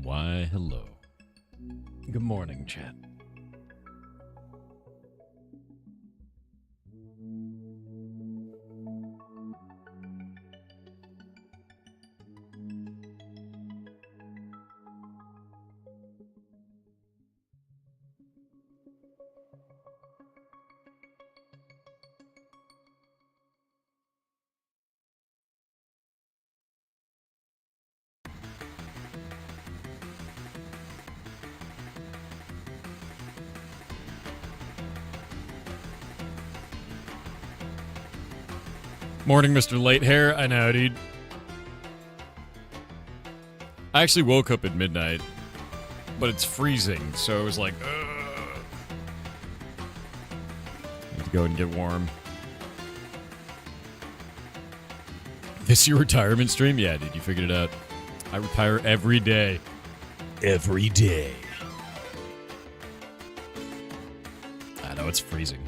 Why, hello. Good morning, chat. Morning, Mr. Late Hair. I know, dude. I actually woke up at midnight, but it's freezing, so I was like, ugh. Need to go and get warm. This your retirement stream? Yeah, dude, you figured it out. I retire every day. Every day. I know, it's freezing.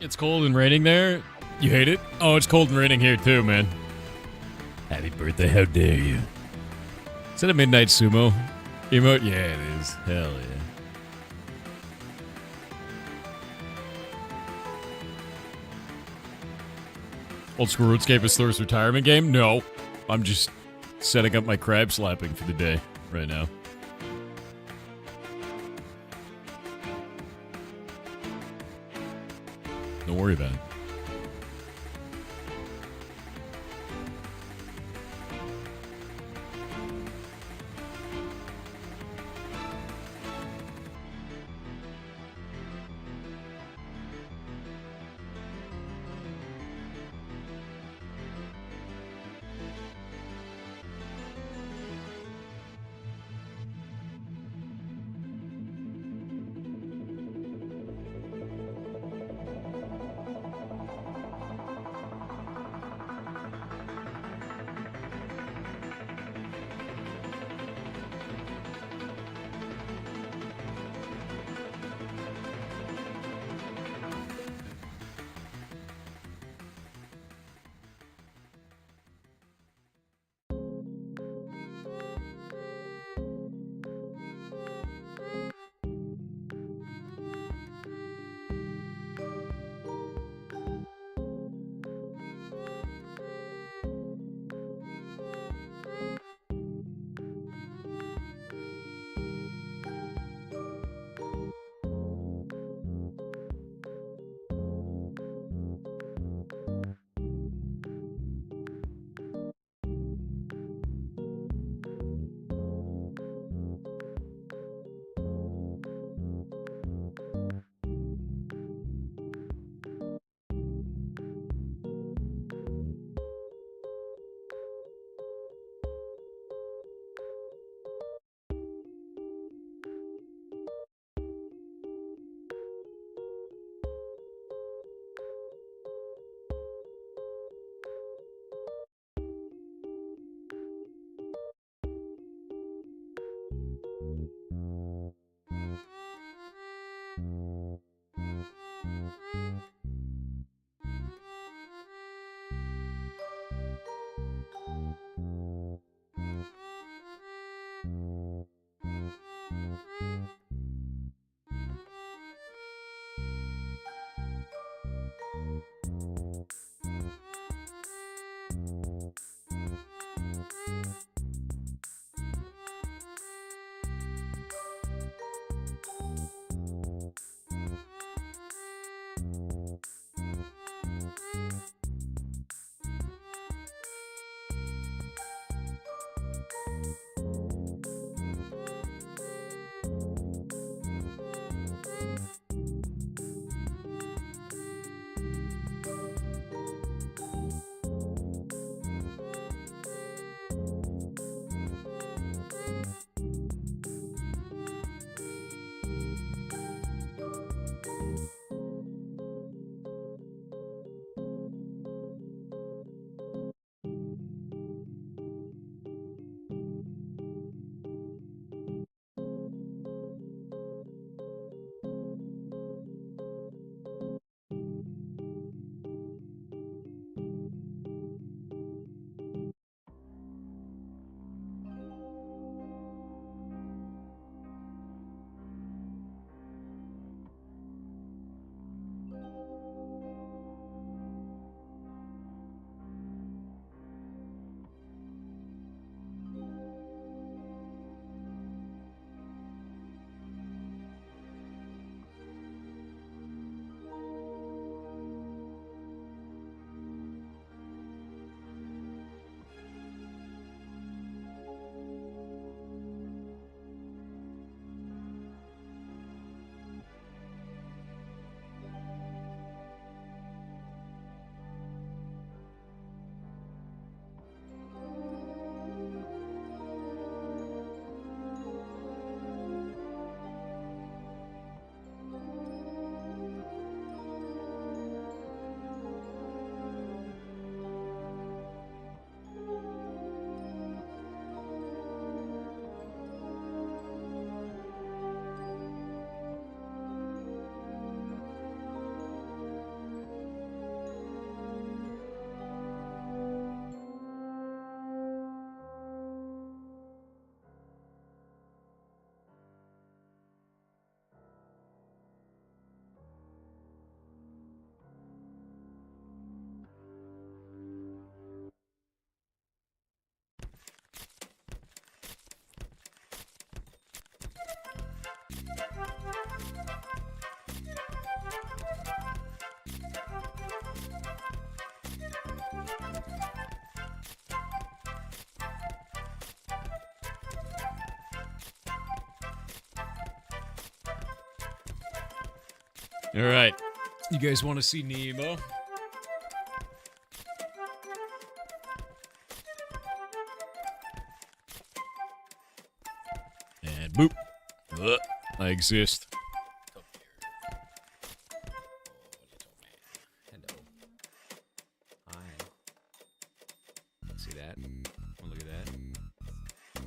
It's cold and raining there? You hate it? Oh, it's cold and raining here too, man. Happy birthday, how dare you. Is that a midnight sumo emote? Yeah, it is. Hell yeah. Old School RuneScape is Thor's retirement game? No. I'm just setting up my crab slapping for the day right now. Don't worry about it. All right. You guys want to see Nemo? And boop. I exist. Come here. Oh, little man. Hello. Hi. See that? Wanna look at that?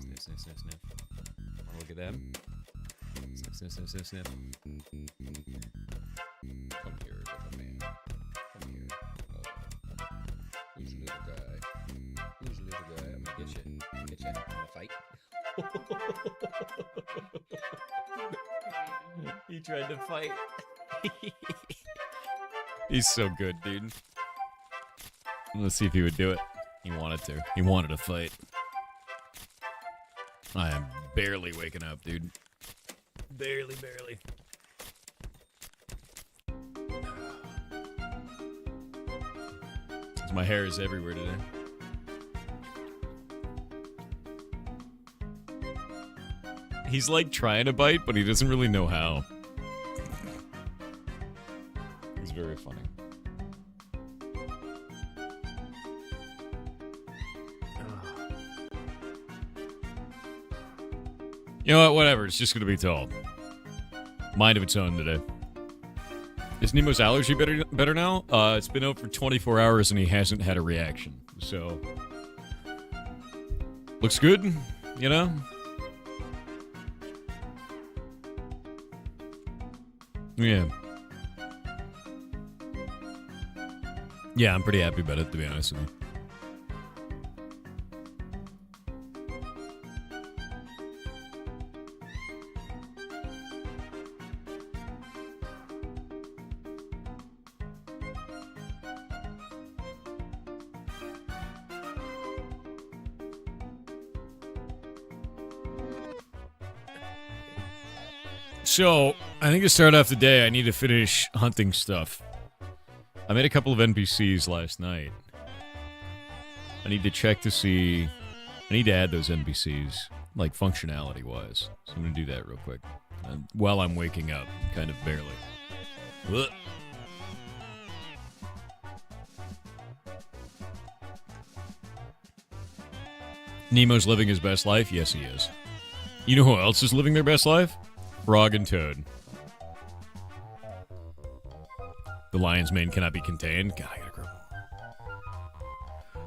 Sniff, sniff, sniff, sniff. Wanna look at them? Sniff, sniff, sniff, sniff, sniff. Come here, little man. Come here. Who's the little guy? Who's the little guy? I'm gonna get you. Get you. I'm gonna fight. He tried to fight. He's so good, dude. Let's see if he would do it. He wanted to. He wanted to fight. I am barely waking up, dude. Barely. My hair is everywhere today. He's like trying to bite, but he doesn't really know how. He's very funny. You know what? Whatever. It's just gonna be tall. Mind of its own today. Is Nemo's allergy better now? It's been out for 24 hours and he hasn't had a reaction. So looks good, you know? Yeah. Yeah, I'm pretty happy about it, to be honest with you. So, I think to start off the day, I need to finish hunting stuff. I made a couple of NPCs last night. I need to check to see... I need to add those NPCs, like, functionality-wise. So I'm going to do that real quick. While I'm waking up, kind of barely. Ugh. Nemo's living his best life? Yes, he is. You know who else is living their best life? Frog and Toad. The lion's mane cannot be contained. God, I gotta grow more.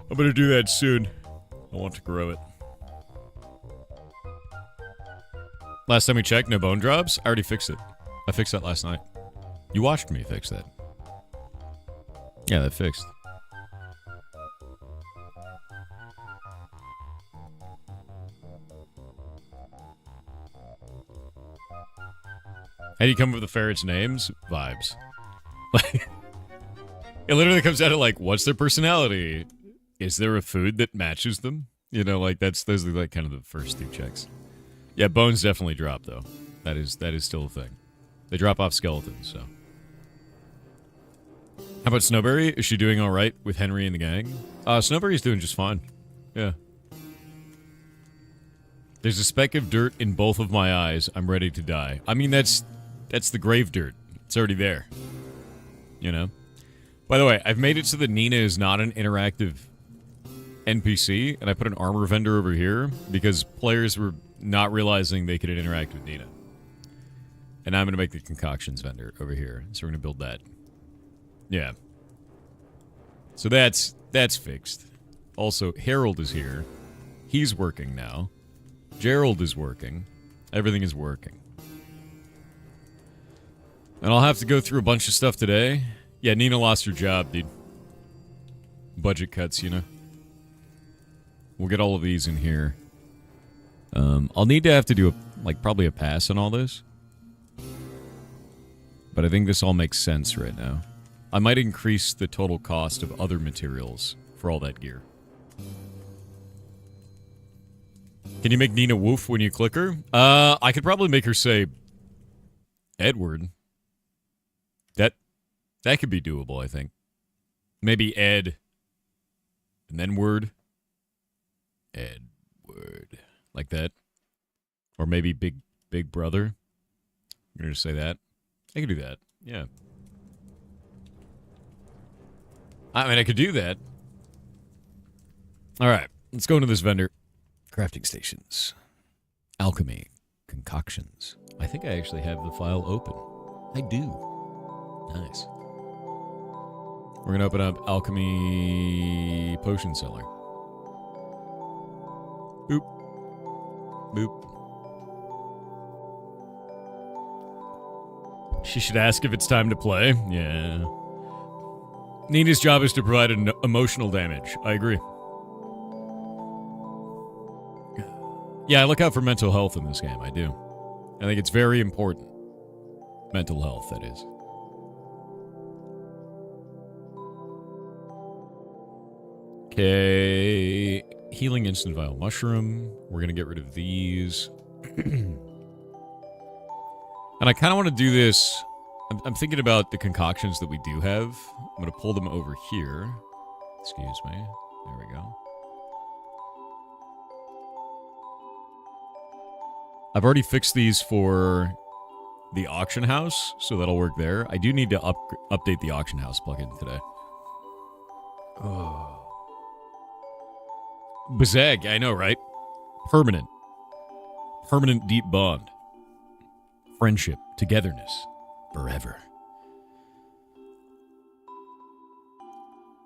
I'm gonna do that soon. I want to grow it. Last time we checked, no bone drops. I already fixed it. I fixed that last night. You watched me fix that. Yeah, that fixed. How do you come up with the ferrets' names? Vibes. Like, it literally comes out of like, what's their personality? Is there a food that matches them? You know, like those are like kind of the first two checks. Yeah, bones definitely drop though. That is still a thing. They drop off skeletons, so. How about Snowberry? Is she doing all right with Henry and the gang? Snowberry's doing just fine. Yeah. There's a speck of dirt in both of my eyes. I'm ready to die. I mean, that's the grave dirt. It's already there. You know? By the way, I've made it so that Nina is not an interactive NPC, and I put an armor vendor over here because players were not realizing they could interact with Nina. And I'm going to make the concoctions vendor over here. So we're going to build that. Yeah. So that's fixed. Also, Harold is here. He's working now. Gerald is working. Everything is working. And I'll have to go through a bunch of stuff today. Yeah, Nina lost her job, dude. Budget cuts, you know. We'll get all of these in here. I'll need to have to do probably a pass on all this. But I think this all makes sense right now. I might increase the total cost of other materials for all that gear. Can you make Nina woof when you click her? I could probably make her say Edward. That could be doable, I think. Maybe Ed. And then word. Edward. Like that. Or maybe Big Brother. I'm going to say that. I can do that. Yeah. I mean, I could do that. All right, let's go into this vendor. Crafting stations. Alchemy. Concoctions. I think I actually have the file open. I do. Nice. We're going to open up Alchemy Potion Cellar. Boop. Boop. She should ask if it's time to play. Yeah. Nina's job is to provide an emotional damage. I agree. Yeah, I look out for mental health in this game. I do. I think it's very important. Mental health, that is. Okay. Healing instant vial mushroom. We're going to get rid of these. And I kind of want to do this. I'm thinking about the concoctions that we do have. I'm going to pull them over here. Excuse me. There we go. I've already fixed these for the auction house, so that'll work there. I do need to update the auction house plugin today. Oh. Bazag, I know, right? Permanent. Permanent deep bond. Friendship. Togetherness. Forever.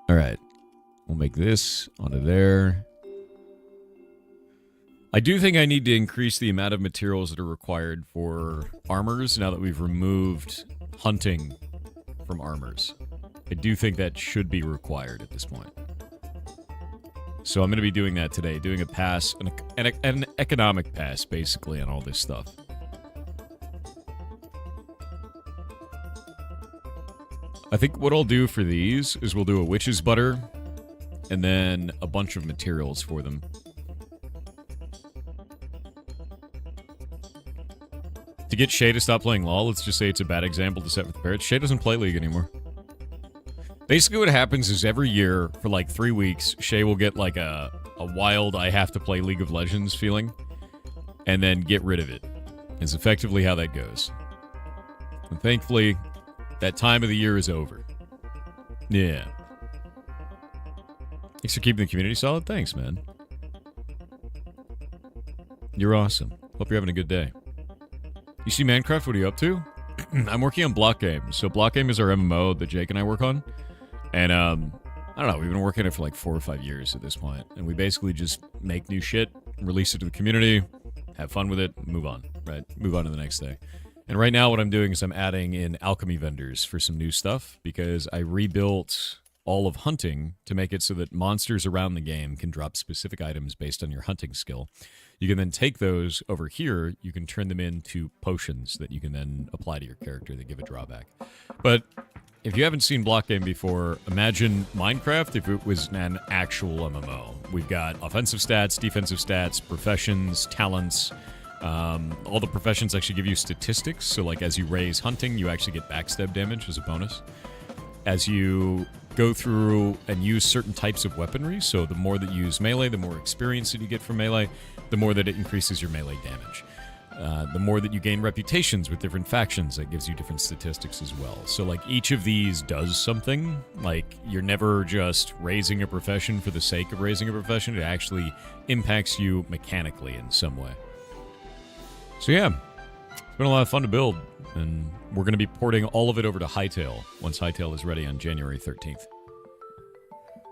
Alright. We'll make this onto there. I do think I need to increase the amount of materials that are required for armors now that we've removed hunting from armors. I do think that should be required at this point. So I'm going to be doing that today, doing a pass, an economic pass, basically, on all this stuff. I think what I'll do for these is we'll do a witch's butter, and then a bunch of materials for them. To get Shay to stop playing LoL, let's just say it's a bad example to set with the parrots. Shay doesn't play League anymore. Basically what happens is every year, for like 3 weeks, Shay will get like a wild I have to play League of Legends feeling, and then get rid of it. Is effectively how that goes. And thankfully, that time of the year is over. Yeah. Thanks for keeping the community solid. Thanks, man. You're awesome. Hope you're having a good day. You see Minecraft, what are you up to? I'm working on Block Game. So Block Game is our MMO that Jake and I work on. And, I don't know, we've been working on it for like 4 or 5 years at this point. And we basically just make new shit, release it to the community, have fun with it, move on, right? Move on to the next day. And right now what I'm doing is I'm adding in alchemy vendors for some new stuff because I rebuilt all of hunting to make it so that monsters around the game can drop specific items based on your hunting skill. You can then take those over here, you can turn them into potions that you can then apply to your character that give a drawback. But if you haven't seen Block Game before, imagine Minecraft if it was an actual MMO. We've got offensive stats, defensive stats, professions, talents. All the professions actually give you statistics, so like as you raise hunting, you actually get backstab damage as a bonus. As you go through and use certain types of weaponry, so the more that you use melee, the more experience that you get from melee, the more that it increases your melee damage. The more that you gain reputations with different factions, that gives you different statistics as well. So like each of these does something. Like you're never just raising a profession for the sake of raising a profession. It actually impacts you mechanically in some way. So yeah, it's been a lot of fun to build, and we're going to be porting all of it over to Hytale once Hytale is ready on January 13th.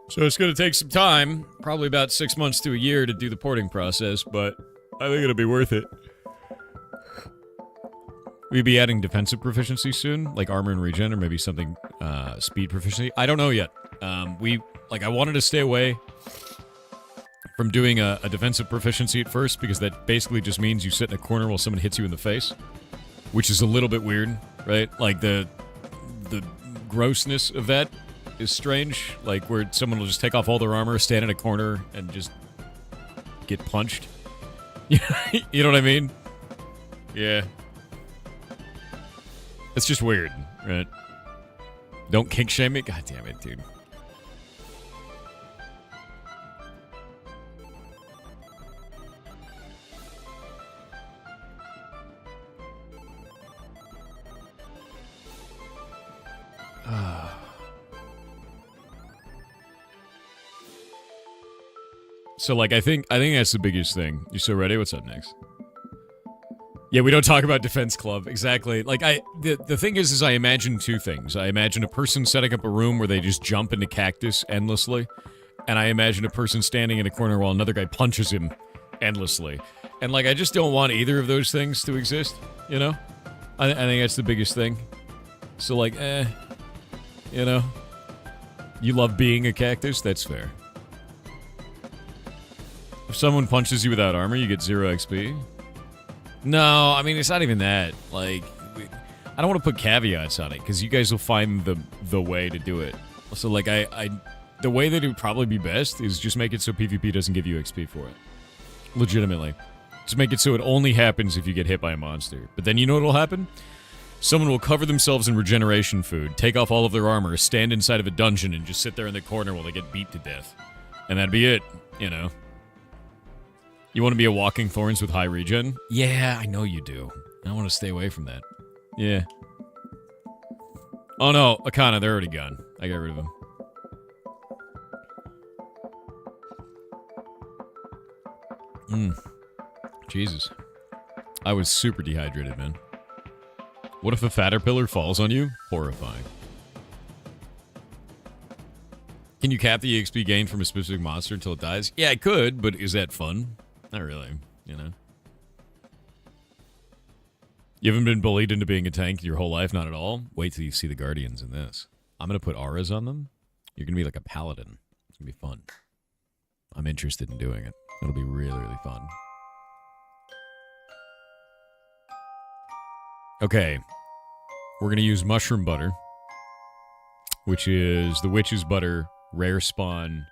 So it's going to take some time, probably about 6 months to a year to do the porting process, but I think it'll be worth it. We'll be adding defensive proficiency soon, like armor and regen, or maybe something speed proficiency. I don't know yet. I wanted to stay away from doing a defensive proficiency at first, because that basically just means you sit in a corner while someone hits you in the face, which is a little bit weird, right? Like the grossness of that is strange, like where someone will just take off all their armor, stand in a corner, and just get punched. You know what I mean? Yeah. It's just weird, right? Don't kink shame me? God damn it, dude. So, like, I think that's the biggest thing. You so ready? What's up next? Yeah, we don't talk about Defense Club. Exactly. Like, the thing is I imagine two things. I imagine a person setting up a room where they just jump into cactus endlessly, and I imagine a person standing in a corner while another guy punches him endlessly. And, like, I just don't want either of those things to exist, you know? I think that's the biggest thing. So, like, you know? You love being a cactus? That's fair. If someone punches you without armor, you get 0 XP? No, I mean, it's not even that. Like, I don't want to put caveats on it, because you guys will find the way to do it. So, like, the way that it would probably be best is just make it so PvP doesn't give you XP for it. Legitimately. Just make it so it only happens if you get hit by a monster. But then you know what will happen? Someone will cover themselves in regeneration food, take off all of their armor, stand inside of a dungeon, and just sit there in the corner while they get beat to death. And that'd be it, you know. You want to be a walking thorns with high regen? Yeah, I know you do. I want to stay away from that. Yeah. Oh no, Akana, they're already gone. I got rid of them. Jesus. I was super dehydrated, man. What if a Fatterpillar falls on you? Horrifying. Can you cap the EXP gain from a specific monster until it dies? Yeah, I could, but is that fun? Not really, you know. You haven't been bullied into being a tank your whole life? Not at all? Wait till you see the Guardians in this. I'm going to put auras on them. You're going to be like a paladin. It's going to be fun. I'm interested in doing it. It'll be really, really fun. Okay. We're going to use mushroom butter, which is the witch's butter rare spawn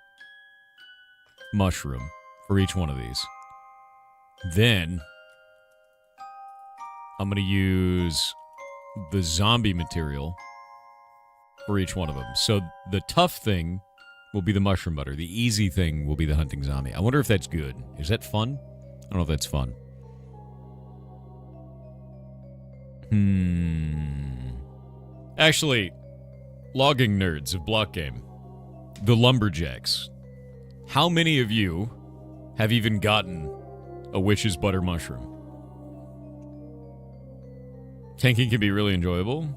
mushroom for each one of these. Then I'm going to use the zombie material for each one of them. So the tough thing will be the mushroom butter. The easy thing will be the hunting zombie. I wonder if that's good. Is that fun? I don't know if that's fun. Actually, logging nerds of Block Game, the lumberjacks. How many of you have even gotten a witch's butter mushroom? Tanking can be really enjoyable,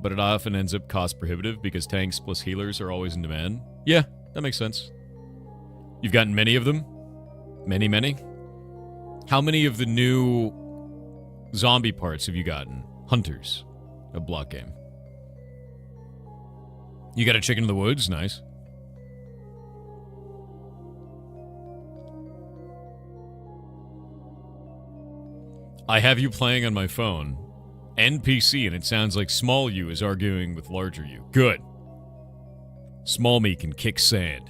but it often ends up cost prohibitive because tanks plus healers are always in demand. Yeah, that makes sense. You've gotten many of them? Many, many? How many of the new zombie parts have you gotten? Hunters. A Block Game. You got a chicken in the woods? Nice. I have you playing on my phone. NPC, and it sounds like small you is arguing with larger you. Good. Small me can kick sand.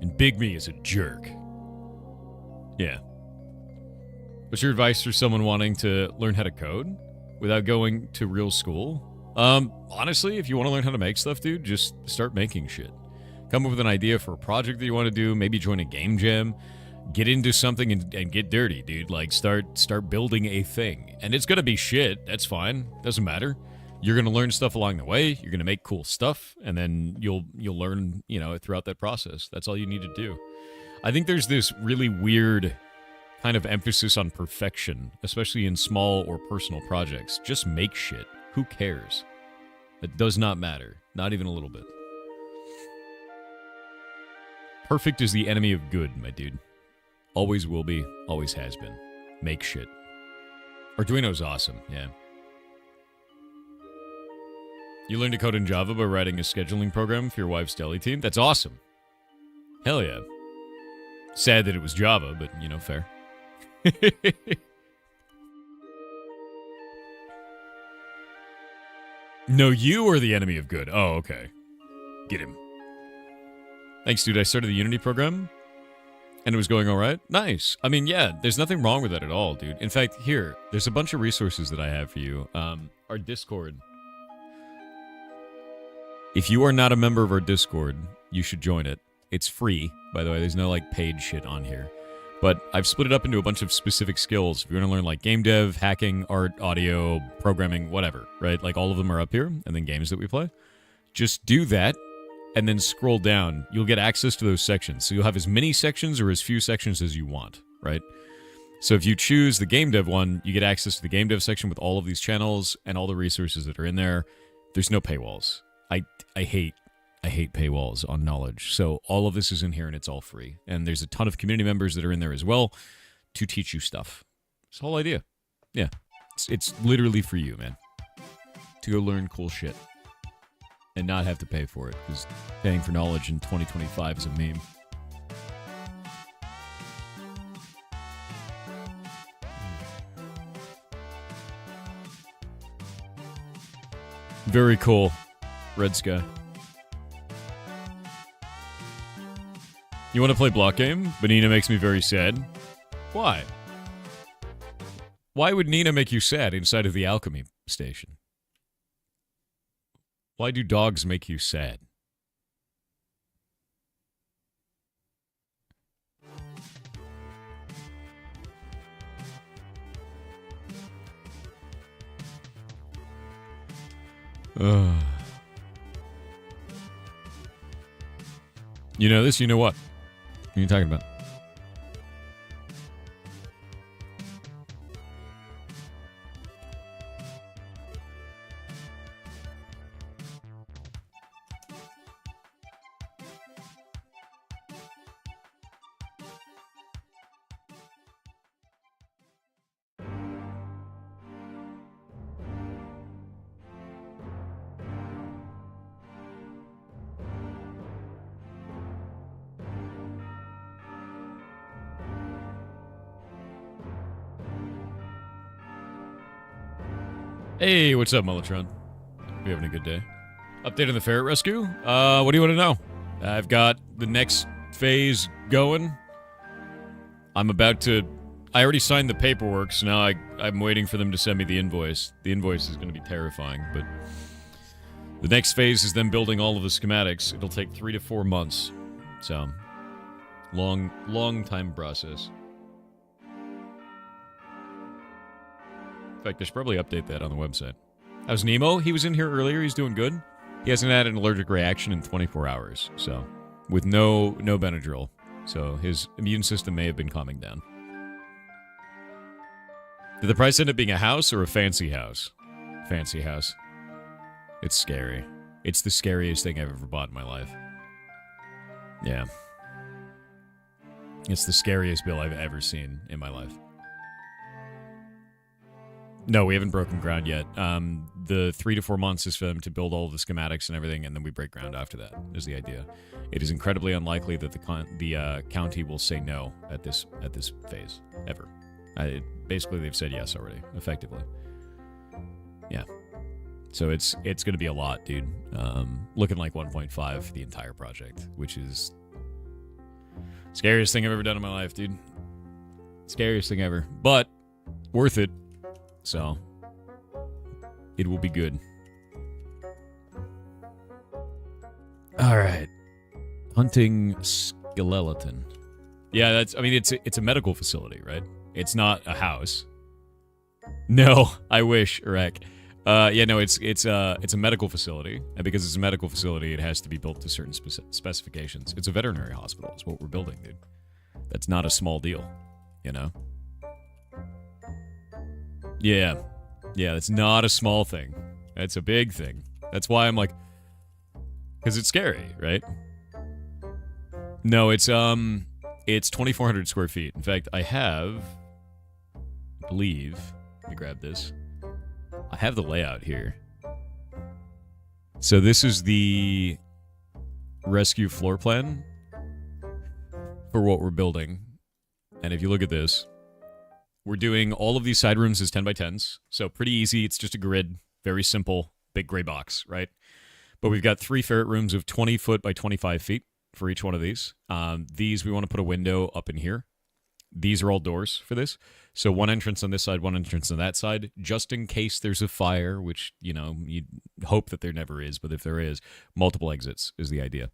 And big me is a jerk. Yeah. What's your advice for someone wanting to learn how to code without going to real school? Honestly, if you want to learn how to make stuff, dude, just start making shit. Come up with an idea for a project that you want to do. Maybe join a game jam. Get into something and get dirty, dude. Like, start building a thing. And it's gonna be shit. That's fine. Doesn't matter. You're gonna learn stuff along the way. You're gonna make cool stuff, and then you'll learn, you know, throughout that process. That's all you need to do. I think there's this really weird kind of emphasis on perfection, especially in small or personal projects. Just make shit. Who cares? It does not matter. Not even a little bit. Perfect is the enemy of good, my dude. Always will be, always has been. Make shit. Arduino's awesome, yeah. You learned to code in Java by writing a scheduling program for your wife's deli team? That's awesome. Hell yeah. Sad that it was Java, but, you know, fair. No, you are the enemy of good. Oh, okay. Get him. Thanks, dude. I started the Unity program, and it was going all right. Nice. I mean, yeah, there's nothing wrong with that at all, dude. In fact, here, there's a bunch of resources that I have for you. Our Discord. If you are not a member of our Discord, you should join it. It's free, by the way. There's no, like, paid shit on here. But I've split it up into a bunch of specific skills. If you want to learn, like, game dev, hacking, art, audio, programming, whatever, right? Like, all of them are up here, and then games that we play. Just do that, and then scroll down, you'll get access to those sections. So you'll have as many sections or as few sections as you want, right? So if you choose the game dev one, you get access to the game dev section with all of these channels and all the resources that are in there. There's no paywalls. I hate paywalls on knowledge. So all of this is in here and it's all free. And there's a ton of community members that are in there as well to teach you stuff. It's the whole idea. Yeah. It's literally for you, man. To go learn cool shit. And not have to pay for it. Because paying for knowledge in 2025 is a meme. Very cool. Red Sky. You want to play block game? But Nina makes me very sad. Why? Why would Nina make you sad inside of the alchemy station? Why do dogs make you sad? You know this? You know what? What are you talking about? Hey, what's up, Mullatron? You having a good day? Update on the ferret rescue? What do you want to know? I've got the next phase going. I'm about to... I already signed the paperwork, so now I'm waiting for them to send me the invoice. The invoice is going to be terrifying, but... The next phase is them building all of the schematics. It'll take 3 to 4 months. So... Long time process. In fact, I should probably update that on the website. How's Nemo? He was in here earlier. He's doing good. He hasn't had an allergic reaction in 24 hours, so with no Benadryl. So his immune system may have been calming down. Did the price end up being a house or a fancy house? Fancy house. It's scary. It's the scariest thing I've ever bought in my life. Yeah. It's the scariest bill I've ever seen in my life. No, we haven't broken ground yet. The 3 to 4 months is for them to build all the schematics and everything, and then we break ground after that, is the idea. It is incredibly unlikely that the county will say no at this phase, ever. Basically, they've said yes already, effectively. Yeah. So it's going to be a lot, dude. Looking like 1.5 for the entire project, which is scariest thing I've ever done in my life, dude. Scariest thing ever. But worth it. So, it will be good. Alright. Hunting skeleton. Yeah, it's a medical facility, right? It's not a house. No, I wish, Iraq. Yeah, no, it's a medical facility, and because it's a medical facility, it has to be built to certain specifications. It's a veterinary hospital, is what we're building, dude. That's not a small deal, you know? Yeah, that's not a small thing. That's a big thing. That's why I'm like, because it's scary, right? No, it's 2,400 square feet. In fact, I believe, let me grab this. I have the layout here. So this is the rescue floor plan for what we're building. And if you look at this, we're doing all of these side rooms as 10 by 10s. So pretty easy. It's just a grid. Very simple. Big gray box, right? But we've got 3 ferret rooms of 20 foot by 25 feet for each one of these. These, we want to put a window up in here. These are all doors for this. So one entrance on this side, one entrance on that side, just in case there's a fire, which, you know, you hope that there never is. But if there is, multiple exits is the idea.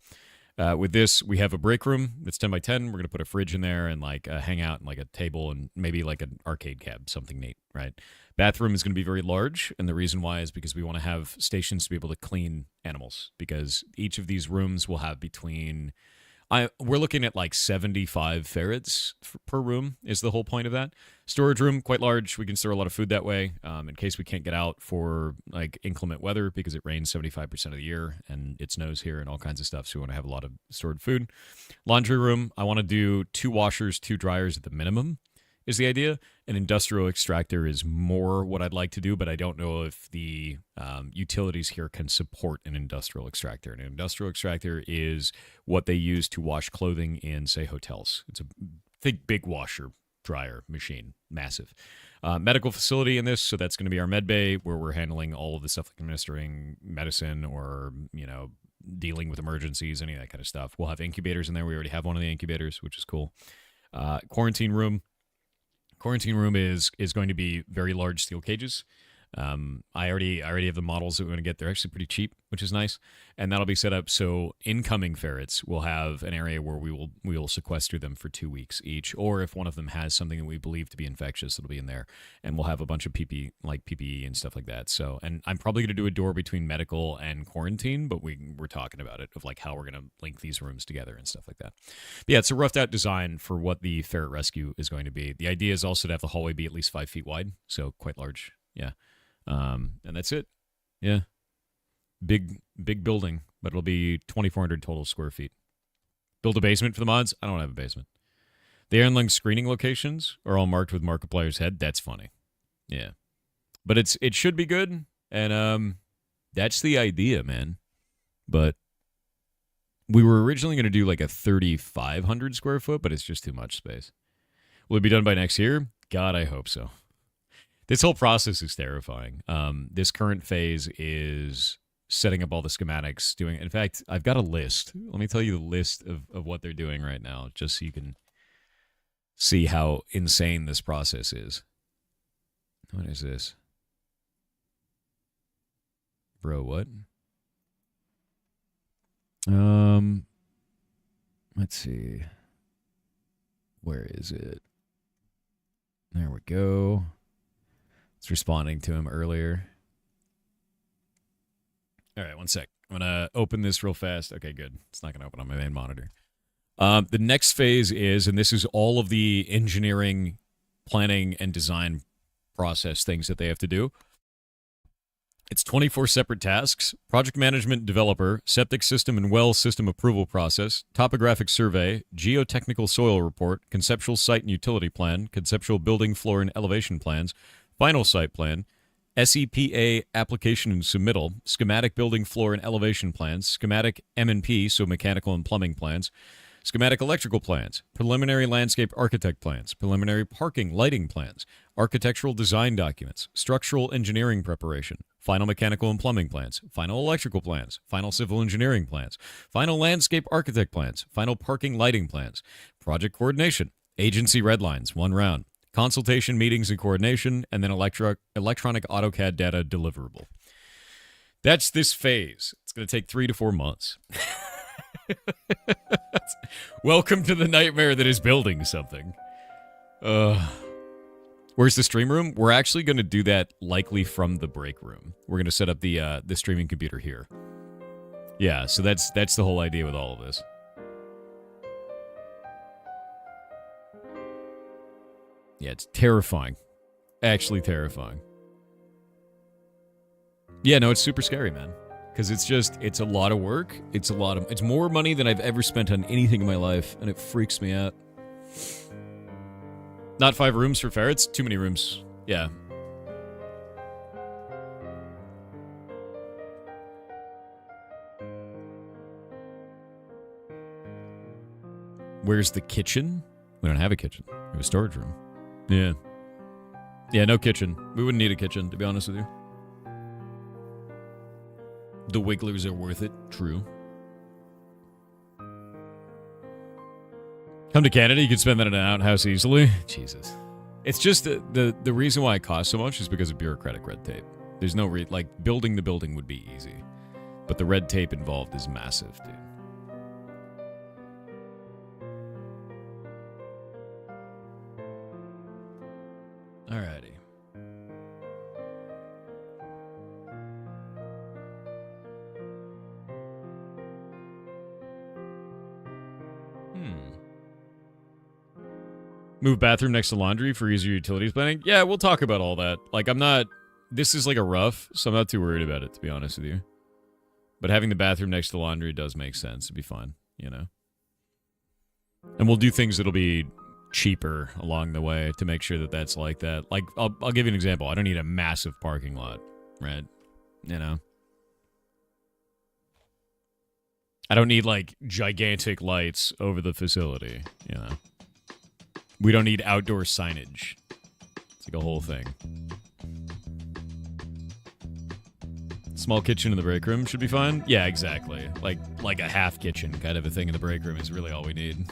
With this, we have a break room that's 10 by 10. We're going to put a fridge in there and like a hangout and like a table and maybe like an arcade cab, something neat, right? Bathroom is going to be very large. And the reason why is because we want to have stations to be able to clean animals because each of these rooms will have between we're looking at like 75 ferrets per room is the whole point of that. Storage room, quite large. We can store a lot of food that way in case we can't get out for like inclement weather because it rains 75% of the year and it snows here and all kinds of stuff. So we want to have a lot of stored food. Laundry room, I want to do 2 washers, 2 dryers at the minimum is the idea. An industrial extractor is more what I'd like to do, but I don't know if the utilities here can support an industrial extractor. An industrial extractor is what they use to wash clothing in, say, hotels. It's a big washer dryer machine, massive. Medical facility in this, so that's going to be our med bay where we're handling all of the stuff like administering medicine or, dealing with emergencies, any of that kind of stuff. We'll have incubators in there. We already have one of the incubators, which is cool. Quarantine room. Quarantine room is going to be very large steel cages. I already have the models that we're going to get. They're actually pretty cheap, which is nice. And that'll be set up so incoming ferrets will have an area where we will sequester them for 2 weeks each. Or if one of them has something that we believe to be infectious, it'll be in there. And we'll have a bunch of PPE and stuff like that. So, and I'm probably going to do a door between medical and quarantine, but we're talking about it of like how we're going to link these rooms together and stuff like that. But yeah, it's a roughed out design for what the ferret rescue is going to be. The idea is also to have the hallway be at least 5 feet wide, so quite large. Yeah. And that's it. Yeah. Big building, but it'll be 2,400 total square feet. Build a basement for the mods? I don't have a basement. The airline screening locations are all marked with Markiplier's head. That's funny. Yeah. But it should be good. And that's the idea, man. But we were originally going to do like a 3,500 square foot, but it's just too much space. Will it be done by next year? God, I hope so. This whole process is terrifying. This current phase is setting up all the schematics, doing. In fact, I've got a list. Let me tell you the list of what they're doing right now, just so you can see how insane this process is. What is this? Bro, what? Let's see. Where is it? There we go. It's responding to him earlier. All right, one sec. I'm going to open this real fast. Okay, good. It's not going to open on my main monitor. The next phase is, and this is all of the engineering, planning, and design process things that they have to do. It's 24 separate tasks: project management, developer, septic system and well system approval process, topographic survey, geotechnical soil report, conceptual site and utility plan, conceptual building floor and elevation plans, final site plan, SEPA application and submittal, schematic building floor and elevation plans, schematic M&P, so mechanical and plumbing plans, schematic electrical plans, preliminary landscape architect plans, preliminary parking lighting plans, architectural design documents, structural engineering preparation, final mechanical and plumbing plans, final electrical plans, final civil engineering plans, final landscape architect plans, final parking lighting plans, project coordination, agency red lines, 1 round, consultation meetings and coordination, and then electronic AutoCAD data deliverable. That's this phase. It's going to take 3 to 4 months. Welcome to the nightmare that is building something. Where's the stream room? We're actually going to do that likely from the break room. We're going to set up the streaming computer here. Yeah, so that's the whole idea with all of this. Yeah, it's terrifying. Actually terrifying. Yeah, no, it's super scary, man. Because it's a lot of work. It's more money than I've ever spent on anything in my life, and it freaks me out. Not 5 rooms for ferrets? Too many rooms. Yeah. Where's the kitchen? We don't have a kitchen. We have a storage room. Yeah. Yeah, no kitchen. We wouldn't need a kitchen, to be honest with you. The Wigglers are worth it. True. Come to Canada, you could spend that in an outhouse easily. Jesus. It's just the reason why it costs so much is because of bureaucratic red tape. There's no building the building would be easy. But the red tape involved is massive, dude. Alrighty. Move bathroom next to laundry for easier utilities planning. Yeah, we'll talk about all that. Like, I'm not... This is like a rough, so I'm not too worried about it, to be honest with you. But having the bathroom next to the laundry does make sense. It'd be fine, you know? And we'll do things that'll be cheaper along the way to make sure that that's like that. Like, I'll give you an example. I don't need a massive parking lot, right? You know? I don't need, like, gigantic lights over the facility, you know? We don't need outdoor signage. It's like a whole thing. Small kitchen in the break room should be fine. Yeah, exactly. Like a half kitchen kind of a thing in the break room is really all we need.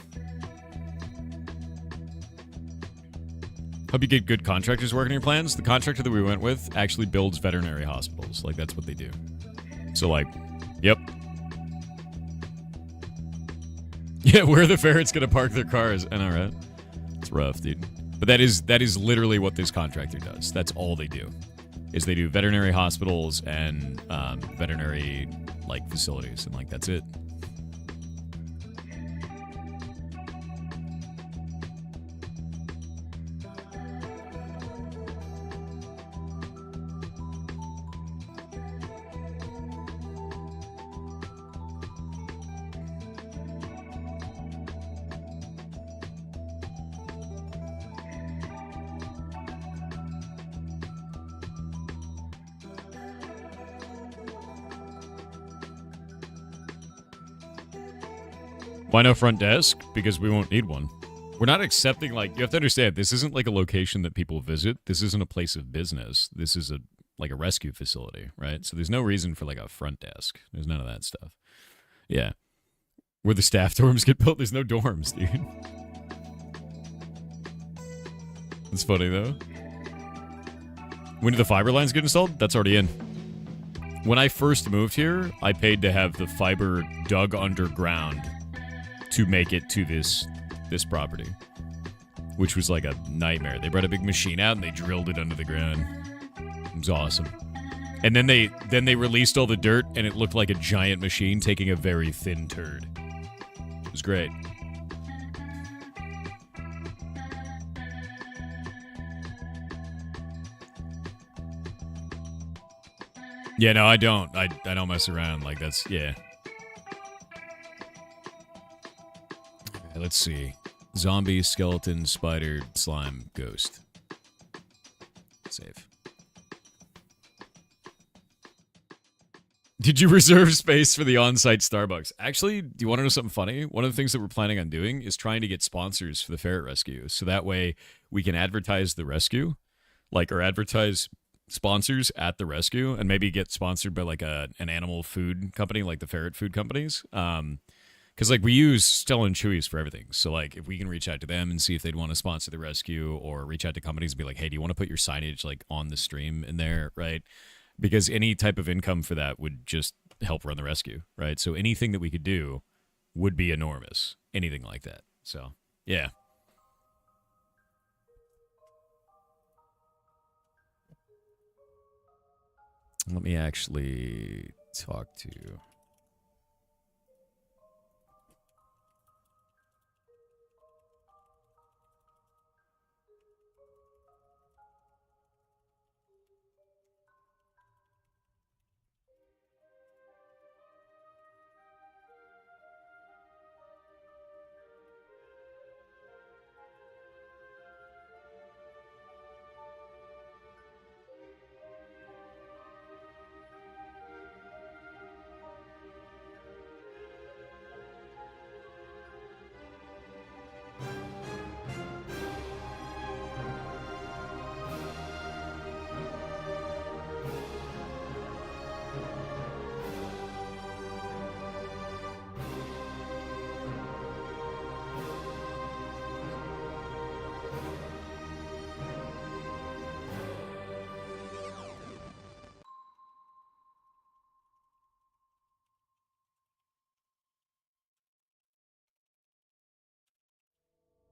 Hope you get good contractors working on your plans. The contractor that we went with actually builds veterinary hospitals. Like, that's what they do. So, like, yep. Yeah, where are the ferrets going to park their cars? I know, right? It's rough, dude. But that is literally what this contractor does. That's all they do. Is they do veterinary hospitals and veterinary, like, facilities. And, like, that's it. Why no front desk? Because we won't need one. We're not accepting, like, you have to understand, this isn't like a location that people visit. This isn't a place of business. This is a rescue facility, right? So there's no reason for, like, a front desk. There's none of that stuff. Yeah. Where the staff dorms get built, there's no dorms, dude. It's funny, though. When did the fiber lines get installed? That's already in. When I first moved here, I paid to have the fiber dug underground to make it to this property, which was like a nightmare. They brought a big machine out and they drilled it under the ground. It was awesome. And then they released all the dirt and it looked like a giant machine taking a very thin turd. It was great. Yeah, no, I don't. I don't mess around. Like, that's, yeah. Okay, let's see. Zombie, skeleton, spider, slime, ghost. Save. Did you reserve space for the on-site Starbucks? Actually, do you want to know something funny? One of the things that we're planning on doing is trying to get sponsors for the ferret rescue. So that way we can advertise the rescue, like, or advertise sponsors at the rescue, and maybe get sponsored by, like, an animal food company, like the ferret food companies. Because, like, we use Stella and Chewy's for everything. So, like, if we can reach out to them and see if they'd want to sponsor the rescue, or reach out to companies and be like, hey, do you want to put your signage, like, on the stream in there, right? Because any type of income for that would just help run the rescue, right? So anything that we could do would be enormous. Anything like that. So, yeah. Let me actually talk to you.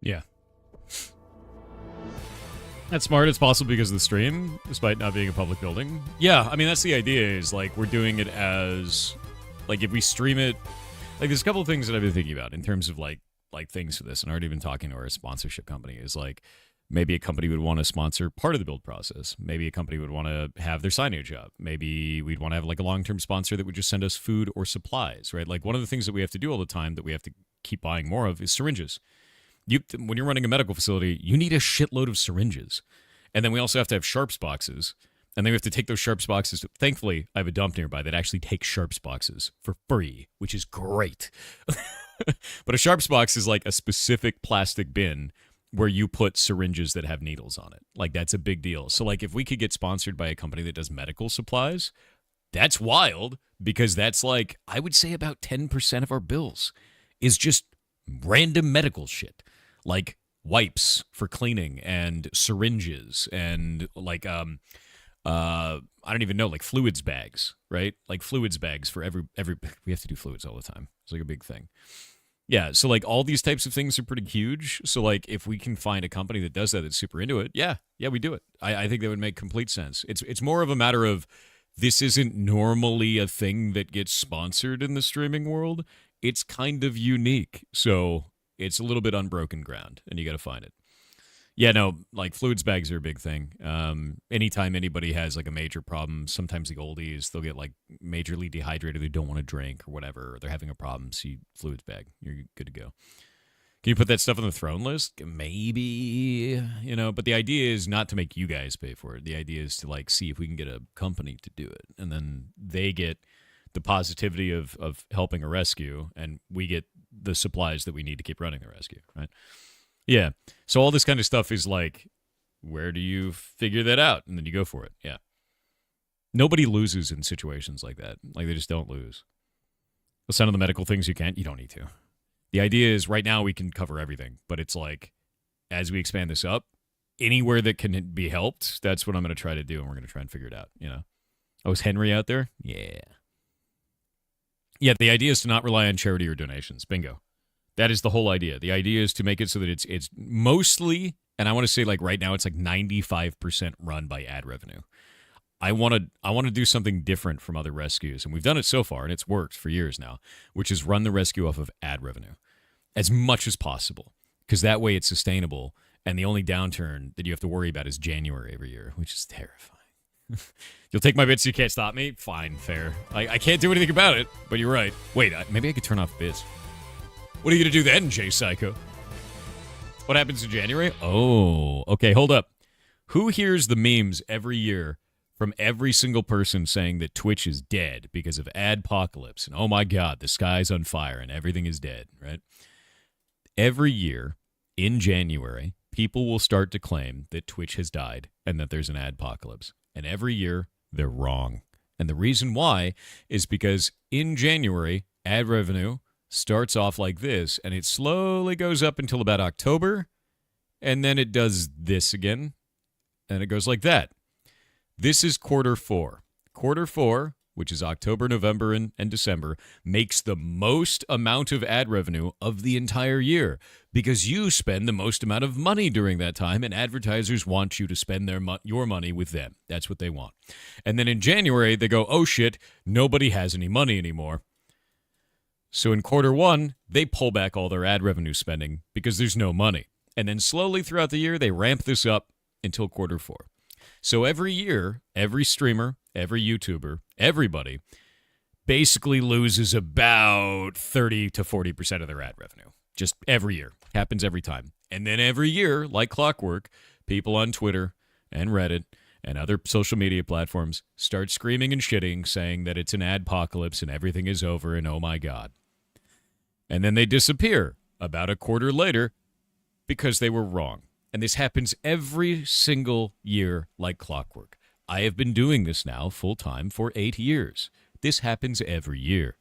Yeah. That's smart. It's possible because of the stream, despite not being a public building. Yeah, I mean, that's the idea, is like we're doing it as, like, if we stream it, like there's a couple of things that I've been thinking about in terms of like things for this, and I've already been talking to our sponsorship company, is like maybe a company would want to sponsor part of the build process. Maybe a company would want to have their signage up. Maybe we'd want to have like a long-term sponsor that would just send us food or supplies, right? Like one of the things that we have to do all the time that we have to keep buying more of is syringes. When you're running a medical facility, you need a shitload of syringes. And then we also have to have sharps boxes. And then we have to take those sharps boxes. Thankfully, I have a dump nearby that actually takes sharps boxes for free, which is great. But a sharps box is like a specific plastic bin where you put syringes that have needles on it. Like, that's a big deal. So, like, if we could get sponsored by a company that does medical supplies, that's wild, because that's like, I would say about 10% of our bills is just random medical shit. Like wipes for cleaning and syringes and like I don't even know, like fluids bags, right? Like fluids bags for every we have to do fluids all the time. It's like a big thing. Yeah, so like all these types of things are pretty huge. So like if we can find a company that does that, that's super into it, yeah, we do it. I think that would make complete sense. It's more of a matter of, this isn't normally a thing that gets sponsored in the streaming world. It's kind of unique. So it's a little bit unbroken ground, and you got to find it. Yeah, no, like fluids bags are a big thing. Anytime anybody has like a major problem, sometimes the oldies, they'll get like majorly dehydrated, they don't want to drink or whatever, or they're having a problem, see fluids bag, you're good to go. Can you put that stuff on the throne list? Maybe, but the idea is not to make you guys pay for it. The idea is to like see if we can get a company to do it, and then they get the positivity of helping a rescue, and we get the supplies that we need to keep running the rescue, right? Yeah. So all this kind of stuff is like, where do you figure that out? And then you go for it. Yeah. Nobody loses in situations like that. Like, they just don't lose. Well, some of the medical things you don't need to. The idea is right now we can cover everything, but it's like, as we expand this up, anywhere that can be helped, that's what I'm going to try to do, and we're going to try and figure it out, Oh, is Henry out there? Yeah. Yeah, the idea is to not rely on charity or donations. Bingo. That is the whole idea. The idea is to make it so that it's mostly, and I want to say like right now it's like 95% run by ad revenue. I want to do something different from other rescues, and we've done it so far, and it's worked for years now, which is run the rescue off of ad revenue as much as possible, because that way it's sustainable, and the only downturn that you have to worry about is January every year, which is terrifying. You'll take my bits so you can't stop me? Fine, fair. I can't do anything about it, but you're right. Wait, maybe I could turn off bits. What are you going to do then, Jay Psycho? What happens in January? Oh, okay, hold up. Who hears the memes every year from every single person saying that Twitch is dead because of adpocalypse, and oh my God, the sky's on fire and everything is dead, right? Every year in January, people will start to claim that Twitch has died and that there's an adpocalypse. And every year, they're wrong. And the reason why is because in January, ad revenue starts off like this, and it slowly goes up until about October, and then it does this again, and it goes like that. This is quarter four. Quarter four, which is October, November, and December, makes the most amount of ad revenue of the entire year, because you spend the most amount of money during that time, and advertisers want you to spend your money with them. That's what they want. And then in January, they go, oh shit, nobody has any money anymore. So in quarter one, they pull back all their ad revenue spending because there's no money. And then slowly throughout the year, they ramp this up until quarter four. So every year, every streamer, every YouTuber, everybody basically loses about 30 to 40% of their ad revenue. Just every year. Happens every time. And then every year, like clockwork, people on Twitter and Reddit and other social media platforms start screaming and shitting, saying that it's an adpocalypse and everything is over and oh my God. And then they disappear about a quarter later because they were wrong. And this happens every single year like clockwork. I have been doing this now full-time for 8 years. This happens every year.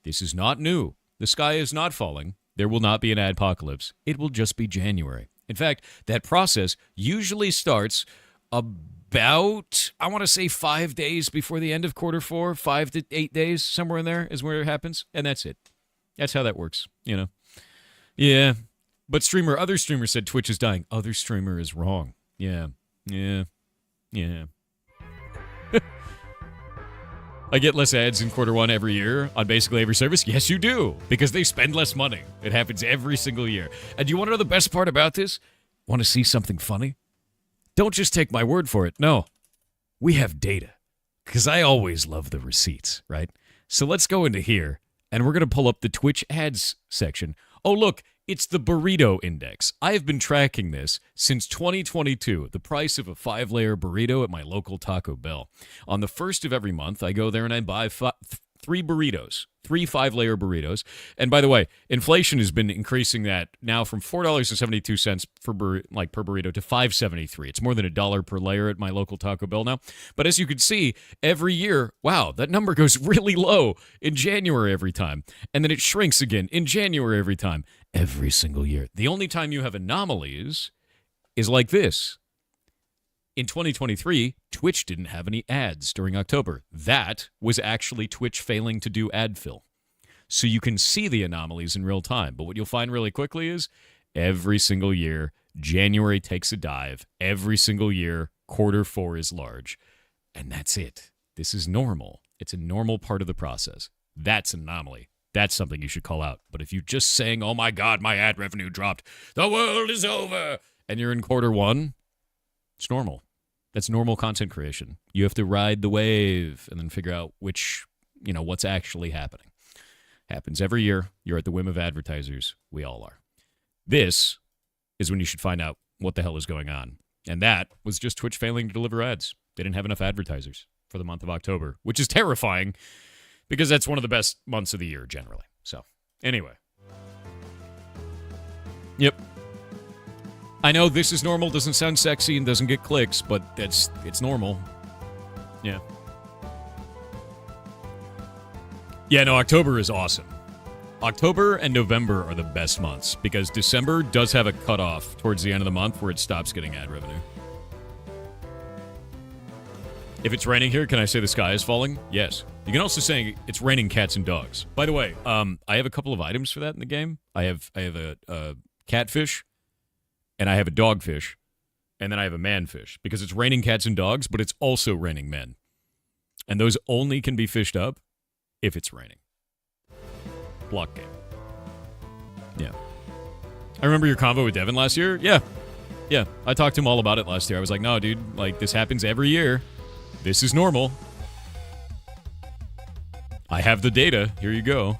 This is not new. The sky is not falling. There will not be an adpocalypse. It will just be January. In fact, that process usually starts about, I want to say 5 days before the end of quarter four, 5 to 8 days, somewhere in there is where it happens. And that's it. That's how that works, Yeah. But other streamer said Twitch is dying. Other streamer is wrong. Yeah. Yeah. Yeah. I get less ads in quarter one every year on basically every service. Yes, you do, because they spend less money. It happens every single year. And do you want to know the best part about this? Want to see something funny? Don't just take my word for it. No, we have data, because I always love the receipts, right? So let's go into here, and we're going to pull up the Twitch ads section. Oh, look, it's the burrito index. I have been tracking this since 2022, the price of a 5-layer burrito at my local Taco Bell. On the first of every month, I go there and I buy 3 burritos, 3 5-layer burritos. And by the way, inflation has been increasing that now from $4.72 per burrito to $5.73. It's more than $1 per layer at my local Taco Bell now. But as you can see, every year, wow, that number goes really low in January every time. And then it shrinks again in January every time, every single year. The only time you have anomalies is like this. In 2023, Twitch didn't have any ads during October. That was actually Twitch failing to do ad fill. So you can see the anomalies in real time. But what you'll find really quickly is every single year, January takes a dive. Every single year, quarter 4 is large. And that's it. This is normal. It's a normal part of the process. That's an anomaly. That's something you should call out. But if you're just saying, oh my God, my ad revenue dropped, the world is over, and you're in quarter 1, it's normal. That's normal content creation. You have to ride the wave and then figure out what's actually happening. Happens every year. You're at the whim of advertisers. We all are. This is when you should find out what the hell is going on. And that was just Twitch failing to deliver ads. They didn't have enough advertisers for the month of October, which is terrifying because that's one of the best months of the year generally. So, anyway. Yep. I know this is normal, doesn't sound sexy, and doesn't get clicks, but it's normal. Yeah. Yeah, no, October is awesome. October and November are the best months because December does have a cutoff towards the end of the month where it stops getting ad revenue. If it's raining here, can I say the sky is falling? Yes. You can also say it's raining cats and dogs. By the way, I have a couple of items for that in the game. I have a catfish, and I have a dogfish, and then I have a manfish because it's raining cats and dogs, but it's also raining men. And those only can be fished up if it's raining. Block game. Yeah. I remember your convo with Devin last year. Yeah. I talked to him all about it last year. I was like, no, dude, this happens every year. This is normal. I have the data. Here you go,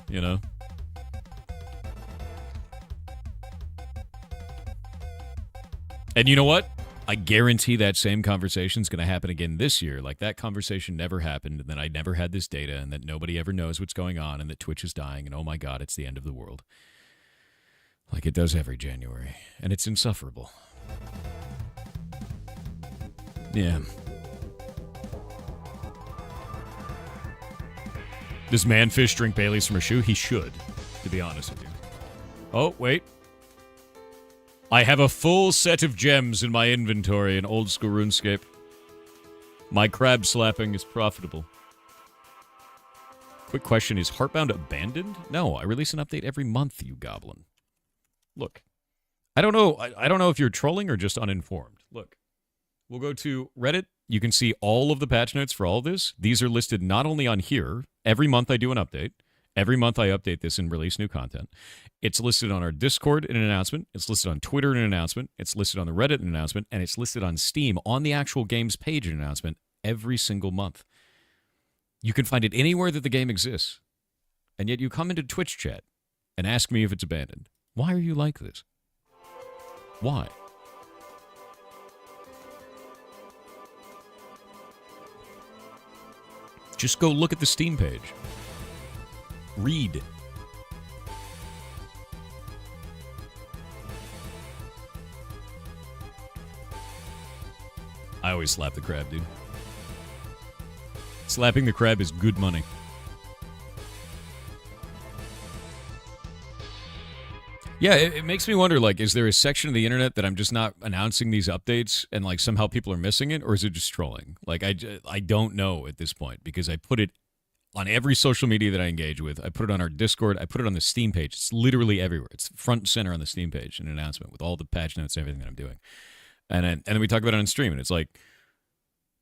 And you know what? I guarantee that same conversation is going to happen again this year. That conversation never happened, and that I never had this data, and that nobody ever knows what's going on, and that Twitch is dying, and oh my God, it's the end of the world. Like it does every January. And it's insufferable. Yeah. Does Manfish drink Bailey's from her shoe? He should, to be honest with you. Oh, wait. I have a full set of gems in my inventory in old school RuneScape. My crab slapping is profitable. Quick question, is Heartbound abandoned? No, I release an update every month, you goblin. Look, I don't know if you're trolling or just uninformed. Look, we'll go to Reddit. You can see all of the patch notes for all of this. These are listed not only on here. Every month I do an update. Every month I update this and release new content. It's listed on our Discord in an announcement. It's listed on Twitter in an announcement. It's listed on the Reddit in an announcement. And it's listed on Steam on the actual game's page in an announcement every single month. You can find it anywhere that the game exists. And yet you come into Twitch chat and ask me if it's abandoned. Why are you like this? Why? Just go look at the Steam page. Read. I always slap the crab, dude. Slapping the crab is good money. Yeah, it makes me wonder, is there a section of the internet that I'm just not announcing these updates and, somehow people are missing it? Or is it just trolling? I don't know at this point because I put it on every social media that I engage with. I put it on our Discord. I put it on the Steam page. It's literally everywhere. It's front and center on the Steam page, an announcement with all the patch notes and everything that I'm doing. And then we talk about it on stream, and it's like,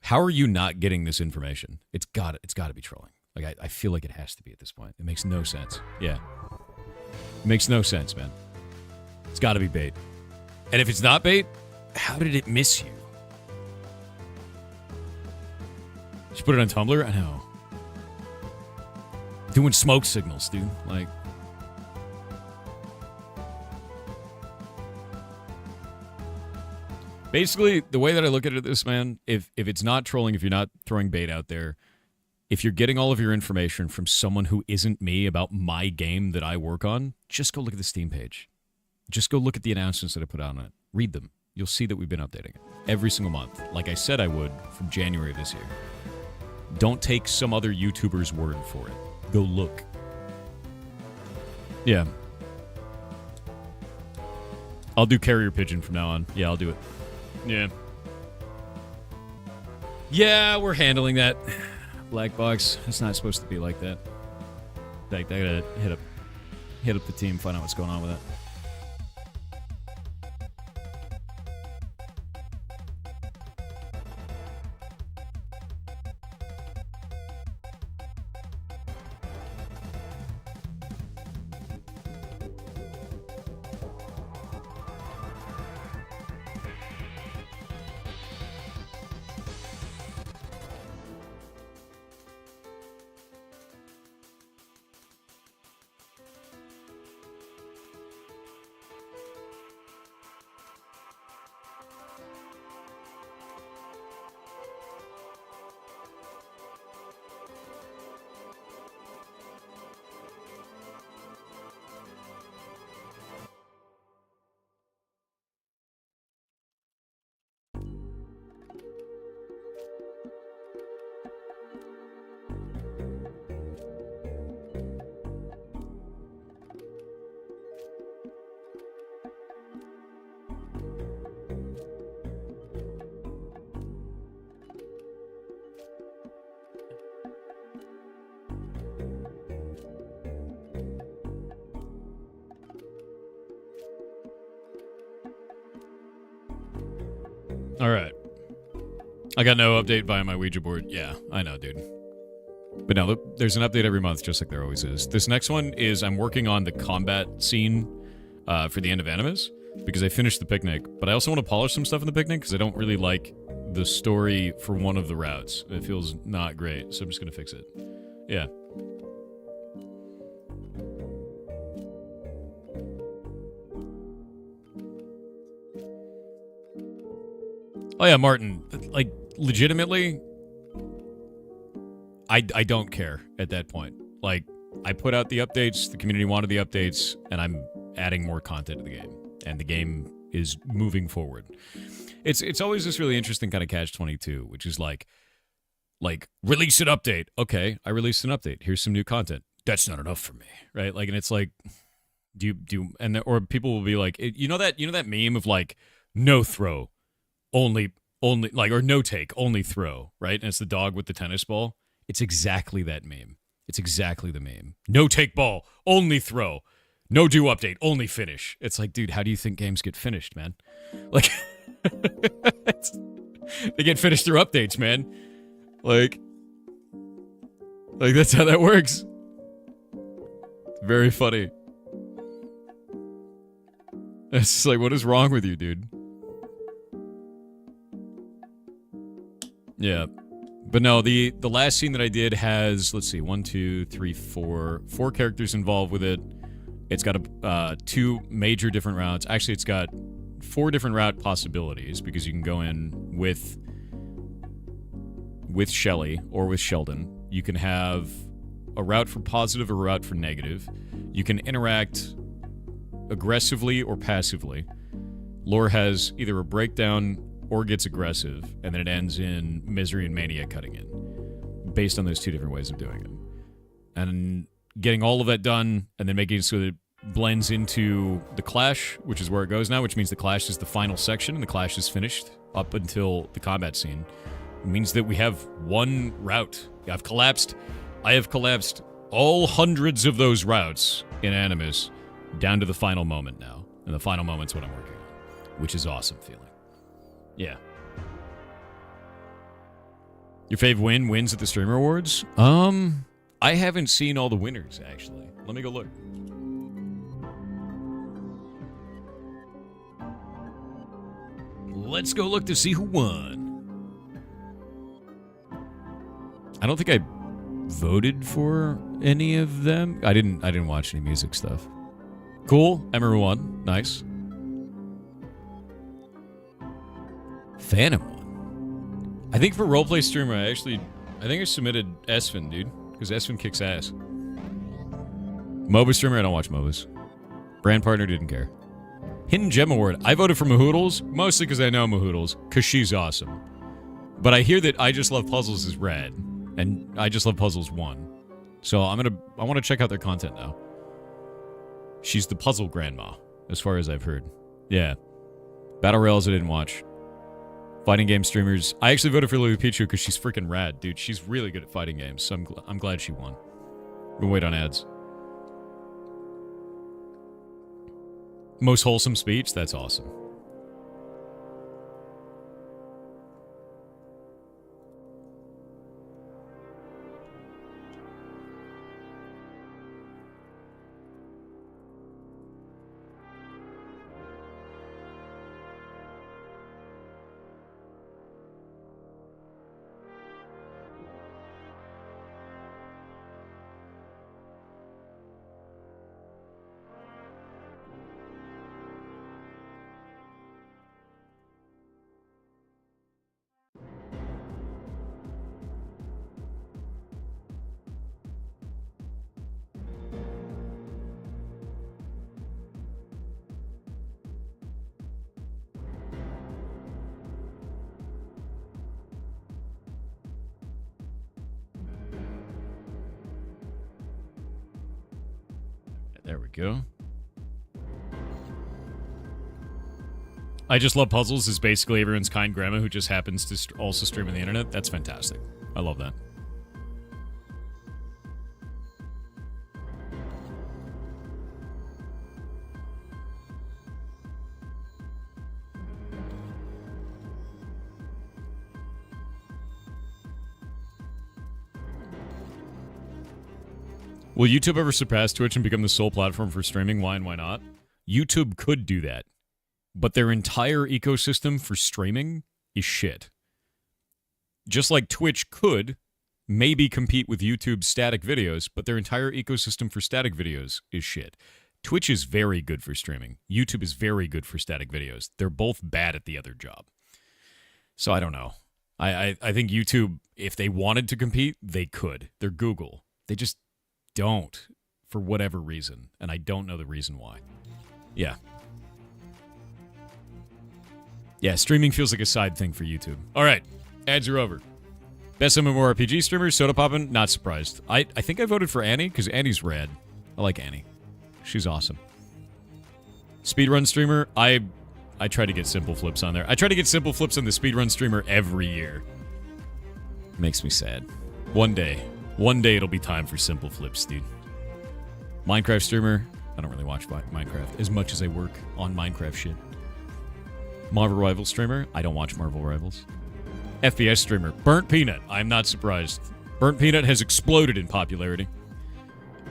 how are you not getting this information? It's got to be trolling. Like, I feel like it has to be at this point. It makes no sense. Yeah. It makes no sense, man. It's got to be bait. And if it's not bait, how did it miss you? Did you put it on Tumblr? I know. Doing smoke signals, dude. Like... Basically, the way that I look at this, man, if it's not trolling, if you're not throwing bait out there, if you're getting all of your information from someone who isn't me about my game that I work on, just go look at the Steam page. Just go look at the announcements that I put out on it. Read them. You'll see that we've been updating it every single month, like I said I would from January of this year. Don't take some other YouTuber's word for it. Go look. Yeah. I'll do carrier pigeon from now on. Yeah, I'll do it. Yeah. Yeah, we're handling that. Black box. It's not supposed to be like that. Like, I gotta hit up the team, find out what's going on with it. All right. I got no update via my Ouija board. Yeah, I know, dude. But no, there's an update every month, just like there always is. This next one is I'm working on the combat scene for the end of Animus, because I finished the picnic. But I also want to polish some stuff in the picnic, because I don't really like the story for one of the routes. It feels not great, so I'm just going to fix it. Yeah. Oh yeah, Martin, like, legitimately, I don't care at that point. Like, I put out the updates, the community wanted the updates, and I'm adding more content to the game. And the game is moving forward. It's always this really interesting kind of catch-22, which is like, release an update. Okay, I released an update. Here's some new content. That's not enough for me, right? Like, and it's like, or people will be like, you know that meme of like, no throw. Only, like, or no take, only throw, right? And it's the dog with the tennis ball. It's exactly that meme. It's exactly the meme. No take ball, only throw. No do update, only finish. It's like, dude, how do you think games get finished, man? Like, they get finished through updates, man. Like that's how that works. It's very funny. It's just like, what is wrong with you, dude? Yeah. But no, the last scene that I did has, let's see, 4 characters involved with it. It's got 2 major different routes. Actually, it's got 4 different route possibilities, because you can go in with Shelly or with Sheldon. You can have a route for positive or a route for negative. You can interact aggressively or passively. Lore has either a breakdown or gets aggressive, and then it ends in Misery and Mania cutting in, based on those 2 different ways of doing it. And getting all of that done, and then making it so that it blends into the Clash, which is where it goes now, which means the Clash is the final section, and the Clash is finished up until the combat scene. It means that we have one route. I have collapsed all hundreds of those routes in Animus down to the final moment now. And the final moment's what I'm working on, which is awesome feeling. Yeah. Your fave wins at the Streamer Awards? I haven't seen all the winners, actually. Let me go look. Let's go look to see who won. I don't think I voted for any of them. I didn't watch any music stuff. Cool. Emery won. Nice. Phantom won. I think for roleplay streamer, I think I submitted Esfin, dude. Because Esfin kicks ass. MOBA streamer, I don't watch MOBAs. Brand partner, didn't care. Hidden Gem Award. I voted for Mahoodles, mostly because I know Mahoodles, because she's awesome. But I hear that I Just Love Puzzles is rad. And I Just Love Puzzles won. So I want to check out their content now. She's the puzzle grandma, as far as I've heard. Yeah. Battle Rails I didn't watch. Fighting game streamers. I actually voted for Lily Pichu because she's freaking rad, dude. She's really good at fighting games, so I'm glad she won. We'll wait on ads. Most wholesome speech? That's awesome. There we go. I Just Love Puzzles is basically everyone's kind grandma who just happens to also stream on the internet. That's fantastic. I love that. Will YouTube ever surpass Twitch and become the sole platform for streaming? Why and why not? YouTube could do that, but their entire ecosystem for streaming is shit. Just like Twitch could maybe compete with YouTube's static videos, but their entire ecosystem for static videos is shit. Twitch is very good for streaming. YouTube is very good for static videos. They're both bad at the other job. So I don't know. I think YouTube, if they wanted to compete, they could. They're Google. They just don't for whatever reason, and I don't know the reason why. Yeah, streaming feels like a side thing for YouTube. All right, ads are over. Best MMORPG streamer, Soda Poppin', not surprised. I think I voted for Annie because Annie's rad. I like Annie. She's awesome. Speedrun streamer, I try to get Simple Flips on there. I try to get Simple Flips on the speedrun streamer every year. Makes me sad. One day it'll be time for Simple Flips, dude. Minecraft streamer, I don't really watch Minecraft as much as I work on Minecraft shit. Marvel Rivals streamer, I don't watch Marvel Rivals. FPS streamer, Burnt Peanut, I'm not surprised. Burnt Peanut has exploded in popularity.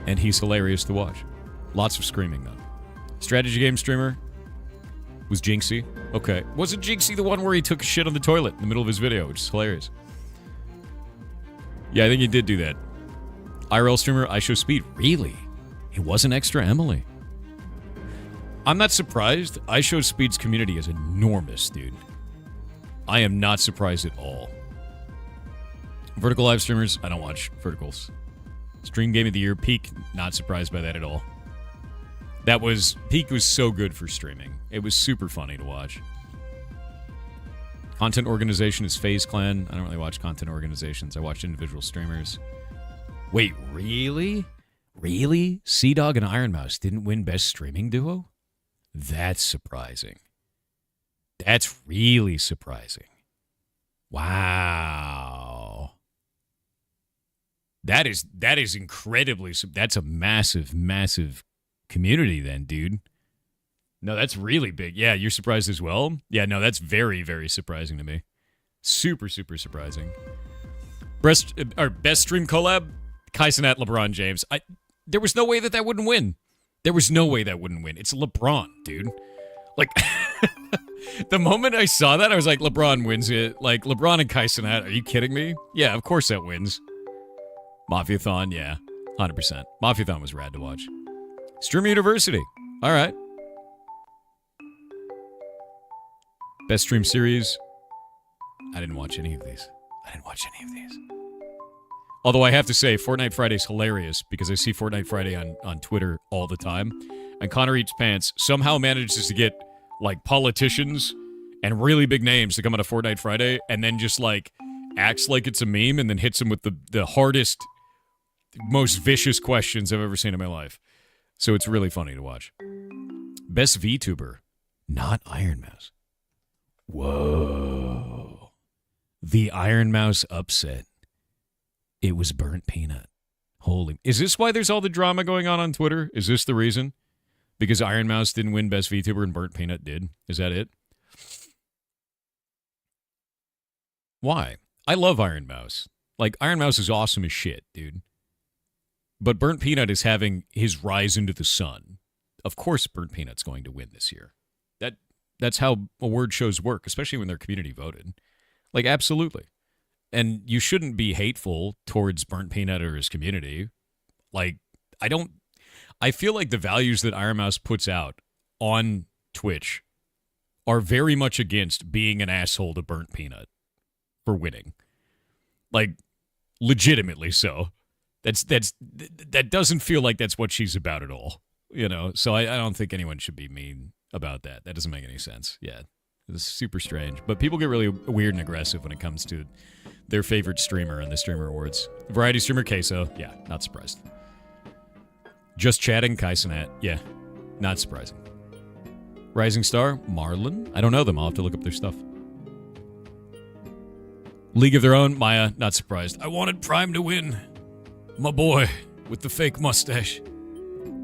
And he's hilarious to watch. Lots of screaming, though. Strategy game streamer was Jinxie. Okay. Wasn't Jinxie the one where he took a shit on the toilet in the middle of his video, which is hilarious? Yeah, I think he did do that. IRL streamer, I Show Speed. Really? It wasn't Extra Emily. I'm not surprised. I Show Speed's community is enormous, dude. I am not surprised at all. Vertical live streamers, I don't watch Verticals. Stream Game of the Year, Peak, not surprised by that at all. Peak was so good for streaming. It was super funny to watch. Content organization is FaZe Clan. I don't really watch content organizations. I watch individual streamers. Wait, really? Really? Sea Dog and Iron Mouse didn't win Best Streaming Duo? That's surprising. That's really surprising. Wow. That is incredibly... That's a massive, massive community then, dude. No, that's really big. Yeah, you're surprised as well? Yeah, no, that's very, very surprising to me. Super, super surprising. Best stream collab, Kai Cenat, LeBron James. There was no way that wouldn't win. There was no way that wouldn't win. It's LeBron, dude. Like, the moment I saw that, I was like, LeBron wins it. Like, LeBron and Kai Cenat, are you kidding me? Yeah, of course that wins. Mafiathon, yeah, 100%. Mafiathon was rad to watch. Stream University, all right. Best stream series, I didn't watch any of these. Although I have to say, Fortnite Friday's hilarious because I see Fortnite Friday on Twitter all the time. And Connor Eats Pants somehow manages to get, like, politicians and really big names to come out of Fortnite Friday and then just, like, acts like it's a meme and then hits them with the hardest, most vicious questions I've ever seen in my life. So it's really funny to watch. Best VTuber, not Iron Mouse. Whoa. The Iron Mouse upset. It was Burnt Peanut. Holy. Is this why there's all the drama going on Twitter? Is this the reason? Because Iron Mouse didn't win Best VTuber and Burnt Peanut did? Is that it? Why? I love Iron Mouse. Like, Iron Mouse is awesome as shit, dude. But Burnt Peanut is having his rise into the sun. Of course Burnt Peanut's going to win this year. That's how award shows work, especially when they're community voted. Like, absolutely. And you shouldn't be hateful towards Burnt Peanut or his community. Like, I feel like the values that Iron Mouse puts out on Twitch are very much against being an asshole to Burnt Peanut for winning. Like, legitimately so. That doesn't feel like that's what she's about at all. You know, so I don't think anyone should be mean about that. That doesn't make any sense. Yeah, it's super strange. But people get really weird and aggressive when it comes to their favorite streamer in the Streamer Awards. Variety streamer Queso, yeah, not surprised. Just Chatting, Kai Cenat, yeah, not surprising. Rising Star, Marlon, I don't know them. I'll have to look up their stuff. League of Their Own, Maya, not surprised. I wanted Prime to win. My boy with the fake mustache.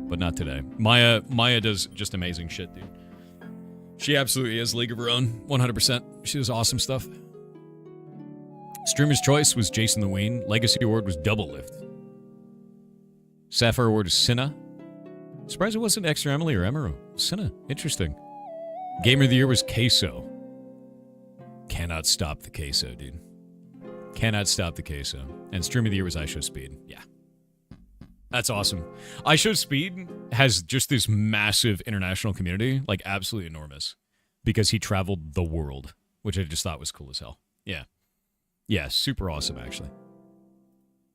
But not today. Maya does just amazing shit, dude. She absolutely is League of Her Own, 100%. She does awesome stuff. Streamer's Choice was Jason the Wayne. Legacy Award was Double Lift. Sapphire Award is Cinna. Surprised it wasn't Extra Emily or Emerald. Cinna, interesting. Gamer of the Year was Queso. Cannot stop the Queso, dude. Cannot stop the Queso. And Stream of the Year was iShowSpeed. Yeah. That's awesome. iShowSpeed has just this massive international community, like absolutely enormous, because he traveled the world, which I just thought was cool as hell. Yeah. Yeah, super awesome, actually.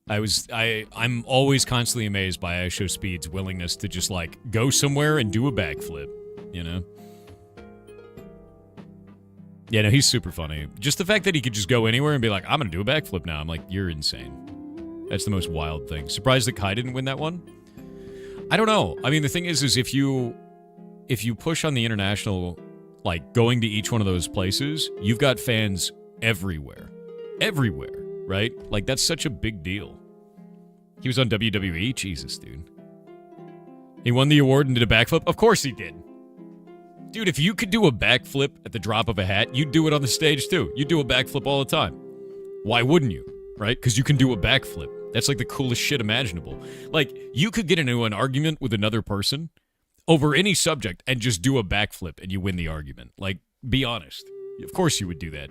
I'm always constantly amazed by iShowSpeed's willingness to just, like, go somewhere and do a backflip, you know? Yeah, no, he's super funny. Just the fact that he could just go anywhere and be like, I'm going to do a backflip now. I'm like, you're insane. That's the most wild thing. Surprised that Kai didn't win that one? I don't know. I mean, the thing is if you push on the international, like, going to each one of those places, you've got fans everywhere. Everywhere, right? Like, that's such a big deal. He was on WWE? Jesus, dude. He won the award and did a backflip? Of course he did. Dude, if you could do a backflip at the drop of a hat, you'd do it on the stage, too. You'd do a backflip all the time. Why wouldn't you? Right? Because you can do a backflip. That's like the coolest shit imaginable. Like, you could get into an argument with another person over any subject and just do a backflip and you win the argument. Like, be honest. Of course you would do that.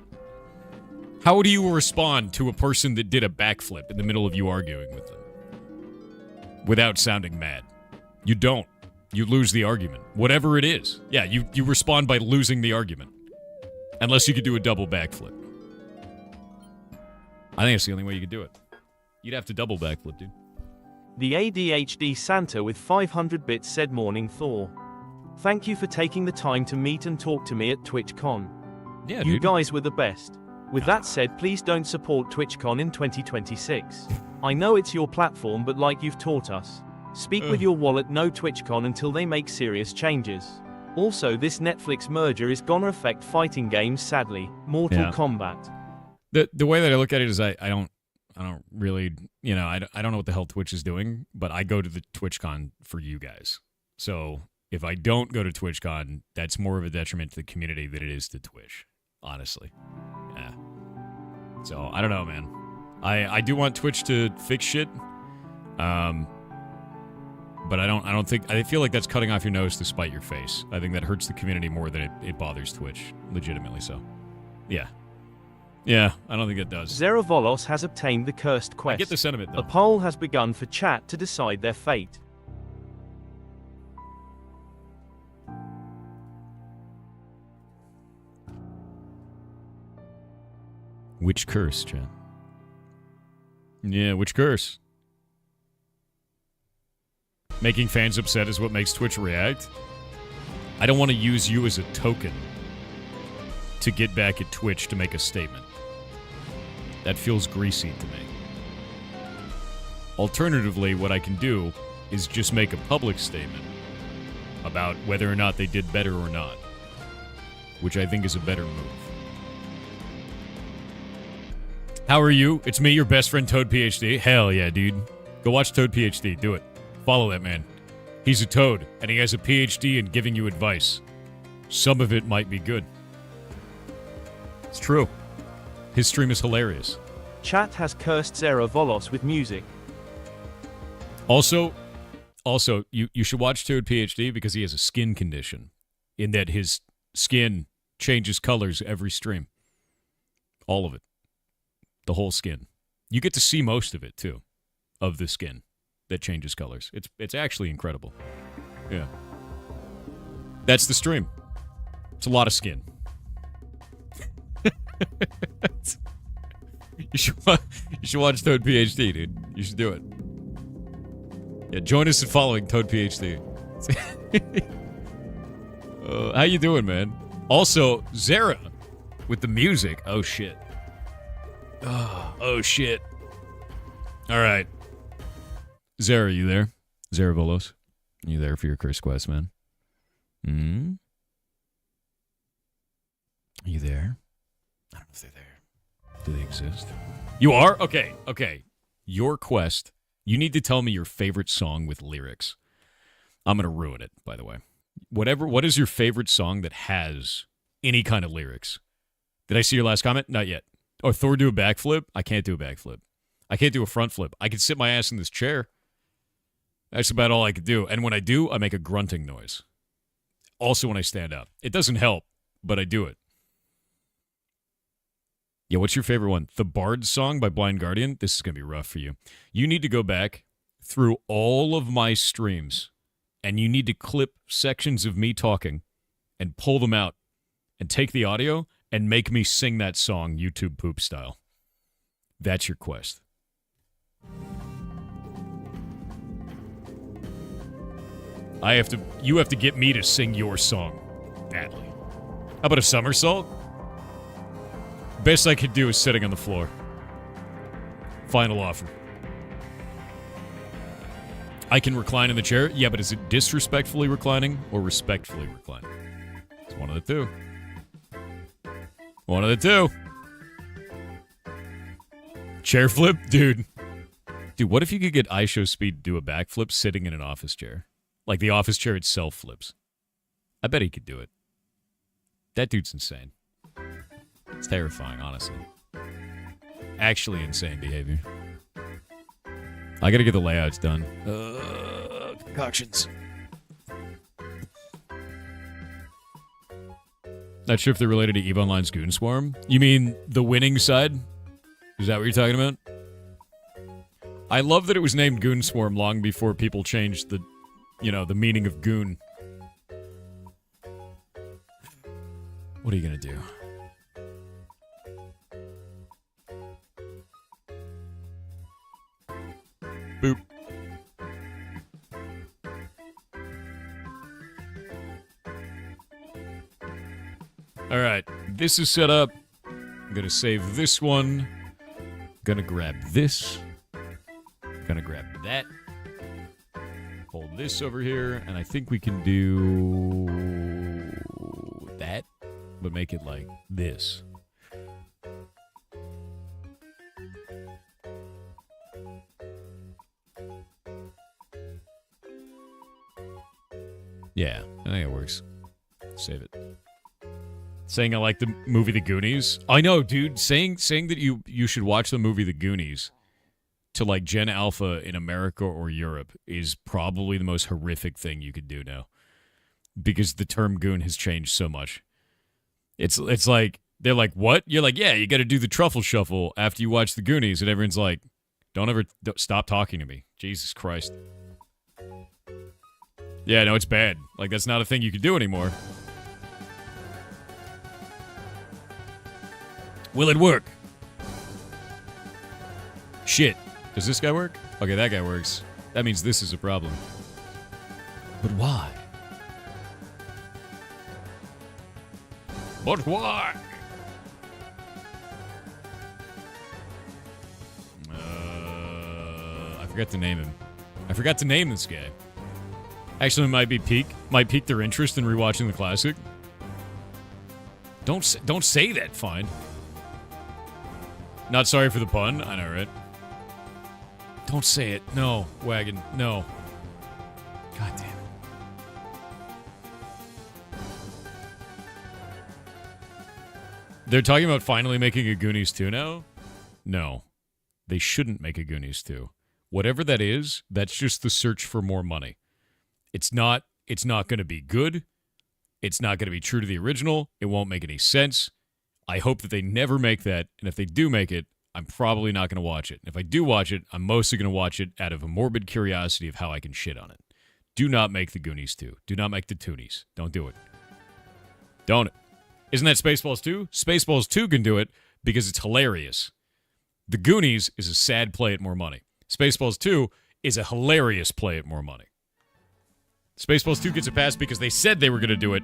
How do you respond to a person that did a backflip in the middle of you arguing with them? Without sounding mad. You don't. You lose the argument. Whatever it is. Yeah, you respond by losing the argument. Unless you could do a double backflip. I think it's the only way you could do it. You'd have to double backflip, dude. The ADHD Santa with 500 bits said, Morning Thor. Thank you for taking the time to meet and talk to me at TwitchCon. Yeah, you dude. guys were the best. With that said, please don't support TwitchCon in 2026. I know it's your platform, but like you've taught us, speak with your wallet, no TwitchCon until they make serious changes. Also, this Netflix merger is gonna affect fighting games, sadly. Mortal Kombat. The way that I look at it is I don't really, I don't know what the hell Twitch is doing, but I go to the TwitchCon for you guys. So if I don't go to TwitchCon, that's more of a detriment to the community than it is to Twitch, honestly. Yeah. So, I don't know, man. I do want Twitch to fix shit. But I feel like that's cutting off your nose to spite your face. I think that hurts the community more than it bothers Twitch, legitimately so. Yeah. Yeah, I don't think it does. Zerovolos has obtained the cursed quest. I get the sentiment, though. A poll has begun for chat to decide their fate. Which curse, chat? Yeah, which curse? Making fans upset is what makes Twitch react? I don't want to use you as a token to get back at Twitch to make a statement. That feels greasy to me. Alternatively, what I can do is just make a public statement about whether or not they did better or not, which I think is a better move. How are you? It's me, your best friend, Toad PhD. Hell yeah, dude. Go watch Toad PhD. Do it. Follow that man. He's a toad, and he has a PhD in giving you advice. Some of it might be good. It's true. His stream is hilarious. Chat has cursed Zerovolos with music. Also, you should watch Toad PhD because he has a skin condition, in that his skin changes colors every stream. All of it. The whole skin. You get to see most of it, too, of the skin that changes colors. It's actually incredible. Yeah. That's the stream. It's a lot of skin. You should watch Toad PhD, dude. You should do it. Yeah, join us in following Toad PhD. How you doing, man? Also, Zara with the music. Oh, shit. Oh, shit. All right. Zara, you there? Zara Volos. You there for your curse quest, man? Are you there? I don't know if they're there. Do they exist? You are? Okay. Your quest. You need to tell me your favorite song with lyrics. I'm going to ruin it, by the way. What is your favorite song that has any kind of lyrics? Did I see your last comment? Not yet. Oh, Thor do a backflip? I can't do a backflip. I can't do a front flip. I can sit my ass in this chair. That's about all I could do. And when I do, I make a grunting noise. Also when I stand up. It doesn't help, but I do it. Yeah, what's your favorite one? The Bard song by Blind Guardian? This is going to be rough for you. You need to go back through all of my streams, and you need to clip sections of me talking and pull them out and take the audio and make me sing that song YouTube poop style. That's your quest. You have to get me to sing your song badly. How about a somersault? Best I could do is sitting on the floor. Final offer. I can recline in the chair. Yeah, but is it disrespectfully reclining or respectfully reclining? It's one of the two. One of the two. Chair flip? Dude, what if you could get iShow Speed to do a backflip sitting in an office chair? Like the office chair itself flips. I bet he could do it. That dude's insane. It's terrifying, honestly. Actually insane behavior. I gotta get the layouts done. Concoctions. Not sure if they're related to EVE Online's Goon Swarm. You mean the winning side? Is that what you're talking about? I love that it was named Goon Swarm long before people changed the meaning of goon. What are you gonna do? Boop. All right, this is set up. I'm gonna save this one. Gonna grab this. Gonna grab that. Hold this over here, and I think we can do that, but make it like this. Yeah, I think it works. Save it. Saying I like the movie The Goonies. I know, dude. Saying that you should watch the movie The Goonies to like Gen Alpha in America or Europe is probably the most horrific thing you could do now. Because the term goon has changed so much. It's like, they're like, what? You're like, yeah, you got to do the truffle shuffle after you watch The Goonies. And everyone's like, don't stop talking to me. Jesus Christ. Yeah, no, it's bad. Like, that's not a thing you can do anymore. Will it work? Shit. Does this guy work? Okay, that guy works. That means this is a problem. But why? But why? I forgot to name him. I forgot to name this guy. Actually, might pique their interest in rewatching the classic. Don't say that, fine. Not sorry for the pun. I know, right? Don't say it. No, Wagon. No. God damn it. They're talking about finally making a Goonies 2 now? No. They shouldn't make a Goonies 2. Whatever that is, that's just the search for more money. It's not going to be good. It's not going to be true to the original. It won't make any sense. I hope that they never make that, and if they do make it, I'm probably not going to watch it. And if I do watch it, I'm mostly going to watch it out of a morbid curiosity of how I can shit on it. Do not make the Goonies 2. Do not make the Toonies. Don't do it. Don't. Isn't that Spaceballs 2? Spaceballs 2 can do it because it's hilarious. The Goonies is a sad play at more money. Spaceballs 2 is a hilarious play at more money. Spaceballs 2 gets a pass because they said they were going to do it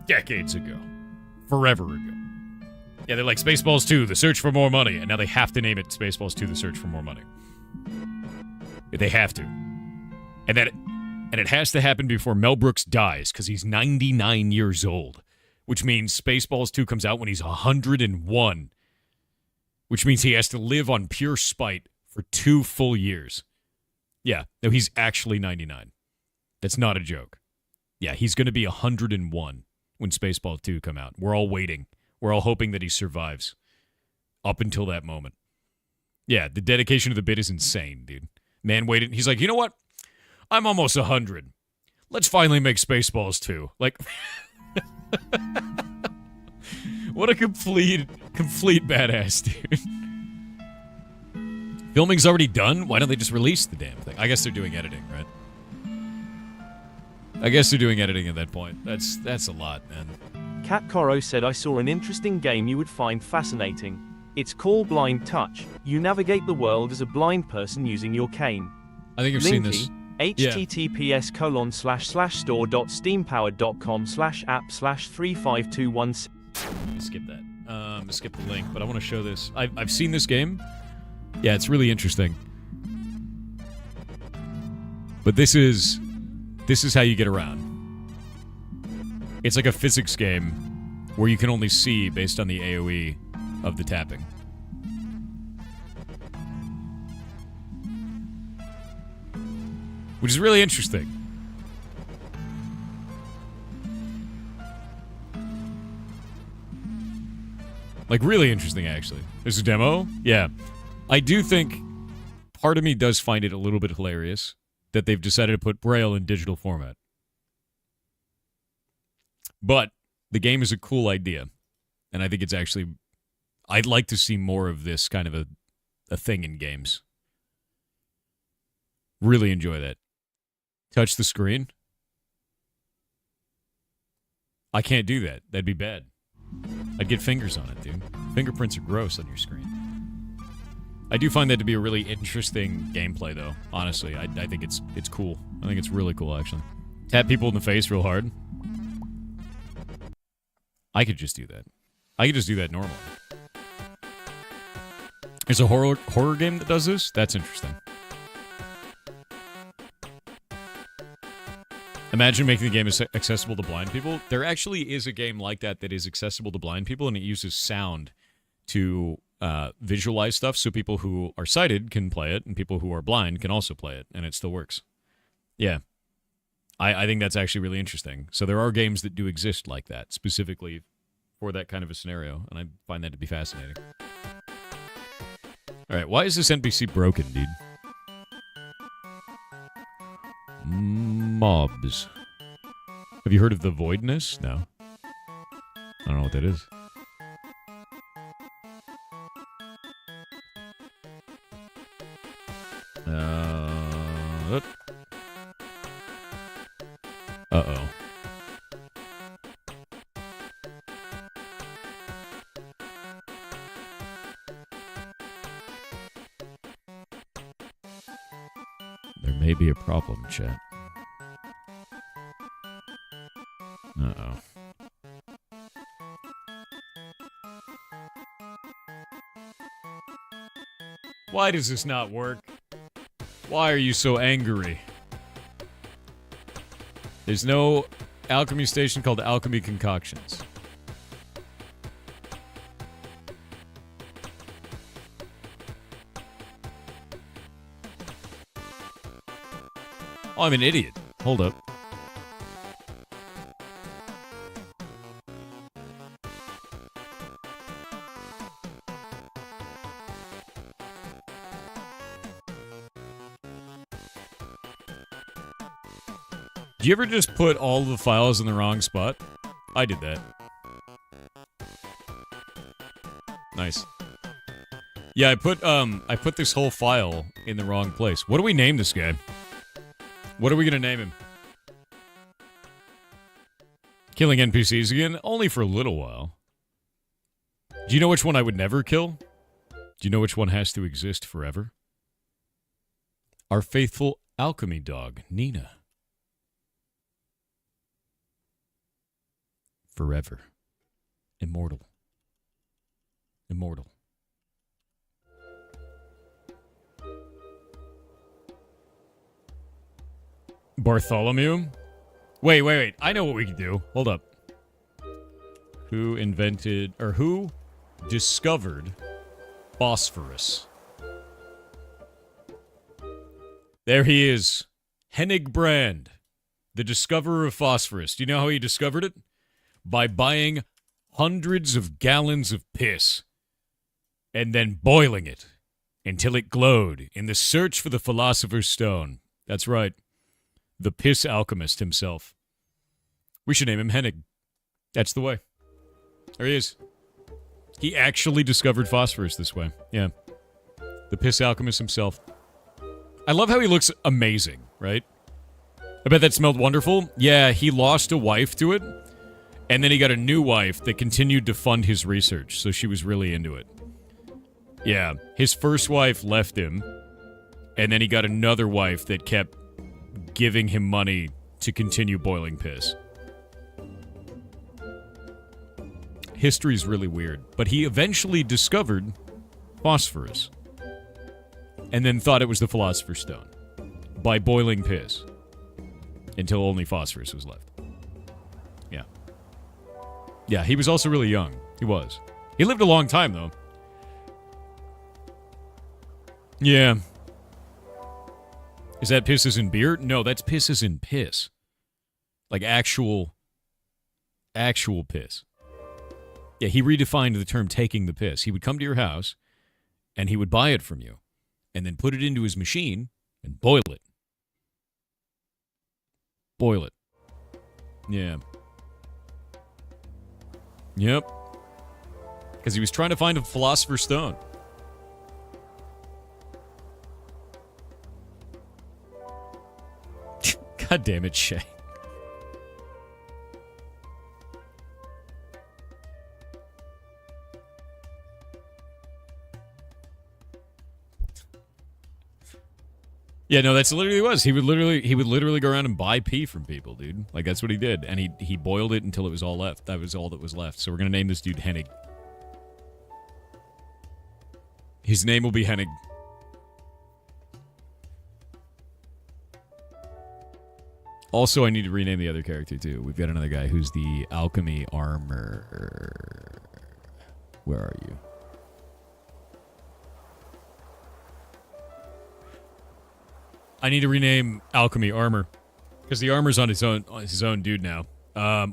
decades ago. Forever ago. Yeah, they're like, Spaceballs 2, The Search for More Money, and now they have to name it Spaceballs 2, The Search for More Money. They have to. And it has to happen before Mel Brooks dies, because he's 99 years old, which means Spaceballs 2 comes out when he's 101, which means he has to live on pure spite for 2 full years. Yeah, no, he's actually 99. That's not a joke. Yeah, he's going to be 101 when Spaceballs 2 come out. We're all waiting. We're all hoping that he survives up until that moment. Yeah, the dedication to the bit is insane, dude. Man waited. He's like, you know what? I'm almost 100. Let's finally make Spaceballs 2. Like, what a complete badass, dude. Filming's already done? Why don't they just release the damn thing? I guess they're doing editing, right? I guess they're doing editing at that point. That's a lot, man. Cat Coro said, I saw an interesting game you would find fascinating. It's called Blind Touch. You navigate the world as a blind person using your cane. I think I've seen this. https://store.steampowered.com/app/35216. Let me skip that. Skip the link, but I want to show this. I've seen this game. Yeah, it's really interesting. But this is how you get around. It's like a physics game where you can only see based on the AoE of the tapping. Which is really interesting. Like, really interesting, actually. There's a demo? Yeah. I do think part of me does find it a little bit hilarious that they've decided to put Braille in digital format. But the game is a cool idea. And I think it's actually... I'd like to see more of this kind of a thing in games. Really enjoy that. Touch the screen? I can't do that. That'd be bad. I'd get fingers on it, dude. Fingerprints are gross on your screen. I do find that to be a really interesting gameplay, though. Honestly, I think it's cool. I think it's really cool, actually. Tap people in the face real hard. I could just do that. I could just do that normally. There's a horror game that does this? That's interesting. Imagine making the game accessible to blind people. There actually is a game like that is accessible to blind people, and it uses sound to visualize stuff, so people who are sighted can play it, and people who are blind can also play it, and it still works. Yeah. I think that's actually really interesting. So there are games that do exist like that, specifically for that kind of a scenario, and I find that to be fascinating. All right, why is this NPC broken, dude? Mobs. Have you heard of the Voidness? No. I don't know what that is. Uh-oh. There may be a problem, chat. Uh-oh. Why does this not work? Why are you so angry? There's no alchemy station called Alchemy Concoctions. Oh, I'm an idiot. Hold up. Do you ever just put all the files in the wrong spot? I did that. Nice. Yeah, I put this whole file in the wrong place. What do we name this guy? What are we gonna name him? Killing NPCs again? Only for a little while. Do you know which one I would never kill? Do you know which one has to exist forever? Our faithful alchemy dog, Nina. Forever. Immortal. Immortal. Bartholomew? Wait. I know what we can do. Hold up. Who invented, or who discovered phosphorus? There he is. Hennig Brand, the discoverer of phosphorus. Do you know how he discovered it? By buying hundreds of gallons of piss and then boiling it until it glowed in the search for the Philosopher's Stone. That's right. The piss alchemist himself. We should name him Hennig. That's the way. There he is. He actually discovered phosphorus this way. Yeah. The piss alchemist himself. I love how he looks amazing, right? I bet that smelled wonderful. Yeah, he lost a wife to it. And then he got a new wife that continued to fund his research, so she was really into it. Yeah, his first wife left him, and then he got another wife that kept giving him money to continue boiling piss. History's really weird, but he eventually discovered phosphorus, and then thought it was the Philosopher's Stone by boiling piss until only phosphorus was left. Yeah. Yeah, he was also really young. He was. He lived a long time, though. Yeah. Is that piss as in beer? No, that's piss as in piss. Like actual piss. Yeah, he redefined the term taking the piss. He would come to your house, and he would buy it from you, and then put it into his machine and boil it. Boil it. Yeah. Yep. Because he was trying to find a Philosopher's Stone. God damn it, Shay. Yeah, no, that's literally what it was. He would literally go around and buy pee from people, dude. Like, that's what he did. And he boiled it until it was all left. That was all that was left. So we're going to name this dude Hennig. His name will be Hennig. Also, I need to rename the other character, too. We've got another guy who's the alchemy armor. Where are you? I need to rename Alchemy Armor. Because the armor's on his own dude now.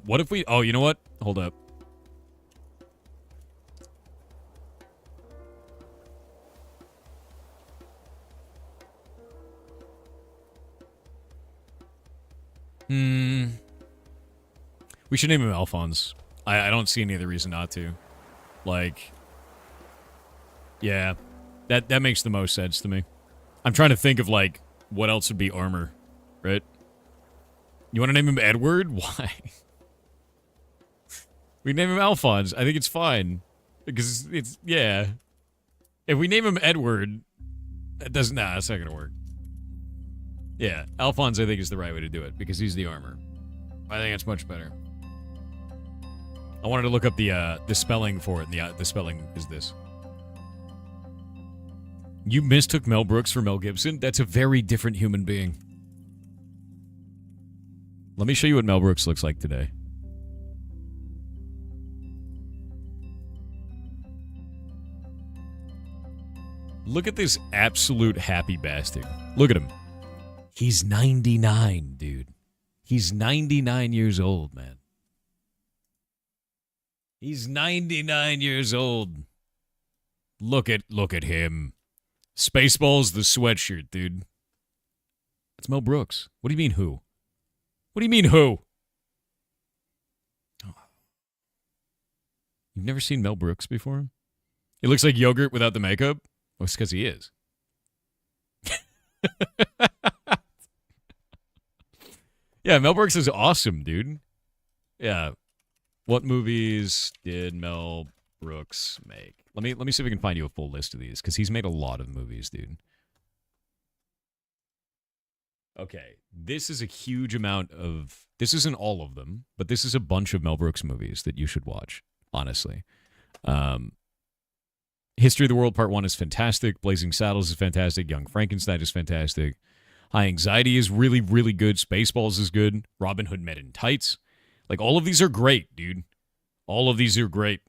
What if we... Oh, you know what? Hold up. We should name him Alphonse. I don't see any other reason not to. Like... Yeah. That makes the most sense to me. I'm trying to think of, like, what else would be armor, right? You want to name him Edward? Why? We name him Alphonse. I think it's fine. Because it's, yeah. If we name him Edward, that doesn't, nah, that's not going to work. Yeah, Alphonse, I think, is the right way to do it, because he's the armor. I think it's much better. I wanted to look up the spelling for it, and the spelling is this. You mistook Mel Brooks for Mel Gibson? That's a very different human being. Let me show you what Mel Brooks looks like today. Look at this absolute happy bastard. Look at him. He's 99, dude. He's 99 years old, man. He's 99 years old. Look at him. Spaceballs the sweatshirt, dude. That's Mel Brooks. What do you mean who? What do you mean who? Oh. You've never seen Mel Brooks before? He looks like yogurt without the makeup? Well, it's because he is. Yeah, Mel Brooks is awesome, dude. Yeah. What movies did Mel Brooks make? Let me see if we can find you a full list of these, because he's made a lot of movies, dude. Okay, this is a huge amount of... This isn't all of them, but this is a bunch of Mel Brooks movies that you should watch, honestly. History of the World Part 1 is fantastic. Blazing Saddles is fantastic. Young Frankenstein is fantastic. High Anxiety is really, really good. Spaceballs is good. Robin Hood Men in Tights. Like, all of these are great, dude. All of these are great.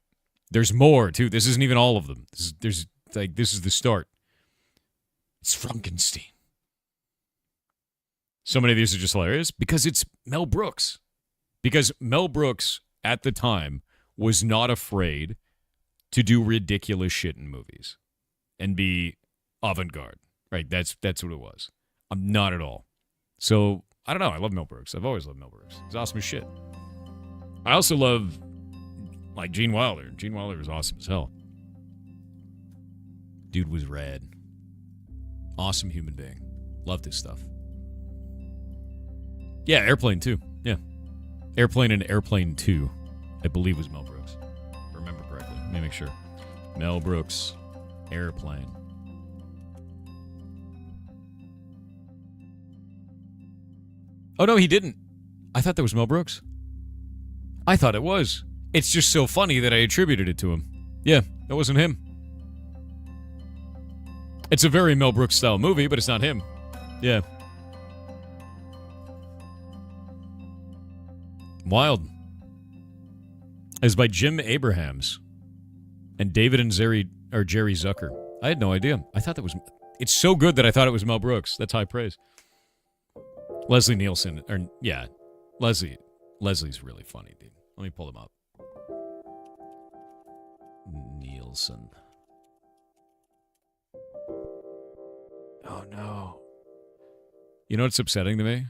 There's more, too. This isn't even all of them. This is the start. It's Frankenstein. So many of these are just hilarious because it's Mel Brooks. Because Mel Brooks, at the time, was not afraid to do ridiculous shit in movies and be avant-garde. Right? That's what it was. I'm not at all. So, I don't know. I love Mel Brooks. I've always loved Mel Brooks. He's awesome as shit. I also love, like, Gene Wilder. Gene Wilder was awesome as hell. Dude was rad. Awesome human being. Loved his stuff. Yeah, Airplane 2. Yeah. Airplane and Airplane 2, I believe, was Mel Brooks. If I remember correctly. Let me make sure. Mel Brooks. Airplane. Oh, no, he didn't. I thought that was Mel Brooks. I thought it was. It's just so funny that I attributed it to him. Yeah, that wasn't him. It's a very Mel Brooks style movie, but it's not him. Yeah. Wild. It's by Jim Abrahams and David and Jerry Zucker. I had no idea. I thought that was... It's so good that I thought it was Mel Brooks. That's high praise. Leslie Nielsen. Yeah. Leslie's really funny, dude. Let me pull him up. Nielsen. Oh, no. You know what's upsetting to me?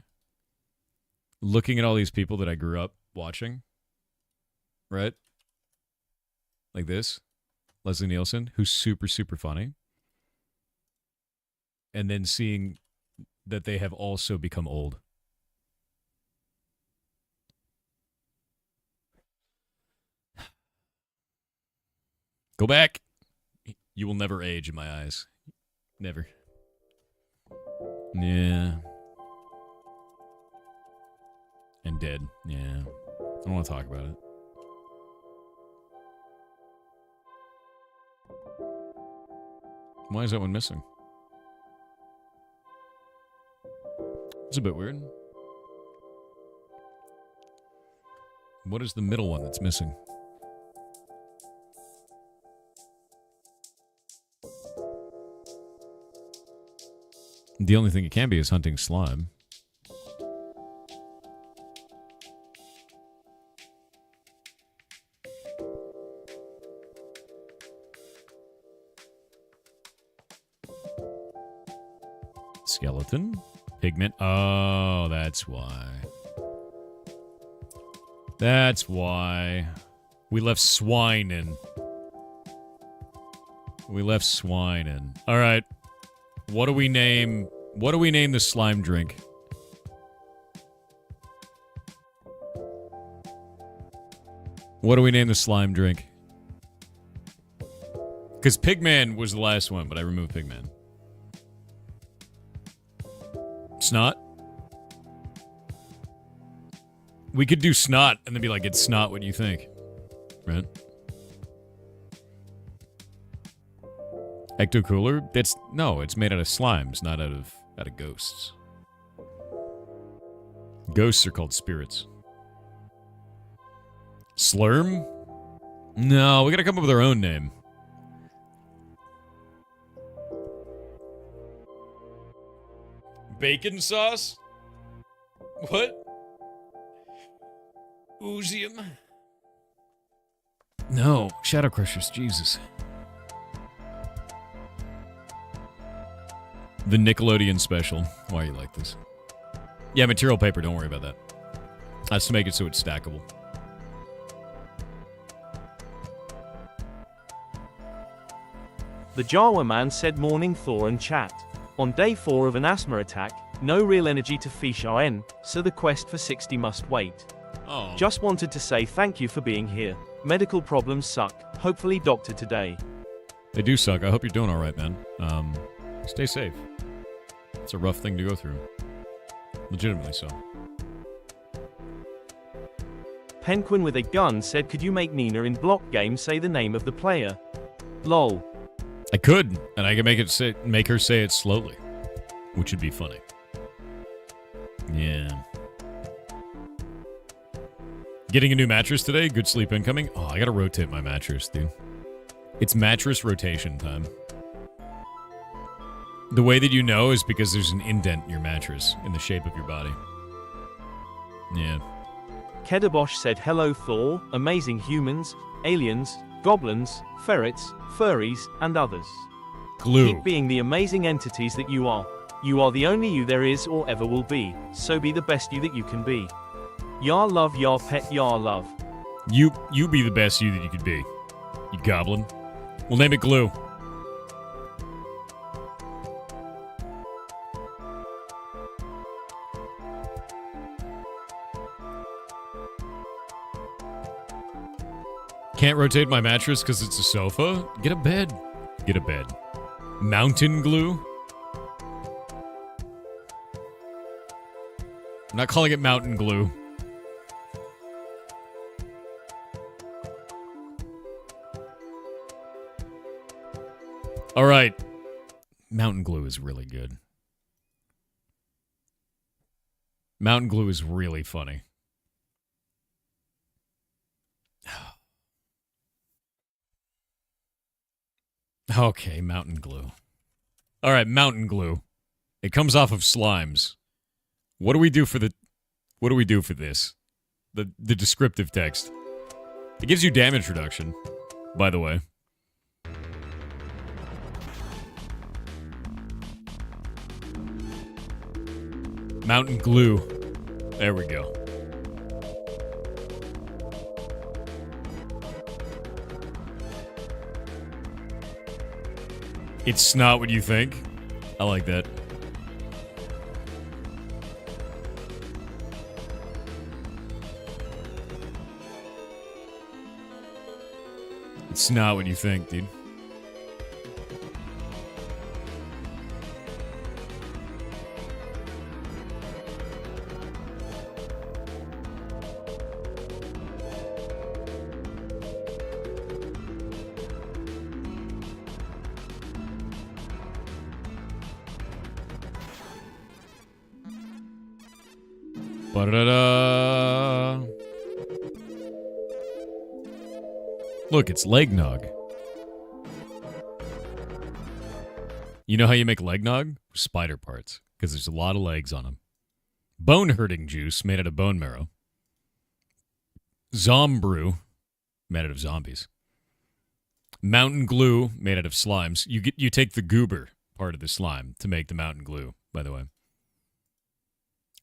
Looking at all these people that I grew up watching, right? Like this. Leslie Nielsen, who's super, super funny. And then seeing that they have also become old. Go back. You will never age in my eyes. Never. Yeah. And dead. Yeah. I don't want to talk about it. Why is that one missing? It's a bit weird. What is the middle one that's missing? The only thing it can be is Hunting Slime. Skeleton. Pigment. Oh, that's why. That's why. We left swine in. We left swine in. All right. What do we name the slime drink? What do we name the slime drink? Because Pigman was the last one, but I removed Pigman. Snot? We could do snot and then be like, it's snot, what do you think? Right? Ecto Cooler? No, it's made out of slimes, not out of ghosts. Ghosts are called spirits. Slurm? No, we gotta come up with our own name. Bacon sauce? What? Oozium? No, Shadow Crushers, Jesus. The Nickelodeon special. Why are you like this? Yeah, material paper, don't worry about that. That's to make it so it's stackable. The Jawa man said morning Thor and chat. On day 4 of an asthma attack, no real energy to fish in, so the quest for 60 must wait. Oh. Just wanted to say thank you for being here. Medical problems suck. Hopefully doctor today. They do suck. I hope you're doing alright, man. Stay safe. It's a rough thing to go through. Legitimately so. Penguin with a gun said could you make Nina in block game say the name of the player? Lol. I could, and I can make her say it slowly, which would be funny. Yeah. Getting a new mattress today. Good sleep incoming. Oh, I gotta rotate my mattress, dude. It's mattress rotation time. The way that you know is because there's an indent in your mattress in the shape of your body. Yeah. Kedabosh said hello Thor, amazing humans, aliens, goblins, ferrets, furries, and others. Glue. Keep being the amazing entities that you are. You are the only you there is or ever will be, so be the best you that you can be. Yar love, yar pet, yar love. You be the best you that you could be. You goblin. We'll name it Glue. Can't rotate my mattress because it's a sofa? Get a bed. Get a bed. Mountain glue? I'm not calling it mountain glue. All right. Mountain glue is really good. Mountain glue is really funny. Okay, mountain glue. All right, mountain glue. It comes off of slimes. What do we do for this? The descriptive text. It gives you damage reduction, by the way. Mountain glue. There we go. It's not what you think. I like that. It's not what you think, dude. Ba-da-da. Look, it's leg nog. You know how you make leg nog? Spider parts, because there's a lot of legs on them. Bone hurting juice made out of bone marrow. Zombrew made out of zombies. Mountain glue made out of slimes. You take the goober part of the slime to make the mountain glue, by the way.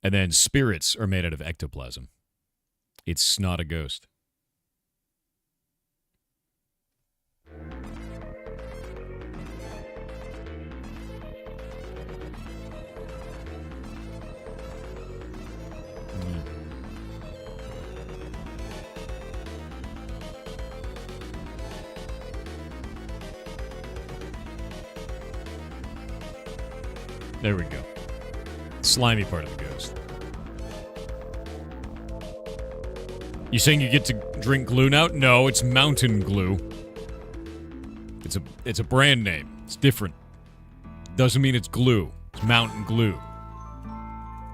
And then spirits are made out of ectoplasm. It's not a ghost. There we go. Slimy part of the ghost. You saying you get to drink glue now? No, it's mountain glue. It's a brand name. It's different. Doesn't mean it's glue. It's mountain glue.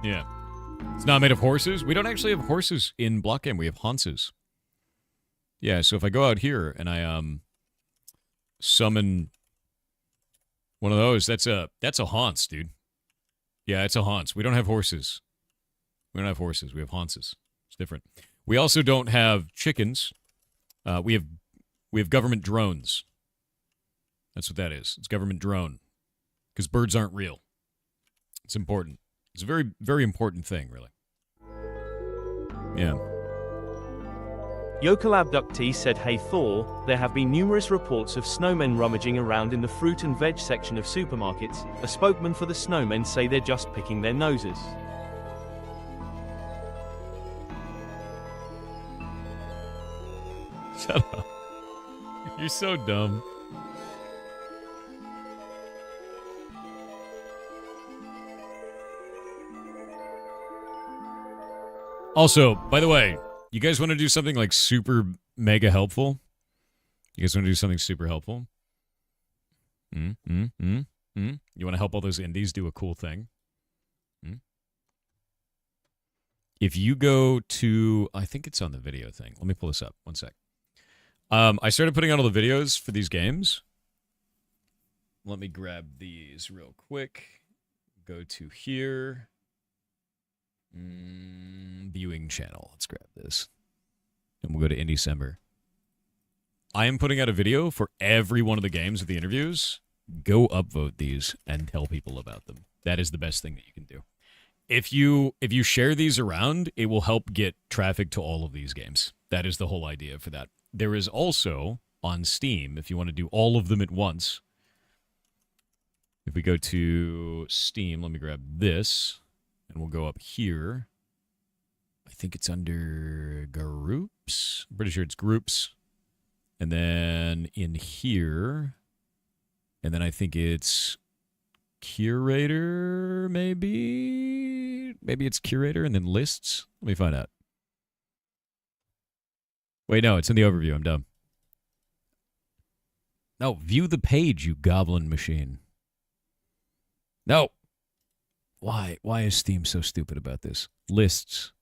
Yeah. It's not made of horses. We don't actually have horses in Block Game. We have Hanses. Yeah, so if I go out here and I summon one of those, that's a Hans, dude. Yeah, it's a Hans. We don't have horses. We have Hanses. It's different. We also don't have chickens. We have government drones. That's what that is. It's government drone. Because birds aren't real. It's important. It's a very, very important thing, really. Yeah. Yokel Abductee said, "Hey Thor, there have been numerous reports of snowmen rummaging around in the fruit and veg section of supermarkets. A spokesman for the snowmen say they're just picking their noses." Shut up. You're so dumb. Also, by the way, you guys want to do something like super mega helpful? You guys want to do something super helpful? You want to help all those indies do a cool thing? If you go to, I think it's on the video thing. Let me pull this up. One sec. I started putting out all the videos for these games. Let me grab these real quick. Go to here. Viewing channel. Let's grab this. And we'll go to Indecember. I am putting out a video for every one of the games with the interviews. Go upvote these and tell people about them. That is the best thing that you can do. If you share these around, it will help get traffic to all of these games. That is the whole idea for that. There is also on Steam, if you want to do all of them at once. If we go to Steam, let me grab this. And we'll go up here. I think it's under groups. I'm pretty sure it's groups. And then in here. And then I think it's curator, maybe? Maybe it's curator and then lists. Let me find out. Wait, no, it's in the overview. I'm dumb. No, view the page, you goblin machine. No. Why? Why is Steam so stupid about this? Lists.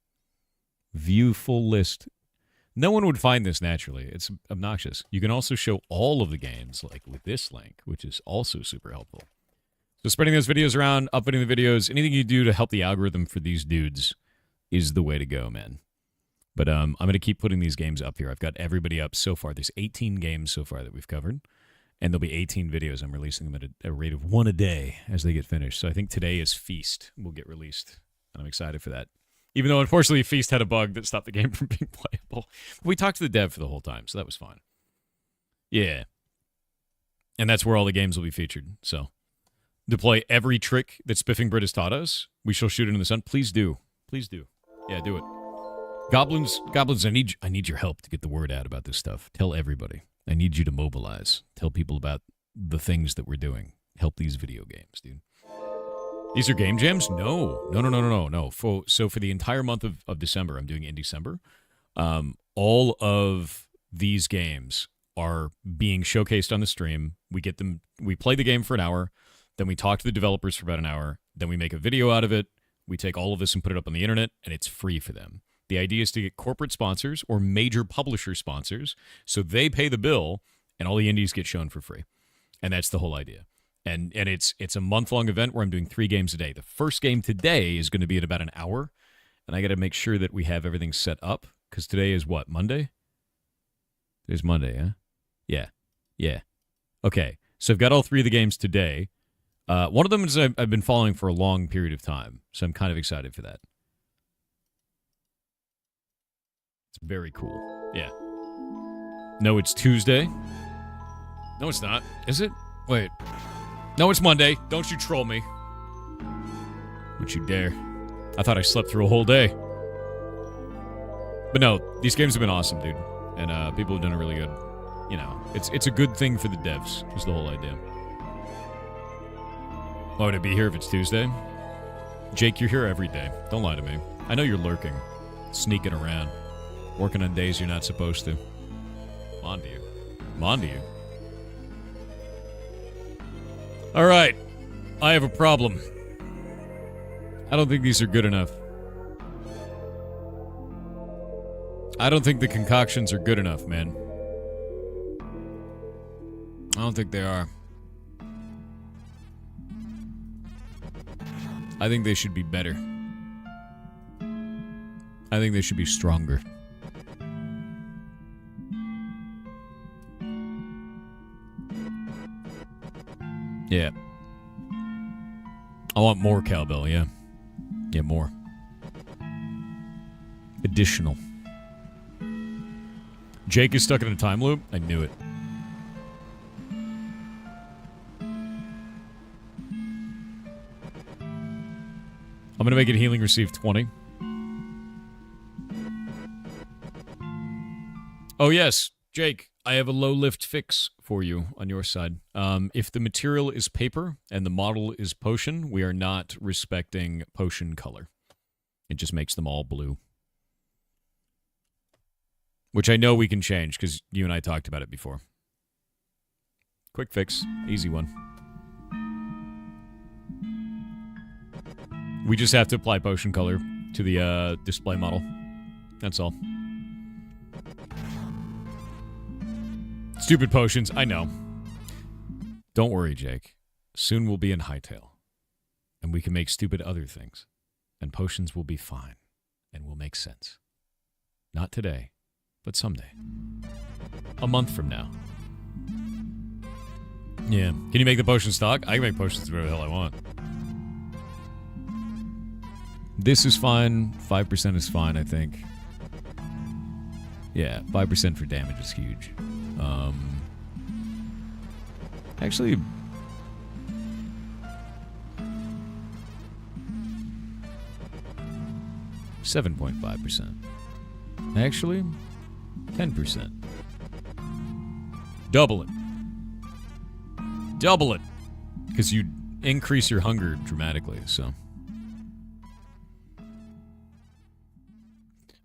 View full list. No one would find this naturally. It's obnoxious. You can also show all of the games, like with this link, which is also super helpful. So spreading those videos around, uploading the videos, anything you do to help the algorithm for these dudes is the way to go, man. But I'm going to keep putting these games up here. I've got everybody up so far. There's 18 games so far that we've covered. And there'll be 18 videos. I'm releasing them at a rate of one a day as they get finished. So I think today is Feast will get released. And I'm excited for that. Even though, unfortunately, Feast had a bug that stopped the game from being playable. We talked to the dev for the whole time, so that was fine. Yeah. And that's where all the games will be featured. So deploy every trick that Spiffing Brit has taught us. We shall shoot it in the sun. Please do. Please do. Yeah, do it. Goblins, I need your help to get the word out about this stuff. Tell everybody. I need you to mobilize. Tell people about the things that we're doing. Help these video games, dude. These are game jams? No. So for the entire month of December, I'm doing in December. All of these games are being showcased on the stream. We play the game for an hour, then we talk to the developers for about an hour, then we make a video out of it. We take all of this and put it up on the internet, and it's free for them. The idea is to get corporate sponsors or major publisher sponsors, so they pay the bill, and all the indies get shown for free. And that's the whole idea. And it's a month-long event where I'm doing 3 games a day. The first game today is going to be at about an hour, and I got to make sure that we have everything set up, because today is what, Monday? Today's Monday, huh? Yeah. Okay, so I've got all 3 of the games today. One of them is I've been following for a long period of time, so I'm kind of excited for that. It's very cool. Yeah. No, it's Tuesday. No, it's not. Is it? Wait. No, it's Monday. Don't you troll me. Don't you dare. I thought I slept through a whole day. But no, these games have been awesome, dude. And people have done a really good, you know, it's a good thing for the devs, is the whole idea. Why would I be here if it's Tuesday? Jake, you're here every day. Don't lie to me. I know you're lurking, sneaking around, working on days you're not supposed to. I'm on to you. I'm on to you. All right. I have a problem. I don't think these are good enough. I don't think the concoctions are good enough, man. I don't think they are. I think they should be better. I think they should be stronger. Yeah. I want more cowbell, yeah. Yeah, more. Additional. Jake is stuck in a time loop? I knew it. I'm going to make it healing receive 20. Oh, yes. Jake, I have a low lift fix for you on your side. If the material is paper and the model is potion, we are not respecting potion color. It just makes them all blue. Which I know we can change because you and I talked about it before. Quick fix. Easy one. We just have to apply potion color to the display model. That's all. Stupid potions, I know. Don't worry, Jake. Soon we'll be in Hightail. And we can make stupid other things. And potions will be fine. And will make sense. Not today, but someday. A month from now. Yeah. Can you make the potion stock? I can make potions whatever the hell I want. This is fine. 5% is fine, I think. Yeah, 5% for damage is huge. Actually, $7.5%. Actually, 10%. Double it. Double it. Because you increase your hunger dramatically, so.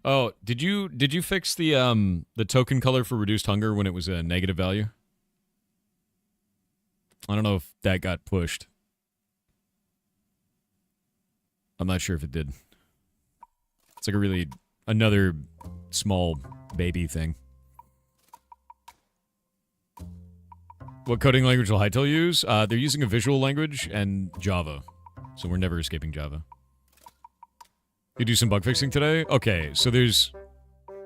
Oh, did you fix the token color for reduced hunger when it was a negative value? I don't know if that got pushed. I'm not sure if it did. It's like another small baby thing. What coding language will Hytale use? They're using a visual language and Java. So we're never escaping Java. You do some bug fixing today? Okay, so there's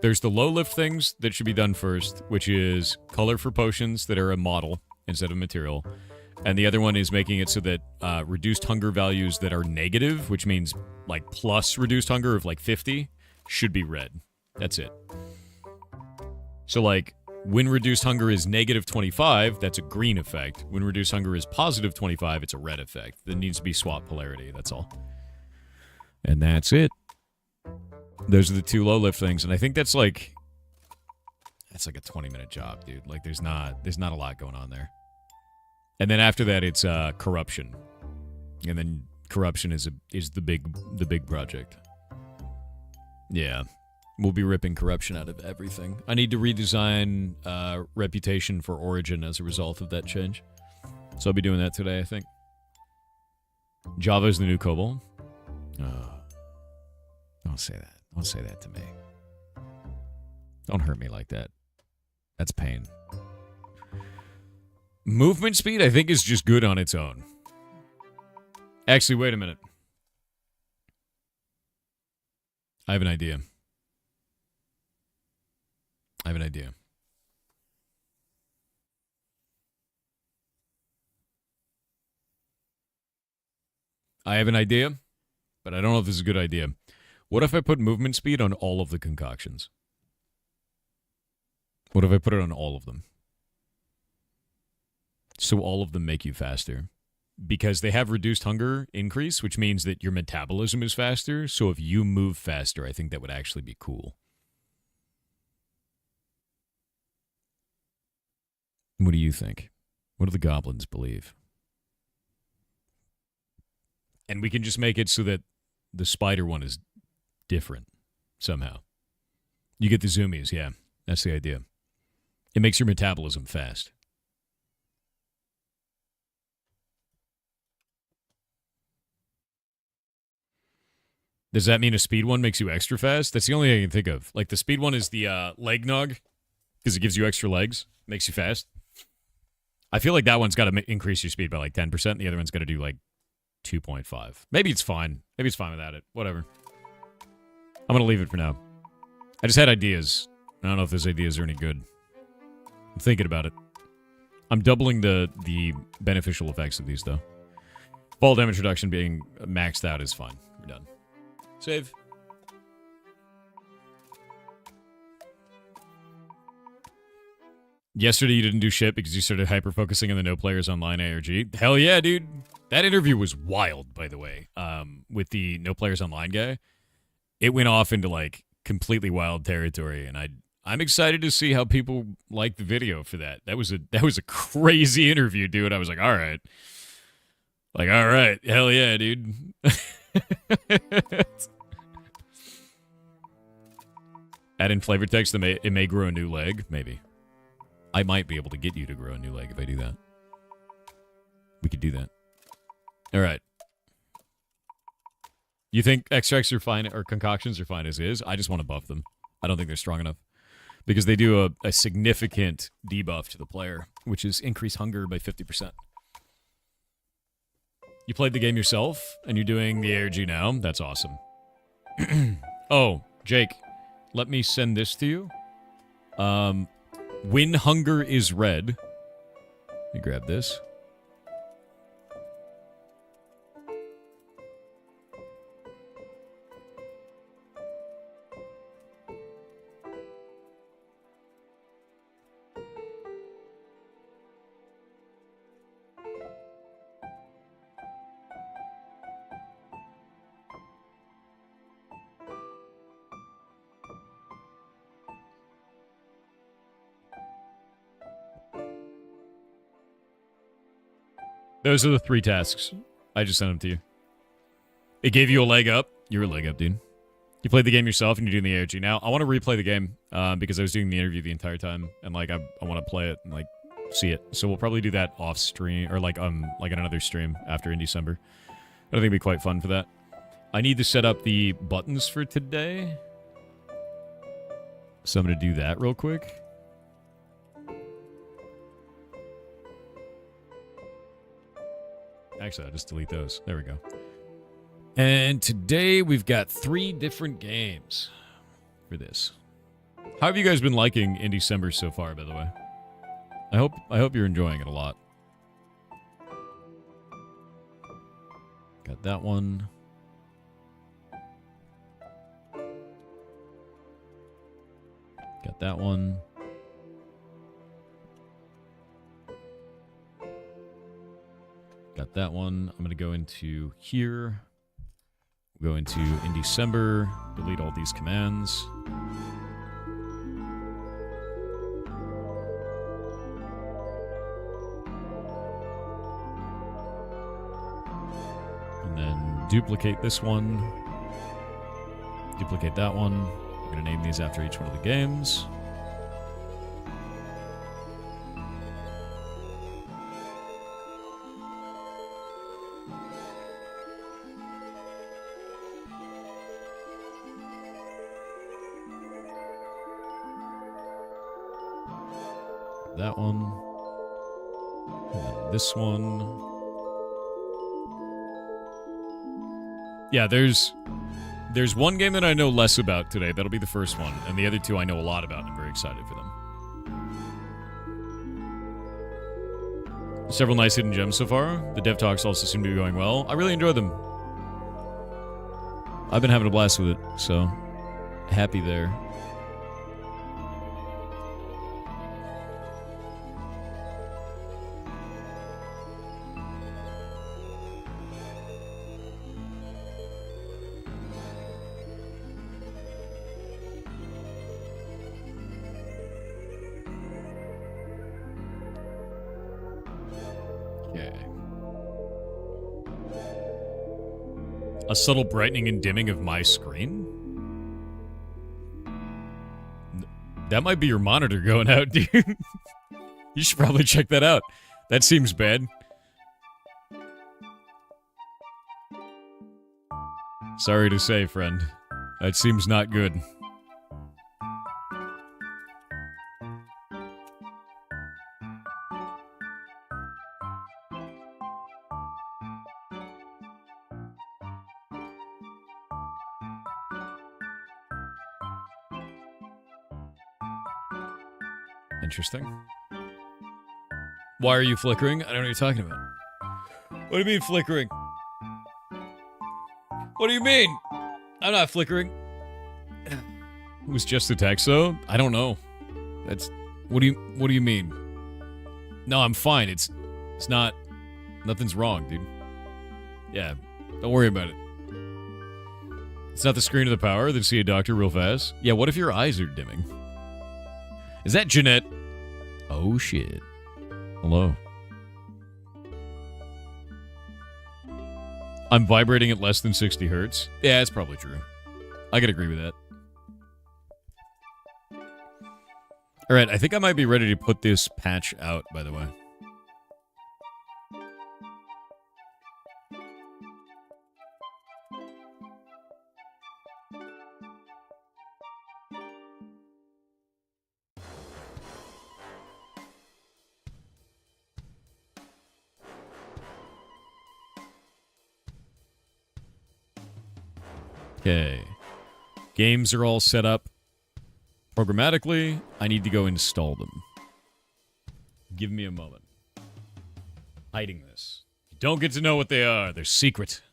the low lift things that should be done first, which is color for potions that are a model instead of material. And the other one is making it so that reduced hunger values that are negative, which means like plus reduced hunger of like 50, should be red. That's it. So like when reduced hunger is negative 25, that's a green effect. When reduced hunger is positive 25, it's a red effect. There needs to be swap polarity, that's all. And that's it. Those are the two low lift things, and I think that's like a 20-minute job, dude. Like there's not a lot going on there. And then after that, it's corruption, and then corruption is the big project. Yeah, we'll be ripping corruption out of everything. I need to redesign reputation for Origin as a result of that change, so I'll be doing that today, I think. Java is the new COBOL. Don't say that. Don't say that to me. Don't hurt me like that. That's pain. Movement speed, I think, is just good on its own. Actually, wait a minute. I have an idea. I have an idea, but I don't know if this is a good idea. What if I put movement speed on all of the concoctions? What if I put it on all of them? So all of them make you faster. Because they have reduced hunger increase, which means that your metabolism is faster. So if you move faster, I think that would actually be cool. What do you think? What do the goblins believe? And we can just make it so that the spider one is different somehow. You get the zoomies, yeah. That's the idea. It makes your metabolism fast. Does that mean a speed one makes you extra fast? That's the only thing I can think of. Like the speed one is the leg nog because it gives you extra legs, makes you fast. I feel like that one's got to increase your speed by like 10%. And the other one's got to do like 2.5. Maybe it's fine. Maybe it's fine without it. Whatever. I'm going to leave it for now. I just had ideas. I don't know if those ideas are any good. I'm thinking about it. I'm doubling the beneficial effects of these, though. Fall damage reduction being maxed out is fine. We're done. Save. Yesterday you didn't do shit because you started hyper-focusing on the no players online ARG. Hell yeah, dude. That interview was wild, by the way, with the no players online guy. It went off into, like, completely wild territory, and I'm excited to see how people like the video for that. That was a crazy interview, dude. I was like, all right. Like, all right. Hell yeah, dude. Add in flavor text, it may grow a new leg, maybe. I might be able to get you to grow a new leg if I do that. We could do that. All right. You think extracts are fine, or concoctions are fine as is? I just want to buff them. I don't think they're strong enough. Because they do a significant debuff to the player, which is increase hunger by 50%. You played the game yourself, and you're doing the ARG now? That's awesome. Oh, Jake, let me send this to you. When hunger is red. Let me grab this. Those are the 3 tasks. I just sent them to you. It gave you a leg up. You're a leg up, dude. You played the game yourself and you're doing the ARG now. I want to replay the game because I was doing the interview the entire time, and like I want to play it and like see it. So we'll probably do that off stream or like in another stream after in December. I think it'd be quite fun for that. I need to set up the buttons for today, so I'm gonna do that real quick. Actually, I'll just delete those. There we go. And today we've got 3 different games for this. How have you guys been liking in December so far, by the way? I hope you're enjoying it a lot. Got that one. Got that one. Got that one. I'm going to go into here. We'll go into in December. Delete all these commands. And then duplicate this one. Duplicate that one. We're going to name these after each one of the games. That one. And then this one. Yeah, there's one game that I know less about today. That'll be the first one. And the other 2 I know a lot about, and I'm very excited for them. Several nice hidden gems so far. The dev talks also seem to be going well. I really enjoy them. I've been having a blast with it, so happy there. A subtle brightening and dimming of my screen? That might be your monitor going out, dude. You should probably check that out. That seems bad. Sorry to say, friend. That seems not good. Interesting. Why are you flickering? I don't know what you're talking about. What do you mean flickering? What do you mean? I'm not flickering. It was just a text, though. I don't know. That's what do you mean? No, I'm fine. It's not. Nothing's wrong, dude. Yeah, don't worry about it. It's not the screen of the power. Then see a doctor real fast. Yeah, what if your eyes are dimming? Is that Jeanette? Oh, shit. Hello. I'm vibrating at less than 60 hertz. Yeah, that's probably true. I could agree with that. All right, I think I might be ready to put this patch out, by the way. Okay. Games are all set up programmatically. I need to go install them. Give me a moment. Hiding this. You don't get to know what they are. They're secret.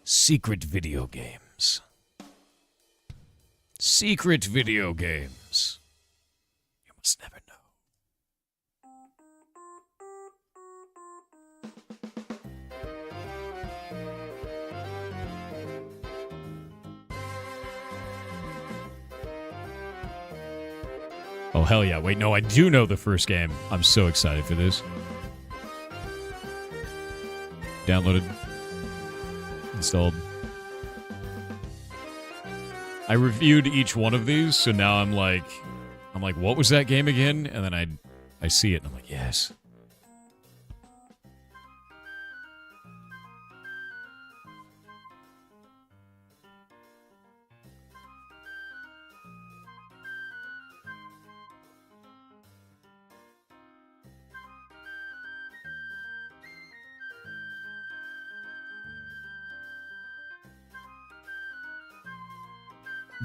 Secret video games. Secret video games. You must never know. Oh, hell yeah. Wait, no, I do know the first game. I'm so excited for this. Downloaded. Installed. I reviewed each one of these, so now I'm like, what was that game again? And then I see it, and I'm like, yes.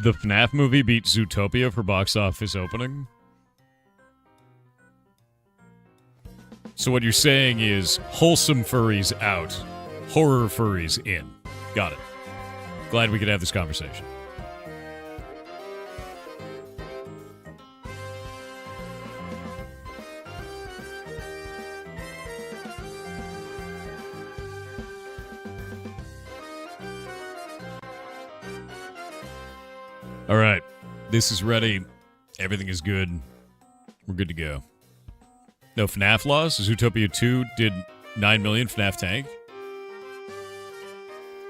The FNAF movie beat Zootopia for box office opening? So what you're saying is wholesome furries out, horror furries in. Got it. Glad we could have this conversation. All right, this is ready. Everything is good. We're good to go. No FNAF loss. Zootopia 2 did 9 million. FNAF tank.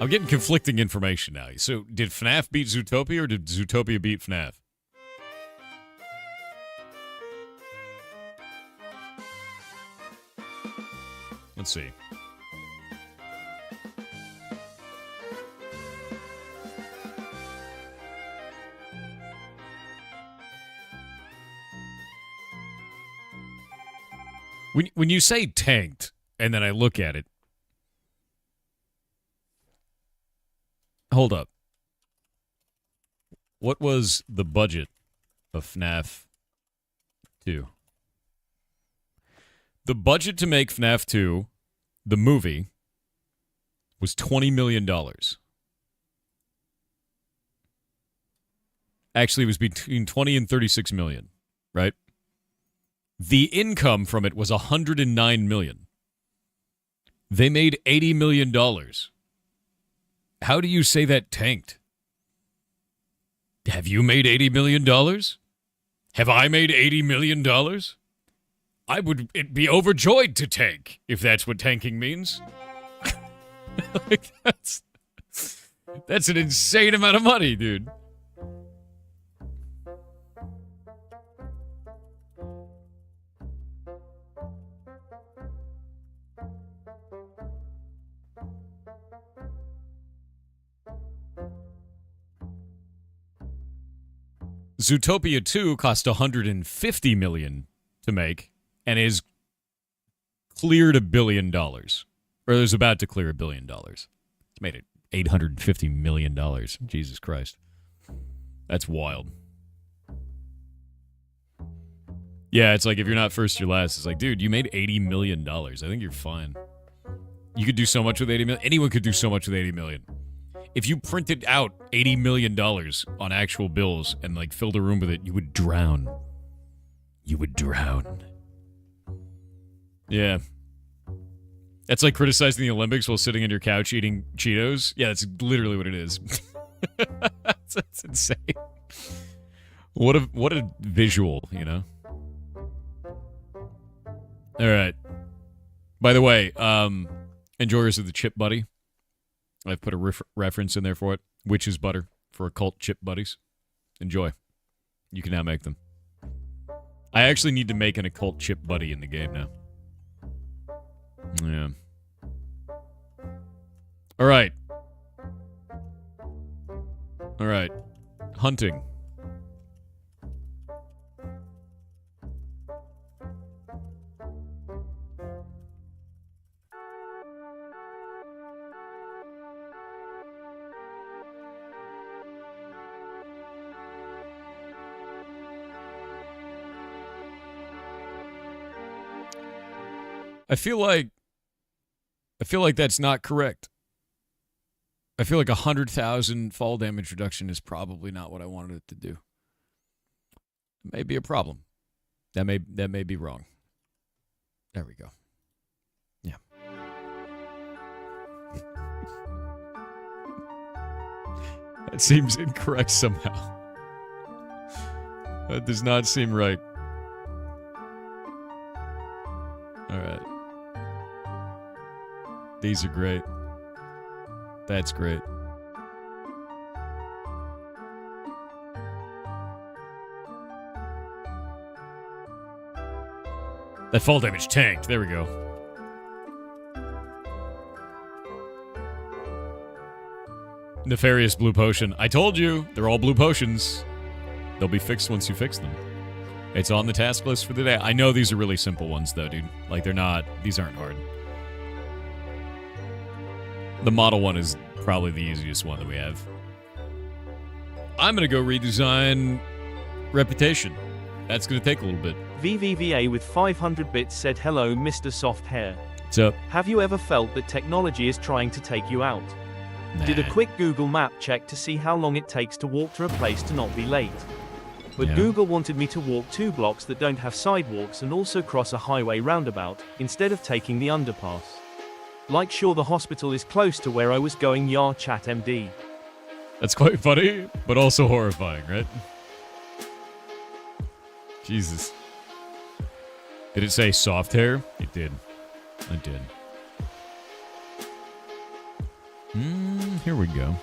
I'm getting conflicting information now. So, did FNAF beat Zootopia or did Zootopia beat FNAF? Let's see. When you say tanked, and then I look at it, hold up. What was the budget of FNAF 2? The budget to make FNAF 2, the movie, was $20 million. Actually, it was between 20 and 36 million, right? The income from it was 109 million. They made $80 million. How do you say that tanked? Have you made $80 million? Have I made $80 million? I would be overjoyed to tank, if that's what tanking means. Like, that's an insane amount of money, dude. Zootopia 2 cost $150 million to make and is cleared $1 billion. Or is about to clear $1 billion. It's made it $850 million. Jesus Christ. That's wild. Yeah, it's like if you're not first, you're last. It's like, dude, you made $80 million. I think you're fine. You could do so much with $80 million. Anyone could do so much with $80 million. If you printed out $80 million on actual bills and, like, filled a room with it, you would drown. You would drown. Yeah. That's like criticizing the Olympics while sitting on your couch eating Cheetos. Yeah, that's literally what it is. That's insane. What a visual, you know? All right. By the way, enjoyers of the chip buddy. I've put a reference in there for it. Witch's butter for occult chip buddies. Enjoy. You can now make them. I actually need to make an occult chip buddy in the game now. Yeah. All right. All right. Hunting. I feel like that's not correct. I feel like 100,000 fall damage reduction is probably not what I wanted it to do. It may be a problem. That may be wrong. There we go. Yeah. That seems incorrect somehow. That does not seem right. All right. These are great. That's great. That fall damage tanked. There we go. Nefarious blue potion. I told you, they're all blue potions. They'll be fixed once you fix them. It's on the task list for the day. I know these are really simple ones, though, dude. Like, these aren't hard. The model one is probably the easiest one that we have. I'm going to go redesign Reputation. That's going to take a little bit. VVVA with 500 bits said, hello, Mr. Soft Hair. What's up? Have you ever felt that technology is trying to take you out? Nah. Did a quick Google map check to see how long it takes to walk to a place to not be late. But Yeah. Google wanted me to walk 2 blocks that don't have sidewalks and also cross a highway roundabout, instead of taking the underpass. Like, sure, the hospital is close to where I was going, yar chat MD. That's quite funny, but also horrifying, right? Jesus. Did it say soft hair? It did. It did. Here we go.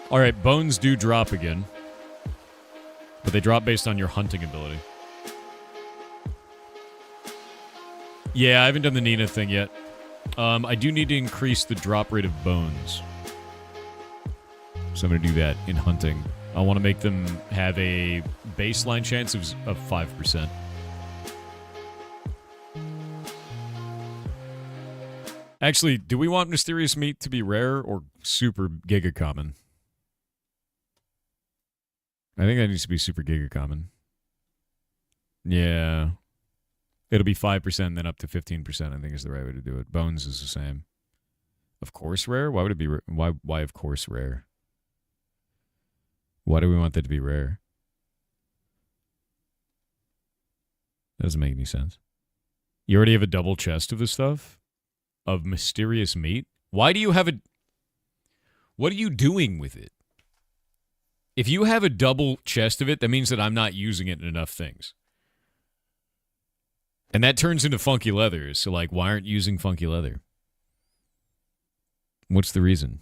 All right, bones do drop again. But they drop based on your hunting ability. Yeah, I haven't done the Nina thing yet. I do need to increase the drop rate of bones. So I'm going to do that in hunting. I want to make them have a baseline chance of 5%. Actually, do we want mysterious meat to be rare or super giga common? I think that needs to be super giga common. Yeah. It'll be 5%, then up to 15%, I think is the right way to do it. Bones is the same. Of course rare? Why would it be why of course rare? Why do we want that to be rare? That doesn't make any sense. You already have a double chest of this stuff? Of mysterious meat? Why do you have a... What are you doing with it? If you have a double chest of it, that means that I'm not using it in enough things. And that turns into funky leather. So, like, why aren't you using funky leather? What's the reason?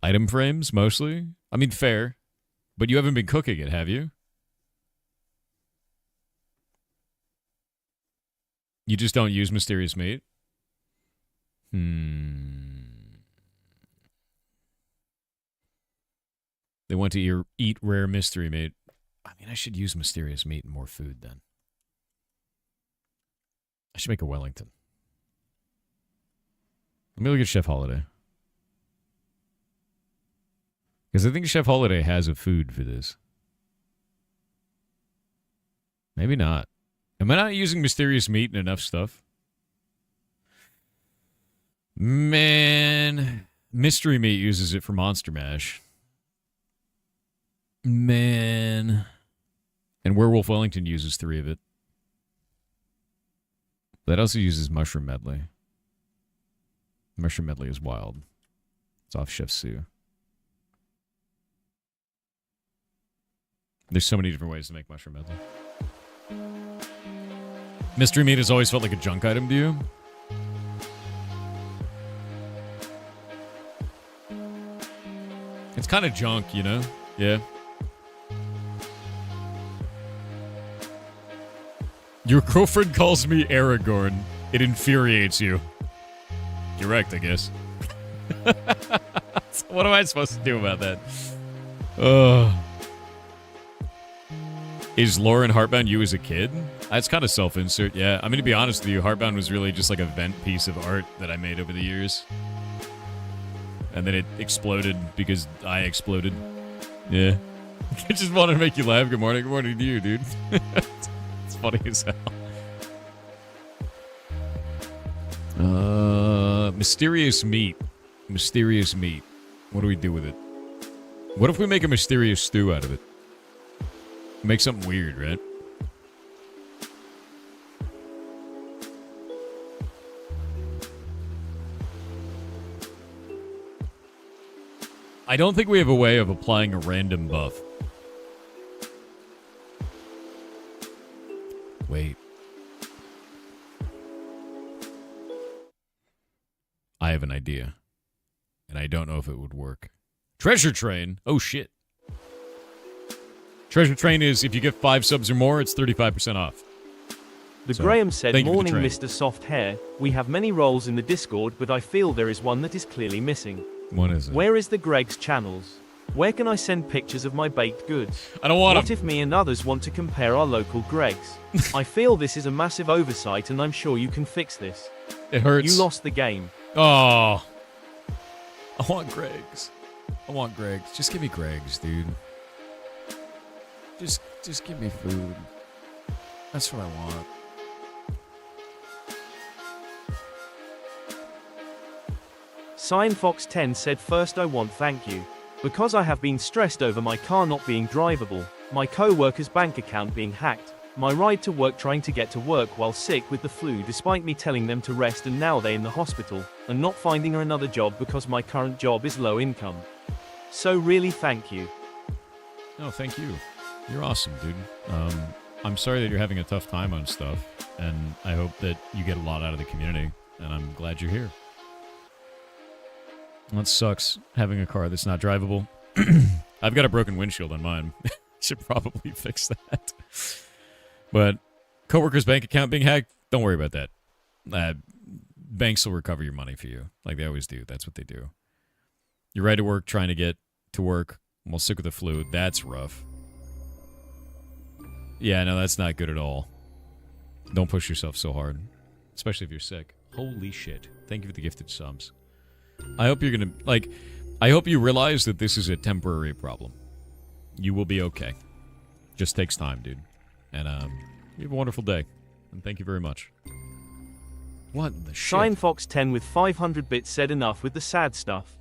Item frames, mostly? I mean, fair. But you haven't been cooking it, have you? You just don't use mysterious meat? They want to eat rare mystery meat. I mean, I should use mysterious meat in more food then. I should make a Wellington. Let me look at Chef Holiday. Because I think Chef Holiday has a food for this. Maybe not. Am I not using mysterious meat in enough stuff? Man. Mystery meat uses it for Monster Mash. Man. And Werewolf Wellington uses 3 of it. That also uses Mushroom Medley. Mushroom Medley is wild. It's off Chef Sue. There's so many different ways to make Mushroom Medley. Mystery meat has always felt like a junk item to you? It's kind of junk, you know? Yeah. Your girlfriend calls me Aragorn. It infuriates you. Direct, I guess. What am I supposed to do about that? Is Lauren Heartbound you as a kid? That's kind of self-insert, yeah. I mean, to be honest with you, Heartbound was really just like a vent piece of art that I made over the years. And then it exploded because I exploded. Yeah. I just wanted to make you laugh. Good morning to you, dude. It's funny as hell. Mysterious meat. Mysterious meat. What do we do with it? What if we make a mysterious stew out of it? Make something weird, right? I don't think we have a way of applying a random buff. Wait. I have an idea. And I don't know if it would work. Treasure Train? Oh, shit. Treasure Train is, if you get 5 subs or more, it's 35% off. Graham said, morning Mr. Soft Hair. We have many roles in the Discord, but I feel there is one that is clearly missing. What is it? Where is the Greg's channels? Where can I send pictures of my baked goods? I don't want What if me and others want to compare our local Greg's? I feel this is a massive oversight and I'm sure you can fix this. It hurts. You lost the game. Oh. I want Greg's. I want Greg's. Just give me Greg's, dude. Just give me food. That's what I want. Fox 10 said, first I want thank you. Because I have been stressed over my car not being drivable, my co-worker's bank account being hacked, my ride to work trying to get to work while sick with the flu despite me telling them to rest and now they're in the hospital, and not finding her another job because my current job is low income. So really thank you. No, thank you. You're awesome, dude. I'm sorry that you're having a tough time on stuff, and I hope that you get a lot out of the community, and I'm glad you're here. Well, it sucks having a car that's not drivable. I've got a broken windshield on mine. Should probably fix that. But coworker's bank account being hacked, don't worry about that. Banks will recover your money for you, like they always do. That's what they do. You're right at work trying to get to work while sick with the flu. That's rough. Yeah, no, that's not good at all. Don't push yourself so hard, especially if you're sick. Holy shit. Thank you for the gifted subs. I hope you're going to, I hope you realize that this is a temporary problem. You will be okay. Just takes time, dude. And you have a wonderful day. and thank you very much. What in the Shine shit? Fox 10 with 500 bits said enough with the sad stuff.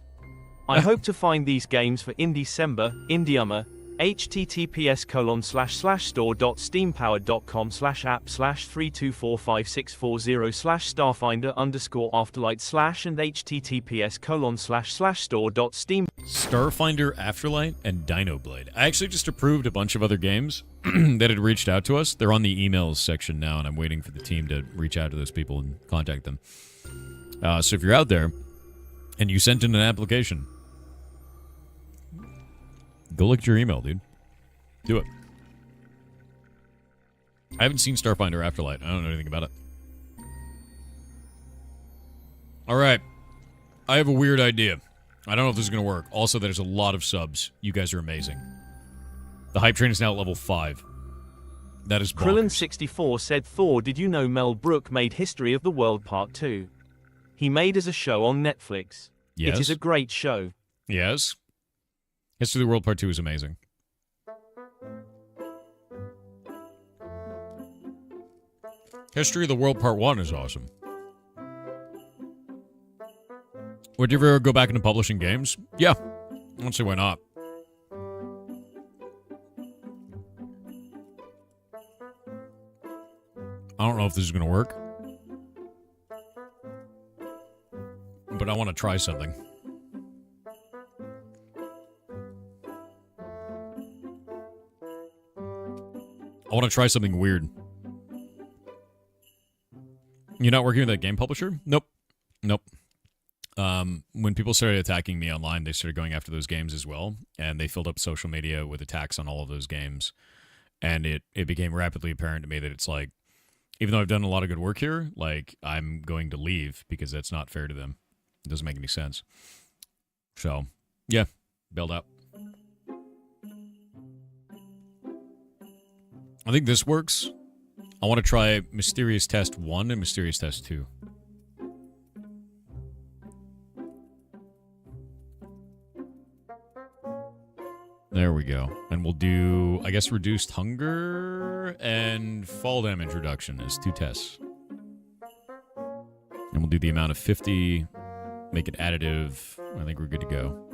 I hope to find these games for in December, Indiuma, https://store.steam.powered.com/app/3245640/starfinder_afterlight/ and https://store.steam. Starfinder Afterlight and Dinoblade. I actually just approved a bunch of other games that had reached out to us. They're on the emails section now, and I'm waiting for the team to reach out to those people and contact them. So if you're out there and you sent in an application, go look at your email, dude. Do it. I haven't seen Starfinder Afterlight. I don't know anything about it. All right. I have a weird idea. I don't know if this is going to work. Also, there's a lot of subs. You guys are amazing. The hype train is now at level 5. That is bonkers. Krillin64 said, Thor, did you know Mel Brooks made History of the World Part 2? He made as a show on Netflix. Yes. It is a great show. Yes. History of the World Part 2 is amazing. History of the World Part 1 is awesome. Would you ever go back into publishing games? Yeah. I don't see why not. I don't know if this is going to work. But I want to try something. I want to try something weird. You're not working with that game publisher? Nope. Nope. When people started attacking me online, they started going after those games as well, and they filled up social media with attacks on all of those games. And it became rapidly apparent to me that it's like, even though I've done a lot of good work here, like, I'm going to leave because that's not fair to them. It doesn't make any sense. So, yeah, bailed out. I think this works. I want to try Mysterious Test 1 and Mysterious Test 2. There we go. And we'll do, I guess, Reduced Hunger and Fall Damage Reduction as 2 tests. And we'll do the amount of 50, make it additive. I think we're good to go.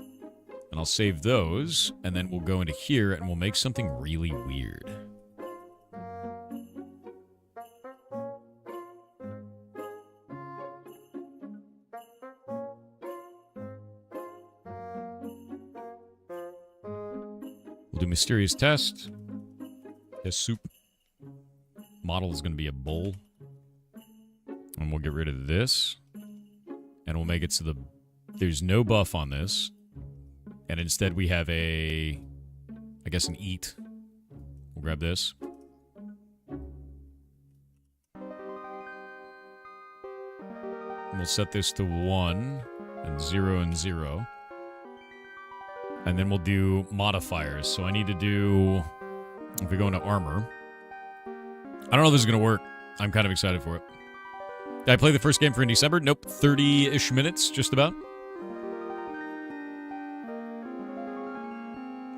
And I'll save those, and then we'll go into here and we'll make something really weird. We'll do Mysterious Test. Test Soup. Model is going to be a bull. And we'll get rid of this. And we'll make it so there's no buff on this. And instead we have I guess an eat. We'll grab this. And we'll set this to 1 and 0 and 0. And then we'll do modifiers. So I need to do, if we go into armor. I don't know if this is going to work. I'm kind of excited for it. Did I play the first game for in December? Nope. 30-ish minutes, just about.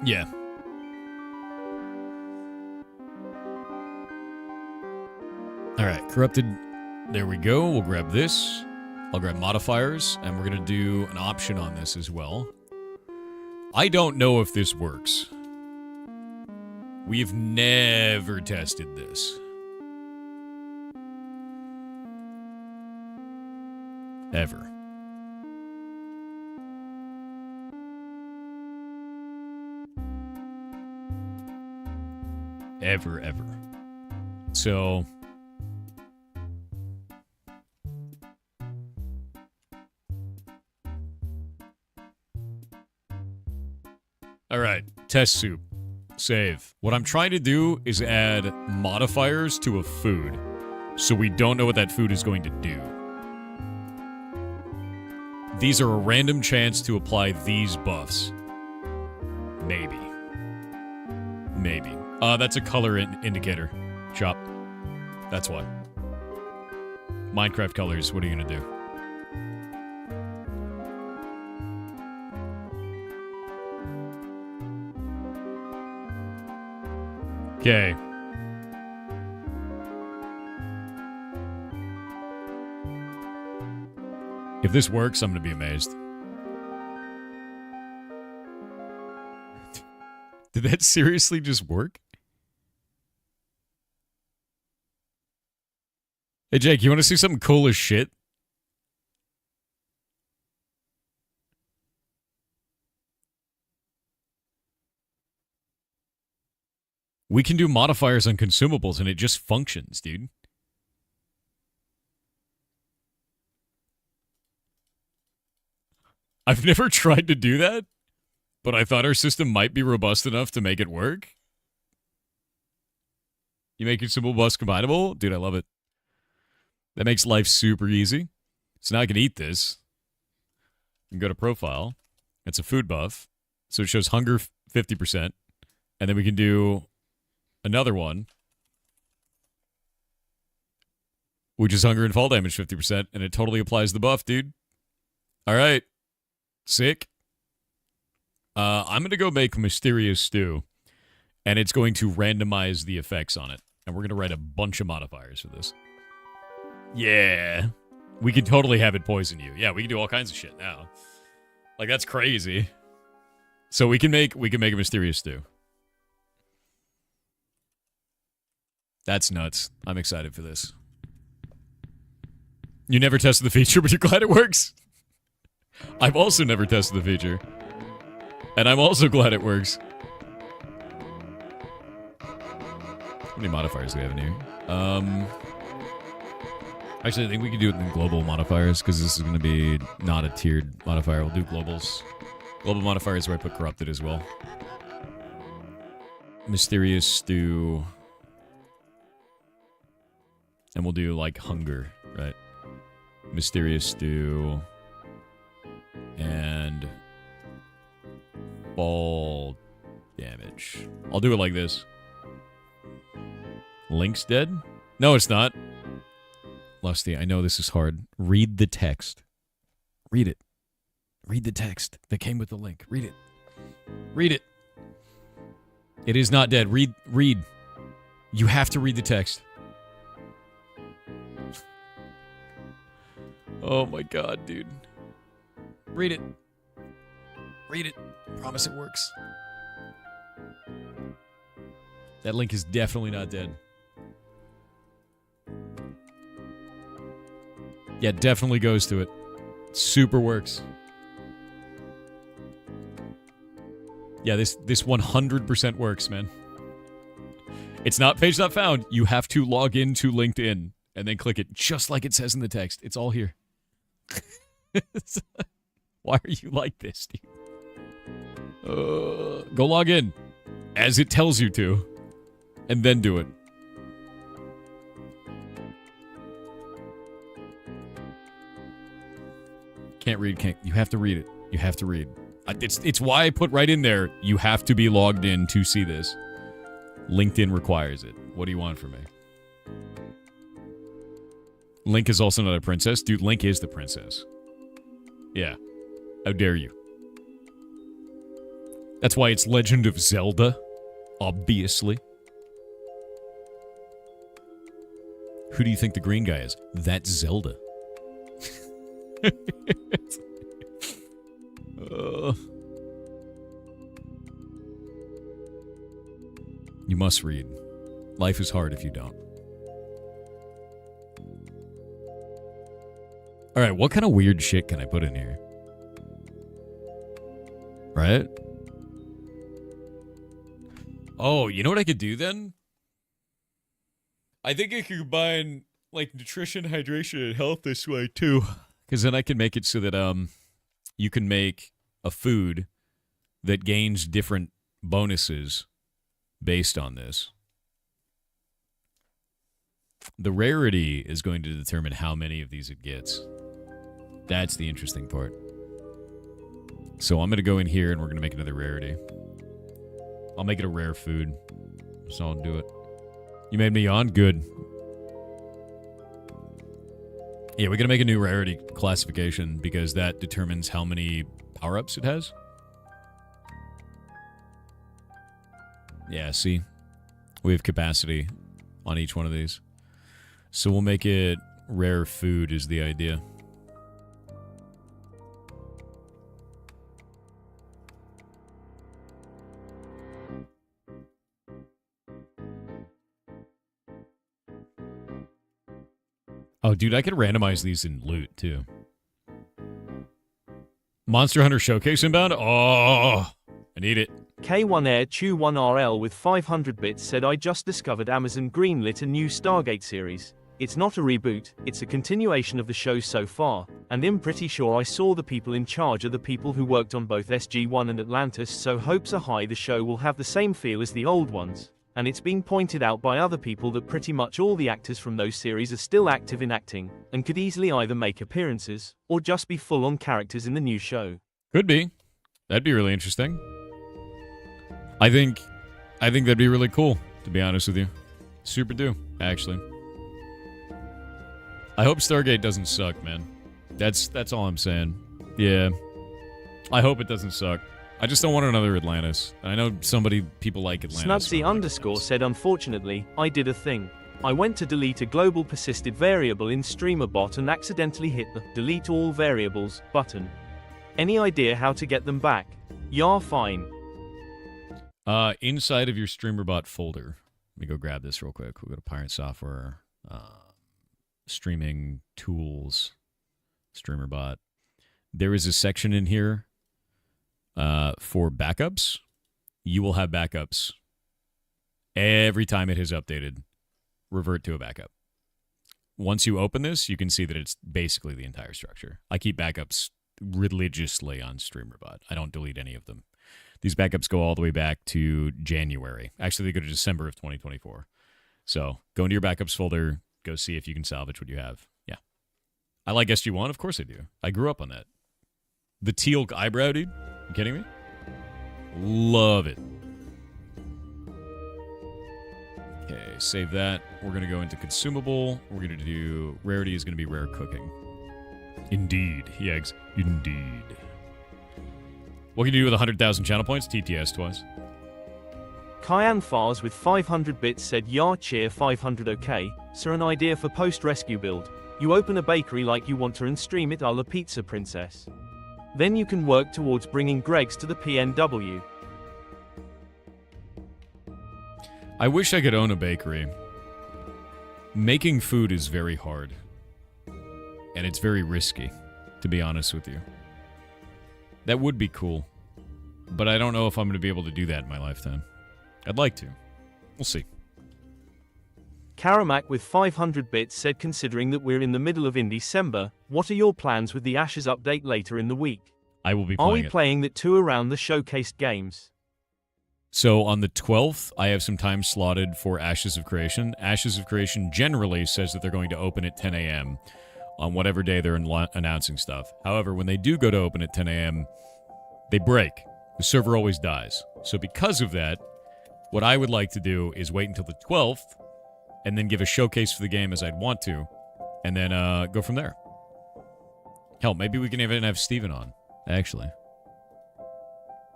Yeah. All right, corrupted. There we go. We'll grab this. I'll grab modifiers, and we're going to do an option on this as well. I don't know if this works. We've never tested this. Ever. Ever. So... Alright, test soup. Save. What I'm trying to do is add modifiers to a food, so we don't know what that food is going to do. These are a random chance to apply these buffs. Maybe. Maybe. That's a color indicator. Chop. That's why. Minecraft colors, what are you gonna do? Okay. this works, I'm going to be amazed. Did that seriously just work? Hey, Jake, you want to see something cool as shit? We can do modifiers on consumables, and it just functions, dude. I've never tried to do that, but I thought our system might be robust enough to make it work. You make consumable bus compatible? Dude, I love it. That makes life super easy. So now I can eat this. You can go to profile. It's a food buff. So it shows hunger 50%. And then we can do another one, which is hunger and fall damage 50%. And it totally applies the buff, dude. All right. Sick. I'm going to go make Mysterious Stew. And it's going to randomize the effects on it. And we're going to write a bunch of modifiers for this. Yeah. We could totally have it poison you. Yeah, we can do all kinds of shit now. Like, that's crazy. So we can make a Mysterious Stew. That's nuts. I'm excited for this. You never tested the feature, but you're glad it works? I've also never tested the feature. And I'm also glad it works. How many modifiers do we have in here? Actually, I think we can do it in global modifiers, because this is going to be not a tiered modifier. We'll do globals. Global modifiers where I put corrupted as well. Mysterious Stew. And we'll do, like, hunger, right? Mysterious Stew. And fall damage. I'll do it like this. Link's dead? No, it's not. Lusty, I know this is hard. Read the text. Read it. Read the text that came with the link. Read it. Read it. It is not dead. Read. You have to read the text. Oh my god, dude. Read it. Read it. Promise it works. That link is definitely not dead. Yeah, definitely goes to it. Super works. Yeah, this 100% works, man. It's not page not found. You have to log into LinkedIn and then click it just like it says in the text. It's all here. Why are you like this, dude? Go log in as it tells you to and then do it. Can't read, you have to read it. You have to read. It's why I put right in there, you have to be logged in to see this. LinkedIn requires it. What do you want from me? Link is also not a princess. Dude, Link is the princess. Yeah. How dare you? That's why it's Legend of Zelda. Obviously. Who do you think the green guy is? That's Zelda. You must read. Life is hard if you don't. Alright, what kind of weird shit can I put in here? Right? Oh, you know what I could do then? I think I could combine, like, nutrition, hydration, and health this way, too. Because then I can make it so that, you can make a food that gains different bonuses based on this. The rarity is going to determine how many of these it gets. That's the interesting part. So I'm going to go in here and we're going to make another rarity. I'll make it a rare food. So I'll do it. You made me yawn? Good. Yeah, we're going to make a new rarity classification because that determines how many power-ups it has. Yeah, see? We have capacity on each one of these. So we'll make it rare food is the idea. Oh, dude, I could randomize these in loot, too. Monster Hunter Showcase inbound? Oh, I need it. K1 Air Chew 1RL with 500 bits said I just discovered Amazon greenlit a new Stargate series. It's not a reboot, it's a continuation of the show so far, and I'm pretty sure I saw the people in charge are the people who worked on both SG-1 and Atlantis, so hopes are high the show will have the same feel as the old ones. And it's been pointed out by other people that pretty much all the actors from those series are still active in acting, and could easily either make appearances, or just be full-on characters in the new show. Could be. That'd be really interesting. I think that'd be really cool, to be honest with you. Super do, actually. I hope Stargate doesn't suck, man. That's all I'm saying. Yeah. I hope it doesn't suck. I just don't want another Atlantis. I know people like Atlantis. Snudsy_ said, unfortunately, I did a thing. I went to delete a global persisted variable in StreamerBot and accidentally hit the delete all variables button. Any idea how to get them back? Yah, fine. Inside of your StreamerBot folder. Let me go grab this real quick. We'll go to Pirate Software. Streaming tools, StreamerBot. There is a section in here for backups. You will have backups every time it has updated. Revert to a backup. Once you open this, you can see that it's basically the entire structure. I keep backups religiously on StreamerBot. I don't delete any of them. These backups go all the way back to January. Actually, they go to December of 2024. So go into your backups folder. Go see if you can salvage what you have. Yeah. I like SG-1. Of course I do. I grew up on that. The teal eyebrow, dude. You kidding me? Love it. Okay, save that. We're going to go into consumable. We're going to do... Rarity is going to be rare cooking. Indeed. Yags. Indeed. What can you do with 100,000 channel points? TTS twice. Kyan Fars with 500 bits said, Yah, cheer 500 okay. Sir, an idea for post-rescue build. You open a bakery like you want to and stream it a la Pizza Princess. Then you can work towards bringing Greg's to the PNW. I wish I could own a bakery. Making food is very hard. And it's very risky, to be honest with you. That would be cool. But I don't know if I'm going to be able to do that in my lifetime. I'd like to. We'll see. Karamak with 500 bits said, considering that we're in the middle of Indie-December, what are your plans with the Ashes update later in the week? I will be playing Are we playing that too around the showcased games? So on the 12th, I have some time slotted for Ashes of Creation. Ashes of Creation generally says that they're going to open at 10 a.m. on whatever day they're announcing stuff. However, when they do go to open at 10 a.m., they break. The server always dies. So because of that, what I would like to do is wait until the 12th and then give a showcase for the game as I'd want to, and then go from there. Hell, maybe we can even have Steven on, actually.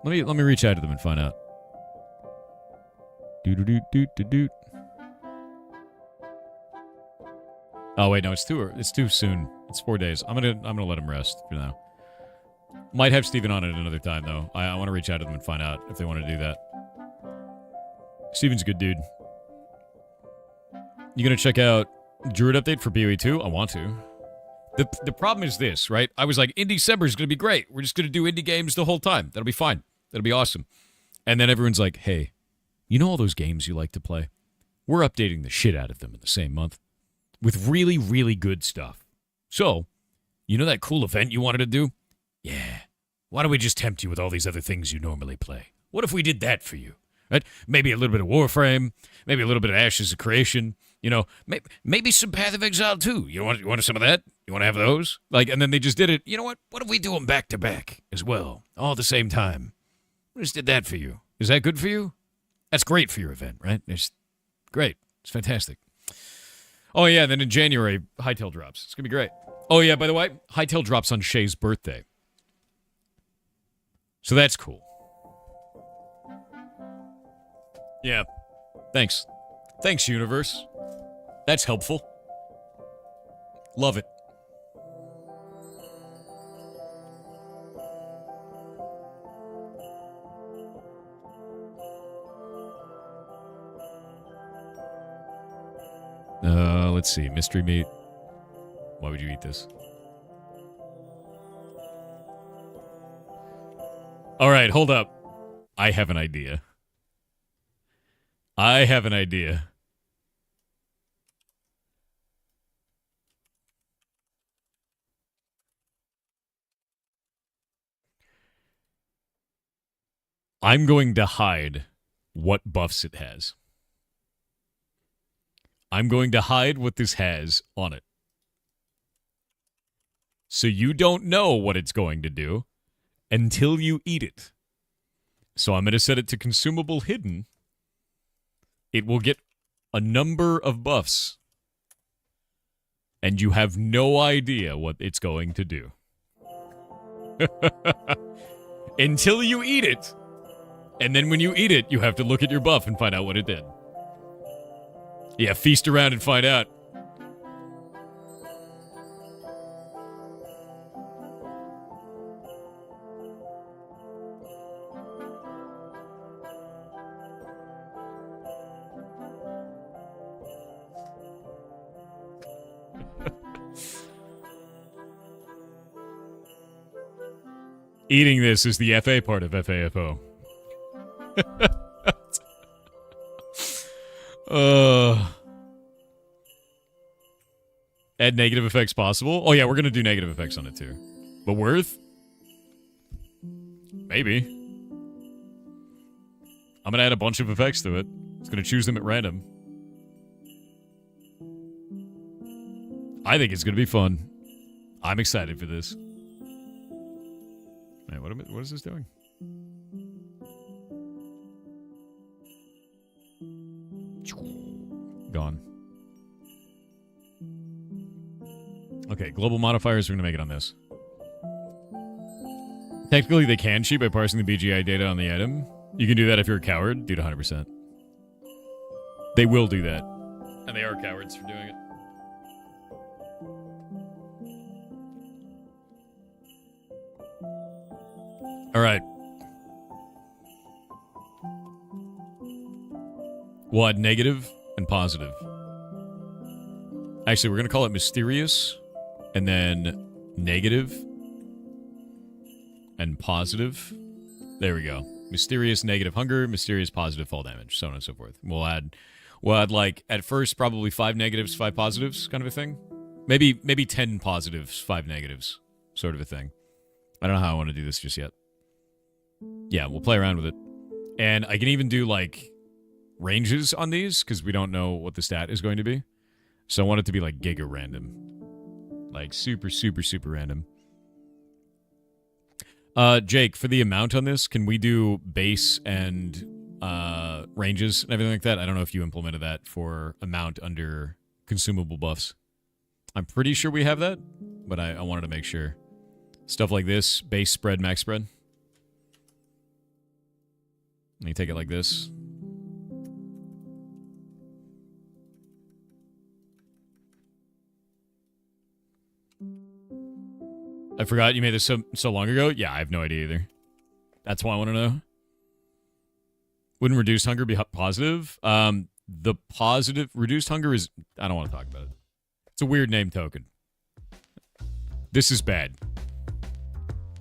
Let me reach out to them and find out. Doot. Oh wait, no, it's too soon. It's 4 days. I'm gonna let him rest for now. Might have Steven on at another time though. I want to reach out to them and find out if they want to do that. Steven's a good dude. You gonna check out Druid update for BOE 2? I want to. The problem is this, right? I was like, Indie-December is gonna be great. We're just gonna do indie games the whole time. That'll be fine. That'll be awesome. And then everyone's like, hey, you know all those games you like to play? We're updating the shit out of them in the same month with really, really good stuff. So, you know that cool event you wanted to do? Yeah. Why don't we just tempt you with all these other things you normally play? What if we did that for you? Right? Maybe a little bit of Warframe, maybe a little bit of Ashes of Creation, you know, maybe some Path of Exile too. You want some of that? You want to have those? Like, and then they just did it. You know what? What if we do them back to back as well, all at the same time? We just did that for you. Is that good for you? That's great for your event, right? It's great. It's fantastic. Oh yeah, then in January, Hytale drops. It's gonna be great. Oh yeah, by the way, Hytale drops on Shay's birthday. So that's cool. Yeah. Thanks. Thanks, universe. That's helpful. Love it. Let's see. Mystery meat. Why would you eat this? All right, hold up. I have an idea. I have an idea. I'm going to hide what buffs it has. I'm going to hide what this has on it. So you don't know what it's going to do until you eat it. So I'm going to set it to consumable hidden. It will get a number of buffs. And you have no idea what it's going to do. Until you eat it. And then when you eat it, you have to look at your buff and find out what it did. Yeah, feast around and find out. Eating this is the FA part of FAFO. Add negative effects possible. Oh yeah, we're gonna do negative effects on it too. But worth? Maybe. I'm gonna add a bunch of effects to it. It's gonna choose them at random. I think it's gonna be fun. I'm excited for this. Man, what is this doing? Gone. Okay, global modifiers, we're going to make it on this. Technically, they can cheat by parsing the BGI data on the item. You can do that if you're a coward. Do it 100%. They will do that. And they are cowards for doing it. All right. We'll add negative and positive. Actually, we're going to call it mysterious, and then negative and positive. There we go. Mysterious, negative hunger, mysterious, positive fall damage, so on and so forth. We'll add like, at first, probably 5 negatives, 5 positives kind of a thing. Maybe 10 positives, 5 negatives sort of a thing. I don't know how I want to do this just yet. Yeah, we'll play around with it. And I can even do, like, ranges on these, because we don't know what the stat is going to be. So I want it to be, like, giga random. Like, super, super, super random. Jake, for the amount on this, can we do base and ranges and everything like that? I don't know if you implemented that for amount under consumable buffs. I'm pretty sure we have that, but I wanted to make sure. Stuff like this, base spread, max spread. You take it like this. I forgot you made this so long ago. Yeah, I have no idea either. That's why I want to know. Wouldn't reduced hunger be positive? The positive reduced hunger is... I don't want to talk about it. It's a weird name token. This is bad.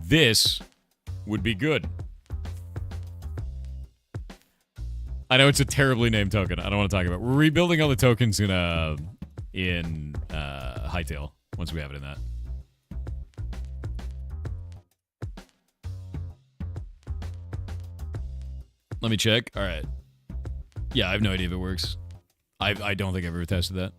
This would be good. I know it's a terribly named token. I don't want to talk about it. We're rebuilding all the tokens in Hightail once we have it in that. Let me check. All right. Yeah, I have no idea if it works. I don't think I've ever tested that.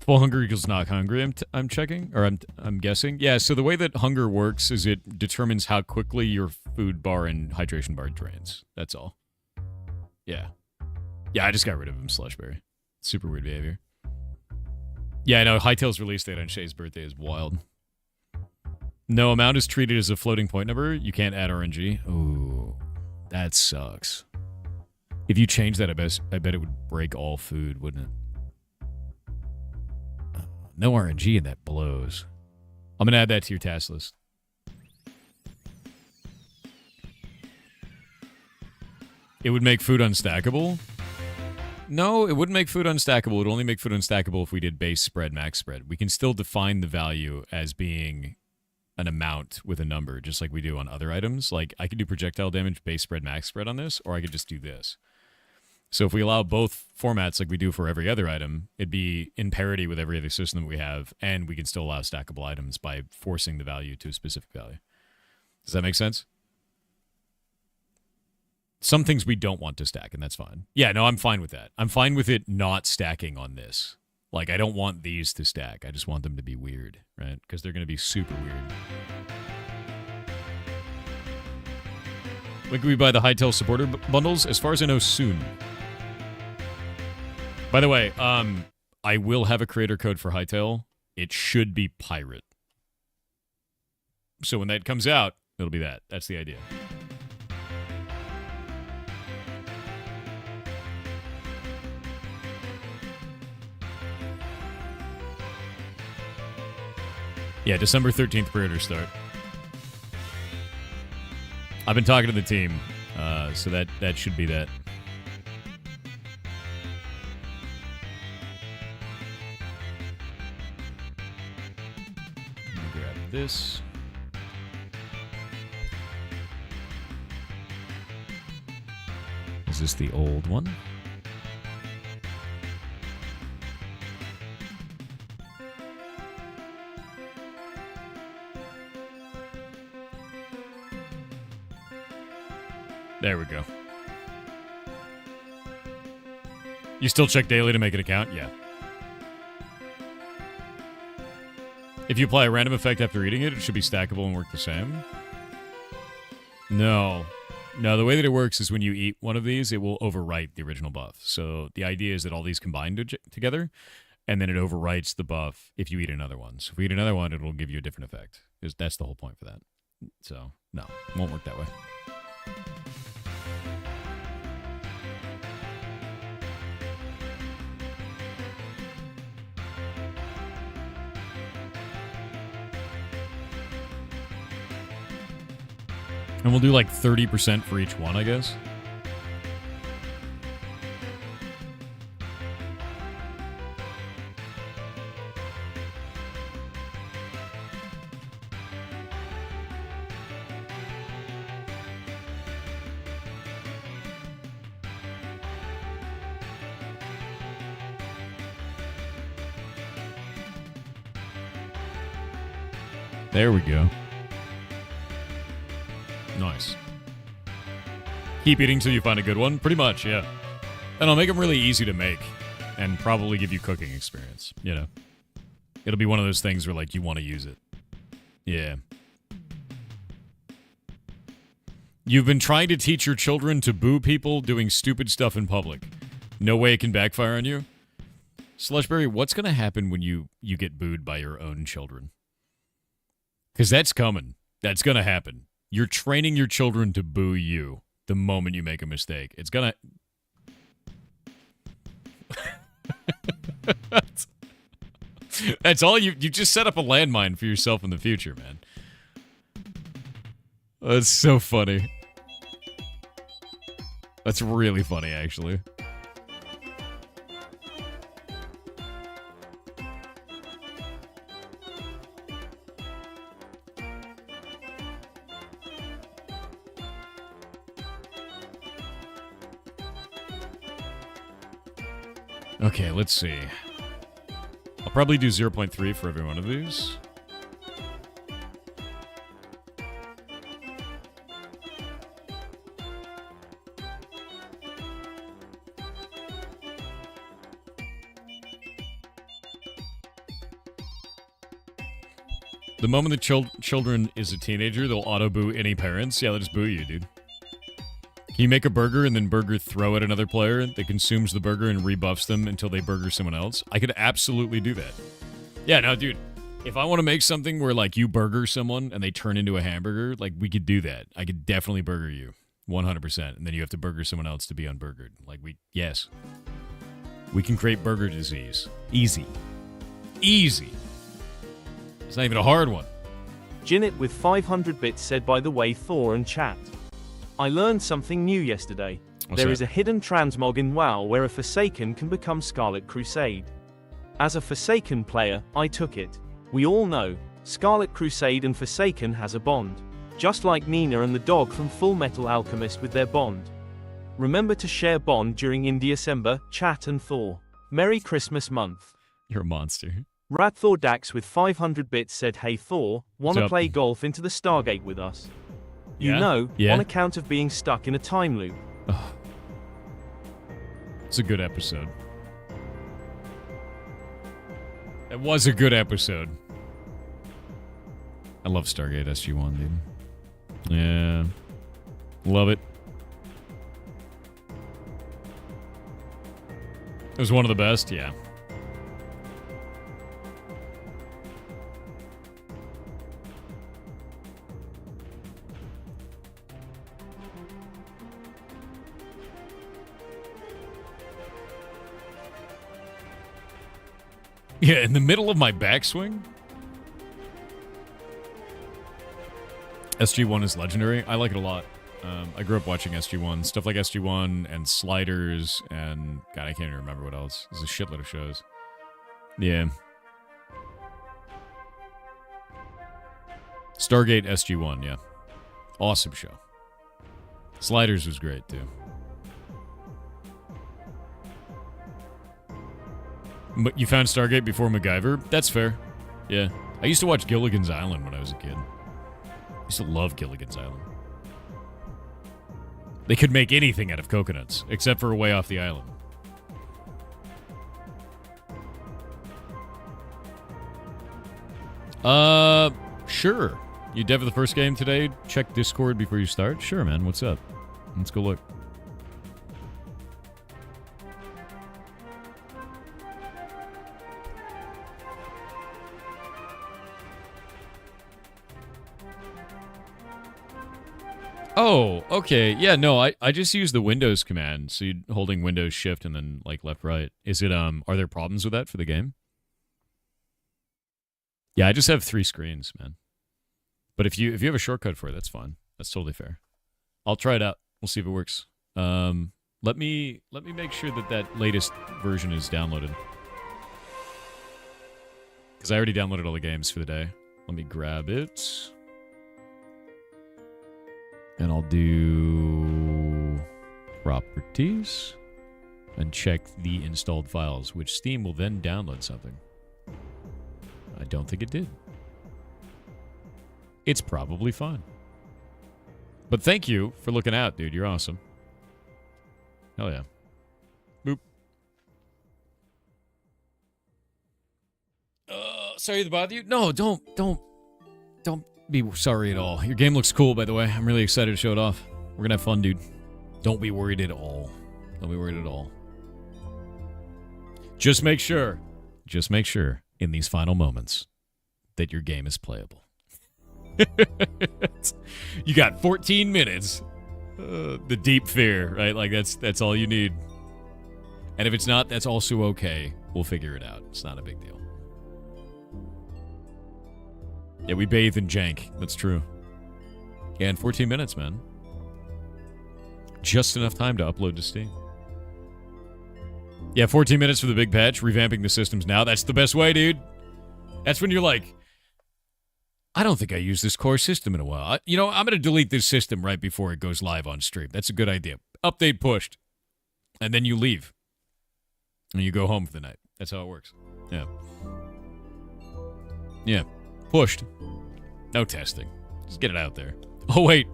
Full hunger equals not hungry. I'm checking, or I'm guessing. Yeah. So the way that hunger works is it determines how quickly your food bar and hydration bar drains. That's all. Yeah. Yeah. I just got rid of him. Slushberry. Super weird behavior. Yeah, I know. Hightail's release date on Shay's birthday is wild. No, amount is treated as a floating point number. You can't add RNG. Ooh, that sucks. If you change that, I bet it would break all food, wouldn't it? No RNG and that blows. I'm going to add that to your task list. It would make food unstackable? No, it wouldn't make food unstackable. It would only make food unstackable if we did base spread, max spread. We can still define the value as being an amount with a number, just like we do on other items. Like, I could do projectile damage, base spread, max spread on this, or I could just do this. So if we allow both formats like we do for every other item, it'd be in parity with every other system that we have, and we can still allow stackable items by forcing the value to a specific value. Does that make sense? Some things we don't want to stack, and that's fine. Yeah, no, I'm fine with that. I'm fine with it not stacking on this. Like, I don't want these to stack. I just want them to be weird, right? Because they're going to be super weird. When can we buy the Hytale supporter bundles? As far as I know, soon. By the way, I will have a creator code for Hytale. It should be Pirate. So when that comes out, it'll be that. That's the idea. Yeah, December 13th pre-order start. I've been talking to the team, so that should be that. Let me grab this. Is this the old one? There we go. You still check daily to make an account? Yeah. If you apply a random effect after eating it, it should be stackable and work the same. No. No, the way that it works is when you eat one of these, it will overwrite the original buff. So the idea is that all these combine together, and then it overwrites the buff if you eat another one. So if you eat another one, it'll give you a different effect. That's the whole point for that. So, no, it won't work that way. And we'll do like 30% for each one, I guess. There we go. Nice. Keep eating till you find a good one? Pretty much, yeah. And I'll make them really easy to make and probably give you cooking experience, you know. It'll be one of those things where, like, you want to use it. Yeah. You've been trying to teach your children to boo people doing stupid stuff in public. No way it can backfire on you? Slushberry, what's going to happen when you get booed by your own children? Because that's coming. That's going to happen. You're training your children to boo you the moment you make a mistake. It's gonna... That's all you just set up a landmine for yourself in the future, man. That's so funny. That's really funny, actually. Okay, let's see. I'll probably do 0.3 for every one of these. The moment the children is a teenager, they'll auto-boo any parents. Yeah, they'll just boo you, dude. Can you make a burger and then burger throw at another player that consumes the burger and rebuffs them until they burger someone else? I could absolutely do that. Yeah, no, dude. If I want to make something where, like, you burger someone and they turn into a hamburger, like, we could do that. I could definitely burger you. 100%. And then you have to burger someone else to be unburgered. Like, yes. We can create burger disease. Easy. Easy. It's not even a hard one. Jinnit with 500 bits said, by the way, Thor and chat. I learned something new yesterday. There is a hidden transmog in WoW where a Forsaken can become Scarlet Crusade. As a Forsaken player, I took it. We all know, Scarlet Crusade and Forsaken has a bond. Just like Nina and the dog from Full Metal Alchemist with their bond. Remember to share bond during Indie-December, chat and Thor. Merry Christmas month. You're a monster. Radthor Dax with 500 bits said, "Hey Thor, wanna What's up? play golf into the Stargate with us?" You Yeah? know, Yeah? on account of being stuck in a time loop. Oh. It's a good episode. It was a good episode. I love Stargate SG-1, dude. Yeah. Love it. It was one of the best, yeah. Yeah, in the middle of my backswing? SG-1 is legendary. I like it a lot. I grew up watching SG-1. Stuff like SG-1 and Sliders and... God, I can't even remember what else. There's a shitload of shows. Yeah. Stargate SG-1, yeah. Awesome show. Sliders was great, too. You found Stargate before MacGyver? That's fair. Yeah. I used to watch Gilligan's Island when I was a kid. I used to love Gilligan's Island. They could make anything out of coconuts, except for Way Off the Island. Sure. You dev the first game today? Check Discord before you start? Sure, man. What's up? Let's go look. Oh, okay. Yeah, no, I just use the Windows command. So you're holding Windows Shift and then like left right. Is it are there problems with that for the game? Yeah, I just have 3 screens, man. But if you have a shortcut for it, that's fine. That's totally fair. I'll try it out. We'll see if it works. Let me make sure that latest version is downloaded. Cuz I already downloaded all the games for the day. Let me grab it. And I'll do properties and check the installed files, which Steam will then download something. I don't think it did. It's probably fine. But thank you for looking out, dude. You're awesome. Hell yeah. Boop. Sorry to bother you. No, don't be sorry at all. Your game looks cool, by the way. I'm really excited to show it off. We're gonna have fun, dude. Don't be worried at all. Don't be worried at all. Just make sure in these final moments that your game is playable. You got 14 minutes. The deep fear, right? Like that's all you need. And if it's not, that's also okay. We'll figure it out. It's not a big deal. Yeah, we bathe in jank. That's true. Yeah, in 14 minutes, man. Just enough time to upload to Steam. Yeah, 14 minutes for the big patch. Revamping the systems now. That's the best way, dude. That's when you're like, I don't think I used this core system in a while. I'm going to delete this system right before it goes live on stream. That's a good idea. Update pushed. And then you leave. And you go home for the night. That's how it works. Yeah. Yeah. Pushed. No testing. Just get it out there. Oh, wait.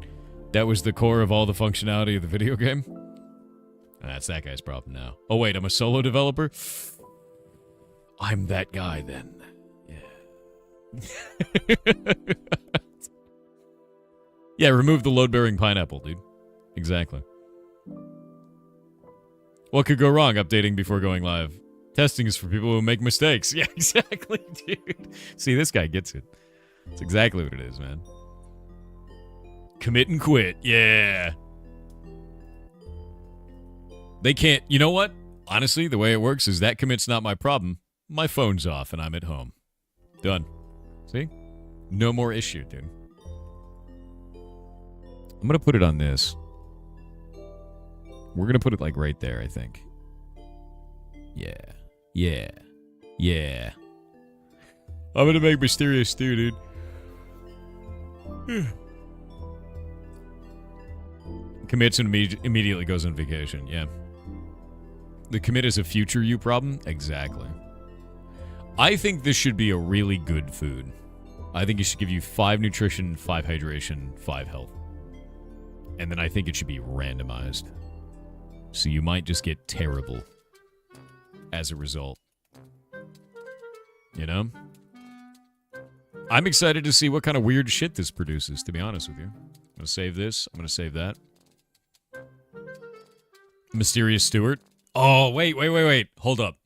That was the core of all the functionality of the video game? That's that guy's problem now. Oh, wait. I'm a solo developer? I'm that guy, then. Yeah. Yeah, remove the load-bearing pineapple, dude. Exactly. What could go wrong updating before going live? Testing is for people who make mistakes. Yeah, exactly, dude. See, this guy gets it. That's exactly what it is, man. Commit and quit. Yeah. They can't... You know what? Honestly, the way it works is that commit's not my problem. My phone's off and I'm at home. Done. See? No more issue, dude. I'm going to put it on this. We're going to put it like right there, I think. Yeah. Yeah. Yeah. I'm going to make mysterious stew, dude. Commits and immediately goes on vacation. Yeah. The commit is a future you problem? Exactly. I think this should be a really good food. I think it should give you 5 nutrition, 5 hydration, 5 health. And then I think it should be randomized. So you might just get terrible as a result. You know? I'm excited to see what kind of weird shit this produces, to be honest with you. I'm going to save this. I'm going to save that. Mysterious Stewart. Oh, wait. Hold up.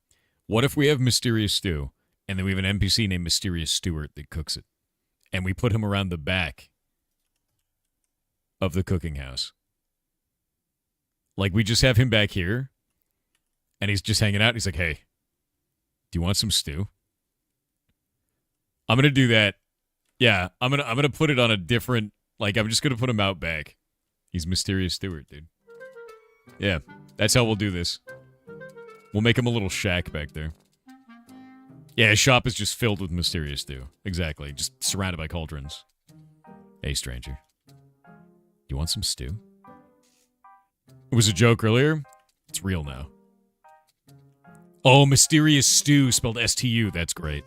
What if we have Mysterious Stew, and then we have an NPC named Mysterious Stewart that cooks it, and we put him around the back of the cooking house? Like, we just have him back here, and he's just hanging out. He's like, hey, do you want some stew? I'm going to do that. Yeah, I'm gonna put it on a different, like, I'm just going to put him out back. He's Mysterious Stewart, dude. Yeah, that's how we'll do this. We'll make him a little shack back there. Yeah, his shop is just filled with Mysterious Stew. Exactly, just surrounded by cauldrons. Hey, stranger. You want some stew? It was a joke earlier. It's real now. Oh, Mysterious Stew, spelled S-T-U. That's great.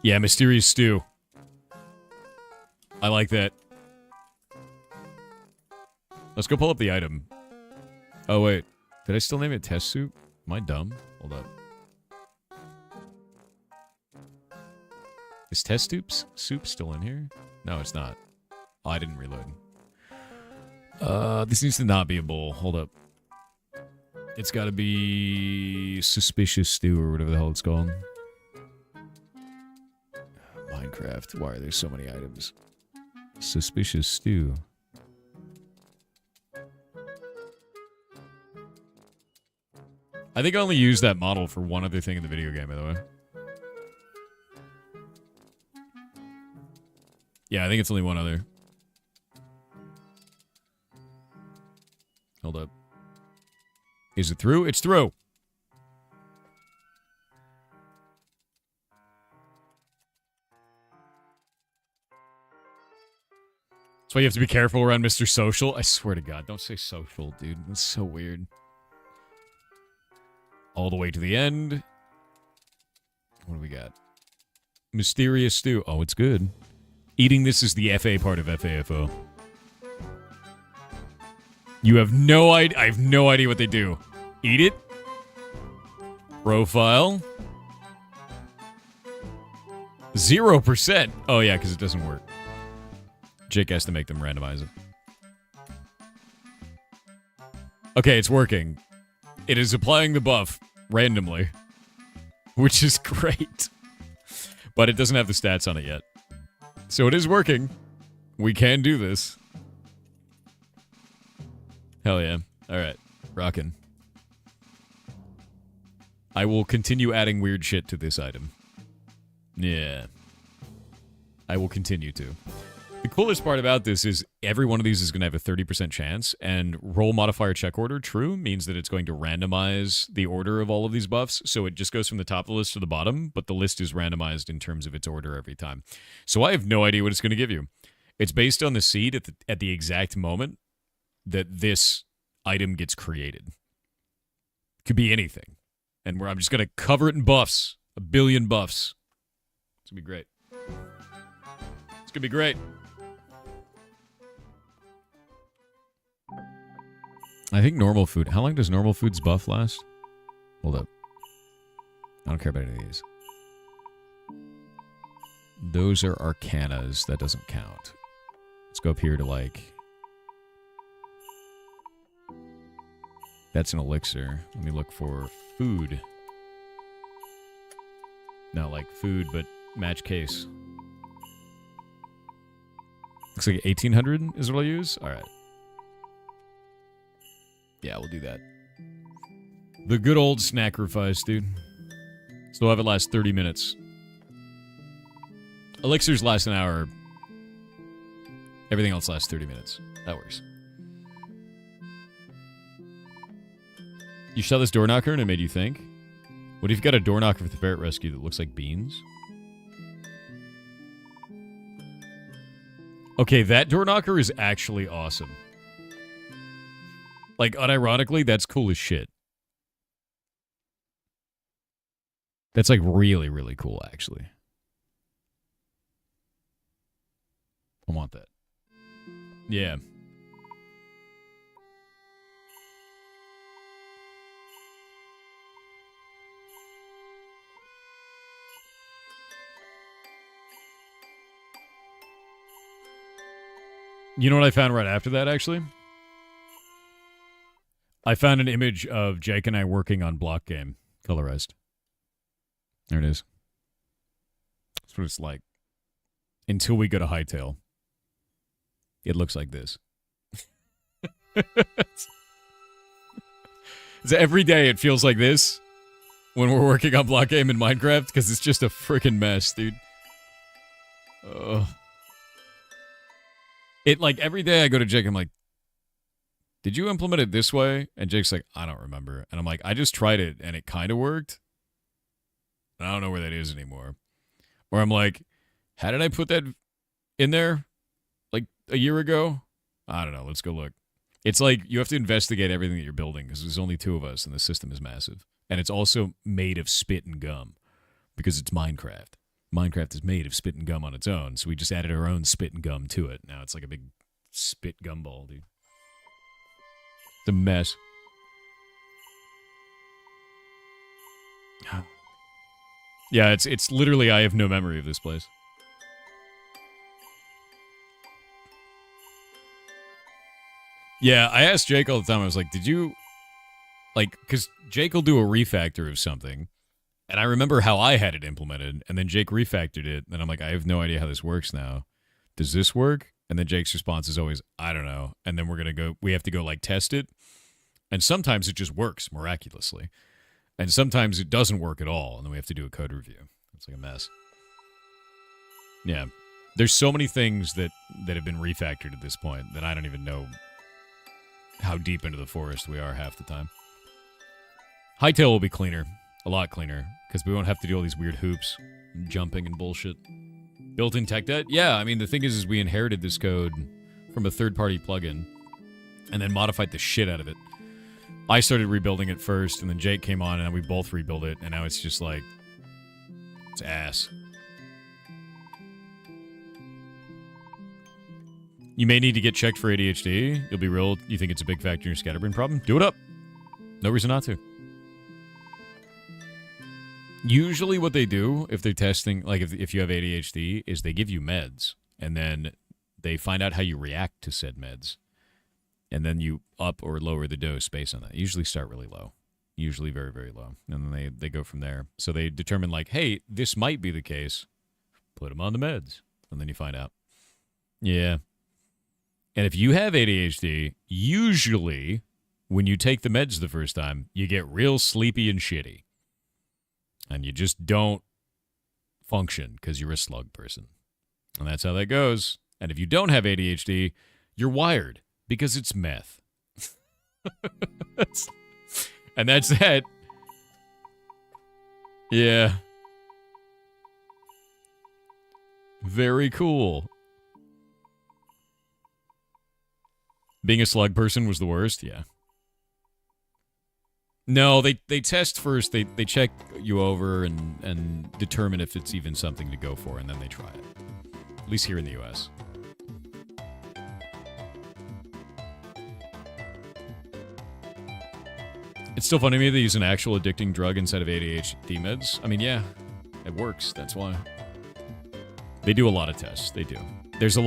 Yeah, Mysterious Stew. I like that. Let's go pull up the item. Oh, wait. Did I still name it test soup? Am I dumb? Hold up. Is test soup still in here? No, it's not. Oh, I didn't reload. This needs to not be a bowl. Hold up. It's got to be suspicious stew or whatever the hell it's called. Minecraft. Why are there so many items? Suspicious stew. I think I only used that model for one other thing in the video game, by the way. Yeah, I think it's only one other. Hold up. Is it through? It's through! That's why you have to be careful around Mr. Social. I swear to God, don't say social, dude. That's so weird. All the way to the end. What do we got? Mysterious stew. Oh, it's good. Eating this is the FA part of FAFO. You have no idea. I have no idea what they do. Eat it. Profile. 0%. Oh, yeah, because it doesn't work. Jake has to make them randomize it. Okay, it's working. It is applying the buff randomly, which is great. But it doesn't have the stats on it yet. So it is working. We can do this. Hell yeah. Alright. Rockin'. I will continue adding weird shit to this item. Yeah. I will continue to. The coolest part about this is every one of these is going to have a 30% chance, and roll modifier check order true means that it's going to randomize the order of all of these buffs, so it just goes from the top of the list to the bottom, but the list is randomized in terms of its order every time. So I have no idea what it's going to give you. It's based on the seed at the exact moment that this item gets created. Could be anything. And I'm just going to cover it in buffs. 1 billion buffs. It's going to be great. It's going to be great. I think normal food. How long does normal food's buff last? Hold up. I don't care about any of these. Those are arcanas. That doesn't count. Let's go up here to, like... That's an elixir. Let me look for food. Not like food, but match case. Looks like 1800 is what I'll use. All right. Yeah, we'll do that. The good old snacrifice, dude. So we'll have it last 30 minutes. Elixirs last an hour. Everything else lasts 30 minutes. That works. You saw this door knocker and it made you think? What if you've got a door knocker for the ferret rescue that looks like beans? Okay, that door knocker is actually awesome. Like, unironically, that's cool as shit. That's, like, really, really cool, actually. I want that. Yeah. You know what I found right after that, actually? I found an image of Jake and I working on Block Game, colorized. There it is. That's what it's like. Until we go to Hightail. It looks like this. So every day it feels like this when we're working on Block Game in Minecraft because it's just a freaking mess, dude. It, like, every day I go to Jake, I'm like, did you implement it this way? And Jake's like, I don't remember. And I'm like, I just tried it, and it kind of worked. I don't know where that is anymore. Or I'm like, how did I put that in there, like, a year ago? I don't know. Let's go look. It's like you have to investigate everything that you're building because there's only 2 of us, and the system is massive. And it's also made of spit and gum because it's Minecraft. Minecraft is made of spit and gum on its own, so we just added our own spit and gum to it. Now it's like a big spit gumball, dude. It's a mess. Yeah, it's literally, I have no memory of this place. Yeah, I asked Jake all the time, I was like, did you, like, because Jake will do a refactor of something, and I remember how I had it implemented, and then Jake refactored it, and I'm like, I have no idea how this works now. Does this work? And then Jake's response is always, I don't know. And then we have to go, like, test it. And sometimes it just works miraculously. And sometimes it doesn't work at all, and then we have to do a code review. It's like a mess. Yeah. There's so many things that have been refactored at this point that I don't even know how deep into the forest we are half the time. Hightail will be cleaner. A lot cleaner, because we won't have to do all these weird hoops and jumping and bullshit. Built-in tech debt? Yeah, I mean, the thing is we inherited this code from a third-party plugin and then modified the shit out of it. I started rebuilding it first, and then Jake came on, and we both rebuilt it, and now it's just like, it's ass. You may need to get checked for ADHD. You'll be real. You think it's a big factor in your scatterbrain problem? Do it up. No reason not to. Usually what they do, if they're testing, like if you have ADHD, is they give you meds, and then they find out how you react to said meds. And then you up or lower the dose based on that. Usually start really low. Usually very, very low. And then they go from there. So they determine, like, hey, this might be the case. Put them on the meds. And then you find out. Yeah. And if you have ADHD, usually when you take the meds the first time, you get real sleepy and shitty. And you just don't function because you're a slug person. And that's how that goes. And if you don't have ADHD, you're wired because it's meth. And that's that. Yeah. Very cool. Being a slug person was the worst? Yeah. No, they test first. They check you over and determine if it's even something to go for, and then they try it. At least here in the U.S. It's still funny to me they use an actual addicting drug instead of ADHD meds. I mean, yeah, it works. That's why. They do a lot of tests. They do. There's a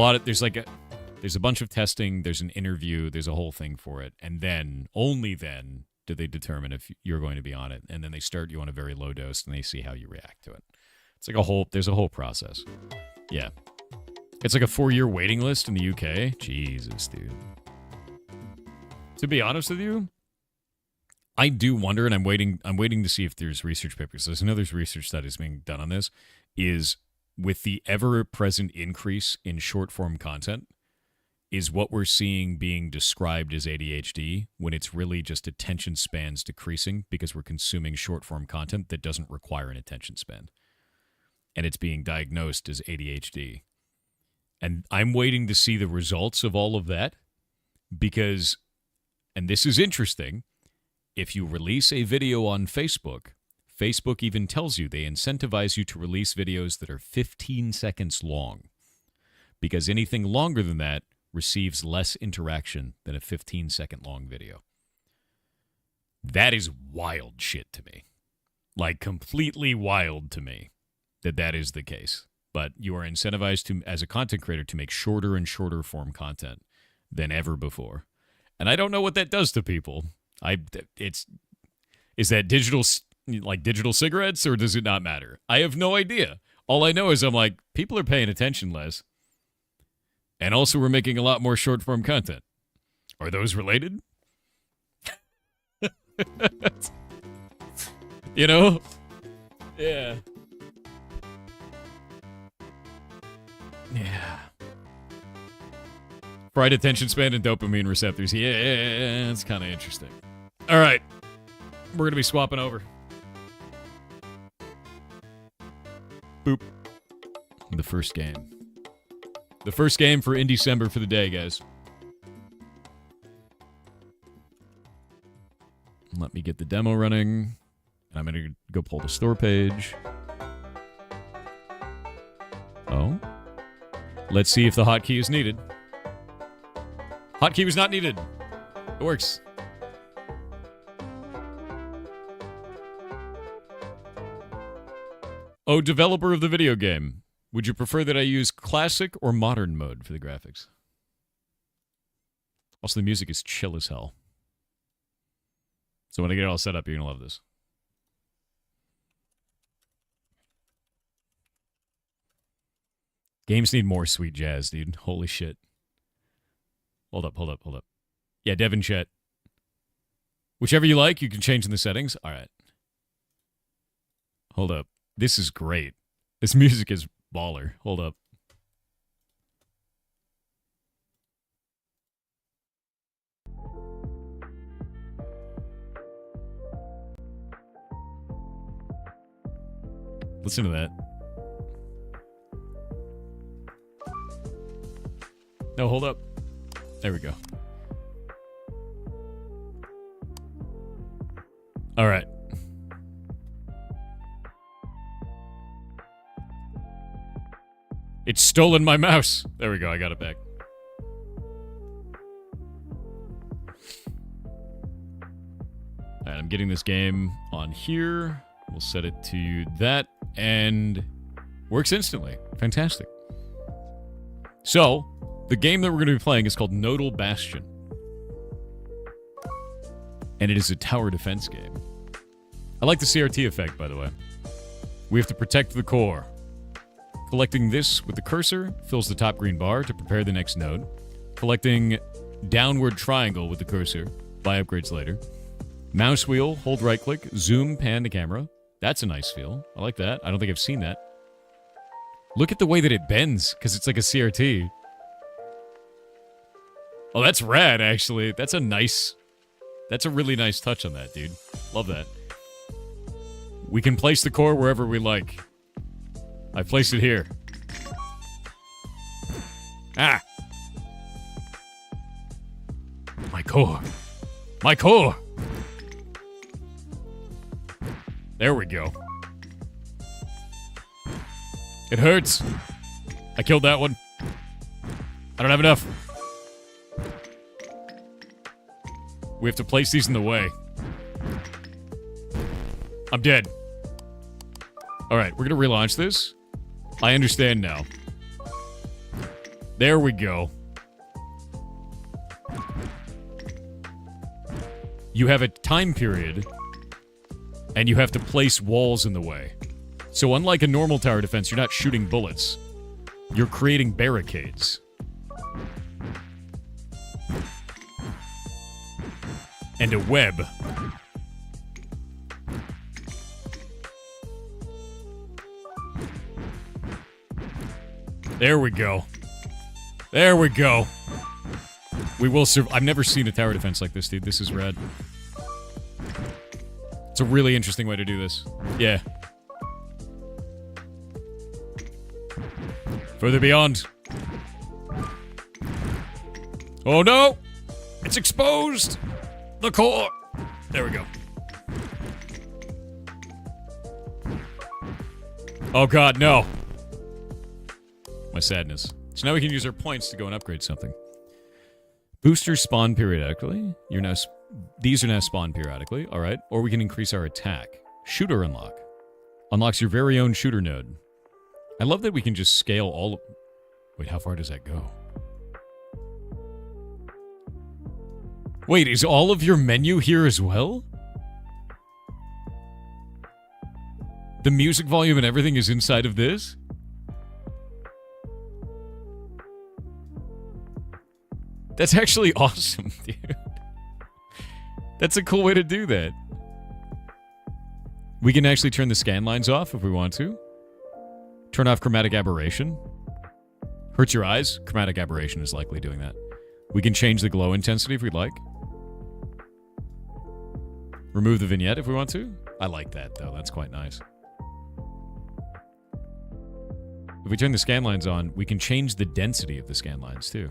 bunch of testing. There's an interview. There's a whole thing for it. And then, only then, do they determine if you're going to be on it. And then they start you on a very low dose and they see how you react to it. It's like there's a whole process. Yeah. It's like a 4-year waiting list in the UK. Jesus, dude. To be honest with you, I do wonder, and I'm waiting to see if there's research papers. I know there's research studies being done on this, is with the ever-present increase in short-form content, is what we're seeing being described as ADHD when it's really just attention spans decreasing because we're consuming short-form content that doesn't require an attention span. And it's being diagnosed as ADHD. And I'm waiting to see the results of all of that because, and this is interesting, if you release a video on Facebook, Facebook even tells you they incentivize you to release videos that are 15 seconds long because anything longer than that receives less interaction than a 15-second long video. That is wild shit to me. Like, completely wild to me that is the case. But you are incentivized to, as a content creator, to make shorter and shorter form content than ever before. And I don't know what that does to people. Is that digital cigarettes, or does it not matter? I have no idea. All I know is I'm like, people are paying attention less. And also we're making a lot more short form content. Are those related? You know? Yeah. Yeah. Fried attention span and dopamine receptors. Yeah, it's kind of interesting. All right. We're going to be swapping over. Boop. The first game. The first game for in December for the day, guys. Let me get the demo running. I'm going to go pull the store page. Oh. Let's see if the hotkey is needed. Hotkey was not needed. It works. Oh, developer of the video game. Would you prefer that I use classic or modern mode for the graphics? Also, the music is chill as hell. So when I get it all set up, you're going to love this. Games need more sweet jazz, dude. Holy shit. Hold up. Yeah, Devin chat. Whichever you like, you can change in the settings. All right. Hold up. This is great. This music is baller. Hold up. Listen to that. No, hold up. There we go. All right. It's stolen my mouse. There we go. I got it back. All right, I'm getting this game on here. We'll set it to that, and works instantly. Fantastic. So, the game that we're going to be playing is called Nodal Bastion. And it is a tower defense game. I like the CRT effect, by the way. We have to protect the core. Collecting this with the cursor fills the top green bar to prepare the next node. Collecting downward triangle with the cursor. Buy upgrades later. Mouse wheel, hold right click, zoom, pan to camera. That's a nice feel. I like that. I don't think I've seen that. Look at the way that it bends, because it's like a CRT. Oh, that's rad, actually. That's a really nice touch on that, dude. Love that. We can place the core wherever we like. I placed it here. Ah! My core. My core! There we go. It hurts. I killed that one. I don't have enough. We have to place these in the way. I'm dead. Alright, we're gonna relaunch this. I understand now. There we go. You have a time period, and you have to place walls in the way. So unlike a normal tower defense, you're not shooting bullets. You're creating barricades. And a web. There we go. There we go. We will survive. I've never seen a tower defense like this, dude. This is rad. It's a really interesting way to do this. Yeah. Further beyond. Oh no! It's exposed! The core! There we go. Oh god, no. My sadness. So now we can use our points to go and upgrade something. Boosters spawn periodically. These are now spawned periodically. Alright. Or we can increase our attack. Shooter unlock. Unlocks your very own shooter node. I love that we can just scale all... Wait, how far does that go? Wait, is all of your menu here as well? The music volume and everything is inside of this? That's actually awesome, dude. That's a cool way to do that. We can actually turn the scan lines off if we want to. Turn off chromatic aberration. Hurts your eyes? Chromatic aberration is likely doing that. We can change the glow intensity if we'd like. Remove the vignette if we want to. I like that, though. That's quite nice. If we turn the scan lines on, we can change the density of the scan lines, too.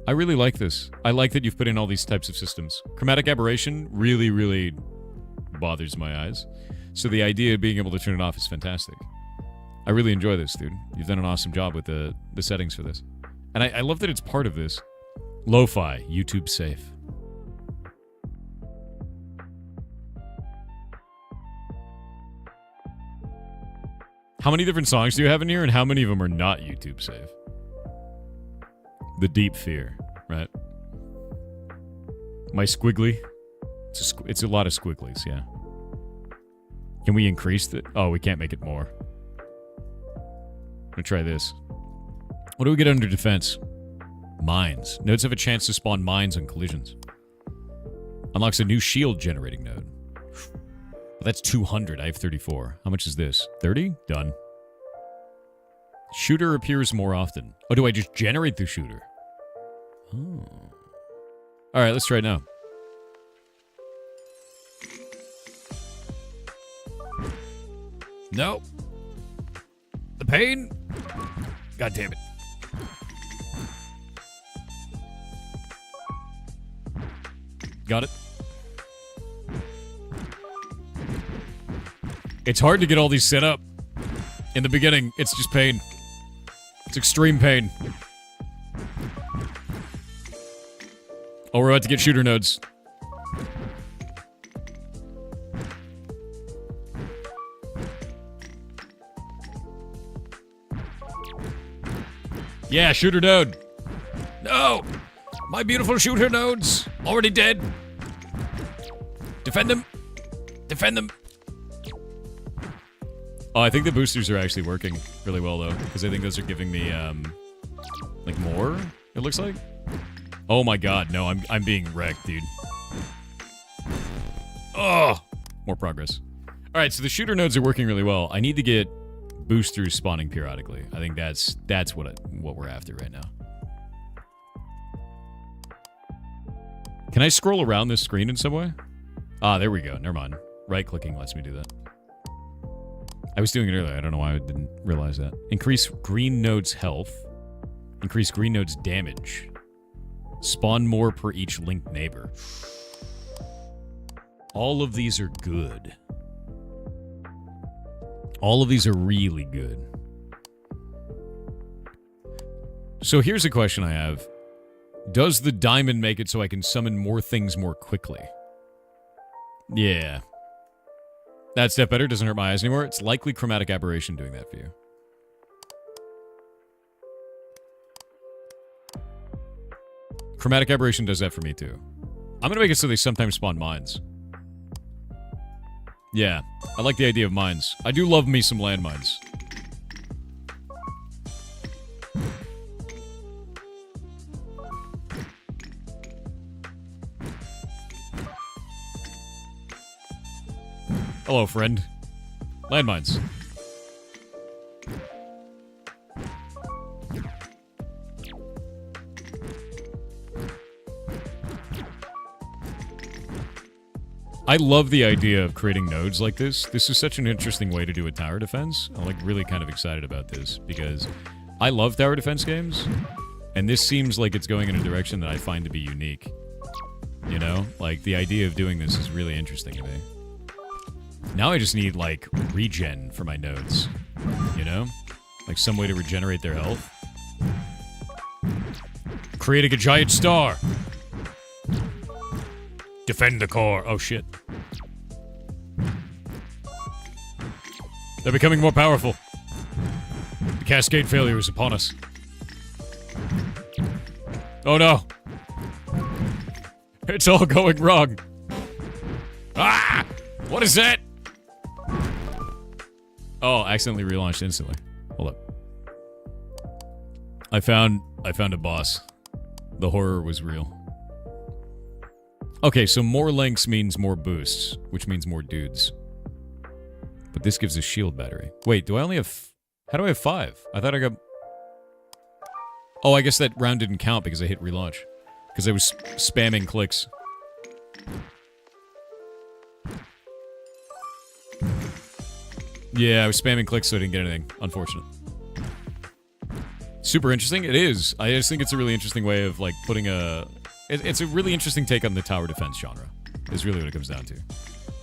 I really like this. I like that you've put in all these types of systems. Chromatic aberration really, really bothers my eyes. So the idea of being able to turn it off is fantastic. I really enjoy this, dude. You've done an awesome job with the settings for this. And I love that it's part of this. Lo-fi, YouTube safe. How many different songs do you have in here, and how many of them are not YouTube safe? The deep fear, right? My squiggly. It's a lot of squigglies, yeah. Can we increase the... Oh, we can't make it more. I'm gonna try this. What do we get under defense? Mines. Nodes have a chance to spawn mines on collisions. Unlocks a new shield generating node. Well, that's 200. I have 34. How much is this? 30? Done. Shooter appears more often. Oh, do I just generate the shooter? Oh. Alright, let's try it now. No. The pain? God damn it. Got it. It's hard to get all these set up. In the beginning, it's just pain. It's extreme pain. Oh, we're about to get shooter nodes. Yeah, shooter node. No! My beautiful shooter nodes. Already dead. Defend them. Defend them. Oh, I think the boosters are actually working really well, though. Because I think those are giving me, like, more, it looks like. Oh my god, no, I'm being wrecked, dude. Oh! More progress. Alright, so the shooter nodes are working really well. I need to get boosters spawning periodically. I think that's what we're after right now. Can I scroll around this screen in some way? Ah, there we go. Never mind. Right-clicking lets me do that. I was doing it earlier. I don't know why I didn't realize that. Increase green node's health. Increase green node's damage. Spawn more per each linked neighbor. All of these are good. All of these are really good. So here's a question I have. Does the diamond make it so I can summon more things more quickly? Yeah. That step better, doesn't hurt my eyes anymore. It's likely chromatic aberration doing that for you. Chromatic aberration does that for me too. I'm gonna make it so they sometimes spawn mines. Yeah, I like the idea of mines. I do love me some landmines. Hello, friend. Landmines. I love the idea of creating nodes like this. This is such an interesting way to do a tower defense. I'm like really kind of excited about this because I love tower defense games, and this seems like it's going in a direction that I find to be unique. You know? Like, the idea of doing this is really interesting to me. Now I just need, like, regen for my nodes. You know? Like, some way to regenerate their health. Creating a giant star! Defend the core. Oh, shit. They're becoming more powerful. The cascade failure is upon us. Oh, no. It's all going wrong. Ah! What is that? Oh, accidentally relaunched instantly. Hold up. I found a boss. The horror was real. Okay, so more links means more boosts, which means more dudes. But this gives a shield battery. Wait, do I only have... How do I have 5? I thought I got... Oh, I guess that round didn't count because I hit relaunch. Because I was spamming clicks. Yeah, I was spamming clicks so I didn't get anything. Unfortunate. Super interesting? It is. I just think it's a really interesting way of, like, putting a... It's a really interesting take on the tower defense genre. Is really what it comes down to.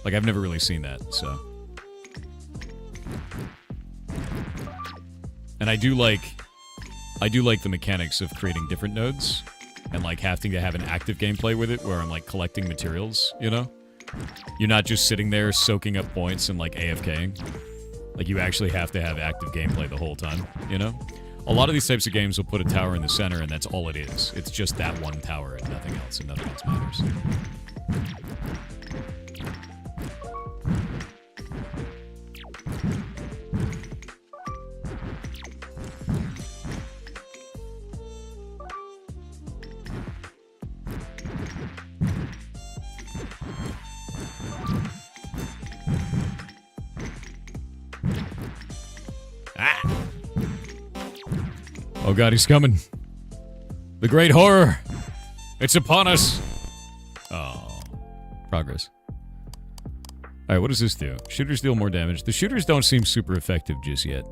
Like, I've never really seen that, so... And I do like the mechanics of creating different nodes and like having to have an active gameplay with it where I'm like collecting materials, you know? You're not just sitting there soaking up points and like AFKing. Like you actually have to have active gameplay the whole time, you know? A lot of these types of games will put a tower in the center and that's all it is. It's just that one tower and nothing else matters. Oh god, he's coming. The great horror. It's upon us. Oh. Progress. Alright, what does this do? Shooters deal more damage. The shooters don't seem super effective just yet.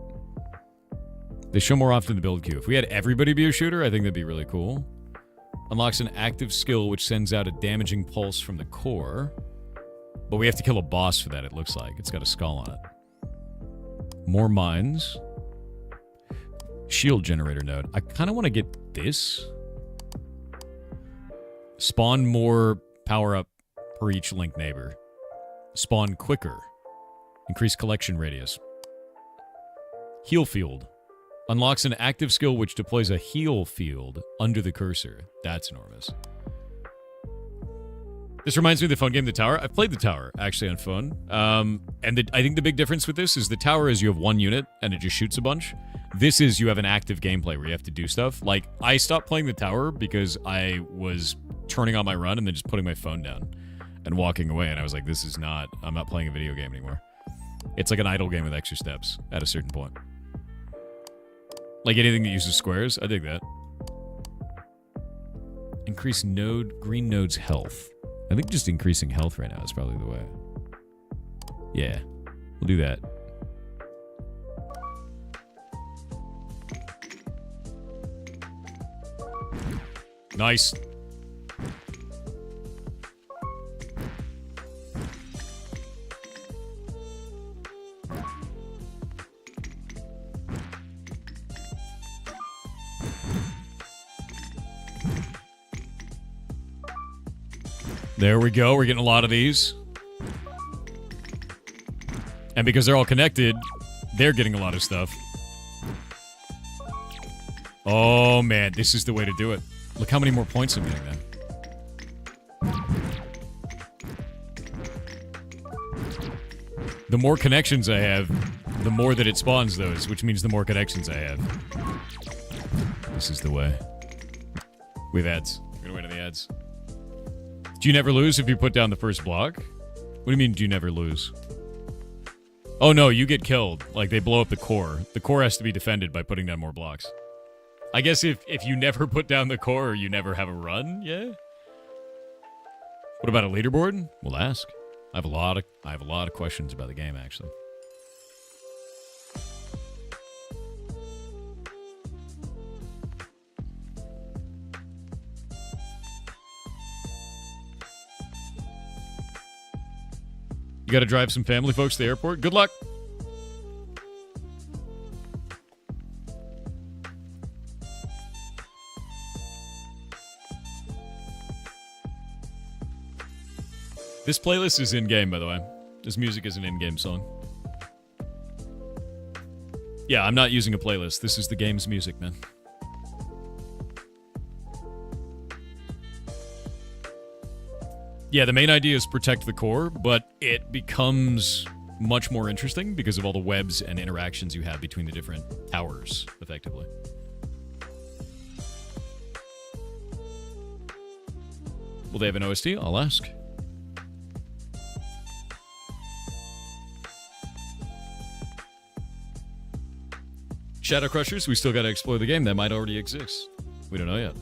They show more often in the build queue. If we had everybody be a shooter, I think that'd be really cool. Unlocks an active skill which sends out a damaging pulse from the core. But we have to kill a boss for that, it looks like. It's got a skull on it. More mines. Shield generator node. I kind of want to get this. Spawn more power up per each link neighbor. Spawn quicker. Increase collection radius. Heal field. Unlocks an active skill which deploys a heal field under the cursor. That's enormous. This reminds me of the phone game The Tower. I've played The Tower, actually, on phone. I think the big difference with this is The Tower is you have one unit, and it just shoots a bunch. This is you have an active gameplay where you have to do stuff. Like, I stopped playing The Tower because I was turning on my run and then just putting my phone down and walking away, and I was like, this is not... I'm not playing a video game anymore. It's like an idle game with extra steps at a certain point. Like anything that uses squares, I dig that. Increase green node's health. I think just increasing health right now is probably the way. Yeah, we'll do that. Nice. There we go. We're getting a lot of these. And because they're all connected, they're getting a lot of stuff. Oh, man. This is the way to do it. Look how many more points I'm getting then. The more connections I have, the more that it spawns those, which means the more connections I have. This is the way. We have ads. We're gonna wait on the ads. Do you never lose if you put down the first block? What do you mean, do you never lose? Oh, no, you get killed. Like, they blow up the core. The core has to be defended by putting down more blocks. I guess if you never put down the core, or you never have a run, yeah? What about a leaderboard? We'll ask. I have a lot of questions about the game, actually. You got to drive some family folks to the airport. Good luck. This playlist is in-game, by the way. This music is an in-game song. Yeah, I'm not using a playlist. This is the game's music, man. Yeah, the main idea is protect the core, but it becomes much more interesting because of all the webs and interactions you have between the different towers, effectively. Will they have an OST? I'll ask. Shadow Crushers, we still got to explore the game. That might already exist. We don't know yet.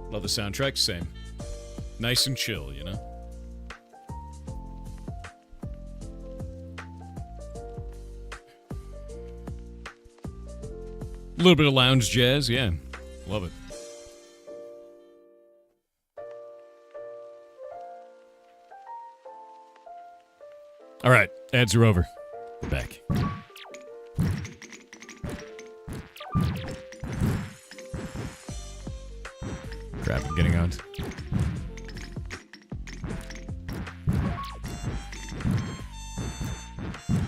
Love the soundtrack, same. Nice and chill, you know? A little bit of lounge jazz, yeah. Love it. All right, ads are over. We're back. Crap, I'm getting on.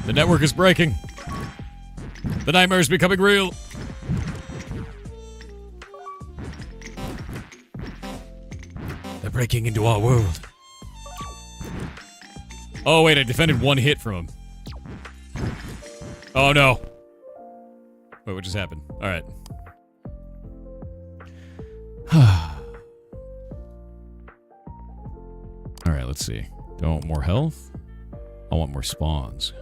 The network is breaking. The nightmare is becoming real. They're breaking into our world. Oh, wait, I defended one hit from him. Oh, no. Wait, what just happened? All right. All right, let's see. Do I want more health? I want more spawns.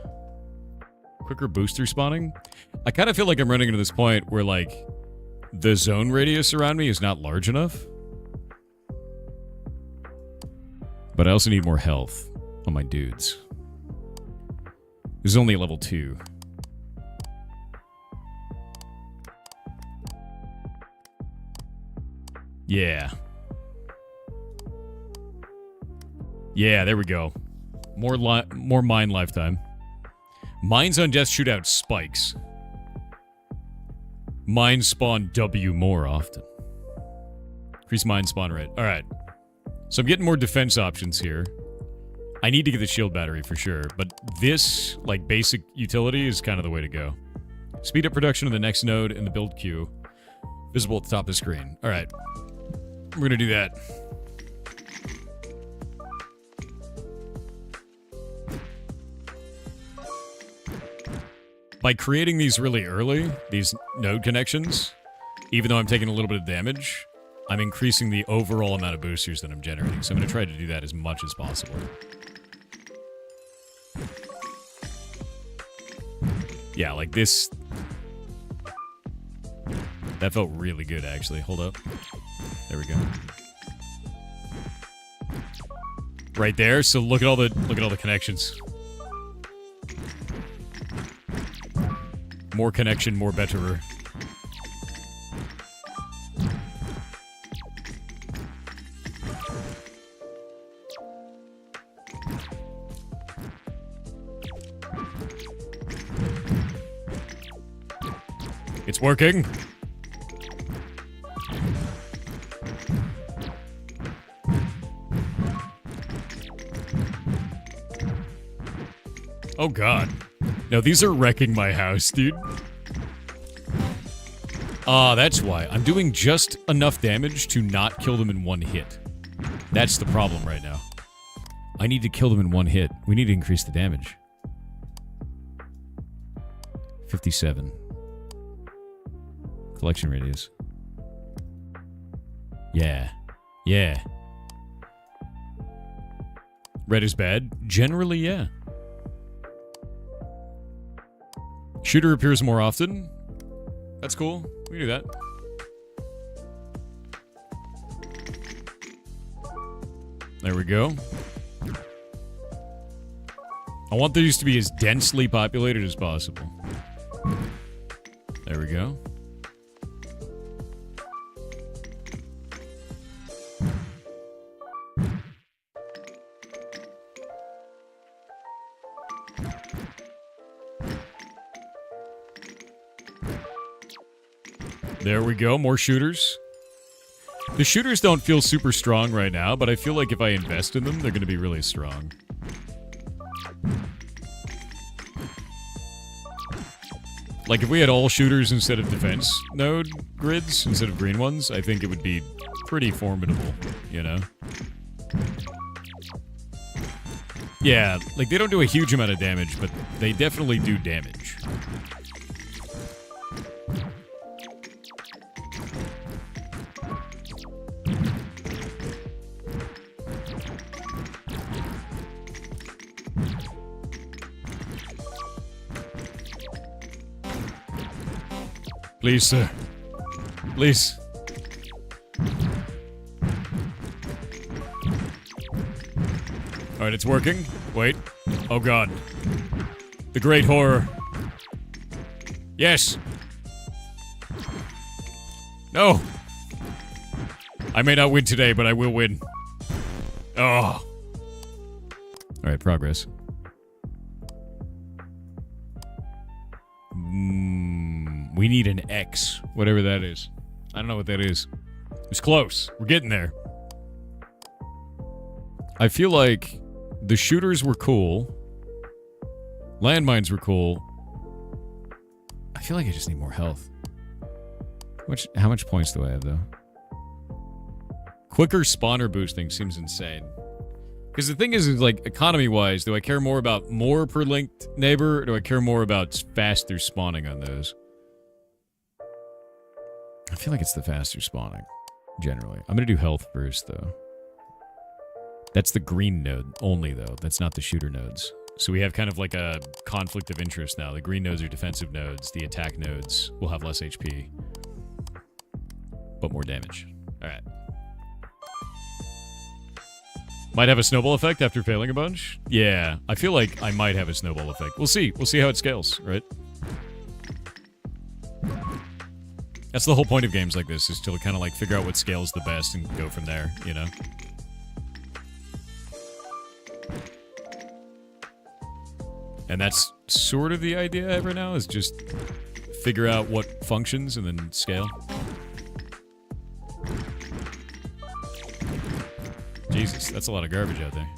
Quicker booster spawning? I kind of feel like I'm running into this point where, like, the zone radius around me is not large enough. But I also need more health on my dudes. This is only level 2. Yeah. Yeah, there we go. More mine lifetime. Mines on death shoot out spikes. Mines spawn W more often. Increase mine spawn rate. Alright. So I'm getting more defense options here. I need to get the shield battery for sure, but this, like, basic utility is kind of the way to go. Speed up production of the next node in the build queue. Visible at the top of the screen. Alright. We're gonna do that. By creating these really early, these node connections, even though I'm taking a little bit of damage, I'm increasing the overall amount of boosters that I'm generating. So I'm going to try to do that as much as possible. Yeah, like this. That felt really good, actually. Hold up. There we go. Right there. So look at all the connections. More connection, more betterer. It's working. Oh god. No, these are wrecking my house, dude. Ah, that's why. I'm doing just enough damage to not kill them in one hit. That's the problem right now. I need to kill them in one hit. We need to increase the damage. 57. Collection radius. Yeah. Yeah. Red is bad? Generally, yeah. Shooter appears more often. That's cool. We can do that. There we go. I want these to be as densely populated as possible. There we go. There we go, more shooters. The shooters don't feel super strong right now, but I feel like if I invest in them, they're going to be really strong. Like, if we had all shooters instead of defense node grids, instead of green ones, I think it would be pretty formidable, you know? Yeah, like, they don't do a huge amount of damage, but they definitely do damage. Please, sir. Please. Alright, it's working. Wait. Oh god. The great horror. Yes. No. I may not win today, but I will win. Oh. Alright, progress. We need an X, whatever that is. I don't know what that is. It's close. We're getting there. I feel like the shooters were cool. Landmines were cool. I feel like I just need more health. How much points do I have, though? Quicker spawner boosting seems insane. Because the thing is, like, economy-wise, do I care more about more per linked neighbor, or do I care more about faster spawning on those? I feel like it's the faster spawning, generally. I'm going to do health first, though. That's the green node only, though. That's not the shooter nodes. So we have kind of like a conflict of interest now. The green nodes are defensive nodes. The attack nodes will have less HP. But more damage. Alright. Might have a snowball effect after failing a bunch? Yeah, I feel like I might have a snowball effect. We'll see. We'll see how it scales, right? That's the whole point of games like this, is to kind of like figure out what scales the best and go from there, you know? And that's sort of the idea ever now, is just figure out what functions and then scale. Jesus, that's a lot of garbage out there.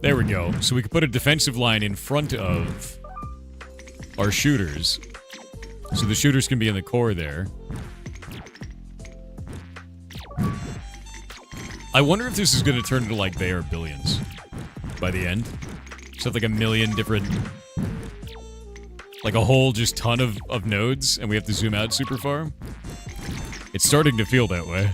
There we go. So we could put a defensive line in front of our shooters. So the shooters can be in the core there. I wonder if this is going to turn into like They Are Billions by the end. So like a million different... Like a whole just ton of nodes, and we have to zoom out super far. It's starting to feel that way.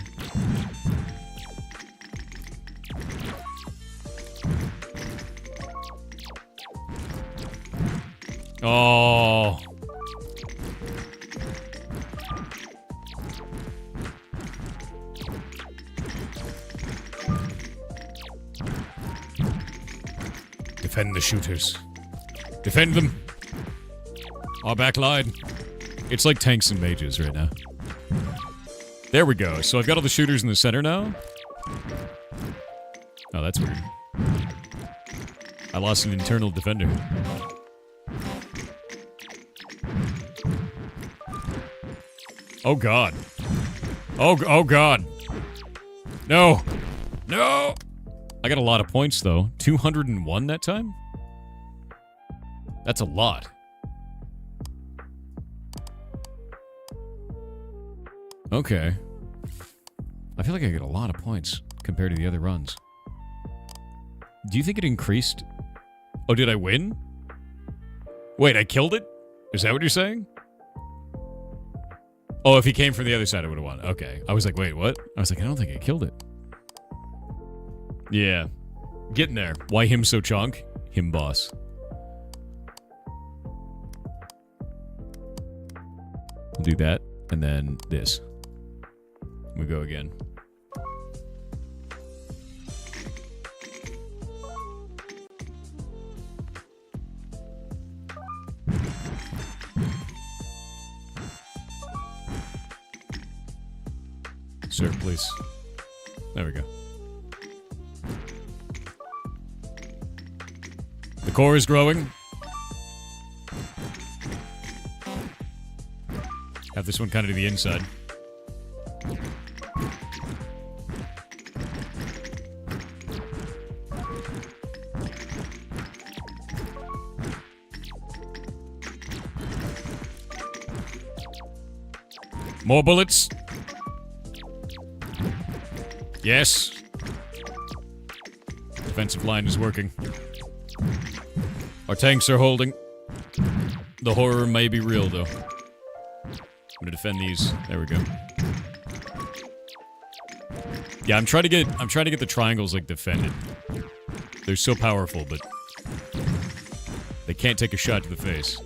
Oh. Defend the shooters. Defend them. Our back line. It's like tanks and mages right now. There we go. So I've got all the shooters in the center now. Oh, that's weird. I lost an internal defender. Oh god. Oh god. No. No! I got a lot of points though. 201 that time? That's a lot. Okay. I feel like I get a lot of points compared to the other runs. Do you think it increased? Oh, did I win? Wait, I killed it? Is that what you're saying? Oh, if he came from the other side, I would have won. Okay. I was like, wait, what? I was like, I don't think I killed it. Yeah. Getting there. Why him so chonk? Him boss. We'll do that, and then this. We go again. Sir, please. There we go. The core is growing. Have this one kind of to the inside. More bullets. Yes. Defensive line is working. Our tanks are holding. The horror may be real, though. I'm gonna defend these. There we go. Yeah, I'm trying to get the triangles like defended. They're so powerful, but they can't take a shot to the face.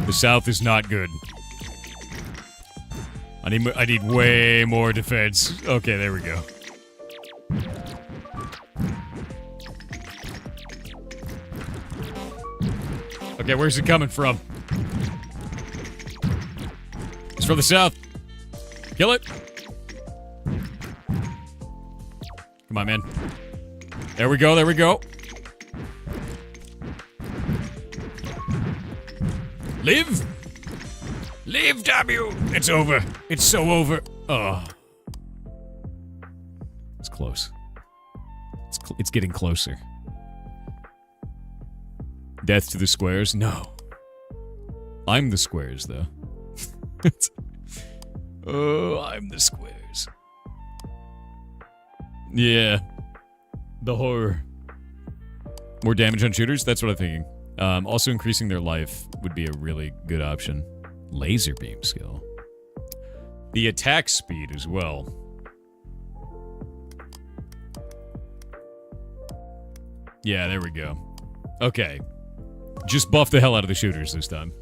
The south is not good. I need way more defense. Okay, there we go. Okay, where's it coming from? It's from the south. Kill it. Come on, man. There we go, there we go. Live! Live, damn you! It's over. It's so over. Oh. It's close. It's getting closer. Death to the squares? No. I'm the squares, though. Oh, I'm the squares. Yeah. The horror. More damage on shooters? That's what I'm thinking. Also increasing their life would be a really good option. Laser beam skill. The attack speed as well. Yeah, there we go. Okay. Just buff the hell out of the shooters this time.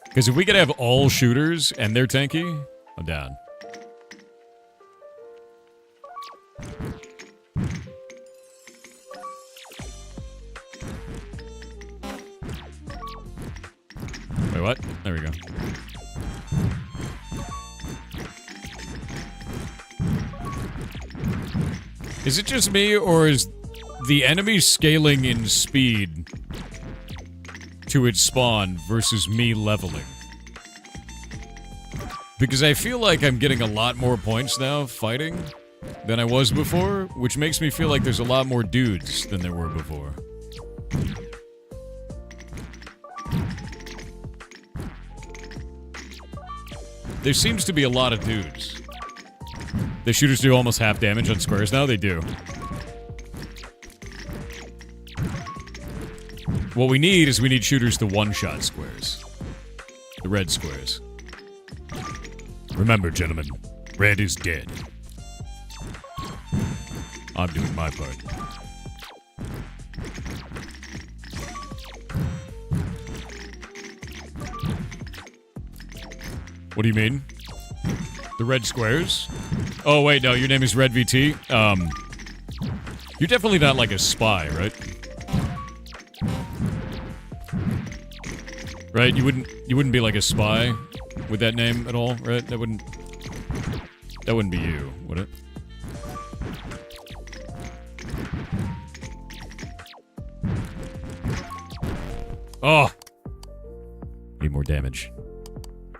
Because if we could have all shooters and they're tanky, I'm down. Wait, what? There we go. Is it just me, or is the enemy scaling in speed to its spawn versus me leveling? Because I feel like I'm getting a lot more points now fighting than I was before, which makes me feel like there's a lot more dudes than there were before. There seems to be a lot of dudes. The shooters do almost half damage on squares now? They do. What we need is we need shooters to one-shot squares. The red squares. Remember, gentlemen, red is dead. I'm doing my part. What do you mean? The red squares? Oh, wait, no, your name is Red VT? You're definitely not like a spy, right? Right? You wouldn't be like a spy with that name at all, right? That wouldn't be you, would it? Oh! Need more damage.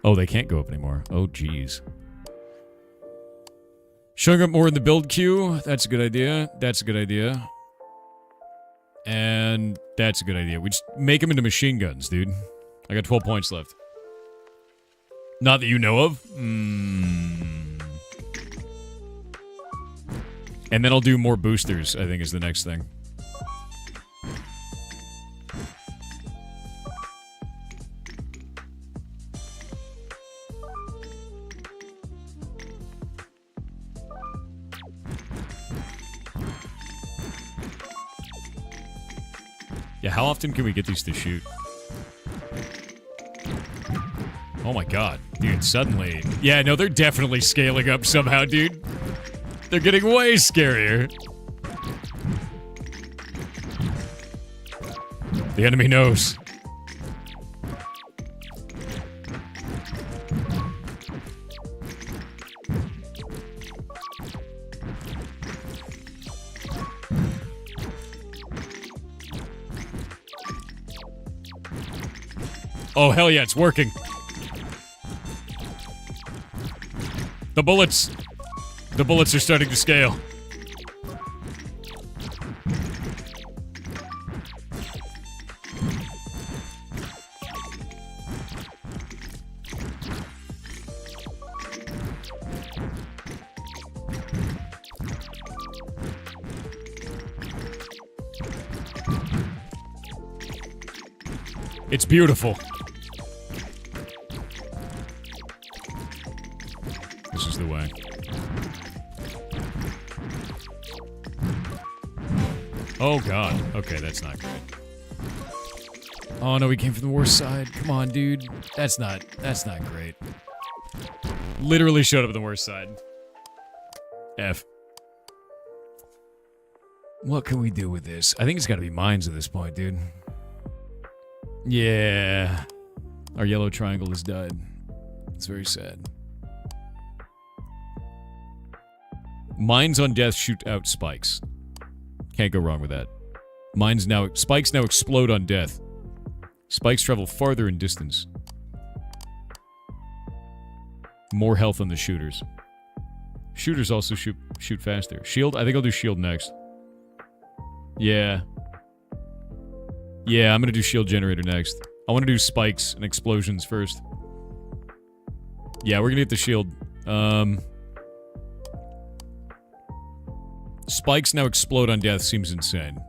Oh, they can't go up anymore. Oh, jeez. Showing up more in the build queue. That's a good idea. That's a good idea. And that's a good idea. We just make them into machine guns, dude. I got 12 points left. Not that you know of. And then I'll do more boosters, I think, is the next thing. Yeah, how often can we get these to shoot? Oh my god. Dude, suddenly... Yeah, no, they're definitely scaling up somehow, dude. They're getting way scarier. The enemy knows. Oh, hell yeah, it's working. The bullets are starting to scale. It's beautiful. This is the way. Oh god. Okay, that's not great. Oh no, we came from the worst side. Come on, dude. That's not great. Literally showed up on the worst side. F. What can we do with this? I think it's gotta be mines at this point, dude. Yeah. Our yellow triangle has died. It's very sad. Mines on death shoot out spikes. Can't go wrong with that. Spikes now explode on death. Spikes travel farther in distance. More health on the shooters. Shooters also shoot faster. Shield? I think I'll do shield next. Yeah. Yeah, I'm gonna do shield generator next. I want to do spikes and explosions first. Yeah, we're gonna get the shield. Spikes now explode on death seems insane.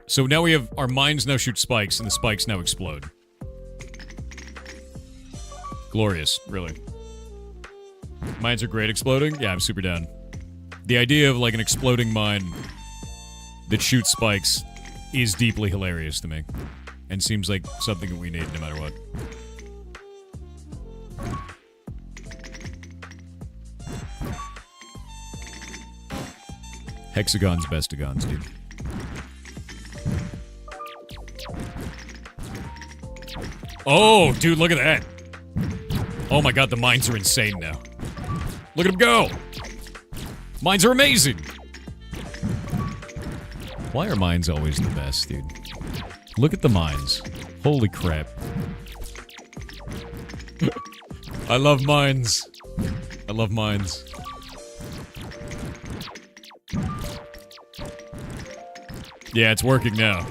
So now we have... Our mines now shoot spikes, and the spikes now explode. Glorious, really. Mines are great exploding? Yeah, I'm super down. The idea of, like, an exploding mine that shoots spikes is deeply hilarious to me. And seems like something that we need no matter what. Hexagons, bestagons, dude. Oh, dude, look at that. Oh my god, the mines are insane now. Look at them go! Mines are amazing! Why are mines always the best, dude? Look at the mines. Holy crap. I love mines. I love mines. Yeah, it's working now.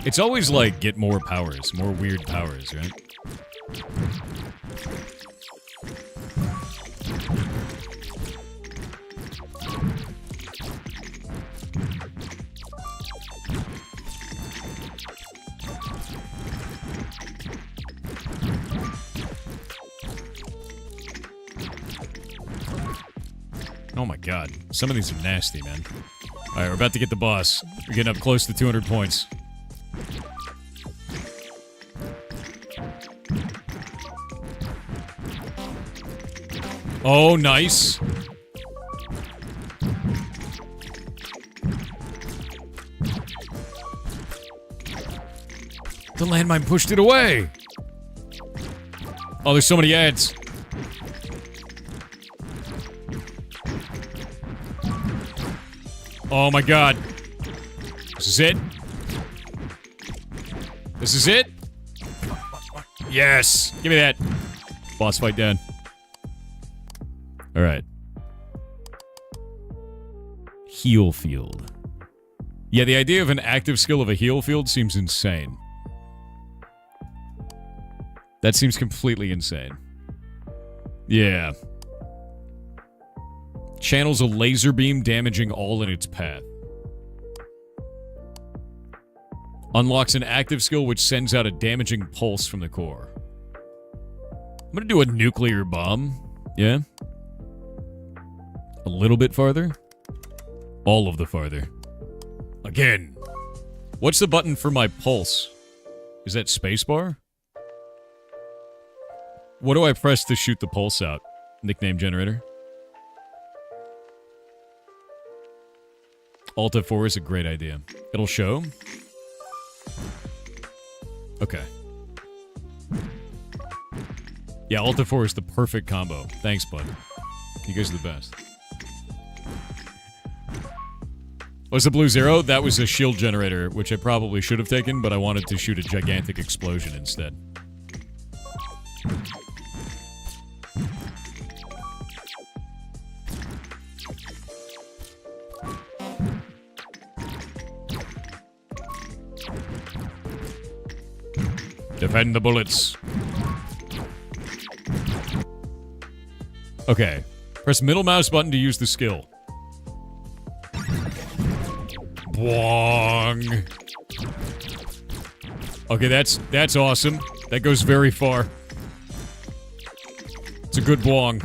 It's always like, get more powers, more weird powers, right? Oh my god. Some of these are nasty, man. Alright, we're about to get the boss. We're getting up close to 200 points. Oh, nice. The landmine pushed it away. Oh, there's so many ads. Oh my god. This is it? This is it? Yes! Give me that. Boss fight done. Alright. Heal field. Yeah, the idea of an active skill of a heal field seems insane. That seems completely insane. Yeah. Channels a laser beam damaging all in its path. Unlocks an active skill which sends out a damaging pulse from the core. I'm gonna do a nuclear bomb. Yeah. A little bit farther. All of the farther. Again. What's the button for my pulse? Is that spacebar? What do I press to shoot the pulse out? Nickname generator. Alt F4 is a great idea. It'll show. Okay. Yeah, Alt F4 is the perfect combo. Thanks, bud. You guys are the best. Was the blue zero? That was a shield generator, which I probably should have taken, but I wanted to shoot a gigantic explosion instead. Defend the bullets. Okay. Press middle mouse button to use the skill. Bwong. Okay, that's awesome. That goes very far. It's a good bwong.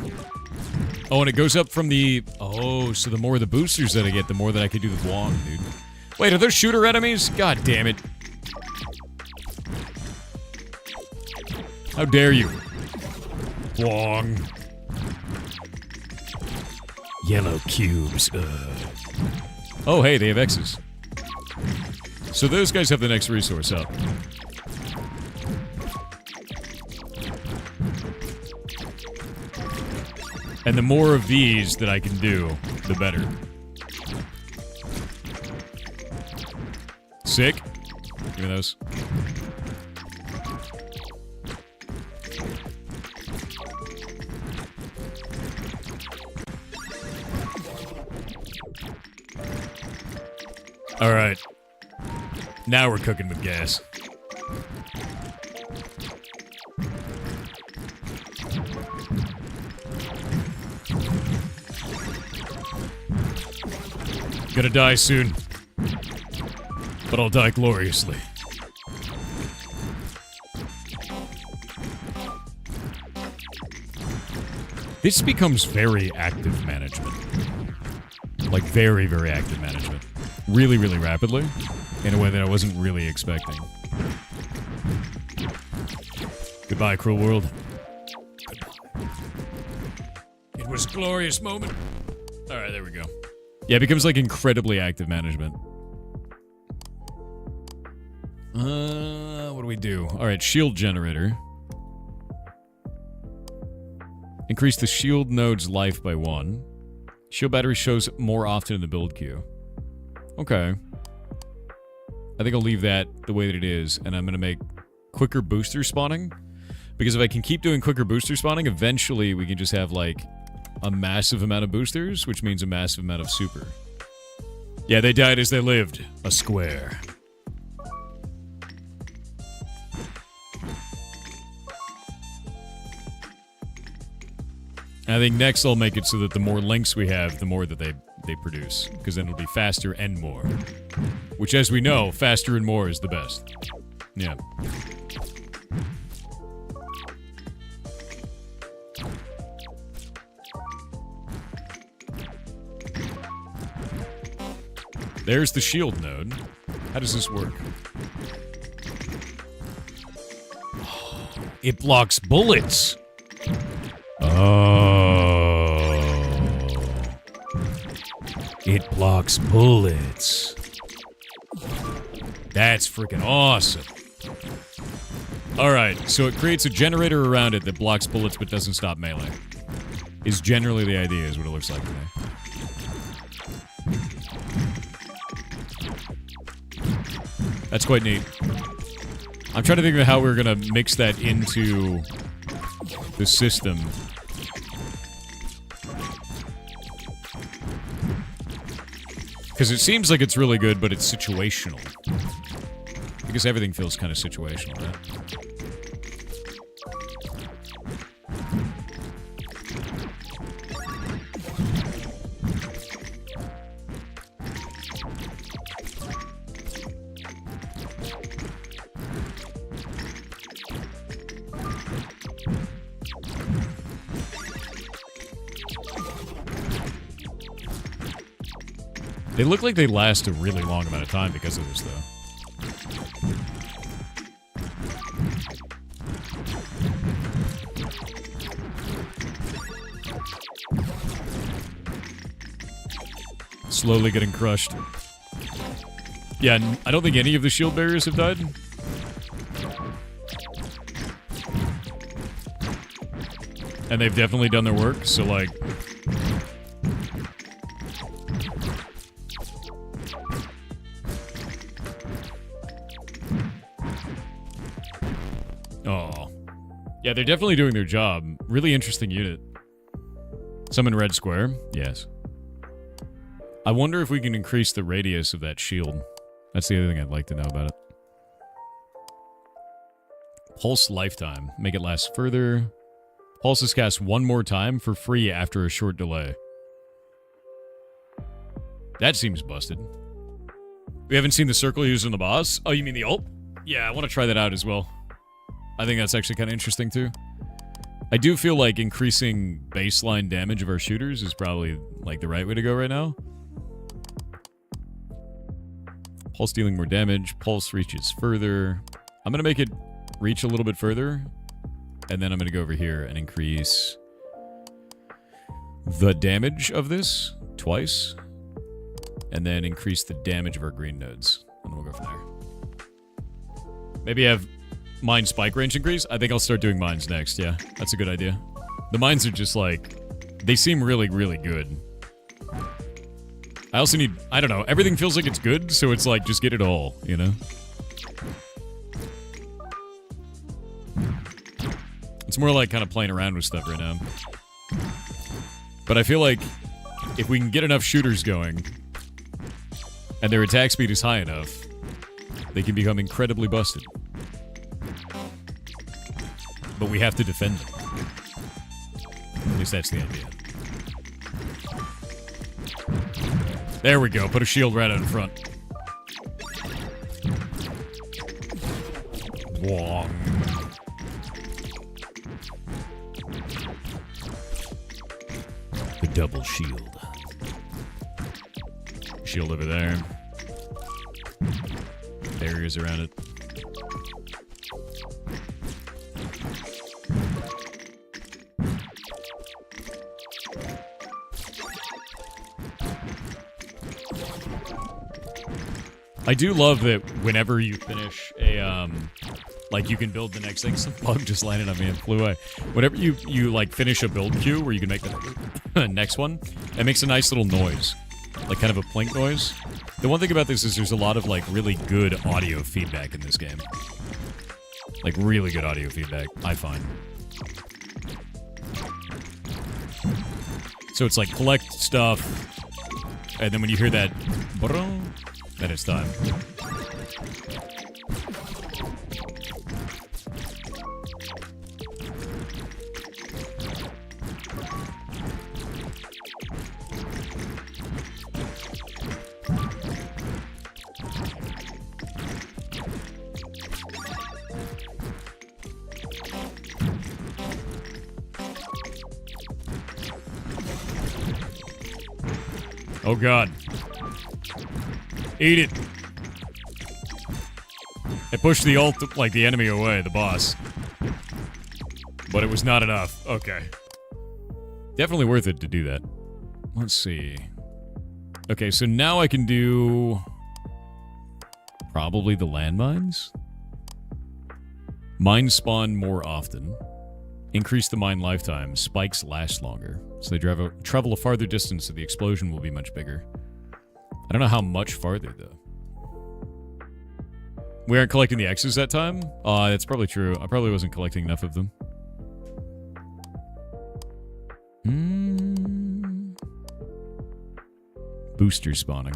Oh, and it goes up from the... Oh, so the more of the boosters that I get, the more that I can do the bwong, dude. Wait, are those shooter enemies? God damn it. How dare you? Bwong. Yellow cubes. Oh, hey, they have X's. So those guys have the next resource up. And the more of these that I can do, the better. Sick. Give me those. All right. Now we're cooking with gas. Gonna die soon. But I'll die gloriously. This becomes very active management. Like, very, very active management. Really, really rapidly. In a way that I wasn't really expecting. Goodbye, cruel world. Goodbye. It was a glorious moment. Alright, there we go. Yeah, it becomes, like, incredibly active management. What do we do? Alright, shield generator. Increase the shield node's life by 1. Shield battery shows more often in the build queue. Okay. I think I'll leave that the way that it is, and I'm going to make quicker booster spawning. Because if I can keep doing quicker booster spawning, eventually we can just have, like, a massive amount of boosters, which means a massive amount of super. Yeah, they died as they lived. A square. I think next I'll make it so that the more links we have, the more that they produce. Because then it'll be faster and more. Which, as we know, faster and more is the best. Yeah. There's the shield node. How does this work? It blocks bullets! Oh. It blocks bullets. That's freaking awesome. Alright, so it creates a generator around it that blocks bullets but doesn't stop melee. Is generally the idea, is what it looks like to me. That's quite neat. I'm trying to think of how we're gonna mix that into the system. Because it seems like it's really good, but it's situational. Because everything feels kind of situational, right? They look like they last a really long amount of time because of this, though. Slowly getting crushed. Yeah, I don't think any of the shield barriers have died. And they've definitely done their work, so like... Oh. Yeah, they're definitely doing their job. Really interesting unit. Summon red square. Yes. I wonder if we can increase the radius of that shield. That's the other thing I'd like to know about it. Pulse lifetime. Make it last further. Pulse is cast one more time for free after a short delay. That seems busted. We haven't seen the circle used in the boss. Oh, you mean the ult? Yeah, I want to try that out as well. I think that's actually kind of interesting too. I do feel like increasing baseline damage of our shooters is probably like the right way to go right now. Pulse dealing more damage. Pulse reaches further. I'm going to make it reach a little bit further. And then I'm going to go over here and increase the damage of this twice. And then increase the damage of our green nodes. And we'll go from there. Maybe have mine spike range increase. I think I'll start doing mines next. Yeah, that's a good idea. The mines are just like... They seem really, really good. I also need... I don't know. Everything feels like it's good, so it's like, just get it all, you know? It's more like kind of playing around with stuff right now. But I feel like if we can get enough shooters going, and their attack speed is high enough, they can become incredibly busted. But we have to defend them. At least that's the idea. There we go. Put a shield right out in front. Wong. The double shield. Shield over there. Barriers around it. I do love that whenever you finish a, like, you can build the next thing. Some bug just landed on me and flew away. Whenever you like, finish a build queue where you can make the next one, it makes a nice little noise. Like, kind of a plink noise. The one thing about this is there's a lot of, like, really good audio feedback in this game. Like, really good audio feedback, I find. So it's like, collect stuff, and then when you hear that, then it's time. Oh god. Eat it. It pushed the ult, like, the enemy away, the boss. But it was not enough. Okay. Definitely worth it to do that. Let's see. Okay, so now I can do... probably the landmines? Mines spawn more often. Increase the mine lifetime. Spikes last longer. So they travel a farther distance, so the explosion will be much bigger. I don't know how much farther, though. We aren't collecting the X's that time? That's probably true. I probably wasn't collecting enough of them. Booster spawning.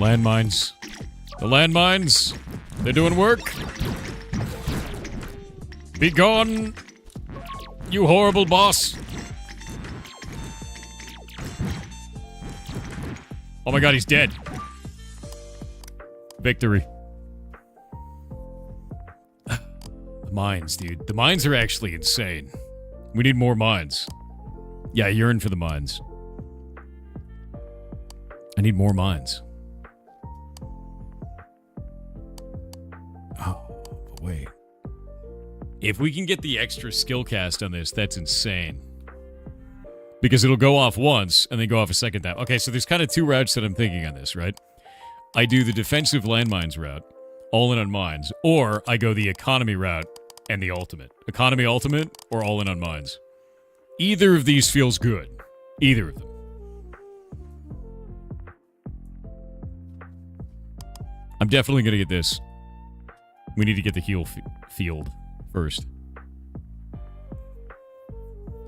Landmines. The landmines. They're doing work. Be gone, you horrible boss. Oh my god, he's dead. Victory. The mines, dude. The mines are actually insane. We need more mines. Yeah, I yearn for the mines. I need more mines. Oh, but wait. If we can get the extra skill cast on this, that's insane. Because it'll go off once, and then go off a second time. Okay, so there's kind of two routes that I'm thinking on this, right? I do the defensive landmines route, all in on mines, or I go the economy route and the ultimate. Economy ultimate, or all in on mines. Either of these feels good. Either of them. I'm definitely going to get this. We need to get the heal field first.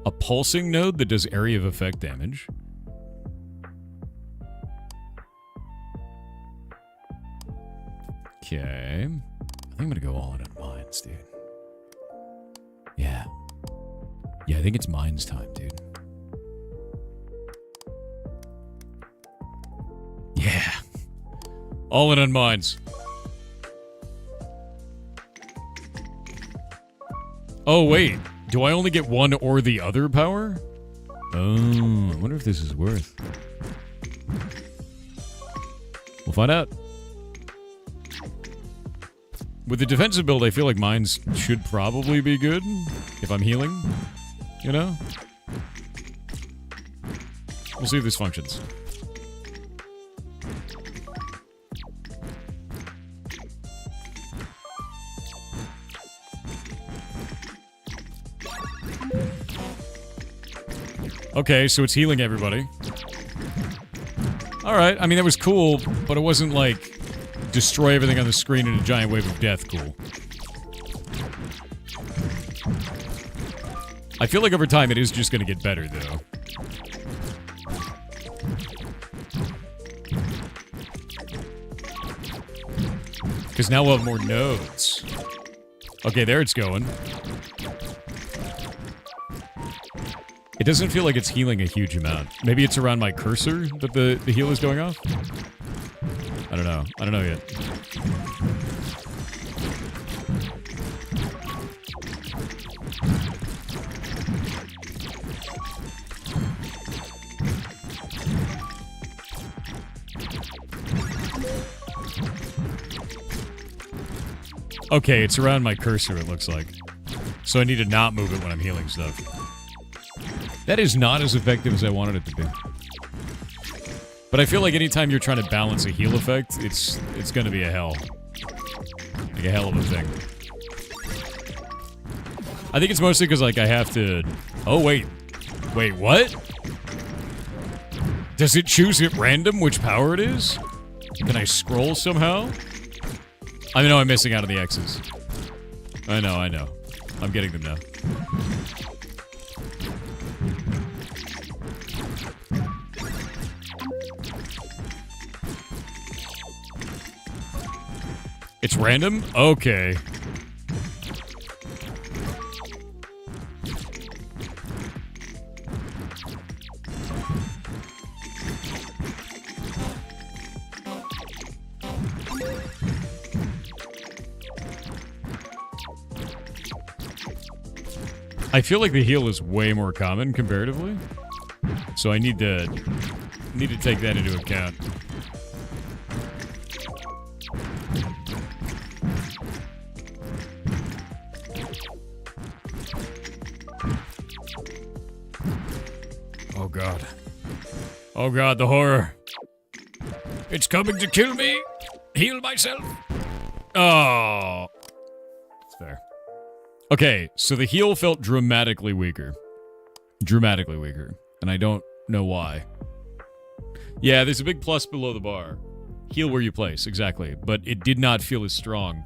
A pulsing node that does area of effect damage. Okay. I think I'm going to go all in on mines, dude. Yeah. Yeah, I think it's mines time, dude. Yeah. All in on mines. Oh, wait. Do I only get one or the other power? Oh, I wonder if this is worth. We'll find out. With the defensive build, I feel like mines should probably be good if I'm healing. You know? We'll see if this functions. Okay, so it's healing everybody. Alright, I mean, that was cool, but it wasn't like destroy everything on the screen in a giant wave of death cool. I feel like over time it is just gonna get better, though. Because now we'll have more nodes. Okay, there it's going. It doesn't feel like it's healing a huge amount. Maybe it's around my cursor that the heal is going off? I don't know. I don't know yet. Okay, it's around my cursor, it looks like. So I need to not move it when I'm healing stuff. That is not as effective as I wanted it to be. But I feel like anytime you're trying to balance a heal effect, it's gonna be a hell. Like a hell of a thing. I think it's mostly because, like, I have to... Oh, wait. Wait, what? Does it choose at random which power it is? Can I scroll somehow? I know I'm missing out on the X's. I know. I'm getting them now. It's random? Okay. I feel like the heal is way more common comparatively. So I need to take that into account. Oh god. Oh god, the horror. It's coming to kill me. Heal myself. Oh. It's fair. Okay, so the heal felt dramatically weaker. Dramatically weaker. And I don't know why. Yeah, there's a big plus below the bar. Heal where you place, exactly. But it did not feel as strong.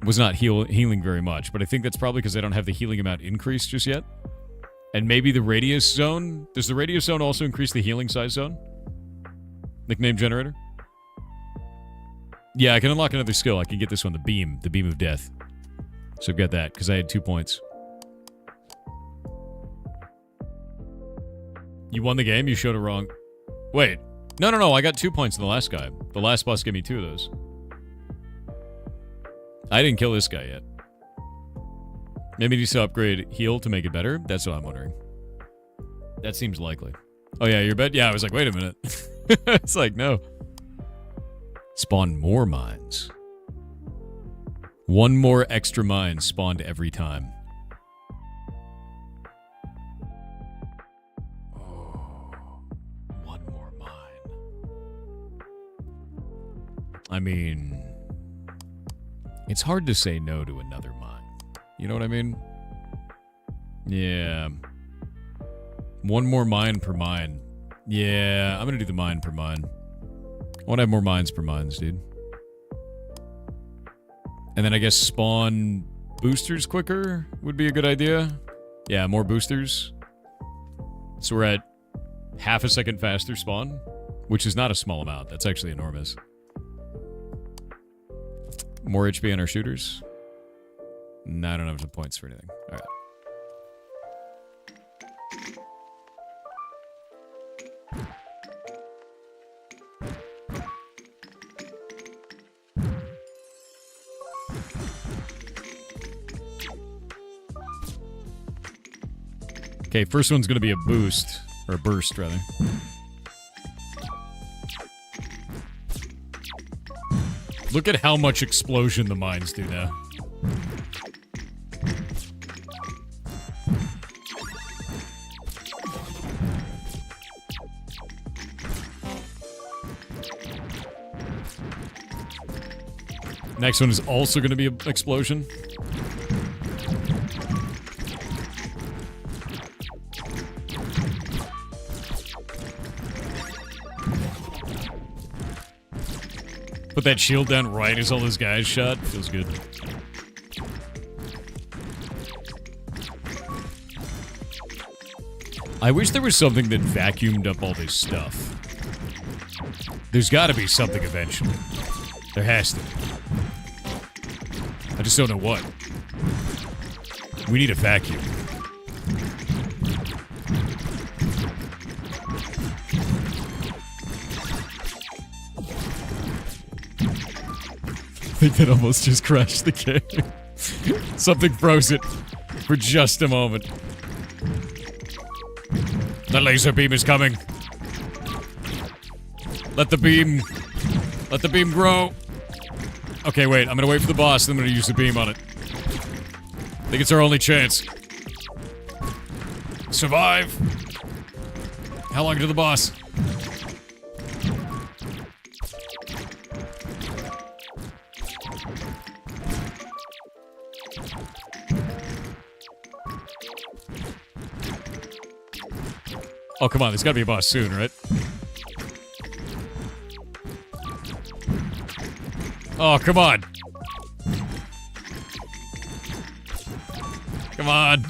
Was not healing very much. But I think that's probably because I don't have the healing amount increased just yet. And maybe the radius zone... Does the radius zone also increase the healing size zone? Nickname generator? Yeah, I can unlock another skill. I can get this one, the beam of death. So I've got that, because I had 2 points. You won the game? You showed it wrong. Wait. No, I got 2 points in the last guy. The last boss gave me 2 of those. I didn't kill this guy yet. Maybe he needs to upgrade heal to make it better? That's what I'm wondering. That seems likely. Oh yeah, your bed? Yeah, I was like, wait a minute. It's like, no. Spawn more mines. 1 more extra mine spawned every time. Oh, 1 more mine. I mean, it's hard to say no to another mine. You know what I mean? Yeah. 1 more mine per mine. Yeah, I'm gonna do the mine per mine. I want to have more mines per mines, dude. And then I guess spawn boosters quicker would be a good idea. Yeah, more boosters. So we're at half a second faster spawn, which is not a small amount. That's actually enormous. More HP on our shooters. No, I don't have the points for anything. All right. Okay, first one's going to be a boost. Or a burst, rather. Look at how much explosion the mines do now. Next one is also going to be an explosion. Put that shield down right as all those guys shot. Feels good. I wish there was something that vacuumed up all this stuff. There's got to be something eventually. There has to be. I just don't know what. We need a vacuum. I think that almost just crashed the game. Something froze it for just a moment. The laser beam is coming. Let the beam grow. Okay, wait. I'm gonna wait for the boss, then I'm gonna use the beam on it. I think it's our only chance. Survive. How long to the boss? Oh, come on. There's gotta be a boss soon, right? Oh, come on. Come on.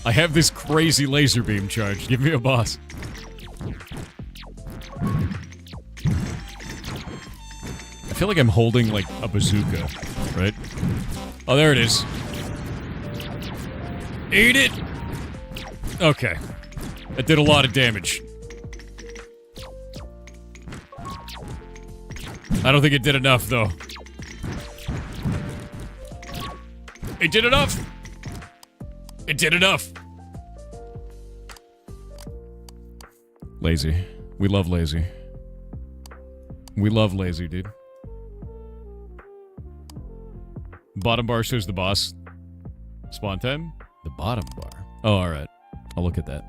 I have this crazy laser beam charge. Give me a boss. I feel like I'm holding, like, a bazooka, right? Oh, there it is. Eat it! Okay. That did a lot of damage. I don't think it did enough, though. It did enough! It did enough! Lazy. We love lazy. We love lazy, dude. Bottom bar shows the boss. Spawn time? The bottom bar. Oh, alright. I'll look at that.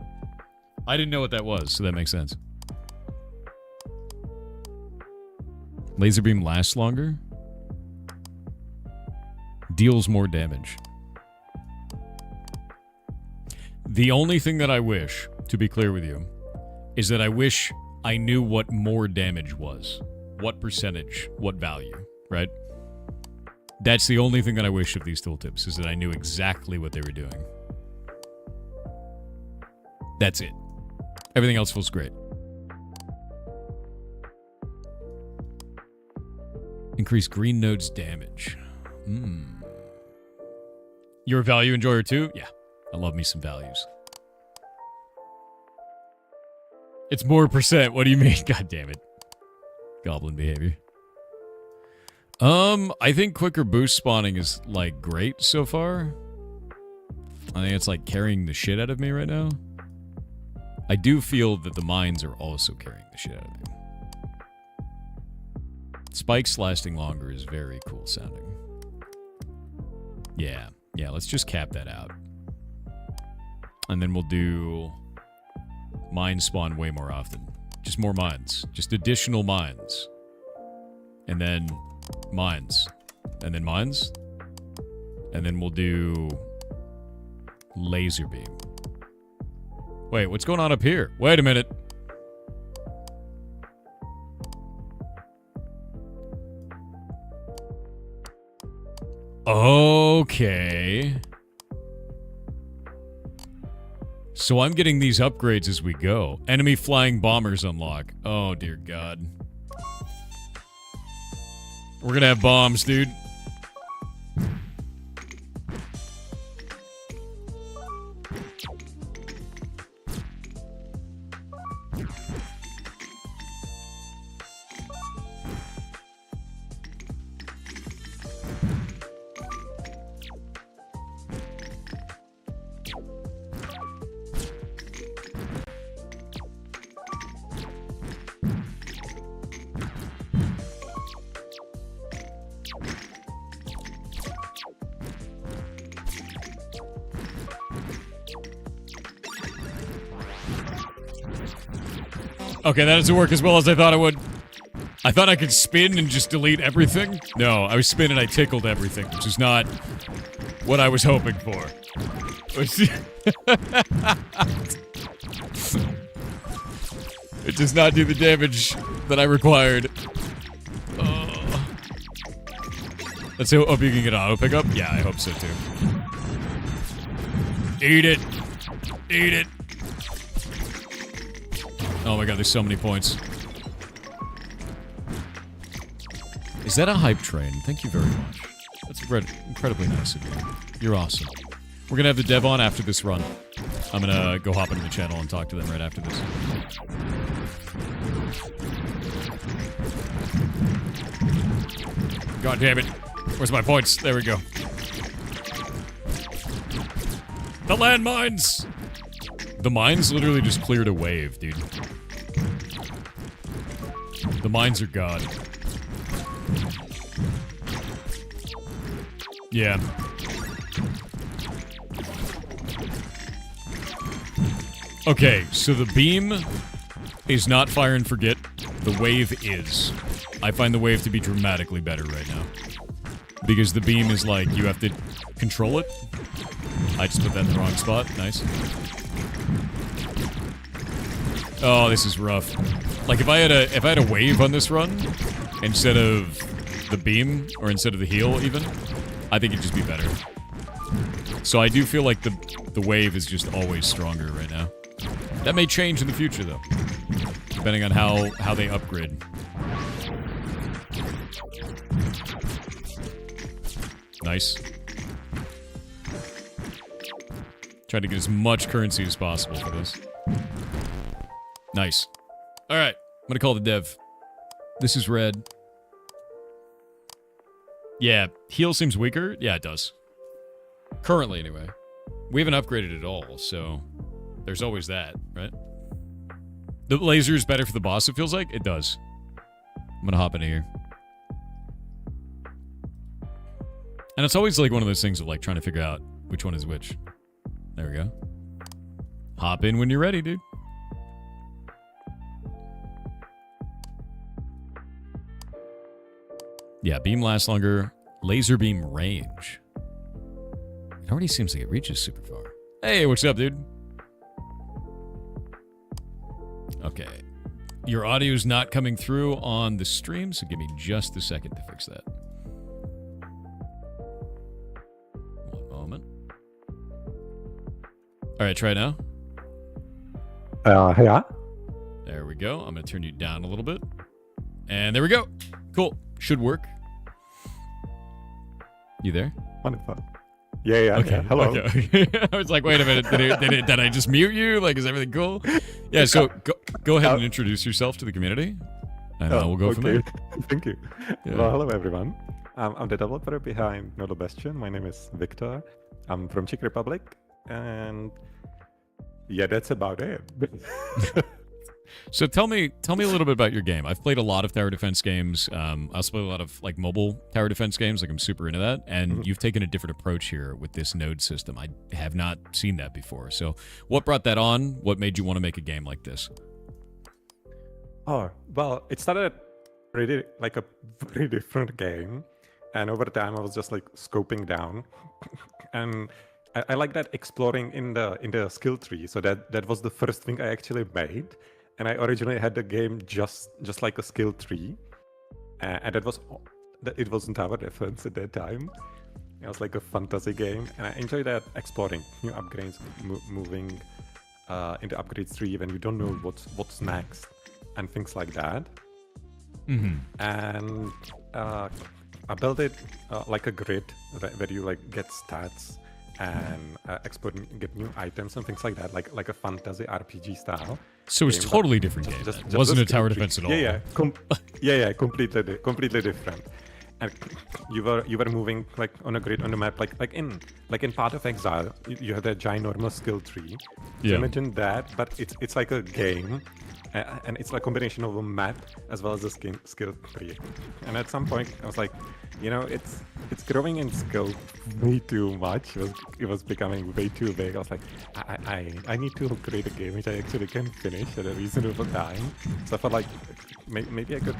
I didn't know what that was, so that makes sense. Laser beam lasts longer? Deals more damage. The only thing that I wish, to be clear with you, is that I wish I knew what more damage was. What percentage, what value, right? That's the only thing that I wish of these tooltips, is that I knew exactly what they were doing. That's it. Everything else feels great. Increase green node's damage. You're a value enjoyer too? Yeah. I love me some values. It's more percent. What do you mean? God damn it. Goblin behavior. I think quicker boost spawning is, like, great so far. I think it's, like, carrying the shit out of me right now. I do feel that the mines are also carrying the shit out of me. Spikes lasting longer is very cool sounding. Yeah, let's just cap that out. And then we'll do mine spawn way more often. Just more mines. Just additional mines. And then mines. And then mines. And then we'll do laser beam. Wait, what's going on up here? Wait a minute. Okay. So I'm getting these upgrades as we go. Enemy flying bombers unlock. Oh, dear God. We're gonna have bombs, dude. Okay, that doesn't work as well as I thought it would. I thought I could spin and just delete everything. No, I was spinning, I tickled everything, which is not what I was hoping for. It does not do the damage that I required. Let's hope you can get auto pickup. Yeah, I hope so too. Eat it. Eat it. Oh my god, there's so many points. Is that a hype train? Thank you very much. That's incredibly nice of you. You're awesome. We're gonna have the dev on after this run. I'm gonna go hop into the channel and talk to them right after this. God damn it. Where's my points? There we go. The landmines! The mines literally just cleared a wave, dude. The mines are god. Yeah. Okay, so the beam is not fire and forget. The wave is. I find the wave to be dramatically better right now. Because the beam is like, you have to control it. I just put that in the wrong spot. Nice. Oh, this is rough. Like if I had a wave on this run instead of the beam or instead of the heal even, I think it'd just be better. So I do feel like the wave is just always stronger right now. That may change in the future though, depending on how they upgrade. Nice. Try to get as much currency as possible for this. Nice. Alright, I'm gonna call the dev. This is red. Yeah, heal seems weaker. Yeah, it does. Currently, anyway. We haven't upgraded at all, so there's always that, right? The laser is better for the boss, it feels like? It does. I'm gonna hop into here. And it's always like one of those things of like trying to figure out which one is which. There we go. Hop in when you're ready, dude. Yeah, beam lasts longer. Laser beam range. It already seems like it reaches super far. Hey, what's up, dude? Okay. Your audio's not coming through on the stream, so give me just a second to fix that. One moment. All right, try now. Yeah. There we go. I'm going to turn you down a little bit. And there we go. Cool. Should work. You there? Wonderful. Yeah. Okay. Yeah. Hello. Okay. I was like, wait a minute. Did I just mute you? Like, is everything cool? Yeah. So go ahead and introduce yourself to the community, and we'll go from there. Thank you. Yeah. Well, hello everyone. I'm the developer behind Nodal Bastion. My name is Victor. I'm from Czech Republic, and yeah, that's about it. So tell me a little bit about your game. I've played a lot of tower defense games. I also play a lot of like mobile tower defense games. Like I'm super into that. And you've taken a different approach here with this node system. I have not seen that before. So what brought that on? What made you want to make a game like this? Oh, well, it started really like a very different game. And over time, I was just like scoping down. And I like that exploring in the skill tree. So that was the first thing I actually made. And I originally had the game just like a skill tree. And it wasn't tower defense at that time. It was like a fantasy game. And I enjoy that exploring new upgrades, moving into upgrade tree when you don't know what's next and things like that. And I built it like a grid where you like get stats and export and get new items and things like that, like a fantasy RPG style. So it's totally different game. It wasn't a tower defense at all. Yeah, completely different. And you were moving like on a grid on the map, like in Path of Exile, you have that ginormous skill tree. So imagine that, but it's like a game. And it's like a combination of a map as well as a skill tree. And at some point, I was like, it's growing in scope way too much. It was becoming way too big. I was like, I need to create a game which I actually can finish at a reasonable time. So I felt like maybe I could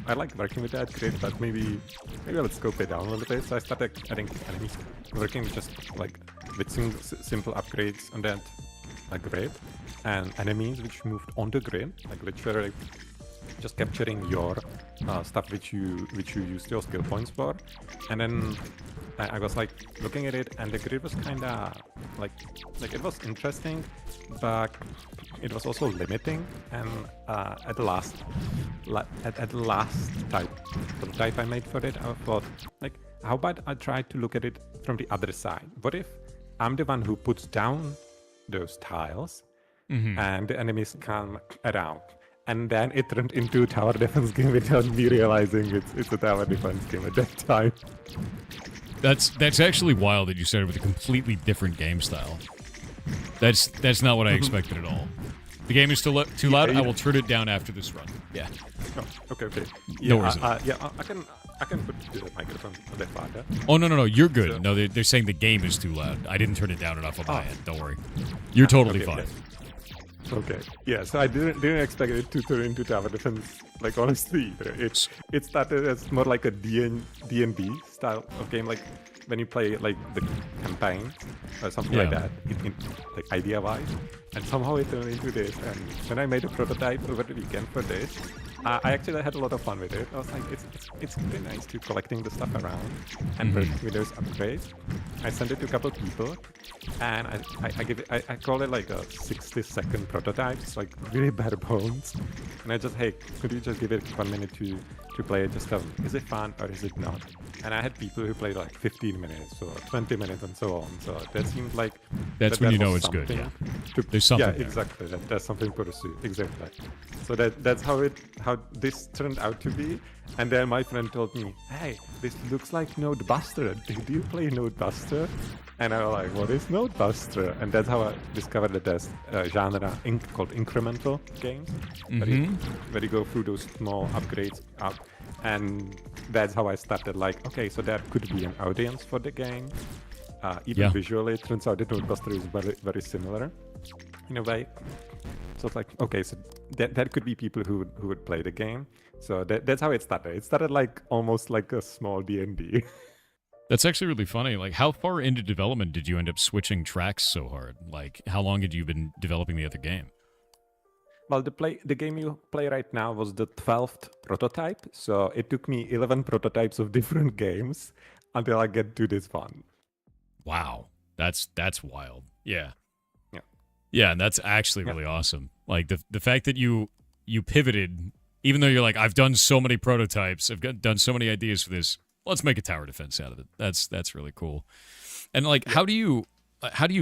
I like working with that grid, but maybe let's scope it down a little bit. So I started adding enemies, working just like with simple upgrades on that grid. And enemies which moved on the grid, like literally just capturing your stuff which you used your skill points for. And then I was like looking at it, and the grid was kind of like it was interesting, but it was also limiting. And at the last prototype I made for it, I thought like, how about I try to look at it from the other side? What if I'm the one who puts down those tiles? And the enemies come around, and then it turned into a tower defense game without me realizing it's a tower defense game at that time. That's actually wild that you started with a completely different game style. That's not what I expected at all. The game is still too loud. I will turn it down after this run. Yeah. Oh, okay. Yeah, no worries. I can put the microphone a bit farther. Oh no, you're good. So, no, they're saying the game is too loud. I didn't turn it down enough on my end. Don't worry. You're totally fine. Okay. Yeah, so I didn't expect it to turn into tower defense. Like honestly, it started as more like a D&D style of game, like when you play like the campaign or something like that, like idea-wise. And somehow it turned into this. And when I made a prototype over the weekend for this, I actually had a lot of fun with it. I was like, it's really nice to collecting the stuff around and working with those upgrades. I sent it to a couple people, and I call it like a 60-second prototype. It's like really bare bones. And I just, hey, could you just give it 1 minute to play it? Just tell me, is it fun or is it not? And I had people who played like 15 minutes or 20 minutes and so on. So that seemed like that's when you know it's good. Yeah, there's something. Yeah, there. Exactly. That's something to pursue. Exactly. So that's how this turned out to be. And then my friend told me, "Hey, this looks like Node Buster. Do you play Node Buster?" And I was like, "What is Node Buster?" And that's how I discovered that there's a genre called incremental games, where you go through those small upgrades up. And that's how I started. Like, okay, so there could be an audience for the game. Even visually, it turns out that Node Buster is very, very similar in a way. So it's like, okay, so that could be people who would play the game. So that's how it started. It started like almost like a small D&D. That's actually really funny. Like, how far into development did you end up switching tracks so hard? Like, how long had you been developing the other game? Well, the game you play right now was the 12th prototype. So it took me 11 prototypes of different games until I get to this one. Wow. That's wild. Yeah, and that's actually really awesome. Like, the fact that you pivoted, even though you're like, I've done so many prototypes, done so many ideas for this, let's make a tower defense out of it. That's really cool. And like, how do you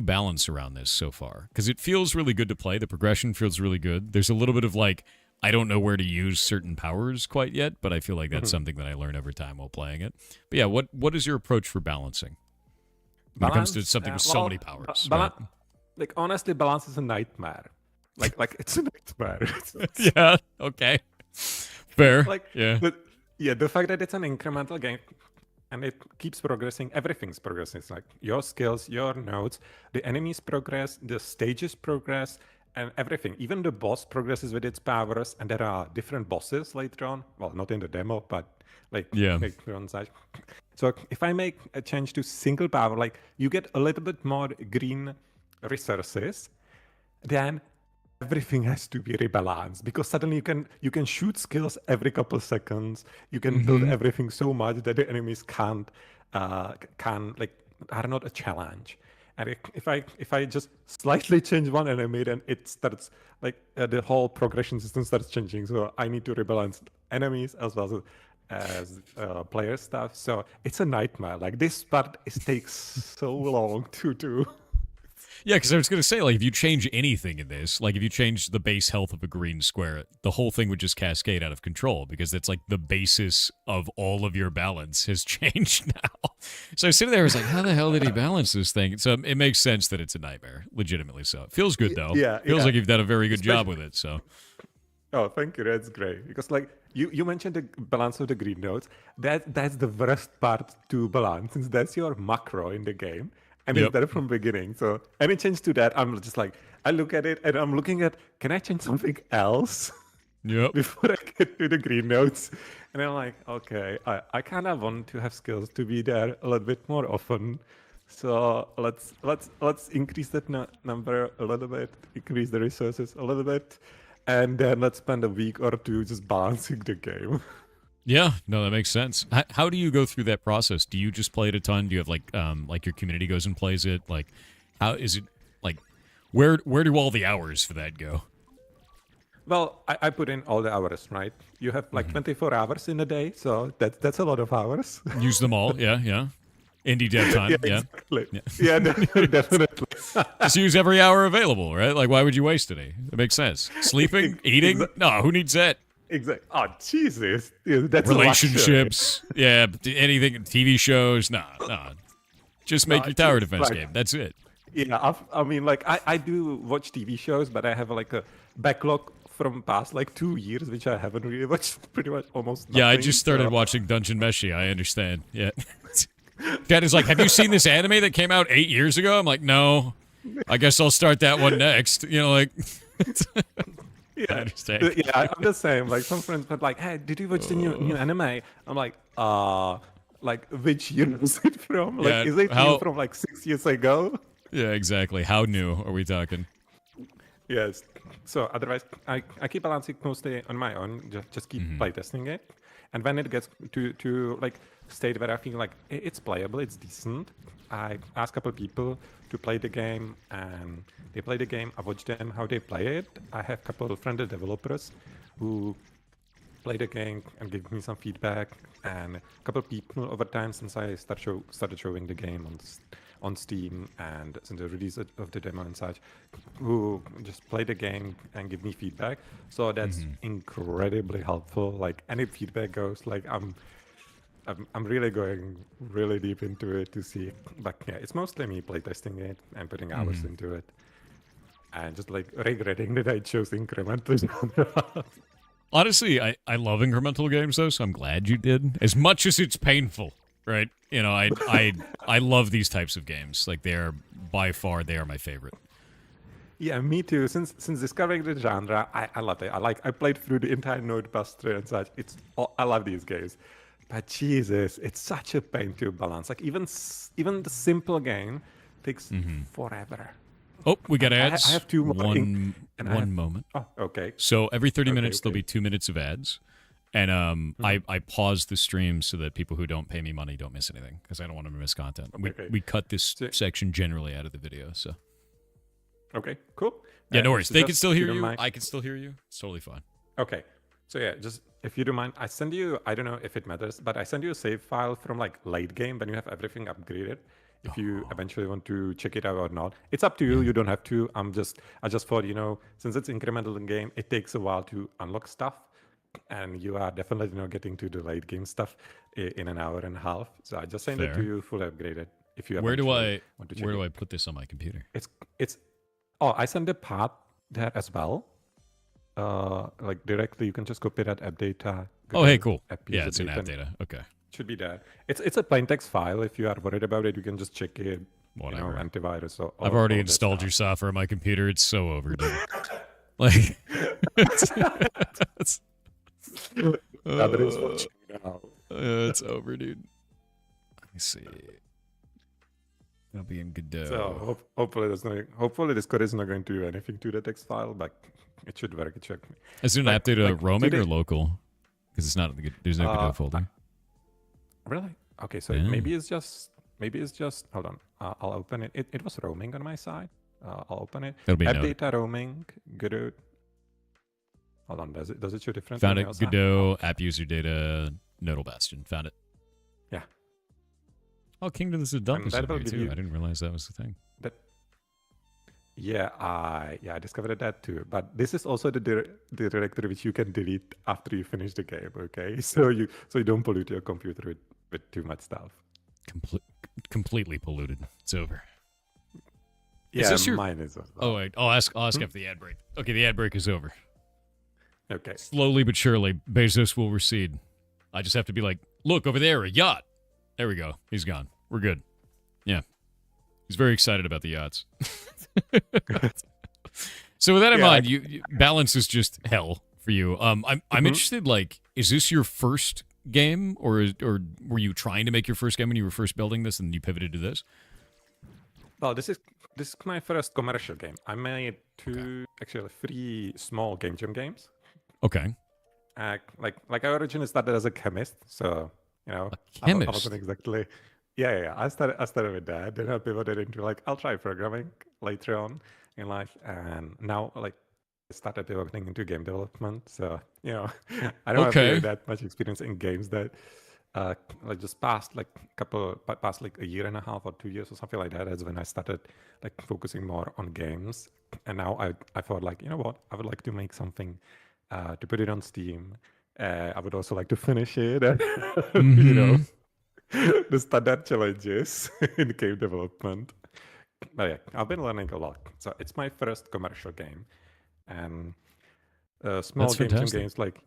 balance around this so far? Because it feels really good to play. The progression feels really good. There's a little bit of like, I don't know where to use certain powers quite yet, but I feel like that's something that I learn over time while playing it. But yeah, what is your approach for balancing when it comes to something with so many powers? Right? Like honestly, balance is a nightmare. Like it's a nightmare. Yeah. Okay. Fair. Like yeah. The fact that it's an incremental game and it keeps progressing, everything's progressing. It's like your skills, your nodes, the enemies progress, the stages progress, and everything. Even the boss progresses with its powers, and there are different bosses later on. Well, not in the demo, but later on side. So if I make a change to single power, like you get a little bit more green resources, then everything has to be rebalanced, because suddenly you can shoot skills every couple of seconds. You can build everything so much that the enemies can like are not a challenge. And if I just slightly change one enemy, then it starts like the whole progression system starts changing. So I need to rebalance enemies as well as player stuff. So it's a nightmare. Like this part takes so long to do. Yeah, because I was going to say, like, if you change anything in this, like if you change the base health of a green square, the whole thing would just cascade out of control, because it's like the basis of all of your balance has changed now. So I was sitting there, I was like, how the hell did he balance this thing? So it makes sense that it's a nightmare, legitimately so. It feels good, though. Yeah. Feels like you've done a very good job with it, so. Oh, thank you. That's great. Because like you mentioned the balance of the green nodes. That's the worst part to balance, since that's your macro in the game. And it's there from beginning. So any change to that, I'm just like, I look at it and I'm looking at, can I change something else before I get to the green nodes? And I'm like, okay, I kind of want to have skills to be there a little bit more often. So let's increase that number a little bit, increase the resources a little bit, and then let's spend a week or two just balancing the game. Yeah, no, that makes sense. How do you go through that process? Do you just play it a ton? Do you have like your community goes and plays it? Like, how is it? Like, where do all the hours for that go? Well, I put in all the hours, right? You have like 24 hours in a day, so that's a lot of hours. Use them all, yeah. Indie dev time, yeah. Exactly. Yeah, definitely. Just use every hour available, right? Like, why would you waste any? It makes sense. Sleeping, eating, no, who needs that? Exactly. Oh, Jesus. Yeah, that's relationships. Yeah, anything, TV shows. No. Just make your tower defense game. That's it. Yeah, I mean, like, I do watch TV shows, but I have like a backlog from past like 2 years, which I haven't really watched pretty much almost nothing. Yeah, I just started watching Dungeon Meshi. I understand. Yeah. Dad is like, have you seen this anime that came out 8 years ago? I'm like, no. I guess I'll start that one next. You know, like... Yeah, I understand. Yeah, I'm the same. Like some friends were like, "Hey, did you watch the new anime?" I'm like, like which year is it from? Like, is it new from like 6 years ago? Yeah, exactly. How new are we talking? Yes. So otherwise, I keep balancing mostly on my own. Just keep playtesting it, and when it gets to like state where I feel like it's playable, it's decent, I ask a couple people to play the game, and they play the game. I watch them how they play it. I have a couple of friendly developers who play the game and give me some feedback, and a couple of people over time since I started showing the game on Steam and since the release of the demo and such, who just play the game and give me feedback. So that's incredibly helpful. Like any feedback goes, like I'm really going really deep into it to see. But yeah, it's mostly me playtesting it and putting hours into it, and just like regretting that I chose incremental genre. Honestly, I love incremental games though, so I'm glad you did. As much as it's painful, right? You know, I love these types of games. Like they are by far my favorite. Yeah, me too. Since discovering the genre, I love it. I played through the entire Node Buster and such. I love these games. But Jesus, it's such a pain to balance. Like even the simple game takes forever. Oh, we got ads. I have two more. One moment. Oh, okay. So every 30 minutes there'll be 2 minutes of ads, and I pause the stream so that people who don't pay me money don't miss anything, because I don't want them to miss content. We cut this section generally out of the video. So. Okay. Cool. Yeah, no worries. They can still hear you. I can still hear you. It's totally fine. Okay. So yeah, just if you don't mind, I send you, I don't know if it matters, but I send you a save file from like late game when you have everything upgraded. If you eventually want to check it out or not, it's up to you. You don't have to. I just thought, since it's incremental in game, it takes a while to unlock stuff, and you are definitely not getting to the late game stuff in an hour and a half. So I just send it to you fully upgraded. If you where do I want to check where do I put this on my computer? It's I send a path there as well. Like directly, you can just copy that app data. Oh, hey, cool. Yeah, it's in app data. Okay. Should be there. It's a plain text file. If you are worried about it, you can just check it. Whatever. Antivirus. I've already installed your software on my computer. It's so overdue. Like, it's over, dude. Let me see. It'll be in Godot. So hopefully this code is not going to do anything to the text file, but it should work. Is it an app data roaming or local? Because it's not. There's no Godot folder. Really? Okay, so maybe it's just. Hold on. I'll open it. It was roaming on my side. I'll open it. It'll be app data roaming. Godot. Hold on. Does it show different? Found it. Godot app user data. Nodal Bastion. Found it. Yeah. Oh, Kingdoms of Darkness is here too. I didn't realize that was the thing. Yeah, I discovered that too. But this is also the directory which you can delete after you finish the game. Okay, so you don't pollute your computer with too much stuff. Completely polluted. It's over. Yeah, mine is. Oh wait, I'll ask after the ad break. Okay, the ad break is over. Okay. Slowly but surely, Bezos will recede. I just have to be like, look over there, a yacht. There we go. He's gone. We're good. Yeah. He's very excited about the yachts. So with that in mind, you balance is just hell for you. I'm interested. Like, is this your first game, or were you trying to make your first game when you were first building this, and you pivoted to this? Well, this is my first commercial game. I made actually 3 small game jam games. Okay. Like I originally started as a chemist, so a chemist. I wasn't exactly. Yeah. I started with that. Then I pivoted into I'll try programming later on in life, and now I started pivoting into game development. So I don't have that much experience in games that just past a year and a half or 2 years or something like that. That's when I started focusing more on games, and now I thought what, I would like to make something to put it on Steam. I would also like to finish it, and the standard challenges in game development. But yeah, I've been learning a lot. So it's my first commercial game, and small games like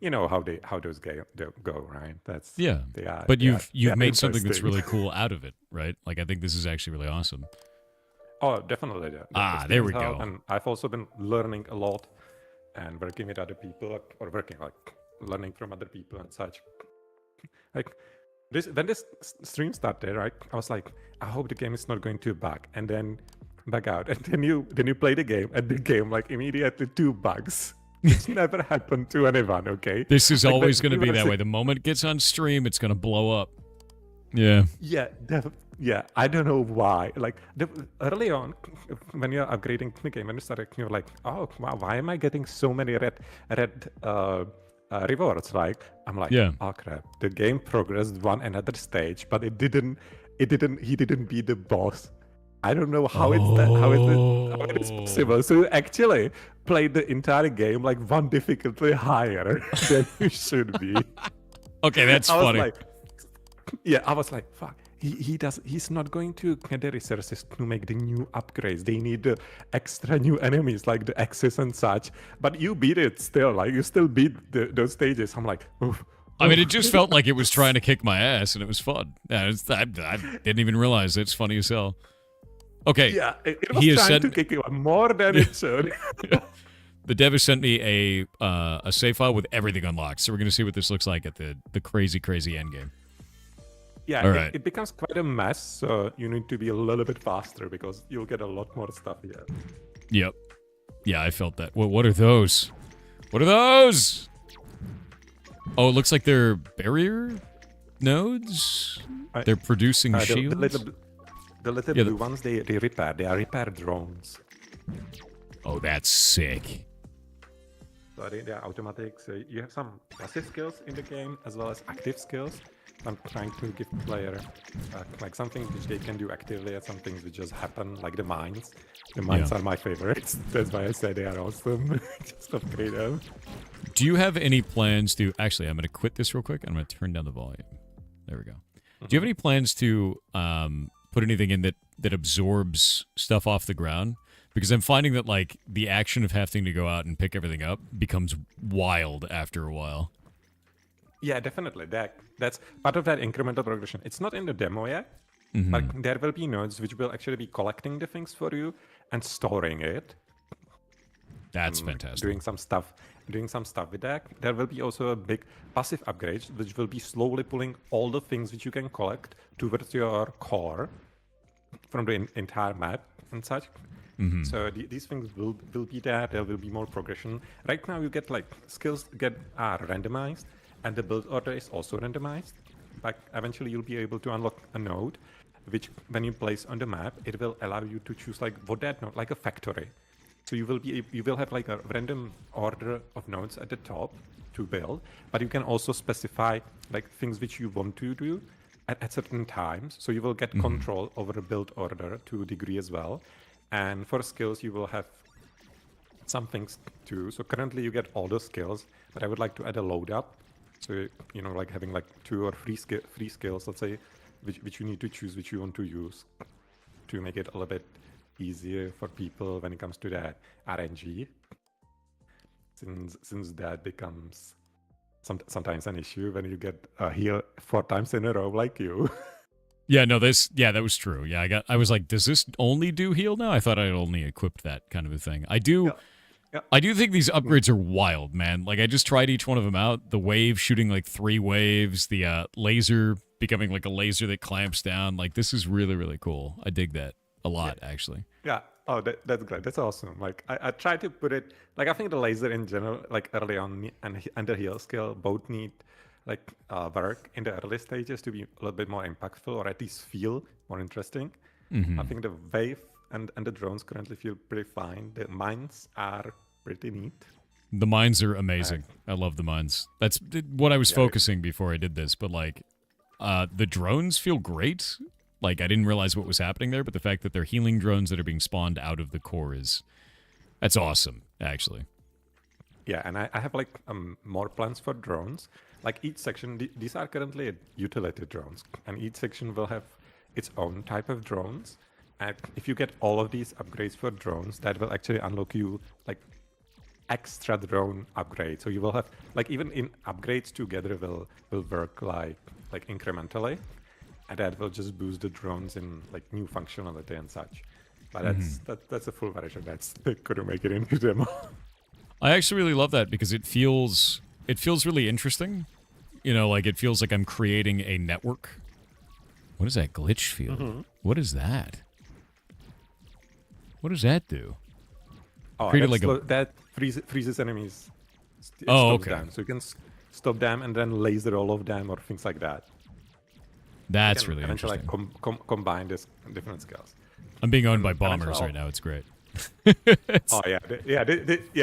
how those go, right? But you've made something that's really cool out of it, right? Like I think this is actually really awesome. Oh, definitely. There we go. And I've also been learning a lot and working with other people, or learning from other people and such. When this stream started, right? I was like, I hope the game is not going to bug, and then bug out, and then you play the game, and the game immediately 2 bugs. It's never happened to anyone. Okay. This is always going to be that way. The moment it gets on stream, it's going to blow up. Yeah. Yeah. I don't know why. Early on, when you're upgrading the game, when you start, you're like, oh wow, why am I getting so many red rewards? I'm like, oh crap, the game progressed one another stage, but he didn't beat the boss. I don't know how it's possible. So you actually played the entire game one difficulty higher than you should be. Okay, that's funny. I was like, fuck. He's not going to get the resources to make the new upgrades. They need extra new enemies like the Axis and such. But you beat it still. You still beat those stages. I'm like, oof. I mean, it just felt like it was trying to kick my ass, and it was fun. Yeah, I didn't even realize it's funny as hell. Okay. Yeah, it was trying to kick you more than it should. The dev has sent me a save file with everything unlocked, so we're going to see what this looks like at the crazy endgame. Yeah, right. It becomes quite a mess, so you need to be a little bit faster because you'll get a lot more stuff here. Yep. Yeah, I felt that. What are those? What are those? Oh, it looks like they're barrier nodes? They're producing shields? The little blue ones, they repair. They are repair drones. Oh, that's sick. Sorry, they are automatic. So you have some passive skills in the game as well as active skills. I'm trying to give player like some things which they can do actively and some things which just happen, like the mines. The mines are my favorites. That's why I say they are awesome. Just upgrade them. Do you have any plans to... Actually, I'm going to quit this real quick. I'm going to turn down the volume. There we go. Do you have any plans to put anything in that absorbs stuff off the ground? Because I'm finding that, like, the action of having to go out and pick everything up becomes wild after a while. Yeah, definitely. That's part of that incremental progression. It's not in the demo yet, but there will be nodes which will actually be collecting the things for you and storing it. That's fantastic. Doing some stuff with that. There will be also a big passive upgrade, which will be slowly pulling all the things which you can collect towards your core from the entire map and such. So these things will be there. There will be more progression. Right now, you get like skills are randomized, and the build order is also randomized. But eventually, you'll be able to unlock a node, which when you place on the map, it will allow you to choose like what that node, like a factory. So you will have like a random order of nodes at the top to build, but you can also specify like things which you want to do at certain times. So you will get control over the build order to a degree as well. And for skills, you will have some things too. So currently you get all the skills, but I would like to add a load up. So, you know, like having like 2 or 3 skills, let's say, which you need to choose, which you want to use to make it a little bit easier for people when it comes to that RNG. Since that becomes sometimes an issue when you get a heal 4 times in a row like you. Yeah, no, that was true. Yeah, I was like, does this only do heal now? I thought I'd only equipped that kind of a thing. I do think these upgrades are wild, man. Like, I just tried each one of them out. The wave shooting like 3 waves, the laser becoming like a laser that clamps down. Like, this is really, really cool. I dig that a lot, actually. Yeah. Oh, that's great. That's awesome. Like, I tried to put it, like, I think the laser in general, like early on and the heal skill both need like work in the early stages to be a little bit more impactful, or at least feel more interesting. I think the wave and the drones currently feel pretty fine. The mines are pretty neat. The mines are amazing. I love the mines. That's what I was focusing before I did this, but like the drones feel great. Like, I didn't realize what was happening there, but the fact that they're healing drones that are being spawned out of the core that's awesome, actually. Yeah, and I have like more plans for drones. Like each section, these are currently utility drones, and each section will have its own type of drones. And if you get all of these upgrades for drones, that will actually unlock you like extra drone upgrades. So you will have like even in upgrades together will work like incrementally, and that will just boost the drones in like new functionality and such. But that's a full version. They couldn't make it into demo. I actually really love that because it feels really interesting. You know, like it feels like I'm creating a network. What does that glitch feel? What is that? What does that do? Oh, that freezes enemies. Okay. Them. So you can stop them and then laser all of them or things like that. That's really interesting. Like combine these different skills. I'm being owned by bombers right now. It's great. Oh yeah.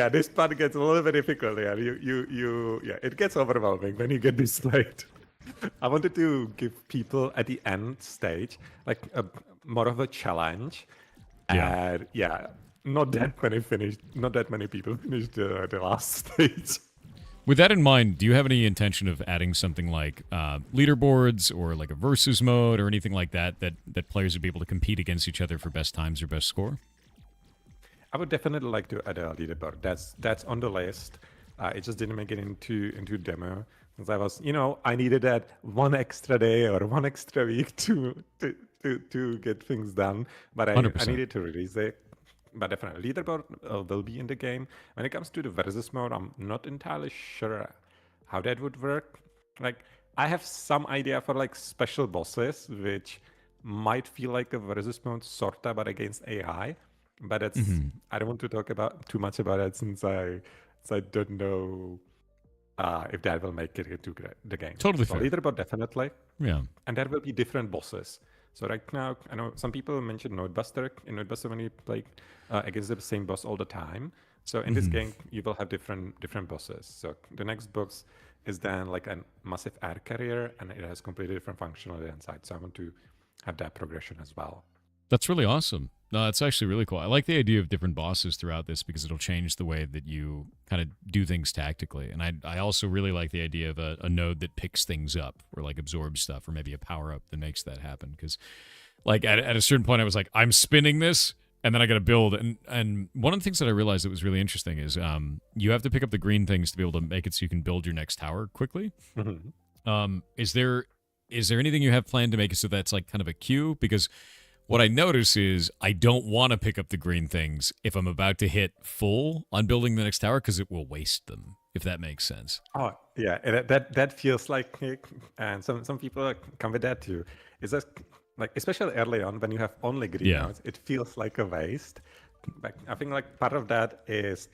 This part gets a little bit difficult. Yeah, it gets overwhelming when you get displayed. I wanted to give people at the end stage like more of a challenge. And not that many people finished the last stage. With that in mind, do you have any intention of adding something like leaderboards or like a versus mode or anything like that players would be able to compete against each other for best times or best score? I would definitely like to add a leaderboard. That's on the list. It just didn't make it into demo because I needed that one extra day or one extra week to get things done. But I needed to release it. But definitely, leaderboard will be in the game. When it comes to the versus mode, I'm not entirely sure how that would work. Like, I have some idea for like special bosses, which might feel like a versus mode sorta, but against AI. But that's I don't want to talk about too much about it since I don't know if that will make it into the game. Totally fair. Leaderboard definitely. Yeah. And there will be different bosses. So right now, I know some people mentioned Nodebuster. In Nodebuster, when you play against the same boss all the time, So in this game, you will have different bosses. So the next boss is then like a massive air carrier, and it has completely different functionality inside. So I want to have that progression as well. That's really awesome. No, that's actually really cool. I like the idea of different bosses throughout this because it'll change the way that you kind of do things tactically. And I also really like the idea of a node that picks things up or like absorbs stuff or maybe a power up that makes that happen. Because like at a certain point, I was like, I'm spinning this and then I got to build. And one of the things that I realized that was really interesting is you have to pick up the green things to be able to make it so you can build your next tower quickly. Is there anything you have planned to make it so that's like kind of a queue? Because what I notice is I don't want to pick up the green things if I'm about to hit full on building the next tower because it will waste them, if that makes sense. Oh, yeah. And that feels like, and some people come with that too. Is that like, especially early on when you have only green nodes, it feels like a waste. But I think like part of that is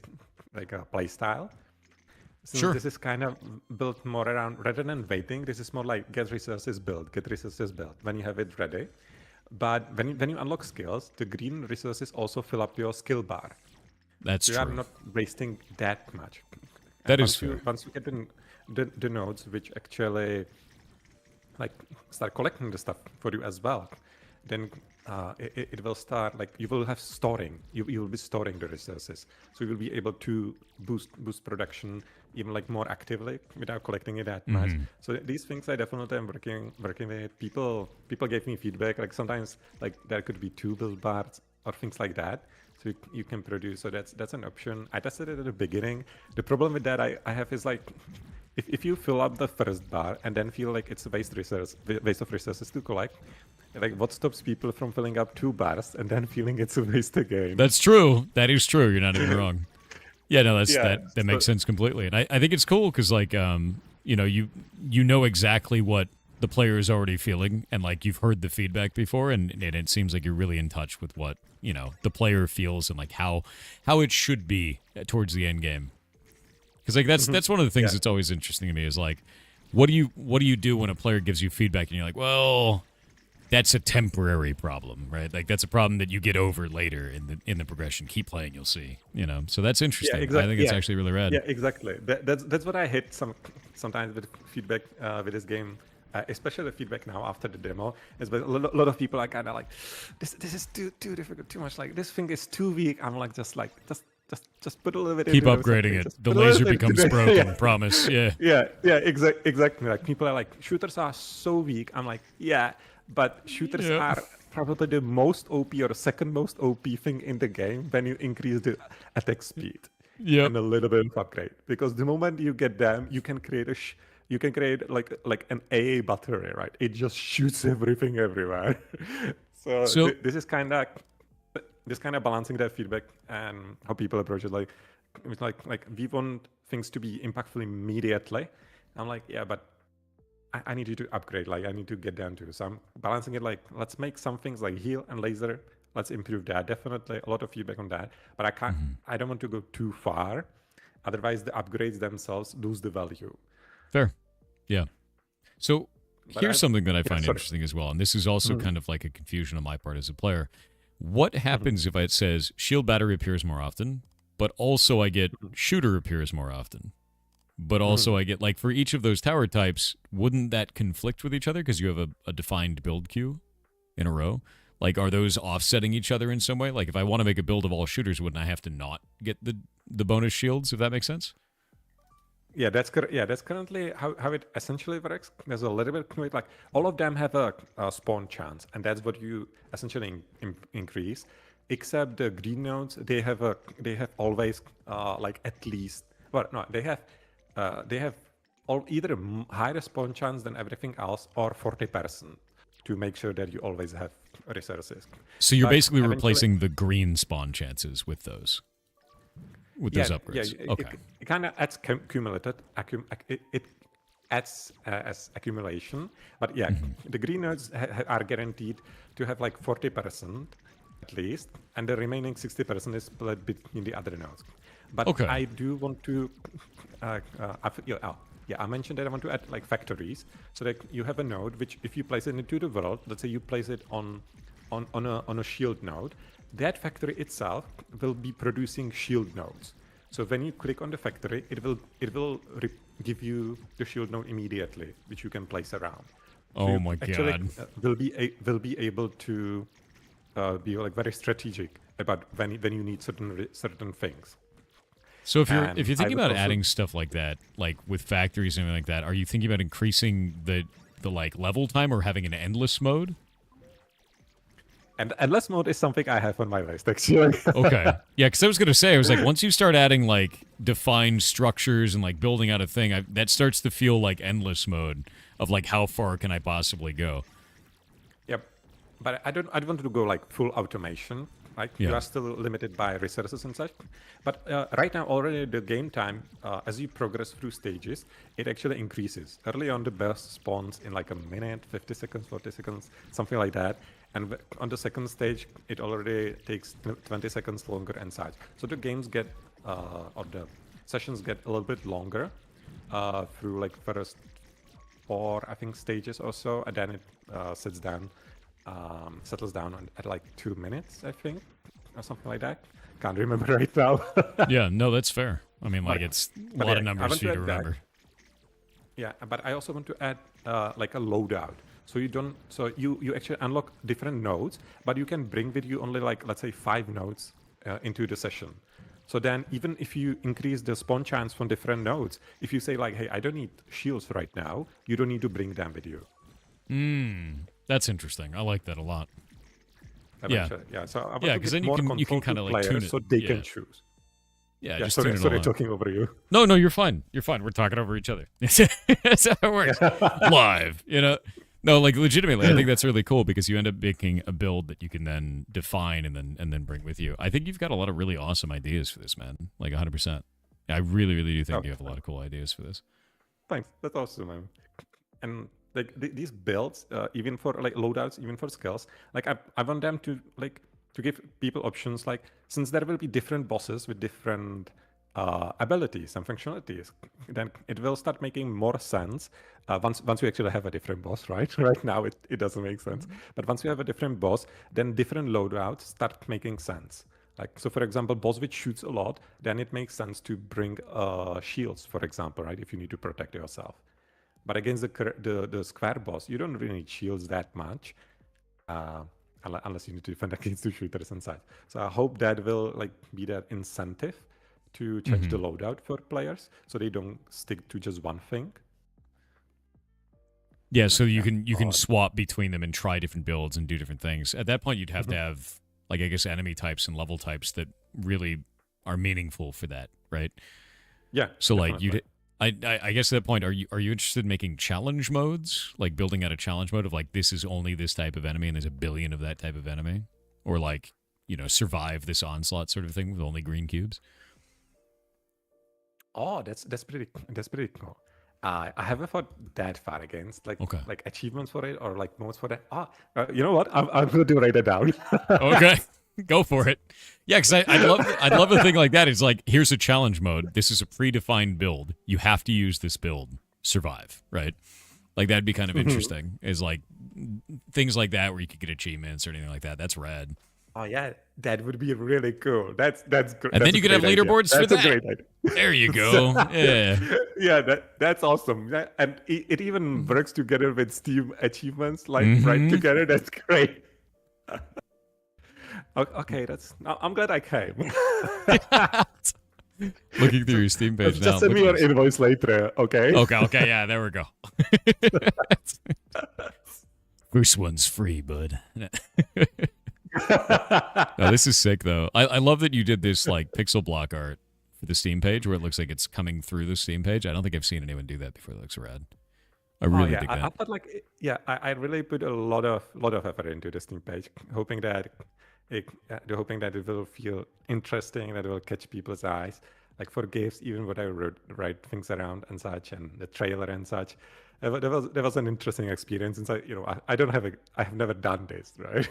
like a play style. So this is kind of built more around, rather than waiting, this is more like get resources built. When you have it ready. But when you unlock skills, the green resources also fill up your skill bar. That's true. You are not wasting that much. That is true. Once you get the nodes, which actually like start collecting the stuff for you as well, then it will start like you will have storing. You will be storing the resources, so you will be able to boost production even like more actively without collecting it that much. So these things I definitely am working with. People gave me feedback like sometimes like there could be 2 build bars or things like that. So you can produce. So that's an option. I tested it at the beginning. The problem with that I have is like if you fill up the first bar and then feel like it's a waste of resources to collect, like what stops people from filling up 2 bars and then feeling it's a waste again? That's true. That is true. You're not even wrong. Yeah, no, that makes sense completely. And I think it's cool because like you know exactly what the player is already feeling and like you've heard the feedback before and it seems like you're really in touch with what, the player feels and like how it should be towards the end game. Because like that's one of the things that's always interesting to me is like what do you do when a player gives you feedback and you're like, well, that's a temporary problem, right? Like that's a problem that you get over later in the progression. Keep playing, you'll see. So that's interesting. Yeah, exactly. I think it's actually really rad. Yeah, exactly. That's what I hate sometimes with feedback with this game, especially the feedback now after the demo. Is but a lot of people are kind of like, this is too difficult, too much. Like this thing is too weak. I'm like just put a little bit. Keep upgrading it. The laser becomes broken. Promise. Yeah. Exactly. Like people are like, shooters are so weak. I'm like, yeah. But shooters are probably the most OP or second most OP thing in the game when you increase the attack speed and a little bit of upgrade. Because the moment you get them, you can create like an AA battery, right? It just shoots everything everywhere. so this is kind of balancing that feedback and how people approach it. Like it's like we want things to be impactful immediately. I'm like, yeah, but I need you to upgrade, like I need to get down to. So I'm balancing it like, let's make some things like heal and laser. Let's improve that. Definitely a lot of feedback on that. But I don't want to go too far. Otherwise the upgrades themselves lose the value. Fair. Yeah. So here's something that I find interesting as well. And this is also kind of like a confusion on my part as a player. What happens if it says shield battery appears more often, but also I get shooter appears more often? But also I get, like, for each of those tower types, wouldn't that conflict with each other because you have a defined build queue in a row? Like, are those offsetting each other in some way? Like, if I want to make a build of all shooters, wouldn't I have to not get the bonus shields, if that makes sense? Yeah, that's currently how it essentially works. There's a little bit like all of them have a spawn chance, and that's what you essentially increase. Except the green nodes, they have always like at least. Well, no, they have either a higher spawn chance than everything else or 40% to make sure that you always have resources. So you're basically replacing the green spawn chances with those upgrades. Yeah, okay. It kind of adds cumulative. It adds as accumulation. But yeah, the green nodes are guaranteed to have like 40% at least, and the remaining 60% is split between the other nodes. But I do want to, I mentioned that I want to add like factories, so that you have a node which, if you place it into the world, let's say you place it on a shield node, that factory itself will be producing shield nodes. So when you click on the factory, it will give you the shield node immediately, which you can place around. So Oh you my actually, god. will be able to be like very strategic about when you need certain things. So if you're And thinking would about also- adding stuff like that, like with factories and everything like that, are you thinking about increasing the like level time or having an endless mode? And endless mode is something I have on my list actually. Okay. Yeah, because I was gonna say, I was like, once you start adding like defined structures and like building out a thing, that starts to feel like endless mode of like how far can I possibly go? Yep, but I don't want to go like full automation. Like you Yeah. are still limited by resources and such. But right now, already the game time, as you progress through stages, it actually increases. Early on, the boss spawns in like a minute, 50 seconds, 40 seconds, something like that. And on the second stage, it already takes 20 seconds longer and such. So the games get, or the sessions get a little bit longer through like first 4, I think, stages or so, and then it settles down at like 2 minutes, I think, or something like that. Can't remember right now. Yeah, no, that's fair. I mean, like, it's a but lot yeah, of I numbers want for you to to add that. remember. Yeah, but I also want to add like a loadout. So you actually unlock different nodes, but you can bring with you only like, let's say, 5 nodes into the session. So then even if you increase the spawn chance from different nodes, if you say like, hey, I don't need shields right now, you don't need to bring them with you. That's interesting. I like that a lot. Eventually. Yeah. So I want Yeah, to 'cause give then you more can control kinda, to like, tune players it. so they Yeah. can choose. Yeah, Yeah, just tune sorry, it all out. talking over you. No, you're fine. You're fine. We're talking over each other. That's how it works. Live, you know? No, like, legitimately, I think that's really cool because you end up making a build that you can then define and then bring with you. I think you've got a lot of really awesome ideas for this, man. Like, 100%. I really, really do think you have a lot of cool ideas for this. Thanks. That's awesome, man. And like these builds, even for like loadouts, even for skills, like I want them to like to give people options. Like since there will be different bosses with different abilities and functionalities, then it will start making more sense once we actually have a different boss, right? Right now it doesn't make sense, but once we have a different boss, then different loadouts start making sense. Like, so for example, boss which shoots a lot, then it makes sense to bring shields, for example, right? If you need to protect yourself. But against the square boss, you don't really need shields that much, unless you need to defend against the shooters and such. So I hope that will like be that incentive to change the loadout for players, so they don't stick to just one thing. Yeah, so you can swap between them and try different builds and do different things. At that point, you'd have to have, like, I guess, enemy types and level types that really are meaningful for that, right? Yeah. So definitely. like I guess at that point, are you interested in making challenge modes, like building out a challenge mode of like this is only this type of enemy and there's a billion of that type of enemy, or like, you know, survive this onslaught sort of thing with only green cubes? Oh, that's pretty cool. I haven't thought that far against like achievements for it or like modes for that. You know what? I'm going to write it down. Okay. Go for it. Yeah, because I'd love a thing like that. It's like, here's a challenge mode. This is a predefined build. You have to use this build. Survive, right? Like, that'd be kind of interesting. Is like things like that where you could get achievements or anything like that. That's rad. Oh yeah, that would be really cool. That's great. And then you could have leaderboards for that. That's a great idea. There you go. Yeah. Yeah, that's awesome. And it even works together with Steam achievements, like right together. That's great. Okay, I'm glad I came. Looking through your Steam page now. Just send me your invoice later, okay? Okay, yeah, there we go. First one's free, bud. No, this is sick, though. I love that you did this like pixel block art for the Steam page where it looks like it's coming through the Steam page. I don't think I've seen anyone do that before. It looks rad. I really dig that. I thought like, yeah, I really put a lot of effort into the Steam page, hoping that it will feel interesting, that it will catch people's eyes. Like for GIFs, even what I write things around and such, and the trailer and such. There was an interesting experience. And so, you know, I have never done this, right?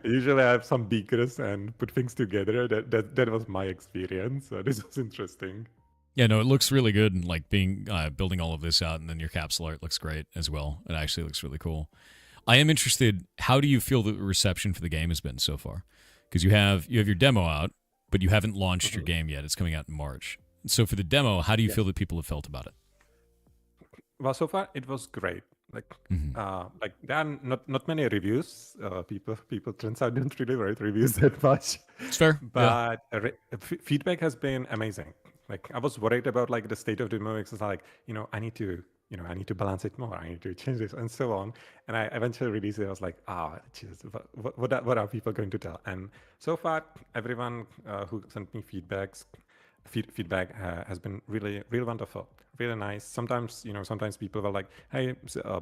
Usually I have some beakers and put things together. That was my experience. So this was interesting. Yeah, no, it looks really good, and like building all of this out, and then your capsule art looks great as well. It actually looks really cool. I am interested. How do you feel the reception for the game has been so far? Because you have your demo out, but you haven't launched your game yet. It's coming out in March. So for the demo, how do you feel that people have felt about it? Well, so far it was great. Like there are not many reviews. People turns out don't really write reviews that much. It's fair, but feedback has been amazing. Like I was worried about like the state of the demo. It's like I need to balance it more. I need to change this and so on. And I eventually released it. I was like, Jesus, what are people going to tell? And so far, everyone who sent me feedback has been really wonderful, really nice. Sometimes people were like, hey,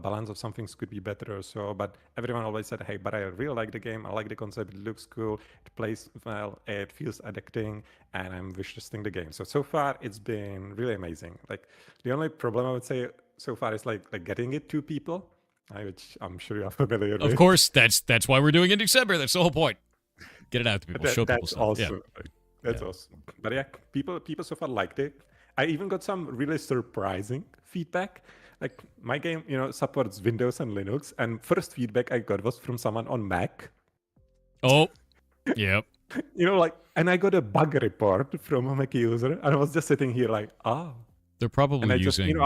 balance of some things could be better or so, but everyone always said, hey, but I really like the game, I like the concept, it looks cool, it plays well, it feels addicting, and I'm wish listing the game. So far it's been really amazing. Like the only problem I would say so far is like getting it to people, which I'm sure you're familiar with. Of course, that's why we're doing it in December. That's the whole point. Get it out to people, show people stuff. Awesome. Yeah. That's awesome. But yeah, people so far liked it. I even got some really surprising feedback. Like my game, supports Windows and Linux, and first feedback I got was from someone on Mac. Oh, yep. And I got a bug report from a Mac user, and I was just sitting here like, they're probably using.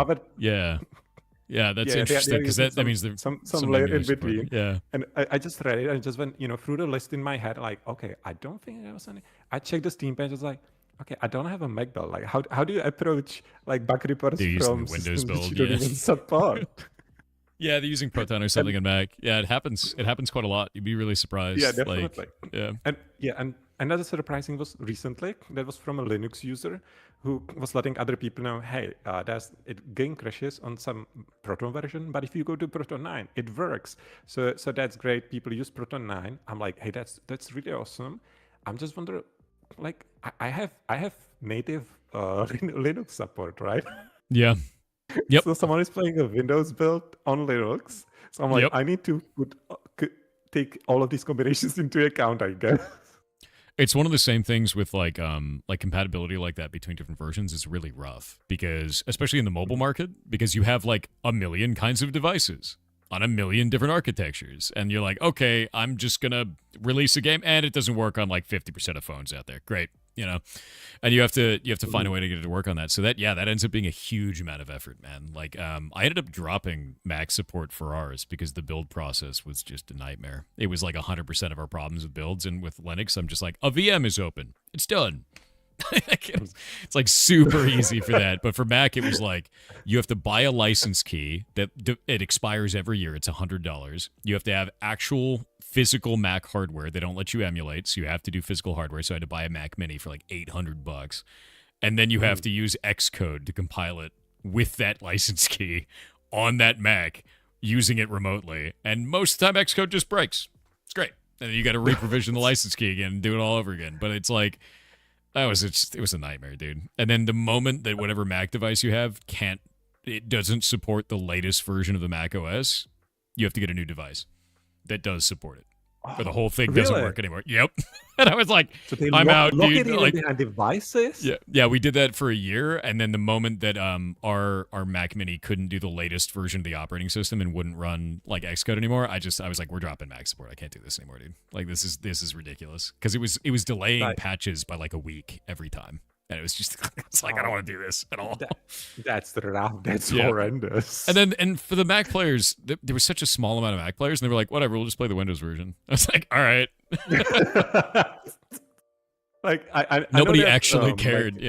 Yeah, that's interesting because that means there's some layer in between. Yeah, and I just read it and just went through the list in my head like, okay, I don't think there was any. I checked the Steam page. I was like, okay, I don't have a Mac build. Like, how do you approach like bug reports from Windows build? You don't even support. Yeah, they're using Proton or something in Mac. Yeah, it happens. It happens quite a lot. You'd be really surprised. Yeah, definitely. Yeah, and another surprising was recently that was from a Linux user who was letting other people know, hey, game crashes on some Proton version, but if you go to Proton 9, it works. So that's great. People use Proton 9. I'm like, hey, that's really awesome. I'm just wondering, like, I have native Linux support, right? Yeah. Yep. So someone is playing a Windows build on Linux. So I'm like, I need to take all of these combinations into account, I guess. It's one of the same things with like compatibility like that between different versions is really rough because, especially in the mobile market, because you have like a million kinds of devices on a million different architectures, and you're like, okay, I'm just gonna release a game, and it doesn't work on like 50% of phones out there. Great, and you have to find a way to get it to work on that. So that ends up being a huge amount of effort, man. Like, I ended up dropping Mac support for ours because the build process was just a nightmare. It was like 100% of our problems with builds, and with Linux, I'm just like, a VM is open, it's done. It's like super easy for that, but for Mac it was like you have to buy a license key that it expires every year. It's $100. You have to have actual physical Mac hardware. They don't let you emulate, so you have to do physical hardware. So I had to buy a Mac Mini for like $800, and then you have to use Xcode to compile it with that license key on that Mac using it remotely. And most of the time Xcode just breaks. It's great, and then you got to reprovision the license key again and do it all over again. But it's like. It was a nightmare, dude. And then the moment that whatever Mac device you have doesn't support the latest version of the Mac OS, you have to get a new device that does support it. Or the whole thing doesn't work anymore. Yep. And I was like, I'm out, dude. Like devices? Yeah, we did that for a year, and then the moment that our Mac Mini couldn't do the latest version of the operating system and wouldn't run like Xcode anymore, I was like, we're dropping Mac support. I can't do this anymore, dude. Like this is ridiculous. Because it was delaying patches by like a week every time. And it was just, it's like, I don't want to do this at all. That's rough. That's horrendous. And for the Mac players, there was such a small amount of Mac players, and they were like, whatever, we'll just play the Windows version. I was like, all right. Like, nobody that, actually cared.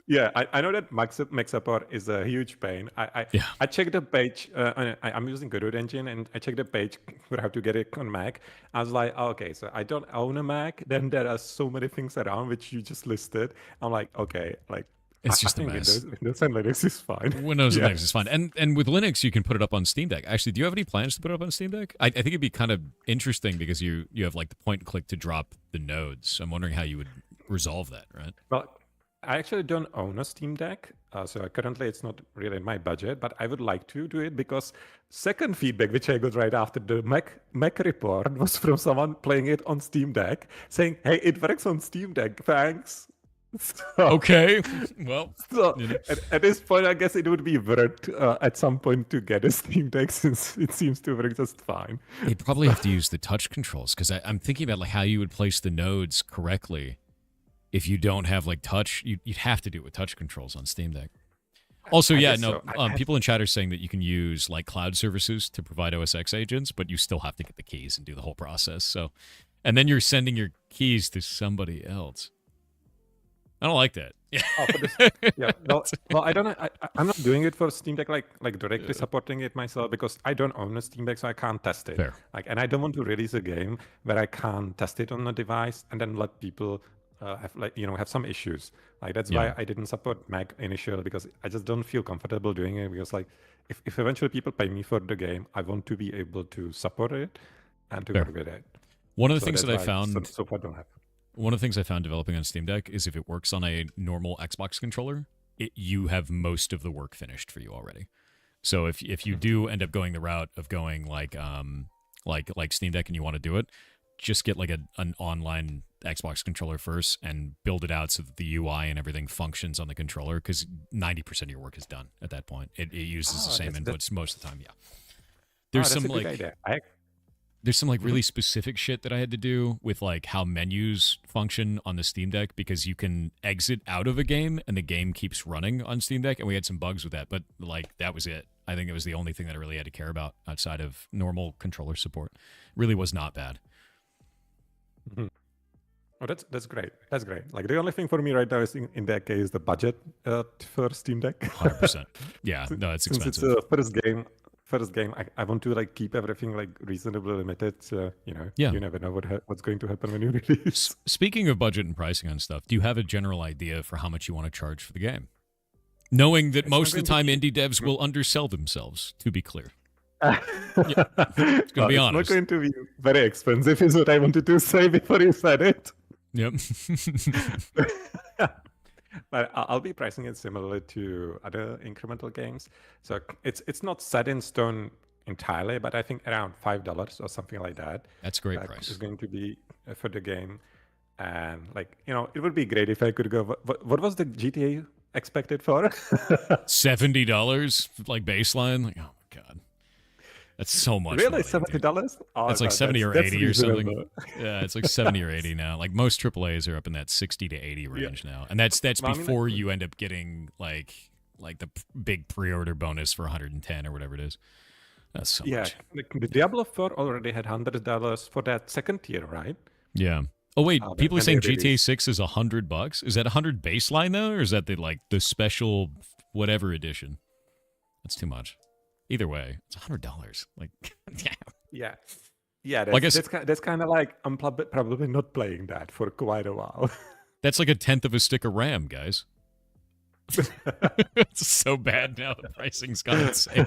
Yeah, I know that Mac support is a huge pain. I checked the page. I'm using Godot Engine, and I checked the page for how to get it on Mac. I was like, okay, so I don't own a Mac. Then there are so many things around which you just listed. I'm like, okay, like it's just a mess. Windows and Linux is fine. Windows and Linux is fine, and with Linux you can put it up on Steam Deck. Actually, do you have any plans to put it up on Steam Deck? I think it'd be kind of interesting because you have like the point and click to drop the nodes. I'm wondering how you would resolve that, right? Well, I actually don't own a Steam Deck, so currently it's not really in my budget, but I would like to do it because second feedback, which I got right after the Mac report, was from someone playing it on Steam Deck, saying, hey, it works on Steam Deck, thanks. So, okay, well. So at this point, I guess it would be worth at some point to get a Steam Deck since it seems to work just fine. You'd probably have to use the touch controls because I'm thinking about like how you would place the nodes correctly. if you don't have like touch, you'd have to do it with touch controls on Steam Deck. Also, people in chat are saying that you can use like cloud services to provide OS X agents, but you still have to get the keys and do the whole process. So, and then you're sending your keys to somebody else. I don't like that. Oh, for this, yeah. Well, I don't know. I'm not doing it for Steam Deck, like directly supporting it myself, because I don't own a Steam Deck, so I can't test it. Fair. And I don't want to release a game where I can't test it on a device and then let people have some issues. That's why I didn't support Mac initially, because I just don't feel comfortable doing it. Because if eventually people pay me for the game, I want to be able to support it and to work with it. One of the things that I found so far don't have. One of the things I found developing on Steam Deck is if it works on a normal Xbox controller, you have most of the work finished for you already. So if you do end up going the route of going like Steam Deck and you want to do it, just get like an online Xbox controller first and build it out so that the UI and everything functions on the controller, because 90% of your work is done at that point. It uses the same inputs most of the time. Yeah. There's some like idea. There's some like really specific shit that I had to do with like how menus function on the Steam Deck, because you can exit out of a game and the game keeps running on Steam Deck, and we had some bugs with that, but like that was it. I think it was the only thing that I really had to care about outside of normal controller support. It really was not bad. Mm-hmm. Oh, that's great. That's great. Like the only thing for me right now is in that case the budget for Steam Deck. 100%. Yeah, no, it's expensive. Since it's the first game, I want to like keep everything like reasonably limited. So you never know what's going to happen when you release. Speaking of budget and pricing on stuff, do you have a general idea for how much you want to charge for the game? Knowing that most of the time indie devs will undersell themselves, to be clear. It's going to be honest. It's not going to be very expensive, is what I wanted to say before you said it. Yep. But I'll be pricing it similarly to other incremental games. So it's not set in stone entirely, but I think around $5 or something like that. That's a great price. Is going to be for the game. And it would be great if I could go. What was the GTA expected for? $70, like baseline. Like, oh my god. That's so much. Really, $70? Oh, it's like 70 or 80 or something. Yeah, it's like 70 or 80 now. Like most AAAs are up in that 60 to 80 range now, and that's before you end up getting like the big pre-order bonus for 110 or whatever it is. That's so much. Yeah, the Diablo 4 already had $100 for that second tier, right? Yeah. Oh wait, people are saying GTA 6 is $100. Is that 100 baseline though, or is that the special whatever edition? That's too much. Either way, it's $100. Like, yeah. That's kind of like I'm probably not playing that for quite a while. That's like a tenth of a stick of RAM, guys. It's so bad now. The pricing's gone insane.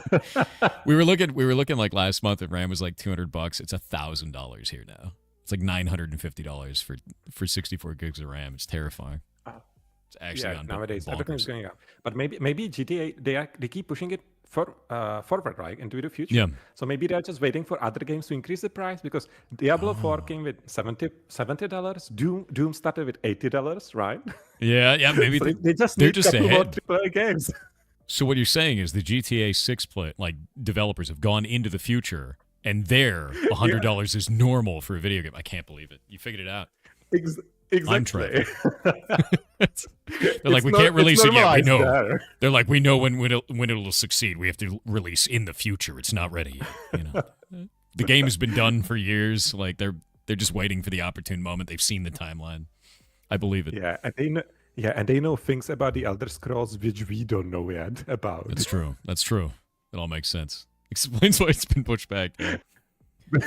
We were looking like last month, and RAM was like $200. It's $1,000 here now. It's like $950 for 64 gigs of RAM. It's terrifying. It's actually on nowadays bonkers. Everything's going up. But maybe GTA they keep pushing it forward, right, into the future. Yeah. So maybe they're just waiting for other games to increase the price, because Diablo 4 came with $70. Doom started with $80, right? Yeah. Maybe so they're just ahead. AAA games. So what you're saying is the GTA 6 developers have gone into the future, and their $100 is normal for a video game. I can't believe it. You figured it out. Exactly. They're like, we can't release it yet. We know. There. They're like, we know when it'll succeed. We have to release in the future. It's not ready yet. The game has been done for years. Like they're just waiting for the opportune moment. They've seen the timeline. I believe it. Yeah, and they know things about the Elder Scrolls which we don't know yet about. That's true. It all makes sense. Explains why it's been pushed back. Yeah.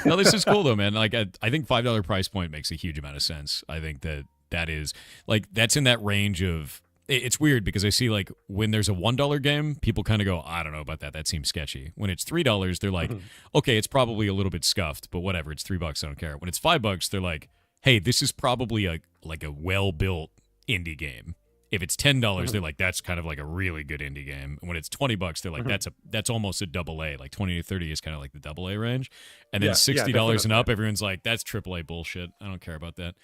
No, this is cool though, man. Like I think $5 price point makes a huge amount of sense. I think that is like that's in that range of. It's weird because I see like when there's a $1 game, people kind of go, I don't know about that. That seems sketchy. When it's $3, they're like, okay, it's probably a little bit scuffed, but whatever. It's $3. I don't care. When it's $5, they're like, hey, this is probably a well-built indie game. If it's $10, they're like, that's kind of like a really good indie game. And when it's $20, they're like, that's almost a double A. Like 20 to 30 is kind of like the double A range. And then $60 and up, everyone's like, that's triple A bullshit. I don't care about that.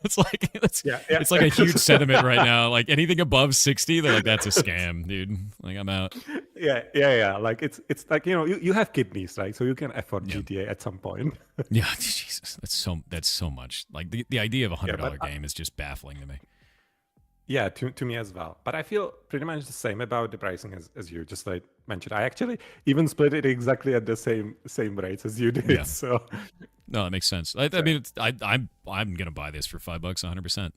It's like a huge sentiment right now. Like anything above 60, they're like, that's a scam, dude. Like I'm out. Yeah. Like it's like you have kidneys, right? So you can afford GTA at some point. Yeah, Jesus. That's so much. Like the idea of $100 but game is just baffling to me. Yeah, to me as well. But I feel pretty much the same about the pricing as you just like mentioned. I actually even split it exactly at the same rates as you did. Yeah. So no, that makes sense. I mean, I'm gonna buy this for $5, 100%.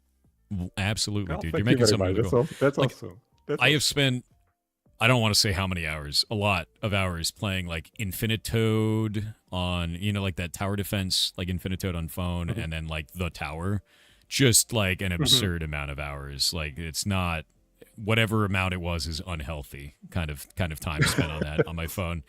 Absolutely, dude. You're making something really cool. That's like, awesome. I have spent, I don't want to say how many hours, a lot of hours playing like Infinite Toad on, like that tower defense, like Infinite Toad on phone, and then like the tower. Just like an absurd amount of hours. Like it's not, whatever amount it was is unhealthy kind of time spent on that on my phone.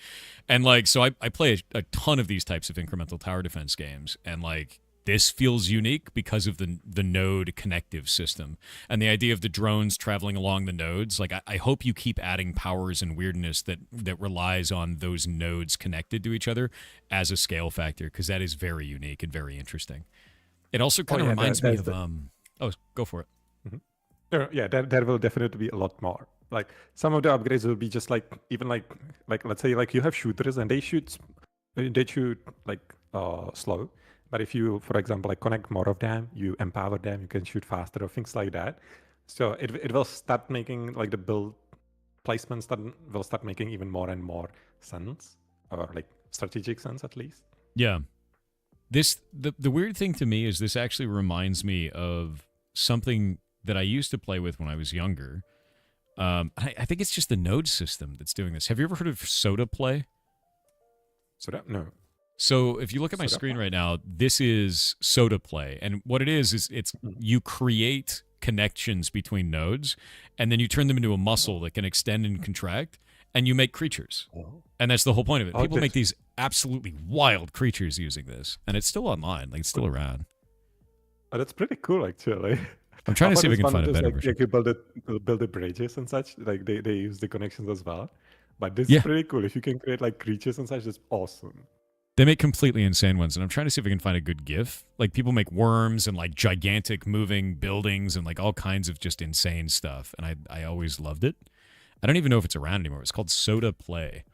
And like, so I play a ton of these types of incremental tower defense games, and like this feels unique because of the node connective system and the idea of the drones traveling along the nodes. Like I hope you keep adding powers and weirdness that relies on those nodes connected to each other as a scale factor, because that is very unique and very interesting. It also kind of reminds me of oh, go for it. Yeah, there will definitely be a lot more. Like some of the upgrades will be just like, even like let's say like you have shooters and they shoot like slow. But if you, for example, like connect more of them, you empower them, you can shoot faster or things like that. So it will start making like the build placements will start making even more and more sense, or like strategic sense at least. Yeah. The weird thing to me is this actually reminds me of something that I used to play with when I was younger. I think it's just the node system that's doing this. Have you ever heard of Soda Play? Soda? No. So if you look at my screen right now, this is Soda Play. And what it is it's you create connections between nodes, and then you turn them into a muscle that can extend and contract, and you make creatures. And that's the whole point of it. People make these absolutely wild creatures using this, and it's still online. Like, it's still around. Oh, that's pretty cool, actually. I'm trying to see if we can find a better version. Like you build the bridges and such. Like they use the connections as well. But this is pretty cool. If you can create like creatures and such, it's awesome. They make completely insane ones, and I'm trying to see if I can find a good GIF. Like, people make worms and like gigantic moving buildings and like all kinds of just insane stuff, and I always loved it. I don't even know if it's around anymore. It's called Soda Play.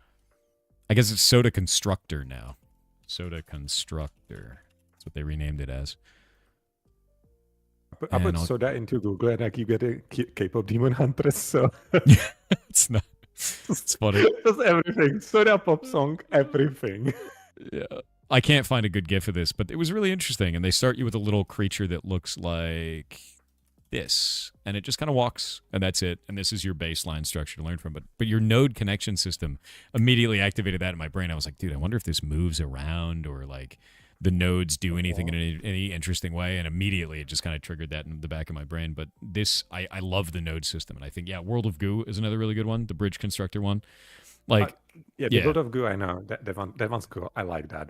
I guess it's Soda Constructor now. Soda Constructor. That's what they renamed it as. I put Soda into Google and you get a K-pop Demon Huntress, so... It's not... It's funny. Just everything. Soda pop song, everything. Yeah. I can't find a good GIF of this, but it was really interesting. And they start you with a little creature that looks like this, and it just kind of walks, and that's it. And this is your baseline structure to learn from. But your node connection system immediately activated that in my brain. I was like, dude, I wonder if this moves around, or like the nodes do anything in any interesting way. And immediately it just kind of triggered that in the back of my brain. But this, I love the node system, and I think World of Goo is another really good one, the bridge constructor one. Like, the World of Goo, I know that one's cool. I like that.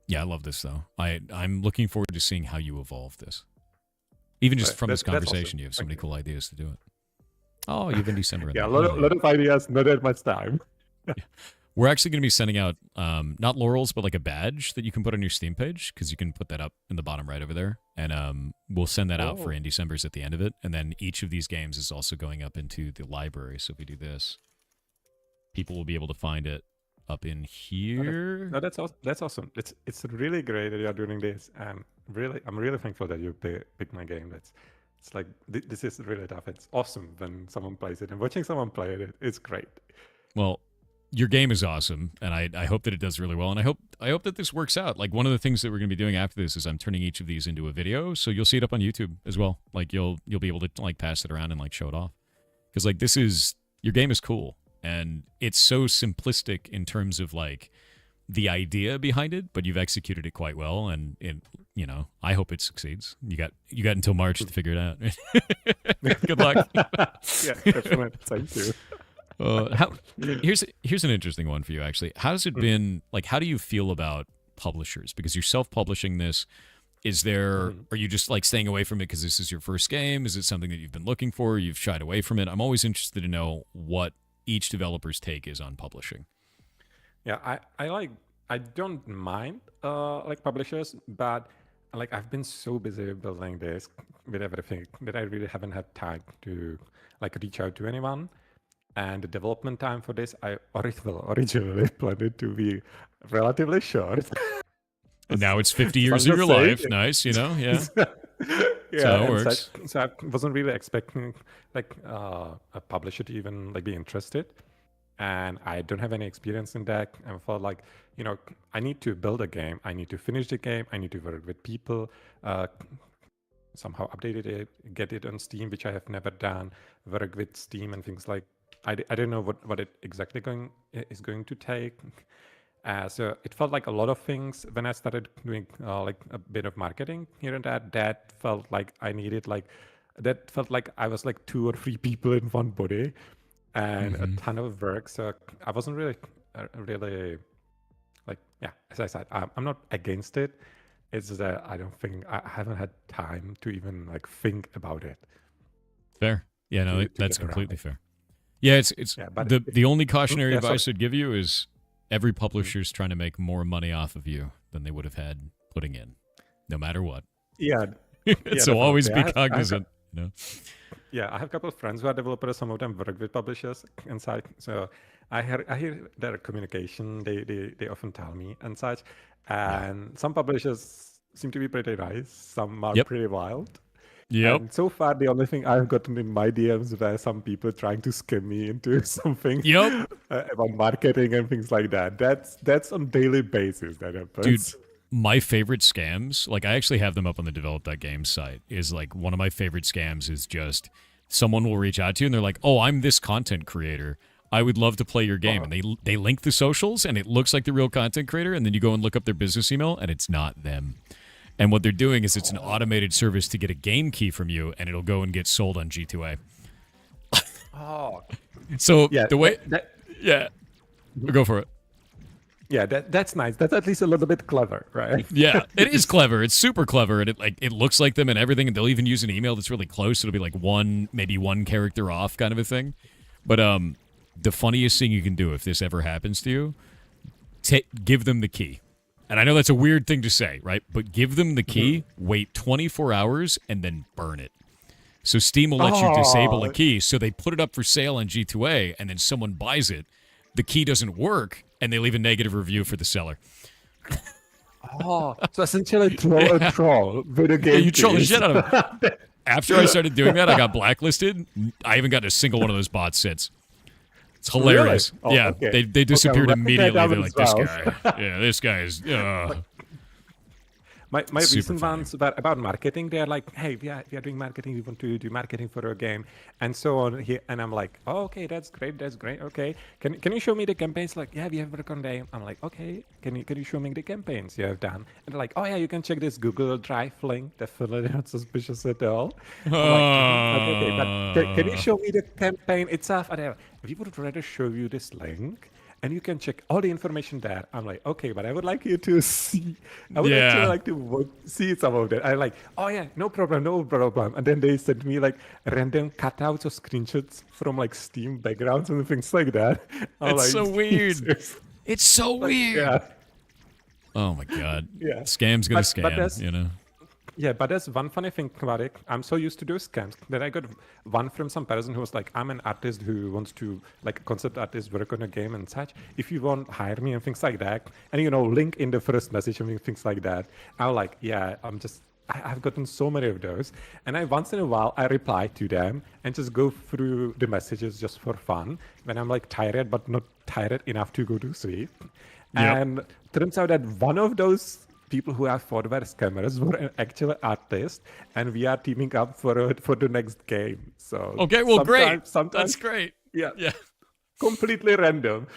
Yeah, I love this though. I'm looking forward to seeing how you evolve this. Even just from this conversation, awesome. You have so many cool ideas to do it. Oh, you've been December. Yeah, a lot of ideas, not that much time. Yeah. We're actually going to be sending out not laurels, but like a badge that you can put on your Steam page, because you can put that up in the bottom right over there. And we'll send that out for Indie Decembers at the end of it. And then each of these games is also going up into the library. So if we do this, people will be able to find it up in here. No, that's awesome. It's really great that you're doing this. I'm really thankful that you picked my game. It's like this is really tough. It's awesome when someone plays it, and watching someone play it, it's great. Well, your game is awesome, and I hope that it does really well, and I hope that this works out. Like, one of the things that we're going to be doing after this is I'm turning each of these into a video, so you'll see it up on YouTube as well. Like, you'll be able to like pass it around and like show it off, because like your game is cool. And it's so simplistic in terms of like the idea behind it, but you've executed it quite well, and I hope it succeeds. You got until March to figure it out. Good luck. Yeah, definitely. Thank you. Here's an interesting one for you, actually. How's it been? Like, how do you feel about publishers? Because you're self-publishing this. Are you just like staying away from it because this is your first game? Is it something that you've been looking for? You've shied away from it? I'm always interested to know what each developer's take is on publishing. Yeah, I don't mind like publishers, but like I've been so busy building this with everything that I really haven't had time to like reach out to anyone. And the development time for this, I originally planned it to be relatively short. And now it's 50 years So of I'm your just saying, life. Nice, you know? Yeah. yeah, So it and works. so I wasn't really expecting like a publisher to even like be interested, and I don't have any experience in that. I felt like, you know, I need to build a game, I need to finish the game, I need to work with people, somehow updated it, get it on Steam, which I have never done, work with Steam and things like. I don't know what it exactly is going to take. So it felt like a lot of things when I started doing like a bit of marketing here and there. That felt like I needed like, that felt like I was like 2 or 3 people in one body, and a ton of work. So I wasn't really like, yeah. As I said, I'm not against it. It's just that I don't think I haven't had time to even like think about it. Fair. Yeah, no, to that's get around completely it. fair. Yeah, it's Yeah, but the only cautionary yeah, sorry. advice I'd give you is every publisher's trying to make more money off of you than they would have had putting in, no matter what. Yeah, So always be definitely. cognizant. You know? Yeah, I have a couple of friends who are developers. Some of them work with publishers and such. So I hear their communication. They often tell me and such. And some publishers seem to be pretty nice. Some are Yep. pretty wild. Yep. And so far, the only thing I've gotten in my DMs were some people trying to scam me into something Yep. about marketing and things like that. That's on daily basis that happens. Dude, my favorite scams, like I actually have them up on the develop.games site, is like one of my favorite scams is just someone will reach out to you and they're like, oh, I'm this content creator. I would love to play your game. And they link the socials and it looks like the real content creator. And then you go and look up their business email and it's not them. And what they're doing is it's an automated service to get a game key from you and it'll go and get sold on G2A. Oh, So yeah. the way, yeah, go for it. Yeah, that's nice. That's at least a little bit clever, right? Yeah, it is clever. It's super clever, and it looks like them and everything. And they'll even use an email that's really close. It'll be like maybe one character off, kind of a thing. But the funniest thing you can do if this ever happens to you, give them the key. And I know that's a weird thing to say, right? But give them the key, wait 24 hours, and then burn it. So Steam will let you disable a key. So they put it up for sale on G2A, and then someone buys it. The key doesn't work, and they leave a negative review for the seller. Oh, so essentially a troll video game. Yeah, you troll the shit out of them. After I started doing that, I got blacklisted. I haven't gotten a single one of those bots since. It's hilarious. Really? Oh, Yeah, okay. they disappeared immediately. that They're down like, as this well. guy. Yeah, this guy is. My Super recent funny. ones about marketing, they're like, hey, we are doing marketing. We want to do marketing for a game, and so on. Here, and I'm like, oh, okay, that's great. Okay, can you show me the campaigns? Like, yeah, we have worked on them. I'm like, okay, can you show me the campaigns you have done? And they're like, oh yeah, you can check this Google Drive link. Definitely not suspicious at all. I'm like, okay, but can you show me the campaign itself? And we would rather show you this link. And you can check all the information there. I'm like, okay, but I would like you to see. I would actually like to see some of that. I like, oh yeah, no problem. And then they sent me like random cutouts or screenshots from like Steam backgrounds and things like that. I'm It's like, so weird. Jesus. It's so weird. Yeah. Oh my god. Yeah. Scam's gonna But scam. You know. Yeah, but there's one funny thing about it. I'm so used to those scams that I got one from some person who was like, I'm an artist who wants to, like a concept artist, work on a game and such. If you want, hire me and things like that. And, link in the first message and things like that. I'm like, yeah, I've gotten so many of those. And once in a while, I reply to them and just go through the messages just for fun when I'm like tired, but not tired enough to go to sleep. Yep. And turns out that one of those people who have thought were scammers were an actual artist, and we are teaming up for the next game. So Okay, well, great. Sometimes, That's great. Yeah, Yeah. completely random.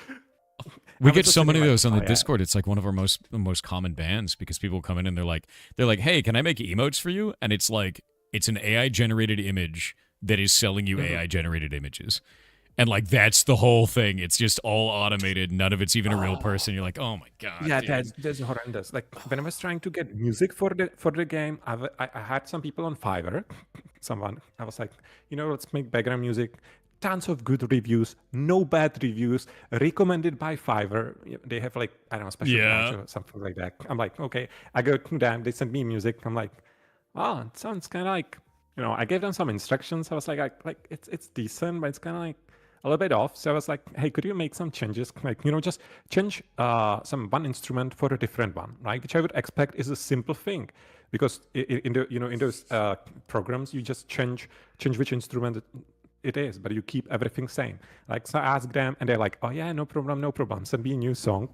We I was get just so many thinking of like, those on oh, the yeah. Discord. It's like one of our most common bans because people come in and they're like, hey, can I make emotes for you? And it's like it's an AI generated image that is selling you AI generated images. And like that's the whole thing. It's just all automated. None of it's even a real person. You're like, oh my god. Yeah, dude. that's horrendous. Like when I was trying to get music for the game, I had some people on Fiverr. I was like, let's make background music. Tons of good reviews, no bad reviews, recommended by Fiverr. They have like, I don't know, special launch or something like that. I'm like, okay. I go to them, they send me music. I'm like, oh, it sounds kind of like, I gave them some instructions. I was like it's decent, but it's kind of like, a little bit off. So I was like, hey, could you make some changes? Like, just change some one instrument for a different one, right? Which I would expect is a simple thing, because in those programs, you just change which instrument it is, but you keep everything same. Like, so I asked them, and they're like, oh yeah, no problem. Send me a new song.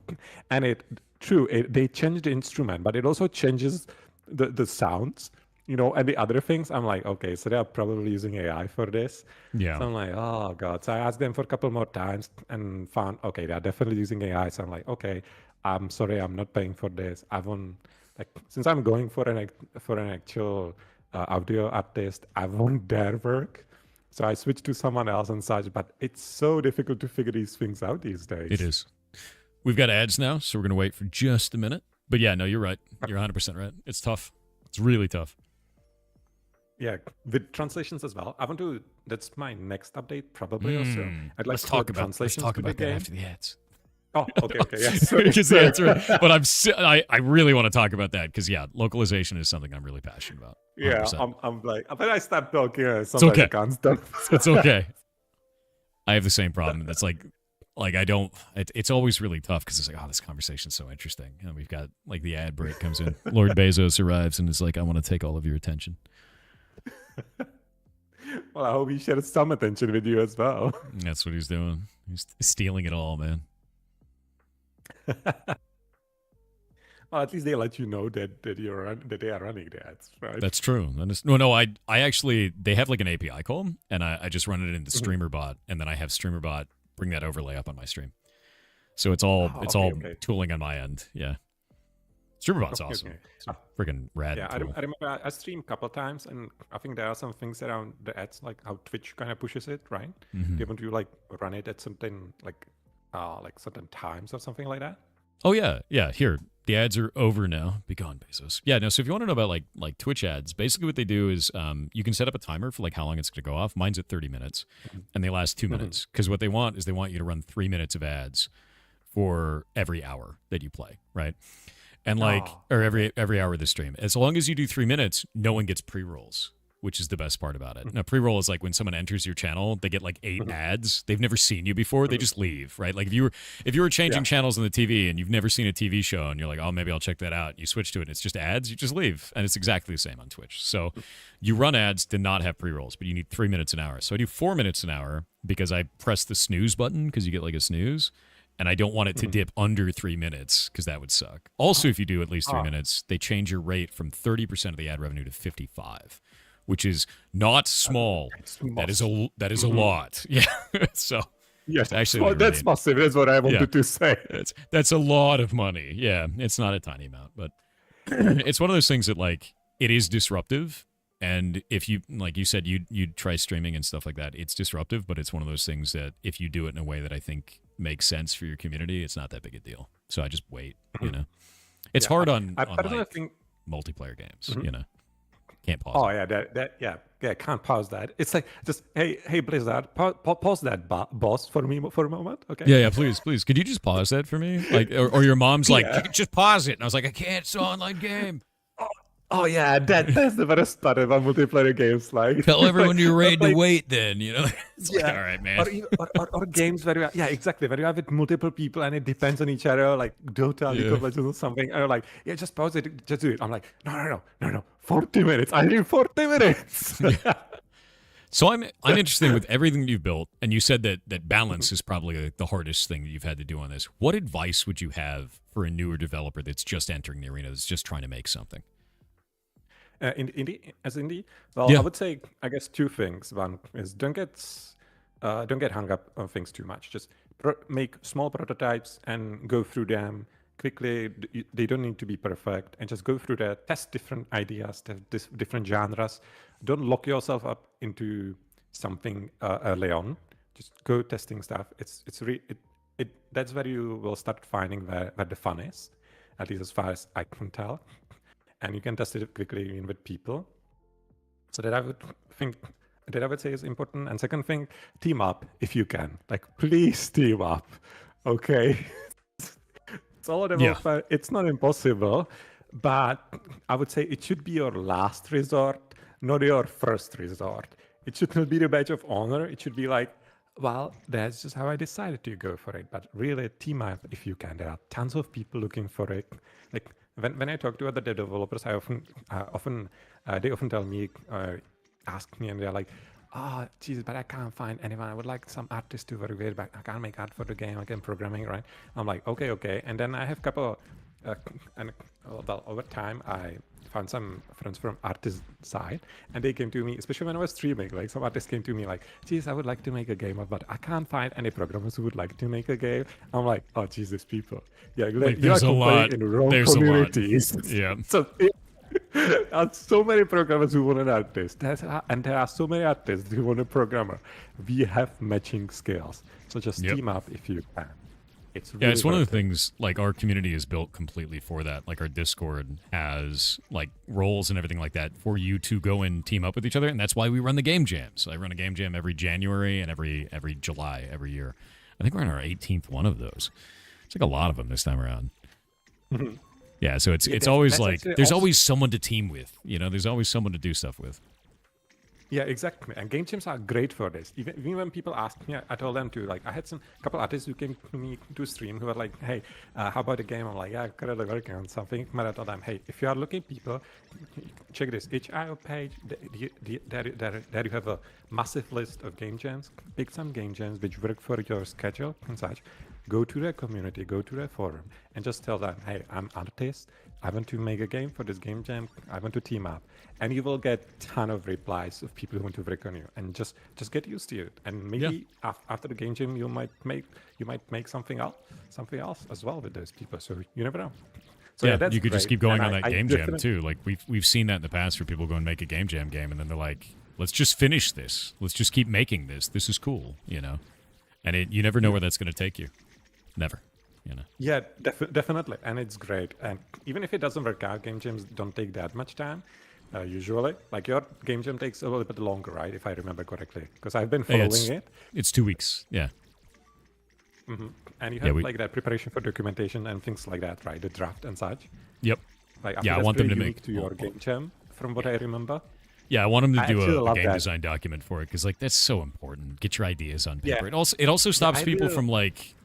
And they changed the instrument, but it also changes the sounds, and the other things. I'm like, okay, so they're probably using AI for this. Yeah. So I'm like, oh God. So I asked them for a couple more times and found, okay, they're definitely using AI. So I'm like, okay, I'm sorry, I'm not paying for this. I won't, since I'm going for an actual audio artist, I won't dare work. So I switched to someone else and such, but it's so difficult to figure these things out these days. It is. We've got ads now, so we're going to wait for just a minute. But yeah, no, you're right. You're 100% right. It's tough. It's really tough. Yeah, with translations as well. That's my next update probably also. I'd like let's to talk about translations that after the ads. Oh, okay, yes. Because the answer, but I really want to talk about that because localization is something I'm really passionate about. 100%. Yeah, I'm like, when I start talking, it's okay. I can't stop. It's okay. I have the same problem. That's like I don't. It's always really tough because it's like, oh, this conversation's so interesting, and we've got like the ad break comes in. Lord Bezos arrives and is like, I want to take all of your attention. Well, I hope he shares some attention with you as well. That's what he's doing. He's stealing it all, man. Well, at least they let you know that they are running the ads, right? That's true. No. I actually, they have like an API call, and I just run it into StreamerBot, and then I have StreamerBot bring that overlay up on my stream. So it's all tooling on my end. Yeah. StreamerBot's awesome. Okay. It's a freaking rad. Yeah, I remember I streamed a couple of times, and I think there are some things around the ads, like how Twitch kind of pushes it, right? Mm-hmm. They want to like run it at something like certain times or something like that. Oh yeah. Here, the ads are over now. Be gone, Bezos. Yeah, no. So if you want to know about like Twitch ads, basically what they do is you can set up a timer for like how long it's going to go off. Mine's at 30 minutes, and they last 2 minutes because what they want is they want you to run 3 minutes of ads for every hour that you play, right? And or every hour of the stream. As long as you do 3 minutes, no one gets pre-rolls, which is the best part about it. Now, pre-roll is like when someone enters your channel, they get like 8 ads. They've never seen you before. They just leave, right? Like if you were changing channels on the TV and you've never seen a TV show and you're like, oh, maybe I'll check that out. You switch to it and it's just ads. You just leave. And it's exactly the same on Twitch. So you run ads to not have pre-rolls, but you need 3 minutes an hour. So I do 4 minutes an hour because I press the snooze button because you get like a snooze. And I don't want it to dip under 3 minutes because that would suck. Also, if you do at least 3 minutes, they change your rate from 30% of the ad revenue to 55%, which is not small. That is a lot. Yeah. So yes, actually, that's massive. That's what I wanted to say. That's a lot of money. Yeah, it's not a tiny amount, but it's one of those things that like it is disruptive. And if you, like you said, you'd try streaming and stuff like that, it's disruptive, but it's one of those things that if you do it in a way that I think makes sense for your community, it's not that big a deal. So I just wait, It's hard on multiplayer games, Can't pause. Oh, yeah, can't pause that. It's like, just, hey, Blizzard, pause that boss for me for a moment, okay? Yeah, please. Could you just pause that for me? Like, or your mom's like, just pause it. And I was like, I can't, it's an online game. Oh yeah, that's the best part about multiplayer games. Like, tell everyone you're ready to wait. Then it's like, all right, man. Or games where exactly where you have it multiple people and it depends on each other, like Dota, League of Legends, or something. And you're like, just pause it, just do it. I'm like, no, 40 minutes. I need 40 minutes. So I'm interested with everything you've built, and you said that balance is probably the hardest thing that you've had to do on this. What advice would you have for a newer developer that's just entering the arena, that's just trying to make something? Indie? Well, I would say, I guess, 2 things. One is don't get hung up on things too much. Just make small prototypes and go through them quickly. They don't need to be perfect, and just go through that. Test different ideas, test different genres. Don't lock yourself up into something early on. Just go testing stuff. That's where you will start finding where the fun is, at least as far as I can tell. And you can test it quickly with people. So that I would say is important. And second thing, team up if you can. Like, please team up. Okay. It's all about it's not impossible, but I would say it should be your last resort, not your first resort. It should not be the badge of honor. It should be like, Well, that's just how I decided to go for it. But really, team up if you can. There are tons of people looking for it. Like when I talk to other developers, they often tell me, ask me, and they're like, "Oh, Jesus, but I can't find anyone. I would like some artist to work with, but I can't make art for the game. I can programming, right?" I'm like, okay. And then I have a couple, and well, over time, I found some friends from artist side, and they came to me, especially when I was streaming. Like some artists came to me, like, "Geez, I would like to make a game, but I can't find any programmers who would like to make a game." I'm like, "Oh, Jesus, people, yeah, Like, you are there's a lot. in the wrong There's a lot. communities." Yeah. So there are so many programmers who want an artist, and there are so many artists who want a programmer. We have matching skills, so just Yep. team up if you can. It's really Yeah, it's one of the worth it. things, like, our community is built completely for that. Like, our Discord has, like, roles and everything like that for you to go and team up with each other, and that's why we run the game jams. I run a game jam every January and every July every year. I think we're on our 18th one of those. It's like a lot of them this time around. Yeah, so it's always that's like, actually there's awesome. always someone to team with. You know, there's always someone to do stuff with. Yeah, exactly. And game jams are great for this. Even when people ask me, I told them to, like, I had some couple artists who came to me to stream who were like, "Hey, how about a game?" I'm like, "Yeah, I'm currently working on something." But I told them, "Hey, if you are looking people, check this itch.io page. There you have a massive list of game jams. Pick some game jams which work for your schedule and such. Go to their community, go to their forum, and just tell them, 'Hey, I'm artist. I want to make a game for this game jam. I want to team up.'" And you will get ton of replies of people who want to work on you. And just get used to it. And maybe after the game jam, you might make something else as well with those people. So you never know. So yeah, that's you could just great. keep going And on that game jam too. Like we've seen that in the past where people go and make a game jam game, and then they're like, "Let's just finish this. Let's just keep making this. This is cool," you know. And you never know where that's going to take you. Never, you know. Yeah, definitely, and it's great. And even if it doesn't work out, game jams don't take that much time. Usually, like your game jam takes a little bit longer, right? If I remember correctly, because I've been Yeah, following it. It's 2 weeks. Yeah. And you have like that preparation for documentation and things like that, right? The draft and such. Yep. Like, Yeah, I that's want them to pretty make unique to your game jam, from what I remember. Yeah, I want them to I do actually a love game that. design document for it because like that's so important. Get your ideas on Yeah. paper. It also stops I people really- from like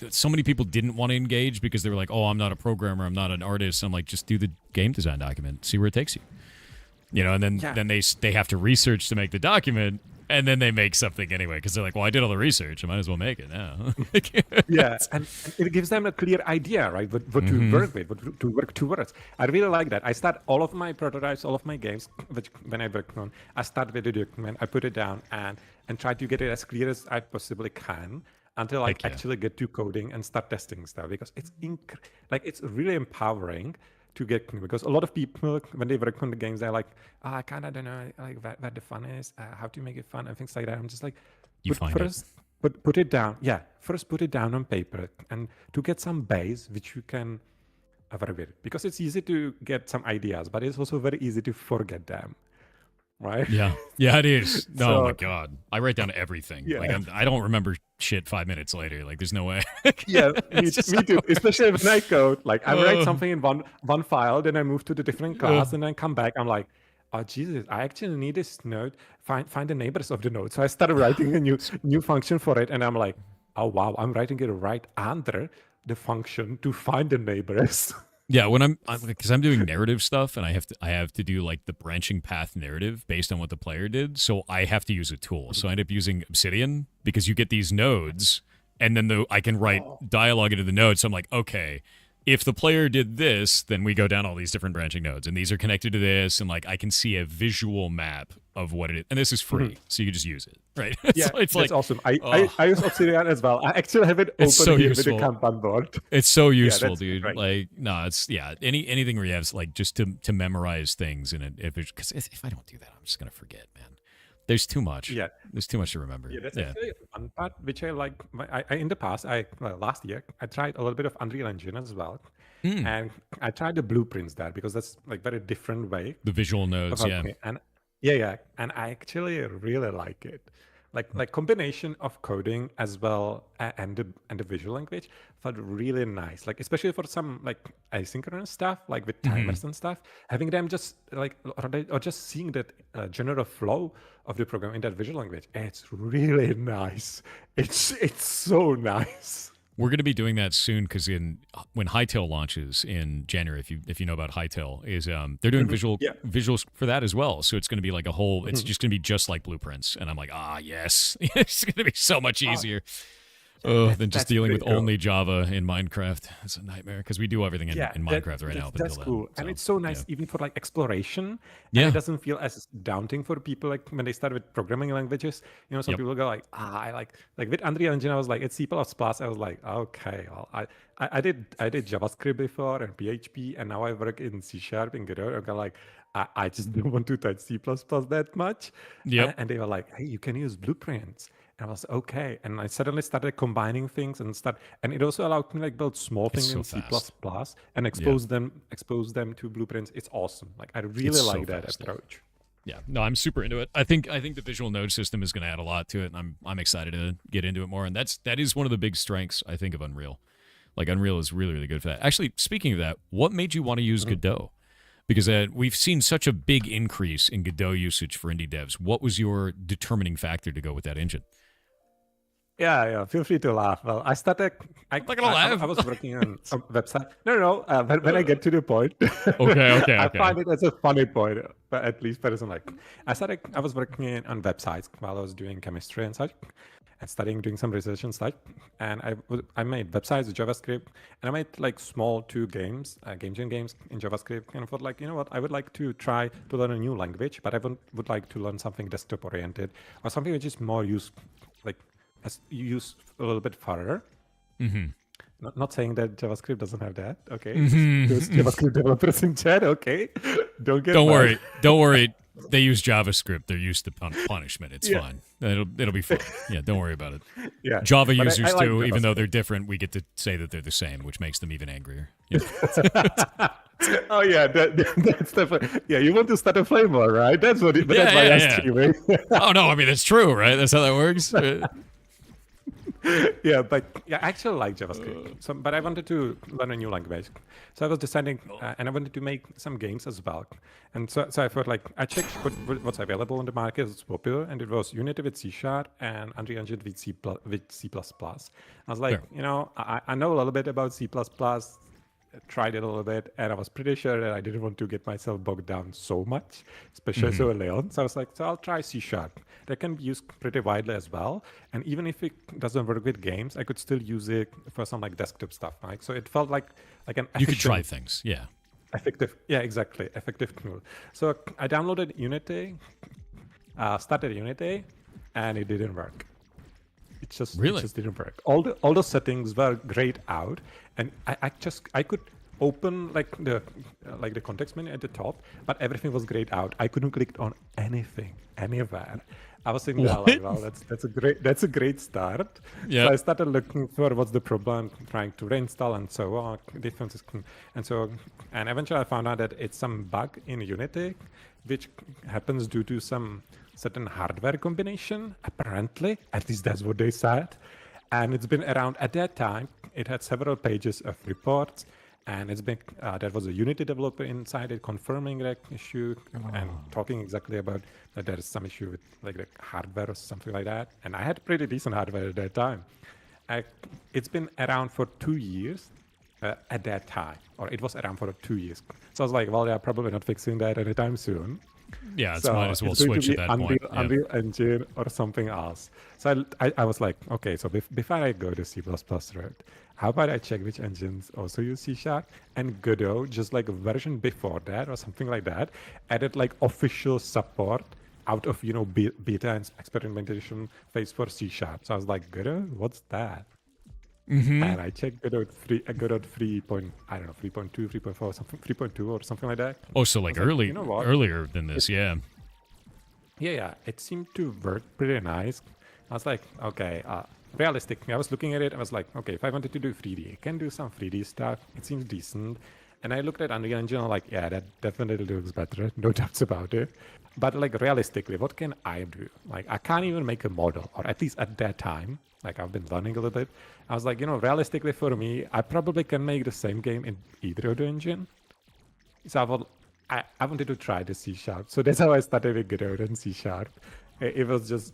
so many people didn't want to engage because they were like, "Oh, I'm not a programmer. I'm not an artist." I'm like, just do the game design document. See where it takes you. You know, and then Yeah. then they have to research to make the document, and then they make something anyway because they're like, "Well, I did all the research. I might as well make it now." Yeah, and it gives them a clear idea, right? What to work with, what to work towards. I really like that. I start all of my prototypes, all of my games, which when I work on, I start with a document, I put it down, and try to get it as clear as I possibly can until I Heck yeah. actually get to coding and start testing stuff, because it's it's really empowering to get, because a lot of people when they work on the games, they're like, "Oh, I kind of don't know like where the fun is, how to make it fun and things like that." I'm just like, You but find it. first put it down. Yeah, first put it down on paper and to get some base which you can work with, because it's easy to get some ideas, but it's also very easy to forget them, right? Yeah, it is. No, So- oh my god, I write down everything. Yeah. Like I don't remember shit 5 minutes later. Like there's no way. Yeah, me, It's just me too. Especially when I code, like I write Oh. something in one file, then I move to the different class, and then come back. I'm like, "Oh Jesus, I actually need this node. Find the neighbors of the node." So I started writing a new function for it, and I'm like, "Oh wow, I'm writing it right under the function to find the neighbors." Yeah, when because I'm doing narrative stuff and I have to do like the branching path narrative based on what the player did, so I have to use a tool. So I end up using Obsidian because you get these nodes, and then I can write dialogue into the nodes. So I'm like, okay, if the player did this, then we go down all these different branching nodes, and these are connected to this, and like I can see a visual map of what it is, and this is free, so you can just use it, right? Yeah, So it's that's like awesome. I use Obsidian as well. I actually have it open It's so here useful. with the Kanban board. It's so useful, that's dude. great. Like, no, it's anything where you have like just to memorize things in it. Because if I don't do that, I'm just gonna forget, man. There's too much. Yeah. There's too much to remember. Yeah, that's actually one part which I like. I in the past, last year, I tried a little bit of Unreal Engine as well, and I tried the blueprints there because that's like very different way The visual nodes, of yeah. working. And yeah, and I actually really like it. like combination of coding as well and the visual language felt really nice. Like especially for some like asynchronous stuff, like with timers and stuff, having them just like or just seeing that general flow of the program in that visual language, it's really nice. It's so nice. We're going to be doing that soon because when Hightail launches in January, if you know about Hightail, is they're doing visuals for that as well. So it's going to be like a whole. It's just going to be just like Blueprints, and I'm like, yes, it's going to be so much easier than just dealing with only Java in Minecraft. It's a nightmare because we do everything in Minecraft right now. But that's cool, and it's so nice even for like exploration. Yeah, and it doesn't feel as daunting for people like when they start with programming languages. You know, some people go like, I like with Unreal Engine. I was like, it's C++. I was like, okay, well, I did JavaScript before and PHP, and now I work in C# and Godot. I'm like, I just don't want to touch C++ that much. And they were like, hey, you can use Blueprints. And I was okay, and I suddenly started combining things and it also allowed me like build small things in C++ and expose them to Blueprints. It's awesome. Like I really like that approach. Yeah, no, I'm super into it. I think the visual node system is going to add a lot to it, and I'm excited to get into it more. And that is one of the big strengths I think of Unreal. Like Unreal is really, really good for that. Actually, speaking of that, what made you want to use Godot? Because we've seen such a big increase in Godot usage for indie devs. What was your determining factor to go with that engine? Yeah. Feel free to laugh. Well, I started. I'm not gonna laugh. I was working on a website. No. When I get to the point, okay. I find it as a funny point, but at least personally, I was working on websites while I was doing chemistry and such, and studying, doing some research and such. And I made websites with JavaScript, and I made like small 2 games, game jam games in JavaScript. And I thought like, you know what, I would like to try to learn a new language, but I would like to learn something desktop oriented or something which is more used a little bit further. Not saying that JavaScript doesn't have that. Okay, those JavaScript developers in chat. Okay, don't worry. They use JavaScript. They're used to punishment. It's fine. It'll be fine. Yeah, don't worry about it. Yeah, Java users I too, even though they're different, we get to say that they're the same, which makes them even angrier. Yeah. Oh yeah, that's definitely. Yeah, you want to start a flame war, right? That's what. That's why I asked you. Right? Oh no, I mean it's true, right? That's how that works. I actually like JavaScript. But I wanted to learn a new language. So I was deciding, and I wanted to make some games as well. And so I thought, like, I checked what's available on the market, it's popular, and it was Unity with C# and Unreal Engine with C++. I was like, I know a little bit about C++, tried it a little bit, and I was pretty sure that I didn't want to get myself bogged down so much, especially so early on. So I was like, I'll try C#. That can be used pretty widely as well. And even if it doesn't work with games, I could still use it for some like desktop stuff, right? So it felt like an you could try things, effective tool. So I downloaded Unity, started Unity, and it didn't work. It just didn't work. All the settings were grayed out, and I could open like the context menu at the top, but everything was grayed out. I couldn't click on anything anywhere. I was thinking, like, well, that's a great start. Yeah. So I started looking for what's the problem, trying to reinstall and so on, differences, and eventually I found out that it's some bug in Unity, which happens due to some certain hardware combination. Apparently, at least that's what they said. And it's been around at that time. It had several pages of reports. And it's been there was a Unity developer inside it confirming that issue and talking exactly about that there is some issue with like the hardware or something like that. And I had pretty decent hardware at that time. It's been around for 2 years at that time, or it was around for 2 years. So I was like, well, they're probably not fixing that anytime soon. Yeah, it's might as well switch at that point. Unreal Engine or something else. So I was like, okay, so before I go to C++ route, how about I check which engines also use C# and Godot, just like a version before that or something like that, added like official support out of, beta and experimentation phase for C#. So I was like, Godot, what's that? And I checked Godot 3.2, 3.4, something 3.2 or something like that. Oh, so like earlier than this, yeah. Yeah. It seemed to work pretty nice. I was like, okay, realistic. I was looking at it. I was like, okay, if I wanted to do 3D, I can do some 3D stuff. It seems decent. And I looked at Unreal Engine, I'm like, yeah, that definitely looks better, no doubts about it. But like realistically, what can I do? Like I can't even make a model, or at least at that time, like I've been learning a little bit. I was like, realistically for me, I probably can make the same game in either of the engine. So I wanted to try the C#. So that's how I started with Godot and C#. It was just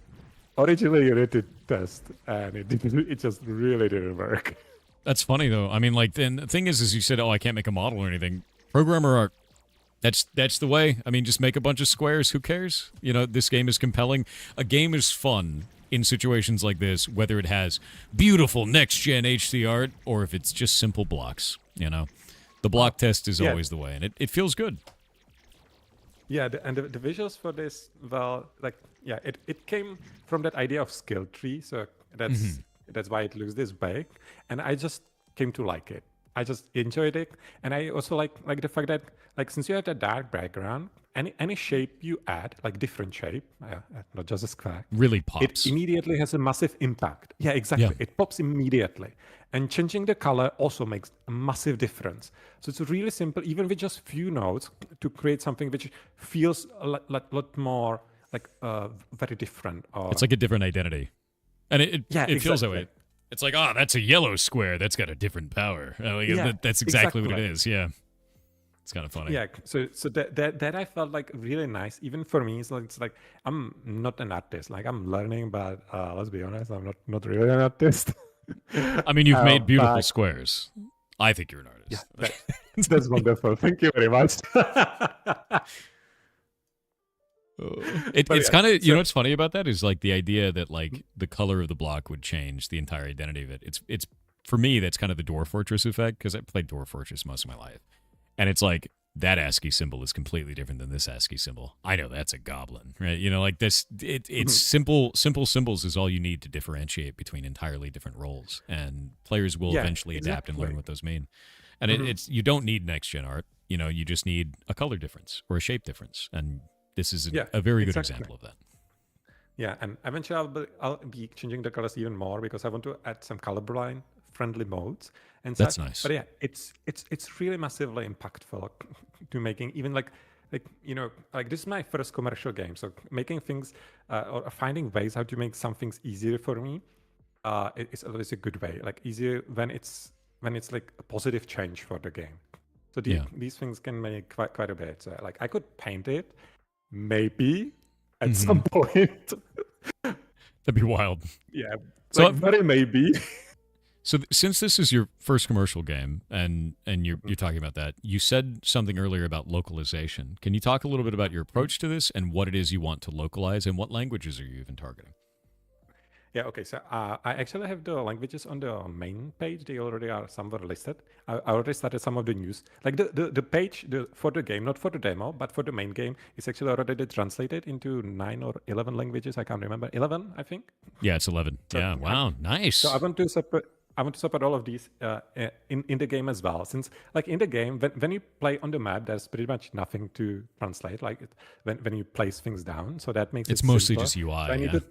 originally a Unity test, and it just really didn't work. That's funny though. I mean, like, and the thing is you said, oh, I can't make a model or anything. Programmer art. That's the way. I mean, just make a bunch of squares. Who cares? This game is compelling. A game is fun in situations like this, whether it has beautiful next-gen HC art or if it's just simple blocks. The block test is always the way, and it feels good. Yeah, and the visuals for this, well, like, yeah, it came from that idea of skill tree. So that's why it looks this way. And I just came to like it. I just enjoyed it. And I also like the fact that, like, since you have that dark background, any shape you add, like different shape, not just a square, really pops. It immediately has a massive impact. Yeah, exactly. Yeah. It pops immediately. And changing the color also makes a massive difference. So it's really simple, even with just few nodes, to create something which feels a lot more like very different. It's like a different identity. And it feels that way. It's like, that's a yellow square. That's got a different power. That's exactly what it is. Yeah. It's kind of funny. Yeah, so that I felt like really nice. Even for me, it's like I'm not an artist. Like I'm learning, but let's be honest, I'm not really an artist. I mean, you've made beautiful squares. I think you're an artist. Yeah, that's wonderful. Thank you very much. It's kind of, what's funny about that is like the idea that like the color of the block would change the entire identity of it. It's for me, that's kind of the Dwarf Fortress effect, because I played Dwarf Fortress most of my life. And it's like, that ASCII symbol is completely different than this ASCII symbol. I know that's a goblin, right? Like this, it's simple symbols is all you need to differentiate between entirely different roles. And players will eventually adapt and learn what those mean. And it's you don't need next-gen art. You just need a color difference or a shape difference. And this is a very good example of that. Yeah, and eventually I'll be changing the colors even more because I want to add some colorblind friendly modes and that's nice. But yeah, it's really massively impactful to making even like this is my first commercial game, so making things or finding ways how to make some things easier for me it's always a good way, like easier when it's like a positive change for the game. So these things can make quite a bit. So like I could paint it maybe at some point. That'd be wild. Yeah, so like very maybe. So since this is your first commercial game, and you're talking about that, you said something earlier about localization. Can you talk a little bit about your approach to this and what it is you want to localize, and what languages are you even targeting? Yeah, okay. So I actually have the languages on the main page. They already are somewhere listed. I already started some of the news. Like the page for the game, not for the demo, but for the main game, is actually already translated into 9 or 11 languages. I can't remember. 11, I think. Yeah, it's 11. So, yeah, wow, nice. So I want to support all of these in the game as well. Since like in the game, when you play on the map, there's pretty much nothing to translate. Like when you place things down, so that makes it's mostly just UI. So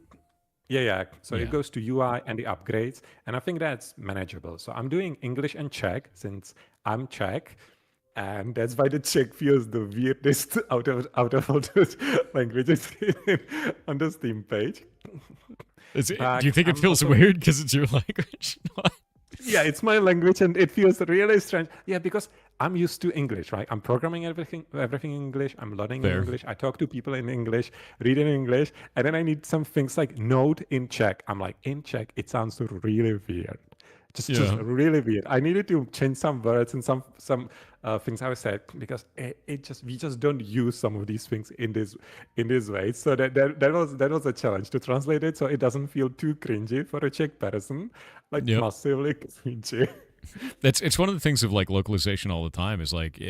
So it goes to UI and the upgrades, and I think that's manageable. So I'm doing English and Czech since I'm Czech, and that's why the Czech feels the weirdest out of all those languages on the Steam page. Do you think it feels weird because it's your language? Yeah, it's my language and it feels really strange. Yeah, because I'm used to English, right? I'm programming everything in English. I'm learning in English. I talk to people in English, read in English. And then I need some things like Node in Czech. I'm like, in Czech, it sounds really weird. Just really weird. I needed to change some words and some things I said because we just don't use some of these things in this way. So that was a challenge to translate it so it doesn't feel too cringy for a Czech person, like massively cringy. It's one of the things of like localization all the time is like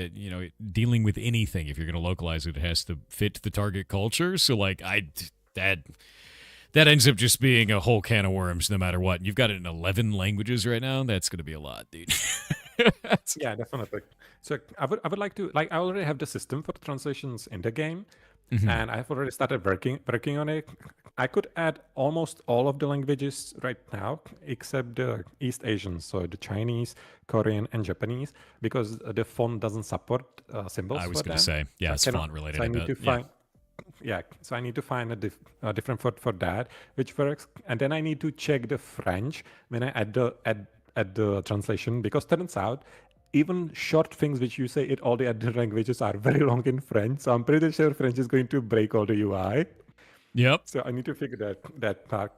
dealing with anything. If you're going to localize it, it has to fit the target culture. So like that ends up just being a whole can of worms no matter what. You've got it in 11 languages right now. That's going to be a lot, dude. Yeah, definitely. So I would like to, like, I already have the system for translations in the game. and I've already started working on it. I could add almost all of the languages right now, except the East Asian, so the Chinese, Korean, and Japanese, because the font doesn't support symbols I was for going them. to say, yeah, So I it's cannot- font related. So I I need bet. to find, yeah. So I need to find a different font for that, which works, and then I need to check the French when I add the translation, because turns out even short things which you say in all the other languages are very long in French. So I'm pretty sure French is going to break all the UI. Yep. So I need to figure that part.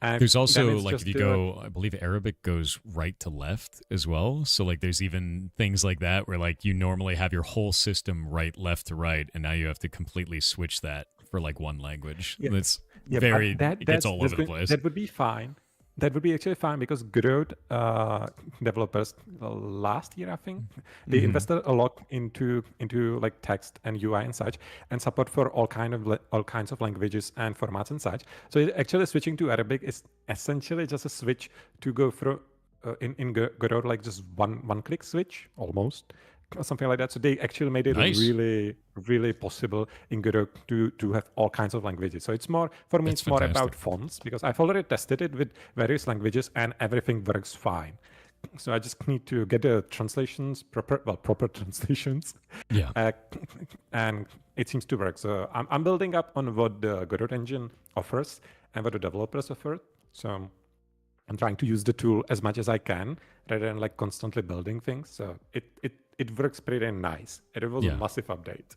And There's then also it's like just if you go, I believe Arabic goes right to left as well. So like there's even things like that where like you normally have your whole system right, left to right, and now you have to completely switch that for like one language. yeah, That's yeah, very but it gets all over the place. that would be fine. That would be actually fine because Growth developers last year, I think, they invested a lot into like text and UI and such, and support for all kinds of languages and formats and such. So actually switching to Arabic is essentially just a switch to go through in Growth, like just one click switch almost, or something like that. So they actually made it Nice. really possible in Godot to have all kinds of languages. So it's more, for me, That's it's more fantastic. about fonts, because I've already tested it with various languages and everything works fine. So I just need to get the translations, proper translations. Yeah. And it seems to work. So I'm building up on what the Godot engine offers and what the developers offer. So I'm trying to use the tool as much as I can rather than like constantly building things. So it works pretty nice. It was a Yeah. massive update.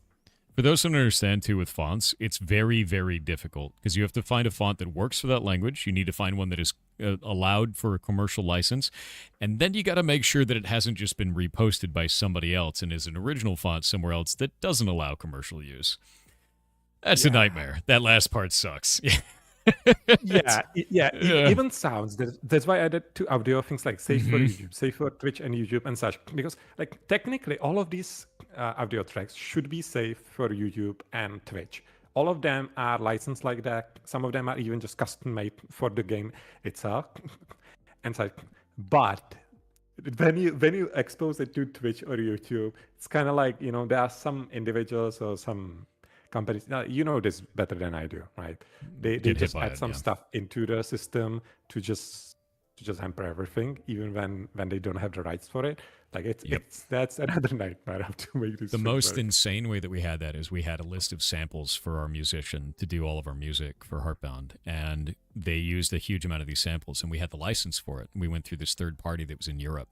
For those who don't understand too with fonts, it's very, very difficult because you have to find a font that works for that language. You need to find one that is allowed for a commercial license. And then you got to make sure that it hasn't just been reposted by somebody else and is an original font somewhere else that doesn't allow commercial use. That's a nightmare. That last part sucks. Even sounds. That's why I added to audio things like safe for YouTube, safe for Twitch and YouTube and such. Because like technically, all of these audio tracks should be safe for YouTube and Twitch. All of them are licensed like that. Some of them are even just custom made for the game itself. And so, but when you expose it to Twitch or YouTube, it's kind of like, there are some individuals or some companies, you know this better than I do, right? They Get hit just by add it, some yeah. stuff into the system to just hamper everything, even when they don't have the rights for it. Like that's another nightmare how to make this. The thing most work. insane way that we had that is we had a list of samples for our musician to do all of our music for Heartbound, and they used a huge amount of these samples, and we had the license for it. We went through this third party that was in Europe,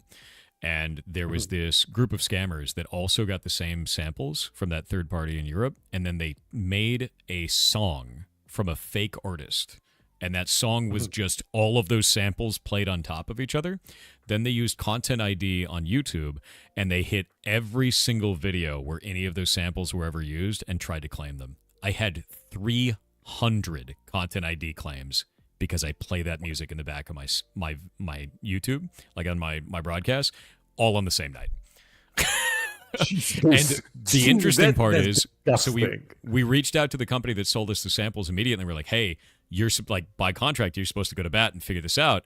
and there was this group of scammers that also got the same samples from that third party in Europe, and then they made a song from a fake artist. And that song was just all of those samples played on top of each other. Then they used Content ID on YouTube, and they hit every single video where any of those samples were ever used and tried to claim them. I had 300 Content ID claims because I play that music in the back of my YouTube, like on my broadcast, all on the same night. And the interesting part is, so we reached out to the company that sold us the samples immediately. We're like, hey, you're like by contract, you're supposed to go to bat and figure this out.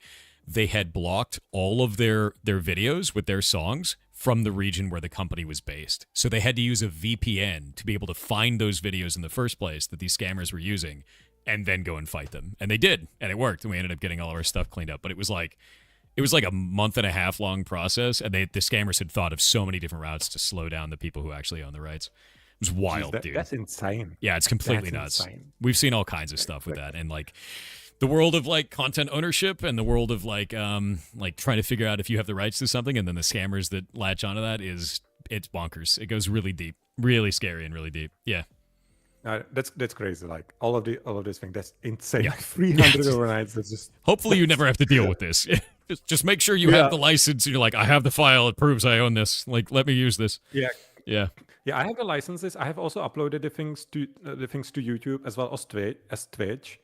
They had blocked all of their videos with their songs from the region where the company was based. So they had to use a VPN to be able to find those videos in the first place that these scammers were using and then go and fight them. And they did, and it worked. And we ended up getting all our stuff cleaned up. But it was like a month and a half long process, and the scammers had thought of so many different routes to slow down the people who actually own the rights. It was wild, dude. That's insane. Yeah, it's completely That's nuts. insane. We've seen all kinds of stuff with that, and like the world of like content ownership and the world of like trying to figure out if you have the rights to something, and then the scammers that latch onto that it's bonkers. It goes really deep, really scary, and really deep. Yeah. That's crazy. Like all of this thing, that's insane. Yeah. Like 300 overnights. That's just. Hopefully, you never have to deal with this. Just make sure you have the license. You're like, I have the file. It proves I own this. Like, let me use this. Yeah. Yeah. Yeah, I have the licenses. I have also uploaded the things to YouTube as well as Twitch,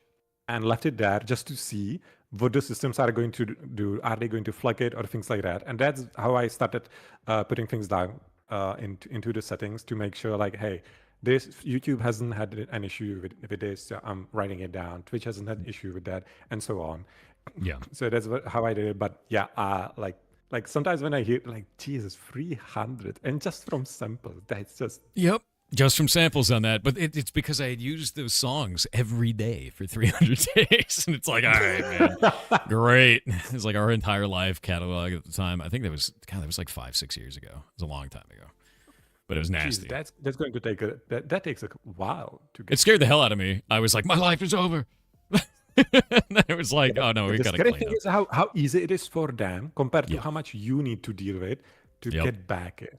and left it there just to see what the systems are going to do. Are they going to flag it or things like that? And that's how I started putting things down into the settings to make sure, like, hey, this YouTube hasn't had an issue with this. So I'm writing it down. Twitch hasn't had an issue with that, and so on. Yeah. So that's how I did it. But yeah, like sometimes when I hear like, Jesus, 300, and just from samples, that's just. Yep. Just from samples on that, but it's because I had used those songs every day for 300 days, and it's like, all right, man, great. It's like our entire live catalog at the time. I think that was like 5-6 years ago. It was a long time ago, but it was nasty. Jeez, that's going to take that takes a while to get. It scared the hell out of me. I was like, my life is over. And it was like, oh no, we got to clean up. Is how easy it is for them compared to how much you need to deal with to get back in.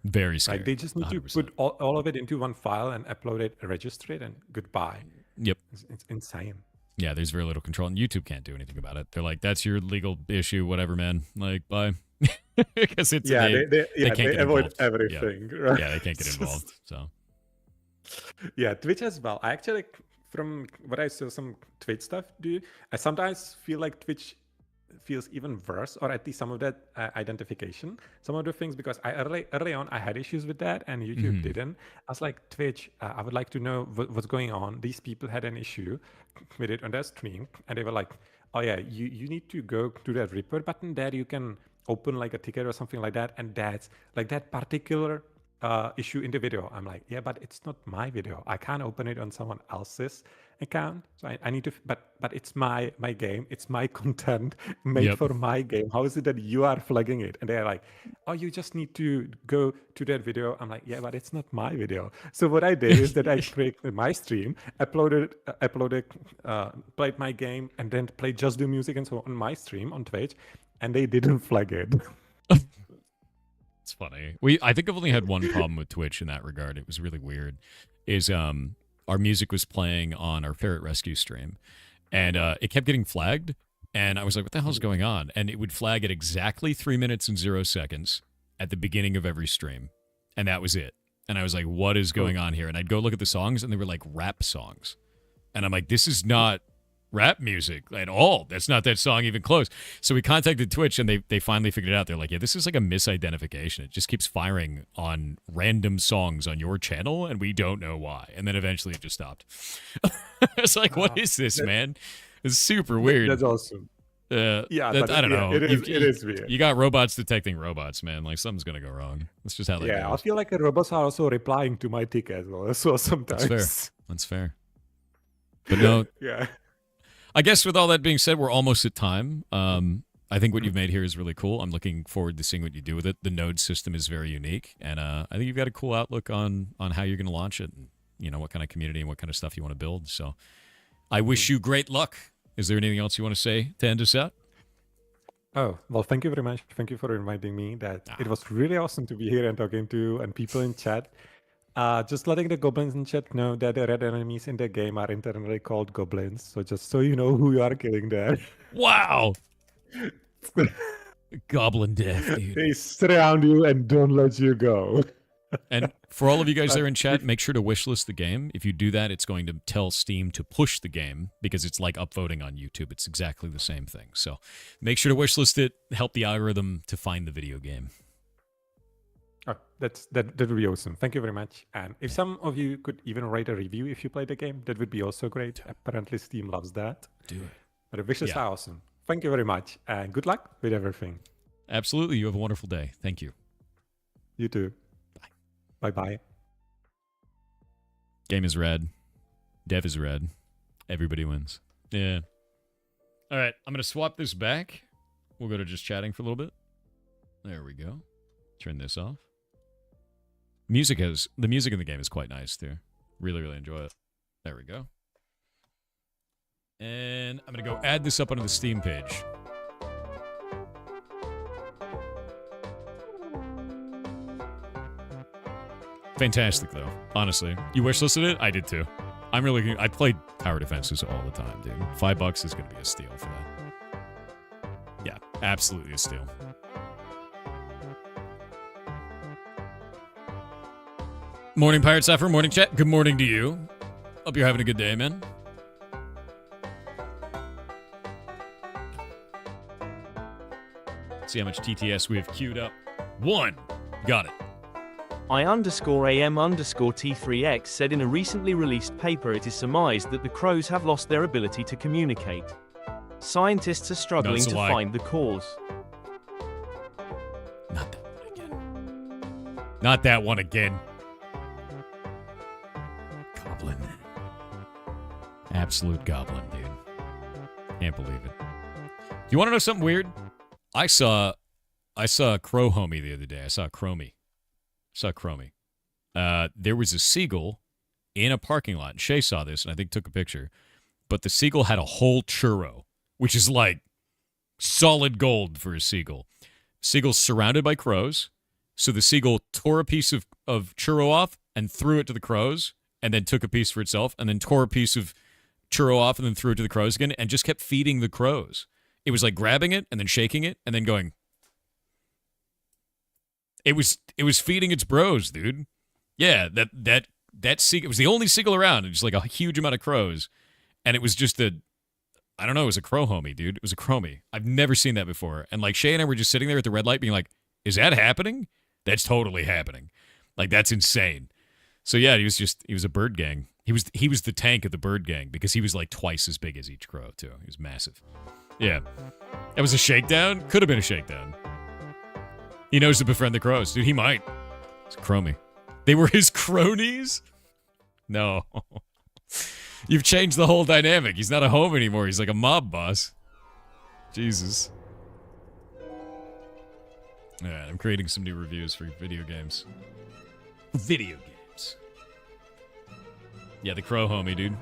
Very scary. Like they just need 100%. To put all of it into one file and upload it, register it, and goodbye. Yep. It's insane. Yeah, there's very little control, and YouTube can't do anything about it. They're like, that's your legal issue, whatever, man. Like, bye. Because it's they can't avoid everything. Yeah. Right? Yeah, they can't get involved. So. Yeah, Twitch as well. I actually, from what I saw, some Twitch stuff I sometimes feel like Twitch feels even worse, or at least some of that identification, some of the things, because early on I had issues with that and YouTube didn't. I was like, Twitch, I would like to know what's going on. These people had an issue with it on their stream, and they were like, oh yeah, you need to go to that report button there, you can open like a ticket or something like that, and that's like that particular issue in the video. I'm like, yeah, but it's not my video. I can't open it on someone else's account. So I need to, but it's my game. It's my content made for my game. How is it that you are flagging it? And they're like, oh, you just need to go to that video. I'm like, yeah, but it's not my video. So what I did is that I created my stream, uploaded, played my game, and then played just the music and so on my stream on Twitch, and they didn't flag it. It's funny. I think I've only had one problem with Twitch in that regard. It was really weird. Is our music was playing on our Ferret Rescue stream, and it kept getting flagged, and I was like, what the hell's going on? And it would flag at exactly 3 minutes and 0 seconds at the beginning of every stream, and that was it. And I was like, what is going on here? And I'd go look at the songs, and they were like rap songs. And I'm like, this is not rap music at all. That's not that song even close. So we contacted Twitch, and they finally figured it out. They're like, yeah, this is like a misidentification. It just keeps firing on random songs on your channel, and we don't know why. And then eventually it just stopped. It's like, what is this, man? It's super weird. That's awesome. I don't know. It is weird. You got robots detecting robots, man. Like, something's going to go wrong. That's just how that goes. I feel like the robots are also replying to my ticket as well. So sometimes. That's fair. But no. Yeah. I guess with all that being said, we're almost at time. I think what you've made here is really cool. I'm looking forward to seeing what you do with it. The node system is very unique, and I think you've got a cool outlook on how you're going to launch it, and what kind of community and what kind of stuff you want to build. So I wish you great luck. Is there anything else you want to say to end us out? Oh, well, thank you very much. Thank you for inviting me. It was really awesome to be here and talking to and people in chat. Just letting the goblins in chat know that the red enemies in the game are internally called goblins. So just so you know who you are killing there. Wow. Goblin death, dude. They surround you and don't let you go. And for all of you guys there in chat, make sure to wishlist the game. If you do that, it's going to tell Steam to push the game because it's like upvoting on YouTube. It's exactly the same thing. So make sure to wishlist it, help the algorithm to find the video game. Oh, that would be awesome. Thank you very much. And if some of you could even write a review if you play the game, that would be also great. Apparently Steam loves that. Do it. But the wishes are awesome. Thank you very much. And good luck with everything. Absolutely. You have a wonderful day. Thank you. You too. Bye. Bye-bye. Game is red. Dev is red. Everybody wins. Yeah. All right. I'm going to swap this back. We'll go to just chatting for a little bit. There we go. Turn this off. The music in the game is quite nice too. Really, really enjoy it. There we go. And I'm going to go add this up onto the Steam page. Fantastic though. Honestly. You wishlisted it? I did too. I played tower defenses all the time, dude. $5 is going to be a steal for that. Yeah, absolutely a steal. Morning, Pirate Sapphire. Morning, chat. Good morning to you. Hope you're having a good day, man. See how much TTS we have queued up. 1. Got it. I_AM_T3X said in a recently released paper it is surmised that the crows have lost their ability to communicate. Scientists are struggling to find the cause. Not that one again. Not that one again. Absolute goblin, dude. Can't believe it. You want to know something weird? I saw a crow homie the other day. I saw a chromie. There was a seagull in a parking lot. And Shay saw this and I think took a picture. But the seagull had a whole churro, which is like solid gold for a seagull. Seagull's surrounded by crows. So the seagull tore a piece of churro off and threw it to the crows, and then took a piece for itself, and then tore a piece of churro off and then threw it to the crows again, and just kept feeding the crows. It was like grabbing it and then shaking it and then going. It was feeding its bros, dude. Yeah, that seagull, it was the only seagull around, and just like a huge amount of crows, and it was just I don't know, it was a crow homie, dude. It was a chromie. I've never seen that before. And like Shay and I were just sitting there at the red light being like, is that happening? That's totally happening. Like, that's insane. So yeah, he was a bird gang. He was the tank of the bird gang because he was like twice as big as each crow too. He was massive. Yeah. That was a shakedown? Could have been a shakedown. He knows to befriend the crows. Dude, he might. It's a chromie. They were his cronies? No. You've changed the whole dynamic. He's not a home anymore. He's like a mob boss. Jesus. Yeah, I'm creating some new reviews for video games. Video games. Yeah, the crow homie, dude.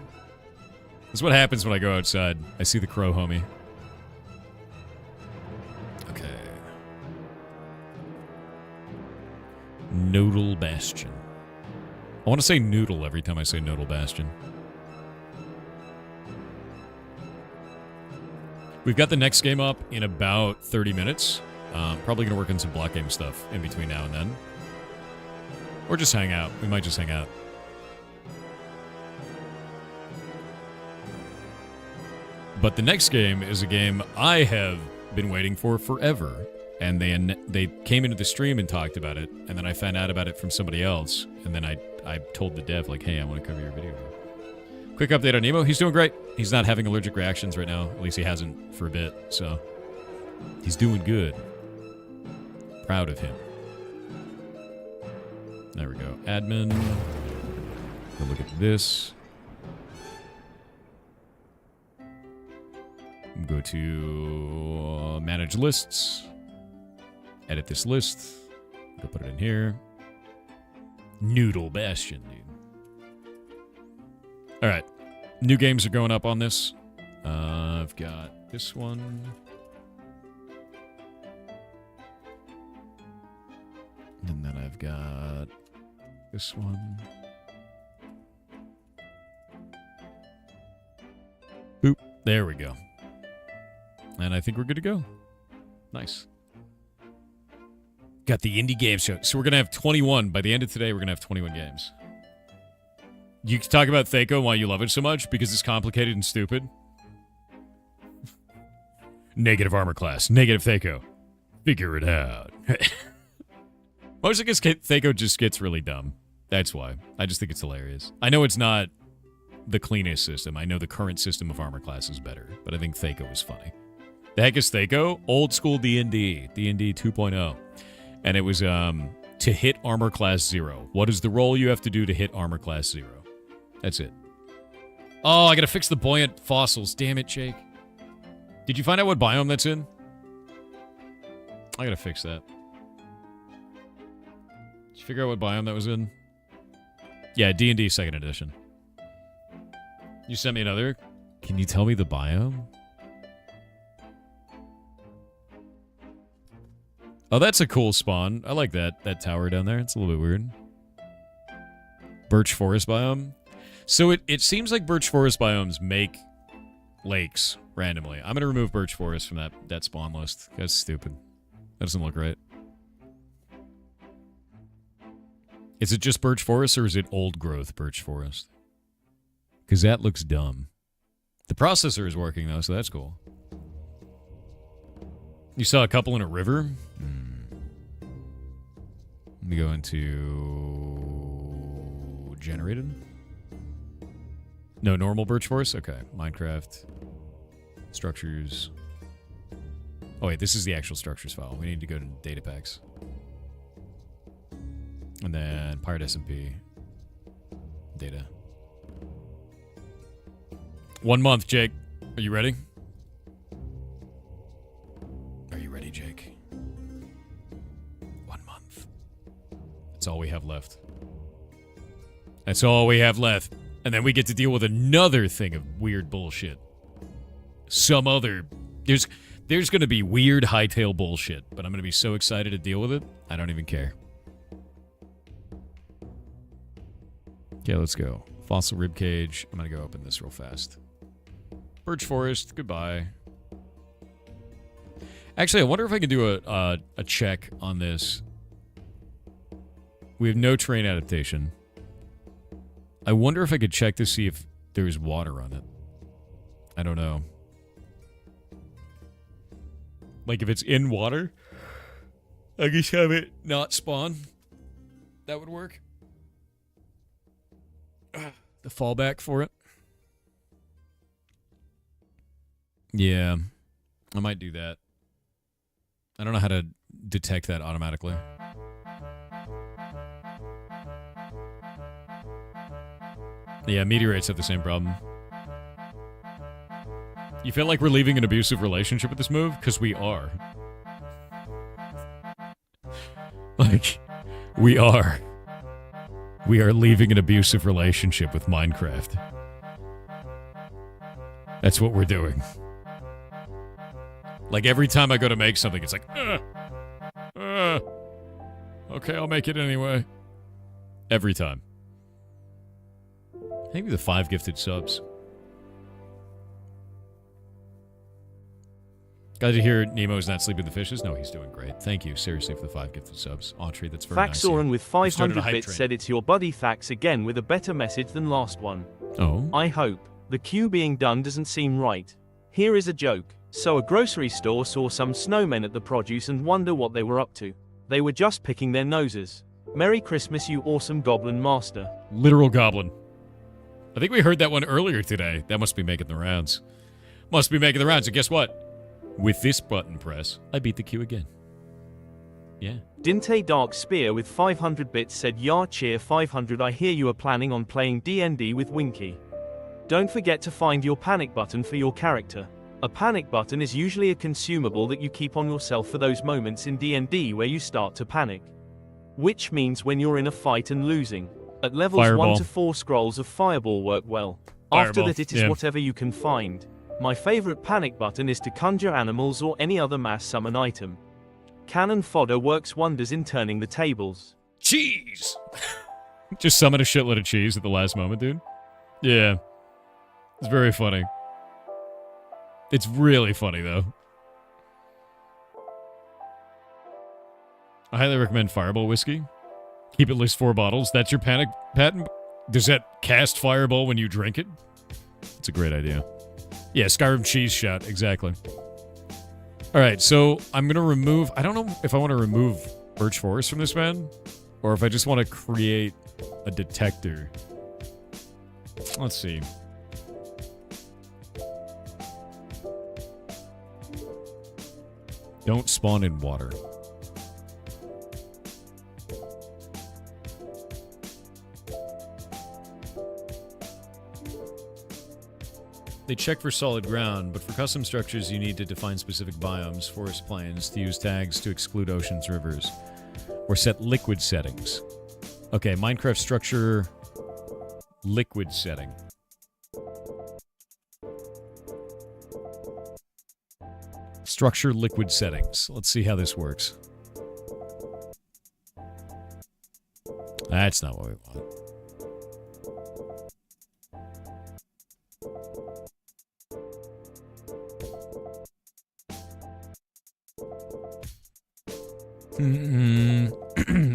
That's what happens when I go outside. I see the crow homie. Okay. Nodal Bastion. I want to say noodle every time I say Nodal Bastion. We've got the next game up in about 30 minutes. Probably going to work on some block game stuff in between now and then. Or just hang out. We might just hang out. But the next game is a game I have been waiting for forever. And they came into the stream and talked about it. And then I found out about it from somebody else. And then I told the dev, like, hey, I want to cover your video game. Quick update on Nemo. He's doing great. He's not having allergic reactions right now. At least he hasn't for a bit. So he's doing good. Proud of him. There we go. Admin. Go look at this. Go to manage lists. Edit this list. Go put it in here. Noodle Bastion, dude. All right. New games are going up on this. I've got this one. And then I've got this one. Boop. There we go. And I think we're good to go. Nice. Got the indie game show. So we're going to have 21. By the end of today, we're going to have 21 games. You can talk about Thaco and why you love it so much because it's complicated and stupid. Negative armor class. Negative Thaco. Figure it out. Mostly because Thaco just gets really dumb. That's why. I just think it's hilarious. I know it's not the cleanest system. I know the current system of armor class is better, but I think Thaco is funny. The heck is Thaco? Old school D&D. D&D 2.0. And it was to hit armor class 0. What is the roll you have to do to hit armor class 0? That's it. Oh, I gotta fix the buoyant fossils. Damn it, Jake. Did you find out what biome that's in? I gotta fix that. Did you figure out what biome that was in? Yeah, D&D 2nd edition. You sent me another. Can you tell me the biome? Oh, that's a cool spawn. I like that tower down there. It's a little bit weird. Birch forest biome. So it seems like birch forest biomes make lakes randomly. I'm going to remove birch forest from that spawn list. That's stupid. That doesn't look right. Is it just birch forest or is it old growth birch forest? Because that looks dumb. The processor is working though, so that's cool. You saw a couple in a river? Let me go into generated. No normal birch forest? Okay. Minecraft. Structures. Oh wait, this is the actual structures file. We need to go to data packs. And then Pirate SMP. Data. 1 month, Jake. Are you ready? Are you ready, Jake? 1 month. That's all we have left. That's all we have left. And then we get to deal with another thing of weird bullshit. Some other... There's going to be weird hightail bullshit, but I'm going to be so excited to deal with it, I don't even care. Okay, let's go. Fossil ribcage. I'm going to go open this real fast. Birch forest. Goodbye. Actually, I wonder if I can do a check on this. We have no terrain adaptation. I wonder if I could check to see if there's water on it. I don't know. Like, if it's in water, I just have it not spawn. That would work. The fallback for it. Yeah. I might do that. I don't know how to detect that automatically. Yeah, meteorites have the same problem. You feel like we're leaving an abusive relationship with this move? Because we are. Like, we are. We are leaving an abusive relationship with Minecraft. That's what we're doing. Like, every time I go to make something, it's like, okay, I'll make it anyway. Every time. Maybe the 5 gifted subs. Glad to hear Nemo's not sleeping with the fishes. No, he's doing great. Thank you, seriously, for the 5 gifted subs. Autry, that's very nice. Thaxoran with 500 bits said it's your buddy Thax again with a better message than last one. Oh? I hope. The queue being done doesn't seem right. Here is a joke. So a grocery store saw some snowmen at the produce and wonder what they were up to. They were just picking their noses. Merry Christmas, you awesome goblin master. Literal goblin. I think we heard that one earlier today. That must be making the rounds. Must be making the rounds. And guess what? With this button press, I beat the queue again. Yeah. Dinte Dark Spear with 500 bits said, "Yar cheer 500. I hear you are planning on playing D&D with Winky. Don't forget to find your panic button for your character. A panic button is usually a consumable that you keep on yourself for those moments in D&D where you start to panic. Which means when you're in a fight and losing. At levels Fireball. 1 to 4 scrolls of Fireball work well. Fireball. After that it is whatever you can find. My favorite panic button is to conjure animals or any other mass summon item. Cannon fodder works wonders in turning the tables." Cheese! Just summon a shitload of cheese at the last moment, dude. Yeah. It's very funny. It's really funny, though. I highly recommend Fireball whiskey. Keep at least 4 bottles. That's your panic patent? Does that cast Fireball when you drink it? It's a great idea. Yeah, Skyrim cheese shot. Exactly. Alright, so I'm going to remove... I don't know if I want to remove Birch Forest from this, man. Or if I just want to create a detector. Let's see. Don't spawn in water. They check for solid ground, but for custom structures you need to define specific biomes, forest plains, to use tags to exclude oceans, rivers, or set liquid settings. Okay, Minecraft structure liquid setting. Structure liquid settings. Let's see how this works. That's not what we want.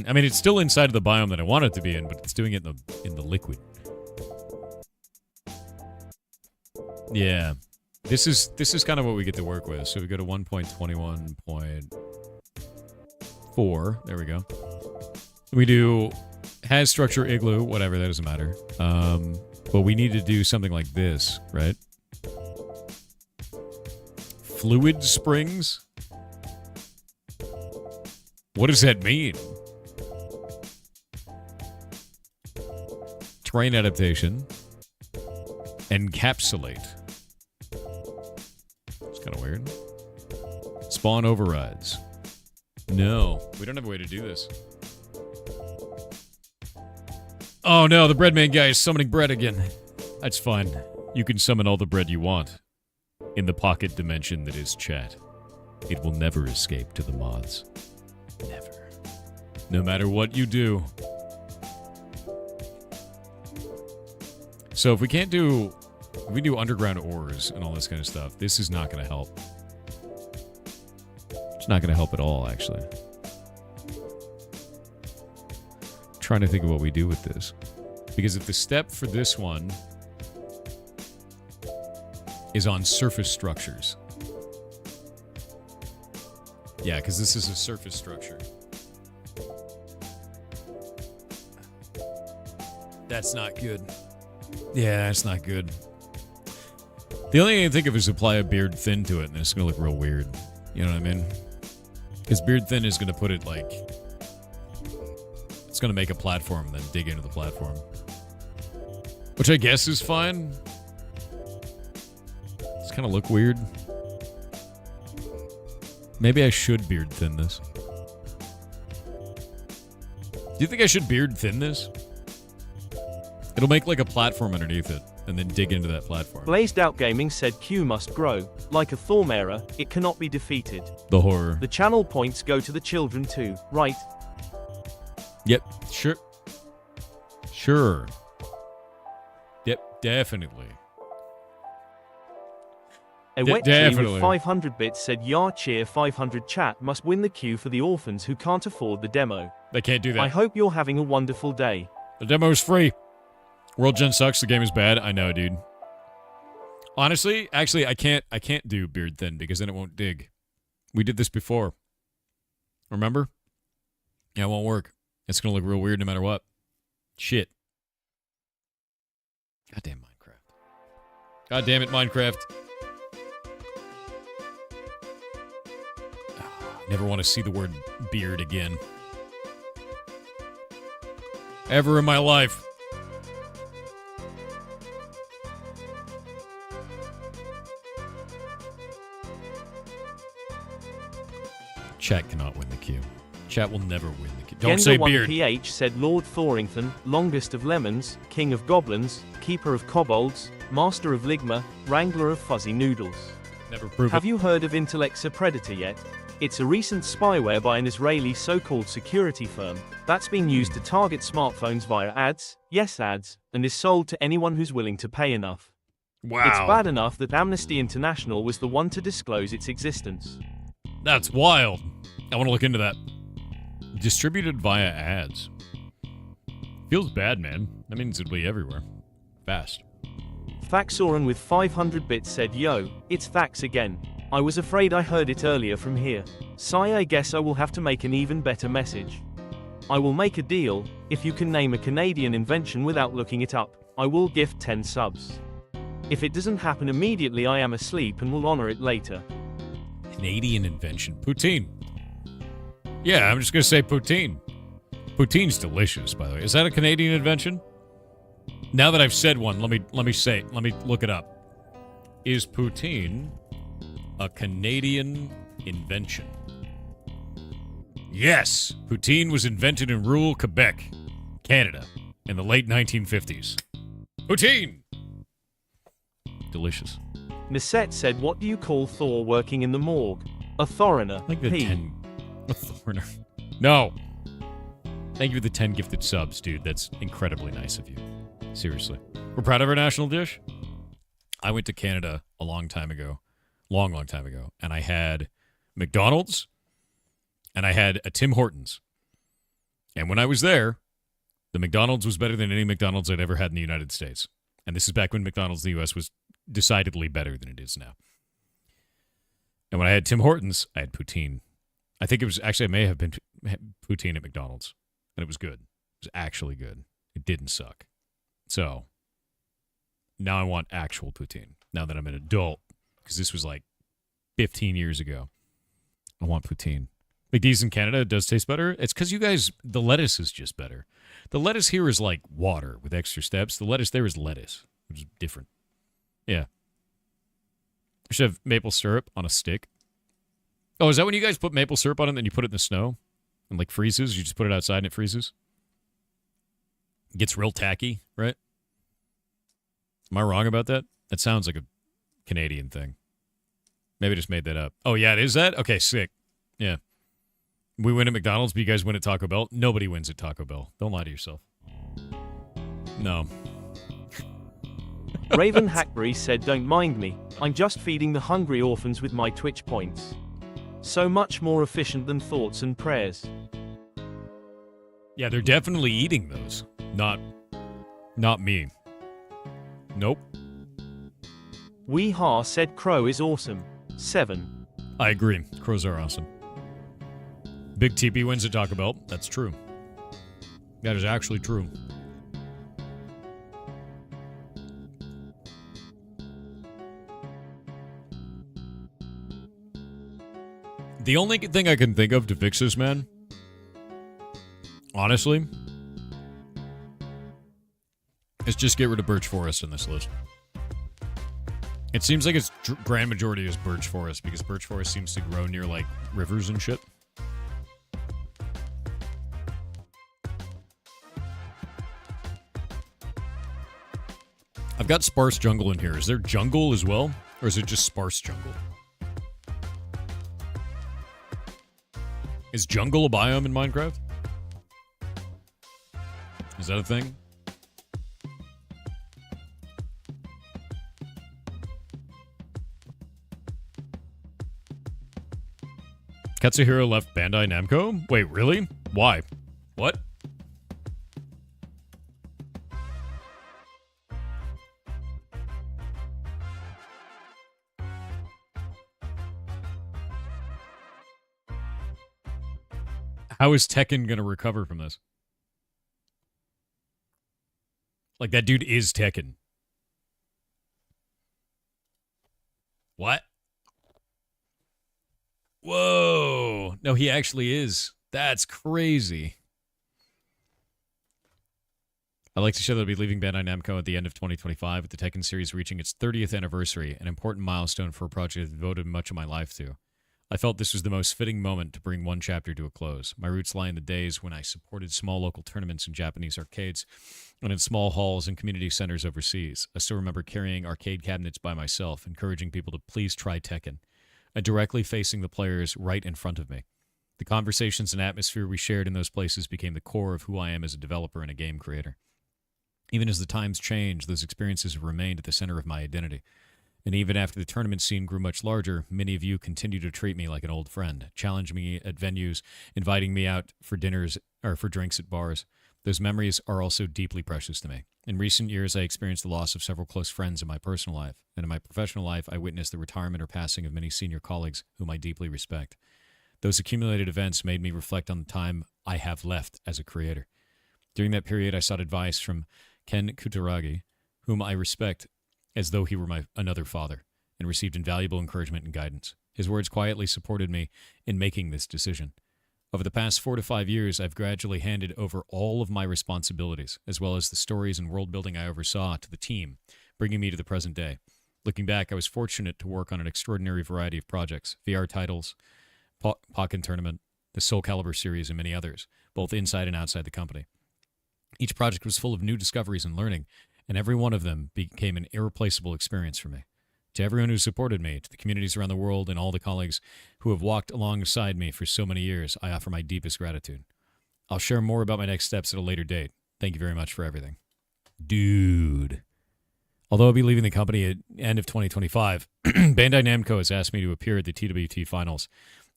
I mean, it's still inside of the biome that I want it to be in, but it's doing it in the liquid. Yeah. This is kind of what we get to work with. So we go to 1.21.4. There we go. We do has structure igloo, whatever, that doesn't matter. But we need to do something like this, right? Fluid springs? What does that mean? Terrain adaptation. Encapsulate. Kind of weird. Spawn overrides. No, we don't have a way to do this. Oh no, the breadman guy is summoning bread again. That's fine. You can summon all the bread you want. In the pocket dimension that is chat. It will never escape to the mods. Never. No matter what you do. So if we can't do... If we do underground ores and all this kind of stuff, this is not going to help. It's not going to help at all, actually. Trying to think of what we do with this. Because if the step for this one is on surface structures. Yeah, because this is a surface structure. That's not good. Yeah, that's not good. The only thing I can think of is apply a beard thin to it, and it's going to look real weird. You know what I mean? Because beard thin is going to put it like... It's going to make a platform, then dig into the platform. Which I guess is fine. It's kind of look weird. Maybe I should beard thin this. Do you think I should beard thin this? It'll make like a platform underneath it, and then dig into that platform. Blazed Out Gaming said Q must grow. Like a Thormera, it cannot be defeated. The horror. The channel points go to the children too, right? Yep, sure. Sure. Yep, definitely. A wet definitely. with 500 bits said Yar Cheer 500 chat must win the queue for the orphans who can't afford the demo. They can't do that. I hope you're having a wonderful day. The demo is free. World Gen sucks, the game is bad. I know, dude. Honestly, actually, I can't do beard thin because then it won't dig. We did this before. Remember? Yeah, it won't work. It's gonna look real weird no matter what. Shit. Goddamn Minecraft. God damn it, Minecraft. Never want to see the word beard again. Ever in my life. Chat cannot win the queue. Chat will never win the queue. Don't say beard. PH said Lord Thorington, longest of lemons, king of goblins, keeper of kobolds, master of ligma, wrangler of fuzzy noodles. Never prove Have it. you heard of Intellexa Predator yet? It's a recent spyware by an Israeli so-called security firm that's being used to target smartphones via ads, yes ads, and is sold to anyone who's willing to pay enough. Wow. It's bad enough that Amnesty International was the one to disclose its existence. That's wild. I want to look into that. Distributed via ads. Feels bad, man. That means it'll be everywhere. Fast. Thaxoran with 500 bits said, yo, it's Thax again. I was afraid I heard it earlier from here. Sigh, I guess I will have to make an even better message. I will make a deal. If you can name a Canadian invention without looking it up, I will gift 10 subs. If it doesn't happen immediately, I am asleep and will honor it later. Canadian invention. Poutine. Yeah, I'm just going to say poutine. Poutine's delicious, by the way. Is that a Canadian invention? Now that I've said one, let me look it up. Is poutine a Canadian invention? Yes, poutine was invented in rural Quebec, Canada, in the late 1950s. Poutine! Delicious. Nisette said, what do you call Thor working in the morgue? A foreigner. Like the P. 10... A foreigner. No. Thank you for the 10 gifted subs, dude. That's incredibly nice of you. Seriously. We're proud of our national dish. I went to Canada a long time ago. Long time ago. And I had McDonald's. And I had a Tim Hortons. And when I was there, the McDonald's was better than any McDonald's I'd ever had in the United States. And this is back when McDonald's in the U.S. was decidedly better than it is now. And when I had Tim Hortons, I had poutine. I think it was actually, I may have been poutine at McDonald's. And it was good. It was actually good. It didn't suck. So, now I want actual poutine. Now that I'm an adult. Because this was like 15 years ago. I want poutine. McD's in Canada does taste better. It's because you guys, the lettuce is just better. The lettuce here is like water with extra steps. The lettuce there is lettuce, which is different. Yeah. We should have maple syrup on a stick. Oh, is that when you guys put maple syrup on it and then you put it in the snow? And like freezes? You just put it outside and it freezes? It gets real tacky, right? Am I wrong about that? That sounds like a Canadian thing. Maybe I just made that up. Oh, yeah, it is that? Okay, sick. Yeah. We win at McDonald's, but you guys win at Taco Bell? Nobody wins at Taco Bell. Don't lie to yourself. No. Raven Hackberry said, don't mind me, I'm just feeding the hungry orphans with my Twitch points. So much more efficient than thoughts and prayers. Yeah, they're definitely eating those. Not me. Nope. Weehaw said Crow is awesome. 7. I agree. Crows are awesome. Big TP wins at Taco Bell. That's true. That is actually true. The only thing I can think of to fix this, man, honestly, is just get rid of Birch Forest in this list. It seems like its grand majority is Birch Forest because Birch Forest seems to grow near, like, rivers and shit. I've got sparse jungle in here. Is there jungle as well? Or is it just sparse jungle? Is jungle a biome in Minecraft? Is that a thing? Katsuhiro left Bandai Namco? Wait, really? Why? What? How is Tekken going to recover from this? Like, that dude is Tekken. What? Whoa. No, he actually is. That's crazy. I'd like to show that I'll be leaving Bandai Namco at the end of 2025 with the Tekken series reaching its 30th anniversary, an important milestone for a project I've devoted much of my life to. I felt this was the most fitting moment to bring one chapter to a close. My roots lie in the days when I supported small local tournaments in Japanese arcades and in small halls and community centers overseas. I still remember carrying arcade cabinets by myself, encouraging people to please try Tekken, and directly facing the players right in front of me. The conversations and atmosphere we shared in those places became the core of who I am as a developer and a game creator. Even as the times changed, those experiences have remained at the center of my identity. And even after the tournament scene grew much larger, many of you continue to treat me like an old friend, challenge me at venues, inviting me out for dinners or for drinks at bars. Those memories are also deeply precious to me. In recent years, I experienced the loss of several close friends in my personal life, and in my professional life, I witnessed the retirement or passing of many senior colleagues whom I deeply respect. Those accumulated events made me reflect on the time I have left as a creator. During that period, I sought advice from Ken Kutaragi, whom I respect as though he were another father, and received invaluable encouragement and guidance. His words quietly supported me in making this decision. Over the past 4 to 5 years, I've gradually handed over all of my responsibilities, as well as the stories and world building I oversaw, to the team, bringing me to the present day. Looking back, I was fortunate to work on an extraordinary variety of projects, VR titles, Pokken Tournament, the Soul Calibur series, and many others, both inside and outside the company. Each project was full of new discoveries and learning, and every one of them became an irreplaceable experience for me. To everyone who supported me, to the communities around the world, and all the colleagues who have walked alongside me for so many years, I offer my deepest gratitude. I'll share more about my next steps at a later date. Thank you very much for everything. Dude. Although I'll be leaving the company at the end of 2025, Bandai Namco has asked me to appear at the TWT Finals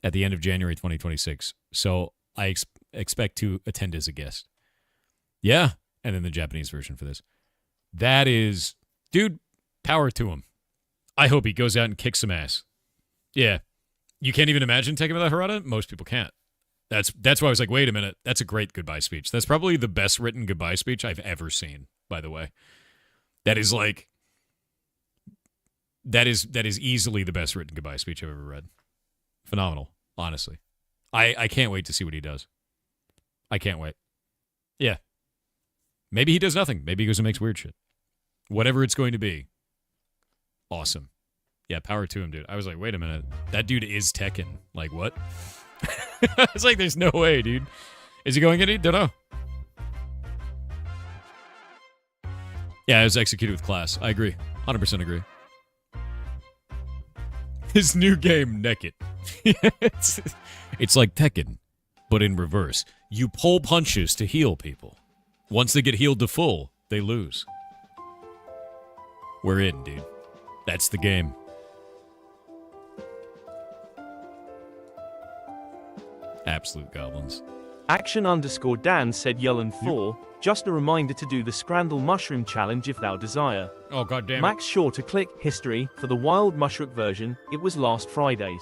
at the end of January 2026, so I expect to attend as a guest. Yeah, and then the Japanese version for this. That is, dude, power to him. I hope he goes out and kicks some ass. Yeah. You can't even imagine Tekken without Harada? Most people can't. That's why I was like, wait a minute. That's a great goodbye speech. That's probably the best written goodbye speech I've ever seen, by the way. That is like, that is easily the best written goodbye speech I've ever read. Phenomenal, honestly. I can't wait to see what he does. I can't wait. Yeah. Maybe he does nothing. Maybe he goes and makes weird shit. Whatever it's going to be. Awesome. Yeah, power to him, dude. I was like, wait a minute. That dude is Tekken. Like, what? I was like, there's no way, dude. Is he going any? Don't know. Yeah, it was executed with class. I agree. 100% agree. His new game, Naked. It's like Tekken, but in reverse. You pull punches to heal people. Once they get healed to full, they lose. We're in, dude. That's the game. Absolute goblins. Action_Dan said Yullen 4. Just a reminder to do the Scrandle Mushroom Challenge if thou desire. Oh, goddamn. Max sure to click history for the Wild Mushroom version. It was last Friday's.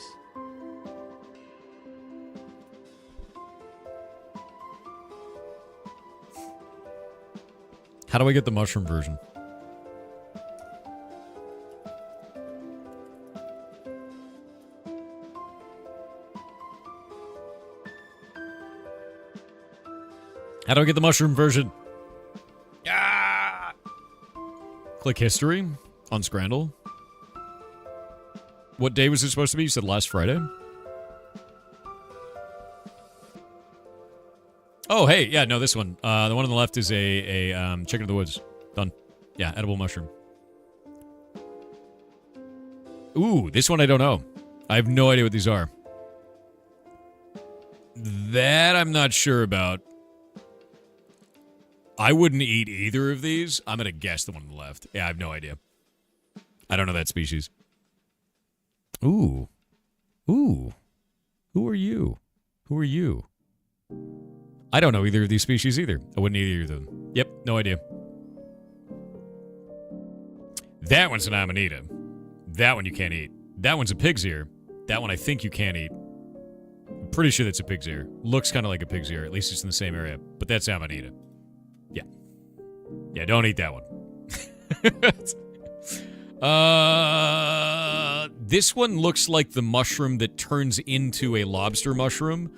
How do I get the mushroom version? How do I get the mushroom version? Ah! Click history on Scrandle. What day was it supposed to be? You said last Friday? Oh, hey, yeah, no, this one. The one on the left is a chicken of the woods. Done. Yeah, edible mushroom. Ooh, this one I don't know. I have no idea what these are. That I'm not sure about. I wouldn't eat either of these. I'm going to guess the one on the left. Yeah, I have no idea. I don't know that species. Ooh. Ooh. Who are you? Who are you? I don't know either of these species either. I wouldn't eat either of them. Yep, no idea. That one's an amanita. That one you can't eat. That one's a pig's ear. That one I think you can't eat. I'm pretty sure that's a pig's ear. Looks kind of like a pig's ear. At least it's in the same area. But that's amanita. Yeah. Yeah, don't eat that one. This one looks like the mushroom that turns into a lobster mushroom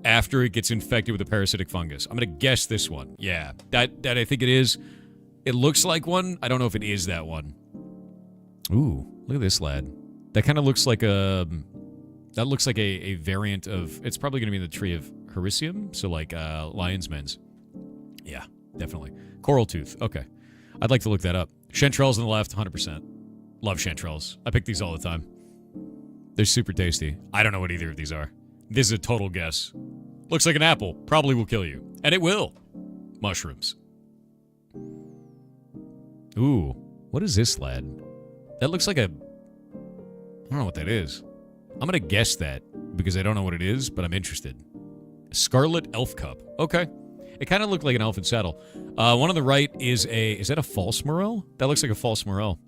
after it gets infected with a parasitic fungus. I'm going to guess this one. Yeah, that I think it is. It looks like one. I don't know if it is that one. Ooh, look at this lad. That kind of looks like a... That looks like a variant of... It's probably going to be in the tree of Hericium, so like lion's mens. Yeah, definitely. Coral tooth. Okay. I'd like to look that up. Chanterelles on the left, 100%. Love chanterelles. I pick these all the time. They're super tasty. I don't know what either of these are. This is a total guess. Looks like an apple. Probably will kill you. And it will. Mushrooms. Ooh. What is this, lad? That looks like a... I don't know what that is. I'm going to guess that because I don't know what it is, but I'm interested. Scarlet Elf Cup. Okay. It kind of looked like an elfin saddle. One on the right is a... Is that a false morel? That looks like a false morel.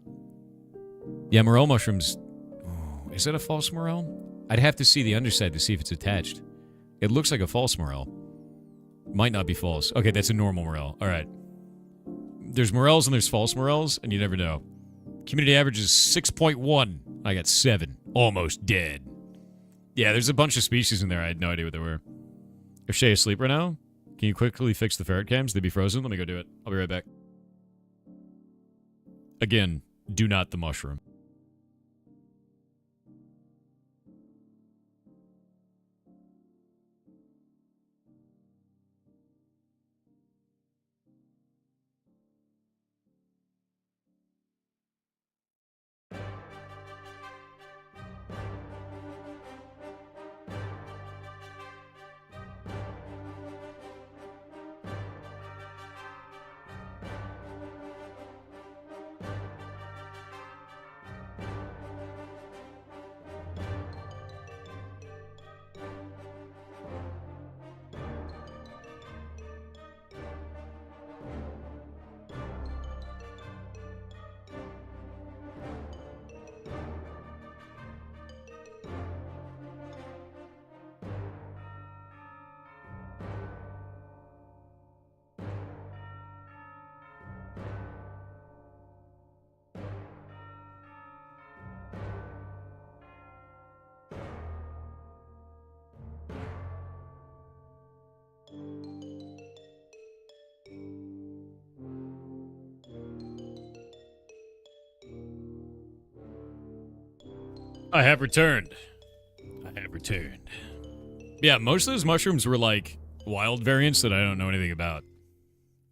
Yeah, morel mushrooms... Oh, is that a false morel? I'd have to see the underside to see if it's attached. It looks like a false morel. Might not be false. Okay, that's a normal morel. All right. There's morels and there's false morels, and you never know. Community average is 6.1. I got 7. Almost dead. Yeah, there's a bunch of species in there. I had no idea what they were. Is Shay asleep right now? Can you quickly fix the ferret cams? They'd be frozen. Let me go do it. I'll be right back. Again, do not the mushroom. I have returned. I have returned. Yeah, most of those mushrooms were like wild variants that I don't know anything about,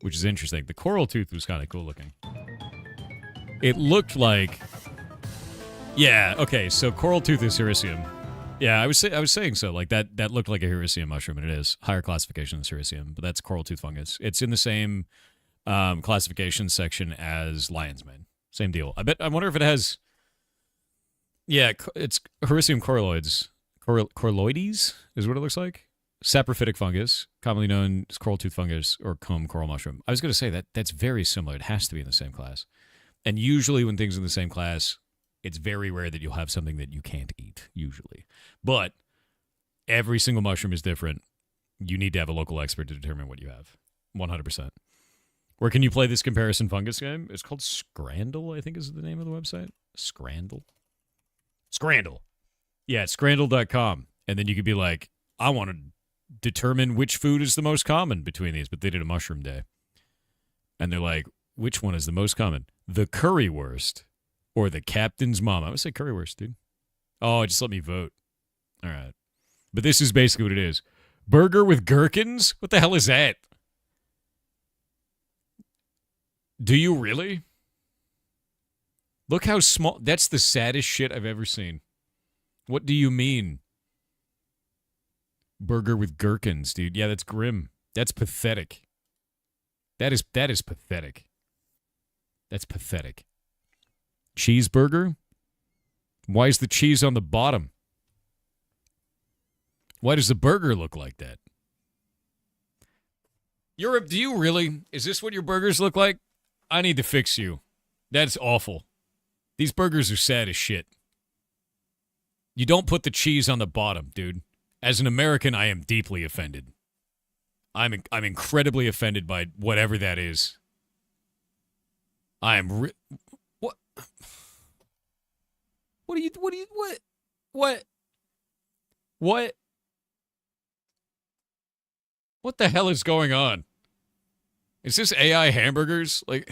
which is interesting. The coral tooth was kind of cool looking. It looked like... Yeah, okay, so coral tooth is Hericium. Yeah, I was saying so. Like, that looked like a Hericium mushroom, and it is. Higher classification is Hericium, but that's coral tooth fungus. It's in the same classification section as lion's mane. Same deal. I wonder if it has... Yeah, it's Hericium coraloides. Coraloides is what it looks like. Saprophytic fungus, commonly known as coral tooth fungus or comb coral mushroom. I was going to say that's very similar. It has to be in the same class. And usually when things are in the same class, it's very rare that you'll have something that you can't eat, usually. But every single mushroom is different. You need to have a local expert to determine what you have. 100%. Where can you play this comparison fungus game? It's called Scrandle, I think is the name of the website. Scrandle. Yeah, it's scrandle.com. And then you could be like, I want to determine which food is the most common between these. But they did a mushroom day. And they're like, which one is the most common? The currywurst or the captain's mom? I would say currywurst, dude. Oh, just let me vote. All right. But this is basically what it is. Burger with gherkins? What the hell is that? Do you really? Look how small. That's the saddest shit I've ever seen. What do you mean? Burger with gherkins, dude. Yeah, that's grim. That's pathetic. That is pathetic. That's pathetic. Cheeseburger? Why is the cheese on the bottom? Why does the burger look like that? Europe, do you really? Is this what your burgers look like? I need to fix you. That's awful. These burgers are sad as shit. You don't put the cheese on the bottom, dude. As an American, I am deeply offended. I'm incredibly offended by whatever that is. I am what? What the hell is going on? Is this AI hamburgers? Like,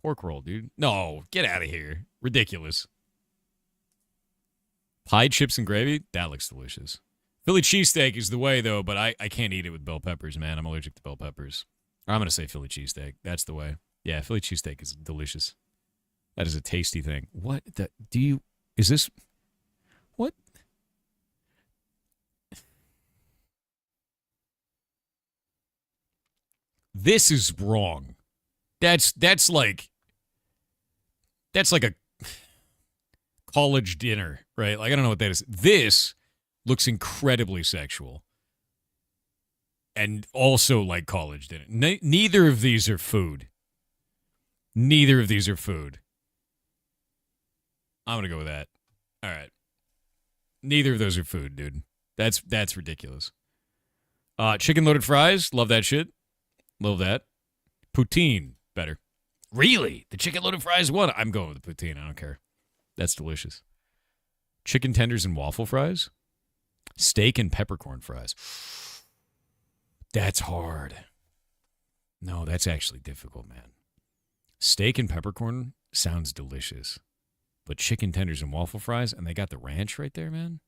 pork roll, dude. No, get out of here. Ridiculous. Pie chips and gravy? That looks delicious. Philly cheesesteak is the way, though, but I can't eat it with bell peppers, man. I'm allergic to bell peppers. I'm going to say Philly cheesesteak. That's the way. Yeah, Philly cheesesteak is delicious. That is a tasty thing. What the... Is this... What? This is wrong. That's like a college dinner, right? Like, I don't know what that is. This looks incredibly sexual. And also like college dinner. Neither of these are food. Neither of these are food. I'm going to go with that. All right. Neither of those are food, dude. That's ridiculous. Chicken loaded fries. Love that shit. Love that. Poutine. Better. Really? The chicken loaded fries won? I'm going with the poutine. I don't care. That's delicious. Chicken tenders and waffle fries. Steak and peppercorn fries. That's hard. No, that's actually difficult, man. Steak and peppercorn sounds delicious. But chicken tenders and waffle fries, and they got the ranch right there, man.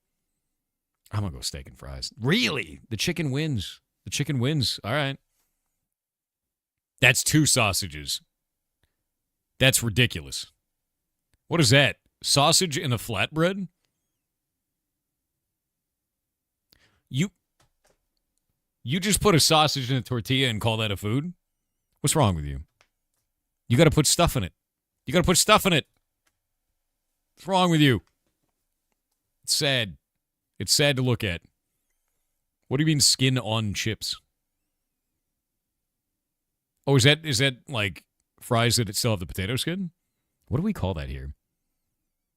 I'm going to go steak and fries. Really? The chicken wins. The chicken wins. All right. That's 2 sausages. That's ridiculous. What is that? Sausage in a flatbread? You just put a sausage in a tortilla and call that a food? What's wrong with you? You got to put stuff in it. You got to put stuff in it. What's wrong with you? It's sad. It's sad to look at. What do you mean skin on chips? Oh, is that like fries that still have the potato skin? What do we call that here?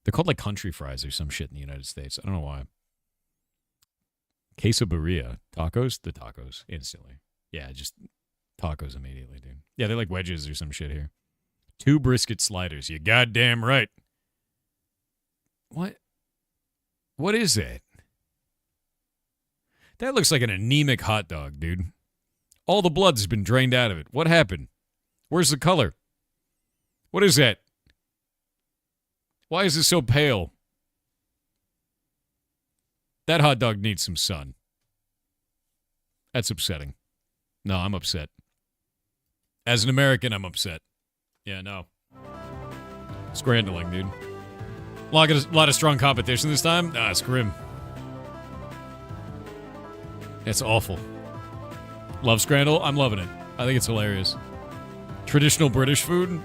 They're called like country fries or some shit in the United States. I don't know why. Quesadilla. Tacos? The tacos. Instantly. Yeah, just tacos immediately, dude. Yeah, they're like wedges or some shit here. 2 brisket sliders. You goddamn right. What? What is that? That looks like an anemic hot dog, dude. All the blood's been drained out of it. What happened? Where's the color? What is that? Why is it so pale? That hot dog needs some sun. That's upsetting. No, I'm upset. As an American, I'm upset. Yeah, no. Scrandling, dude. A lot of strong competition this time. Ah, it's grim. It's awful. Love Scrandle? I'm loving it. I think it's hilarious. Traditional British food?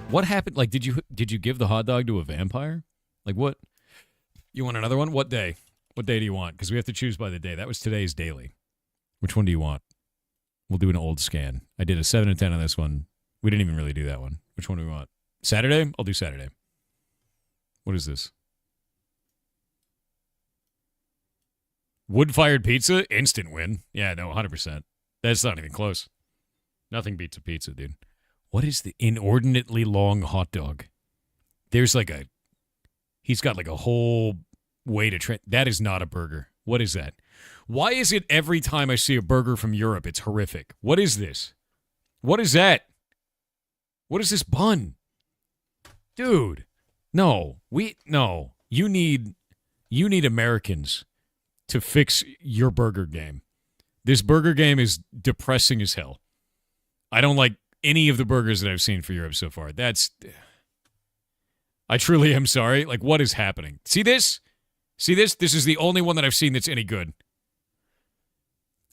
What happened? Like, did you give the hot dog to a vampire? Like, what? You want another one? What day? What day do you want? Because we have to choose by the day. That was today's daily. Which one do you want? We'll do an old scan. I did a 7 and 10 on this one. We didn't even really do that one. Which one do we want? Saturday? I'll do Saturday. What is this? Wood-fired pizza? Instant win. Yeah, no, 100%. That's not even close. Nothing beats a pizza, dude. What is the inordinately long hot dog? There's like a... He's got like a whole way to... That is not a burger. What is that? Why is it every time I see a burger from Europe, it's horrific? What is this? What is that? What is this bun? Dude. No. No. You need Americans to fix your burger game. This burger game is depressing as hell. I don't like any of the burgers that I've seen for Europe so far. I truly am sorry. Like, what is happening? See this? See this? This is the only one that I've seen that's any good.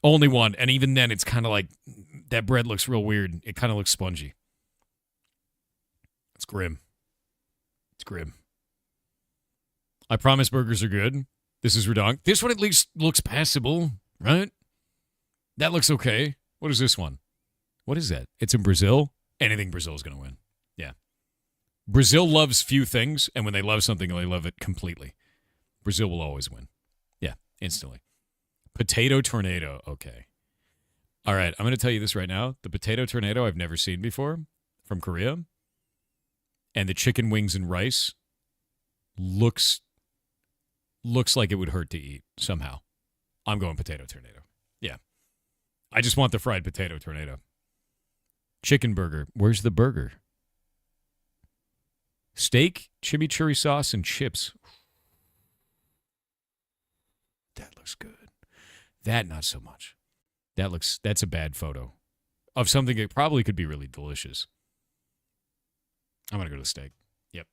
Only one. And even then, it's kind of like, that bread looks real weird. It kind of looks spongy. It's grim. It's grim. I promise burgers are good. This is redonk. This one at least looks passable, right? That looks okay. What is this one? What is that? It's in Brazil? Anything Brazil is going to win. Yeah. Brazil loves few things, and when they love something, they love it completely. Brazil will always win. Yeah, instantly. Potato tornado. Okay. All right, I'm going to tell you this right now. The potato tornado I've never seen before from Korea, and the chicken wings and rice looks like it would hurt to eat somehow. I'm going potato tornado. Yeah. I just want the fried potato tornado. Chicken burger. Where's the burger? Steak, chimichurri sauce, and chips. That looks good. That, not so much. That's a bad photo of something that probably could be really delicious. I'm going to go to the steak. Yep.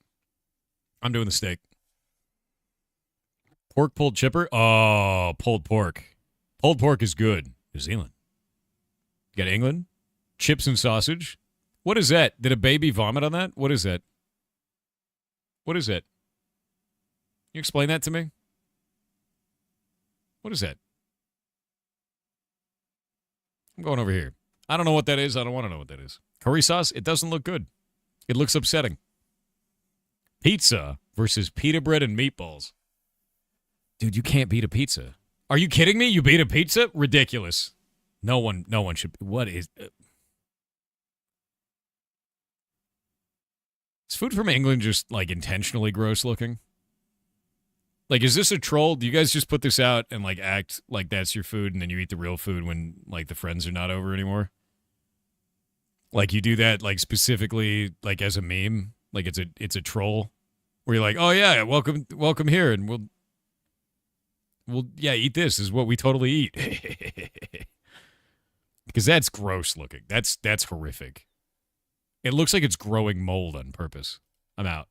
I'm doing the steak. Pork pulled chipper? Oh, pulled pork. Pulled pork is good. New Zealand. You got England? Chips and sausage? What is that? Did a baby vomit on that? What is that? What is that? Can you explain that to me? What is that? I'm going over here. I don't know what that is. I don't want to know what that is. Curry sauce? It doesn't look good. It looks upsetting. Pizza versus pita bread and meatballs. Dude, you can't beat a pizza. Are you kidding me? You beat a pizza? Ridiculous. No one should. What is... Is food from England just, like, intentionally gross looking? Like, is this a troll? Do you guys just put this out and, like, act like that's your food and then you eat the real food when, like, the friends are not over anymore? Like, you do that, like, specifically, like, as a meme? Like, it's a troll? Where you're like, oh, yeah, welcome here, and we'll eat this. This is what we totally eat. Because that's gross looking. That's horrific. It looks like it's growing mold on purpose. I'm out.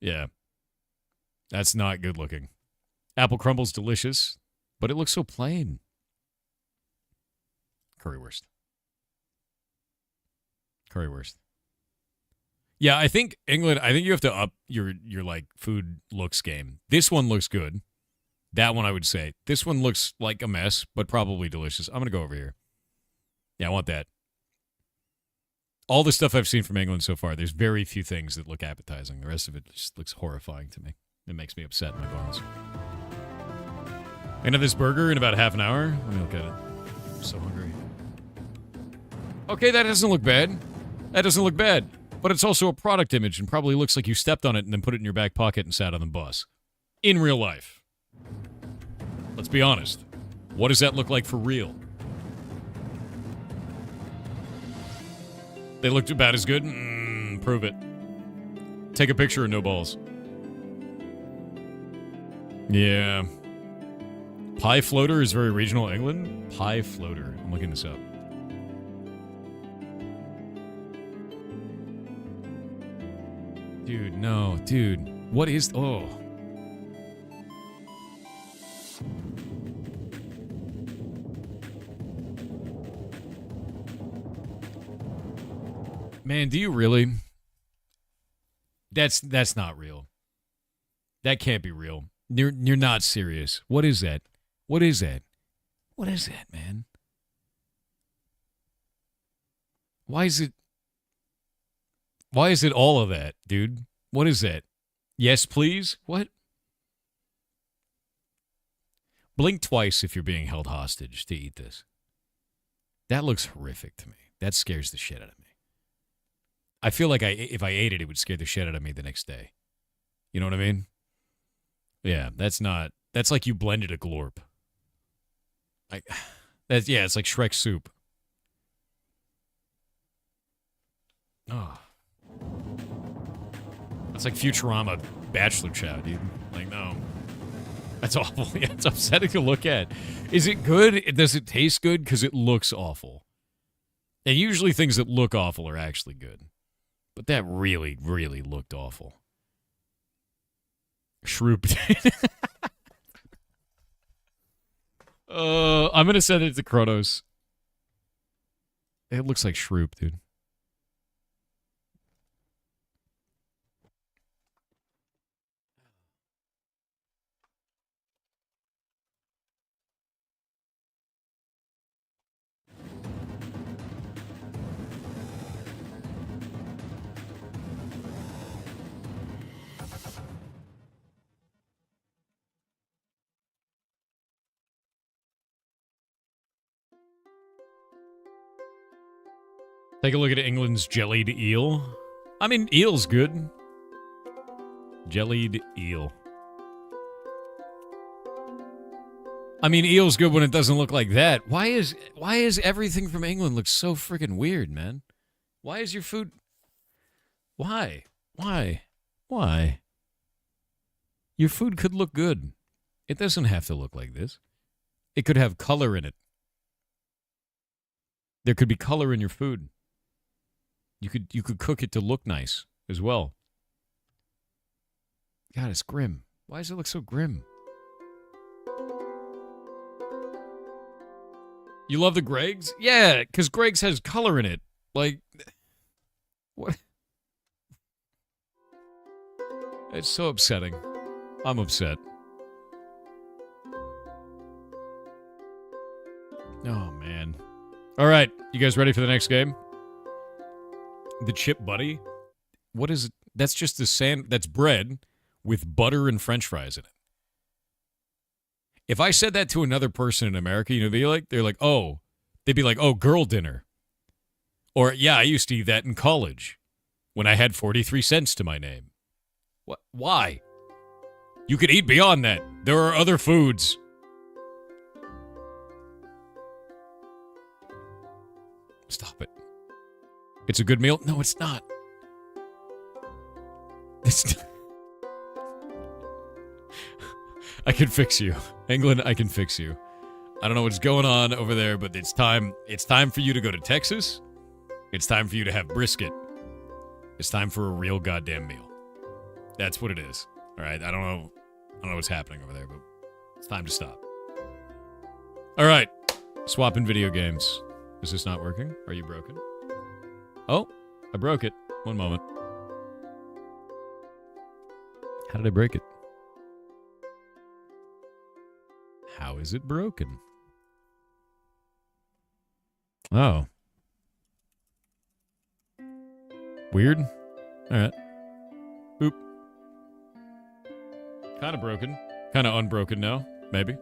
Yeah. That's not good looking. Apple crumble's delicious, but it looks so plain. Currywurst. Yeah, I think England, you have to up your like food looks game. This one looks good. That one I would say. This one looks like a mess, but probably delicious. I'm going to go over here. Yeah, I want that. All the stuff I've seen from England so far, there's very few things that look appetizing. The rest of it just looks horrifying to me. It makes me upset in my bones. I'm gonna have this burger in about half an hour. Let me look at it. I'm so hungry. Okay, that doesn't look bad. But it's also a product image and probably looks like you stepped on it and then put it in your back pocket and sat on the bus. In real life. Let's be honest. What does that look like for real? They looked about as good? Prove it. Take a picture of no balls. Yeah. Pie floater is very regional England? Pie floater. I'm looking this up. Dude, no. Dude. What is... Oh. Man, do you really? That's not real. That can't be real. You're not serious. What is that? What is that? What is that, man? Why is it all of that, dude? What is that? Yes, please? What? Blink twice if you're being held hostage to eat this. That looks horrific to me. That scares the shit out of me. I feel like if I ate it, it would scare the shit out of me the next day. You know what I mean? Yeah, that's like you blended a glorp. It's like Shrek soup. Oh. It's like Futurama bachelor chow, dude. Like, no. That's awful. Yeah, it's upsetting to look at. Is it good? Does it taste good? Because it looks awful. And usually things that look awful are actually good. But that really, really looked awful. Shroop. I'm going to send it to Kronos. It looks like Shroop, dude. Take a look at England's jellied eel. I mean, eel's good. Jellied eel. I mean, eel's good when it doesn't look like that. Why is everything from England look so freaking weird, man? Why is your food... Why? Your food could look good. It doesn't have to look like this. It could have color in it. There could be color in your food. You could cook it to look nice as well. God, it's grim. Why does it look so grim? You love the Greg's? Yeah, because Greg's has color in it. Like, what? It's so upsetting. I'm upset. Oh, man. All right, you guys ready for the next game? The Chip Buddy? What is it? That's just that's bread with butter and French fries in it. If I said that to another person in America, they'd be like, oh, girl dinner. Or, yeah, I used to eat that in college when I had 43 cents to my name. What? Why? You could eat beyond that. There are other foods. Stop it. It's a good meal? No, it's not. I can fix you. England, I can fix you. I don't know what's going on over there, but it's time for you to go to Texas. It's time for you to have brisket. It's time for a real goddamn meal. That's what it is. All right, I don't know what's happening over there, but it's time to stop. All right, swapping video games. Is this not working? Are you broken? Oh, I broke it. One moment. How did I break it? How is it broken? Oh. Weird. All right. Oop. Kind of broken. Kind of unbroken now. Maybe.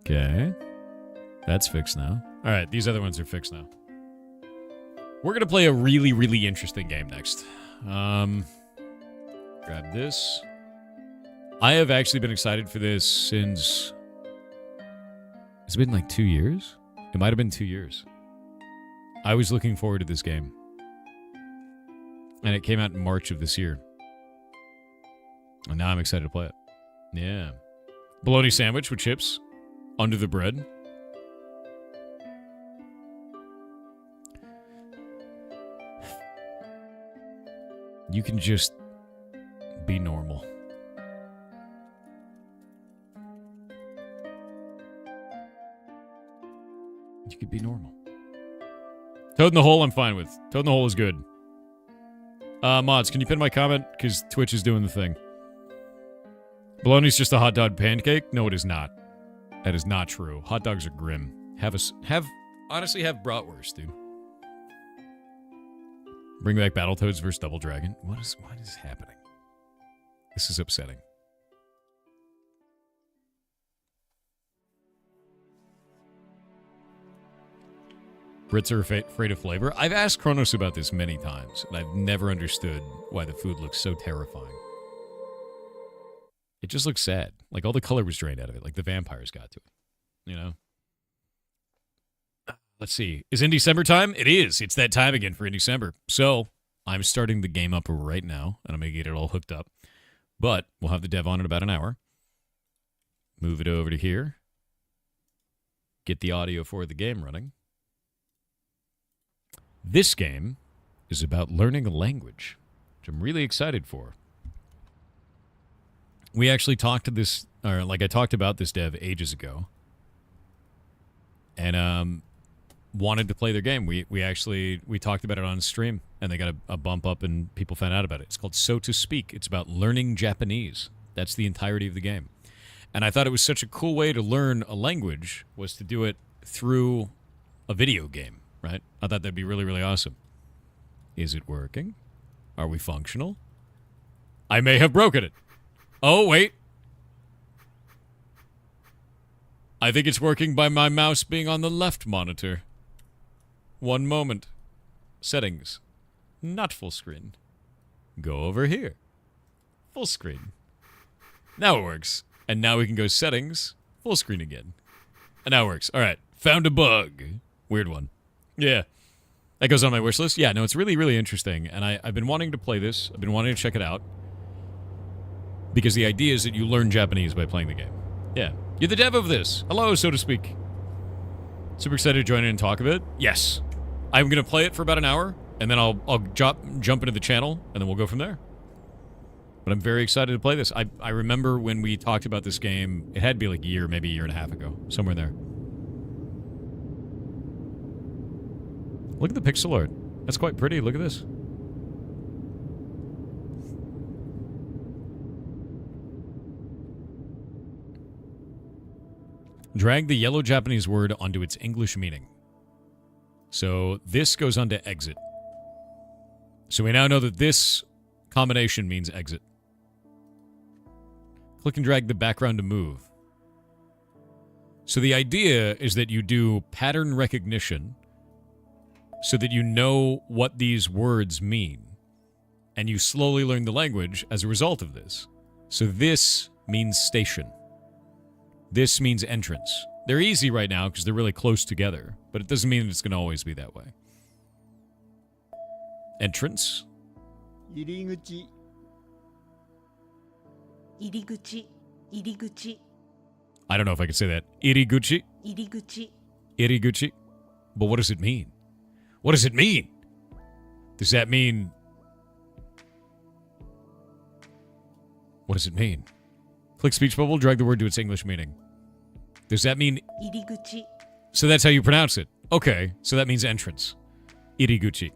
Okay. That's fixed now. All right, these other ones are fixed now. We're going to play a really, really interesting game next. Grab this. I have actually been excited for this since... It's been like 2 years? It might have been 2 years. I was looking forward to this game. And it came out in March of this year. And now I'm excited to play it. Yeah. Bologna sandwich with chips under the bread. You can just be normal. You could be normal. Toad in the hole I'm fine with. Toad in the hole is good. Mods, can you pin my comment? Because Twitch is doing the thing. Bologna's just a hot dog pancake? No, it is not. That is not true. Hot dogs are grim. Honestly, have bratwurst, dude. Bring back Battletoads versus Double Dragon. What is happening? This is upsetting. Brits are afraid of flavor. I've asked Kronos about this many times, and I've never understood why the food looks so terrifying. It just looks sad. Like all the color was drained out of it. Like the vampires got to it. You know? Let's see. Is in December time? It is. It's that time again for in December. So I'm starting the game up right now, and I'm going to get it all hooked up. But we'll have the dev on in about an hour. Move it over to here. Get the audio for the game running. This game is about learning a language, which I'm really excited for. We actually talked to this, or like I talked about this dev ages ago, and wanted to play their game. We talked about it on stream, and they got a bump up, and people found out about it. It's called So to Speak. It's about learning Japanese. That's the entirety of the game. And I thought it was such a cool way to learn a language was to do it through a video game. Right? I thought that'd be really, really awesome. Is it working? Are we functional? I may have broken it. Oh, wait. I think it's working by my mouse being on the left monitor. One moment. Settings. Not full screen. Go over here. Full screen. Now it works. And now we can go settings. Full screen again. And now it works. All right. Found a bug. Weird one. Yeah. That goes on my wish list. Yeah, no, it's really, really interesting. And I've been wanting to play this. I've been wanting to check it out. Because the idea is that you learn Japanese by playing the game. Yeah. You're the dev of this. Hello, so to speak. Super excited to join in and talk a bit. Yes. I'm going to play it for about an hour. And then I'll jump into the channel. And then we'll go from there. But I'm very excited to play this. I remember when we talked about this game. It had to be like a year, maybe a year and a half ago. Somewhere in there. Look at the pixel art. That's quite pretty. Look at this. Drag the yellow Japanese word onto its English meaning. So this goes on to exit. So we now know that this combination means exit. Click and drag the background to move. So the idea is that you do pattern recognition so that you know what these words mean. And you slowly learn the language as a result of this. So this means station. This means entrance. They're easy right now because they're really close together, but it doesn't mean it's going to always be that way. Entrance. 入り口入り口入り口 I don't know if I could say that. Iriguchi. 入り口 Iriguchi. But what does it mean? What does it mean? Does that mean... What does it mean? Click speech bubble, drag the word to its English meaning. Does that mean... 入り口 So that's how you pronounce it. Okay, so that means entrance. Iriguchi.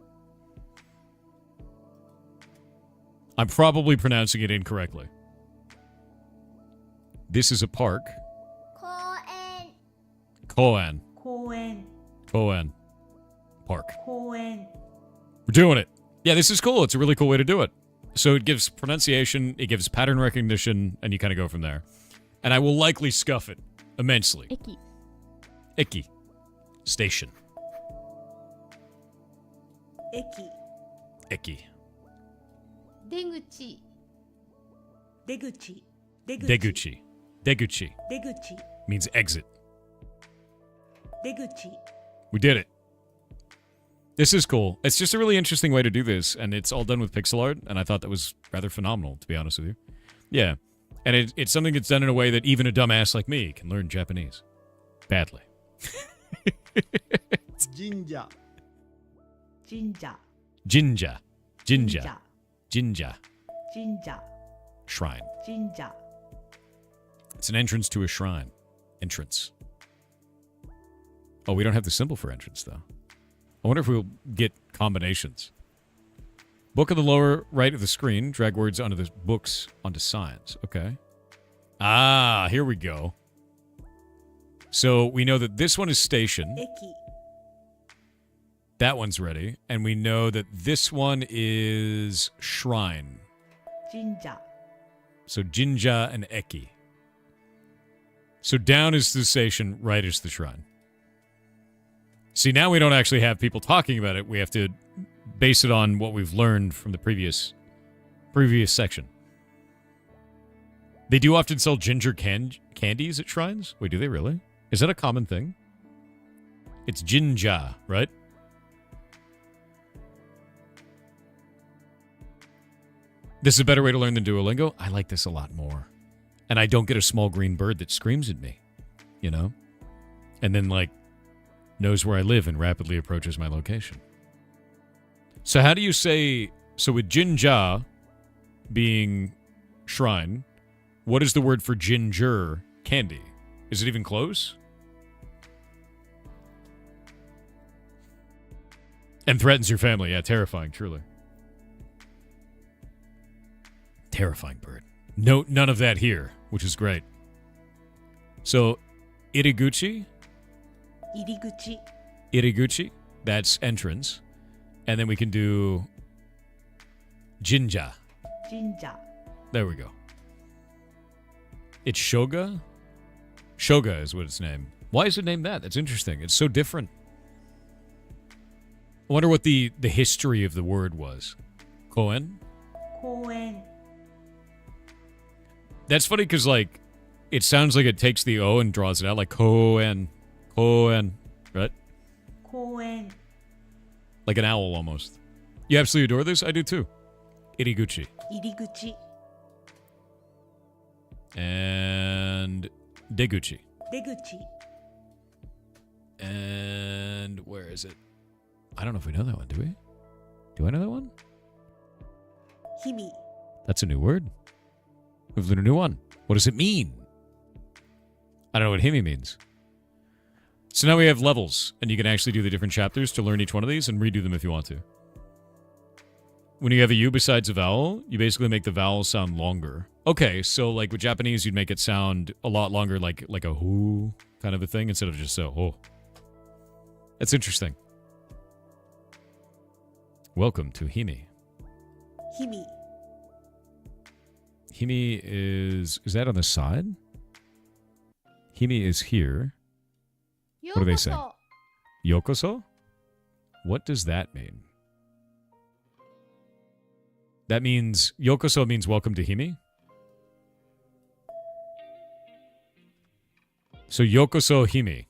I'm probably pronouncing it incorrectly. This is a park. 公園 Koan. 公園 Koan. Park. 公園 We're doing it. Yeah, this is cool. It's a really cool way to do it. So it gives pronunciation, it gives pattern recognition, and you kind of go from there. And I will likely scuff it immensely. 駅 Icky. Station. 駅 Icky. 出口出口出口 Deguchi. Deguchi 出口 means exit. 出口 We did it. This is cool. It's just a really interesting way to do this, and it's all done with pixel art, and I thought that was rather phenomenal, to be honest with you. Yeah. And it's something that's done in a way that even a dumbass like me can learn Japanese. Badly. 神社 Jinja. Jinja. Jinja. Jinja. Jinja. Jinja. Shrine. Jinja. It's an entrance to a shrine. Entrance. Oh, we don't have the symbol for entrance, though. I wonder if we'll get combinations. Book on the lower right of the screen. Drag words onto the books onto signs. Okay. Ah, here we go. So we know that this one is station. Eki. That one's ready. And we know that this one is shrine. Jinja. So Jinja and Eki. So down is the station, right is the shrine. See, now we don't actually have people talking about it. We have to base it on what we've learned from the previous section. They do often sell ginger candies at shrines. Wait, do they really? Is that a common thing? It's Jinja, right? This is a better way to learn than Duolingo. I like this a lot more. And I don't get a small green bird that screams at me, you know? And then, like, knows where I live and rapidly approaches my location. So how do you say... So with Jinja being shrine, what is the word for ginger candy? Is it even close? And threatens your family. Yeah, terrifying, truly. Terrifying bird. No, none of that here, which is great. So, Iriguchi. Iriguchi. Iriguchi. That's entrance. And then we can do Jinja. Jinja. There we go. It's Shoga? Shoga is what it's named. Why is it named that? That's interesting. It's so different. I wonder what the history of the word was. Koen? Koen. That's funny because, like, it sounds like it takes the O and draws it out, like Koen. Koen. Right? Koen. Like an owl almost. You absolutely adore this? I do too. Iriguchi. Iriguchi. And Deguchi. Deguchi. And where is it? I don't know if we know that one, do we? Do I know that one? Himi. That's a new word. We've learned a new one. What does it mean? I don't know what Himi means. So now we have levels, and you can actually do the different chapters to learn each one of these and redo them if you want to. When you have a U besides a vowel, you basically make the vowel sound longer. Okay, so like with Japanese, you'd make it sound a lot longer, like a who kind of a thing, instead of just a ho. That's interesting. Welcome to Himi. Himi. Himi is that on the side? Himi is here. What do they say? Yokoso? What does that mean? That means, Yokoso means welcome to Himi? So Yokoso Himi.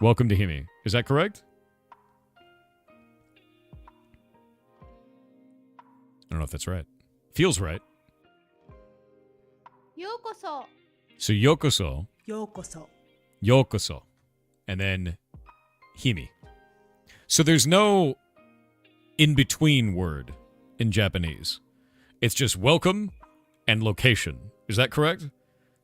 Welcome to Himi. Is that correct? I don't know if that's right. Feels right. Yokoso. So Yokoso. Yokoso. Yokoso. And then Himi. So there's no in-between word in Japanese. It's just welcome and location. Is that correct?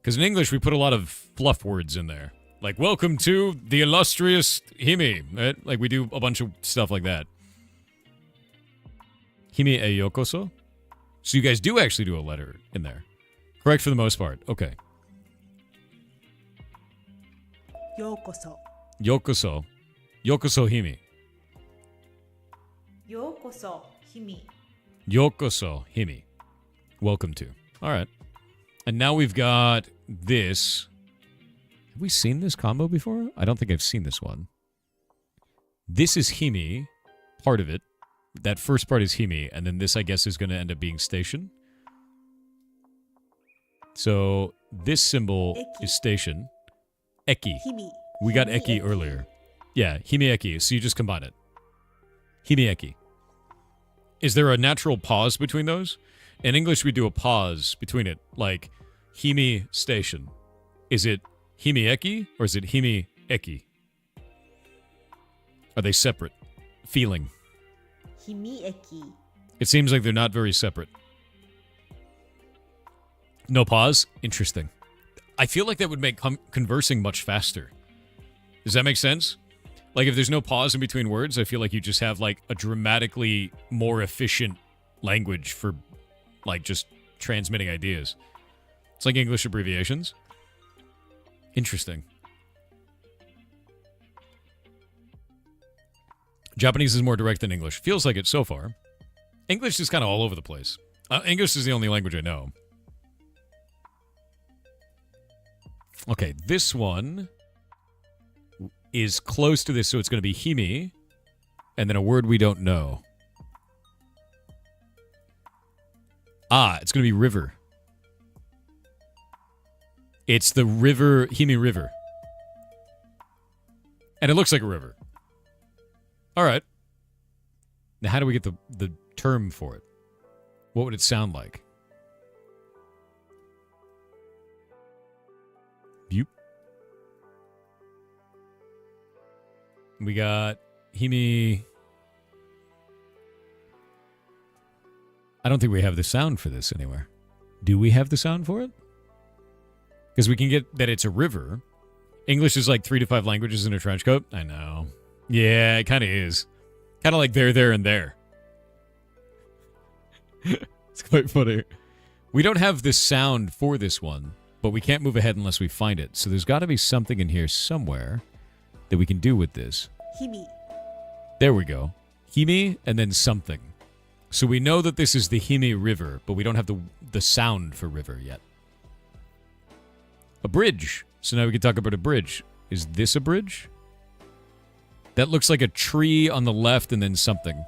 Because in English, we put a lot of fluff words in there. Like, welcome to the illustrious Himi. Right? Like, we do a bunch of stuff like that. Himi e yokoso? So you guys do actually do a letter in there. Correct for the most part. Okay. Yokoso. Yokoso. Yokoso Himi. Yokoso. Himi. Yokoso Himi. Welcome to. All right. And now we've got this. Have we seen this combo before? I don't think I've seen this one. This is Himi, part of it. That first part is Himi, and then this, I guess, is going to end up being station. So this symbol Eki. is station. Eki. Himi. We got Himi Eki earlier. Yeah, Himi Eki. So you just combine it. Himi Eki. Is there a natural pause between those? In English, we do a pause between it, like Himi Station. Is it Himi Eki or is it Himi Eki? Are they separate? Feeling. ひみ駅 It seems like they're not very separate. No pause? Interesting. I feel like that would make conversing much faster. Does that make sense? Like, if there's no pause in between words, I feel like you just have, like, a dramatically more efficient language for, like, just transmitting ideas. It's like English abbreviations. Interesting. Japanese is more direct than English. Feels like it so far. English is kind of all over the place. English is the only language I know. Okay, this one is close to this, so it's going to be himi, and then a word we don't know. It's going to be river. It's the river, Himi River. And it looks like a river. All right. Now, how do we get the term for it? What would it sound like? Yup. We got Himi. I don't think we have the sound for this anywhere. Do we have the sound for it? Because we can get that it's a river. English is like 3 to 5 languages in a trench coat. I know. Yeah, it kind of is. Kind of like there, and there. It's quite funny. We don't have the sound for this one, but we can't move ahead unless we find it. So there's got to be something in here somewhere that we can do with this. 日々 There we go. Himi and then something. So we know that this is the Himi River, but we don't have the sound for river yet. A bridge. So now we can talk about a bridge. Is this a bridge? That looks like a tree on the left and then something.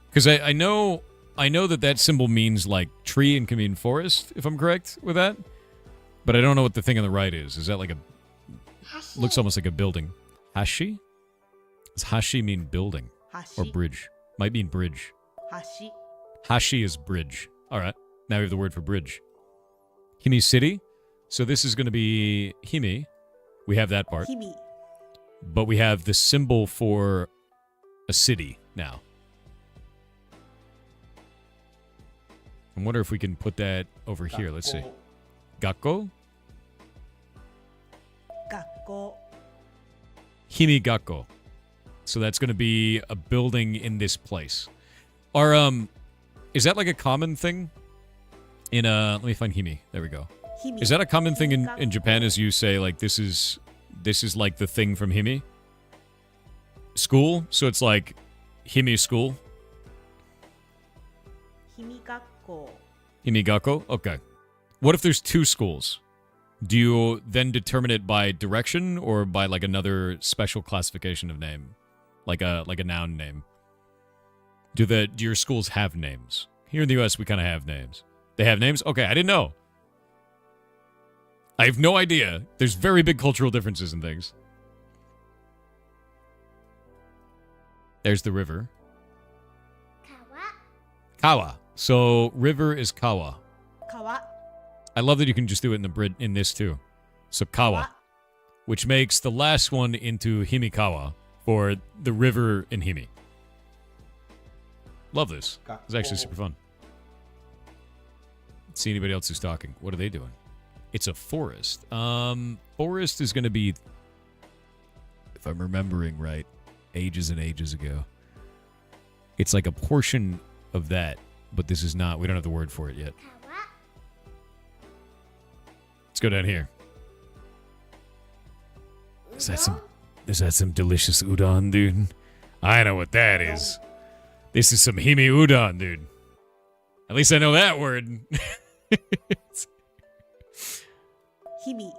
Because I know that symbol means like tree and can mean forest, if I'm correct with that. But I don't know what the thing on the right is. Is that like a... Looks almost like a building. Hashi? Does hashi mean building? 橋 Or bridge? Might mean bridge. 橋 Hashi is bridge. All right. Now we have the word for bridge. Himi City. So this is going to be Himi. We have that part. 日々 But we have the symbol for a city now. I wonder if we can put that over here. Let's see. Gakko? 学校 Himi Gakko. So that's going to be a building in this place. Is that like a common thing? Let me find Himi. There we go. 日々 Is that a common thing in Japan as you say, like, this is like the thing from Himi? School? So it's like Himi School? 日々学校 Himi Gakko? Okay. What if there's 2 schools? Do you then determine it by direction or by like another special classification of name? Like a noun name? Do your schools have names? Here in the US we kind of have names. They have names? Okay, I didn't know. I have no idea. There's very big cultural differences in things. There's the river. Kawa. So river is kawa. 川 I love that you can just do it in this too. So kawa, which makes the last one into Himikawa for the river in Himi. Love this. It's actually super fun. Let's see anybody else who's talking. What are they doing? It's a forest. Forest is going to be, if I'm remembering right, ages and ages ago. It's like a portion of that, but this is not. We don't have the word for it yet. Let's go down here. Is that some delicious udon, dude? I know what that is. This is some himi udon, dude. At least I know that word. 日々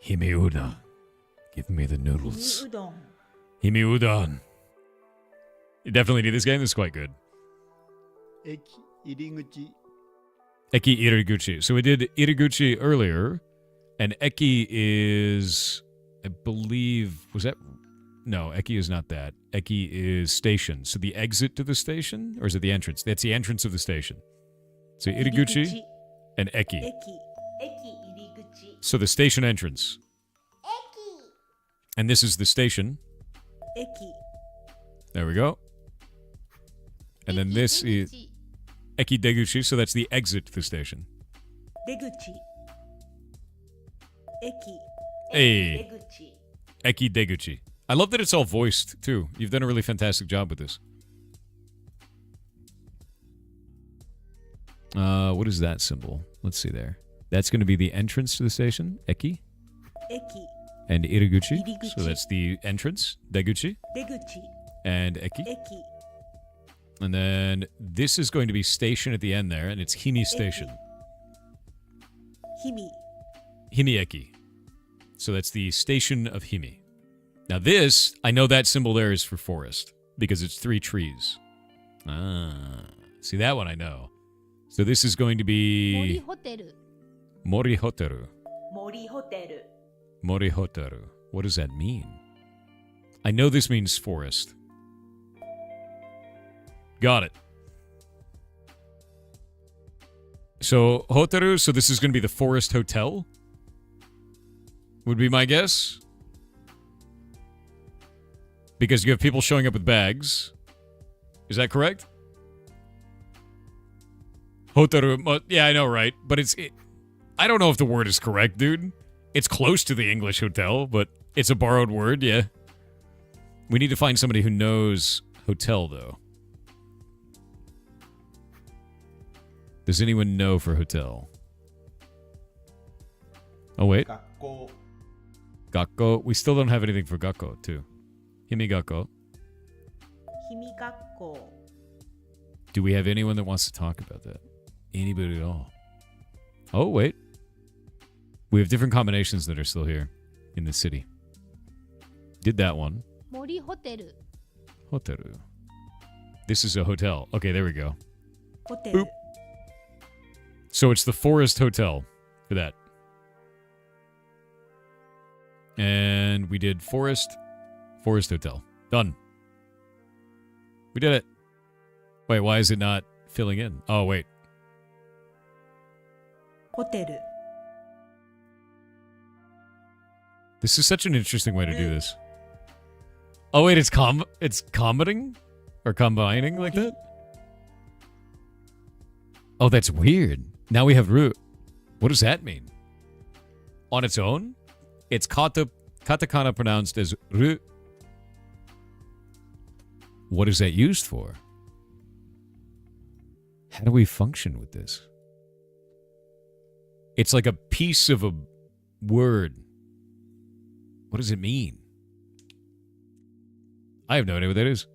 Himi udon. Give me the 日 noodles. 々うどん Himi udon. You definitely need this game. This is quite good. 駅入り口 Eki Iriguchi. So we did Iriguchi earlier, and Eki is, I believe, was that? No, eki is not that. Eki is station. So the exit to the station? Or is it the entrance? That's the entrance of the station. So iriguchi and eki. 駅入り口 So the station entrance. And this is the station. 駅 There we go. And then this is eki deguchi, so that's the exit to the station. 出口駅 Hey. 出口 Eki deguchi. I love that it's all voiced, too. You've done a really fantastic job with this. What is that symbol? Let's see there. That's going to be the entrance to the station, eki. 駅 And iriguchi. Iriguchi. So that's the entrance, deguchi. 出口 And eki. 駅 And then this is going to be station at the end there, and it's Himi Station. 氷見 Himi eki. So that's the station of Himi. Now this, I know that symbol there is for forest, because it's 3 trees. Ah. See, that one I know. So this is going to 森 be ホテル Mori Hoteru. 森ホテル Mori Hoteru. What does that mean? I know this means forest. Got it. So, Hoteru, so this is going to be the Forest Hotel? Would be my guess. Because you have people showing up with bags. Is that correct? Hoteru, yeah, I know, right? But I don't know if the word is correct, dude. It's close to the English hotel, but it's a borrowed word, yeah. We need to find somebody who knows hotel, though. Does anyone know for hotel? Oh, wait. 学校 Gakko. We still don't have anything for Gakko, too. Himi Gakko. 氷見学校 Do we have anyone that wants to talk about that? Anybody at all? Oh, wait. We have different combinations that are still here in the city. Did that one. 森ホテル Hoteru. This is a hotel. Okay, there we go. ホテル Boop. So it's the Forest Hotel for that. And we did Forest Hotel. Done. We did it. Wait, why is it not filling in? Oh, wait. ホテル This is such an interesting way to do this. Oh, wait, it's commenting? Or combining like that? Oh, that's weird. Now we have root. What does that mean? On its own? It's katakana pronounced as ru. What is that used for? How do we function with this? It's like a piece of a word. What does it mean? I have no idea what that is.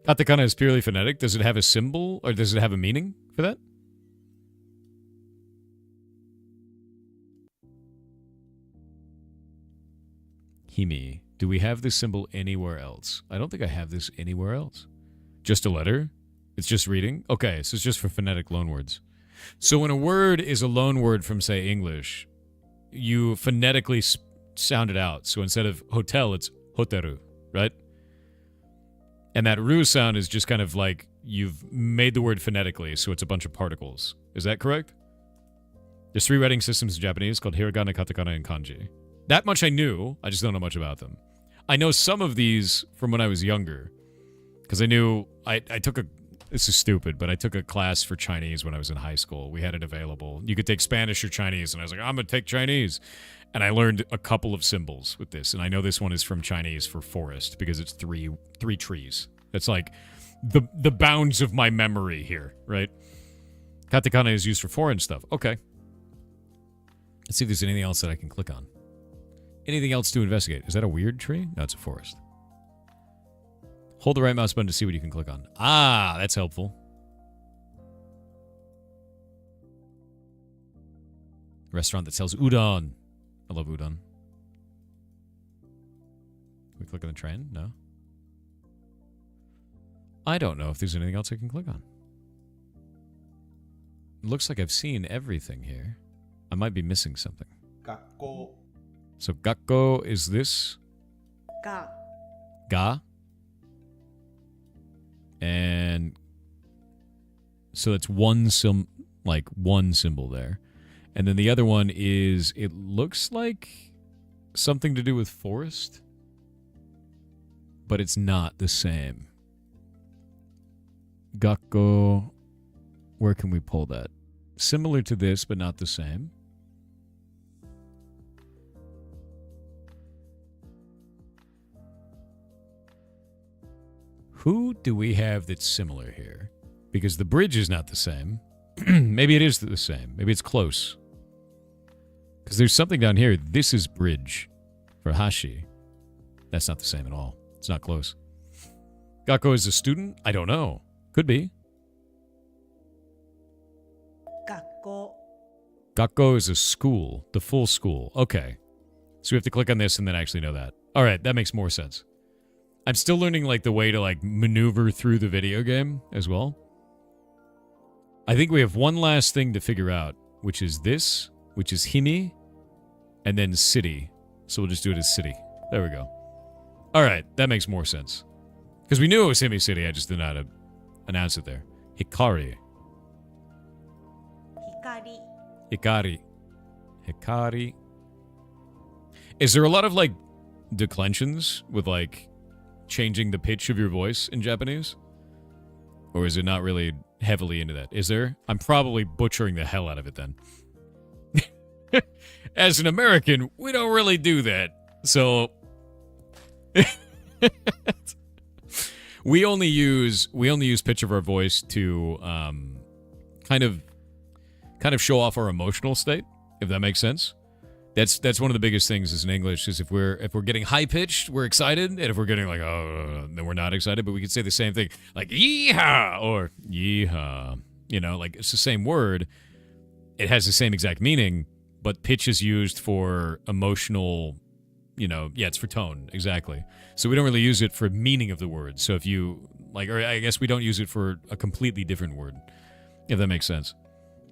Katakana is purely phonetic. Does it have a symbol or does it have a meaning for that? Himi. Do we have this symbol anywhere else? I don't think I have this anywhere else. Just a letter? It's just reading? Okay, so it's just for phonetic loanwords. So when a word is a loanword from, say, English, you phonetically sound it out. So instead of hotel, it's hoteru, right? And that ru sound is just kind of like you've made the word phonetically, so it's a bunch of particles. Is that correct? There's 3 writing systems in Japanese called hiragana, katakana, and kanji. That much I knew. I just don't know much about them. I know some of these from when I was younger. Because I knew I took a... This is stupid, but I took a class for Chinese when I was in high school. We had it available. You could take Spanish or Chinese, and I was like, I'm going to take Chinese. And I learned a couple of symbols with this. And I know this one is from Chinese for forest, because it's three trees. That's like the bounds of my memory here, right? Katakana is used for foreign stuff. Okay. Let's see if there's anything else that I can click on. Anything else to investigate? Is that a weird tree? No, it's a forest. Hold the right mouse button to see what you can click on. Ah, that's helpful. Restaurant that sells udon. I love udon. Can we click on the train? No. I don't know if there's anything else I can click on. It looks like I've seen everything here. I might be missing something. 学校 So Gakko is this. が Ga. And so that's one symbol there. And then the other one is, it looks like something to do with forest, but it's not the same. Gakko. Where can we pull that? Similar to this, but not the same. Who do we have that's similar here? Because the bridge is not the same. Maybe it is the same. Maybe it's close. Because there's something down here. This is bridge for Hashi. That's not the same at all. It's not close. Gakko is a student? I don't know. Could be. 学校 Gakko is a school. The full school. Okay. So we have to click on this and then actually know that. All right, that makes more sense. I'm still learning like the way to like maneuver through the video game as well. I think we have one last thing to figure out, which is this, which is Himi, and then city. So we'll just do it as city. There we go. All right, that makes more sense. Because we knew it was Himi City, I just did not announce it there. Hikari. 光 Hikari. Hikari. Is there a lot of like declensions with like changing the pitch of your voice in Japanese? Or is it not really heavily into that? Is there? I'm probably butchering the hell out of it then. As an American, we don't really do that. So we only use pitch of our voice to kind of show off our emotional state, if that makes sense. That's one of the biggest things is in English is if we're getting high pitched, we're excited, and if we're getting like then we're not excited, but we can say the same thing like yeehaw or yeehaw. You know, like it's the same word. It has the same exact meaning, but pitch is used for emotional, you know, yeah, it's for tone, exactly. So we don't really use it for meaning of the word. So if you like, or I guess we don't use it for a completely different word, if that makes sense.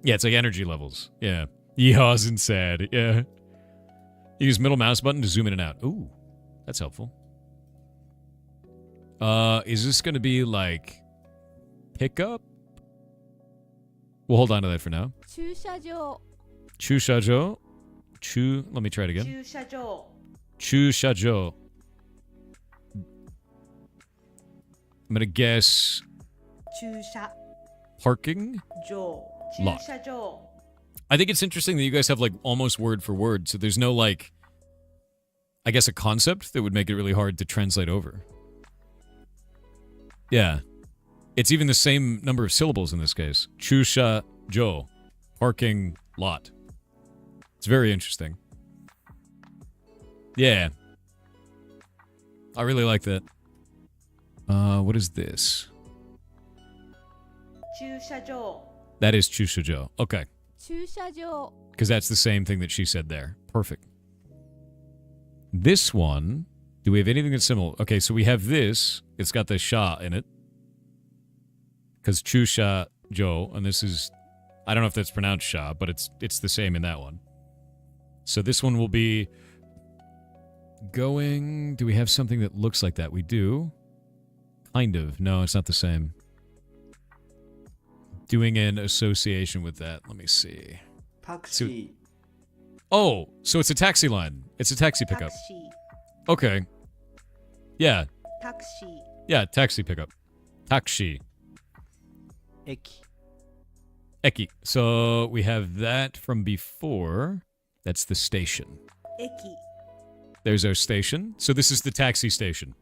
Yeah, it's like energy levels. Yeah. Yeehaw's and sad. Yeah. You use middle mouse button to zoom in and out. Ooh, that's helpful. Is this going to be like pickup? We'll hold on to that for now. 駐車場 Chushajo. Let me try it again. 駐車場 Chushajo. I'm going to guess 駐車 parking. 場 Lot. 駐車場 I think it's interesting that you guys have like almost word for word, so there's no like, I guess a concept that would make it really hard to translate over. Yeah. It's even the same number of syllables in this case. Chusha jo. Parking lot. It's very interesting. Yeah. I really like that. What is this? 駐車場 That is chushajo. Okay. 駐車場 Because that's the same thing that she said there. Perfect. This one, do we have anything that's similar? Okay, so we have this. It's got the sha in it. Because chusha jo, and this is, I don't know if that's pronounced sha, but it's the same in that one. So this one will be going, do we have something that looks like that? We do. Kind of. No, it's not the same. Doing an association with that. Let me see. タクシー Oh, so it's a taxi line. It's a taxi タク pickup. シー Okay. Yeah. タクシー Yeah, taxi pickup. Taxi. 駅 Eki. So we have that from before. That's the station. 駅 There's our station. So this is the taxi station.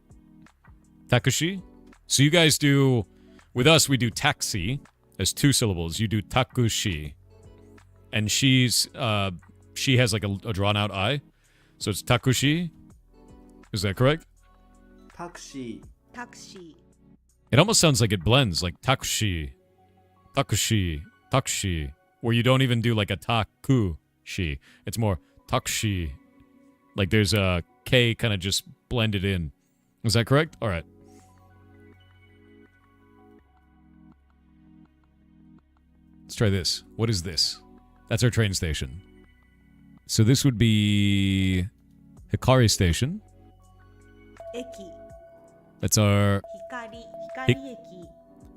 Takushi. So you guys do, with us, we do taxi as 2 syllables. You do takushi. And she has like a drawn out I. So it's takushi. Is that correct? タクシー タクシー It almost sounds like it blends, like takushi, takushi, takushi, where you don't even do like a takushi. It's more takushi. Like there's a K kind of just blended in. Is that correct? All right. Let's try this. What is this? That's our train station. So this would be Hikari Station. 駅 That's our 光駅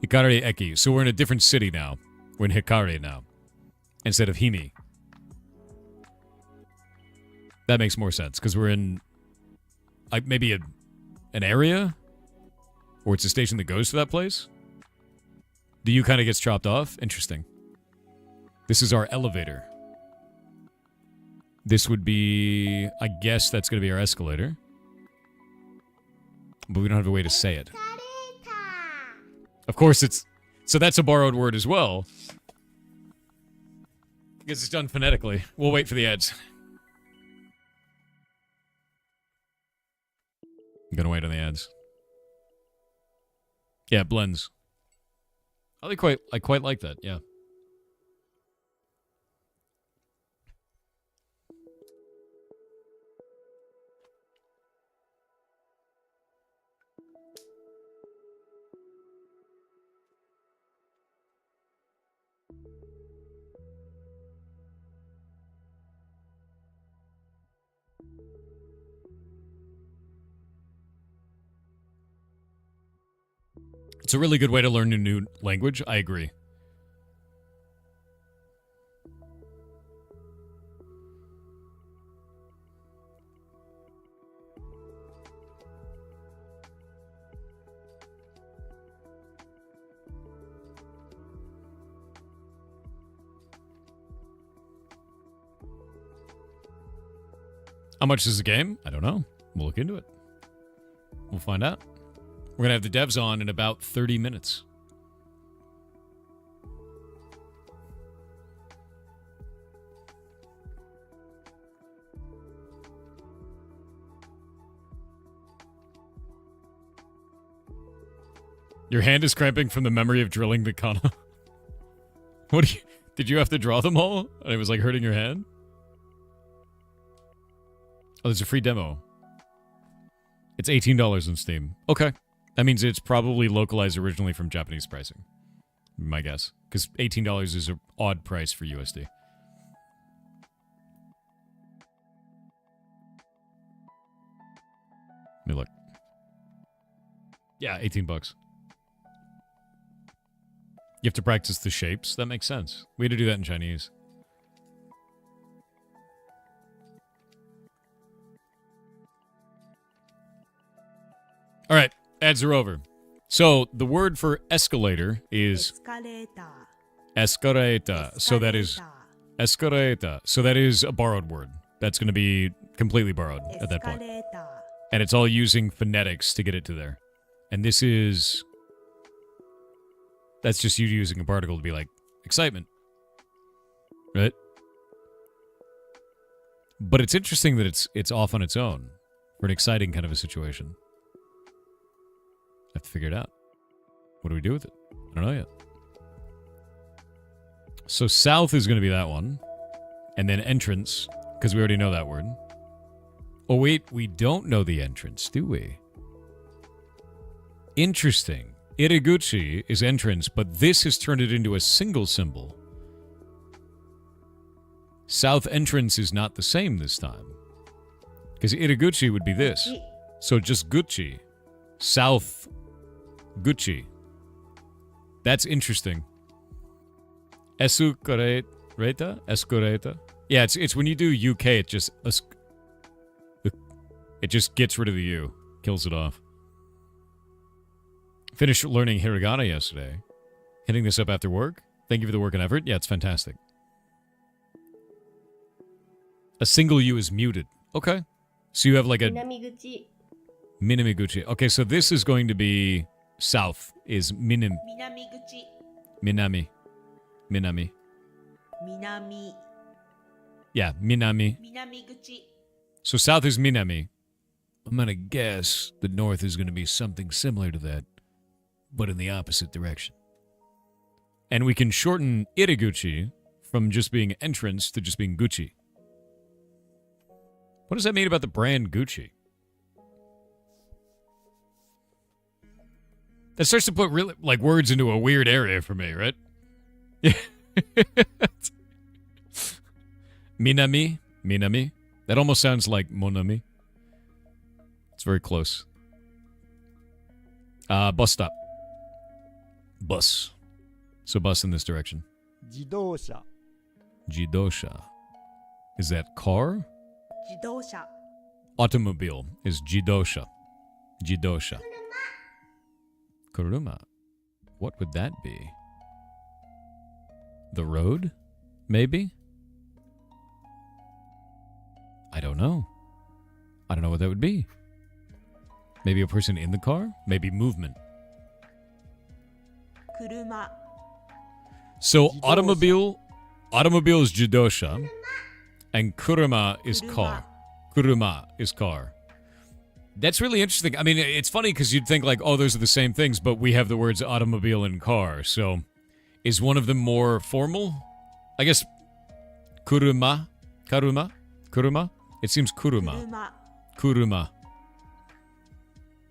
Hikari Eki. So we're in a different city now. We're in Hikari now. Instead of Himi. That makes more sense, because we're in maybe an area? Or it's a station that goes to that place? The U kind of gets chopped off? Interesting. This is our elevator. This would be... I guess that's going to be our escalator. But we don't have a way to say it. Of course it's... So that's a borrowed word as well. Because it's done phonetically. We'll wait for the ads. I'm gonna wait on the ads. Yeah, it blends. I quite like that, yeah. It's a really good way to learn a new language. I agree. How much is the game? I don't know. We'll look into it. We'll find out. We're going to have the devs on in about 30 minutes. Your hand is cramping from the memory of drilling the kana. Did you have to draw them all? And it was like hurting your hand? Oh, there's a free demo. It's $18 on Steam. Okay. That means it's probably localized originally from Japanese pricing. My guess. Because $18 is an odd price for USD. Let me look. Yeah, 18 bucks. You have to practice the shapes? That makes sense. We had to do that in Chinese. All right, ads are over. So the word for escalator is エスカレーター escaleta. So that is escaleta. So that is a borrowed word. That's going to be completely borrowed at that point. エスカレーター And it's all using phonetics to get it to there. And this is... That's just you using a particle to be like, excitement. Right? But it's interesting that it's off on its own for an exciting kind of a situation. Have to figure it out. What do we do with it? I don't know yet. So south is going to be that one. And then entrance, because we already know that word. Oh, wait, we don't know the entrance, do we? Interesting. Iriguchi is entrance, but this has turned it into a single symbol. South entrance is not the same this time. Because Iriguchi would be this. So just Gucci. South Gucci. That's interesting. Escureta? Escureta? Yeah, it's when you do UK, it just gets rid of the U. Kills it off. Finished learning hiragana yesterday. Hitting this up after work. Thank you for the work and effort. Yeah, it's fantastic. A single U is muted. Okay. So you have like a... 南口 Minamiguchi. Okay, so this is going to be south. Is 南口 Minami. 南 Yeah, Minami. 南口 So south is Minami. I'm going to guess the north is going to be something similar to that, but in the opposite direction. And we can shorten Iriguchi from just being entrance to just being Gucci. What does that mean about the brand Gucci? That starts to put really like words into a weird area for me, right? Minami. That almost sounds like Monami. It's very close. Bus stop. Bus. So bus in this direction. 自動車 Jidosha. Is that car? 自動車 Automobile is jidosha. Jidosha. Kuruma. What would that be? The road? Maybe? I don't know. I don't know what that would be. Maybe a person in the car? Maybe movement. 車 So Jidosha. automobile is jidosha, and kuruma is car. Kuruma is car. That's really interesting. I mean, it's funny because you'd think like, oh, those are the same things, but we have the words automobile and car. So is one of them more formal? I guess kuruma. It seems kuruma. 車 Kuruma.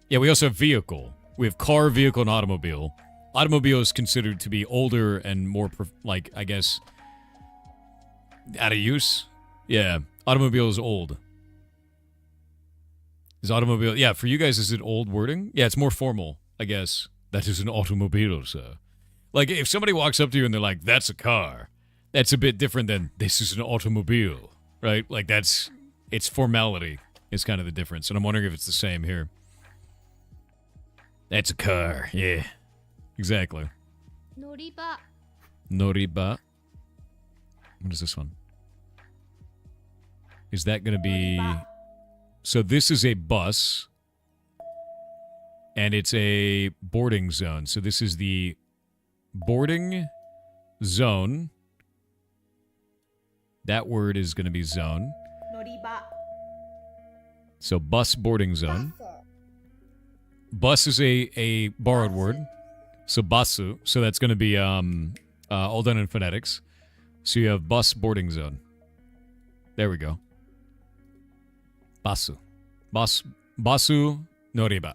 Yeah, we also have vehicle. We have car, vehicle, and automobile. Automobile is considered to be older and more, like, I guess, out of use. Yeah, automobile is old. Is automobile... Yeah, for you guys, is it old wording? Yeah, it's more formal, I guess. That is an automobile, sir. Like, if somebody walks up to you and they're like, that's a car, that's a bit different than, this is an automobile, right? Like, that's... It's formality is kind of the difference, and I'm wondering if it's the same here. That's a car, yeah. Exactly. 乗り場 Noriba. What is this one? Is that going to be... So this is a bus, and it's a boarding zone. So this is the boarding zone. That word is going to be zone. 乗り場 So bus boarding zone. Bus is a borrowed word. So basu. So that's going to be all done in phonetics. So you have bus boarding zone. There we go. Basu. Basu noriba.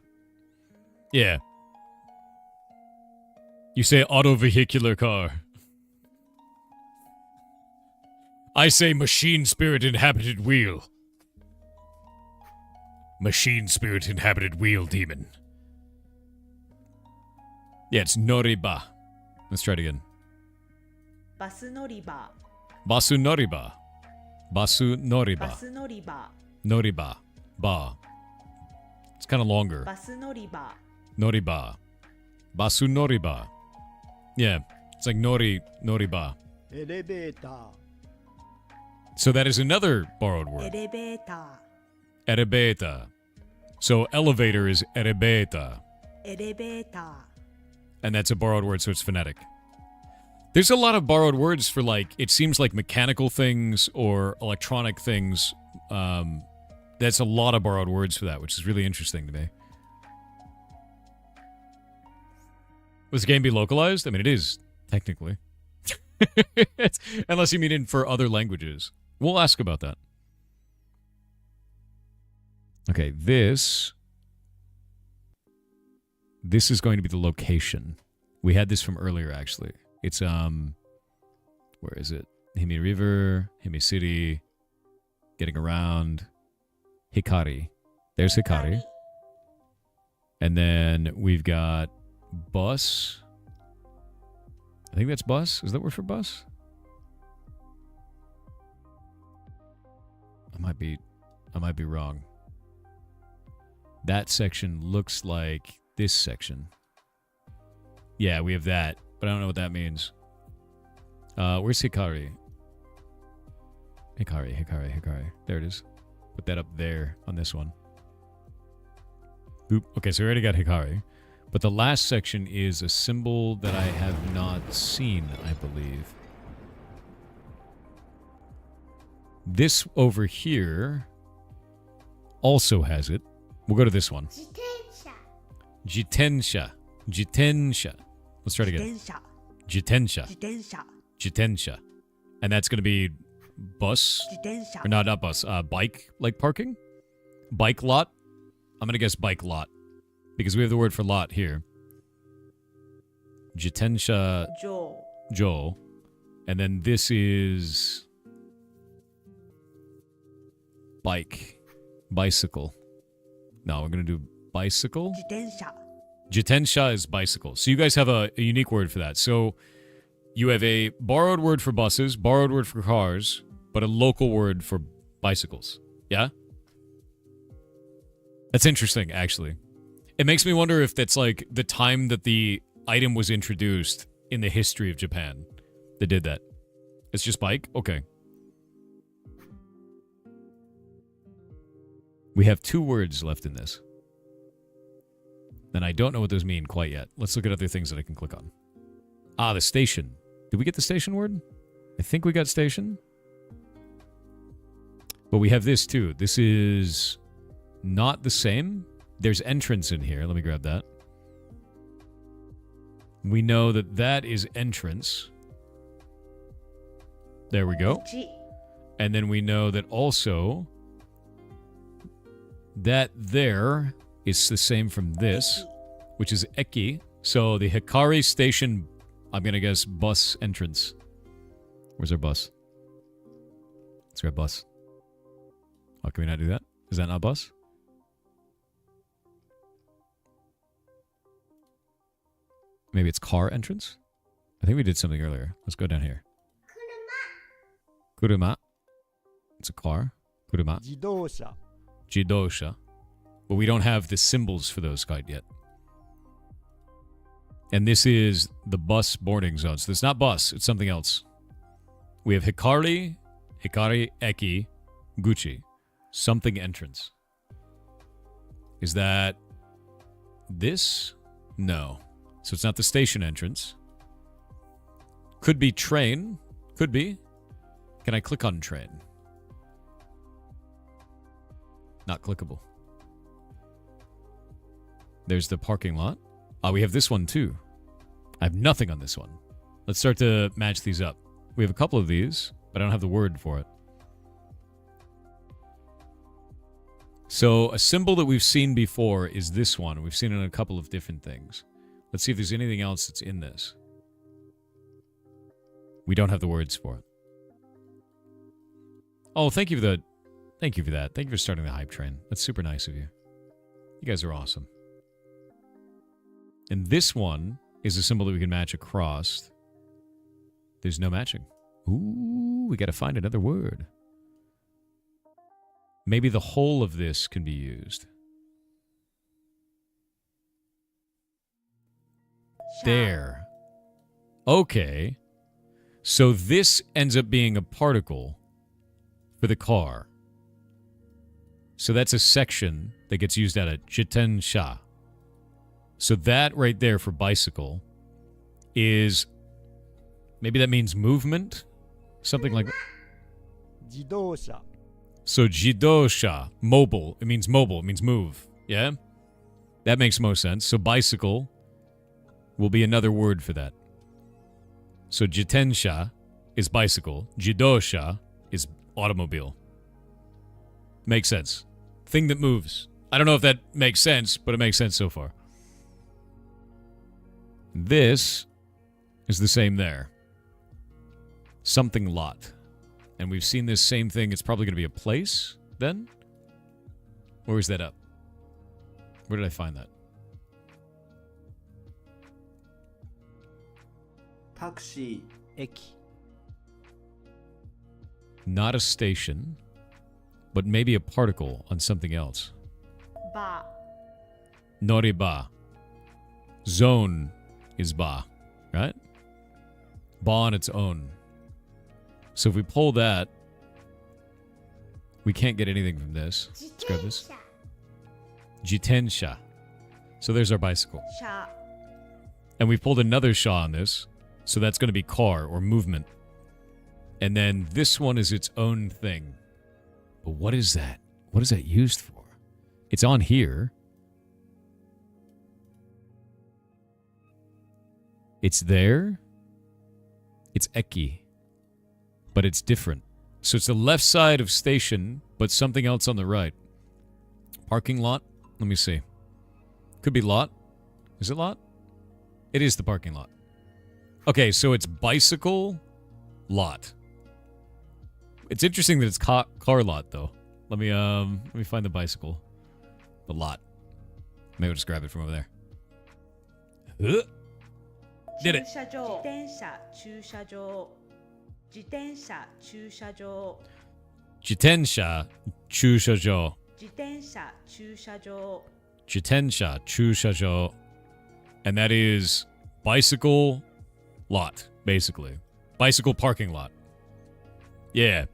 Yeah. You say auto vehicular car. I say machine spirit inhabited wheel. Machine spirit inhabited wheel demon. Yeah, it's noriba. Let's try it again. バス乗り場 Basu noriba. Basu バ noriba. ス乗り場 Noriba. Ba. It's kind of longer. バス乗り場 Noriba. Basu noriba. Yeah, it's like noriba. エレベーター So that is another borrowed エ word. レベータ Erebeta. So elevator is erebeta. ーエレベータ And that's a borrowed word, so it's phonetic. There's a lot of borrowed words for, like, it seems like mechanical things or electronic things. That's a lot of borrowed words for that, which is really interesting to me. Was the game be localized? I mean, it is, technically. Unless you mean it for other languages. We'll ask about that. Okay, this is going to be the location. We had this from earlier, actually. It's, where is it? Himi River, Himi City, getting around, Hikari. There's ー Hikari. And then we've got bus. I think that's bus. Is that word for bus? I might be wrong. That section looks like this section. Yeah, we have that, but I don't know what that means. Where's Hikari? Hikari. There it is. Put that up there on this one. Boop. Okay, so we already got Hikari. But the last section is a symbol that I have not seen, I believe. This over here also has it. We'll go to this one. 自転車 Jitensha. Let's try it 自 again. 転車 Jitensha. 自転車 Jitensha. And that's going to be bus? 自転車 Or not bus. Bike, like parking? Bike lot? I'm going to guess bike lot. Because we have the word for lot here. Jitensha 上 Jo. And then this is... bike. Bicycle. No, we're going to do bicycle. 自転車 Jitensha is bicycle. So you guys have a unique word for that. So you have a borrowed word for buses, borrowed word for cars, but a local word for bicycles. Yeah? That's interesting, actually. It makes me wonder if that's like the time that the item was introduced in the history of Japan. They did that. It's just bike? Okay. We have 2 words left in this. And I don't know what those mean quite yet. Let's look at other things that I can click on. Ah, the station. Did we get the station word? I think we got station. But we have this too. This is not the same. There's entrance in here. Let me grab that. We know that that is entrance. There we go. And then we know that also that there is the same from this, which is eki. So the Hikari Station, I'm going to guess bus entrance. Where's our bus? Let's grab bus. Oh, can we not do that? Is that not bus? Maybe it's car entrance? I think we did something earlier. Let's go down here. Kuruma. It's a car. Kuruma. 自動車 Jidosha. But we don't have the symbols for those quite yet. And this is the bus boarding zone. So it's not bus, it's something else. We have Hikari, Eki, Gucci. Something entrance. Is that this? No. So it's not the station entrance. Could be train. Could be. Can I click on train? Not clickable. There's the parking lot. We have this one too. I have nothing on this one. Let's start to match these up. We have a couple of these, but I don't have the word for it. So a symbol that we've seen before is this one. We've seen it in a couple of different things. Let's see if there's anything else that's in this. We don't have the words for it. Oh, thank you for that. Thank you for starting the hype train. That's super nice of you. You guys are awesome. And this one is a symbol that we can match across. There's no matching. Ooh, we got to find another word. Maybe the whole of this can be used. There. Okay. So this ends up being a particle for the car. So that's a section that gets used out of jitensha. So that right there for bicycle is, maybe that means movement? Something like that. 自動車 So jidosha, mobile. It means mobile. It means move. Yeah? That makes most sense. So bicycle will be another word for that. So jitensha is bicycle. Jidosha is automobile. Makes sense. Thing that moves. I don't know if that makes sense, but it makes sense so far. This is the same there. Something lot. And we've seen this same thing. It's probably going to be a place then? Or is that up? Where did I find that? タクシー駅 Not a station, but maybe a particle on something else. バ Noriba. Zone is ba, right? Ba on its own. So if we pull that, we can't get anything from this. Let's grab this. Jitensha. So there's our bicycle. ー車 And we've pulled another sha on this. So that's going to be car or movement. And then this one is its own thing. But what is that? What is that used for? It's on here. It's there. It's eki. But it's different. So it's the left side of station, but something else on the right. Parking lot? Let me see. Could be lot. Is it lot? It is the parking lot. Okay, so it's bicycle lot. It's interesting that it's car lot though. Let me find the bicycle. The lot. Maybe I'll just grab it from over there. Huh? Did it. 駐車場自転車駐車場自転車駐車場 Jitensha chushajo. 自転車駐車場 Jitensha chushajo. And that is bicycle lot, basically. Bicycle parking lot. Yeah.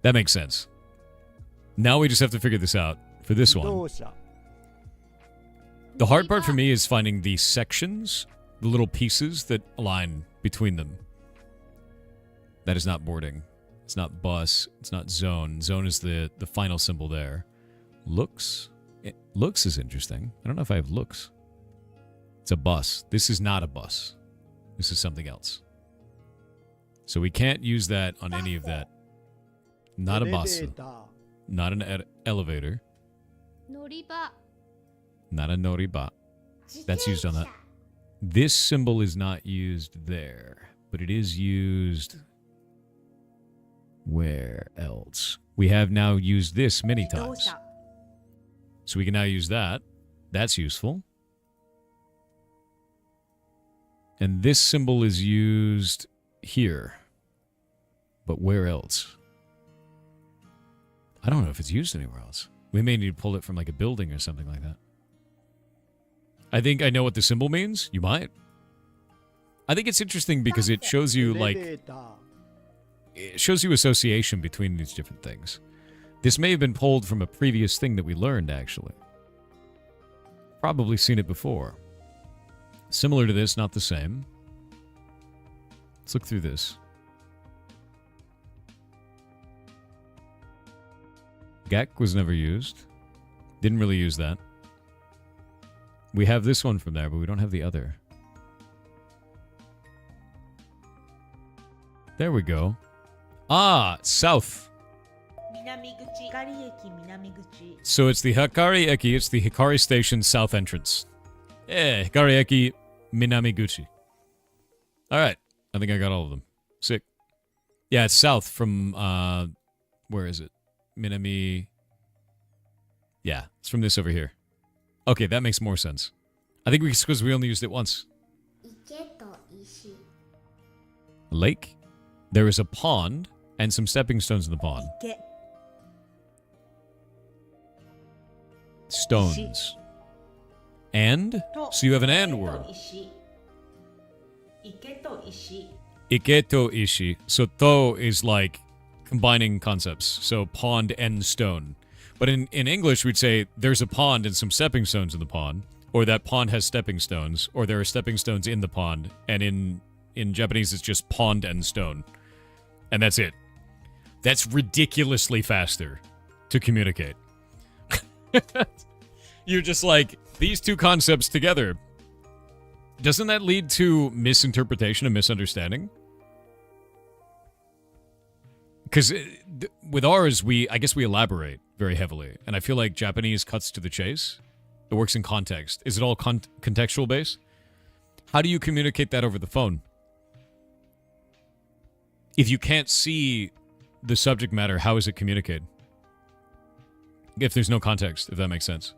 That makes sense. Now we just have to figure this out for this 自 one. 動車 The hard part for me is finding the sections, the little pieces that align between them. That is not boarding. It's not bus. It's not zone. Zone is the final symbol there. Looks. Looks is interesting. I don't know if I have looks. It's a bus. This is not a bus. This is something else. So we can't use that on any of that. Not a エレベ bus. ーター Not an elevator. 乗り場 Not a noriba. That's used on that. This symbol is not used there, but it is used where else? We have now used this many 自動 times. 車 So we can now use that. That's useful. And this symbol is used here. But where else? I don't know if it's used anywhere else. We may need to pull it from like a building or something like that. I think I know what the symbol means. You might. I think it's interesting because it shows エ you レ like ベーター it shows you association between these different things. This may have been pulled from a previous thing that we learned actually. Probably seen it before. Similar to this, not the same. Let's look through this. Gak was never used. Didn't really use that. We have this one from there, but we don't have the other. There we go. Ah, south. 南口光駅南口 So it's the Hikari Eki. It's the Hikari Station south entrance. Yeah, Hikari Eki Minamiguchi. All right. I think I got all of them. Sick. Yeah, it's south from, where is it? Minami. Yeah, it's from this over here. Okay, that makes more sense. I think it's because we only used it once. 池と石 Lake. There is a pond and some stepping stones in the pond. 池 Stones. And? So you have an and word. 池と石 Iketo ishi. So to is like combining concepts. So pond and stone. But in English, we'd say there's a pond and some stepping stones in the pond. Or that pond has stepping stones. Or there are stepping stones in the pond. And in Japanese, it's just pond and stone. And that's it. That's ridiculously faster to communicate. You're just like, these two concepts together. Doesn't that lead to misinterpretation and misunderstanding? Because with ours, I guess we elaborate very heavily. And I feel like Japanese cuts to the chase. It works in context. Is it all contextual based? How do you communicate that over the phone? If you can't see the subject matter, how is it communicated? If there's no context, if that makes sense.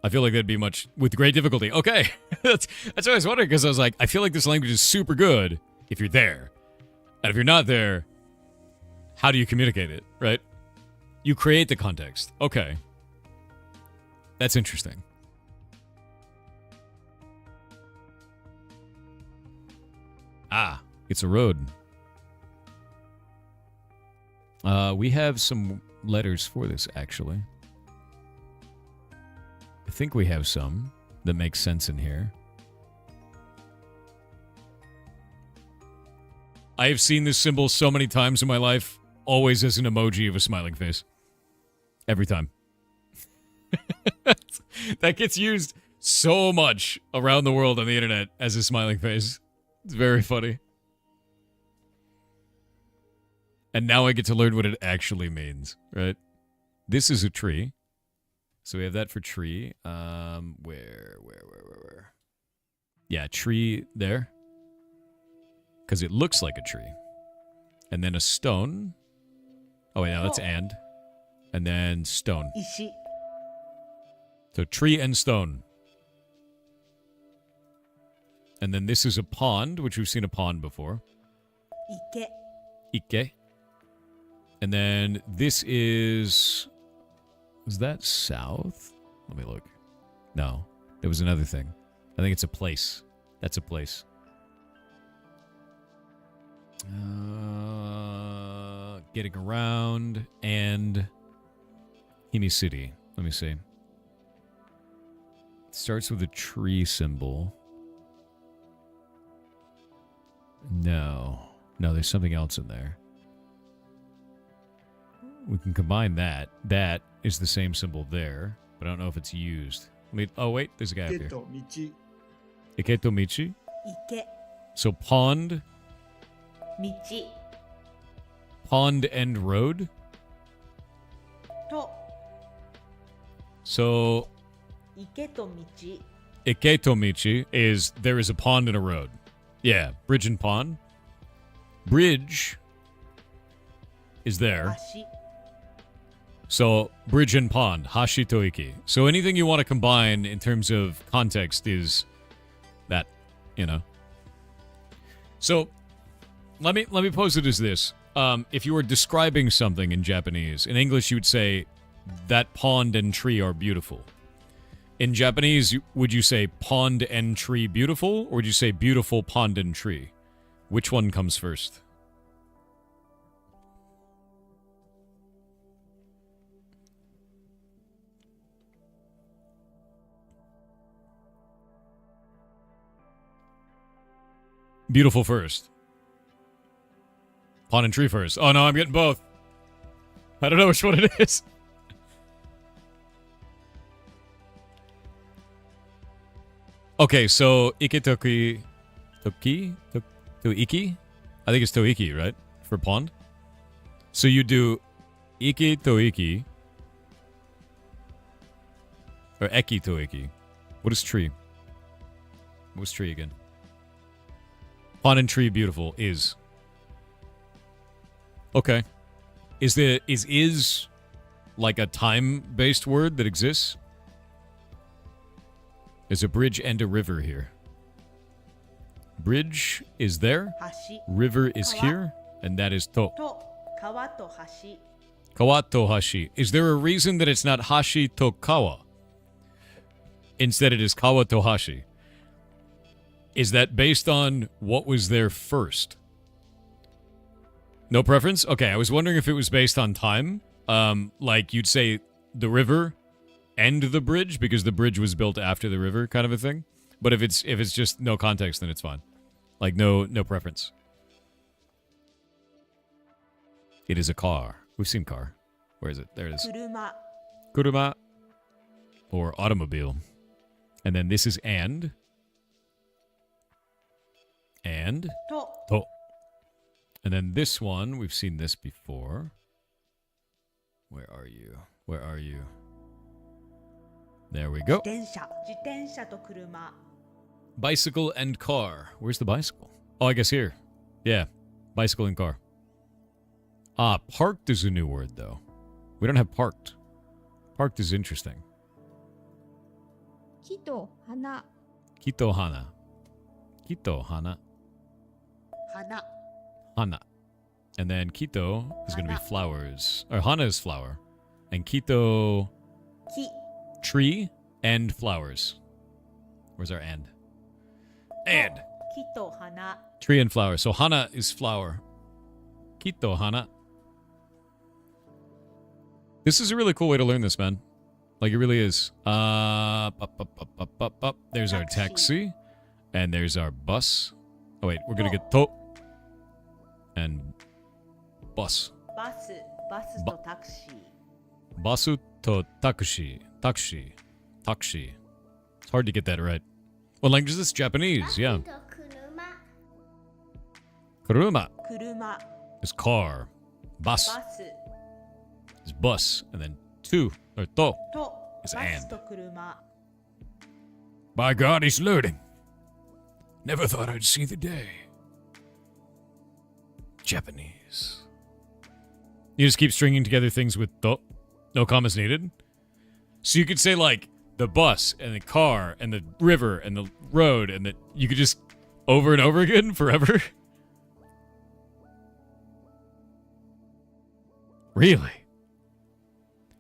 I feel like that'd be with great difficulty. Okay, that's what I was wondering, because I was like, I feel like this language is super good if you're there. And if you're not there, how do you communicate it, right? You create the context. Okay. That's interesting. Ah, it's a road. We have some letters for this, actually. I think we have some that make sense in here. I have seen this symbol so many times in my life, always as an emoji of a smiling face. Every time. That gets used so much around the world on the internet as a smiling face. It's very funny. And now I get to learn what it actually means, right? This is a tree. So we have that for tree. Where? Yeah, tree there. Because it looks like a tree. And then a stone. Oh, yeah, that's and. And then stone. 石 So tree and stone. And then this is a pond, which we've seen a pond before. 池 Ike. And then this is that south? Let me look. No, there was another thing. I think it's a place. That's a place. Getting around and Himi City. Let me see. It starts with a tree symbol. No, there's something else in there. We can combine that. That is the same symbol there, but I don't know if it's used. Oh wait, there's a guy up 池 here. と道 Iketo Michi. 池 So pond, 道 pond and road. と So 池と道 Iketo Michi is there is a pond and a road. Yeah, bridge and pond. Bridge is there. 橋 So bridge and pond, hashi to iki. So anything you want to combine in terms of context is that, you know. So let me pose it as this. If you were describing something in Japanese, in English you would say that pond and tree are beautiful. In Japanese, would you say pond and tree beautiful, or would you say beautiful pond and tree? Which one comes first? Beautiful first. Pond and tree first. Oh no, I'm getting both. I don't know which one it is. Okay, so Iketoki to Iki? I think it's Toiki, right? For pond. So you do Iki Toiki. Or Eki Toiki. What is tree? What's tree again? Pond and tree beautiful is. Okay. Is like a time-based word that exists? There's a bridge and a river here. Bridge is there. 橋 River is here. And that is to. と川と橋 Kawa to hashi. Is there a reason that it's not hashi to kawa? Instead it is kawa to hashi. Is that based on what was there first? No preference? Okay, I was wondering if it was based on time. Like you'd say the river and the bridge because the bridge was built after the river kind of a thing. But if it's just no context, then it's fine. Like no preference. It is a car. We've seen car. Where is it? There it is. 車 Kuruma or automobile. And then this is and. And と to. And then this one, we've seen this before. Where are you? Where are you? There we go. 自転車と車 Bicycle and car. Where's the bicycle? Oh, I guess here. Yeah. Bicycle and car. Ah, parked is a new word, though. We don't have parked. Parked is interesting. 木と花 Kito hana. Kito hana. 花 Hana. And then Kito is going to be Hana. flowers. Or Hana is flower. And Kito, 木 tree and flowers. Where's our and? And. 木と花 Tree and flower. So Hana is flower. Kito Hana. This is a really cool way to learn this, man. Like, it really is. There's our taxi. And there's our bus. Oh, wait. We're going to get to. And bus. バスとタクシー Basu to takushi. Takushi. Takushi. It's hard to get that right. What language is this? Japanese, yeah. と車 Kuruma 車 is car. Bus バス is bus. And then to, or to. と It's バ and. スと車 By God, he's loading. Never thought I'd see the day. Japanese. You just keep stringing together things with to. No commas needed. So you could say, like, the bus and the car and the river and the road and that you could just over and over again forever? Really?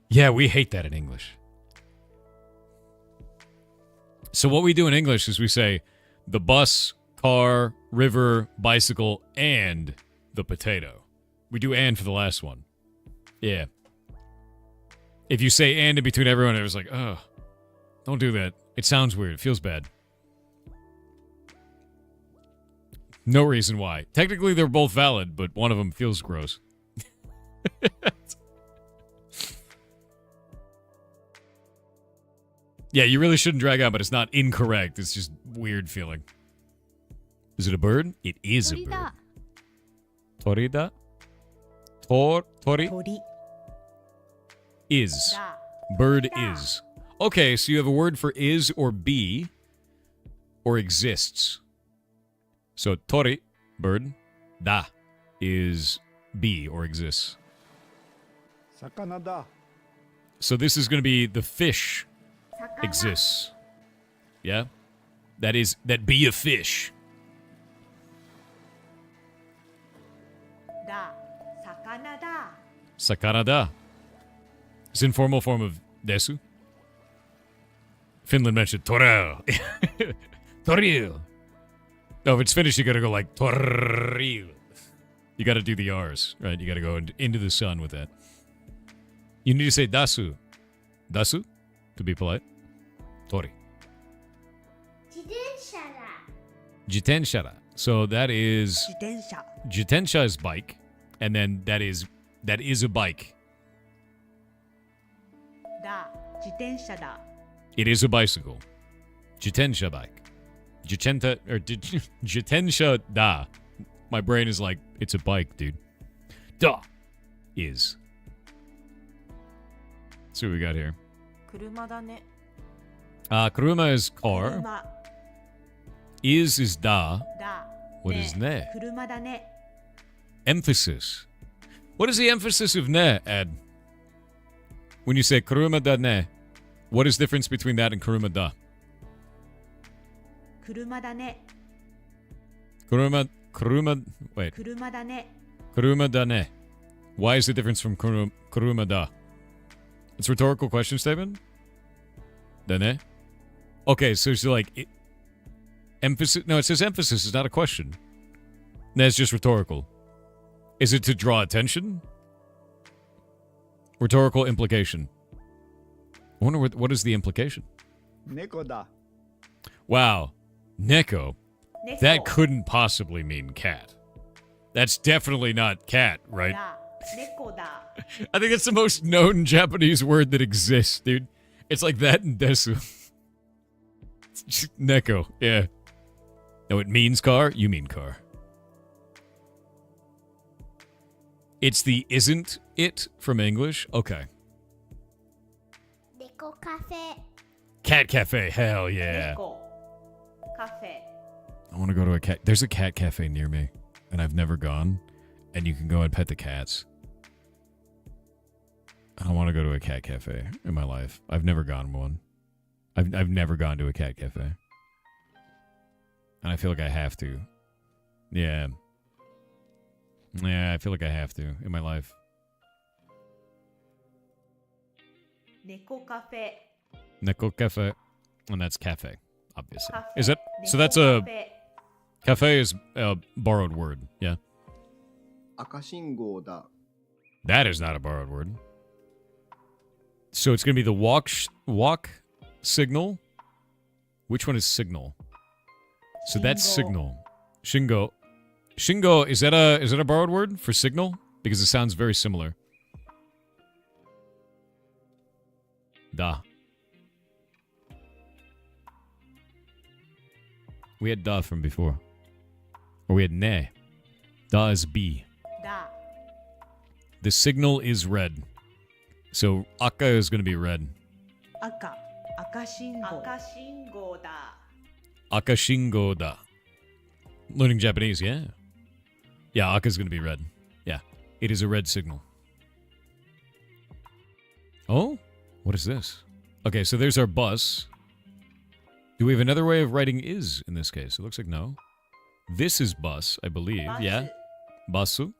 Yeah, we hate that in English. So what we do in English is we say the bus, car, river, bicycle, and the potato. We do and for the last one. Yeah. If you say and in between everyone, it was like, oh, don't do that. It sounds weird. It feels bad. No reason why. Technically, they're both valid, but one of them feels gross. Yeah, you really shouldn't drag out, but it's not incorrect. It's just weird feeling. Is it a bird? It is a bird. Torida? Tori? Is. Bird is. Okay, so you have a word for is or be or exists. So tori, bird. Da is be or exists. 魚だ So this is going to be the fish exists. Yeah? That be a fish. だ魚だ Sakana da. It's informal form of desu. Finland mentioned torel. Toril. No, if it's Finnish, you gotta go like toril. You gotta do the R's, right? You gotta go into the sun with that. You need to say dasu. Dasu, to be polite. Tori. 自転車だ Jitenshara. So that is 自転車 Jitensha is bike, and then that is a bike. だ自転車だ It is a bicycle. Jitensha bike. Jitensha da. My brain is like, it's a bike, dude. Da is. Let's see what we got here. 車だね Kuruma is car. 車 Is da. だ What is ne? 車だね Emphasis. What is the emphasis of ne, Ed? When you say kuruma da ne, what is the difference between that and kuruma da? 車だね Kuruma, wait. 車だね Kuruma da ne. Why is the difference from kuruma da? It's a rhetorical question statement? Da ne? Okay, so it's like, emphasis, no, it says emphasis, it's not a question. That's just rhetorical. Is it to draw attention? Rhetorical implication. I wonder what is the implication? 猫だ Wow. Neko. 猫 That couldn't possibly mean cat. That's definitely not cat, right? だ猫だ I think it's the most known Japanese word that exists, dude. It's like that and desu. It's just Neko, yeah. No, it means car? You mean car. It's the isn't it from English? Okay. 猫カフェ Cat cafe, hell yeah. 猫カフェ I want to go to a cat. There's a cat cafe near me, and I've never gone. And you can go and pet the cats. I want to go to a cat cafe in my life. I've never gone one. I've never gone to a cat cafe. And I feel like I have to. Yeah. Yeah, I feel like I have to in my life. 猫カフェ Neko cafe. And that's cafe, obviously. カフェ Is it? So 猫 that's a... カフェ Cafe is a borrowed word, yeah? 赤信号だ That is not a borrowed word. So it's going to be the walk signal. Which one is signal? So that's signal. Shingo. Shingo, is that a borrowed word for signal? Because it sounds very similar. Da. We had da from before. Or we had ne. Da is B. だ The signal is red. So aka is going to be red. 赤赤信号赤信号だ Aka shingo da. Learning Japanese, yeah. Yeah, aka is going to be red. Yeah. It is a red signal. Oh? What is this? Okay, so there's our bus. Do we have another way of writing is in this case? It looks like no. This is bus, I believe. Yeah. Basu.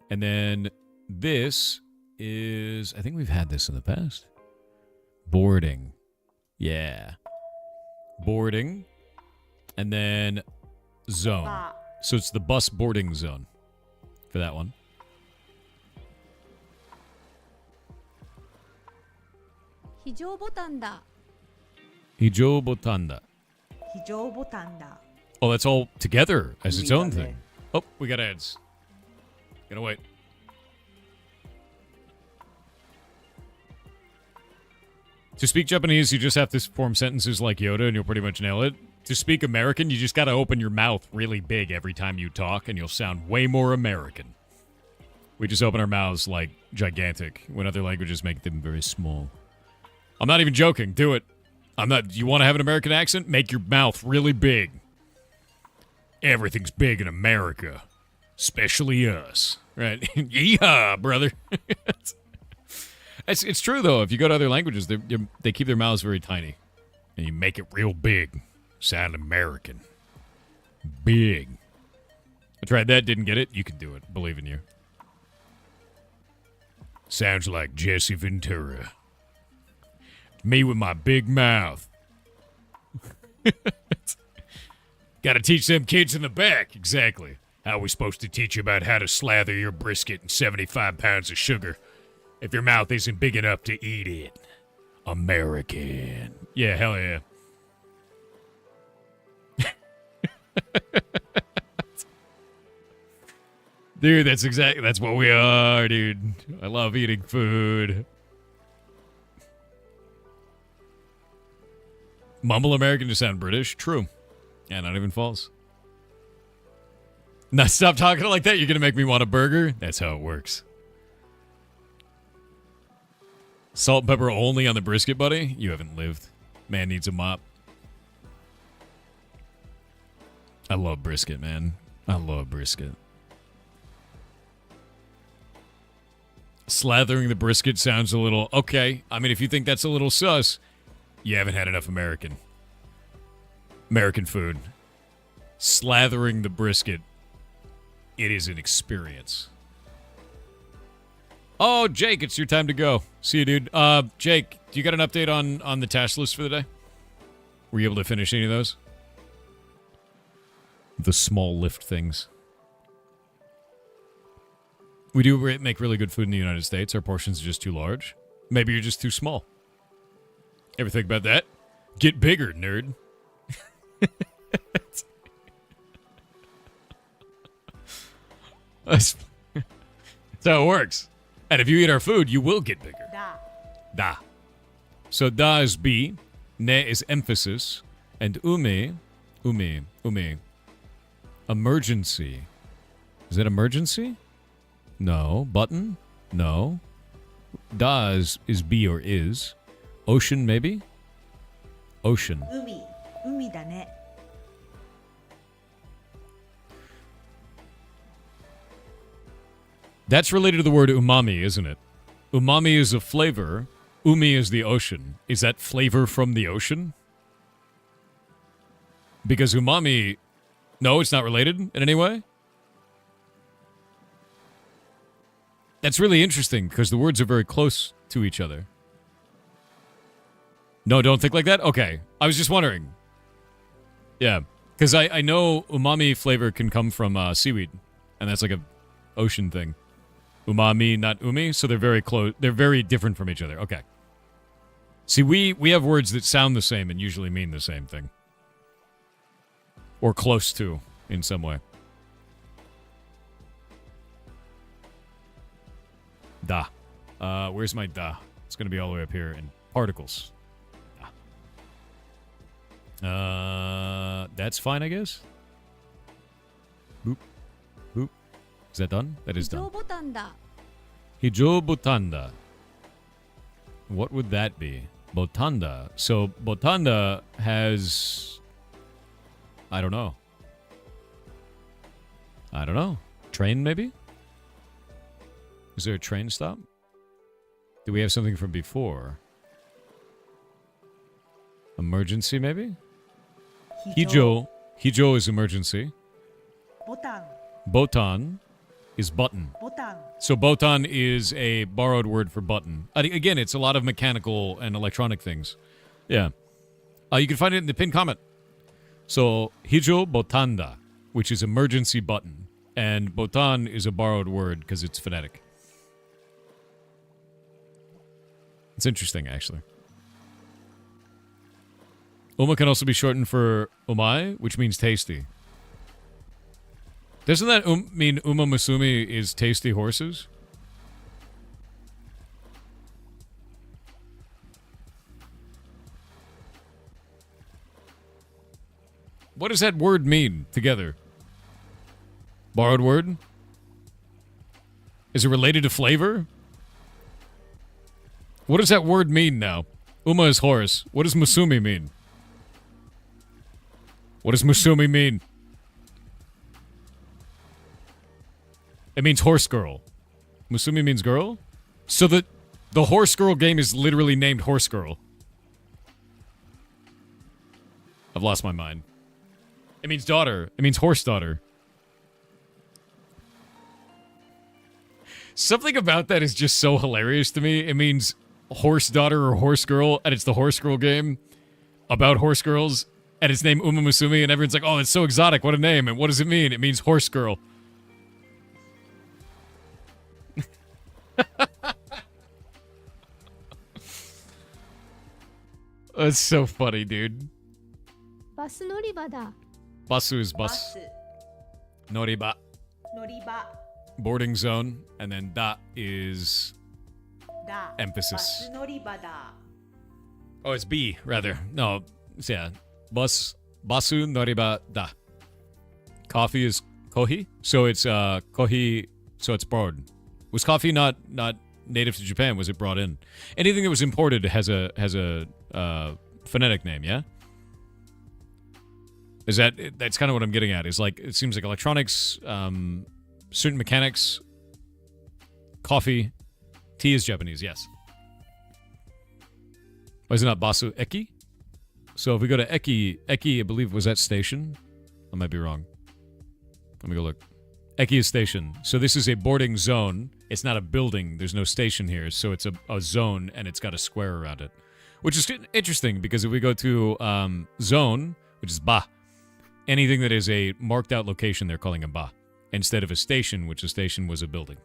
And then this is, I think we've had this in the past. Boarding. Yeah. Boarding. And then zone. So it's the bus boarding zone for that one. Hijou botan da. Hijou botanda. 非常ボタンだ Oh, that's all together as its own thing. Oh, we got ads. Gotta wait. To speak Japanese, you just have to form sentences like Yoda and you'll pretty much nail it. To speak American, you just gotta open your mouth really big every time you talk and you'll sound way more American. We just open our mouths like gigantic when other languages make them very small. I'm not even joking. Do it. You want to have an American accent? Make your mouth really big. Everything's big in America. Especially us. Right? Yeehaw, brother. It's true, though. If you go to other languages, they keep their mouths very tiny. And you make it real big. Sound American. Big. I tried that, didn't get it. You can do it. Believe in you. Sounds like Jesse Ventura. Me with my big mouth. Gotta teach them kids in the back. Exactly. How are we supposed to teach you about how to slather your brisket in 75 pounds of sugar if your mouth isn't big enough to eat it? American. Yeah, hell yeah. Dude, that's what we are, dude. I love eating food. Mumble American to sound British? True. Yeah, not even false. Now stop talking like that. You're going to make me want a burger? That's how it works. Salt and pepper only on the brisket, buddy? You haven't lived. Man needs a mop. I love brisket, man. I love brisket. Slathering the brisket sounds a little... Okay, I mean, if you think that's a little sus... You haven't had enough American food. Slathering the brisket, it is an experience. Oh, Jake, it's your time to go. See you, dude. Jake, do you got an update on the task list for the day? Were you able to finish any of those? The small lift things. We do make really good food in the United States. Our portions are just too large. Maybe you're just too small. Ever think about that? Get bigger, nerd. That's how it works. And if you eat our food, you will get bigger. Da. So da is B, ne is emphasis, and umi. Emergency. Is that emergency? No. Button? No. Da is B or is. Ocean, maybe? Ocean. 海だね That's related to the word umami, isn't it? Umami is a flavor. Umi is the ocean. Is that flavor from the ocean? Because umami... No, it's not related in any way? That's really interesting, because the words are very close to each other. No, don't think like that? Okay. I was just wondering. Yeah. Because I know umami flavor can come from seaweed. And that's like a ocean thing. Umami, not umi. So they're very close. They're very different from each other. Okay. See, we have words that sound the same and usually mean the same thing. Or close to, in some way. Da. Where's my da? It's going to be all the way up here in particles. That's fine, I guess. Boop. Boop. Is that done? That is done. 非常ボタンだ Hijou botanda. What would that be? Botanda. So botanda has... I don't know. Train, maybe? Is there a train stop? Do we have something from before? Emergency, maybe? Hijo. Hijo is emergency. ボタン Botan is button. ボタン So botan is a borrowed word for button. Again, it's a lot of mechanical and electronic things. Yeah. You can find it in the pinned comment. So, hijo botanda, which is emergency button. And botan is a borrowed word because it's phonetic. It's interesting, actually. Uma can also be shortened for umai, which means tasty. Doesn't that mean Uma Musumi is tasty horses? What does that word mean together? Borrowed word? Is it related to flavor? What does that word mean now? Uma is horse. What does Musumi mean? What does Musumi mean? It means horse girl. Musumi means girl? So the horse girl game is literally named horse girl. I've lost my mind. It means daughter. It means horse daughter. Something about that is just so hilarious to me. It means horse daughter or horse girl, and it's the horse girl game about horse girls, and it's named Uma Musumi, and everyone's like, oh, it's so exotic. What a name. And what does it mean? It means horse girl. That's so funny, dude. バス乗り場だ。 Basu is バ bus. ス Noriba. 乗り場 Boarding zone. And then da is だ emphasis. バス乗り場だ Oh, it's B, rather. No, yeah. Basu noriba da. Coffee is kohi. So it's kohi, so it's borrowed. Was coffee not native to Japan? Was it brought in? Anything that was imported has a phonetic name, yeah? That's kind of what I'm getting at. Is like, it seems like electronics, certain mechanics, coffee, tea is Japanese, yes. Why is it not Basu Eki? So if we go to Eki, I believe was that station? I might be wrong. Let me go look. Eki is station. So this is a boarding zone. It's not a building. There's no station here. So it's a zone, and it's got a square around it. Which is interesting, because if we go to zone, which is ba, anything that is a marked out location, they're calling a ba, instead of a station, which a station was a building.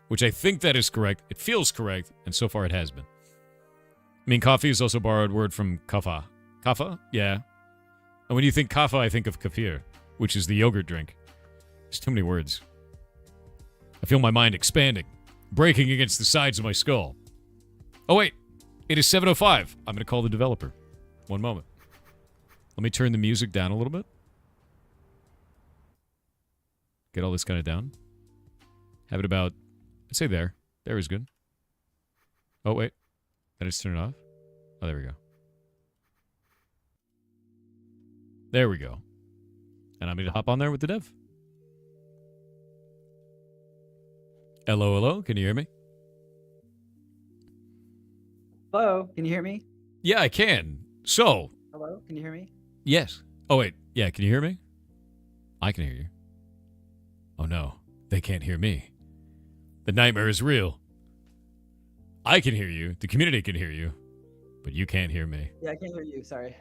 Which I think that is correct. It feels correct, and so far it has been. I mean, coffee is also a borrowed word from kafa. Kafa? Yeah. And when you think kafa, I think of kefir, which is the yogurt drink. There's too many words. I feel my mind expanding, breaking against the sides of my skull. Oh, wait. It is 7:05. I'm going to call the developer. One moment. Let me turn the music down a little bit. Get all this kind of down. Have it about, I'd say there. There is good. Oh, wait. Did I just turn it off? Oh, there we go. There we go. And I'm going to hop on there with the dev. Hello, hello. Can you hear me? Hello, can you hear me? Yeah, I can. So. Hello, can you hear me? Yes. Oh, wait. Yeah, can you hear me? I can hear you. Oh, no. They can't hear me. The nightmare is real. I can hear you. The community can hear you. But you can't hear me. Yeah, I can't hear you. Sorry.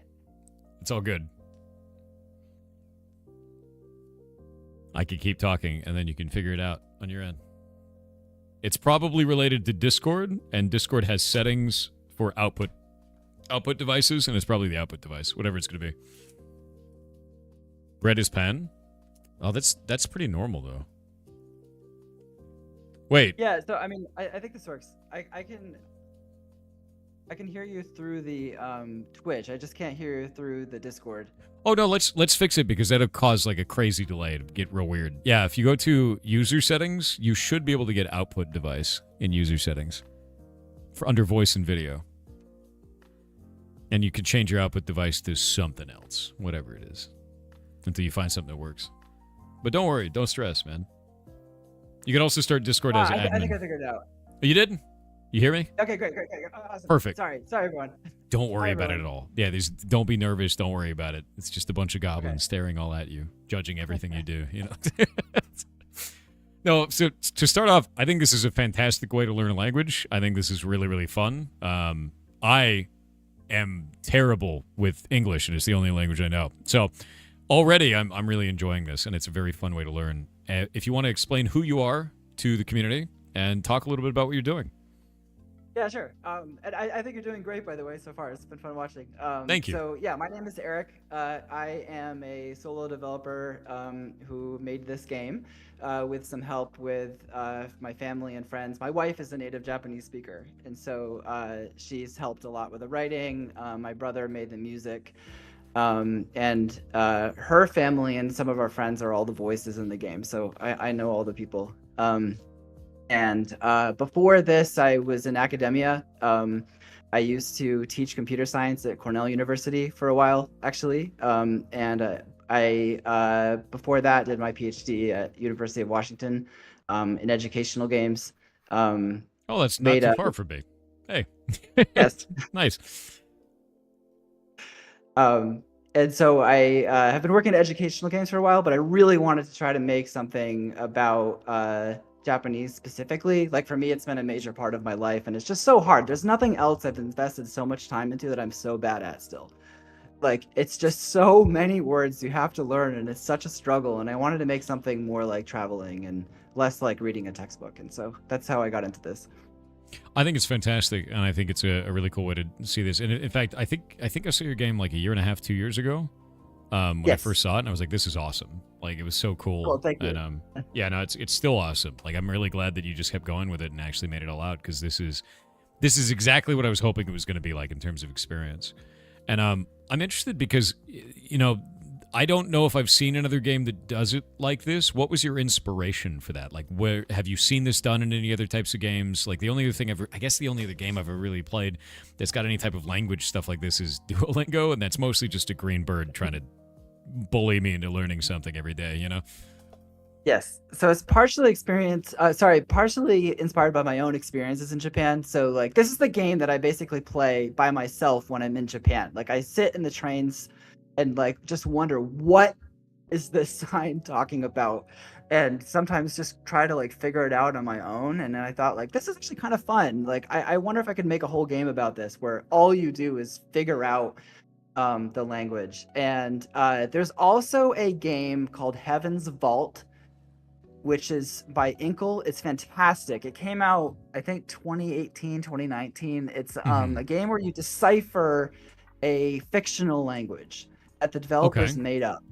It's all good. I can keep talking, and then you can figure it out on your end. It's probably related to Discord, and Discord has settings for output devices, and it's probably the output device, whatever it's going to be. Bread is pan. Oh, that's pretty normal, though. Wait. Yeah, so I mean, I think this works. I can hear you through the Twitch. I just can't hear you through the Discord. Oh no, let's fix it, because that'll cause like a crazy delay to get real weird. Yeah, if you go to user settings, you should be able to get output device in user settings for under voice and video. And you can change your output device to something else, whatever it is, until you find something that works. But don't worry, don't stress, man. You can also start Discord as admin. I think I figured it out. Oh, you did? You hear me? Okay, great. Awesome. Perfect. Sorry everyone. Don't worry Hi, about it everyone. at all. Yeah, don't be nervous. Don't worry about it. It's just a bunch of goblins staring all at you, judging everything you do. You know. No, so to start off, I think this is a fantastic way to learn a language. I think this is really, really fun. I am terrible with English, and it's the only language I know. So already I'm really enjoying this, and it's a very fun way to learn. If you want to explain who you are to the community and talk a little bit about what you're doing. Yeah, sure. And I think you're doing great, by the way, so far. It's been fun watching. Thank you. So, yeah, my name is Eric. I am a solo developer who made this game with some help with my family and friends. My wife is a native Japanese speaker, and so she's helped a lot with the writing. My brother made the music. And her family and some of our friends are all the voices in the game, so I know all the people. And before this, I was in academia. I used to teach computer science at Cornell University for a while, actually. And I before that, did my PhD at University of Washington in educational games. Oh, that's not too far from me. Hey. Yes. Nice. And so I have been working at educational games for a while, but I really wanted to try to make something about Japanese specifically. Like for me, it's been a major part of my life, and it's just so hard. There's nothing else I've invested so much time into that I'm so bad at still. Like it's just so many words you have to learn, and it's such a struggle. And I wanted to make something more like traveling and less like reading a textbook. And so that's how I got into this. I think it's fantastic, and I think it's a really cool way to see this. And in fact, I think I saw your game like a year and a half, 2 years ago. When I first saw it, and I was like, "This is awesome!" Like it was so cool. Oh, thank you. And yeah, no, it's still awesome. Like I'm really glad that you just kept going with it and actually made it all out, because this is exactly what I was hoping it was going to be like in terms of experience. And I'm interested because I don't know if I've seen another game that does it like this. What was your inspiration for that? Like, where have you seen this done in any other types of games? Like, the only other game I've ever really played that's got any type of language stuff like this is Duolingo, and that's mostly just a green bird trying to bully me into learning something every day, you know? Yes. So it's partially inspired by my own experiences in Japan. So like, this is the game that I basically play by myself when I'm in Japan. Like I sit in the trains and like just wonder, what is this sign talking about, and sometimes just try to like figure it out on my own. And then I thought, like, this is actually kind of fun. Like I wonder if I could make a whole game about this where all you do is figure out the language. And there's also a game called Heaven's Vault, which is by Inkle. It's fantastic. It came out, I think, 2018, 2019. It's a game where you decipher a fictional language that the developers made up.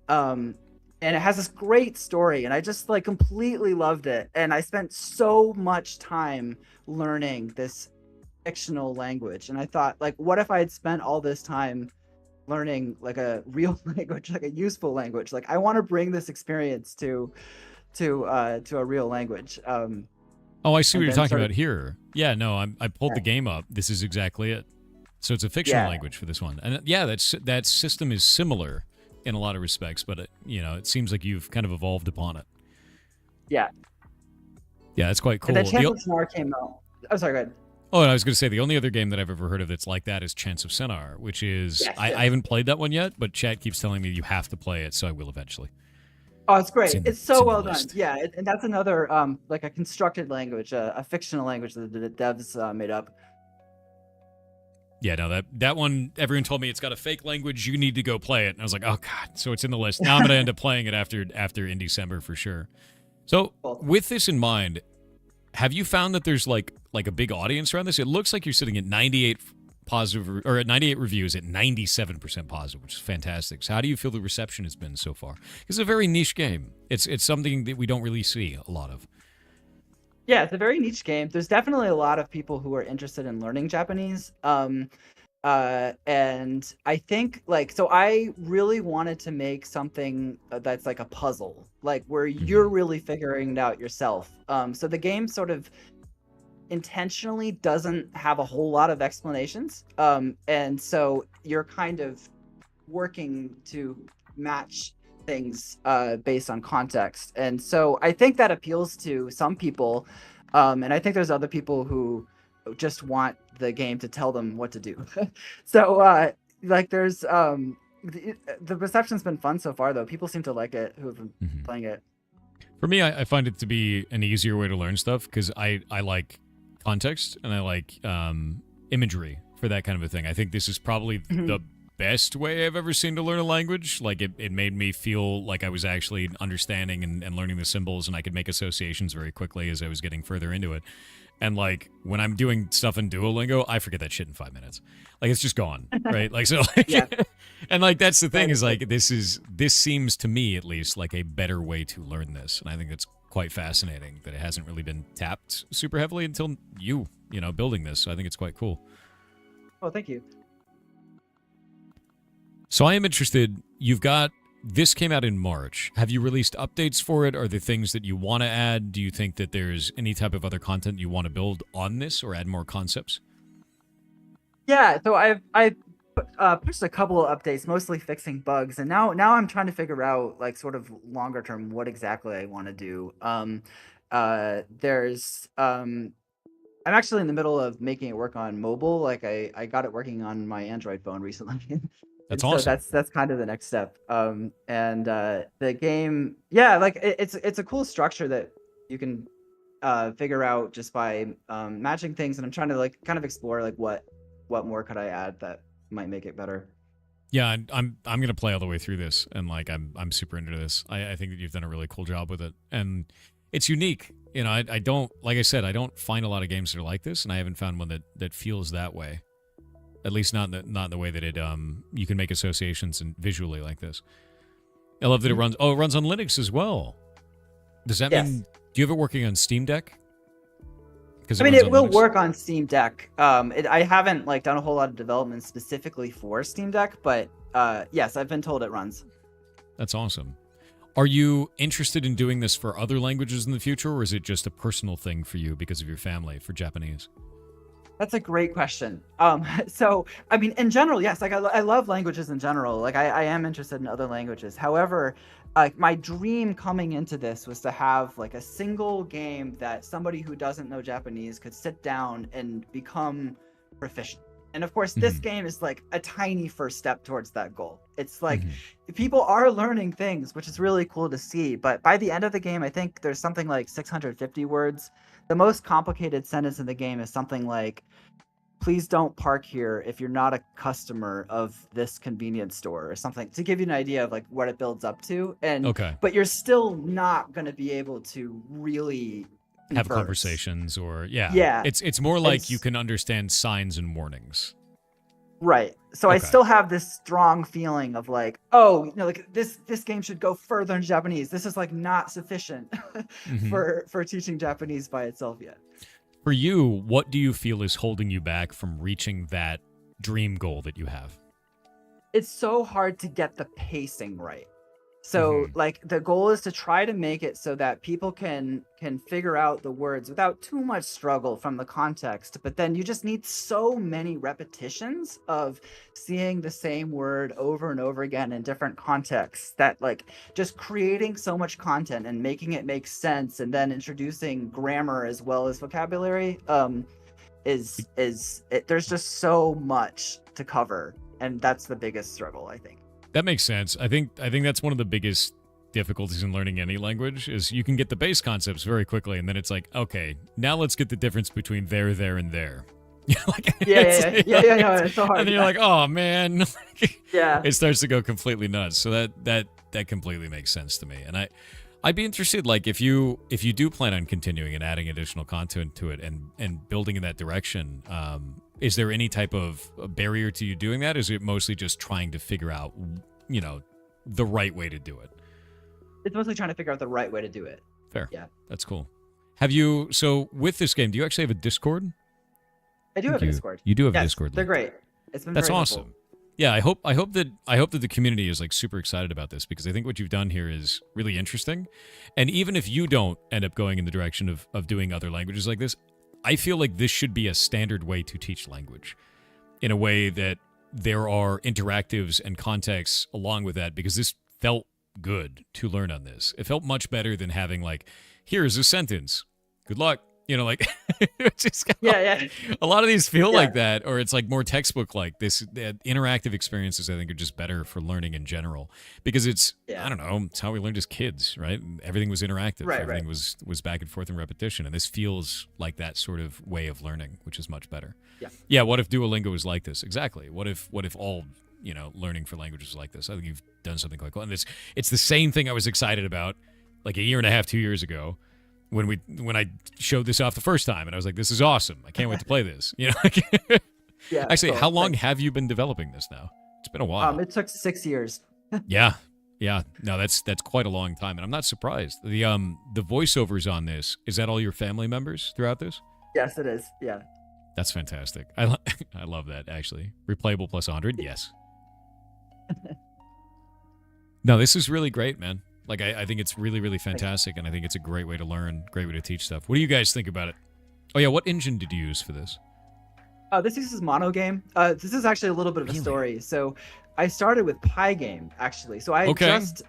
And it has this great story, and I just like completely loved it. And I spent so much time learning this fictional language. And I thought, like, what if I had spent all this time learning like a real language, like a useful language? Like I want to bring this experience to a real language. Oh, I see what you're talking about here. Yeah, no, I pulled the game up. This is exactly it. So it's a fictional language for this one, and yeah, that system is similar in a lot of respects, but it seems like you've kind of evolved upon it. Yeah, that's quite cool. And then Chance of Sonar came out. Oh, sorry, go ahead. Oh, and I was going to say the only other game that I've ever heard of that's like that is Chance of Sonar, which is I haven't played that one yet, but chat keeps telling me you have to play it, so I will eventually. Oh, it's great. It's so well done. Yeah, and that's another like a constructed language, a fictional language that the devs made up. Yeah, no, that one, everyone told me it's got a fake language, you need to go play it. And I was like, oh, God. So it's in the list. Now I'm going to end up playing it after in December for sure. So with this in mind, have you found that there's like a big audience around this? It looks like you're sitting at 98 positive, or at 98 reviews at 97% positive, which is fantastic. So how do you feel the reception has been so far? It's a very niche game. It's something that we don't really see a lot of. Yeah, it's a very niche game. There's definitely a lot of people who are interested in learning Japanese. And I think so I really wanted to make something that's like a puzzle, like where you're really figuring it out yourself. So the game sort of intentionally doesn't have a whole lot of explanations. And so you're kind of working to match things based on context. And so I think that appeals to some people. And I think there's other people who just want the game to tell them what to do. So like there's the reception's been fun so far though. People seem to like it who have been playing it. For me, I find it to be an easier way to learn stuff because I like context and I like imagery for that kind of a thing. I think this is probably the best way I've ever seen to learn a language. Like it made me feel like I was actually understanding and learning the symbols, and I could make associations very quickly as I was getting further into it. And like when I'm doing stuff in Duolingo, I forget that shit in 5 minutes. Like it's just gone, right? Like so, like, Yeah. and like that's the thing is like this seems to me at least like a better way to learn this, and I think it's quite fascinating that it hasn't really been tapped super heavily until you know building this. So I think it's quite cool. Oh, thank you. So I am interested. This came out in March. Have you released updates for it? Are there things that you want to add? Do you think that there's any type of other content you want to build on this or add more concepts? Yeah, so I pushed a couple of updates, mostly fixing bugs, and now I'm trying to figure out like sort of longer term what exactly I want to do. I'm actually in the middle of making it work on mobile. Like I got it working on my Android phone recently. That's And awesome. So that's kind of the next step. The game, yeah, like it's a cool structure that you can figure out just by matching things. And I'm trying to like kind of explore like what more could I add that might make it better. Yeah, I'm gonna play all the way through this, and like I'm super into this. I think that you've done a really cool job with it, and it's unique. You know, I don't, like I said, I don't find a lot of games that are like this, and I haven't found one that feels that way. At least not in the way that it you can make associations and visually like this. I love that it runs. Oh, it runs on Linux as well. Does that mean? Do you have it working on Steam Deck? I mean, it will work on Steam Deck. I haven't like done a whole lot of development specifically for Steam Deck, but yes, I've been told it runs. That's awesome. Are you interested in doing this for other languages in the future, or is it just a personal thing for you because of your family for Japanese? That's a great question. So, I mean, in general, yes, like I love languages in general. Like I am interested in other languages. However, my dream coming into this was to have like a single game that somebody who doesn't know Japanese could sit down and become proficient. And of course, this game is like a tiny first step towards that goal. It's like people are learning things, which is really cool to see. But by the end of the game, I think there's something like 650 words. The most complicated sentence in the game is something like, please don't park here if you're not a customer of this convenience store, or something, to give you an idea of like what it builds up to. And but you're still not going to be able to really have conversations or yeah. It's more like you can understand signs and warnings. Right. So I still have this strong feeling of like, oh, you know, like this game should go further in Japanese. This is like not sufficient for teaching Japanese by itself yet. For you, what do you feel is holding you back from reaching that dream goal that you have? It's so hard to get the pacing right. So like the goal is to try to make it so that people can figure out the words without too much struggle from the context, but then you just need so many repetitions of seeing the same word over and over again in different contexts that like just creating so much content and making it make sense and then introducing grammar as well as vocabulary there's just so much to cover, and that's the biggest struggle, I think. That makes sense. I think that's one of the biggest difficulties in learning any language is you can get the base concepts very quickly, and then it's like, okay, now let's get the difference between there, and there. It's so hard. And then you're like, oh man, yeah, it starts to go completely nuts. So that completely makes sense to me, and I'd be interested, like if you do plan on continuing and adding additional content to it and building in that direction. Is there any type of barrier to you doing that? Is it mostly just trying to figure out, you know, the right way to do it? It's mostly trying to figure out the right way to do it. Fair. Yeah. That's cool. So with this game, do you actually have a Discord? I do have a Discord. You do have a Discord. They're great. It's been That's very awesome. helpful. Yeah, I hope that the community is like super excited about this, because I think what you've done here is really interesting. And even if you don't end up going in the direction of doing other languages like this, I feel like this should be a standard way to teach language, in a way that there are interactives and contexts along with that, because this felt good to learn on this. It felt much better than having like, here's a sentence. Good luck. You know, like it's just Yeah. a lot of these feel Yeah. like that, or it's like more textbook like this. Interactive experiences, I think, are just better for learning in general because it's Yeah. I don't know, it's how we learned as kids, right? Everything was interactive, Right, everything right. was back and forth in repetition, and this feels like that sort of way of learning, which is much better. Yeah. Yeah. What if Duolingo was like this? Exactly. What if all learning for languages was like this? I think you've done something quite cool, and it's the same thing I was excited about like a year and a half, 2 years ago. When I showed this off the first time, and I was like, "This is awesome! I can't wait to play this." You know. Yeah. Actually, so, how long like, have you been developing this now? It's been a while. It took 6 years. Yeah. No, that's quite a long time, and I'm not surprised. The voiceovers on this, is that all your family members throughout this? Yes, it is. Yeah. That's fantastic. I love that actually. Replayable plus 100, yes. No, this is really great, man. Like, I think it's really, really fantastic, and I think it's a great way to learn, great way to teach stuff. What do you guys think about it? Oh, yeah, what engine did you use for this? This uses Monogame. This is actually a little bit of a story. So I started with Pygame, actually. So I had just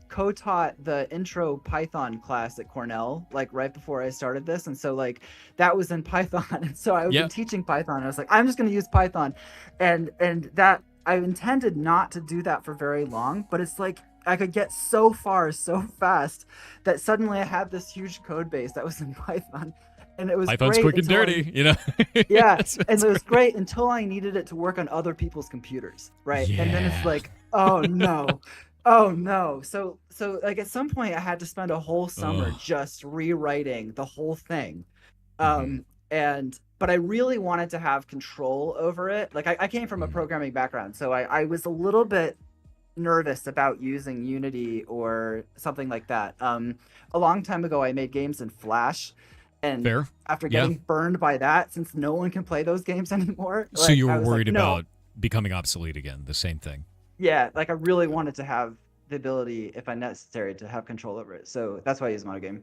co-taught the intro Python class at Cornell, like right before I started this. And so like that was in Python. And so I was been teaching Python. I was like, I'm just going to use Python. And that I intended not to do that for very long, but it's like, I could get so far so fast that suddenly I had this huge code base that was in Python, and it was Python's great quick and dirty, you know. Yeah, That's and it was great until I needed it to work on other people's computers, right? Yeah. And then it's like, oh no, oh no. So like at some point I had to spend a whole summer just rewriting the whole thing, but I really wanted to have control over it. Like I came from a programming background, so I was a little bit nervous about using Unity or something like that. A long time ago, I made games in Flash, and after getting burned by that, since no one can play those games anymore. So you were worried about becoming obsolete again, the same thing. Yeah, like I really wanted to have the ability, if I necessary, to have control over it. So that's why I use Monogame.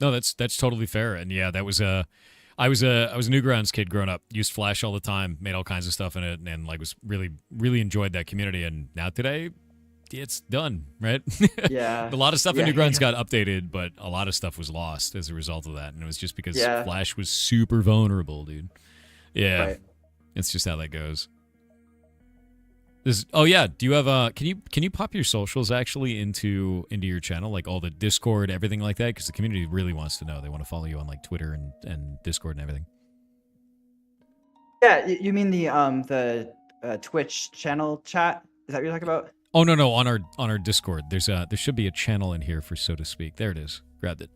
No, that's totally fair. And yeah, that was I was a Newgrounds kid growing up, used Flash all the time, made all kinds of stuff in it, and like was really enjoyed that community. And now today, it's done, right? Yeah. A lot of stuff in Newgrounds got updated, but a lot of stuff was lost as a result of that. And it was just because Flash was super vulnerable, dude. Yeah. Right. It's just how that goes. Do you have can you pop your socials actually into your channel, like all the Discord, everything like that? Because the community really wants to know. They want to follow you on like Twitter and Discord and everything. Yeah, you mean the Twitch channel chat? Is that what you're talking about? Oh no, on our Discord. There should be a channel in here, for so to speak. There it is. Grabbed it.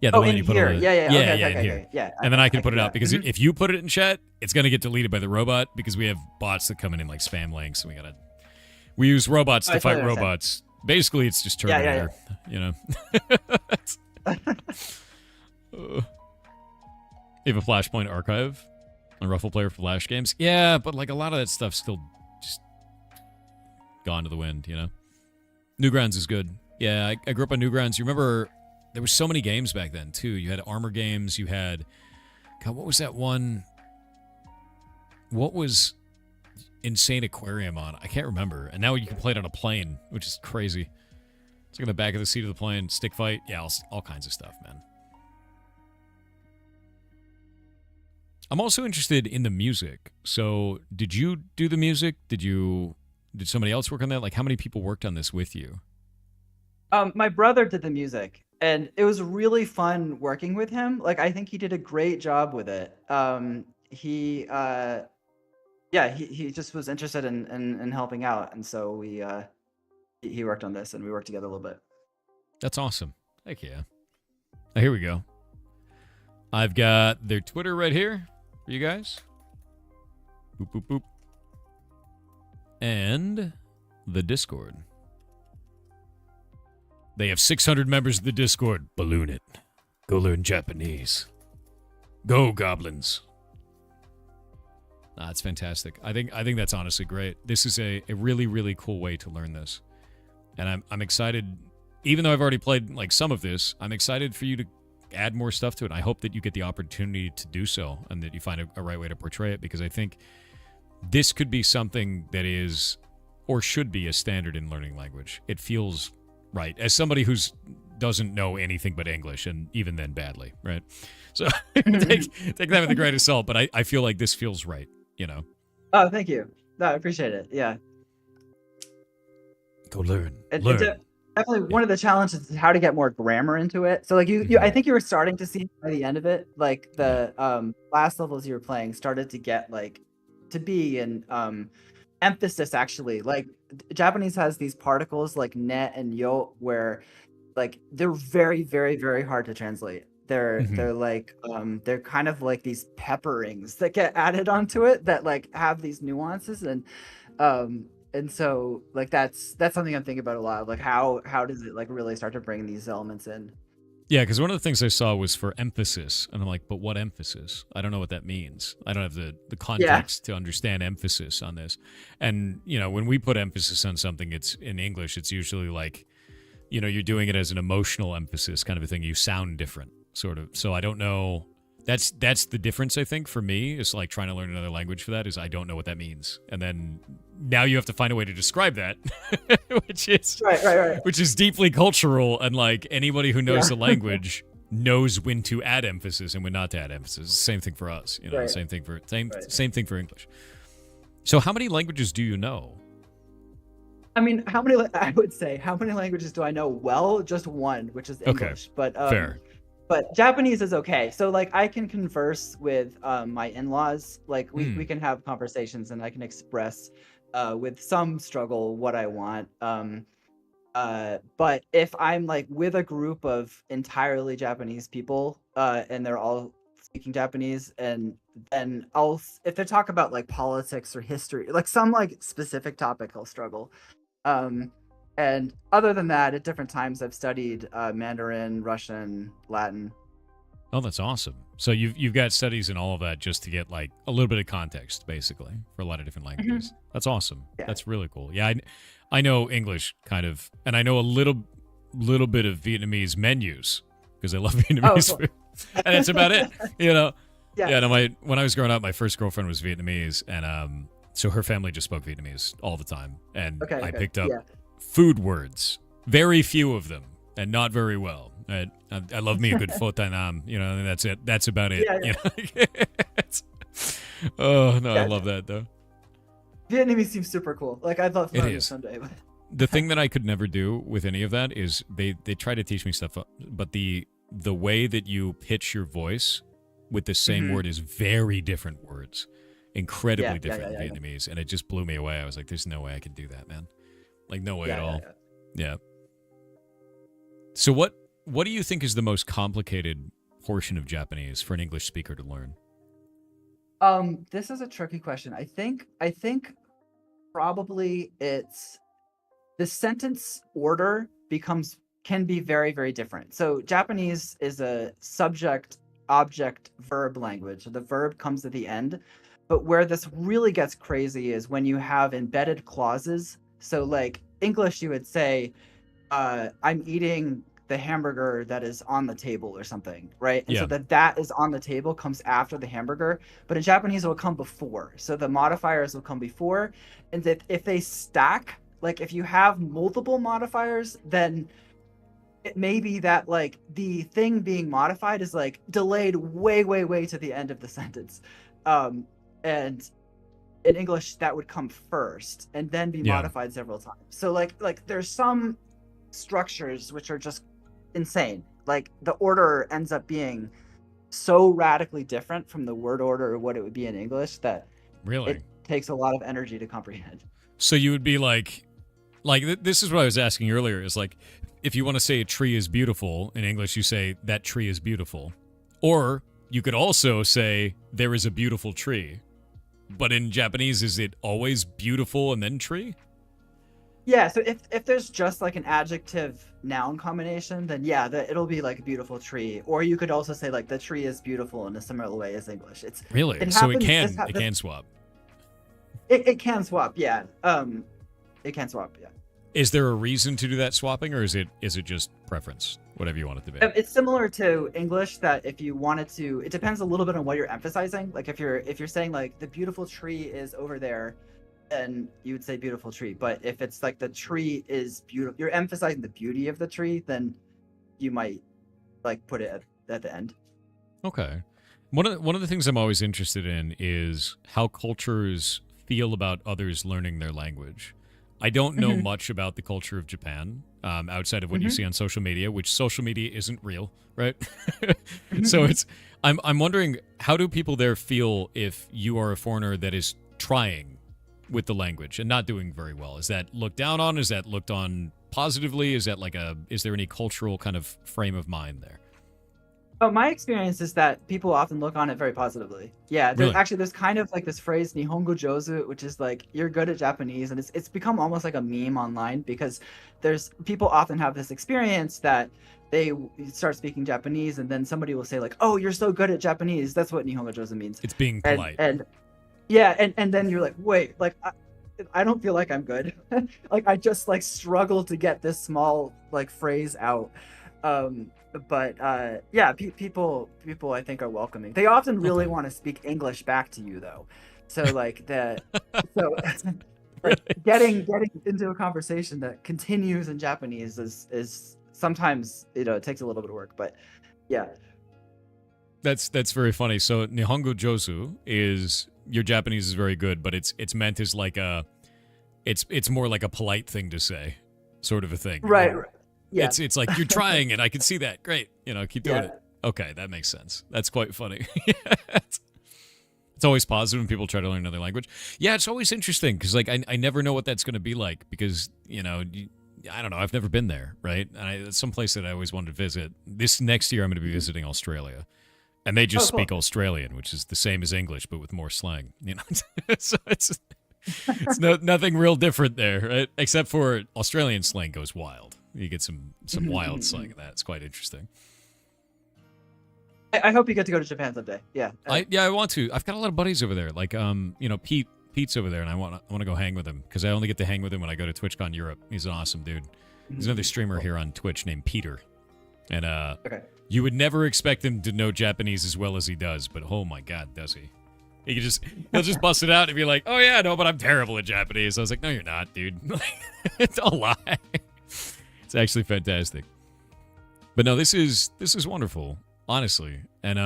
Yeah, the one you put here. on. Yeah. And then I can put it out because if you put it in chat, it's gonna get deleted by the robot because we have bots that come in like spam links, and we use robots to fight robots. Basically, it's just Terminator. You know. You have a Flashpoint archive on Ruffle Player for Flash games. Yeah, but like a lot of that stuff's still just gone to the wind, you know? Newgrounds is good. Yeah, I grew up on Newgrounds. You remember there were so many games back then, too. You had armor games. You had... God, what was that one? What was Insane Aquarium on? I can't remember. And now you can play it on a plane, which is crazy. It's like in the back of the seat of the plane. Stick fight. Yeah, all kinds of stuff, man. I'm also interested in the music. So, did you do the music? Did somebody else work on that? Like, how many people worked on this with you? My brother did the music, and it was really fun working with him. Like, I think he did a great job with it. He just was interested in helping out, and so he worked on this, and we worked together a little bit. That's awesome. Heck yeah. Now, here we go. I've got their Twitter right here for you guys. Boop, boop, boop. And the Discord. They have 600 members of the Discord. Balloon it. Go learn Japanese. Go, goblins. That's fantastic. I think that's honestly great. This is a really, really cool way to learn this. And I'm excited, even though I've already played like some of this, I'm excited for you to add more stuff to it. I hope that you get the opportunity to do so and that you find a right way to portray it, because I think this could be something that is or should be a standard in learning language. It feels right. As somebody who's doesn't know anything but English, and even then badly, right? So take that with a grain of salt, but I feel like this feels right, Oh, thank you. No, I appreciate it. Yeah. Go learn. And Learn. definitely one of the challenges is how to get more grammar into it. So like I think you were starting to see by the end of it, like the last levels you were playing started to get like to be an emphasis actually. Like Japanese has these particles like ne and yo where like they're very, very, very hard to translate. They're like they're kind of like these pepperings that get added onto it that like have these nuances and so like that's something I'm thinking about a lot. Like how does it like really start to bring these elements in? Yeah, because one of the things I saw was for emphasis, and I'm like, but what emphasis? I don't know what that means. I don't have the context to understand emphasis on this. And when we put emphasis on something, it's in English, it's usually like, you're doing it as an emotional emphasis kind of a thing. You sound different, sort of. So I don't know. That's the difference, I think, for me, is like trying to learn another language for that, is I don't know what that means. And then now you have to find a way to describe that, which is right. Which is deeply cultural, and like anybody who knows the language knows when to add emphasis and when not to add emphasis. Same thing for us, same thing for English. So how many languages do you know? I mean, how many languages do I know? Well, just one, which is English. But fair. But Japanese is okay. So like I can converse with my in-laws. Like we can have conversations and I can express with some struggle what I want. But if I'm like with a group of entirely Japanese people and they're all speaking Japanese, and then if they talk about like politics or history, like some like specific topic, I'll struggle. And other than that, at different times, I've studied Mandarin, Russian, Latin. Oh, that's awesome. So you've got studies in all of that just to get like a little bit of context, basically, for a lot of different languages. That's awesome. Yeah. That's really cool. Yeah, I know English kind of, and I know a little bit of Vietnamese menus because I love Vietnamese food, and that's about it. Yeah. No, when I was growing up, my first girlfriend was Vietnamese, and so her family just spoke Vietnamese all the time, and I picked up food words, very few of them, and not very well. I love me a good pho tai nam, and that's it. That's about it. Oh no, I love that though. Vietnamese seems super cool. Like I'd love to learn it someday. But the thing that I could never do with any of that is they try to teach me stuff, but the way that you pitch your voice with the same word is very different words, incredibly different in Vietnamese, and it just blew me away. I was like, "There's no way I can do that, man. Like no way at all." Yeah. So what do you think is the most complicated portion of Japanese for an English speaker to learn? This is a tricky question. I think probably it's the sentence order can be very, very different. So Japanese is a subject, object, verb language. So the verb comes at the end. But where this really gets crazy is when you have embedded clauses. So like English, you would say, I'm eating the hamburger that is on the table or something, right? And so that is on the table comes after the hamburger, but in Japanese it will come before. So the modifiers will come before, and that if they stack, like if you have multiple modifiers, then it may be that like the thing being modified is like delayed way, way, way to the end of the sentence. And in English that would come first and then be modified several times. So like there's some structures which are just insane. Like the order ends up being so radically different from the word order or what it would be in English that it takes a lot of energy to comprehend. So you would be like this is what I was asking earlier, is like if you want to say a tree is beautiful in English, you say that tree is beautiful. Or you could also say there is a beautiful tree. But in Japanese, is it always beautiful and then tree? Yeah, so if there's just like an adjective noun combination, then it'll be like a beautiful tree. Or you could also say like the tree is beautiful in a similar way as English. It so it can swap. It can swap, yeah. It can swap, yeah. Is there a reason to do that swapping, or is it just preference? Whatever you want it to be. It's similar to English that if you wanted to, it depends a little bit on what you're emphasizing. Like if you're saying like the beautiful tree is over there, then you would say beautiful tree. But if it's like the tree is beautiful, you're emphasizing the beauty of the tree, then you might like put it at the end. Okay. One of the things I'm always interested in is how cultures feel about others learning their language. I don't know much about the culture of Japan outside of what you see on social media, which social media isn't real, right? So I'm wondering, how do people there feel if you are a foreigner that is trying with the language and not doing very well? Is that looked down on? Is that looked on positively? Is that is there any cultural kind of frame of mind there? Oh, my experience is that people often look on it very positively. Yeah, Really? there's kind of like this phrase "Nihongo jozu," which is like you're good at Japanese, and it's become almost like a meme online because there's people often have this experience that they start speaking Japanese, and then somebody will say like, "Oh, you're so good at Japanese." That's what Nihongo jozu means. It's being polite. And yeah, and then you're like, wait, like I don't feel like I'm good. Like I just like struggle to get this small like phrase out. But yeah, people I think are welcoming. They often really want to speak English back to you though. So like like getting into a conversation that continues in Japanese is sometimes, you know, it takes a little bit of work, but yeah. That's very funny. So Nihongo Josu is, your Japanese is very good, but it's meant as like it's more like a polite thing to say, sort of a thing. Right. Yeah. It's like, you're trying it. I can see that. Great. You know, keep doing it. Okay, that makes sense. That's quite funny. It's always positive when people try to learn another language. Yeah, it's always interesting because like I never know what that's going to be like because, you know, I don't know. I've never been there, right? And it's someplace that I always wanted to visit. This next year I'm going to be visiting Australia. And they just speak Australian, which is the same as English, but with more slang. You know, so it's nothing real different there, right? Except for Australian slang goes wild. You get some wild slang in that. It's quite interesting. I hope you get to go to Japan someday. Yeah. I want to. I've got a lot of buddies over there. Like you know, Pete's over there, and I want to go hang with him because I only get to hang with him when I go to TwitchCon Europe. He's an awesome dude. There's another streamer here on Twitch named Peter, and you would never expect him to know Japanese as well as he does, but oh my god, does he? He'll just bust it out and be like, "Oh yeah, no, but I'm terrible at Japanese." I was like, "No, you're not, dude. Don't lie." It's actually fantastic. But no, this is wonderful, honestly. And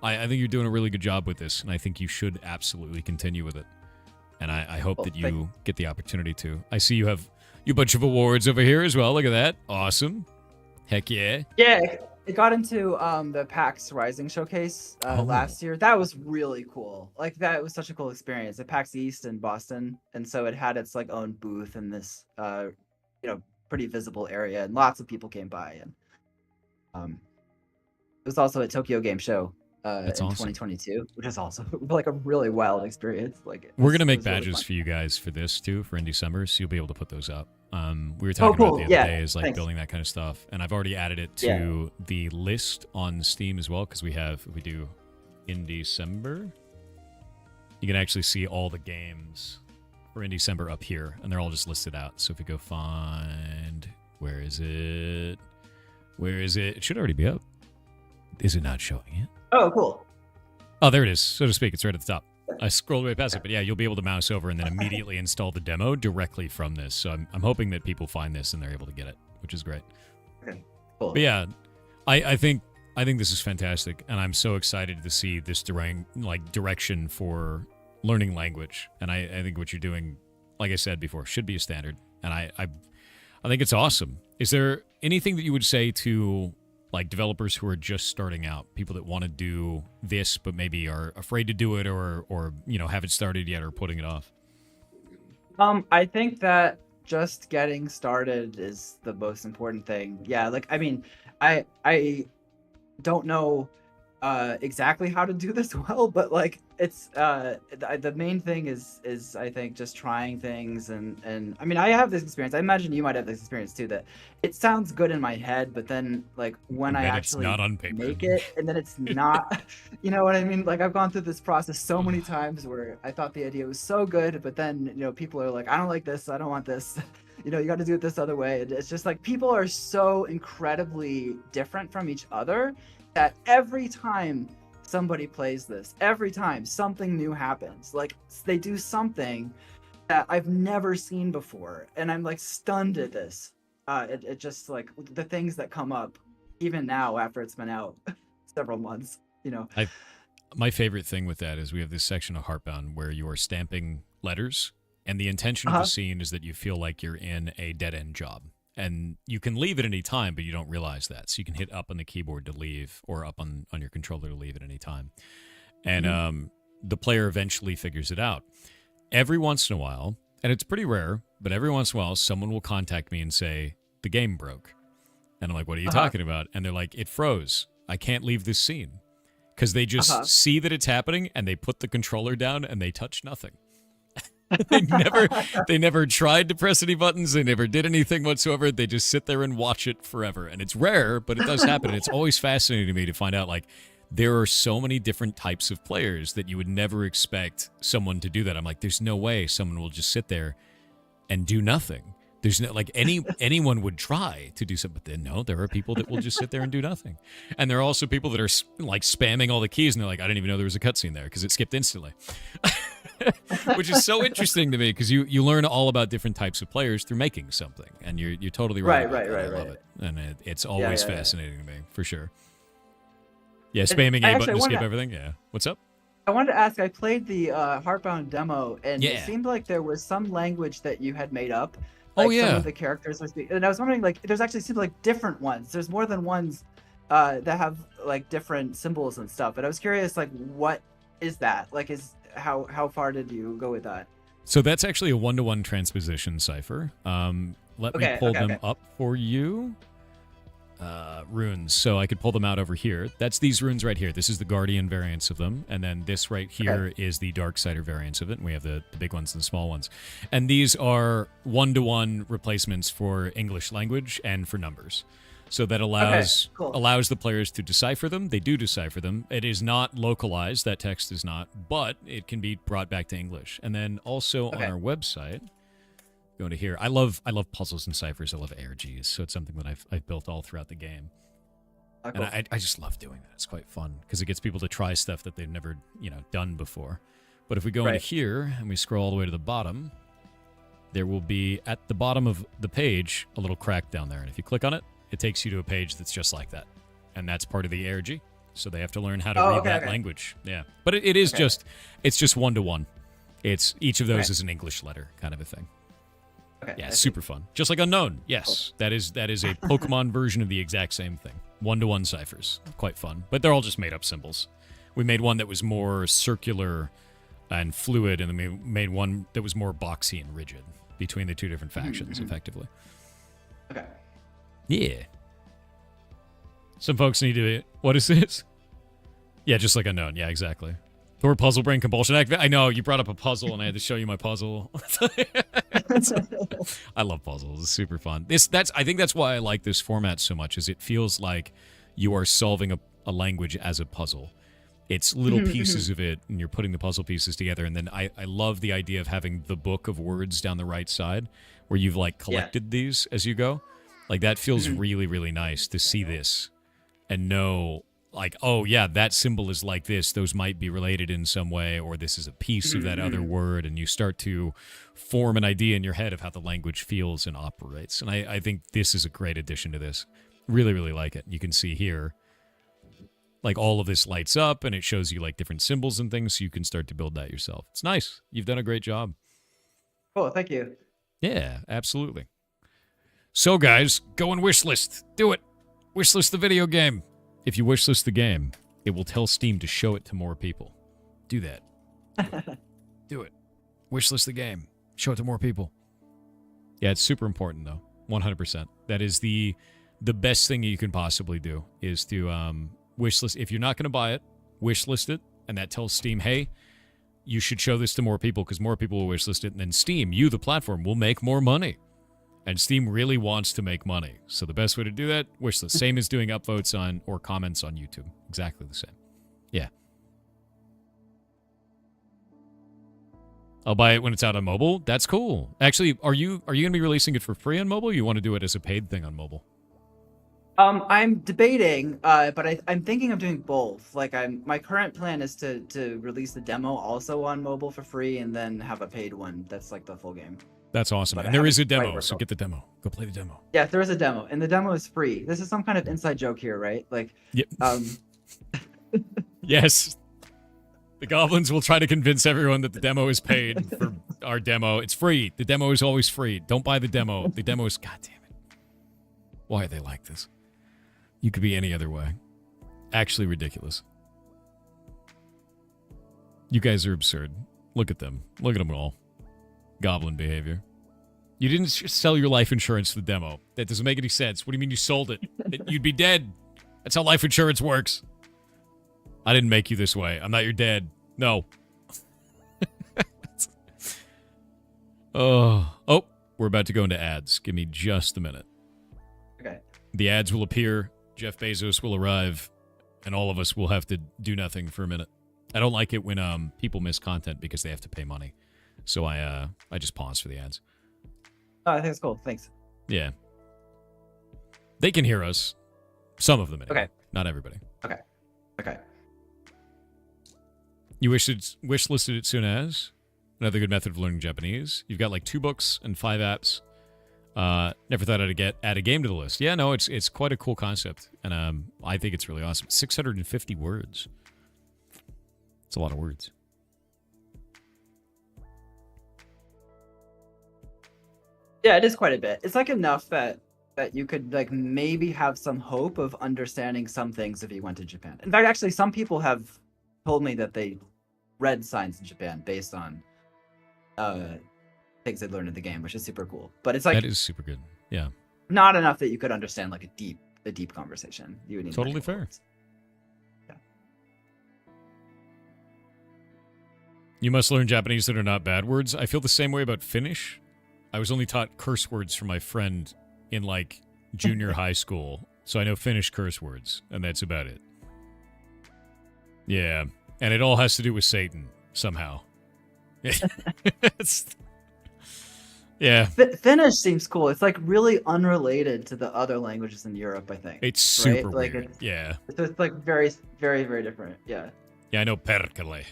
I think you're doing a really good job with this, and I think you should absolutely continue with it. And I hope that you get the opportunity to. I see you have a bunch of awards over here as well. Look at that. Awesome. Heck yeah. Yeah, it got into the PAX Rising showcase last year. That was really cool. Like that was such a cool experience at PAX East in Boston, and so it had its like own booth in this you know, pretty visible area, and lots of people came by. And it was also a Tokyo Game Show in awesome. 2022, which is also like a really wild experience. Like we're gonna make badges really for you guys for this too, for Indie Summer, so you'll be able to put those up. We were talking about the other day is like building that kind of stuff, and I've already added it to the list on Steam as well because if we do in December, you can actually see all the games for in December up here, and they're all just listed out. So if you go find, where is it? It should already be up. Is it not showing it? Oh, cool. Oh, there it is, so to speak. It's right at the top. I scrolled right past it, but yeah, you'll be able to mouse over and then immediately install the demo directly from this. So I'm hoping that people find this and they're able to get it, which is great. Okay, cool. But yeah, I think this is fantastic, and I'm so excited to see this direction for learning language. And I think what you're doing, like I said before, should be a standard. And I think it's awesome. Is there anything that you would say to like developers who are just starting out, people that want to do this but maybe are afraid to do it or you know, haven't started yet or putting it off? I think that just getting started is the most important thing. Yeah, like I mean, I don't know exactly how to do this well, but like it's the main thing is I think just trying things and I mean I have this experience. I imagine you might have this experience too, that it sounds good in my head, but then like when I actually not on paper. make it and then it's not, you know what I mean? Like I've gone through this process so many times where I thought the idea was so good, but then you know people are like, I don't like this, I don't want this. You know, you got to do it this other way. It's just like people are so incredibly different from each other that every time somebody plays this, every time something new happens, like they do something that I've never seen before, and I'm like stunned at this. it just like the things that come up even now after it's been out several months, you know. My favorite thing with that is we have this section of Heartbound where you are stamping letters, and the intention of the scene is that you feel like you're in a dead-end job. And you can leave at any time, but you don't realize that. So you can hit up on the keyboard to leave, or up on your controller to leave at any time. And the player eventually figures it out. Every once in a while, and it's pretty rare, but every once in a while, someone will contact me and say, the game broke. And I'm like, what are you talking about? And they're like, it froze. I can't leave this scene. Because they just see that it's happening, and they put the controller down, and they touch nothing. They never tried to press any buttons. They never did anything whatsoever. They just sit there and watch it forever. And it's rare, but it does happen. And it's always fascinating to me to find out, like, there are so many different types of players that you would never expect someone to do that. I'm like, there's no way someone will just sit there and do nothing. There's no, like, anyone would try to do something, but then no, there are people that will just sit there and do nothing. And there are also people that are like spamming all the keys, and they're like, I didn't even know there was a cutscene there because it skipped instantly. Which is so interesting to me because you learn all about different types of players through making something, and you're totally right. Right. I love it, and it's always fascinating to me for sure. Yeah, spamming A button to skip everything. Yeah, what's up? I wanted to ask. I played the Heartbound demo, and it seemed like there was some language that you had made up. Like some of the characters were speaking, and I was wondering, like, there's actually seems like different ones. There's more than ones that have like different symbols and stuff. But I was curious, like, what is that? Like, how far did you go with that? So that's actually a 1-to-1 transposition cipher. Let me pull them up for you. Runes. So I could pull them out over here. That's these runes right here. This is the Guardian variants of them. And then this right here is the Darksider variants of it. And we have the big ones and the small ones. And these are 1-to-1 replacements for English language and for numbers. So that allows the players to decipher them. They do decipher them. It is not localized. That text is not. But it can be brought back to English. And then also on our website... Go to here. I love puzzles and ciphers. I love ARGs, so it's something that I've built all throughout the game. And I just love doing that. It's quite fun because it gets people to try stuff that they've never done before. But if we go into here and we scroll all the way to the bottom, there will be at the bottom of the page a little crack down there, and if you click on it, it takes you to a page that's just like that, and that's part of the ARG. So they have to learn how to read that language. Yeah, but it is just 1-to-1. It's each of those is an English letter kind of a thing. Yeah, super fun. Just like Unknown. Yes, that is a Pokemon version of the exact same thing. 1-to-1 ciphers. Quite fun. But they're all just made up symbols. We made one that was more circular and fluid, and then we made one that was more boxy and rigid between the two different factions, effectively. Okay. Yeah. Some folks need to... What is this? Yeah, just like Unknown. Yeah, exactly. Thor Puzzle Brain Compulsion Activate. I know, you brought up a puzzle, and I had to show you my puzzle. I love puzzles. It's super fun. I think that's why I like this format so much, is it feels like you are solving a language as a puzzle. It's little pieces of it, and you're putting the puzzle pieces together, and then I love the idea of having the book of words down the right side, where you've, like, collected these as you go. Like, that feels really, really nice to see this and know... Like, oh, yeah, that symbol is like this. Those might be related in some way, or this is a piece of that other word, and you start to form an idea in your head of how the language feels and operates. And I think this is a great addition to this. Really, really like it. You can see here, like, all of this lights up, and it shows you, like, different symbols and things, so you can start to build that yourself. It's nice. You've done a great job. Cool, thank you. Yeah, absolutely. So, guys, go and wishlist. Do it. Wishlist the video game. If you wishlist the game, it will tell Steam to show it to more people. Do that. Do it. Wishlist the game. Show it to more people. Yeah, it's super important, though. 100%. That is the best thing you can possibly do, is to wishlist. If you're not going to buy it, wishlist it, and that tells Steam, hey, you should show this to more people, because more people will wishlist it, and then Steam, you, the platform, will make more money. And Steam really wants to make money. So the best way to do that, wishlist. Same as doing upvotes on or comments on YouTube. Exactly the same. Yeah. I'll buy it when it's out on mobile. That's cool. Actually, are you going to be releasing it for free on mobile, or you want to do it as a paid thing on mobile? I'm debating, but I'm thinking of doing both. Like, my current plan is to release the demo also on mobile for free, and then have a paid one that's like the full game. That's awesome. But And I there is a haven't quite demo, worked so out. get the demo. Go play the demo. Yeah, there is a demo, and the demo is free. This is some kind of inside joke here, right? Like, Yep. um, Yes. The goblins will try to convince everyone that the demo is paid for our demo. It's free. The demo is always free. Don't buy the demo. The demo is... God damn it. Why are they like this? You could be any other way. Actually ridiculous. You guys are absurd. Look at them. Look at them all. Goblin behavior. You didn't sell your life insurance for the demo. That doesn't make any sense. What do you mean you sold it? You'd be dead. That's how life insurance works. I didn't make you this way. I'm not your dad. No. Oh, we're about to go into ads. Give me just a minute. okay. The ads will appear. Jeff Bezos will arrive, and all of us will have to do nothing for a minute. I don't like it when people miss content because they have to pay money. So I just pause for the ads. Oh, I think it's cool. Thanks. Yeah. They can hear us. Some of them anyway. Okay. Not everybody. Okay. You wish listed it soon as? Another good method of learning Japanese. You've got like 2 books and 5 apps. Never thought I'd add a game to the list. Yeah, no, it's quite a cool concept. And I think it's really awesome. 650 words. It's a lot of words. Yeah, it is quite a bit. It's like enough that you could like maybe have some hope of understanding some things if you went to Japan. In fact, actually, some people have told me that they read signs in Japan based on things they learned in the game, which is super cool. But it's like That is super good. Yeah. not enough that you could understand like a deep conversation. You would need Totally multiple fair. words. You must learn Japanese that are not bad words. I feel the same way about Finnish. I was only taught curse words from my friend in like junior high school. So I know Finnish curse words, and that's about it. Yeah. And it all has to do with Satan, somehow. Yeah. Finnish seems cool. It's like really unrelated to the other languages in Europe, I think. It's super Like, weird. Yeah. It's like very, very, very different. Yeah. Yeah, I know perkele.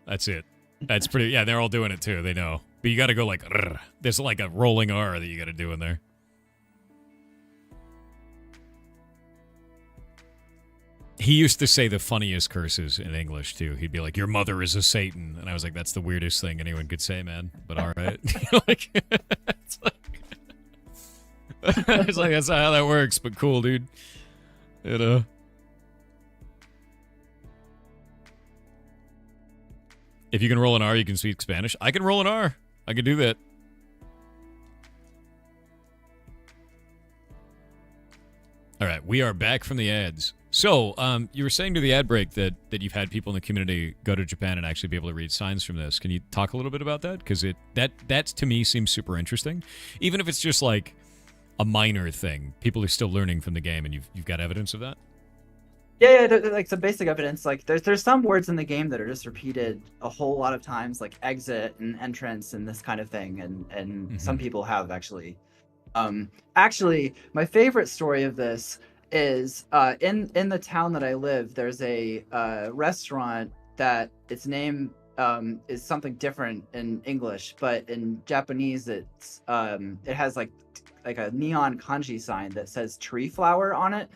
That's it. That's pretty... Yeah, they're all doing it too. They know. But you got to go like... Rrr. There's like a rolling R that you got to do in there. He used to say the funniest curses in English, too. He'd be like, your mother is a Satan. And I was like, that's the weirdest thing anyone could say, man. But all right. Like, it's like, that's not how that works, but cool, dude. You know? If you can roll an R, you can speak Spanish. I can roll an R. I can do that. All right, we are back from the ads. So, you were saying to the ad break that you've had people in the community go to Japan and actually be able to read signs from this. Can you talk a little bit about that? Because that to me seems super interesting, even if it's just like a minor thing. People are still learning from the game, and you've got evidence of that. Yeah, like some basic evidence. Like there's some words in the game that are just repeated a whole lot of times, like exit and entrance and this kind of thing. And some people have actually. Actually, my favorite story of this is in the town that I live. There's a restaurant that its name is something different in English, but in Japanese it's it has like a neon kanji sign that says tree flower on it.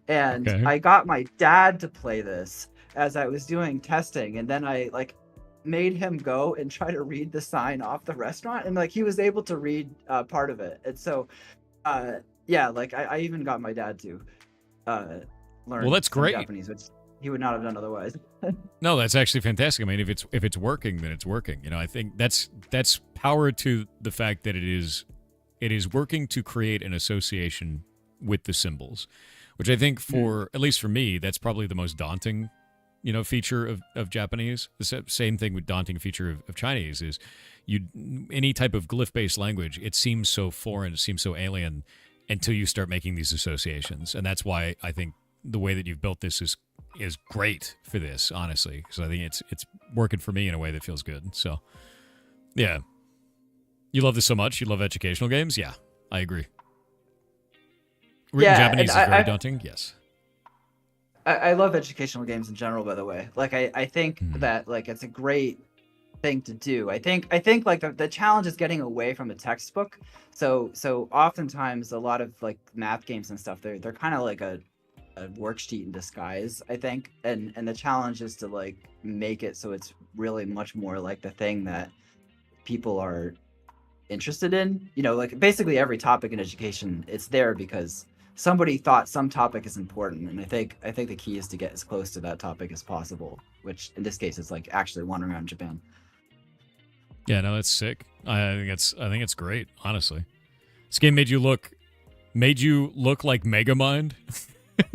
And Okay. I got my dad to play this as I was doing testing, and then I like made him go and try to read the sign off the restaurant, and like he was able to read part of it. And so yeah, like I even got my dad to learn Well, that's some great. Japanese, which he would not have done otherwise. No, that's actually fantastic. I mean, if it's working, then it's working. You know, I think that's power to the fact that it is working to create an association with the symbols, which I think for at least for me, that's probably the most daunting, feature of Japanese. The same thing with daunting feature of Chinese is any type of glyph-based language, it seems so foreign, it seems so alien until you start making these associations. And that's why I think the way that you've built this is great for this, honestly, because I think it's working for me in a way that feels good. So, yeah. You love this so much? You love educational games? Yeah, I agree. Written Yeah, Japanese and is very daunting? Yes. I love educational games in general, by the way. Like I think that like it's a great thing to do. I think like the challenge is getting away from the textbook. So oftentimes a lot of like math games and stuff, they're kind of like a worksheet in disguise, I think. And the challenge is to like make it so it's really much more like the thing that people are interested in. You know, like basically every topic in education, it's there because somebody thought some topic is important, and I think the key is to get as close to that topic as possible, which in this case is like actually wandering around Japan. Yeah, no, that's sick. I think it's great, honestly. This game made you look like Megamind.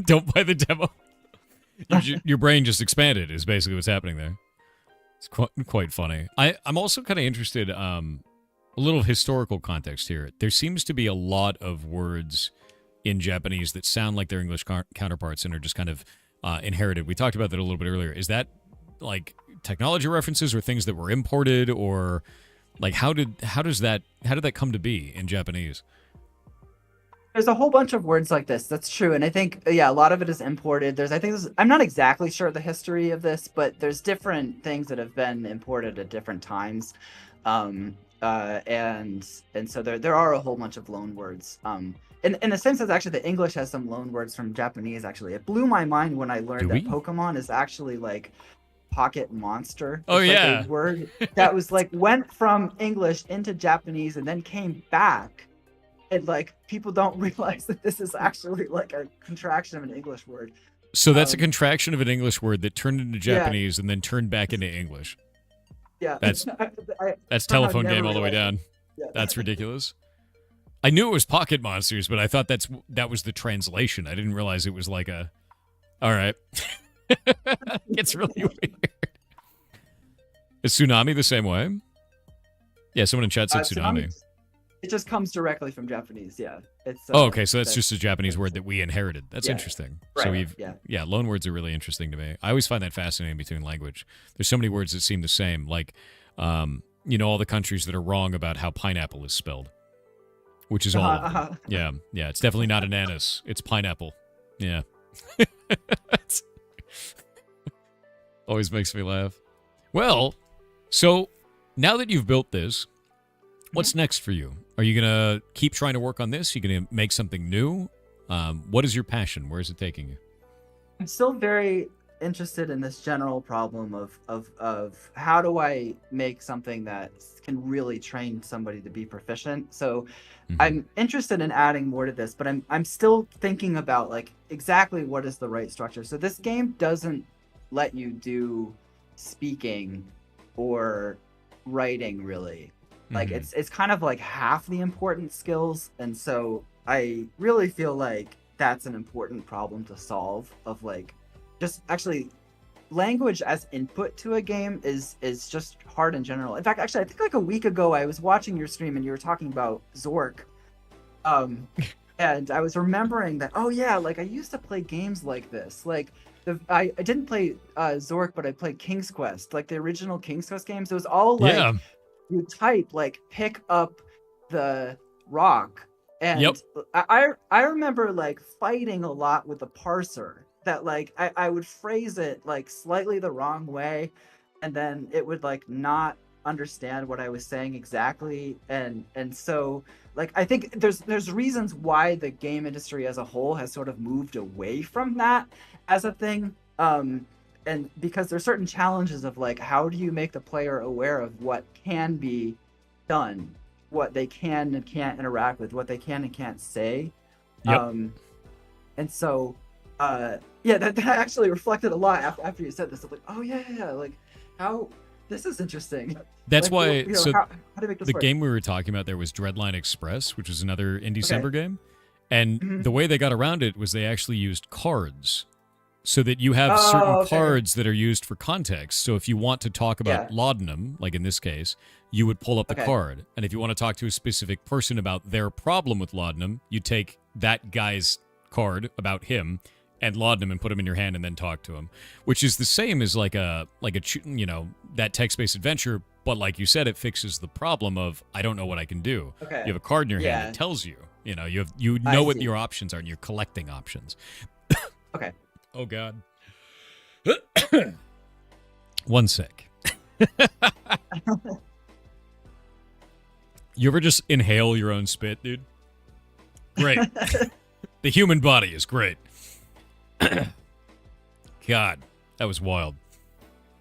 Don't buy the demo. Your brain just expanded is basically what's happening there. It's quite funny. I'm also kind of interested, a little historical context here. There seems to be a lot of words in Japanese that sound like their English counterparts and are just kind of inherited. We talked about that a little bit earlier. Is that like technology references or things that were imported, or like how did that come to be in Japanese? There's a whole bunch of words like this. That's true. And I think, yeah, a lot of it is imported. I'm not exactly sure the history of this, but there's different things that have been imported at different times. And so there are a whole bunch of loan words. In the sense that actually the English has some loan words from Japanese, actually. It blew my mind when I learned that Pokemon is actually like pocket monster. Oh, it's yeah. Like a word that was like went from English into Japanese and then came back. And like people don't realize that this is actually like a contraction of an English word. So that's a contraction of an English word that turned into Japanese and then turned back into English. Yeah. That's telephone game all the way down. Yeah. That's ridiculous. I knew it was pocket monsters, but I thought that was the translation. I didn't realize it was like a. All right. It's really weird. Is Tsunami the same way? Yeah, someone in chat said Tsunami. It just comes directly from Japanese, yeah. It's okay, so that's just a Japanese word that we inherited. That's interesting. Right. So loan words are really interesting to me. I always find that fascinating between language. There's so many words that seem the same, like all the countries that are wrong about how pineapple is spelled, which is all of them. Yeah, it's definitely not an anise. It's pineapple. Yeah. Always makes me laugh. Well, so now that you've built this, what's next for you? Are you going to keep trying to work on this? Are you going to make something new? What is your passion? Where is it taking you? I'm still very interested in this general problem of how do I make something that can really train somebody to be proficient. So I'm interested in adding more to this, but I'm still thinking about like exactly what is the right structure. So this game doesn't let you do speaking or writing really. Like it's kind of like half the important skills, and so I really feel like that's an important problem to solve, of like just actually language as input to a game is just hard in general. In fact, actually I think like a week ago I was watching your stream and you were talking about Zork. And I was remembering that, oh yeah, like I used to play games like this. Like I didn't play Zork, but I played King's Quest, like the original King's Quest games. It was all like you type like pick up the rock, and I remember like fighting a lot with the parser, that like I would phrase it like slightly the wrong way, and then it would like not understand what I was saying exactly, and so like I think there's reasons why the game industry as a whole has sort of moved away from that as a thing, and because there's certain challenges of like how do you make the player aware of what can be done, what they can and can't interact with, what they can and can't say. And so that actually reflected a lot after you said this. I'm like, oh yeah, like how this is interesting. That's like, why so how to make this the work. game we were talking about there was Dreadline Express, which was another in December game, and the way they got around it was they actually used cards, so that you have certain cards that are used for context. So if you want to talk about laudanum, like in this case, you would pull up the card. And if you want to talk to a specific person about their problem with laudanum, you take that guy's card about him and laudanum and put him in your hand and then talk to him, which is the same as like a that text-based adventure. But like you said, it fixes the problem of I don't know what I can do. You have a card in your hand that tells you. You know what your options are, and you're collecting options. Okay. Oh, God. One sec. You ever just inhale your own spit, dude? Great. The human body is great. God, that was wild.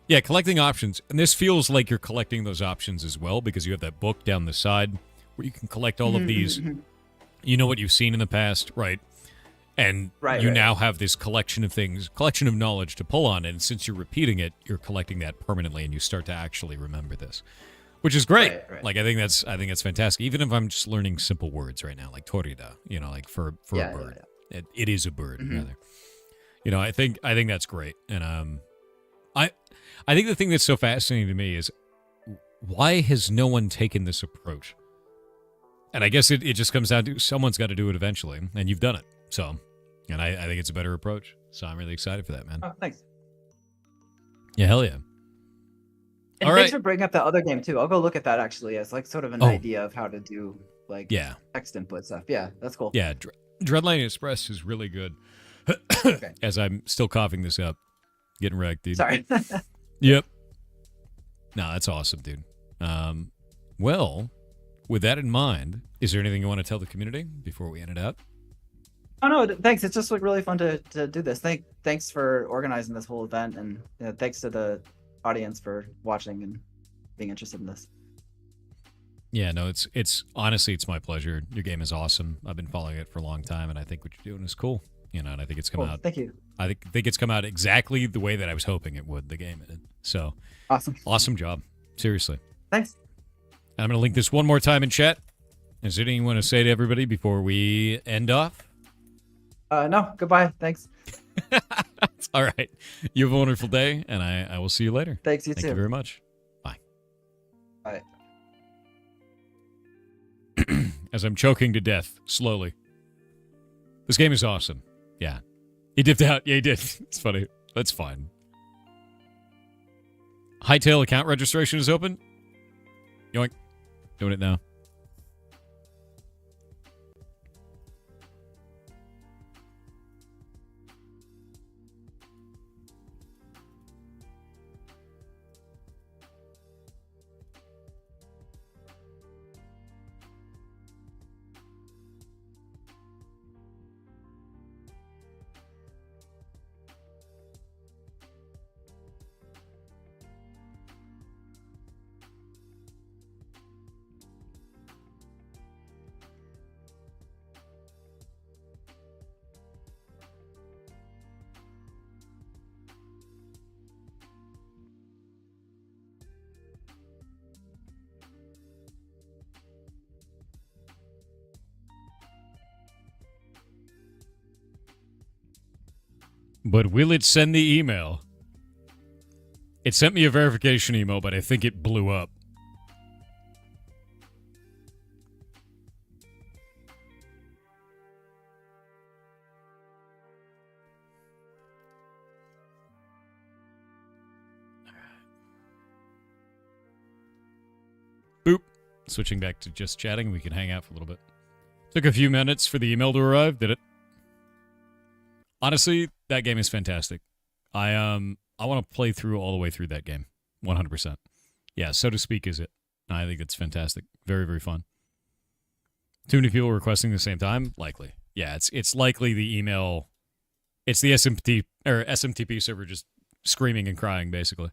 Yeah, collecting options. And this feels like you're collecting those options as well because you have that book down the side where you can collect all of these. You know what you've seen in the past, right? And you now have this collection of things, collection of knowledge to pull on. And since you're repeating it, you're collecting that permanently and you start to actually remember this, which is great. Like, I think that's fantastic. Even if I'm just learning simple words right now, like torida, you know, like for a bird. It is a bird, rather. You know, I think that's great. And I think the thing that's so fascinating to me is why has no one taken this approach? And I guess it just comes down to someone's got to do it eventually, and you've done it. So, and I think it's a better approach. So I'm really excited for that, man. Oh, thanks. Yeah, hell yeah. And thanks for bringing up that other game too. I'll go look at that actually as like sort of an idea of how to do like text input stuff. Yeah, that's cool. Yeah, Dreadline Express is really good. Okay. As I'm still coughing this up. Getting wrecked, dude. Sorry. Yep. No, that's awesome, dude. Well, with that in mind, is there anything you want to tell the community before we end it out? Oh no, thanks. It's just like really fun to do this. Thanks for organizing this whole event, and thanks to the audience for watching and being interested in this. Yeah, no, it's honestly, it's my pleasure. Your game is awesome. I've been following it for a long time, and I think what you're doing is cool. You know, and I think it's come out. Thank you. I think it's come out exactly the way that I was hoping it would. The game did. So awesome job. Seriously. Thanks. And I'm gonna link this one more time in chat. Is there anything you want to say to everybody before we end off? No. Goodbye. Thanks. All right. You have a wonderful day, and I will see you later. Thanks. You too. Thank you very much. Bye. Bye. As I'm choking to death slowly. This game is awesome. Yeah. He dipped out. Yeah, he did. It's funny. That's fine. Hightail account registration is open. Yoink. Doing it now. But will it send the email? It sent me a verification email, but I think it blew up. Boop. Switching back to just chatting, we can hang out for a little bit. Took a few minutes for the email to arrive, did it? Honestly, that game is fantastic. I want to play through all the way through that game. 100%. Yeah, so to speak is it. I think it's fantastic. Very, very fun. Too many people requesting at the same time? Likely. Yeah, it's likely the email. It's the SMTP server just screaming and crying, basically.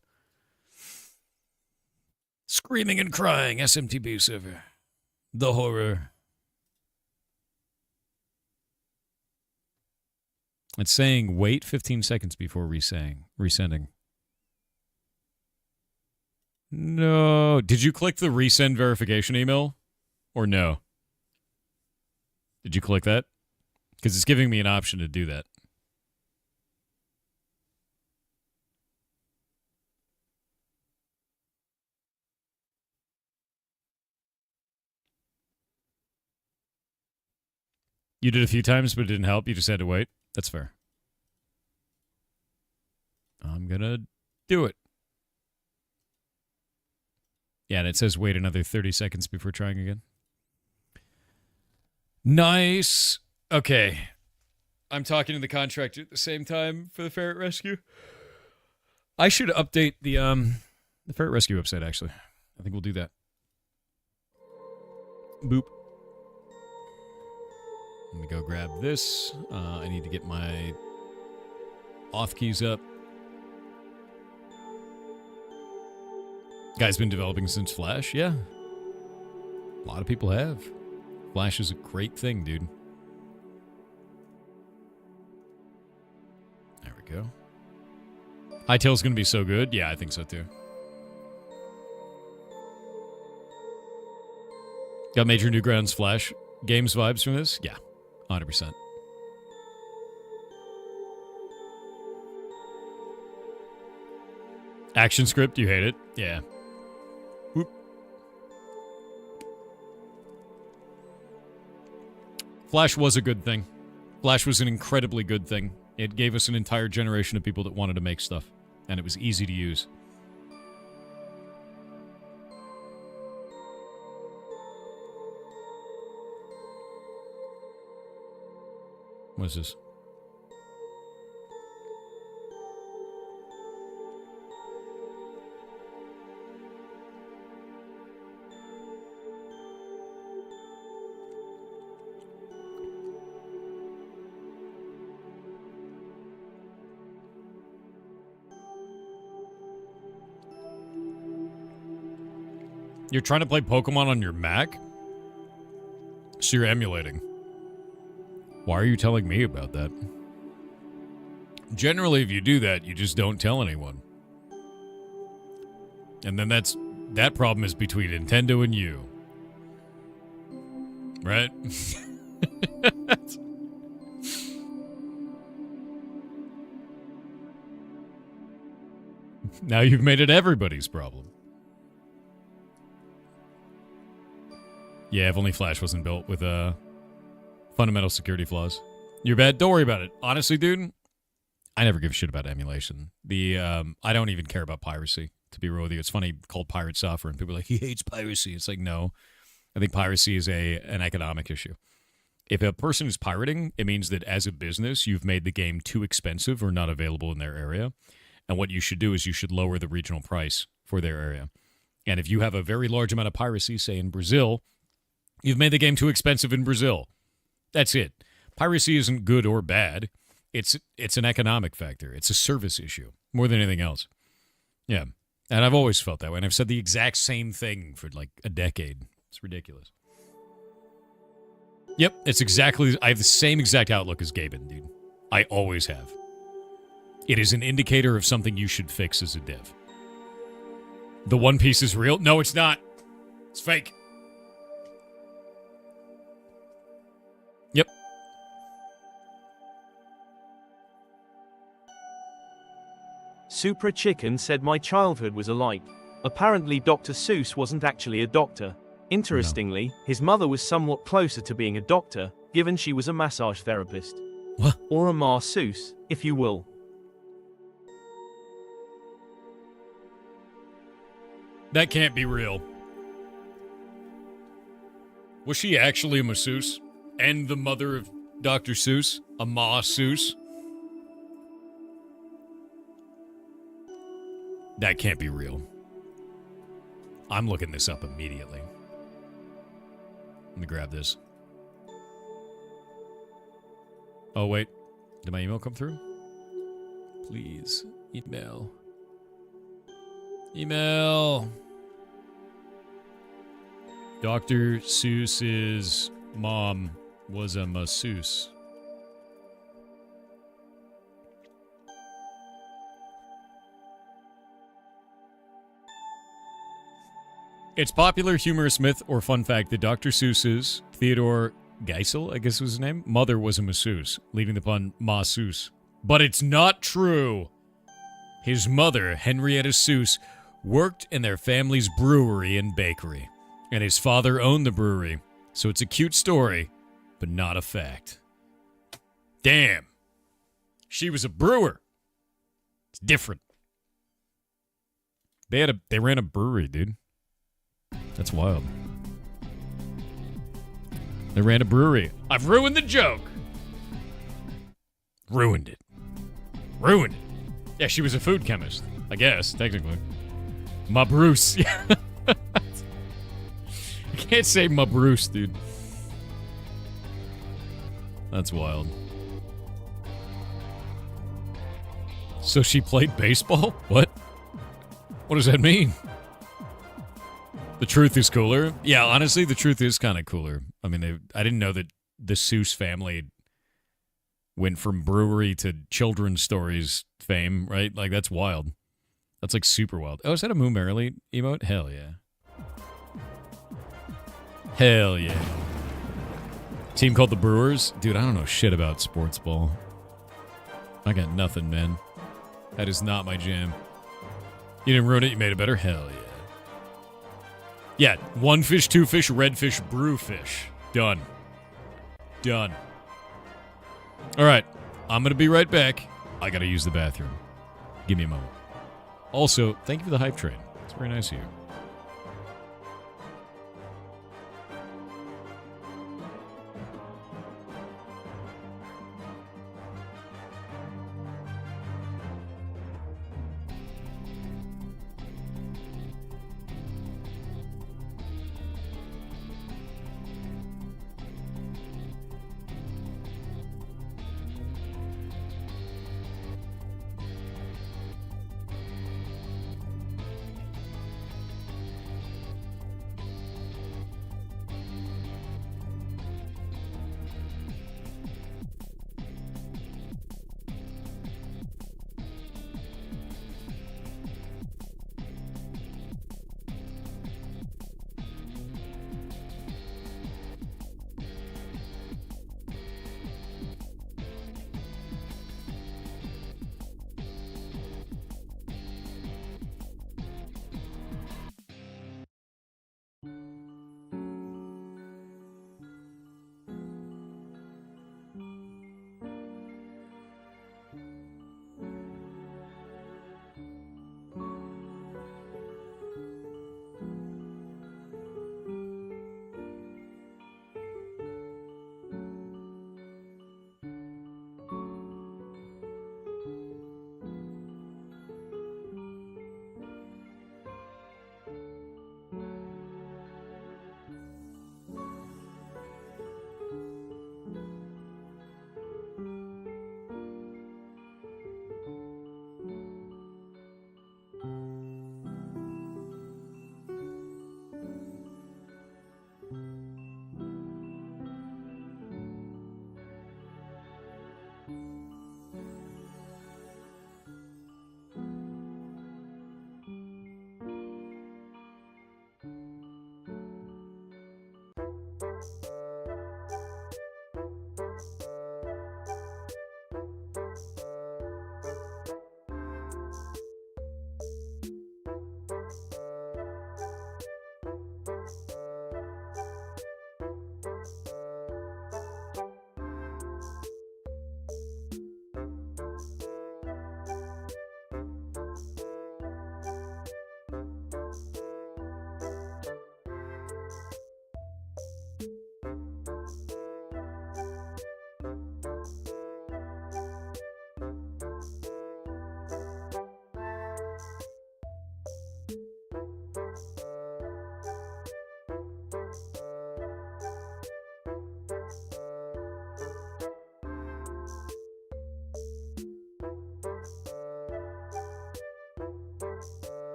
Screaming and crying, SMTP server. The horror. It's saying wait 15 seconds before resending. No. Did you click the resend verification email? Or no? Did you click that? Because it's giving me an option to do that. You did a few times, but it didn't help. You just had to wait. That's fair. I'm gonna do it. Yeah, and it says wait another 30 seconds before trying again. Nice. Okay. I'm talking to the contractor at the same time for the ferret rescue. I should update the The ferret rescue website, actually. I think we'll do that. Boop. Let me go grab this. I need to get my auth keys up. Guy's been developing since Flash, yeah. A lot of people have. Flash is a great thing, dude. There we go. Hytale's gonna be so good. Yeah, I think so too. Got major Newgrounds Flash games vibes from this? Yeah, 100%. Action script, you hate it? Yeah. Whoop. Flash was a good thing. Flash was an incredibly good thing. It gave us an entire generation of people that wanted to make stuff, and it was easy to use. What is this? You're trying to play Pokemon on your Mac? So you're emulating. Why are you telling me about that? Generally, if you do that, you just don't tell anyone. And then that problem is between Nintendo and you. Right? Now you've made it everybody's problem. Yeah, if only Flash wasn't built with fundamental security flaws. You're bad. Don't worry about it. Honestly, dude, I never give a shit about emulation. I don't even care about piracy, to be real with you. It's funny, called pirate software, and people are like, he hates piracy. It's like, no. I think piracy is an economic issue. If a person is pirating, it means that as a business, you've made the game too expensive or not available in their area. And what you should do is you should lower the regional price for their area. And if you have a very large amount of piracy, say in Brazil, you've made the game too expensive in Brazil. That's it. Piracy isn't good or bad. It's an economic factor. It's a service issue more than anything else. Yeah. And I've always felt that way. And I've said the exact same thing for like a decade. It's ridiculous. Yep. It's exactly, I have the same exact outlook as Gaben, dude. I always have. It is an indicator of something you should fix as a dev. The One Piece is real? No, it's not. It's fake. Yep. Supra Chicken said my childhood was alike. Apparently Dr. Seuss wasn't actually a doctor. Interestingly, his mother was somewhat closer to being a doctor, given she was a massage therapist. What? Or a masseuse, if you will. That can't be real. Was she actually a masseuse? And the mother of Dr. Seuss? A masseuse? That can't be real. I'm looking this up immediately. Let me grab this. Oh, wait. Did my email come through? Please. Email. Email. Dr. Seuss's mom was a masseuse. It's popular humorous myth or fun fact that Dr. Seuss's Theodore Geisel, I guess was his name, mother was a masseuse, leaving the pun masseuse. But it's not true. His mother, Henrietta Seuss, worked in their family's brewery and bakery, and his father owned the brewery, so it's a cute story, but not a fact. Damn. She was a brewer. It's different. They ran a brewery, dude. That's wild. They ran a brewery. I've ruined the joke. Ruined it. Ruined it. Yeah, she was a food chemist, I guess, technically. My Bruce. Yeah. I can't say my Bruce, dude. That's wild. So she played baseball? What? What does that mean? The truth is cooler? Yeah, honestly, the truth is kind of cooler. I mean, I didn't know that the Seuss family went from brewery to children's stories fame, right? Like, that's wild. That's, like, super wild. Oh, is that a Moo Merrily emote? Hell yeah. Hell yeah. Team called the Brewers? Dude, I don't know shit about sports ball. I got nothing, man. That is not my jam. You didn't ruin it, you made it better? Hell yeah. Yeah, 1 fish, 2 fish, red fish, brew fish. Done. Done. All right, I'm going to be right back. I got to use the bathroom. Give me a moment. Also, thank you for the hype train. It's very nice of you.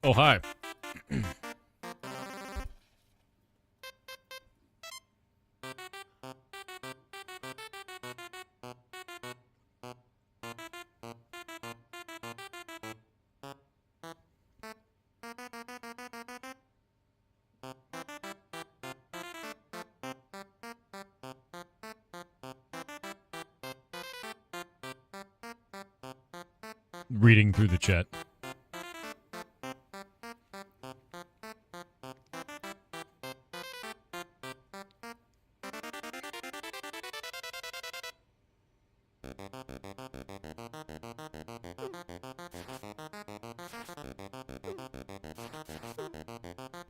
Oh, hi. Reading through the chat.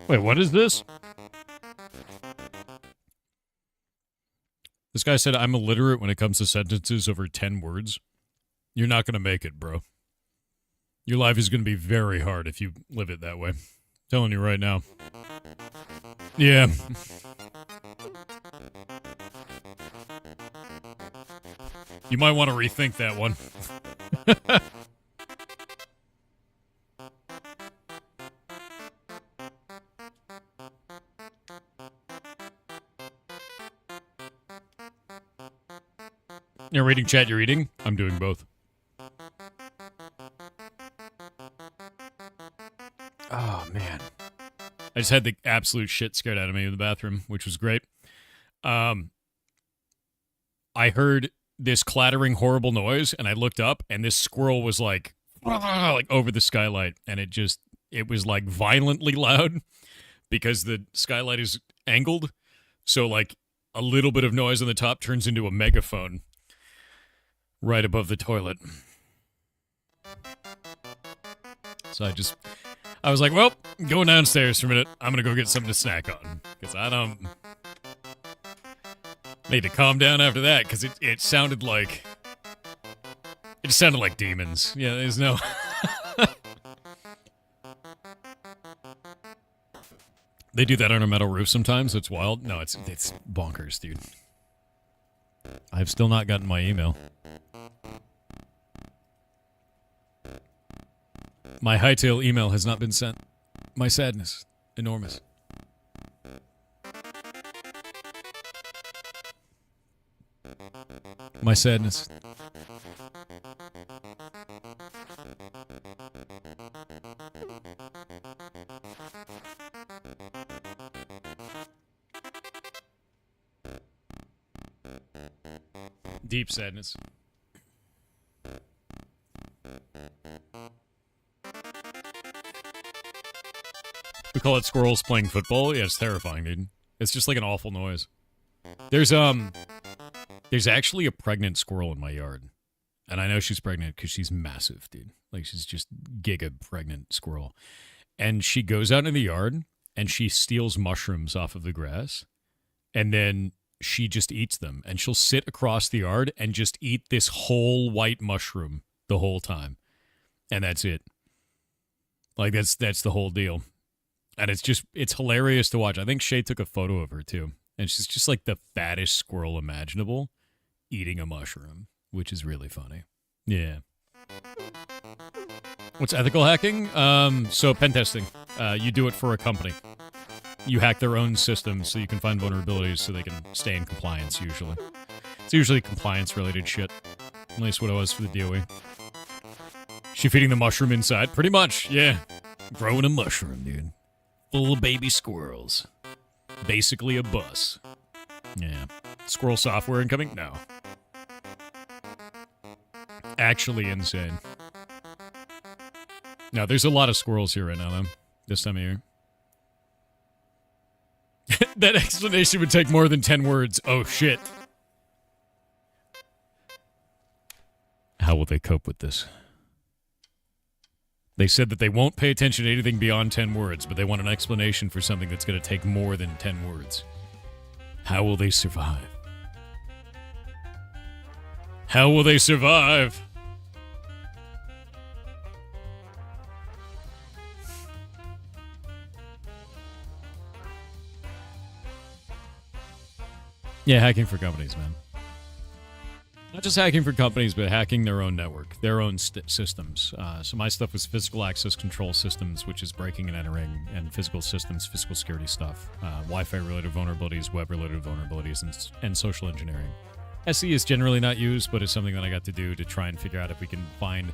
Wait, what is this? This guy said, I'm illiterate when it comes to sentences over 10 words. You're not going to make it, bro. Your life is going to be very hard if you live it that way. Telling you right now. Yeah. You might want to rethink that one. You're reading chat, you're reading? I'm doing both. Oh, man. I just had the absolute shit scared out of me in the bathroom, which was great. I heard this clattering, horrible noise, and I looked up, and this squirrel was like over the skylight, and it was like violently loud because the skylight is angled. So like a little bit of noise on the top turns into a megaphone right above the toilet. So I was like, well, going downstairs for a minute. I'm going to go get something to snack on. Because I don't need to calm down after that. Because it sounded like... It sounded like demons. Yeah, there's no... They do that on a metal roof sometimes. It's wild. No, it's bonkers, dude. I've still not gotten my email. My hightail email has not been sent. My sadness. Enormous. My sadness. Deep sadness. We call it squirrels playing football. Yeah, it's terrifying, dude. It's just like an awful noise. There's actually a pregnant squirrel in my yard. And I know she's pregnant because she's massive, dude. Like, she's just giga pregnant squirrel. And she goes out in the yard and she steals mushrooms off of the grass. And then she just eats them. And she'll sit across the yard and just eat this whole white mushroom the whole time. And that's it. Like, that's the whole deal. And it's hilarious to watch. I think Shay took a photo of her, too. And she's just like the fattest squirrel imaginable eating a mushroom, which is really funny. Yeah. What's ethical hacking? So pen testing. You do it for a company. You hack their own system so you can find vulnerabilities so they can stay in compliance, usually. It's usually compliance-related shit. At least what it was for the DOE. She feeding the mushroom inside? Pretty much, yeah. Growing a mushroom, dude. Full of baby squirrels. Basically a bus. Yeah. Squirrel software incoming? No. Actually insane. No, there's a lot of squirrels here right now, though. This time of year. That explanation would take more than 10 words. Oh, shit. How will they cope with this? They said that they won't pay attention to anything beyond 10 words, but they want an explanation for something that's going to take more than 10 words. How will they survive? How will they survive? Yeah, hacking for companies, man. Not just hacking for companies, but hacking their own network, their own systems. So my stuff was physical access control systems, which is breaking and entering, and physical systems, physical security stuff, Wi-Fi related vulnerabilities, web related vulnerabilities, and social engineering. SE is generally not used, but it's something that I got to do to try and figure out if we can find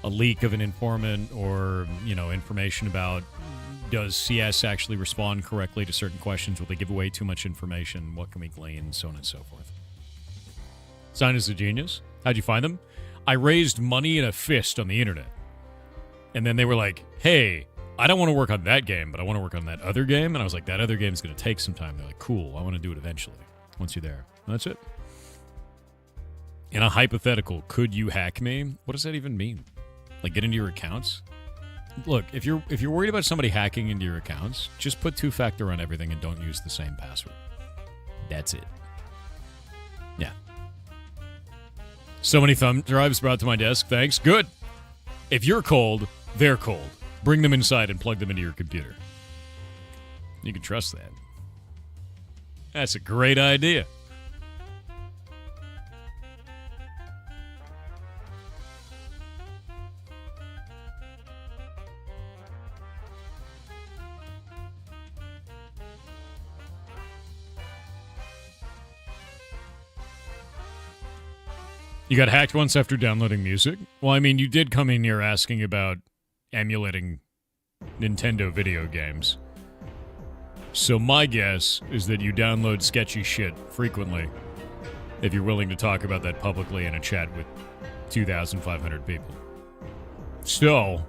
a leak of an informant or, information about does CS actually respond correctly to certain questions? Will they give away too much information? What can we glean? So on and so forth. Sign is a genius. How'd you find them? I raised money in a fist on the internet. And then they were like, hey, I don't want to work on that game, but I want to work on that other game. And I was like, that other game's going to take some time. They're like, cool, I want to do it eventually once you're there. And that's it. In a hypothetical, could you hack me? What does that even mean? Like, get into your accounts? Look, if you're worried about somebody hacking into your accounts, just put two-factor on everything and don't use the same password. That's it. Yeah. So many thumb drives brought to my desk. Thanks. Good. If you're cold, they're cold. Bring them inside and plug them into your computer. You can trust that. That's a great idea. You got hacked once after downloading music? Well, I mean, you did come in here asking about emulating Nintendo video games. So my guess is that you download sketchy shit frequently if you're willing to talk about that publicly in a chat with 2,500 people. So,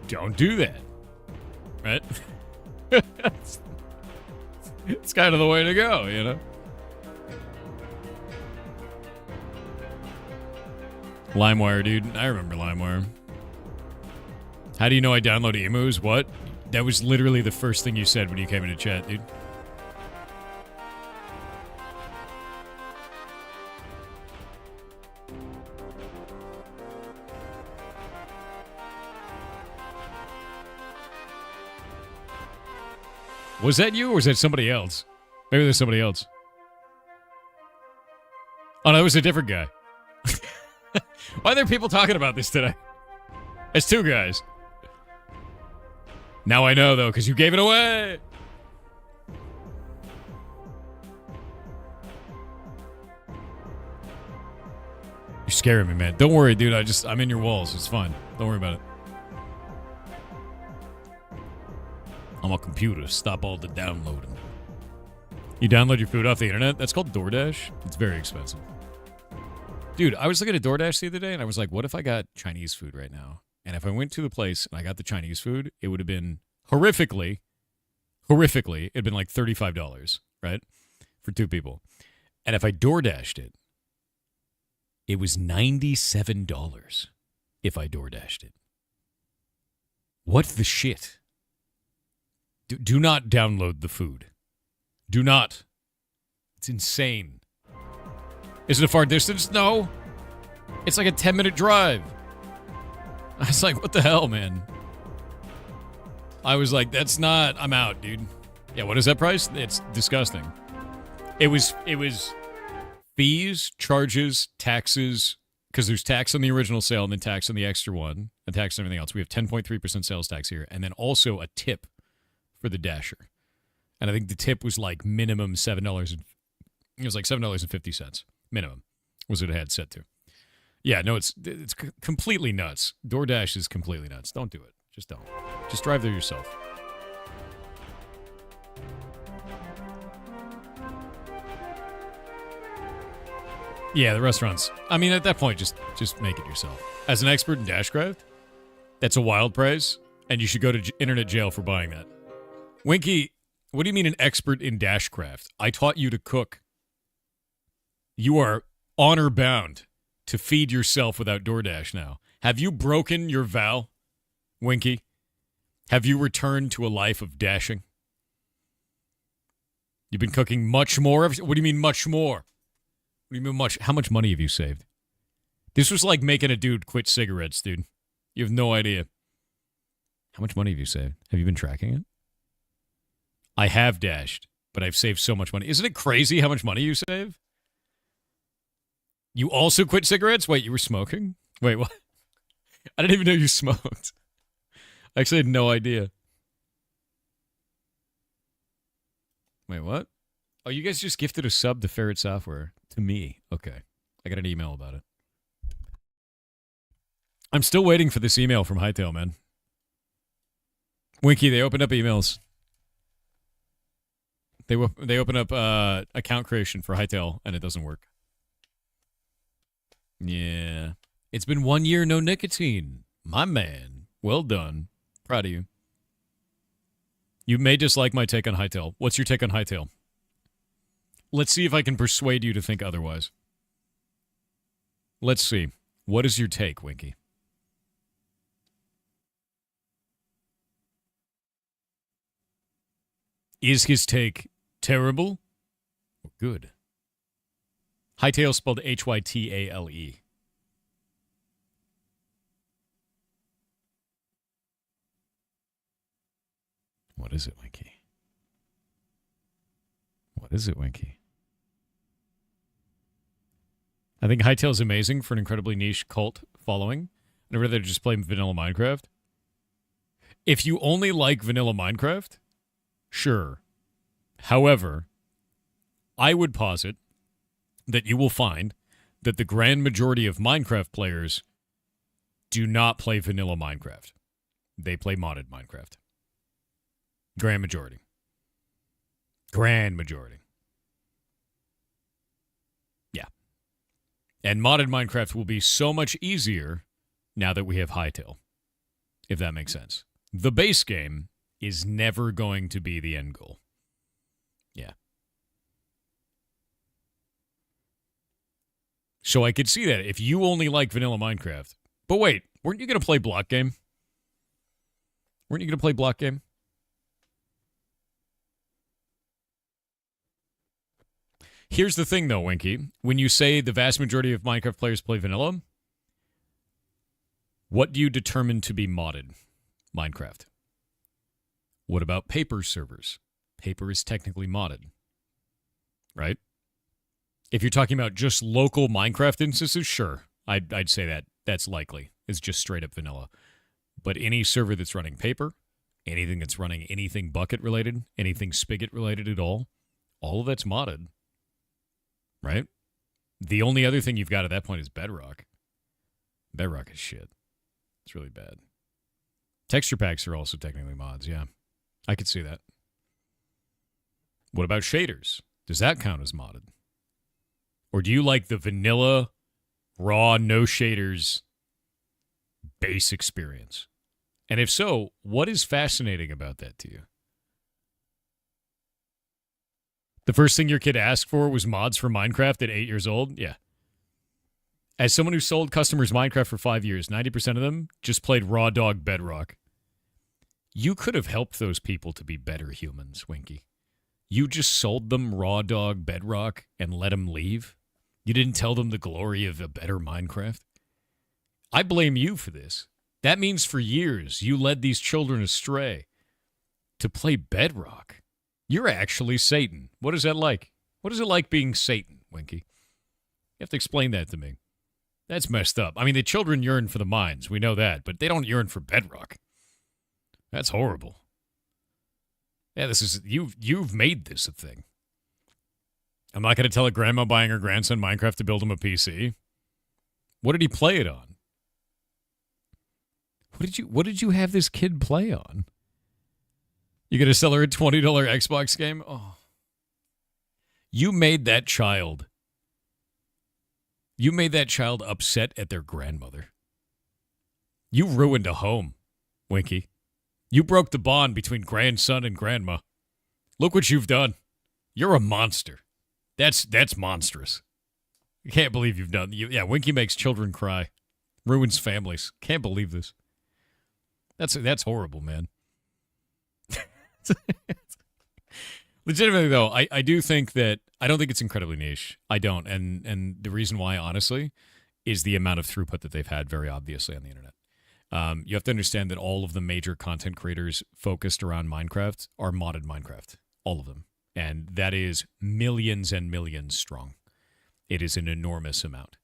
don't do that. Right? It's kind of the way to go, you know? LimeWire, dude. I remember LimeWire. How do you know I download emus? What? That was literally the first thing you said when you came into chat, dude. Was that you or was that somebody else? Maybe there's somebody else. Oh, no, it was a different guy. Why are there people talking about this today? It's two guys. Now I know, though, because you gave it away. You're scaring me, man. Don't worry, dude. I'm in your walls. It's fine. Don't worry about it. I'm a computer. Stop all the downloading. You download your food off the internet? That's called DoorDash. It's very expensive. Dude, I was looking at DoorDash the other day, and I was like, what if I got Chinese food right now? And if I went to the place and I got the Chinese food, it would have been horrifically, it'd been like $35, right? For two people. And if I DoorDashed it, it was $97 if I DoorDashed it. What the shit? Do not download the food. Do not. It's insane. Is it a far distance? No. It's like a 10-minute drive. I was like, what the hell, man? I was like, that's not... I'm out, dude. Yeah, what is that price? It's disgusting. It was fees, charges, taxes, because there's tax on the original sale and then tax on the extra one, and tax on everything else. We have 10.3% sales tax here, and then also a tip for the Dasher. And I think the tip was like minimum $7. It was like $7.50 minimum was what it had set to. Yeah, no, it's completely nuts. DoorDash is completely nuts. Don't do it. Just don't. Just drive there yourself. Yeah, the restaurants. I mean, at that point, just make it yourself. As an expert in Dashcraft, that's a wild price, and you should go to internet jail for buying that. Winky, what do you mean an expert in Dashcraft? I taught you to cook. You are honor bound to feed yourself without DoorDash now. Have you broken your vow, Winky? Have you returned to a life of dashing? You've been cooking much more? What do you mean much more? What do you mean much? How much money have you saved? This was like making a dude quit cigarettes, dude. You have no idea. How much money have you saved? Have you been tracking it? I have dashed, but I've saved so much money. Isn't it crazy how much money you save? You also quit cigarettes? Wait, you were smoking? Wait, what? I didn't even know you smoked. I actually had no idea. Wait, what? Oh, you guys just gifted a sub to Ferret Software. To me. Okay. I got an email about it. I'm still waiting for this email from Hightail, man. Winky, they opened up emails. They open up account creation for Hightail, and it doesn't work. Yeah. It's been 1 year, no nicotine. My man. Well done. Proud of you. You may dislike my take on Hightail. What's your take on Hightail? Let's see if I can persuade you to think otherwise. Let's see. What is your take, Winky? Is his take terrible or good? Hightail spelled Hytale. What is it, Winky? What is it, Winky? I think Hightail's amazing for an incredibly niche cult following. I'd rather just play vanilla Minecraft. If you only like vanilla Minecraft, sure. However, I would posit that you will find that the grand majority of Minecraft players do not play vanilla Minecraft. They play modded Minecraft. Grand majority. Grand majority. Yeah. And modded Minecraft will be so much easier now that we have Hightail, if that makes sense. The base game is never going to be the end goal. Yeah. So I could see that if you only like vanilla Minecraft. But wait, weren't you going to play Block Game? Weren't you going to play Block Game? Here's the thing, though, Winky. When you say the vast majority of Minecraft players play vanilla, what do you determine to be modded Minecraft? What about paper servers? Paper is technically modded, right? If you're talking about just local Minecraft instances, sure, I'd say that that's likely. It's just straight up vanilla. But any server that's running paper, anything that's running anything bucket related, anything spigot related at all of that's modded. Right? The only other thing you've got at that point is Bedrock. Bedrock is shit. It's really bad. Texture packs are also technically mods, yeah. I could see that. What about shaders? Does that count as modded? Or do you like the vanilla, raw, no shaders base experience? And if so, what is fascinating about that to you? The first thing your kid asked for was mods for Minecraft at 8 years old? Yeah. As someone who sold customers Minecraft for 5 years, 90% of them just played raw dog Bedrock. You could have helped those people to be better humans, Winky. You just sold them raw dog Bedrock and let them leave? You didn't tell them the glory of a better Minecraft? I blame you for this. That means for years you led these children astray to play Bedrock. You're actually Satan. What is that like? What is it like being Satan, Winky? You have to explain that to me. That's messed up. I mean, the children yearn for the mines. We know that. But they don't yearn for Bedrock. That's horrible. Yeah, this is... You've made this a thing. I'm not going to tell a grandma buying her grandson Minecraft to build him a PC. What did he play it on? What did you have this kid play on? You gonna sell her a $20 Xbox game? Oh. You made that child upset at their grandmother. You ruined a home, Winky. You broke the bond between grandson and grandma. Look what you've done. You're a monster. That's monstrous. I can't believe you've done... Yeah, Winky makes children cry. Ruins families. Can't believe this. That's horrible, man. Legitimately, though, I do think that... I don't think it's incredibly niche. I don't. And the reason why, honestly, is the amount of throughput that they've had very obviously on the internet. You have to understand that all of the major content creators focused around Minecraft are modded Minecraft. All of them. And that is millions and millions strong. It is an enormous amount.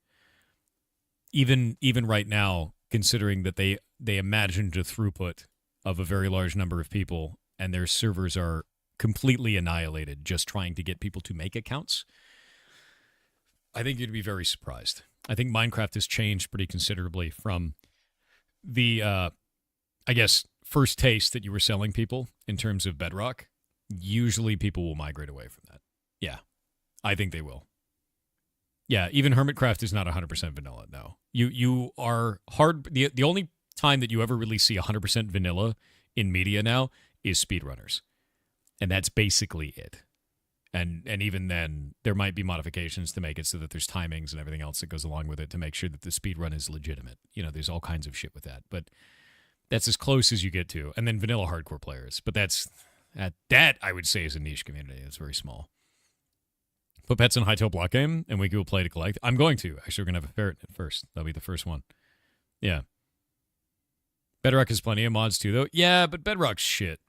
Even right now, considering that they imagined a throughput of a very large number of people and their servers are completely annihilated just trying to get people to make accounts, I think you'd be very surprised. I think Minecraft has changed pretty considerably from the, I guess, first taste that you were selling people in terms of Bedrock. Usually people will migrate away from that. Yeah, I think they will. Yeah, even Hermitcraft is not 100% vanilla, no. You are hard. The only time that you ever really see 100% vanilla in media now is speedrunners. And that's basically it. And even then, there might be modifications to make it so that there's timings and everything else that goes along with it to make sure that the speedrun is legitimate. You know, there's all kinds of shit with that. But that's as close as you get to. And then vanilla hardcore players. But that I would say is a niche community. It's very small. Put pets in Hightail block game, and we go play to collect. I'm going to. Actually, we're going to have a ferret at first. That'll be the first one. Yeah. Bedrock has plenty of mods too, though. Yeah, but Bedrock's shit.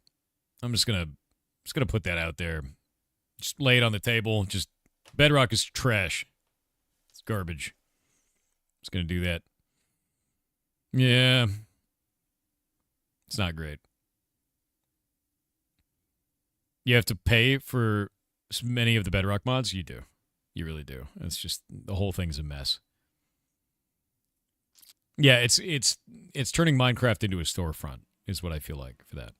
I'm just gonna put that out there. Just lay it on the table. Just Bedrock is trash. It's garbage. Just gonna do that. Yeah. It's not great. You have to pay for many of the Bedrock mods. You do. You really do. It's just, the whole thing's a mess. Yeah, it's turning Minecraft into a storefront, is what I feel like for that.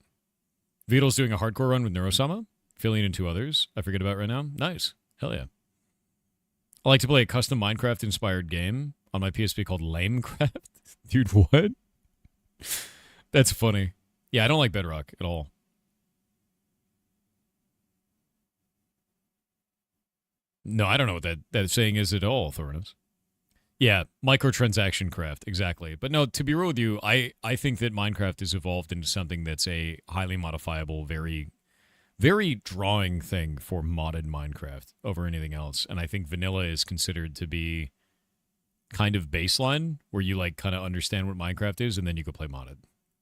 Vito's doing a hardcore run with Neurosama, filling in two others I forget about right now. Nice. Hell yeah. I like to play a custom Minecraft-inspired game on my PSP called Lamecraft. Dude, what? That's funny. Yeah, I don't like Bedrock at all. No, I don't know what that saying is at all, Thornus. Yeah, microtransaction craft, exactly. But no, to be real with you, I think that Minecraft has evolved into something that's a highly modifiable, very, very drawing thing for modded Minecraft over anything else. And I think vanilla is considered to be kind of baseline, where you like kind of understand what Minecraft is, and then you go play modded.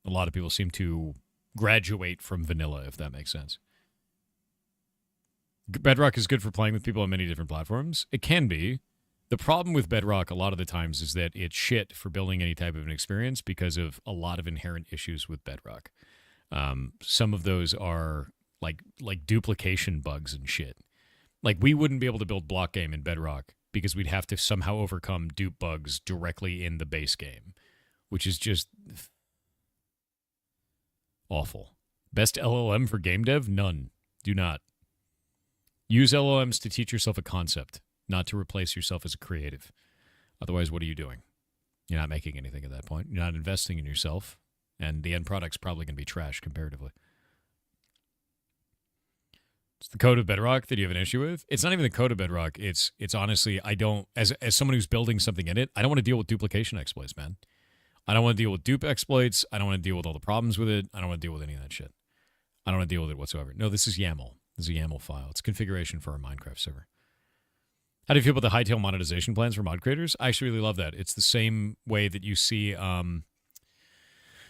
A lot of people seem to graduate from vanilla, if that makes sense. Bedrock is good for playing with people on many different platforms. It can be. The problem with Bedrock a lot of the times is that it's shit for building any type of an experience because of a lot of inherent issues with Bedrock. Some of those are like duplication bugs and shit. Like, we wouldn't be able to build block game in Bedrock because we'd have to somehow overcome dupe bugs directly in the base game, which is just awful. Best LLM for game dev? None. Do not. Use LLMs to teach yourself a concept, not to replace yourself as a creative. Otherwise, what are you doing? You're not making anything at that point. You're not investing in yourself, and the end product's probably going to be trash comparatively. It's the code of Bedrock that you have an issue with. It's not even the code of Bedrock. It's honestly, I don't, as someone who's building something in it, I don't want to deal with duplication exploits, man. I don't want to deal with dupe exploits. I don't want to deal with all the problems with it. I don't want to deal with any of that shit. I don't want to deal with it whatsoever. No, this is YAML. This is a YAML file. It's configuration for our Minecraft server. How do you feel about the Hightail monetization plans for mod creators? I actually really love that. It's the same way that you see,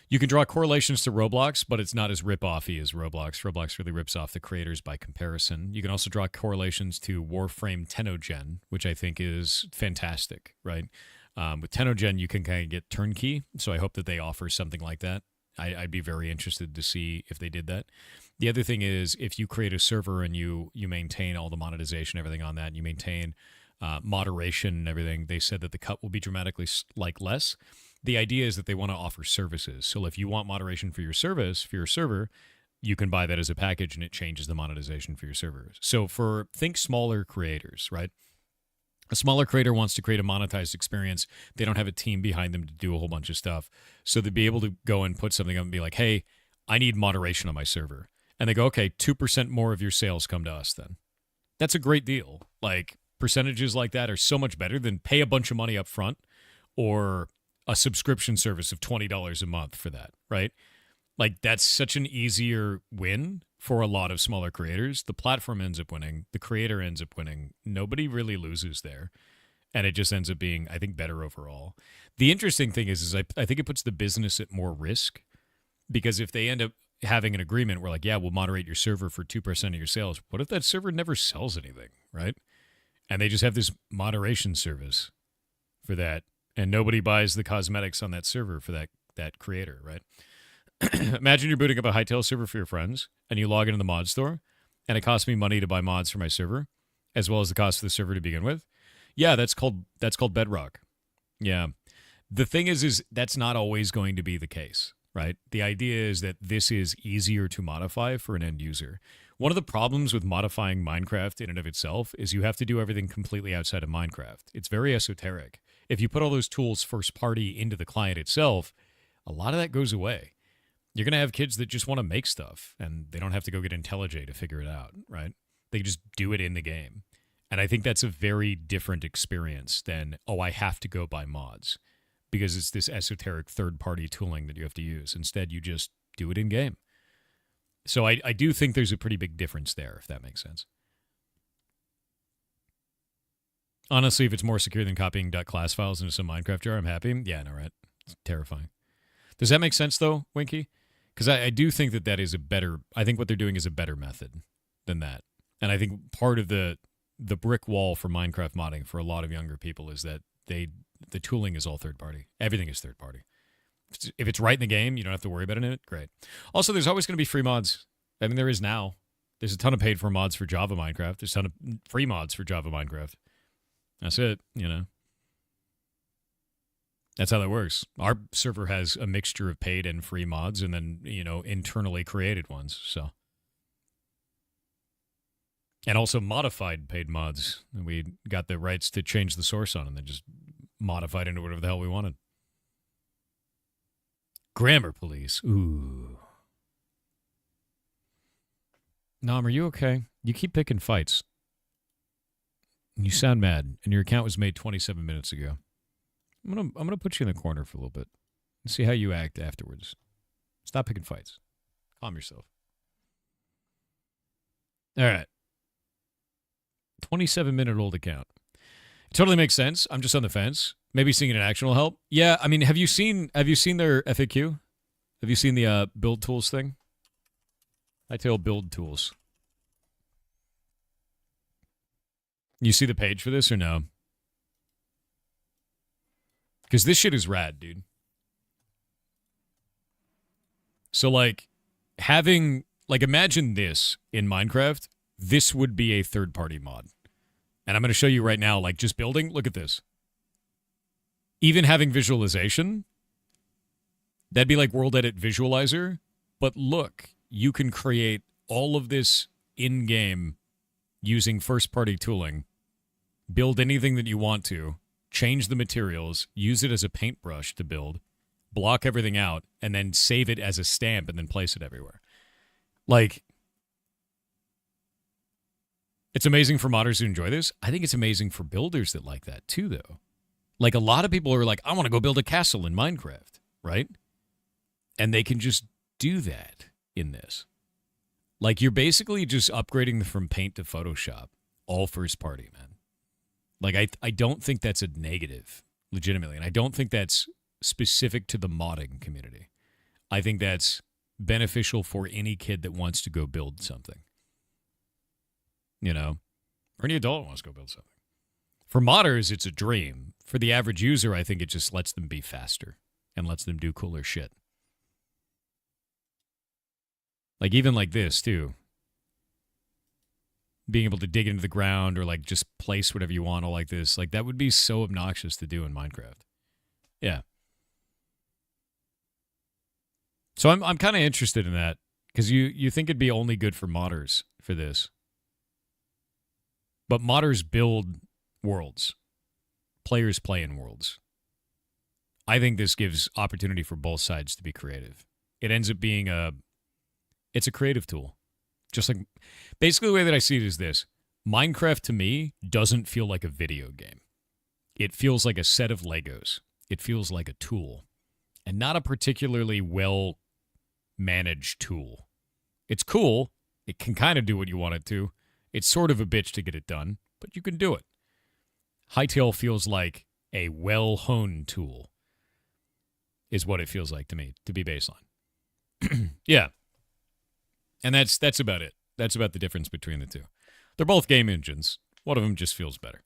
you can draw correlations to Roblox, but it's not as rip-offy as Roblox. Roblox really rips off the creators by comparison. You can also draw correlations to Warframe Tenogen, which I think is fantastic, right? With Tenogen, you can kind of get turnkey, so I hope that they offer something like that. I'd be very interested to see if they did that. The other thing is, if you create a server and you maintain all the monetization, everything on that, and you maintain moderation and everything, they said that the cut will be dramatically less. The idea is that they want to offer services. So if you want moderation for your service, for your server, you can buy that as a package and it changes the monetization for your servers. So think smaller creators, right? A smaller creator wants to create a monetized experience. They don't have a team behind them to do a whole bunch of stuff. So they'd be able to go and put something up and be like, hey, I need moderation on my server. And they go, okay, 2% more of your sales come to us then. That's a great deal. Like, percentages like that are so much better than pay a bunch of money up front or a subscription service of $20 a month for that, right? Like, that's such an easier win for a lot of smaller creators. The platform ends up winning. The creator ends up winning. Nobody really loses there. And it just ends up being, I think, better overall. The interesting thing is I think it puts the business at more risk, because if they end up having an agreement where, like, yeah, we'll moderate your server for 2% of your sales, what if that server never sells anything, right? And they just have this moderation service for that. And nobody buys the cosmetics on that server for that creator, right? Imagine you're booting up a Hytale server for your friends, and you log into the mod store, and it costs me money to buy mods for my server, as well as the cost of the server to begin with. Yeah, that's called Bedrock. Yeah. The thing is that's not always going to be the case, right? The idea is that this is easier to modify for an end user. One of the problems with modifying Minecraft in and of itself is you have to do everything completely outside of Minecraft. It's very esoteric. If you put all those tools first party into the client itself, a lot of that goes away. You're going to have kids that just want to make stuff, and they don't have to go get IntelliJ to figure it out, right? They just do it in the game. And I think that's a very different experience than, oh, I have to go buy mods, because it's this esoteric third-party tooling that you have to use. Instead, you just do it in-game. So I do think there's a pretty big difference there, if that makes sense. Honestly, if it's more secure than copying .class files into some Minecraft jar, I'm happy. Yeah, no, right? It's terrifying. Does that make sense, though, Winky? Because I do think that is a better... I think what they're doing is a better method than that. And I think part of the brick wall for Minecraft modding for a lot of younger people is that the tooling is all third-party. Everything is third-party. If it's right in the game, you don't have to worry about it in it. Great. Also, there's always going to be free mods. I mean, there is now. There's a ton of paid for mods for Java Minecraft. There's a ton of free mods for Java Minecraft. That's it, you know. That's how that works. Our server has a mixture of paid and free mods and then, you know, internally created ones, so. And also modified paid mods. We got the rights to change the source on and then just modified into whatever the hell we wanted. Grammar police. Ooh. Nom, are you okay? You keep picking fights. You sound mad, and your account was made 27 minutes ago. I'm gonna put you in the corner for a little bit and see how you act afterwards. Stop picking fights. Calm yourself. All right. 27-minute-old account. It totally makes sense. I'm just on the fence. Maybe seeing it in action will help. Yeah, I mean, have you seen their FAQ? Have you seen the build tools thing? Hytale build tools. You see the page for this or no? Because this shit is rad, dude. So, like, imagine this in Minecraft. This would be a third-party mod. And I'm going to show you right now, like, just building. Look at this. Even having visualization, that'd be like World Edit Visualizer. But look, you can create all of this in-game using first-party tooling. Build anything that you want to. Change the materials. Use it as a paintbrush to build. Block everything out. And then save it as a stamp and then place it everywhere. Like, it's amazing for modders who enjoy this. I think it's amazing for builders that like that too, though. Like, a lot of people are like, I want to go build a castle in Minecraft, right? And they can just do that in this. Like, you're basically just upgrading from Paint to Photoshop. All first party, man. Like, I don't think that's a negative, legitimately. And I don't think that's specific to the modding community. I think that's beneficial for any kid that wants to go build something. You know? Or any adult wants to go build something. For modders, it's a dream. For the average user, I think it just lets them be faster and lets them do cooler shit. Like, even like this, too. Being able to dig into the ground or, like, just place whatever you want all like this. Like, that would be so obnoxious to do in Minecraft. Yeah. So I'm kind of interested in that because you think it'd be only good for modders for this. But modders build worlds. Players play in worlds. I think this gives opportunity for both sides to be creative. It ends up being it's a creative tool. Just like, basically the way that I see it is this. Minecraft to me doesn't feel like a video game. It feels like a set of Legos. It feels like a tool. And not a particularly well-managed tool. It's cool. It can kind of do what you want it to. It's sort of a bitch to get it done, but you can do it. Hytale feels like a well-honed tool is what it feels like to me, to be baseline. Yeah. And that's about it. That's about the difference between the two. They're both game engines. One of them just feels better.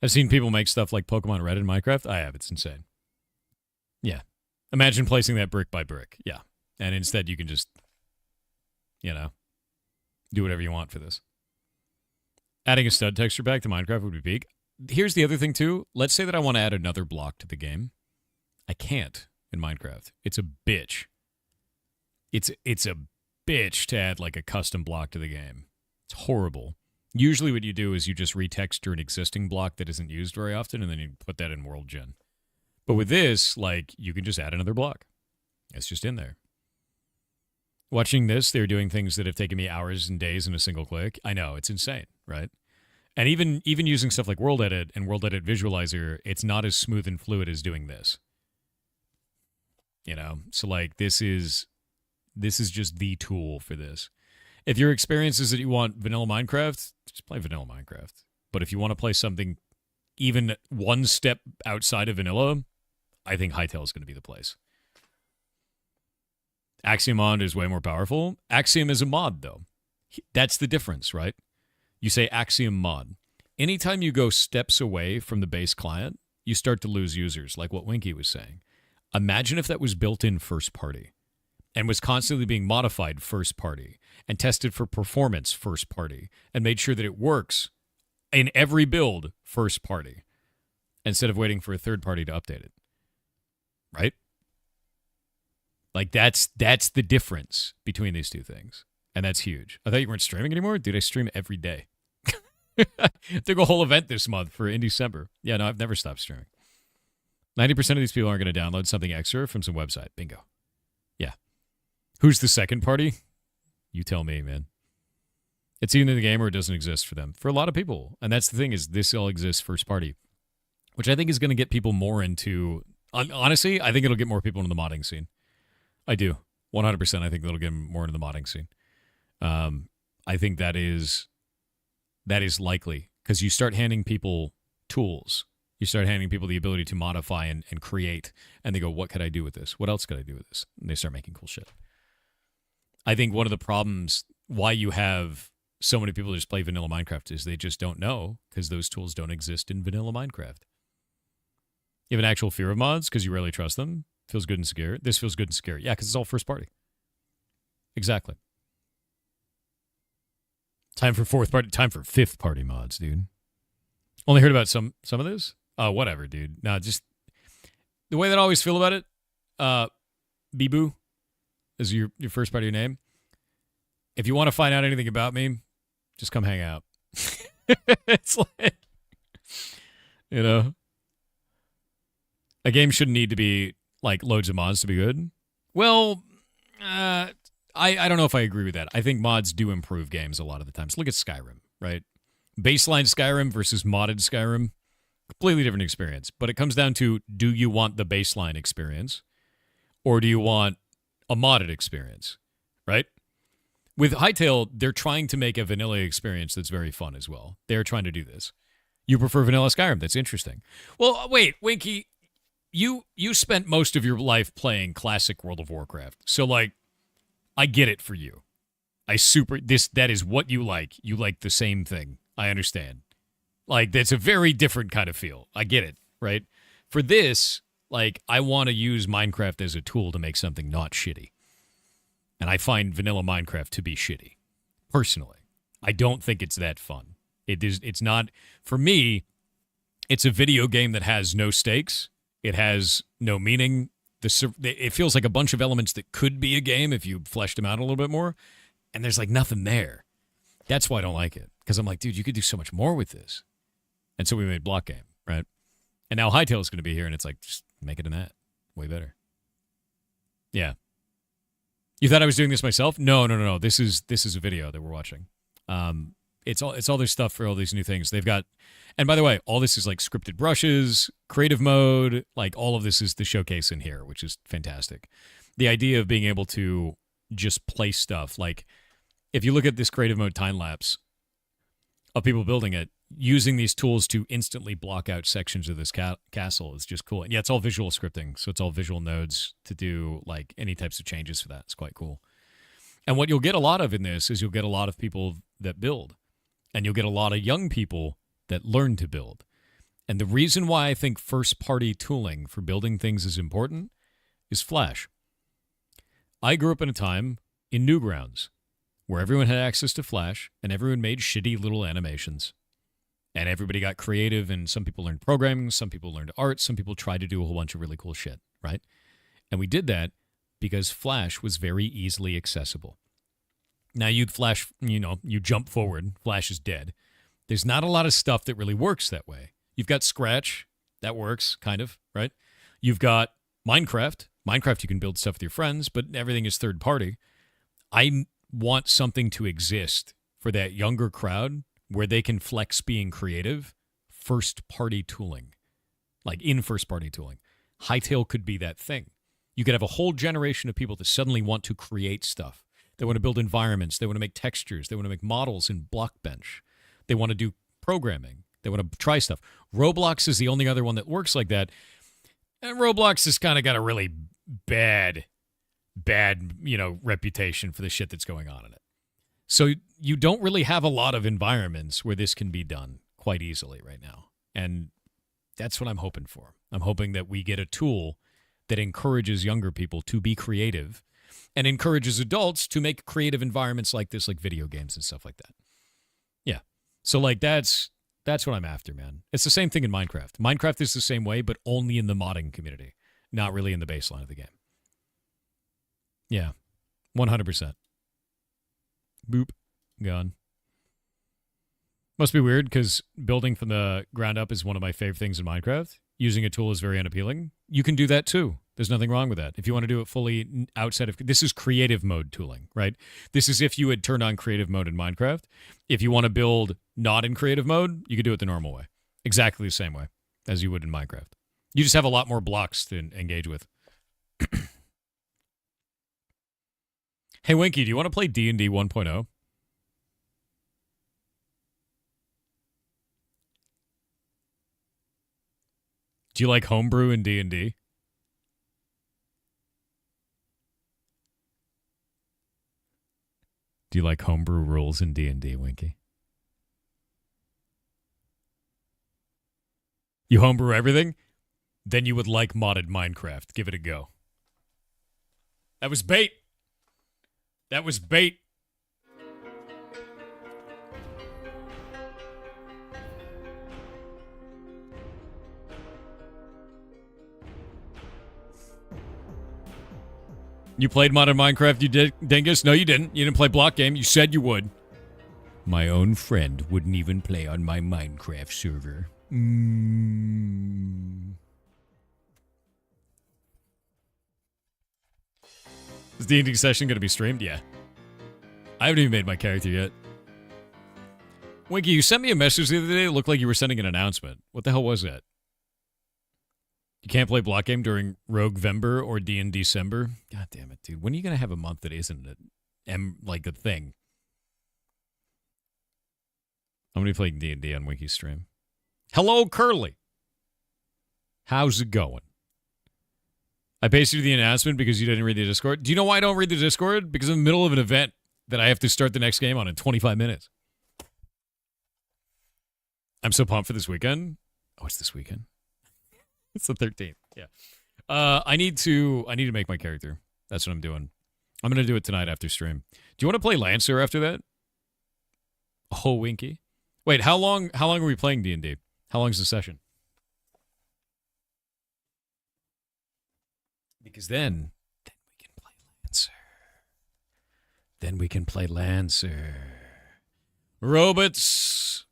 I've seen people make stuff like Pokemon Red in Minecraft. I have. It's insane. Yeah. Imagine placing that brick by brick. Yeah. And instead you can just, do whatever you want for this. Adding a stud texture back to Minecraft would be big. Here's the other thing, too. Let's say that I want to add another block to the game. I can't in Minecraft. It's a bitch. It's a bitch to add like a custom block to the game. It's horrible. Usually what you do is you just retexture an existing block that isn't used very often, and then you put that in World Gen. But with this, like, you can just add another block. It's just in there. Watching this, they're doing things that have taken me hours and days in a single click. I know, it's insane, right? And even using stuff like World Edit and World Edit Visualizer, it's not as smooth and fluid as doing this. So like this is just the tool for this. If your experience is that you want vanilla Minecraft, just play vanilla Minecraft. But if you want to play something even one step outside of vanilla, I think Hytale is going to be the place. Axiom Mod is way more powerful. Axiom is a mod, though. That's the difference, right? You say Axiom Mod. Anytime you go steps away from the base client, you start to lose users, like what Winky was saying. Imagine if that was built in first party and was constantly being modified first party and tested for performance first party and made sure that it works in every build first party instead of waiting for a third party to update it. Right? Like that's the difference between these two things. And that's huge. I thought you weren't streaming anymore? Dude, I stream every day. Took a whole event this month in December. Yeah, no, I've never stopped streaming. 90% of these people aren't going to download something extra from some website. Bingo. Yeah. Who's the second party? You tell me, man. It's either in the game or it doesn't exist for them. For a lot of people. And that's the thing is this all exists first party. Which I think is going to get people more into... Honestly, I think it'll get more people into the modding scene. I do. 100% I think that'll get more into the modding scene. I think that is likely. Because you start handing people tools. You start handing people the ability to modify and create. And they go, what could I do with this? What else could I do with this? And they start making cool shit. I think one of the problems why you have so many people just play vanilla Minecraft is they just don't know because those tools don't exist in vanilla Minecraft. You have an actual fear of mods because you rarely trust them. Feels good and scary. This feels good and scary. Yeah, because it's all first party. Exactly. Time for fourth party. Time for fifth party mods, dude. Only heard about some of this? Oh, whatever, dude. No, just the way that I always feel about it, Bibu is your first part of your name. If you want to find out anything about me, just come hang out. It's like, a game shouldn't need to be like loads of mods to be good. Well, I don't know if I agree with that. I think mods do improve games a lot of the times. Look at Skyrim, right? Baseline Skyrim versus modded Skyrim, completely different experience. But it comes down to, do you want the baseline experience or do you want a modded experience, right? With Hytale, they're trying to make a vanilla experience that's very fun as well. They're trying to do this. You prefer vanilla Skyrim. That's interesting. Well, wait, Winky, you spent most of your life playing classic World of Warcraft. So, like, I get it for you. That is what you like. You like the same thing. I understand. Like, that's a very different kind of feel. I get it, right? For this, like, I want to use Minecraft as a tool to make something not shitty. And I find vanilla Minecraft to be shitty. Personally. I don't think it's that fun. It's not, for me, it's a video game that has no stakes. It has no meaning. It feels like a bunch of elements that could be a game if you fleshed them out a little bit more. And there's like nothing there. That's why I don't like it. Because I'm like, dude, you could do so much more with this. And so we made Block Game, right? And now Hytale is going to be here, and it's like, just make it in that. Way better. Yeah. You thought I was doing this myself? No. This is a video that we're watching. It's all their stuff for all these new things. They've got, and by the way, all this is like scripted brushes, creative mode, like all of this is the showcase in here, which is fantastic. The idea of being able to just play stuff, like if you look at this creative mode time lapse of people building it, using these tools to instantly block out sections of this castle is just cool. And yeah, it's all visual scripting, so it's all visual nodes to do like any types of changes for that. It's quite cool. And what you'll get a lot of in this is you'll get a lot of people that build. And you'll get a lot of young people that learn to build. And the reason why I think first-party tooling for building things is important is Flash. I grew up in a time in Newgrounds where everyone had access to Flash and everyone made shitty little animations. And everybody got creative, and some people learned programming, some people learned art, some people tried to do a whole bunch of really cool shit, right? And we did that because Flash was very easily accessible. Now you'd Flash, you jump forward, Flash is dead. There's not a lot of stuff that really works that way. You've got Scratch, that works, kind of, right? You've got Minecraft. Minecraft, you can build stuff with your friends, but everything is third party. I want something to exist for that younger crowd where they can flex being creative, first-party tooling. Like in first-party tooling. Hightail could be that thing. You could have a whole generation of people that suddenly want to create stuff. They want to build environments. They want to make textures. They want to make models in Blockbench. They want to do programming. They want to try stuff. Roblox is the only other one that works like that. And Roblox has kind of got a really bad, reputation for the shit that's going on in it. So you don't really have a lot of environments where this can be done quite easily right now. And that's what I'm hoping for. I'm hoping that we get a tool that encourages younger people to be creative and encourages adults to make creative environments like this, like video games and stuff like that. Yeah. So like that's what I'm after, man. It's the same thing in Minecraft. Minecraft is the same way, but only in the modding community, not really in the baseline of the game. Yeah. 100%. Boop. Gone. Must be weird because building from the ground up is one of my favorite things in Minecraft. Using a tool is very unappealing. You can do that too. There's nothing wrong with that. If you want to do it fully outside of... This is creative mode tooling, right? This is if you had turned on creative mode in Minecraft. If you want to build not in creative mode, you could do it the normal way. Exactly the same way as you would in Minecraft. You just have a lot more blocks to engage with. Hey, Winky, do you want to play D&D 1.0? Do you like homebrew in D&D? Do you like homebrew rules in D&D, Winky? You homebrew everything? Then you would like modded Minecraft. Give it a go. That was bait. That was bait. You played modded Minecraft, you did, Dingus? No, you didn't. You didn't play block game. You said you would. My own friend wouldn't even play on my Minecraft server. Is the D&D session going to be streamed? Yeah. I haven't even made my character yet. Winky, you sent me a message the other day. It looked like you were sending an announcement. What the hell was that? You can't play block game during Roguevember or D&D December? God damn it, dude. When are you going to have a month that isn't like a thing? I'm going to be playing D&D on Winky's stream. Hello, Curly. How's it going? I pasted you the announcement because you didn't read the Discord. Do you know why I don't read the Discord? Because I'm in the middle of an event that I have to start the next game on in 25 minutes. I'm so pumped for this weekend. Oh, it's this weekend. It's the 13th. Yeah. I need to make my character. That's what I'm doing. I'm going to do it tonight after stream. Do you want to play Lancer after that? Oh, Winky. Wait, how long are we playing D&D? How long is the session? Because then we can play Lancer. Then we can play Lancer. Robots,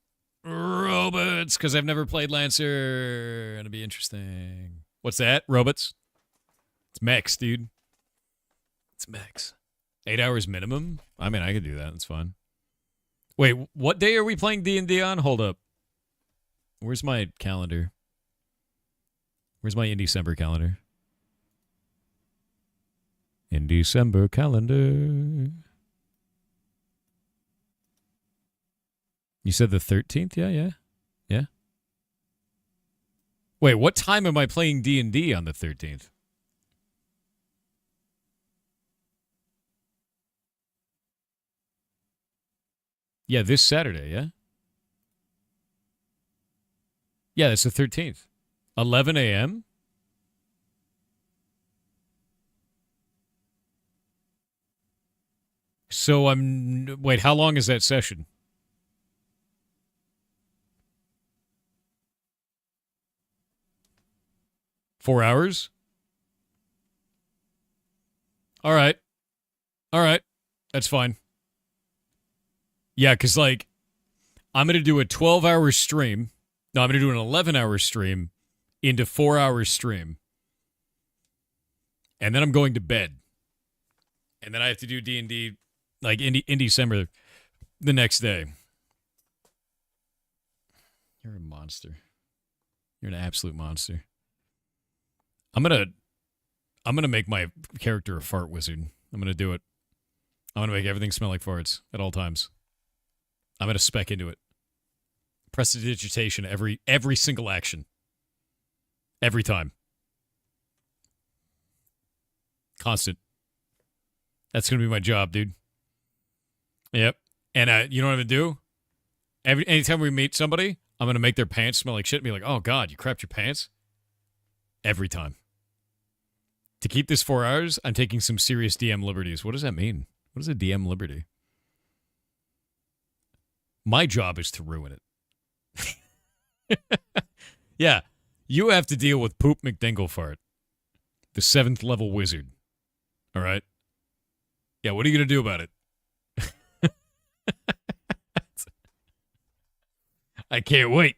because I've never played Lancer. It'll be interesting. What's that? Robots? It's mechs, dude. It's mechs. 8 hours minimum? I mean, I could do that. It's fine. Wait, what day are we playing D&D on? Hold up. Where's my calendar? Where's my in December calendar? In December calendar. You said the 13th? Yeah. Wait, what time am I playing D&D on the 13th? Yeah, this Saturday, yeah? Yeah, that's the 13th. 11 a.m.? So wait, how long is that session? Four hours? All right. All right. That's fine. Yeah, because, like, I'm going to do a 12-hour stream. No, I'm going to do an 11-hour stream into 4-hour stream. And then I'm going to bed. And then I have to do D&D, like, in December the next day. You're a monster. You're an absolute monster. I'm gonna make my character a fart wizard. I'm gonna do it. I'm gonna make everything smell like farts at all times. I'm gonna spec into it. Prestidigitation every single action. Every time. Constant. That's gonna be my job, dude. Yep. And you know what I'm gonna do? Anytime we meet somebody, I'm gonna make their pants smell like shit and be like, oh God, you crapped your pants? Every time. To keep this 4 hours, I'm taking some serious DM liberties. What does that mean? What is a DM liberty? My job is to ruin it. Yeah, you have to deal with Poop McDinglefart, the 7th level wizard. All right? Yeah, what are you going to do about it? I can't wait.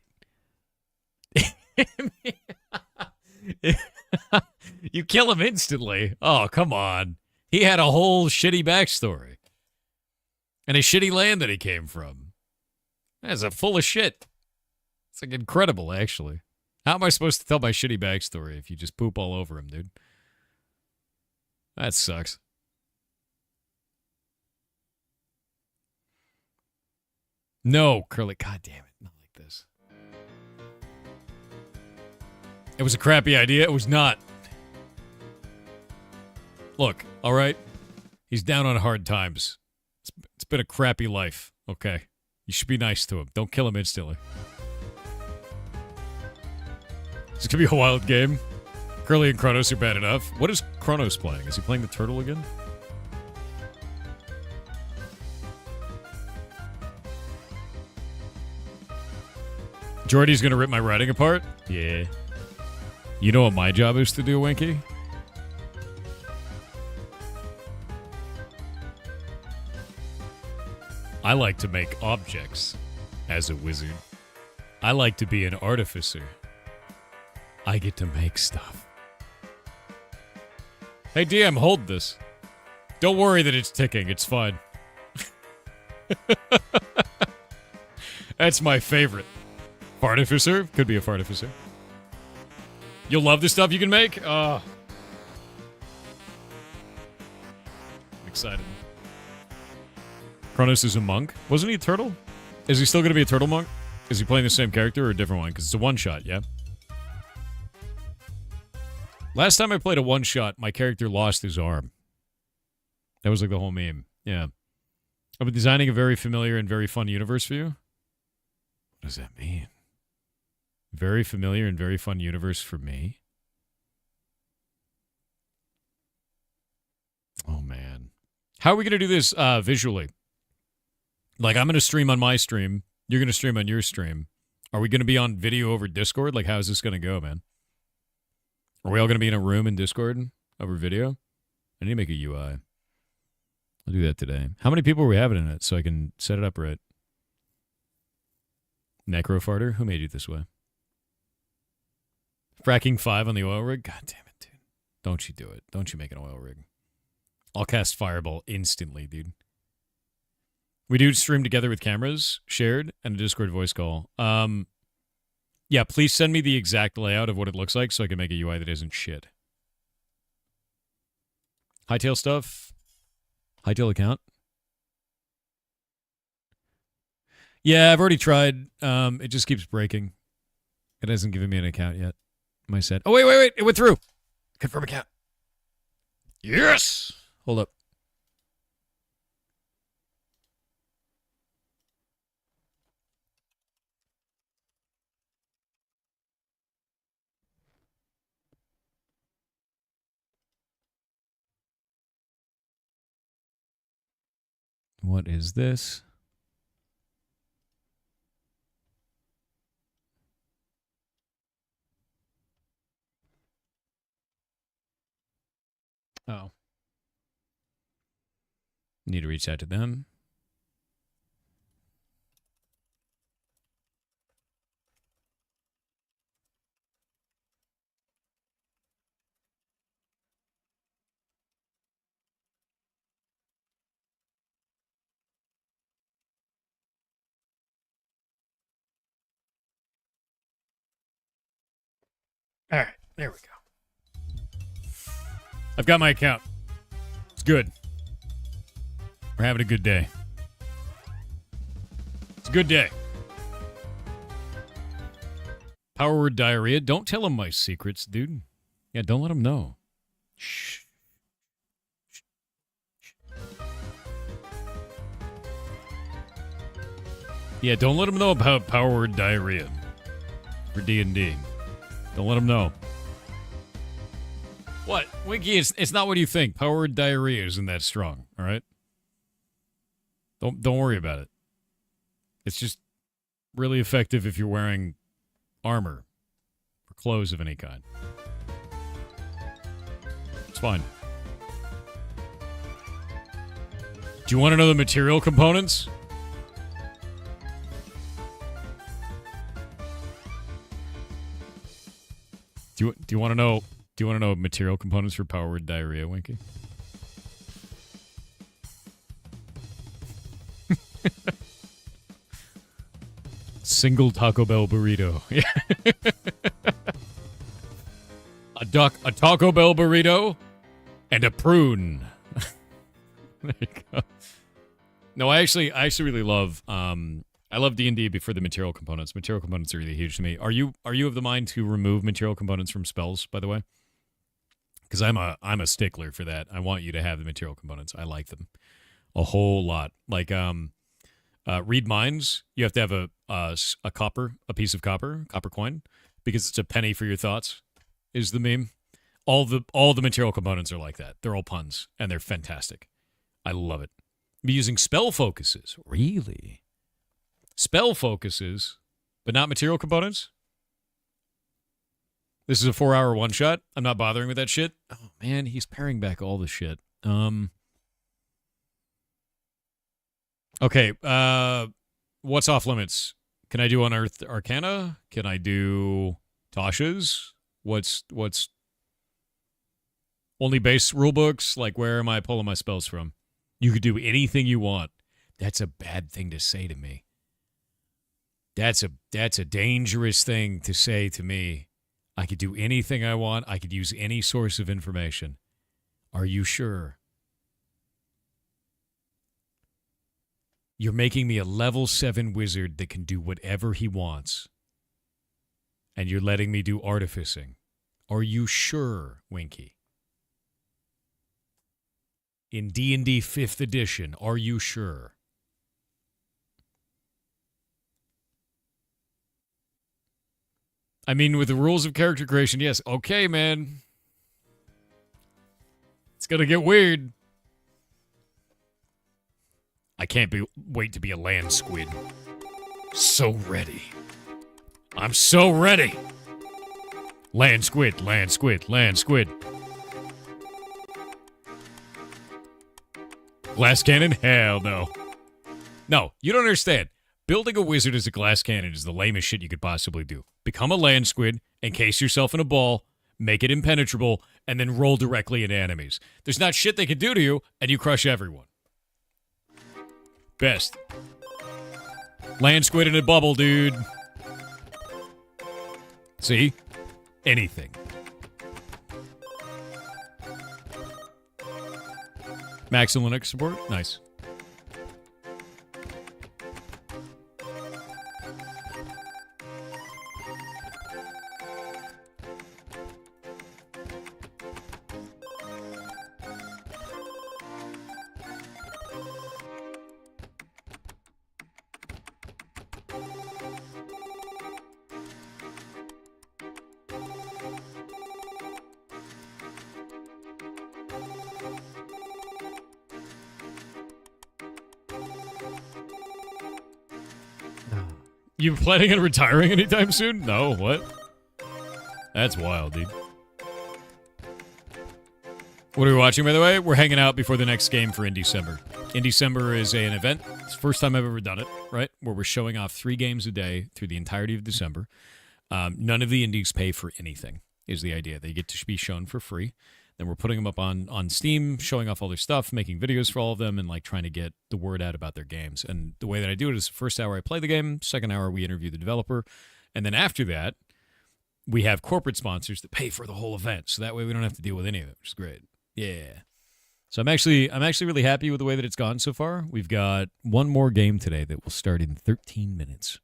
You kill him instantly. Oh, come on. He had a whole shitty backstory. And a shitty land that he came from. That's a full of shit. It's like incredible, actually. How am I supposed to tell my shitty backstory if you just poop all over him, dude? That sucks. No, Curly. God damn it. Not like this. It was a crappy idea. It was not. Look, all right? He's down on hard times. It's been a crappy life, okay? You should be nice to him. Don't kill him instantly. It's going to be a wild game. Curly and Kronos are bad enough. What is Kronos playing? Is he playing the turtle again? Jordy's going to rip my writing apart? Yeah. You know what my job is to do, Winky? I like to make objects as a wizard. I like to be an artificer. I get to make stuff. Hey, DM, hold this. Don't worry that it's ticking. It's fine. That's my favorite. Fartificer? Could be a fartificer. You'll love the stuff you can make? I'm excited. Kronos is a monk. Wasn't he a turtle? Is he still going to be a turtle monk? Is he playing the same character or a different one? Because it's a one-shot, yeah? Last time I played a one-shot, my character lost his arm. That was like the whole meme. Yeah. I've been designing a very familiar and very fun universe for you. What does that mean? Very familiar and very fun universe for me? Oh, man. How are we going to do this visually? Like, I'm going to stream on my stream. You're going to stream on your stream. Are we going to be on video over Discord? Like, how is this going to go, man? Are we all going to be in a room in Discord over video? I need to make a UI. I'll do that today. How many people are we having in it so I can set it up right? Necrofarter? Who made you this way? Fracking 5 on the oil rig? God damn it, dude. Don't you do it. Don't you make an oil rig. I'll cast Fireball instantly, dude. We do stream together with cameras shared and a Discord voice call. Yeah, please send me the exact layout of what it looks like so I can make a UI that isn't shit. Hightail stuff. Hightail account. Yeah, I've already tried. It just keeps breaking. It hasn't given me an account yet. Am I set? Oh, wait. It went through. Confirm account. Yes! Hold up. What is this? Oh. Need to reach out to them. All right, there we go. I've got my account. It's good. We're having a good day. It's a good day. Power word diarrhea. Don't tell him my secrets, dude. Yeah, don't let him know. Shh. Yeah, don't let him know about power word diarrhea for D&D. Don't let him know. What? Winky, it's not what you think. Power word diarrhea isn't that strong, all right? Don't worry about it. It's just really effective if you're wearing armor or clothes of any kind. It's fine. Do you want to know the material components? Do you want to know? Do you want to know material components for power word diarrhea, Winky? Single Taco Bell burrito. a Taco Bell burrito and a prune. There you go. No, I actually really love I love D&D before the material components. Material components are really huge to me. Are you of the mind to remove material components from spells, by the way? Because I'm a stickler for that. I want you to have the material components. I like them a whole lot. Like read minds, you have to have a piece of copper coin, because it's a penny for your thoughts, is the meme. All the material components are like that. They're all puns, and they're fantastic. I love it. Be using spell focuses. Really? Spell focuses, but not material components? This is a 4-hour one-shot. I'm not bothering with that shit. Oh, man, he's paring back all the shit. Okay, what's off limits? Can I do Unearthed Arcana? Can I do Tasha's? What's only base rulebooks? Like, where am I pulling my spells from? You could do anything you want. That's a bad thing to say to me. That's a dangerous thing to say to me. I could do anything I want. I could use any source of information. Are you sure? You're making me a level 7 wizard that can do whatever he wants. And you're letting me do artificing. Are you sure, Winky? In D&D 5th edition, are you sure? I mean, with the rules of character creation, yes. Okay, man. It's going to get weird. I can't wait to be a land squid. So ready. I'm so ready. Land squid, land squid, land squid. Glass cannon? Hell no. No, you don't understand. Building a wizard as a glass cannon is the lamest shit you could possibly do. Become a land squid, encase yourself in a ball, make it impenetrable, and then roll directly into enemies. There's not shit they can do to you, and you crush everyone. Best. Land squid in a bubble, dude. See? Anything. Max and Linux support? Nice. You planning on retiring anytime soon? No, what? That's wild, dude. What are we watching, by the way? We're hanging out before the next game for In December. In December is an event. It's the first time I've ever done it, right? Where we're showing off 3 games a day through the entirety of December. None of the indies pay for anything, is the idea. They get to be shown for free. Then we're putting them up on Steam, showing off all their stuff, making videos for all of them, and like trying to get the word out about their games. And the way that I do it is the first hour I play the game, second hour we interview the developer, and then after that, we have corporate sponsors that pay for the whole event. So that way we don't have to deal with any of it, which is great. Yeah. So I'm actually really happy with the way that it's gone so far. We've got one more game today that will start in 13 minutes.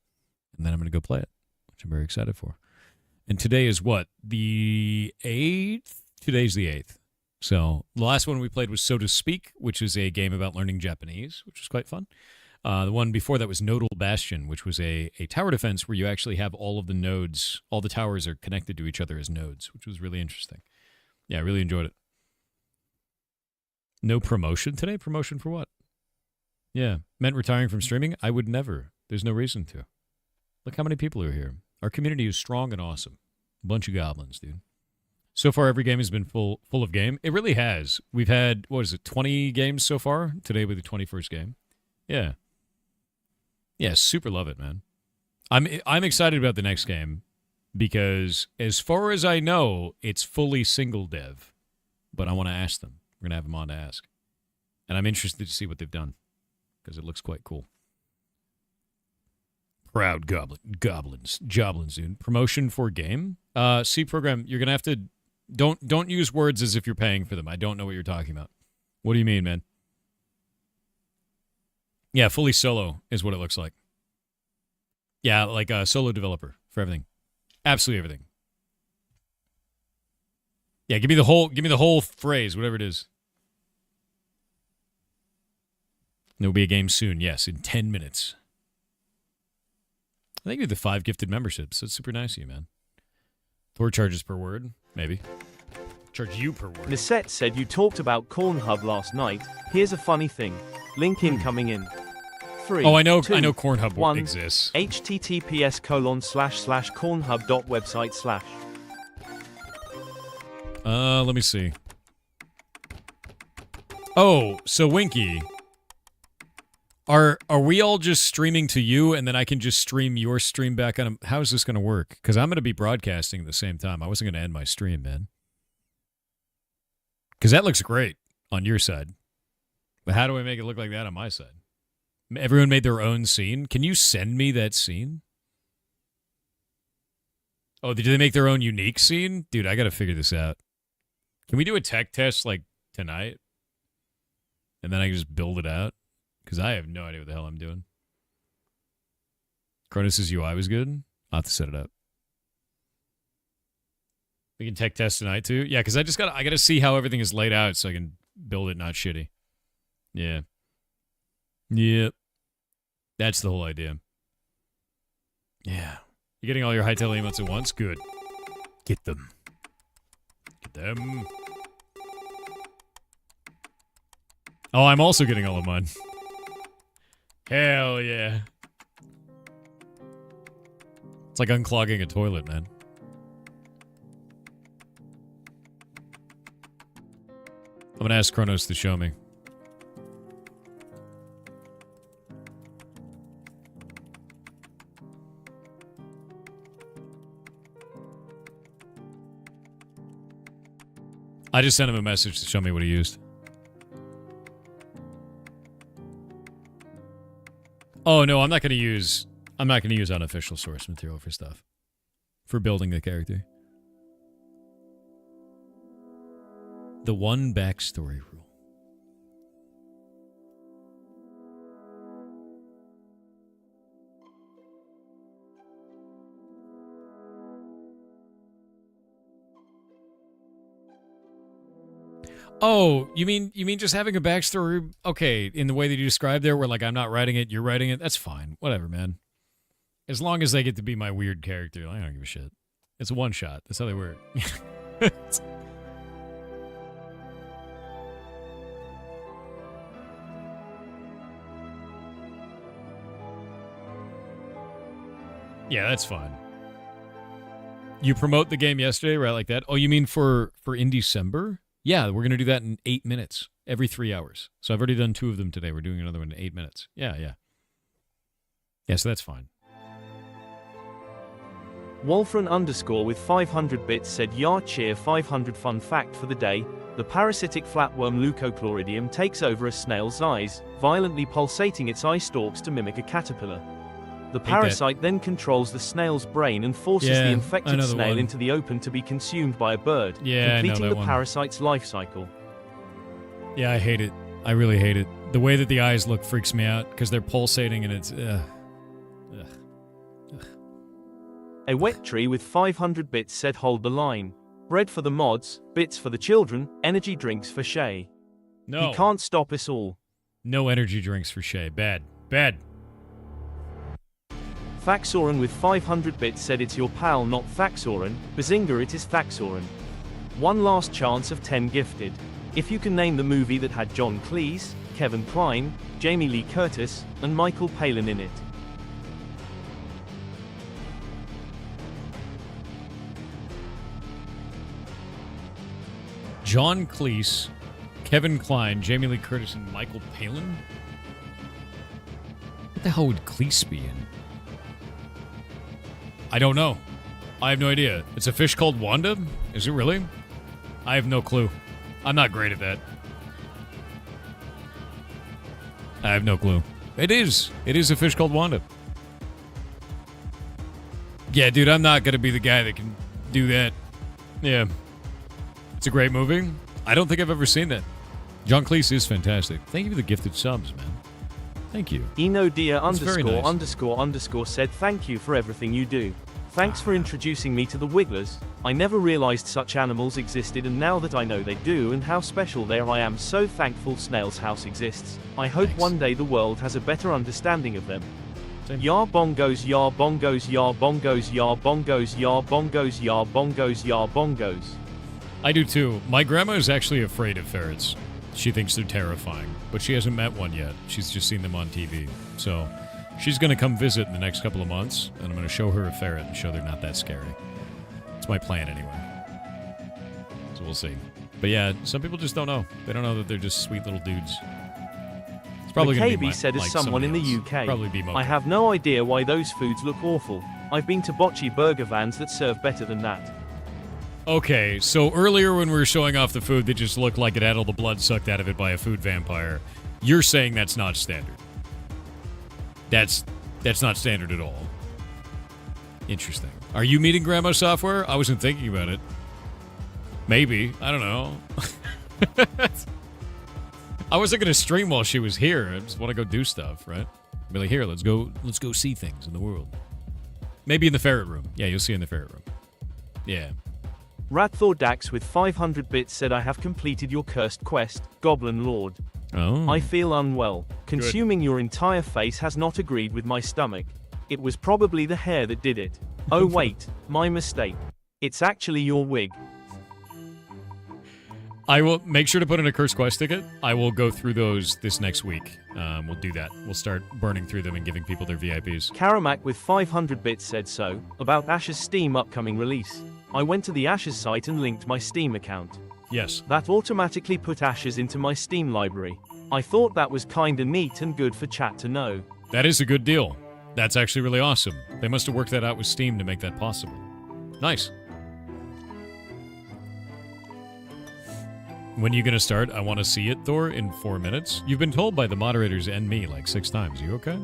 And then I'm going to go play it, which I'm very excited for. And today is what? The 8th? Today's the 8th. So the last one we played was So to Speak, which is a game about learning Japanese, which was quite fun. The one before that was Nodal Bastion, which was a tower defense where you actually have all of the nodes, all the towers are connected to each other as nodes, which was really interesting. Yeah, I really enjoyed it. No promotion today? Promotion for what? Yeah. Meant retiring from streaming? I would never. There's no reason to. Look how many people are here. Our community is strong and awesome. A bunch of goblins, dude. So far, every game has been full of game. It really has. We've had, 20 games so far? Today with the 21st game. Yeah. Yeah, super love it, man. I'm excited about the next game because as far as I know, it's fully single dev. But I want to ask them. We're going to have them on to ask. And I'm interested to see what they've done because it looks quite cool. Proud goblins, dude. Promotion for game? C program, you're going to have to, don't use words as if you're paying for them. I don't know what you're talking about. What do you mean, man? Yeah, fully solo is what it looks like. Yeah, like a solo developer for everything. Absolutely everything. Yeah, give me the whole phrase, whatever it is. There will be a game soon, yes, in 10 minutes. I think you have the 5 gifted memberships. That's super nice of you, man. 4 charges per word, maybe. Charge you per word. Lisette said you talked about Cornhub last night. Here's a funny thing. Link incoming in 3. Oh, I know 2, Cornhub 1, exists. https://cornhub.website/. Let me see. Oh, so Winky, are we all just streaming to you, and then I can just stream your stream back on? How is this going to work? Because I'm going to be broadcasting at the same time. I wasn't going to end my stream, man. Because that looks great on your side. But how do I make it look like that on my side? Everyone made their own scene. Can you send me that scene? Oh, did they make their own unique scene? Dude, I got to figure this out. Can we do a tech test like tonight? And then I can just build it out? Because I have no idea what the hell I'm doing. Cronus' UI was good. I'll have to set it up. We can tech test tonight too? Yeah, because I got to see how everything is laid out so I can build it not shitty. Yeah. Yep. That's the whole idea. Yeah. You're getting all your Hytale emotes at once? Good. Get them. Get them. Oh, I'm also getting all of mine. Hell yeah. It's like unclogging a toilet, man. I'm gonna ask Kronos to show me. I just sent him a message to show me what he used. Oh no, I'm not gonna use unofficial source material for stuff. For building the character. The one backstory rule. Oh, you mean just having a backstory? Okay, in the way that you described there, where like I'm not writing it, you're writing it. That's fine. Whatever, man. As long as they get to be my weird character, I don't give a shit. It's a one shot. That's how they work. Yeah, that's fine. You promote the game yesterday, right? Like that? Oh, you mean for in December? Yeah, we're going to do that in 8 minutes, every 3 hours. So I've already done 2 of them today. We're doing another one in 8 minutes. Yeah. Yeah, so that's fine. Wolfran underscore with 500 bits said Yar cheer 500 fun fact for the day. The parasitic flatworm Leucochloridium takes over a snail's eyes, violently pulsating its eye stalks to mimic a caterpillar. The parasite then controls the snail's brain and forces the infected snail into the open to be consumed by a bird, completing the parasite's life cycle. Yeah, I hate it. I really hate it. The way that the eyes look freaks me out because they're pulsating and it's... A wet tree with 500 bits said hold the line. Bread for the mods, bits for the children, energy drinks for Shay. No. He can't stop us all. No energy drinks for Shay. Bad. Bad. Faxoran with 500 bits said it's your pal not Faxoran, Bazinga it is Faxoran. One last chance of 10 gifted. If you can name the movie that had John Cleese, Kevin Kline, Jamie Lee Curtis, and Michael Palin in it. John Cleese, Kevin Kline, Jamie Lee Curtis, and Michael Palin? What the hell would Cleese be in? I don't know. I have no idea. It's a fish called Wanda? Is it really? I have no clue. I'm not great at that. I have no clue. It is. It is a fish called Wanda. Yeah, dude, I'm not going to be the guy that can do that. Yeah. It's a great movie. I don't think I've ever seen that. John Cleese is fantastic. Thank you for the gifted subs, man. Thank you. Enodia underscore said thank you for everything you do. Thanks for introducing me to the Wigglers. I never realized such animals existed, and now that I know they do and how special they are, I am so thankful Snail's House exists. I hope one day the world has a better understanding of them. Yar bongos, yar bongos, yar bongos, yar bongos, yar bongos, yar bongos, yar bongos. I do too. My grandma is actually afraid of ferrets. She thinks they're terrifying, but she hasn't met one yet. She's just seen them on TV. So she's going to come visit in the next couple of months, and I'm going to show her a ferret and show they're not that scary. It's my plan anyway. So we'll see. But yeah, some people just don't know. They don't know that they're just sweet little dudes. It's probably going to be said as someone in the UK. Probably be I have no idea why those foods look awful. I've been to bocce burger vans that serve better than that. Okay, so earlier when we were showing off the food that just looked like it had all the blood sucked out of it by a food vampire, you're saying that's not standard. That's not standard at all. Interesting. Are you meeting Grandma Software? I wasn't thinking about it. Maybe. I don't know. I wasn't going to stream while she was here. I just want to go do stuff, right? Be like, here, let's go see things in the world. Maybe in the ferret room. Yeah, you'll see in the ferret room. Yeah. Ratthor Dax with 500 bits said I have completed your cursed quest, Goblin Lord. Oh. I feel unwell. Consuming your entire face has not agreed with my stomach. It was probably the hair that did it. Oh wait, my mistake. It's actually your wig. I will make sure to put in a Cursed Quest ticket. I will go through those this next week. We'll do that. We'll start burning through them and giving people their VIPs. Karamak with 500 bits said so, about Ash's Steam upcoming release. I went to the Ashes site and linked my Steam account. Yes. That automatically put Ashes into my Steam library. I thought that was kinda neat and good for chat to know. That is a good deal. That's actually really awesome. They must have worked that out with Steam to make that possible. Nice. When are you going to start? I want to see it, Thor, in 4 minutes. You've been told by the moderators and me like 6 times. You okay?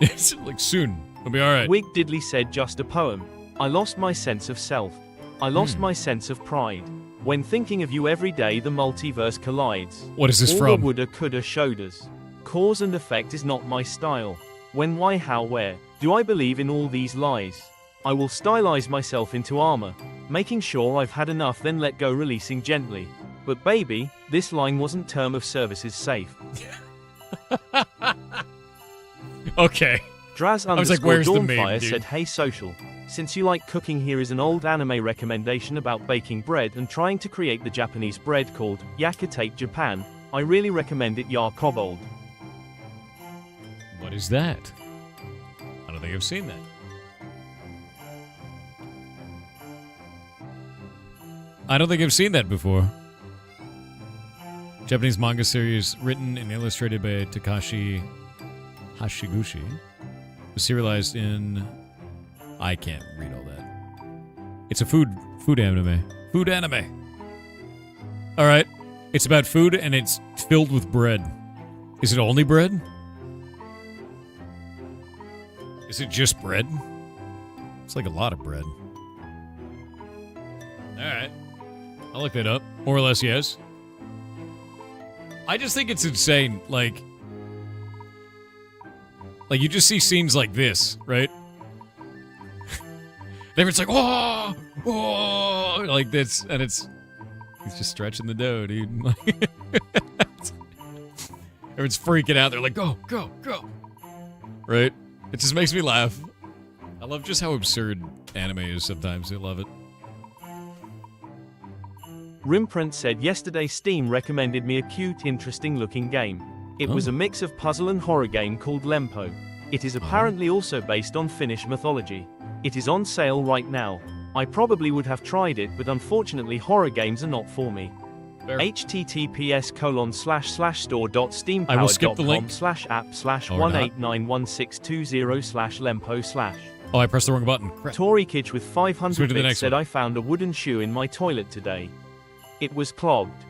It's like soon. It'll be all right. Wig Diddley said just a poem. I lost my sense of self. I lost my sense of pride. When thinking of you every day, the multiverse collides. What is this All from? The woulda, coulda, shouldas. Cause and effect is not my style. When, why, how, where? Do I believe in all these lies? I will stylize myself into armor, making sure I've had enough, then let go, releasing gently. But baby, this line wasn't term of services safe. Okay. Draz underscore Dawnfire said, hey social. Since you like cooking, here is an old anime recommendation about baking bread and trying to create the Japanese bread called Yakitate Japan. I really recommend it, Yar Kobold. What is that? I don't think I've seen that. I don't think I've seen that before. Japanese manga series written and illustrated by Takashi Hashiguchi. Was serialized in... I can't read all that. It's a food anime. Food anime. Alright. It's about food and it's filled with bread. Is it only bread? Is it just bread? It's like a lot of bread. Alright. I'll look that up. More or less, yes. I just think it's insane, like you just see scenes like this, right? Then it's like, oh, like this, and he's just stretching the dough, dude. Everyone's freaking out. They're like, go, go, go. Right? It just makes me laugh. I love just how absurd anime is sometimes. I love it. Rimprint said yesterday Steam recommended me a cute, interesting-looking game. It was a mix of puzzle and horror game called Lempo. It is apparently also based on Finnish mythology. It is on sale right now. I probably would have tried it, but unfortunately horror games are not for me. https://store.steampower.com/app/1891620/lempo/. Oh, I pressed the wrong button. Crap. Torikich with 500 bits said one. I found a wooden shoe in my toilet today. It was clogged.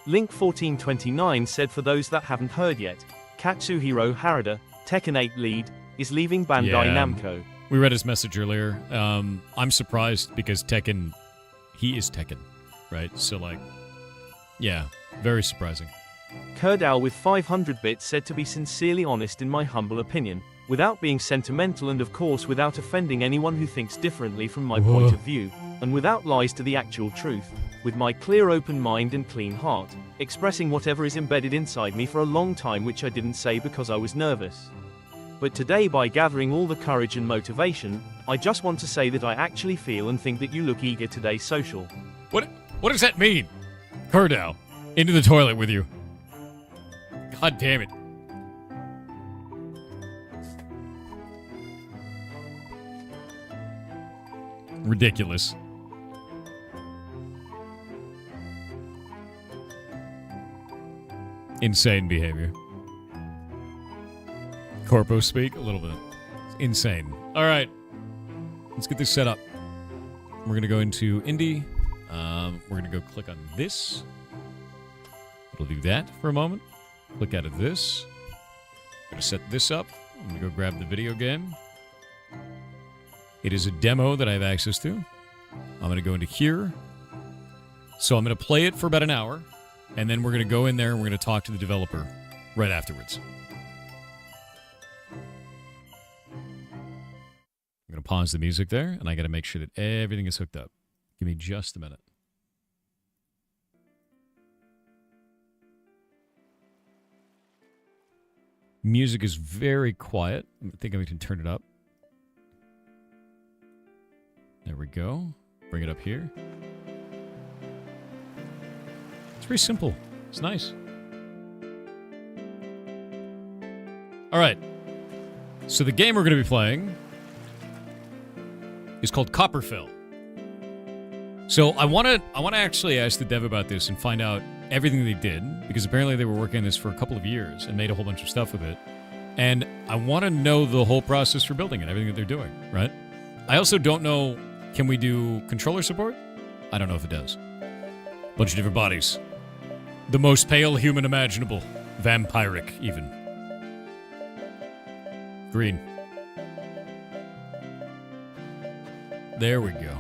Link1429 said for those that haven't heard yet, Katsuhiro Harada, Tekken 8 lead, is leaving Bandai Namco. We read his message earlier. I'm surprised because Tekken, he is Tekken, right? So like, yeah, very surprising. Kerdal with 500 bits said to be sincerely honest in my humble opinion, without being sentimental and of course without offending anyone who thinks differently from my point of view, and without lies to the actual truth, with my clear open mind and clean heart, expressing whatever is embedded inside me for a long time which I didn't say because I was nervous. But today by gathering all the courage and motivation, I just want to say that I actually feel and think that you look eager today social. What does that mean? Kerdal, into the toilet with you. God damn it. Ridiculous. Insane behavior. Corpo speak? A little bit. It's insane. Alright. Let's get this set up. We're going to go into Indie. We're going to go click on this. It'll do that for a moment. Click out of this. I'm going to set this up. I'm going to go grab the video game. It is a demo that I have access to. I'm going to go into here. So I'm going to play it for about an hour. And then we're going to go in there and we're going to talk to the developer right afterwards. I'm going to pause the music there, and I got to make sure that everything is hooked up. Give me just a minute. Music is very quiet. I think I can turn it up. There we go. Bring it up here. It's very simple. It's nice. All right. So the game we're going to be playing is called Copperfell. So I want to actually ask the dev about this and find out everything they did, because apparently they were working on this for a couple of years and made a whole bunch of stuff with it. And I want to know the whole process for building it, everything that they're doing, right? I also don't know, can we do controller support? I don't know if it does. Bunch of different bodies. The most pale human imaginable. Vampiric, even. Green. There we go.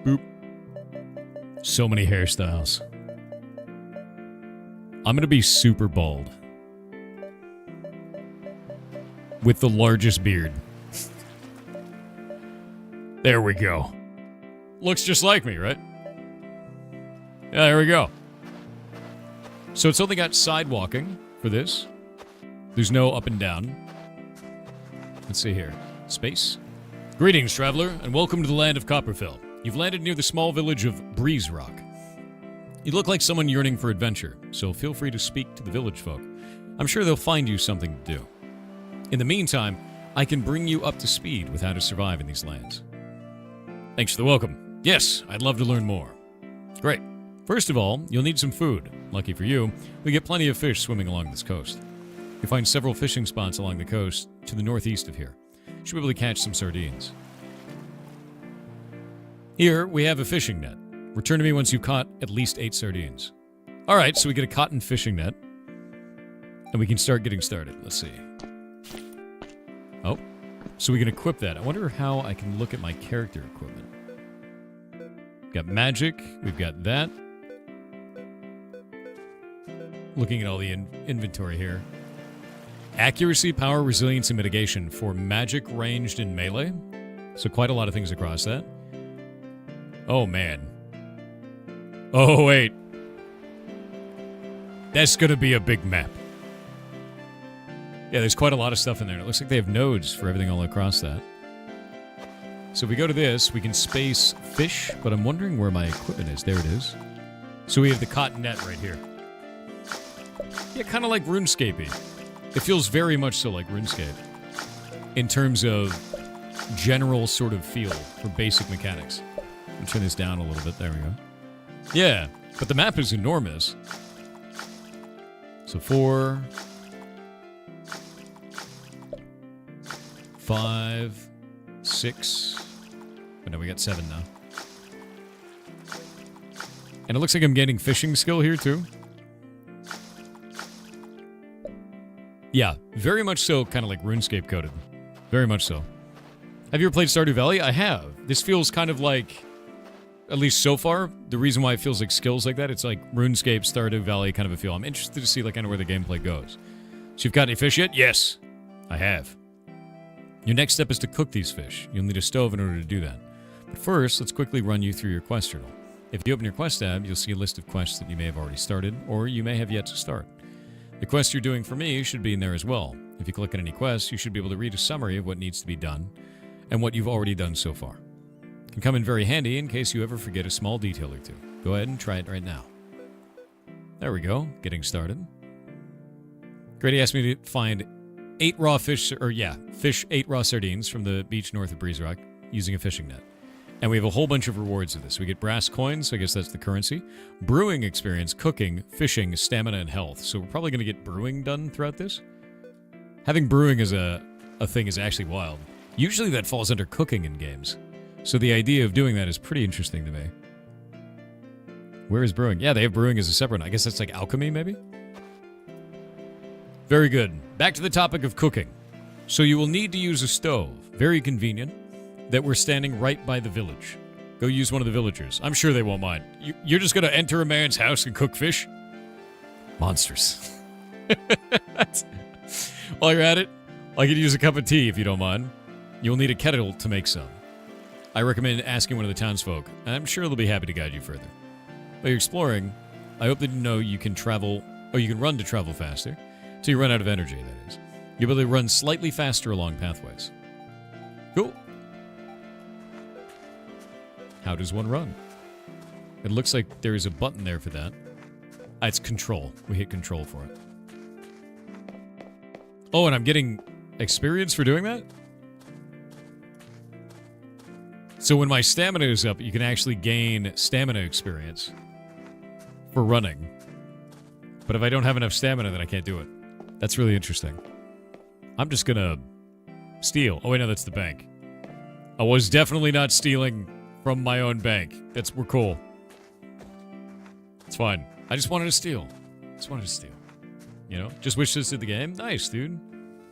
Boop. So many hairstyles. I'm gonna be super bald. With the largest beard. There we go. Looks just like me, right? Yeah, there we go. So it's only got side walking for this. There's no up and down. Let's see here. Space. Greetings, traveler, and welcome to the land of Copperfell. You've landed near the small village of Breeze Rock. You look like someone yearning for adventure, so feel free to speak to the village folk. I'm sure they'll find you something to do. In the meantime, I can bring you up to speed with how to survive in these lands. Thanks for the welcome. Yes, I'd love to learn more. Great. First of all, you'll need some food. Lucky for you, we get plenty of fish swimming along this coast. You'll find several fishing spots along the coast to the northeast of here. You should be able to catch some sardines. Here, we have a fishing net. Return to me once you've caught at least 8 sardines. Alright, so we get a cotton fishing net. And we can start getting started. Let's see. Oh, so we can equip that. I wonder how I can look at my character equipment. We've got magic. We've got that. Looking at all the inventory here. Accuracy, power, resilience, and mitigation for magic, ranged, and melee. So quite a lot of things across that. Oh, man. Oh, wait. That's going to be a big map. Yeah, there's quite a lot of stuff in there. It looks like they have nodes for everything all across that. So if we go to this, we can space fish, but I'm wondering where my equipment is. There it is. So we have the cotton net right here. Yeah, kind of like RuneScape-y. It feels very much so like RuneScape. In terms of general sort of feel for basic mechanics. Let me turn this down a little bit. There we go. Yeah, but the map is enormous. So 4... 5, 6. But no, we got 7 now. And it looks like I'm gaining fishing skill here too. Yeah, very much so, kind of like RuneScape coded. Very much so. Have you ever played Stardew Valley? I have. This feels kind of like, at least so far, the reason why it feels like skills like that, it's like RuneScape, Stardew Valley kind of a feel. I'm interested to see like kind of where the gameplay goes. So you've got any fish yet? Yes, I have. Your next step is to cook these fish. You'll need a stove in order to do that. But first, let's quickly run you through your quest journal. If you open your quest tab, you'll see a list of quests that you may have already started, or you may have yet to start. The quest you're doing for me should be in there as well. If you click on any quests, you should be able to read a summary of what needs to be done, and what you've already done so far. It can come in very handy in case you ever forget a small detail or two. Go ahead and try it right now. There we go, getting started. Grady asked me to find 8 raw fish, fish 8 raw sardines from the beach north of Breeze Rock using a fishing net. And we have a whole bunch of rewards of this. We get brass coins, so I guess that's the currency. Brewing experience, cooking, fishing, stamina, and health. So we're probably going to get brewing done throughout this. Having brewing as a thing is actually wild. Usually that falls under cooking in games. So the idea of doing that is pretty interesting to me. Where is brewing? Yeah, they have brewing as a separate one. I guess that's like alchemy, maybe? Very good. Back to the topic of cooking. So you will need to use a stove. Very convenient. That we're standing right by the village. Go use one of the villagers. I'm sure they won't mind. You're just going to enter a man's house and cook fish? Monsters. While you're at it, I could use a cup of tea if you don't mind. You'll need a kettle to make some. I recommend asking one of the townsfolk. I'm sure they'll be happy to guide you further. While you're exploring, I hope that you know you can travel, or you can run to travel faster, till you run out of energy, that is. You'll be able to run slightly faster along pathways. Cool. How does one run? It looks like there is a button there for that. It's control. We hit control for it. Oh, and I'm getting experience for doing that? So when my stamina is up, you can actually gain stamina experience for running. But if I don't have enough stamina, then I can't do it. That's really interesting. I'm just gonna steal. Oh wait, no, that's the bank. I was definitely not stealing from my own bank. We're cool. It's fine. I just wanted to steal. You know? Just wishlisted the game. Nice, dude.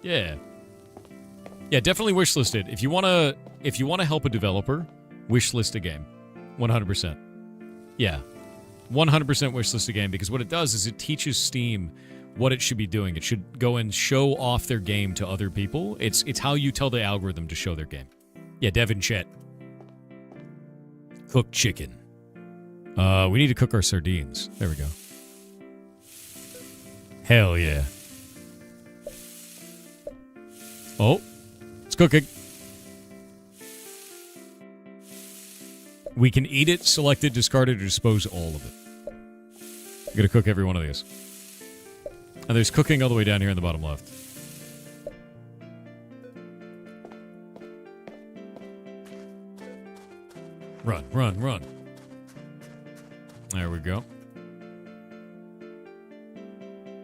Yeah. Yeah, definitely wishlisted. If you wanna help a developer, wishlist a game. 100%. Yeah. 100% wishlist a game, because what it does is it teaches Steam what it should be doing. It should go and show off their game to other people. It's how you tell the algorithm to show their game. Yeah, Devin Chet. Cooked chicken. We need to cook our sardines. There we go. Hell yeah. Oh, it's cooking. We can eat it, select it, discard it, or dispose all of it. I'm gonna cook every one of these. And there's cooking all the way down here in the bottom left. Run, run, run. There we go.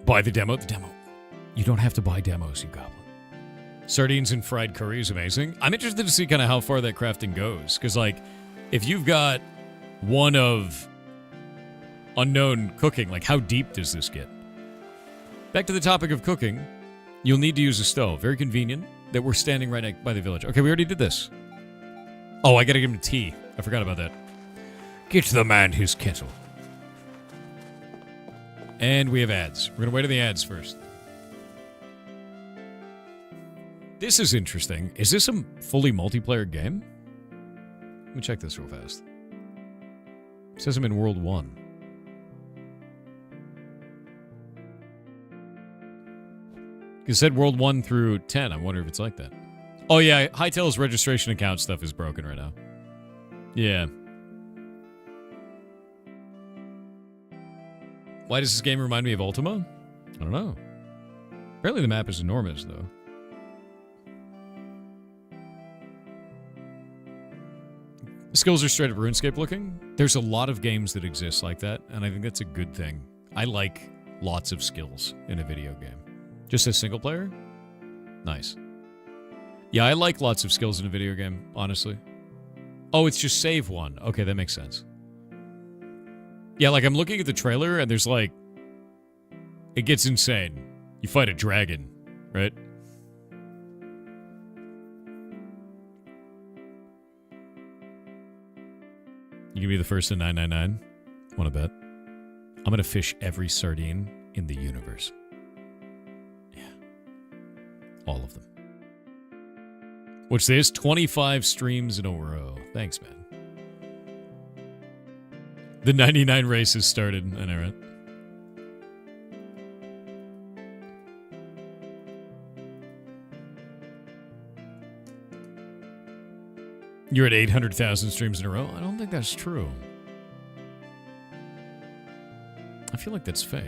Buy the demo. The demo. You don't have to buy demos, you goblin. Sardines and fried curry is amazing. I'm interested to see kind of how far that crafting goes. Because, like, if you've got one of unknown cooking, like, how deep does this get? Back to the topic of cooking. You'll need to use a stove. Very convenient that we're standing right by the village. Okay, we already did this. Oh, I gotta give him tea. I forgot about that. Get the man his kettle. And we have ads. We're gonna wait on the ads first. This is interesting. Is this a fully multiplayer game? Let me check this real fast. It says I'm in World 1. It said World 1 through 10. I wonder if it's like that. Oh, yeah. Hytale's registration account stuff is broken right now. Yeah. Why does this game remind me of Ultima? I don't know. Apparently the map is enormous, though. Skills are straight up RuneScape looking. There's a lot of games that exist like that, and I think that's a good thing. I like lots of skills in a video game. Just as single player? Nice. Yeah, I like lots of skills in a video game, honestly. Oh, it's just save one. Okay, that makes sense. Yeah, like I'm looking at the trailer and there's like... It gets insane. You fight a dragon, right? You can be the first to 999. Want to bet? I'm going to fish every sardine in the universe. Yeah. All of them. What's this? 25 streams in a row. Thanks, man. The 99 race has started. I know, right? You're at 800,000 streams in a row? I don't think that's true. I feel like that's fake.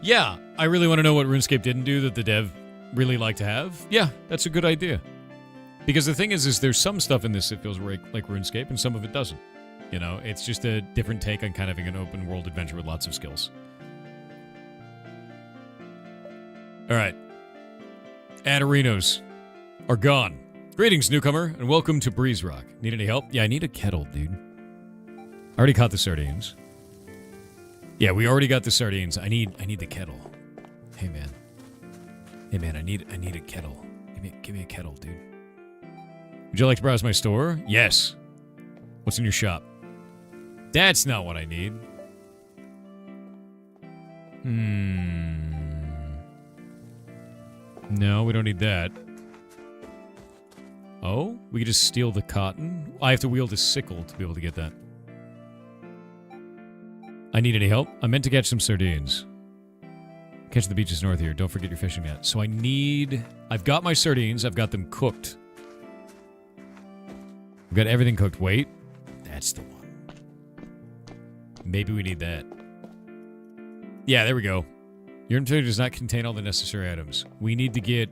Yeah, I really want to know what RuneScape didn't do that the dev really like to have. Yeah, that's a good idea. Because the thing is there's some stuff in this that feels like RuneScape and some of it doesn't. You know, it's just a different take on kind of having an open world adventure with lots of skills. All right. Aderinos are gone. Greetings, newcomer, and welcome to Breeze Rock. Need any help? Yeah, I need a kettle, dude. I already caught the sardines. Yeah, we already got the sardines. I need the kettle. Hey, man. Hey, man, I need a kettle. Give me a kettle, dude. Would you like to browse my store? Yes. What's in your shop? That's not what I need. No, we don't need that. Oh, we could just steal the cotton? I have to wield a sickle to be able to get that. I need any help? I meant to catch some sardines. Catch the beaches north here. Don't forget your fishing net. So I've got my sardines. I've got them cooked. I've got everything cooked. Wait. That's the one. Maybe we need that. Yeah, there we go. Your inventory does not contain all the necessary items. We need to get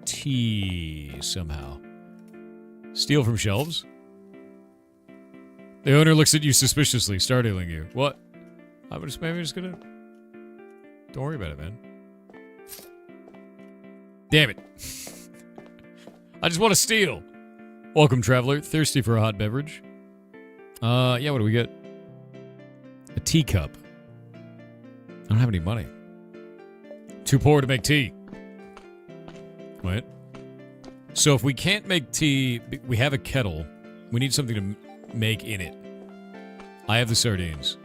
tea somehow. Steal from shelves? The owner looks at you suspiciously, startling you. What? Maybe I'm just gonna... Don't worry about it, man. Damn it. I just want to steal. Welcome, traveler. Thirsty for a hot beverage? Yeah, what do we get? A teacup. I don't have any money. Too poor to make tea. Wait. So if we can't make tea, we have a kettle. We need something to make in it. I have the sardines.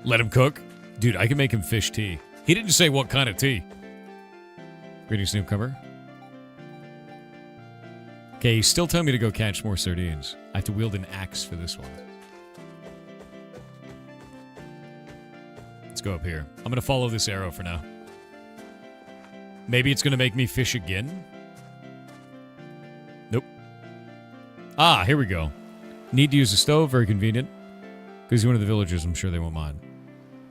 Let him cook? Dude, I can make him fish tea. He didn't say what kind of tea. Greetings, newcomer. Okay, he's still telling me to go catch more sardines. I have to wield an axe for this one. Let's go up here. I'm going to follow this arrow for now. Maybe it's going to make me fish again? Nope. Ah, here we go. Need to use a stove. Very convenient. Because he's one of the villagers. I'm sure they won't mind.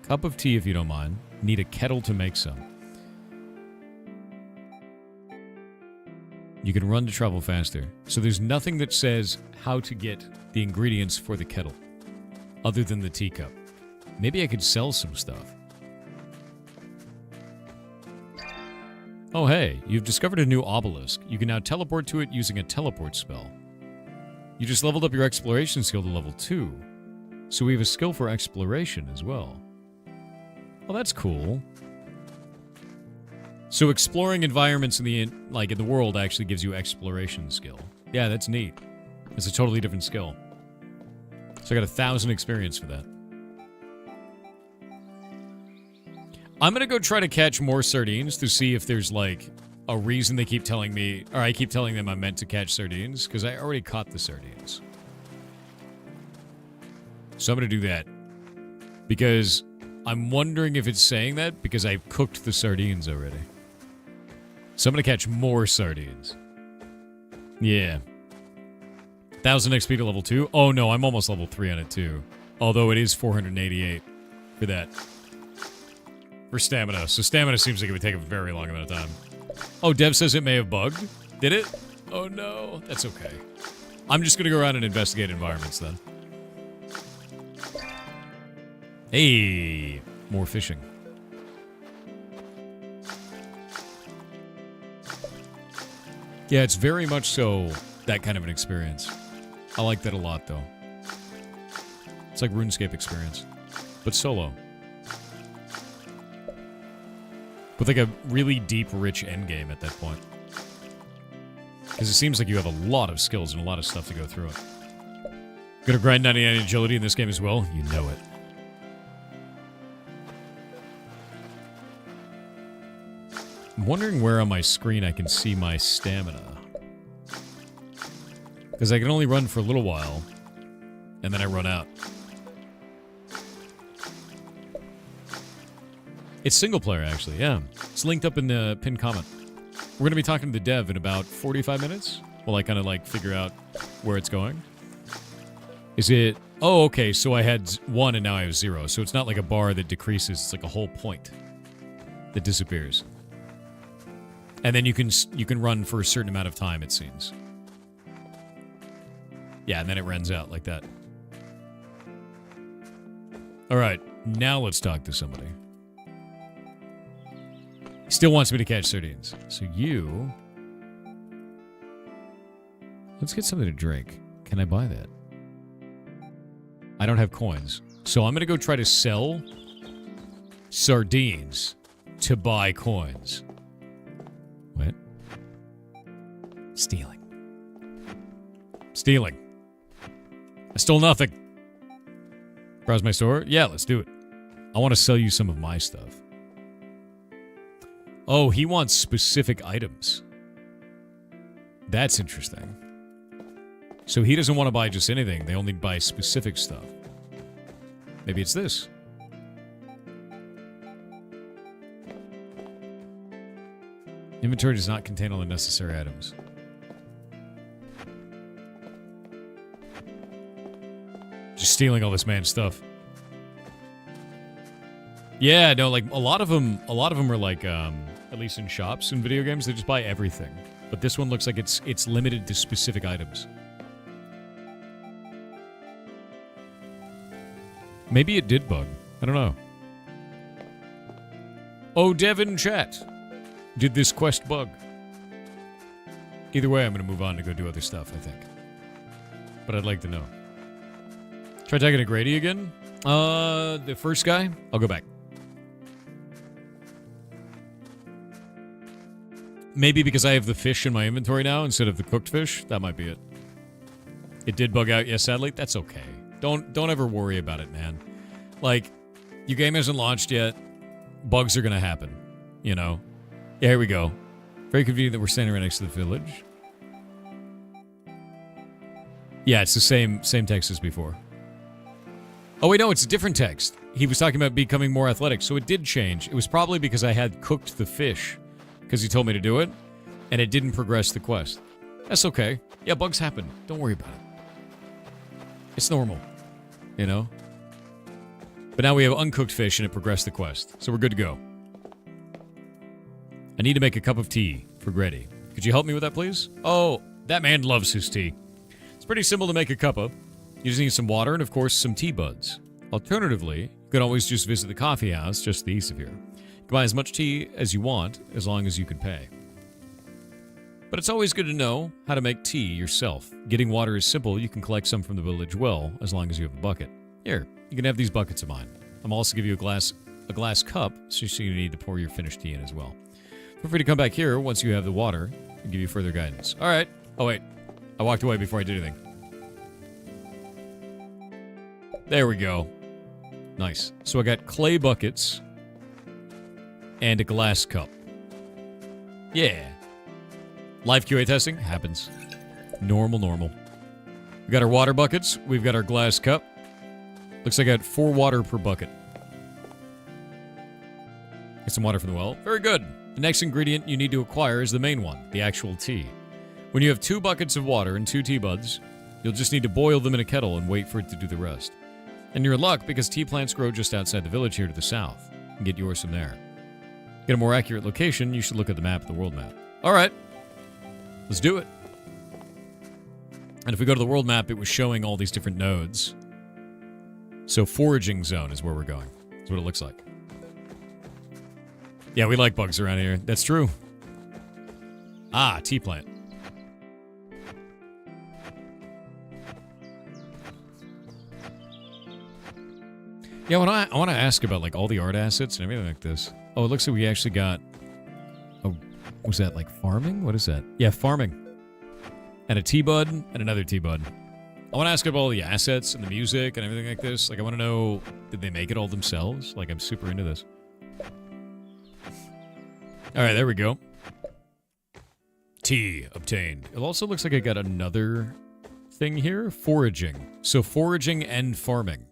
Cup of tea if you don't mind. Need a kettle to make some. You can run to travel faster. So there's nothing that says how to get the ingredients for the kettle, other than the teacup. Maybe I could sell some stuff. Oh hey, you've discovered a new obelisk. You can now teleport to it using a teleport spell. You just leveled up your exploration skill to level 2. So we have a skill for exploration as well. Well, that's cool. So exploring environments in the world actually gives you exploration skill. Yeah, that's neat. It's a totally different skill. So I got 1,000 experience for that. I'm gonna go try to catch more sardines to see if there's like a reason they keep telling me, or I keep telling them I'm meant to catch sardines, because I already caught the sardines. So I'm gonna do that. Because I'm wondering if it's saying that because I've cooked the sardines already. So I'm gonna catch more sardines. Yeah. 1,000 XP to level 2? Oh no, I'm almost level 3 on it too. Although it is 488 for that. For stamina. So stamina seems like it would take a very long amount of time. Oh, Dev says it may have bugged. Did it? Oh no, that's okay. I'm just gonna go around and investigate environments then. Hey, more fishing. Yeah, it's very much so that kind of an experience. I like that a lot, though. It's like RuneScape experience, but solo. With like a really deep, rich endgame at that point. Because it seems like you have a lot of skills and a lot of stuff to go through it. Gonna grind 99 agility in this game as well? You know it. I'm wondering where on my screen I can see my stamina. Because I can only run for a little while, and then I run out. It's single player, actually, yeah. It's linked up in the pinned comment. We're going to be talking to the dev in about 45 minutes, while I kind of, like, figure out where it's going. Is it... Oh, okay, so I had 1 and now I have 0. So it's not like a bar that decreases, it's like a whole point that disappears. And then you can run for a certain amount of time, it seems. Yeah, and then it runs out like that. Alright, now let's talk to somebody. Still wants me to catch sardines. So you... Let's get something to drink. Can I buy that? I don't have coins. So I'm gonna go try to sell sardines to buy coins. What? Stealing. Stealing. I stole nothing. Browse my store? Yeah, let's do it. I want to sell you some of my stuff. Oh, he wants specific items. That's interesting. So he doesn't want to buy just anything. They only buy specific stuff. Maybe it's this. Inventory does not contain all the necessary items. Just stealing all this man's stuff. Yeah, no, like a lot of them are like at least in shops in video games, they just buy everything. But this one looks like it's limited to specific items. Maybe it did bug. I don't know. Oh, Devin chat. Did this quest bug? Either way, I'm going to move on to go do other stuff, I think. But I'd like to know. Try tagging a Grady again? The first guy? I'll go back. Maybe because I have the fish in my inventory now instead of the cooked fish. That might be it. It did bug out, yes, sadly. That's okay. Don't ever worry about it, man. Like, your game hasn't launched yet. Bugs are going to happen, you know? Yeah, here we go. Very convenient that we're standing right next to the village. Yeah, it's the same text as before. Oh, wait, no, it's a different text. He was talking about becoming more athletic, so it did change. It was probably because I had cooked the fish, because he told me to do it, and it didn't progress the quest. That's okay. Yeah, bugs happen. Don't worry about it. It's normal, you know? But now we have uncooked fish and it progressed the quest. So we're good to go. I need to make a cup of tea for Grady. Could you help me with that, please? Oh, that man loves his tea. It's pretty simple to make a cup of. You just need some water and, of course, some tea buds. Alternatively, you can always just visit the coffee house just to the east of here. You can buy as much tea as you want, as long as you can pay. But it's always good to know how to make tea yourself. Getting water is simple. You can collect some from the village well, as long as you have a bucket. Here, you can have these buckets of mine. I'm also give you a glass cup, so you need to pour your finished tea in as well. Feel free to come back here once you have the water and give you further guidance. All right. Oh, wait. I walked away before I did anything. There we go. Nice. So I got clay buckets and a glass cup. Yeah. Live QA testing happens. Normal. We got our water buckets. We've got our glass cup. Looks like I got 4 water per bucket. Get some water from the well. Very good. The next ingredient you need to acquire is the main one, the actual tea. When you have 2 buckets of water and 2 tea buds, you'll just need to boil them in a kettle and wait for it to do the rest. And you're in luck because tea plants grow just outside the village here to the south. You can get yours from there. To get a more accurate location, you should look at the map of the world map. All right. Let's do it. And if we go to the world map, it was showing all these different nodes. So foraging zone is where we're going. That's what it looks like. Yeah, we like bugs around here. That's true. Ah, tea plant. Yeah, I want to ask about like all the art assets and everything like this. Oh, it looks like we actually got... Oh, was that like farming? What is that? Yeah, farming. And a tea bud and another tea bud. I want to ask about all the assets and the music and everything like this. Like, I want to know, did they make it all themselves? Like, I'm super into this. All right, there we go. Tea obtained. It also looks like I got another thing here. Foraging. So foraging and farming.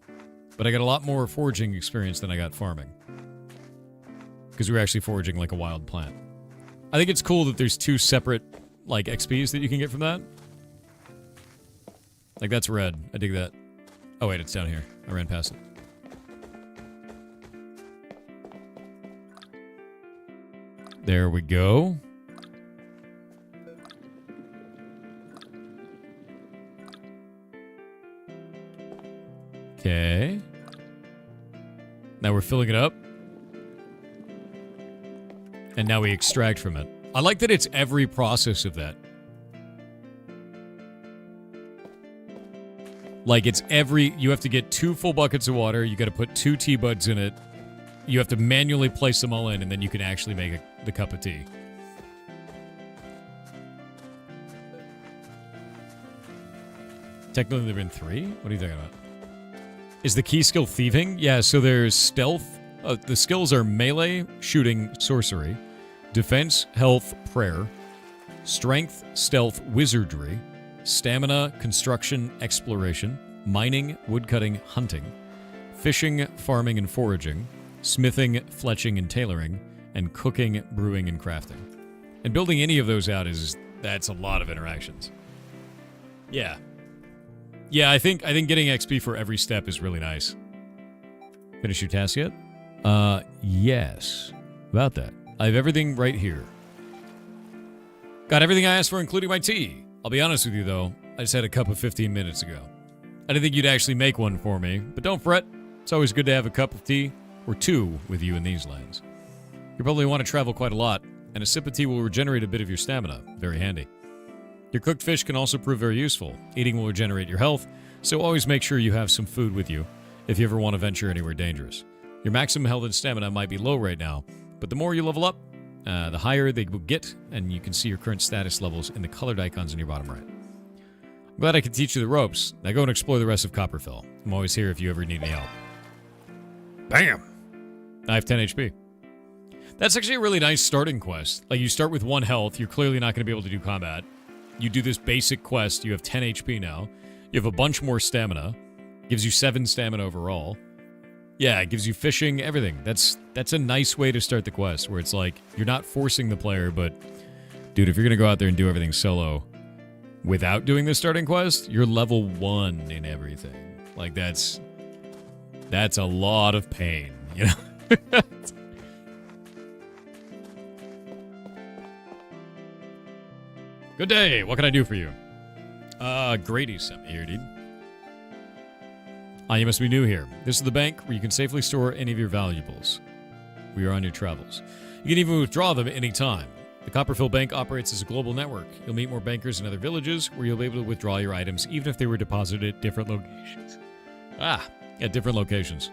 But I got a lot more foraging experience than I got farming. Because we were actually foraging like a wild plant. I think it's cool that there's 2 separate, like, XPs that you can get from that. Like, that's red. I dig that. Oh, wait, it's down here. I ran past it. There we go. Okay. Now we're filling it up. And now we extract from it. I like that it's every process of that. Like, it's every... You have to get 2 full buckets of water. You got to put 2 tea buds in it. You have to manually place them all in, and then you can actually make the cup of tea. Technically, there have been 3? What are you thinking about? Is the key skill thieving? Yeah, so there's stealth. The skills are melee, shooting, sorcery, defense, health, prayer, strength, stealth, wizardry, stamina, construction, exploration, mining, woodcutting, hunting, fishing, farming, and foraging, smithing, fletching, and tailoring, and cooking, brewing, and crafting. And building any of those out that's a lot of interactions. Yeah. Yeah, I think getting XP for every step is really nice. Finish your task yet? Yes. About that. I have everything right here. Got everything I asked for, including my tea. I'll be honest with you, though. I just had a cup of 15 minutes ago. I didn't think you'd actually make one for me, but don't fret. It's always good to have a cup of tea, or 2 with you in these lands. You probably want to travel quite a lot, and a sip of tea will regenerate a bit of your stamina. Very handy. Your cooked fish can also prove very useful. Eating will regenerate your health, so always make sure you have some food with you if you ever want to venture anywhere dangerous. Your maximum health and stamina might be low right now, but the more you level up, the higher they will get, and you can see your current status levels in the colored icons in your bottom right. I'm glad I could teach you the ropes. Now go and explore the rest of Copperfell. I'm always here if you ever need any help. Bam! I have 10 HP. That's actually a really nice starting quest. Like, you start with 1 health, you're clearly not going to be able to do combat. You do this basic quest, you have 10 HP now. You have a bunch more stamina. Gives you 7 stamina overall. Yeah, it gives you fishing, everything. That's a nice way to start the quest, where it's like, you're not forcing the player, but, dude, if you're going to go out there and do everything solo without doing the starting quest, you're level 1 in everything. Like, that's That's a lot of pain, you know? Good day. What can I do for you? Grady sent me here, dude. Ah, you must be new here. This is the bank where you can safely store any of your valuables. We are on your travels. You can even withdraw them at any time. The Copperfield Bank operates as a global network. You'll meet more bankers in other villages where you'll be able to withdraw your items even if they were deposited at different locations. At different locations.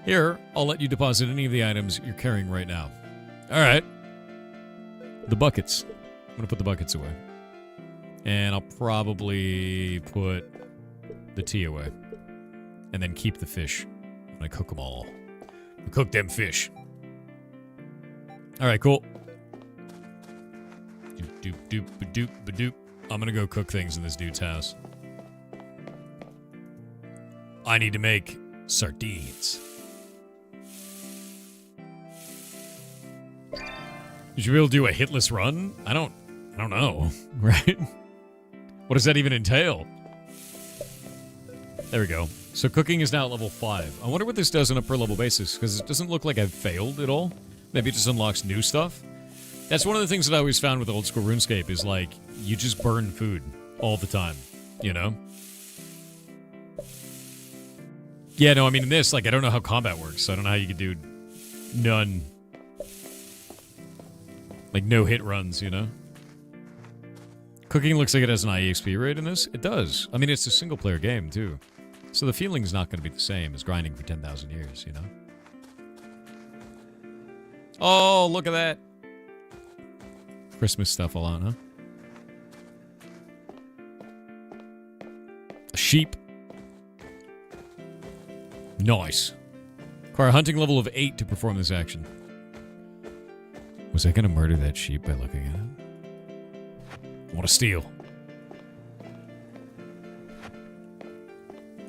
Here, I'll let you deposit any of the items you're carrying right now. All right. The buckets. I'm going to put the buckets away. And I'll probably put the tea away. And then keep the fish. I'm going to cook them all. Cook them fish. All right, cool. Doop, doop, doop, doop. I'm gonna go cook things in this dude's house. I need to make sardines. You should be able to do a hitless run? I don't know, right? What does that even entail? There we go. So cooking is now at level 5. I wonder what this does on a per level basis, because it doesn't look like I've failed at all. Maybe it just unlocks new stuff. That's one of the things that I always found with old school RuneScape is like, you just burn food all the time, you know? Yeah, no, I mean in this, like, I don't know how combat works, so I don't know how you could do none. Like, no hit runs, you know? Cooking looks like it has an IEXP rate in this. It does. I mean, it's a single player game, too. So the feeling's not going to be the same as grinding for 10,000 years, you know? Oh, look at that. Christmas stuff a lot, huh? A sheep. Nice. Require a hunting level of 8 to perform this action. Was I gonna murder that sheep by looking at it? I want to steal.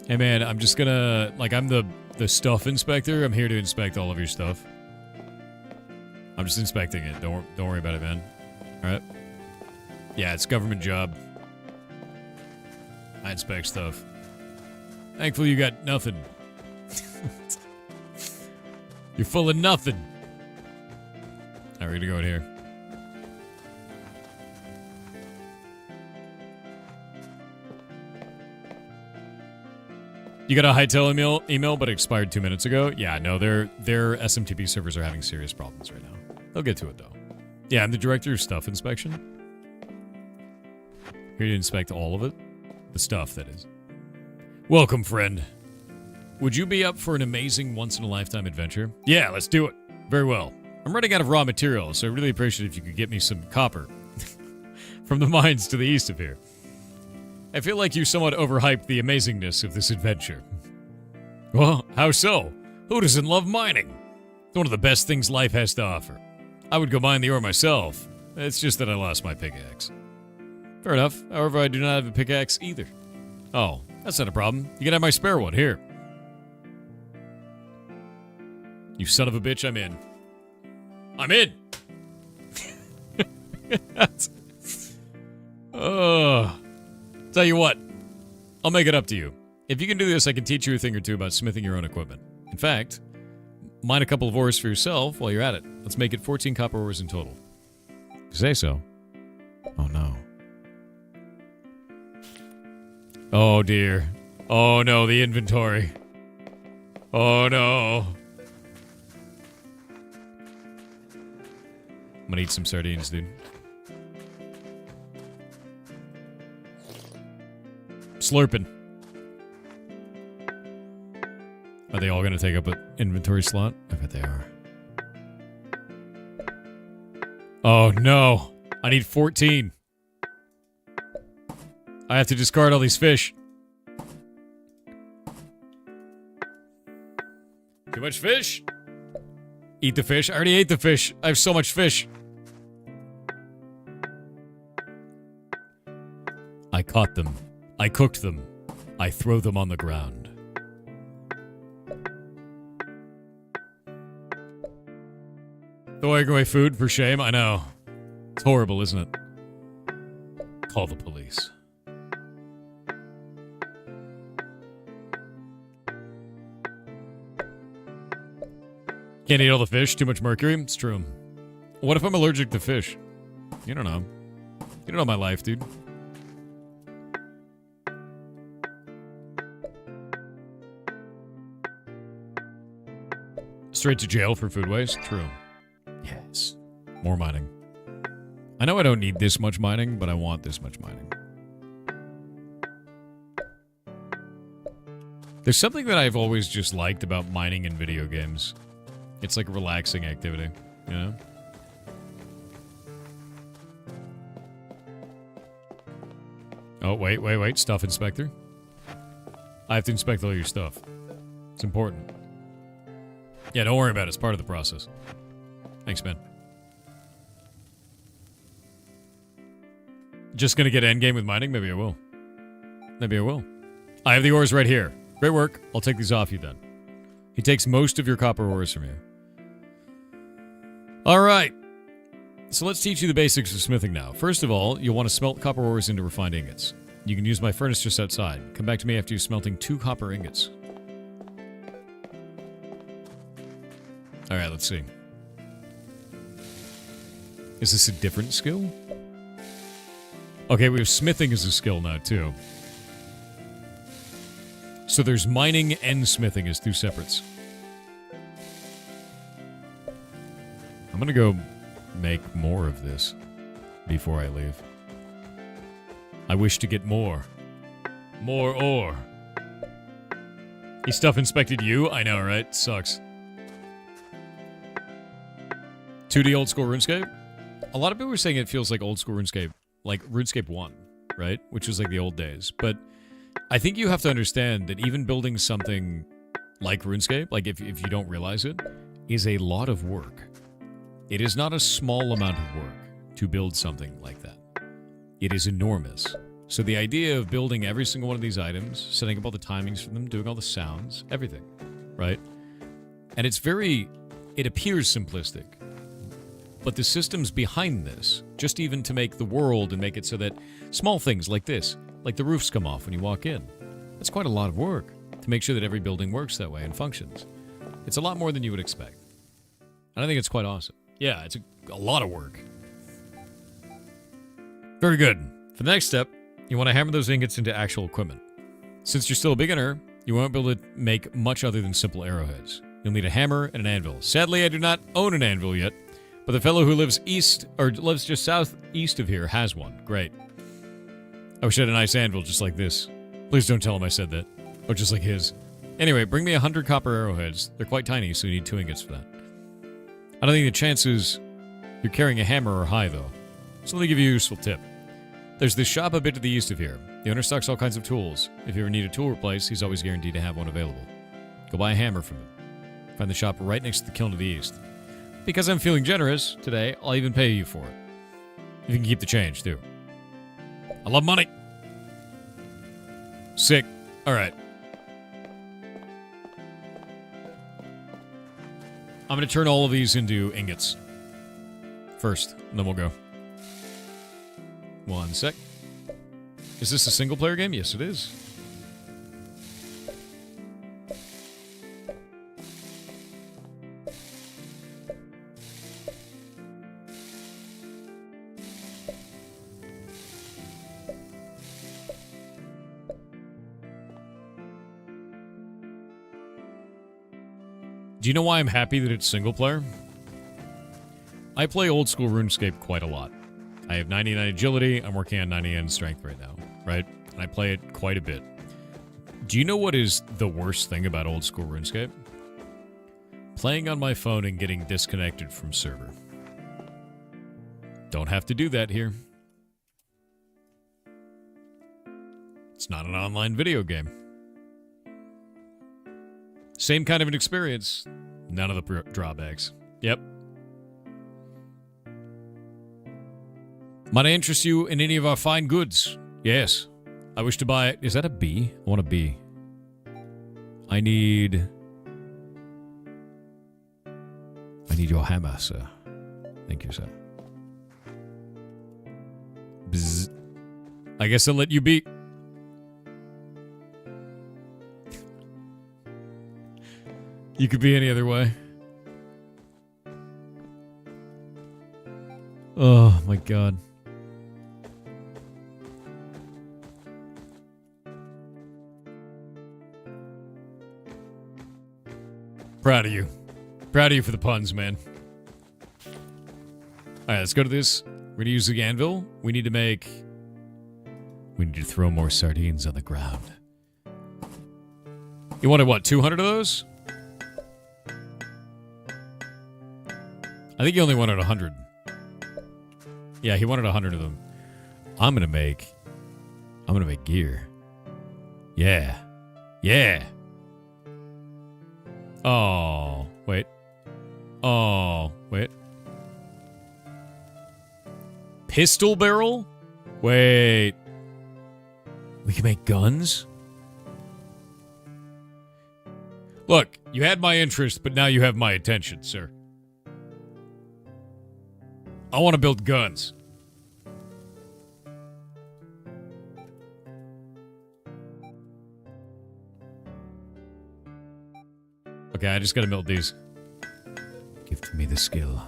Hey man, I'm just gonna... Like, I'm the stuff inspector. I'm here to inspect all of your stuff. I'm just inspecting it. Don't worry about it, man. Alright. Yeah, it's a government job. I inspect stuff. Thankfully you got nothing. You're full of nothing. Alright, we're gonna go in here. You got a Hytale email, but it expired 2 minutes ago? Yeah, no, their SMTP servers are having serious problems right now. They'll get to it, though. Yeah, I'm the director of stuff inspection. Here to inspect all of it. The stuff, that is. Welcome, friend. Would you be up for an amazing once-in-a-lifetime adventure? Yeah, let's do it. Very well. I'm running out of raw materials, so I really appreciate if you could get me some copper. From the mines to the east of here. I feel like you somewhat overhyped the amazingness of this adventure. Well, how so? Who doesn't love mining? It's one of the best things life has to offer. I would go mine the ore myself. It's just that I lost my pickaxe. Fair enough. However, I do not have a pickaxe either. Oh, that's not a problem. You can have my spare one. Here. You son of a bitch, I'm in. I'm in! Tell you what. I'll make it up to you. If you can do this, I can teach you a thing or two about smithing your own equipment. In fact, mine a couple of ores for yourself while you're at it. Let's make it 14 copper ores in total. You say so. Oh, no. Oh, dear. Oh, no, the inventory. Oh, no. I'm gonna eat some sardines, dude. Slurping. Are they all gonna take up an inventory slot? I bet they are. Oh, no. I need 14. I have to discard all these fish. Too much fish? Eat the fish? I already ate the fish. I have so much fish. I caught them. I cooked them. I throw them on the ground. Throwing away food for shame? I know. It's horrible, isn't it? Call the police. Can't eat all the fish, too much mercury. It's true. What if I'm allergic to fish? You don't know. You don't know my life, dude. Straight to jail for food waste? True. Yes. More mining. I know I don't need this much mining, but I want this much mining. There's something that I've always just liked about mining in video games. It's like a relaxing activity, you know? Oh, wait. Stuff inspector. I have to inspect all your stuff. It's important. Yeah, don't worry about it. It's part of the process. Thanks, man. Just gonna get endgame with mining? Maybe I will. Maybe I will. I have the ores right here. Great work. I'll take these off you then. He takes most of your copper ores from you. Alright. So let's teach you the basics of smithing now. First of all, you'll want to smelt copper ores into refined ingots. You can use my furnace just outside. Come back to me after you're smelting 2 copper ingots. Alright, let's see. Is this a different skill? Okay, we have smithing as a skill now, too. So there's mining and smithing as 2 separates. I'm gonna go make more of this before I leave. I wish to get more. More ore. He stuff inspected you? I know, right? Sucks. 2D old school RuneScape? A lot of people were saying it feels like old school RuneScape. Like RuneScape 1, right? Which was like the old days. But I think you have to understand that even building something like RuneScape, like if you don't realize it, is a lot of work. It is not a small amount of work to build something like that. It is enormous. So the idea of building every single one of these items, setting up all the timings for them, doing all the sounds, everything, right? And it's it appears simplistic. But the systems behind this, just even to make the world and make it so that small things like this, like the roofs come off when you walk in, that's quite a lot of work to make sure that every building works that way and functions. It's a lot more than you would expect. And I think it's quite awesome. Yeah, it's a lot of work. Very good. For the next step, you want to hammer those ingots into actual equipment. Since you're still a beginner, you won't be able to make much other than simple arrowheads. You'll need a hammer and an anvil. Sadly, I do not own an anvil yet, but the fellow who lives lives just southeast of here has one. Great. I wish I had a nice anvil just like this. Please don't tell him I said that. Or just like his. Anyway, bring me 100 copper arrowheads. They're quite tiny, so you need 2 ingots for that. I don't think the chances you're carrying a hammer are high, though. So let me give you a useful tip. There's this shop a bit to the east of here. The owner stocks all kinds of tools. If you ever need a tool replaced, he's always guaranteed to have one available. Go buy a hammer from him. Find the shop right next to the kiln to the east. Because I'm feeling generous today, I'll even pay you for it. You can keep the change, too. I love money. Sick. All right. I'm going to turn all of these into ingots. First, and then we'll go. 1 sec. Is this a single-player game? Yes, it is. Do you know why I'm happy that it's single player? I play old school RuneScape quite a lot. I have 99 agility, I'm working on 99 strength right now, right? And I play it quite a bit. Do you know what is the worst thing about old school RuneScape? Playing on my phone and getting disconnected from server. Don't have to do that here. It's not an online video game. Same kind of an experience. None of the drawbacks. Yep. Might I interest you in any of our fine goods? Yes. I wish to buy... Is that a B? I want a B. I need your hammer, sir. Thank you, sir. Bzz. I guess I'll let you be. You could be any other way. Oh, my God. Proud of you. Proud of you for the puns, man. Alright, let's go to this. We're gonna use the anvil. We need to throw more sardines on the ground. You wanted what, 200 of those? I think he only wanted 100. Yeah, he wanted 100 of them. I'm gonna make gear. Yeah. Yeah. Oh, wait. Oh, wait. Pistol barrel? Wait. We can make guns? Look, you had my interest, but now you have my attention, sir. I want to build guns. Okay, I just gotta build these. Give me the skill.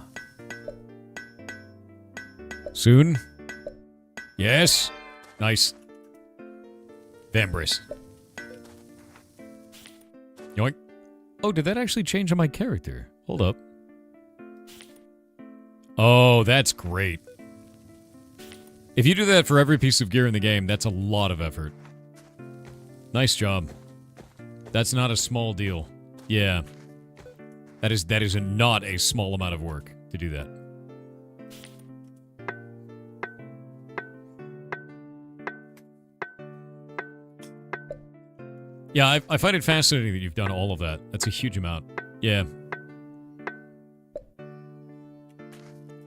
Soon? Yes? Nice. Vambrace. Yoink. Oh, did that actually change on my character? Hold up. Oh, that's great. If you do that for every piece of gear in the game, that's a lot of effort. Nice job. That's not a small deal. Yeah. That is not a small amount of work to do that. Yeah, I find it fascinating that you've done all of that. That's a huge amount. Yeah.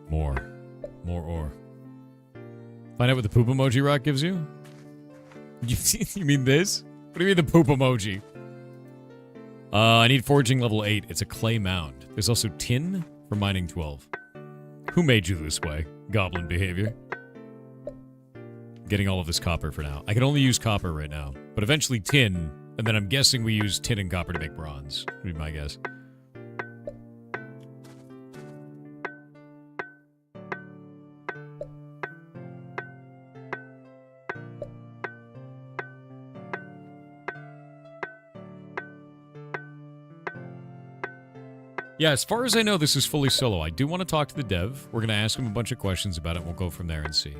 More ore. Find out what the poop emoji rock gives you? You mean this? What do you mean the poop emoji? I need forging level 8. It's a clay mound. There's also tin for mining 12. Who made you this way? Goblin behavior. Getting all of this copper for now. I can only use copper right now. But eventually tin, and then I'm guessing we use tin and copper to make bronze. Would be my guess. Yeah, as far as I know, this is fully solo. I do want to talk to the dev. We're going to ask him a bunch of questions about it, and we'll go from there and see.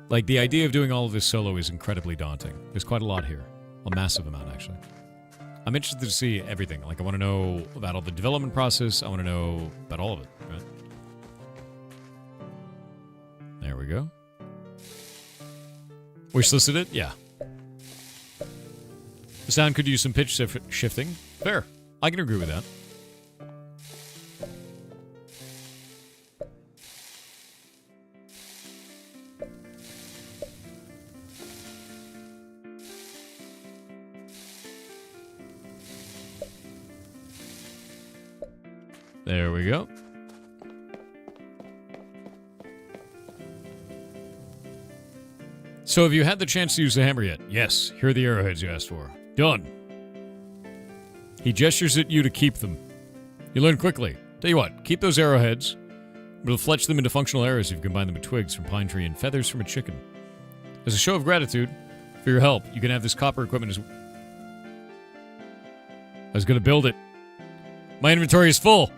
Like, the idea of doing all of this solo is incredibly daunting. There's quite a lot here. A massive amount, actually. I'm interested to see everything. Like, I want to know about all the development process. I want to know about all of it, right? There we go. Wishlisted it? Yeah. The sound could use some pitch shifting. Fair. I can agree with that. There we go. So have you had the chance to use the hammer yet? Yes. Here are the arrowheads you asked for. Done. He gestures at you to keep them. You learn quickly. Tell you what, keep those arrowheads. We'll fletch them into functional arrows if you combine them with twigs from pine tree and feathers from a chicken. As a show of gratitude for your help, you can have this copper equipment as... I was going to build it. My inventory is full.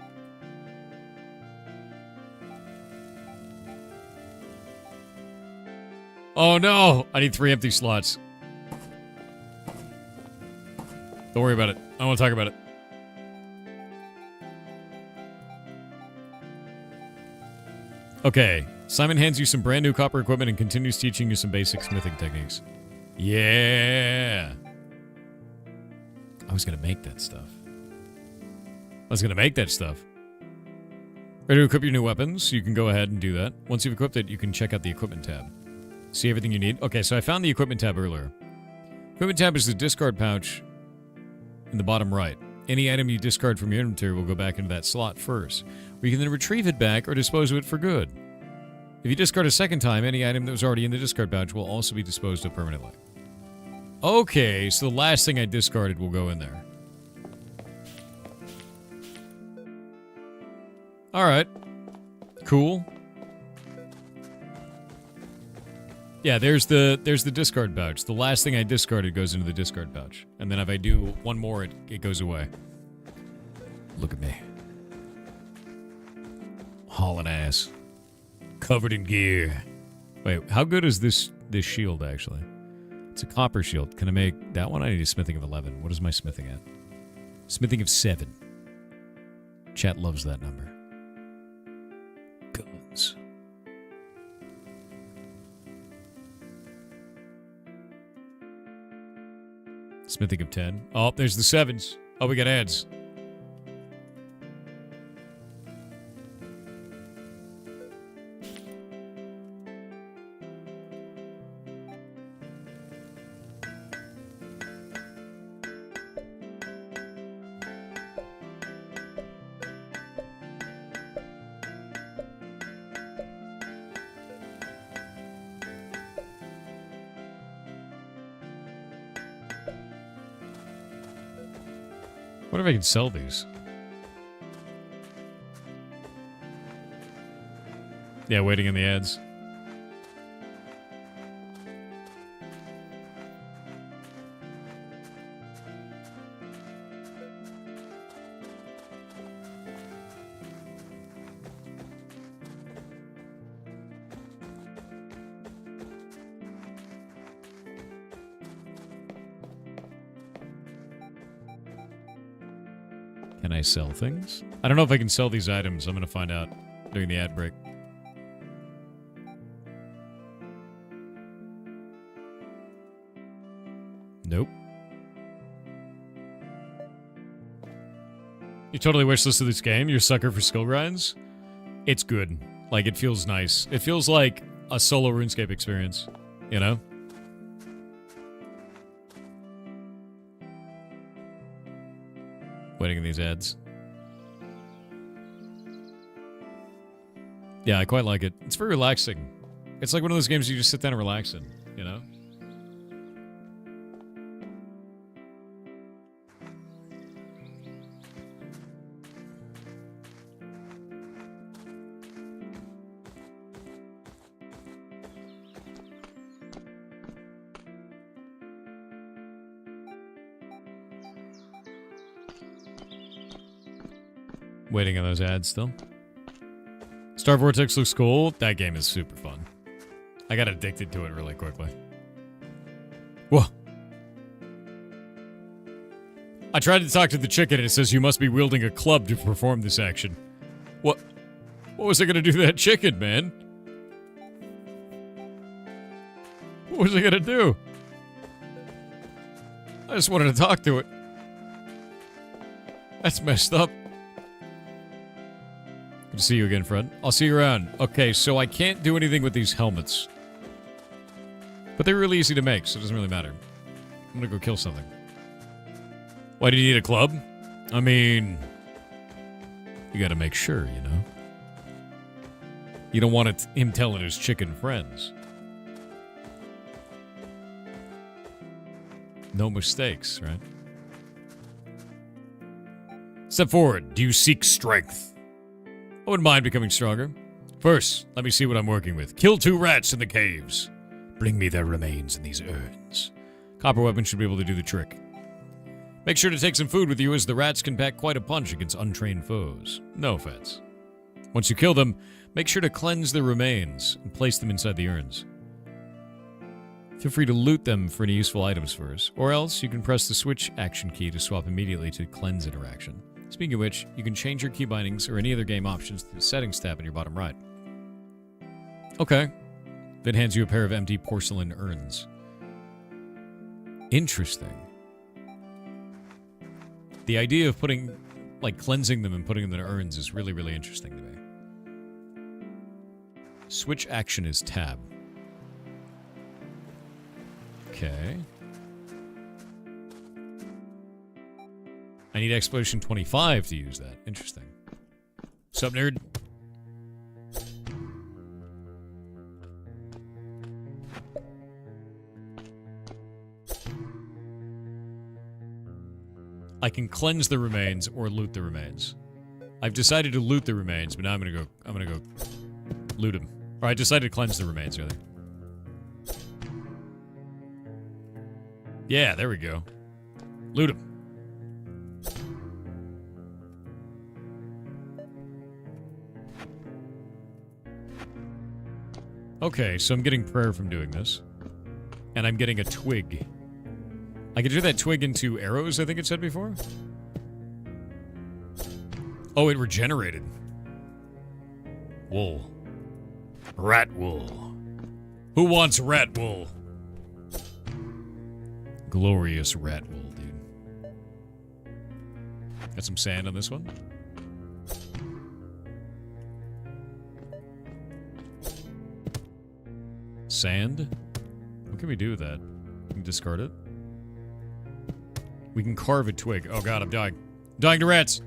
Oh no! I need 3 empty slots. Don't worry about it. I don't want to talk about it. Okay. Simon hands you some brand new copper equipment and continues teaching you some basic smithing techniques. Yeah! I was gonna make that stuff. Ready to equip your new weapons? You can go ahead and do that. Once you've equipped it, you can check out the equipment tab. See everything you need? Okay, so I found the equipment tab earlier. Equipment tab is the discard pouch in the bottom right. Any item you discard from your inventory will go back into that slot first, where you can then retrieve it back or dispose of it for good. If you discard a second time, any item that was already in the discard pouch will also be disposed of permanently. Okay, so the last thing I discarded will go in there. Alright. Cool. Yeah, there's the discard pouch. The last thing I discarded goes into the discard pouch. And then if I do one more, it goes away. Look at me. Hauling ass. Covered in gear. Wait, how good is this shield, actually? It's a copper shield. Can I make that one? I need a smithing of 11. What is my smithing at? Smithing of 7. Chat loves that number. Guns. Smithing of 10. Oh, there's the 7s. Oh, we got ads. Wonder if I can sell these. Yeah, waiting in the ads. Can I sell things? I don't know if I can sell these items. I'm going to find out during the ad break. Nope. You totally wishlisted this game? You're a sucker for skill grinds? It's good. Like, it feels nice. It feels like a solo RuneScape experience, you know? Waiting in these ads. Yeah, I quite like it. It's very relaxing. It's like one of those games you just sit down and relax in, you know? Waiting on those ads still. Star Vortex looks cool. That game is super fun. I got addicted to it really quickly. Whoa. I tried to talk to the chicken and it says you must be wielding a club to perform this action. What was I gonna do to that chicken, man? What was I gonna do? I just wanted to talk to it. That's messed up. Good to see you again, Fred. I'll see you around. Okay, so I can't do anything with these helmets. But they're really easy to make, so it doesn't really matter. I'm gonna go kill something. Why do you need a club? I mean, you gotta make sure, you know? You don't want him telling his chicken friends. No mistakes, right? Step forward. Do you seek strength? I wouldn't mind becoming stronger. First, let me see what I'm working with. Kill 2 rats in the caves. Bring me their remains in these urns. Copper weapon should be able to do the trick. Make sure to take some food with you, as the rats can pack quite a punch against untrained foes. No offense. Once you kill them, make sure to cleanse their remains and place them inside the urns. Feel free to loot them for any useful items first, or else you can press the switch action key to swap immediately to cleanse interaction. Speaking of which, you can change your key bindings or any other game options through the settings tab in your bottom right. Okay. Then hands you a pair of empty porcelain urns. Interesting. The idea of cleansing them and putting them in urns is really, really interesting to me. Switch action is tab. Okay. I need exploration 25 to use that. Interesting. Sup, nerd? I can cleanse the remains or loot the remains. I've decided to loot the remains, but now I'm gonna go loot them. Or I decided to cleanse the remains, rather. Yeah, there we go. Loot him. Okay, so I'm getting prayer from doing this. And I'm getting a twig. I can turn that twig into arrows, I think it said before. Oh, it regenerated. Wool. Rat wool. Who wants rat wool? Glorious rat wool, dude. Got some sand on this one. Sand? What can we do with that? We can discard it. We can carve a twig. Oh god, I'm dying. Dying to rats!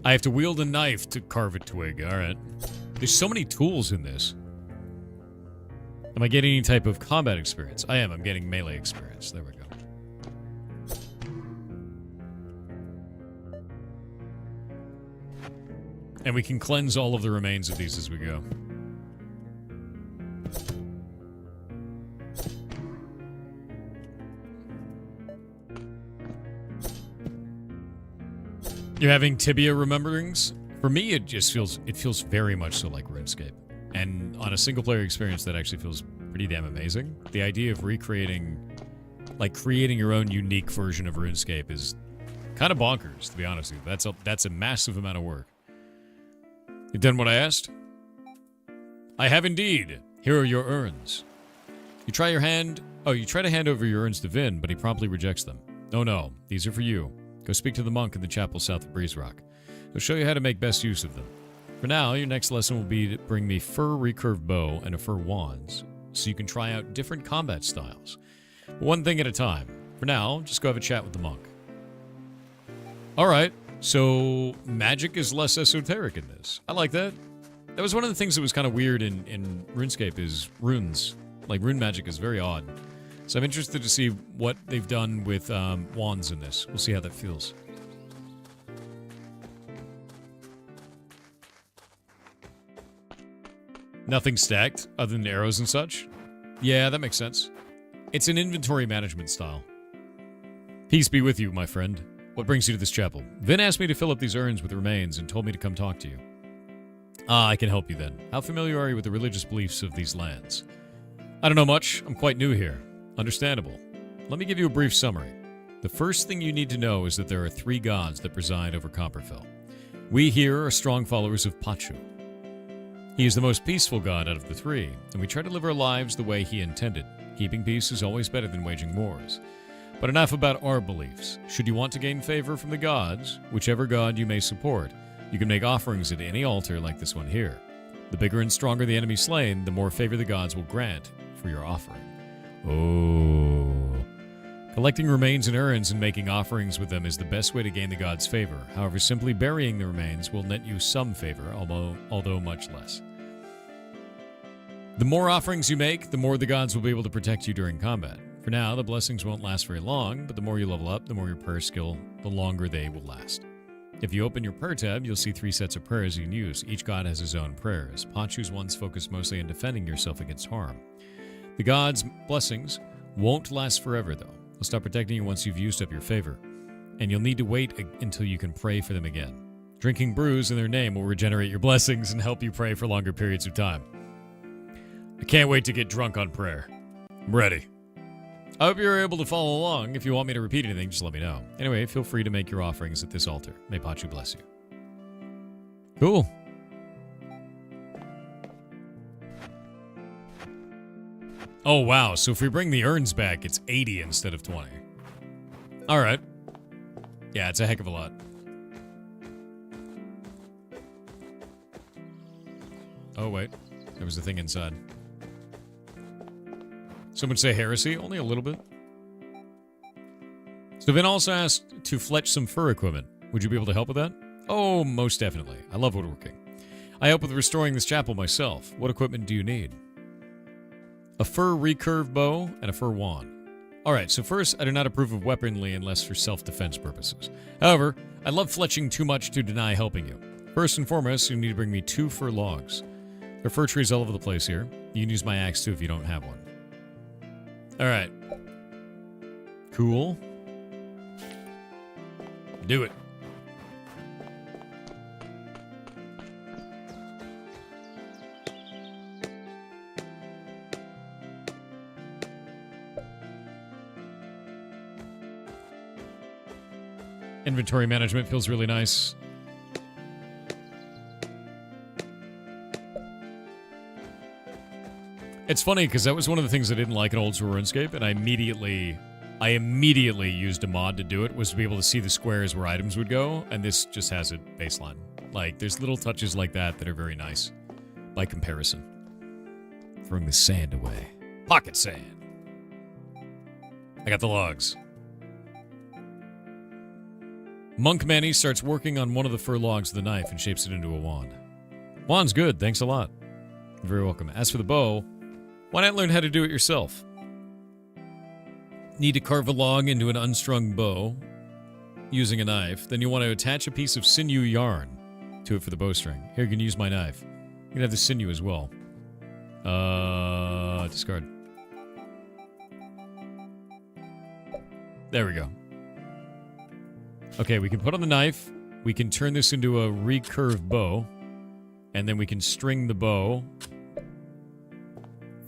I have to wield a knife to carve a twig. Alright. There's so many tools in this. Am I getting any type of combat experience? I am. I'm getting melee experience. There we go. And we can cleanse all of the remains of these as we go. You're having tibia rememberings? For me, it feels very much so like RuneScape. And on a single player experience, that actually feels pretty damn amazing. The idea of recreating, like creating your own unique version of RuneScape is kind of bonkers, to be honest with you. That's a massive amount of work. You've done what I asked? I have indeed. Here are your urns. You try to hand over your urns to Vin, but he promptly rejects them. Oh no, these are for you. Go speak to the monk in the chapel south of Breeze Rock. He'll show you how to make best use of them. For now, your next lesson will be to bring me fur recurve bow and a fur wands, so you can try out different combat styles. But one thing at a time. For now, just go have a chat with the monk. Alright, so magic is less esoteric in this. I like that. That was one of the things that was kind of weird in RuneScape is runes. Like, rune magic is very odd. So I'm interested to see what they've done with wands in this. We'll see how that feels. Nothing stacked other than arrows and such? Yeah, that makes sense. It's an inventory management style. Peace be with you, my friend. What brings you to this chapel? Vin asked me to fill up these urns with remains and told me to come talk to you. Ah, I can help you then. How familiar are you with the religious beliefs of these lands? I don't know much. I'm quite new here. Understandable. Let me give you a brief summary. The first thing you need to know is that there are 3 gods that preside over Copperfell. We here are strong followers of Pachu. He is the most peaceful god out of the 3, and we try to live our lives the way he intended. Keeping peace is always better than waging wars. But enough about our beliefs. Should you want to gain favor from the gods, whichever god you may support, you can make offerings at any altar like this one here. The bigger and stronger the enemy slain, the more favor the gods will grant for your offering. Oh. Collecting remains in urns and making offerings with them is the best way to gain the gods' favor. However, simply burying the remains will net you some favor, although much less. The more offerings you make, the more the gods will be able to protect you during combat. For now, the blessings won't last very long, but the more you level up, the more your prayer skill, the longer they will last. If you open your prayer tab, you'll see 3 sets of prayers you can use. Each god has his own prayers. Pachu's ones focus mostly on defending yourself against harm. The gods' blessings won't last forever, though. They'll stop protecting you once you've used up your favor, and you'll need to wait until you can pray for them again. Drinking brews in their name will regenerate your blessings and help you pray for longer periods of time. I can't wait to get drunk on prayer. I'm ready. I hope you're able to follow along. If you want me to repeat anything, just let me know. Anyway, feel free to make your offerings at this altar. May Pachu bless you. Cool. Oh, wow. So if we bring the urns back, it's 80 instead of 20. All right. Yeah, it's a heck of a lot. Oh, wait. There was a thing inside. Some would say heresy. Only a little bit. So Vin also asked to fletch some fur equipment. Would you be able to help with that? Oh, most definitely. I love woodworking. I help with restoring this chapel myself. What equipment do you need? A fur recurve bow and a fur wand. Alright, so first, I do not approve of weaponry unless for self-defense purposes. However, I love fletching too much to deny helping you. First and foremost, you need to bring me 2 fur logs. There are fir trees all over the place here. You can use my axe too if you don't have one. Alright. Cool. Do it. Inventory management feels really nice. It's funny because that was one of the things I didn't like in old school RuneScape, and I immediately used a mod to do it, was to be able to see the squares where items would go, and this just has it baseline. Like, there's little touches like that that are very nice by comparison. Throwing the sand away. Pocket sand. I got the logs. Monk Manny starts working on one of the fir logs with a knife and shapes it into a wand. Wand's good, thanks a lot. You're very welcome. As for the bow, why not learn how to do it yourself? Need to carve a log into an unstrung bow using a knife. Then you want to attach a piece of sinew yarn to it for the bowstring. Here, you can use my knife. You can have the sinew as well. Discard. There we go. Okay, we can put on the knife. We can turn this into a recurve bow. And then we can string the bow.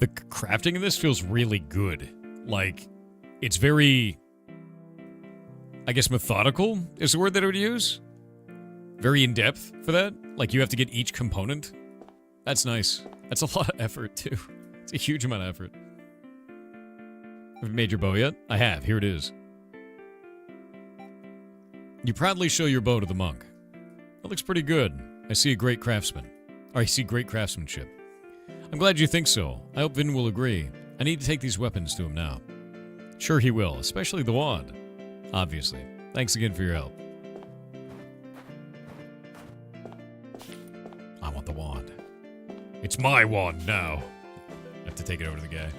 The crafting of this feels really good. Like, it's very, I guess, methodical is the word that I would use. Very in-depth for that. Like, you have to get each component. That's nice. That's a lot of effort, too. It's a huge amount of effort. Have you made your bow yet? I have. Here it is. You proudly show your bow to the monk. That looks pretty good. I see a great craftsman. Or I see great craftsmanship. I'm glad you think so. I hope Vin will agree. I need to take these weapons to him now. Sure he will, especially the wand. Obviously. Thanks again for your help. I want the wand. It's my wand now. I have to take it over to the guy.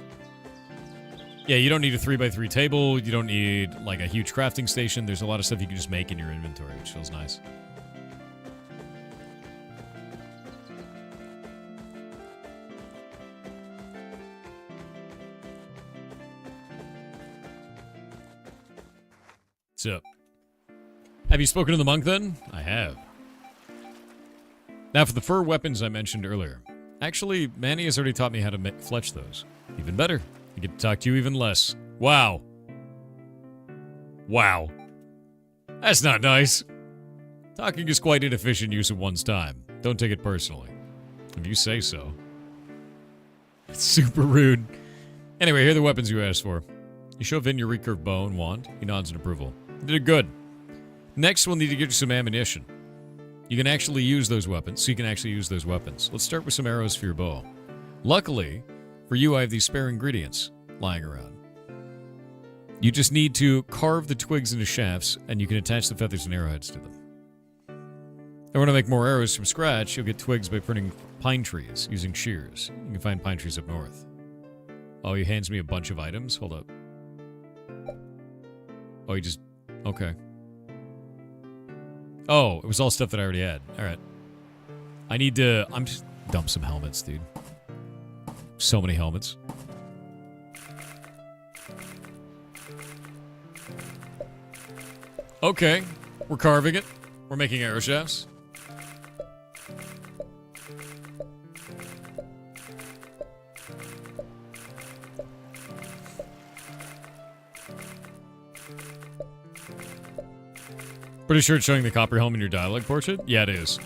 Yeah, you don't need a 3x3 table. You don't need, like, a huge crafting station. There's a lot of stuff you can just make in your inventory, which feels nice. So, have you spoken to the monk then? I have. Now for the fur weapons I mentioned earlier. Actually, Manny has already taught me how to fletch those. Even better. I get to talk to you even less. Wow. Wow. That's not nice. Talking is quite inefficient use of one's time. Don't take it personally. If you say so. It's super rude. Anyway, here are the weapons you asked for. You show Vin your recurve bow and wand. He nods in approval. You did it good. Next, we'll need to get you some ammunition. You can actually use those weapons, so you can actually use those weapons. Let's start with some arrows for your bow. Luckily, for you, I have these spare ingredients lying around. You just need to carve the twigs into shafts, and you can attach the feathers and arrowheads to them. If you want to make more arrows from scratch, you'll get twigs by pruning pine trees using shears. You can find pine trees up north. Oh, he hands me a bunch of items? Hold up. Oh, he just... Okay. Oh, it was all stuff that I already had. Alright. I need to... I'm just... Dump some helmets, dude. So many helmets. Okay. We're carving it. We're making arrow shafts. Pretty sure it's showing the copper helm in your dialogue portrait? Yeah, it is.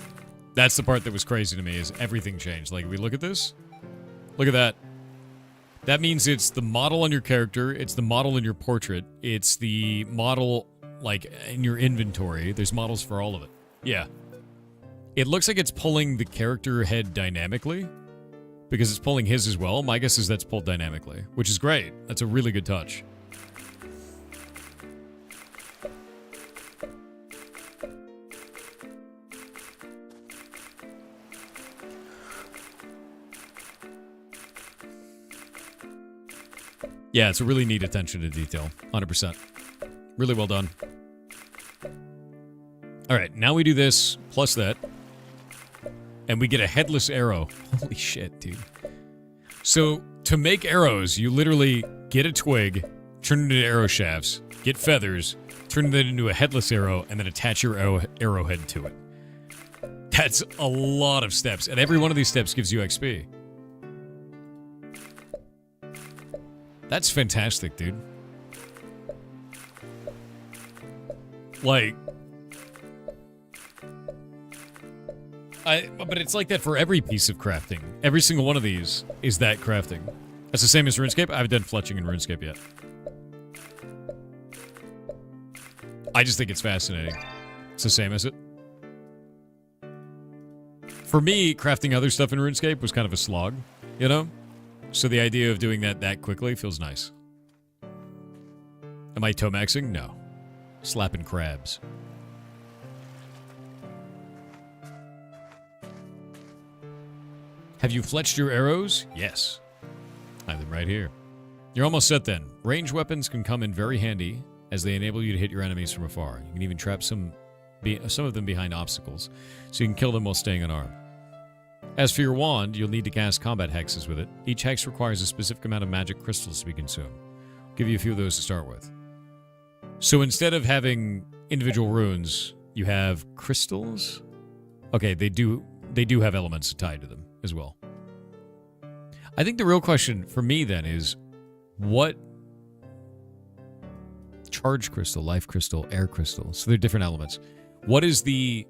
That's the part that was crazy to me, is everything changed. Like, if we look at this. Look at that. That means it's the model on your character, it's the model in your portrait, it's the model, like, in your inventory. There's models for all of it. Yeah. It looks like it's pulling the character head dynamically, because it's pulling his as well. My guess is that's pulled dynamically, which is great. That's a really good touch. Yeah, it's a really neat attention to detail. 100%. Really well done. Alright, now we do this, plus that. and we get a headless arrow. Holy shit, dude. So, to make arrows, you literally get a twig, turn it into arrow shafts, get feathers, turn that into a headless arrow, and then attach your arrowhead to it. That's a lot of steps, and every one of these steps gives you XP. That's fantastic, dude. Like... but it's like that for every piece of crafting. Every single one of these is that crafting. That's the same as RuneScape. I haven't done fletching in RuneScape yet. I just think it's fascinating. It's the same as it. For me, crafting other stuff in RuneScape was kind of a slog, you know? So the idea of doing that quickly feels nice. Am I toe-maxing? No. Slapping crabs. Have you fletched your arrows? Yes. I have them right here. You're almost set then. Ranged weapons can come in very handy as they enable you to hit your enemies from afar. You can even trap some of them behind obstacles, so you can kill them while staying unarmed. As for your wand, you'll need to cast combat hexes with it. Each hex requires a specific amount of magic crystals to be consumed. I'll give you a few of those to start with. So instead of having individual runes, you have crystals? Okay, they do have elements tied to them as well. I think the real question for me then is, what charge crystal, life crystal, air crystal, so they're different elements. What is the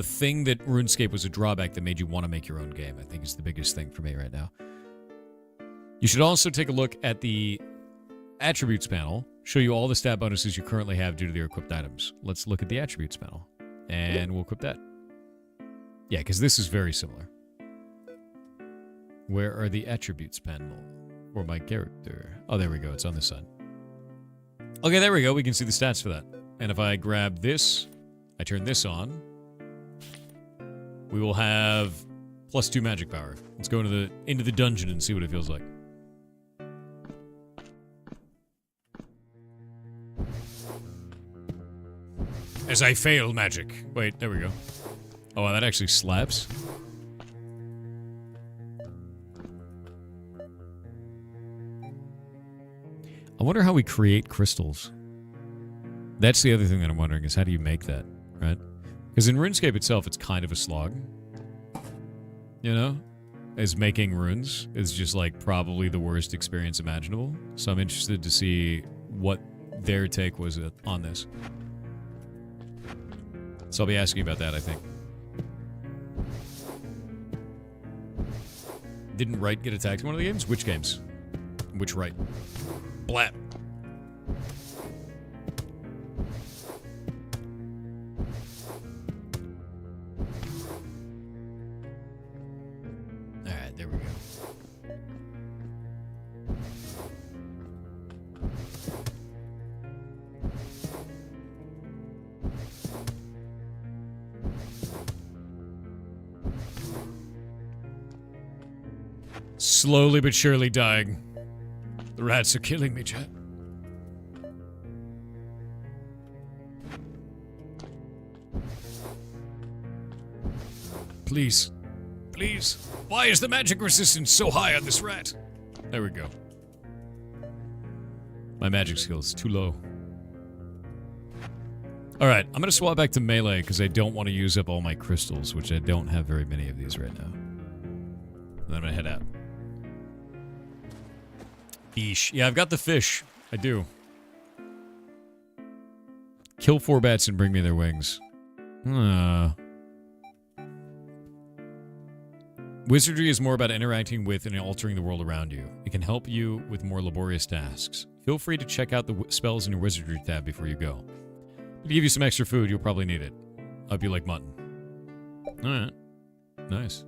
thing that RuneScape was a drawback that made you want to make your own game? I think is the biggest thing for me right now. You should also take a look at the attributes panel, show you all the stat bonuses you currently have due to their equipped items. Let's look at the attributes panel, and we'll equip that. Yeah, because this is very similar. Where are the attributes panel for my character? Oh, there we go. It's on this side. Okay, there we go. We can see the stats for that. And if I grab this, I turn this on, we will have +2 magic power. Let's go into the dungeon and see what it feels like. As I fail magic. Wait, there we go. Oh, wow, that actually slaps. I wonder how we create crystals. That's the other thing that I'm wondering, is how do you make that, right? Because in RuneScape itself, it's kind of a slog. You know? As making runes is just, like, probably the worst experience imaginable. So I'm interested to see what their take was on this. So I'll be asking about that, I think. Didn't Wright get attacked in one of the games? Which games? Which Wright? Blap. Alright, there we go. Slowly but surely dying. The rats are killing me, chat. Please. Please. Why is the magic resistance so high on this rat? There we go. My magic skill is too low. Alright, I'm gonna swap back to melee because I don't want to use up all my crystals, which I don't have very many of these right now. And then I'm gonna head out. Eesh. Yeah, I've got the fish. I do. Kill 4 bats and bring me their wings. Wizardry is more about interacting with and altering the world around you. It can help you with more laborious tasks. Feel free to check out the spells in your Wizardry tab before you go. To give you some extra food, you'll probably need it. I hope you like mutton. Alright. Nice.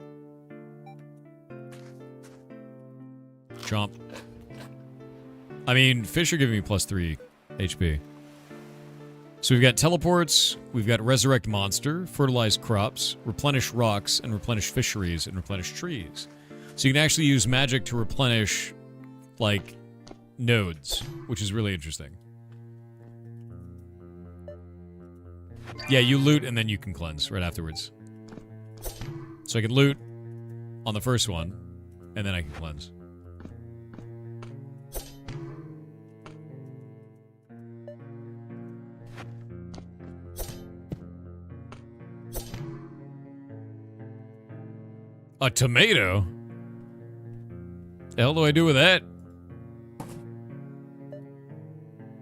Chomp. I mean, fish are giving me +3 HP. So we've got teleports, we've got resurrect monster, fertilize crops, replenish rocks, and replenish fisheries, and replenish trees. So you can actually use magic to replenish, like, nodes, which is really interesting. Yeah, you loot and then you can cleanse right afterwards. So I can loot on the first one, and then I can cleanse. A tomato? The hell do I do with that?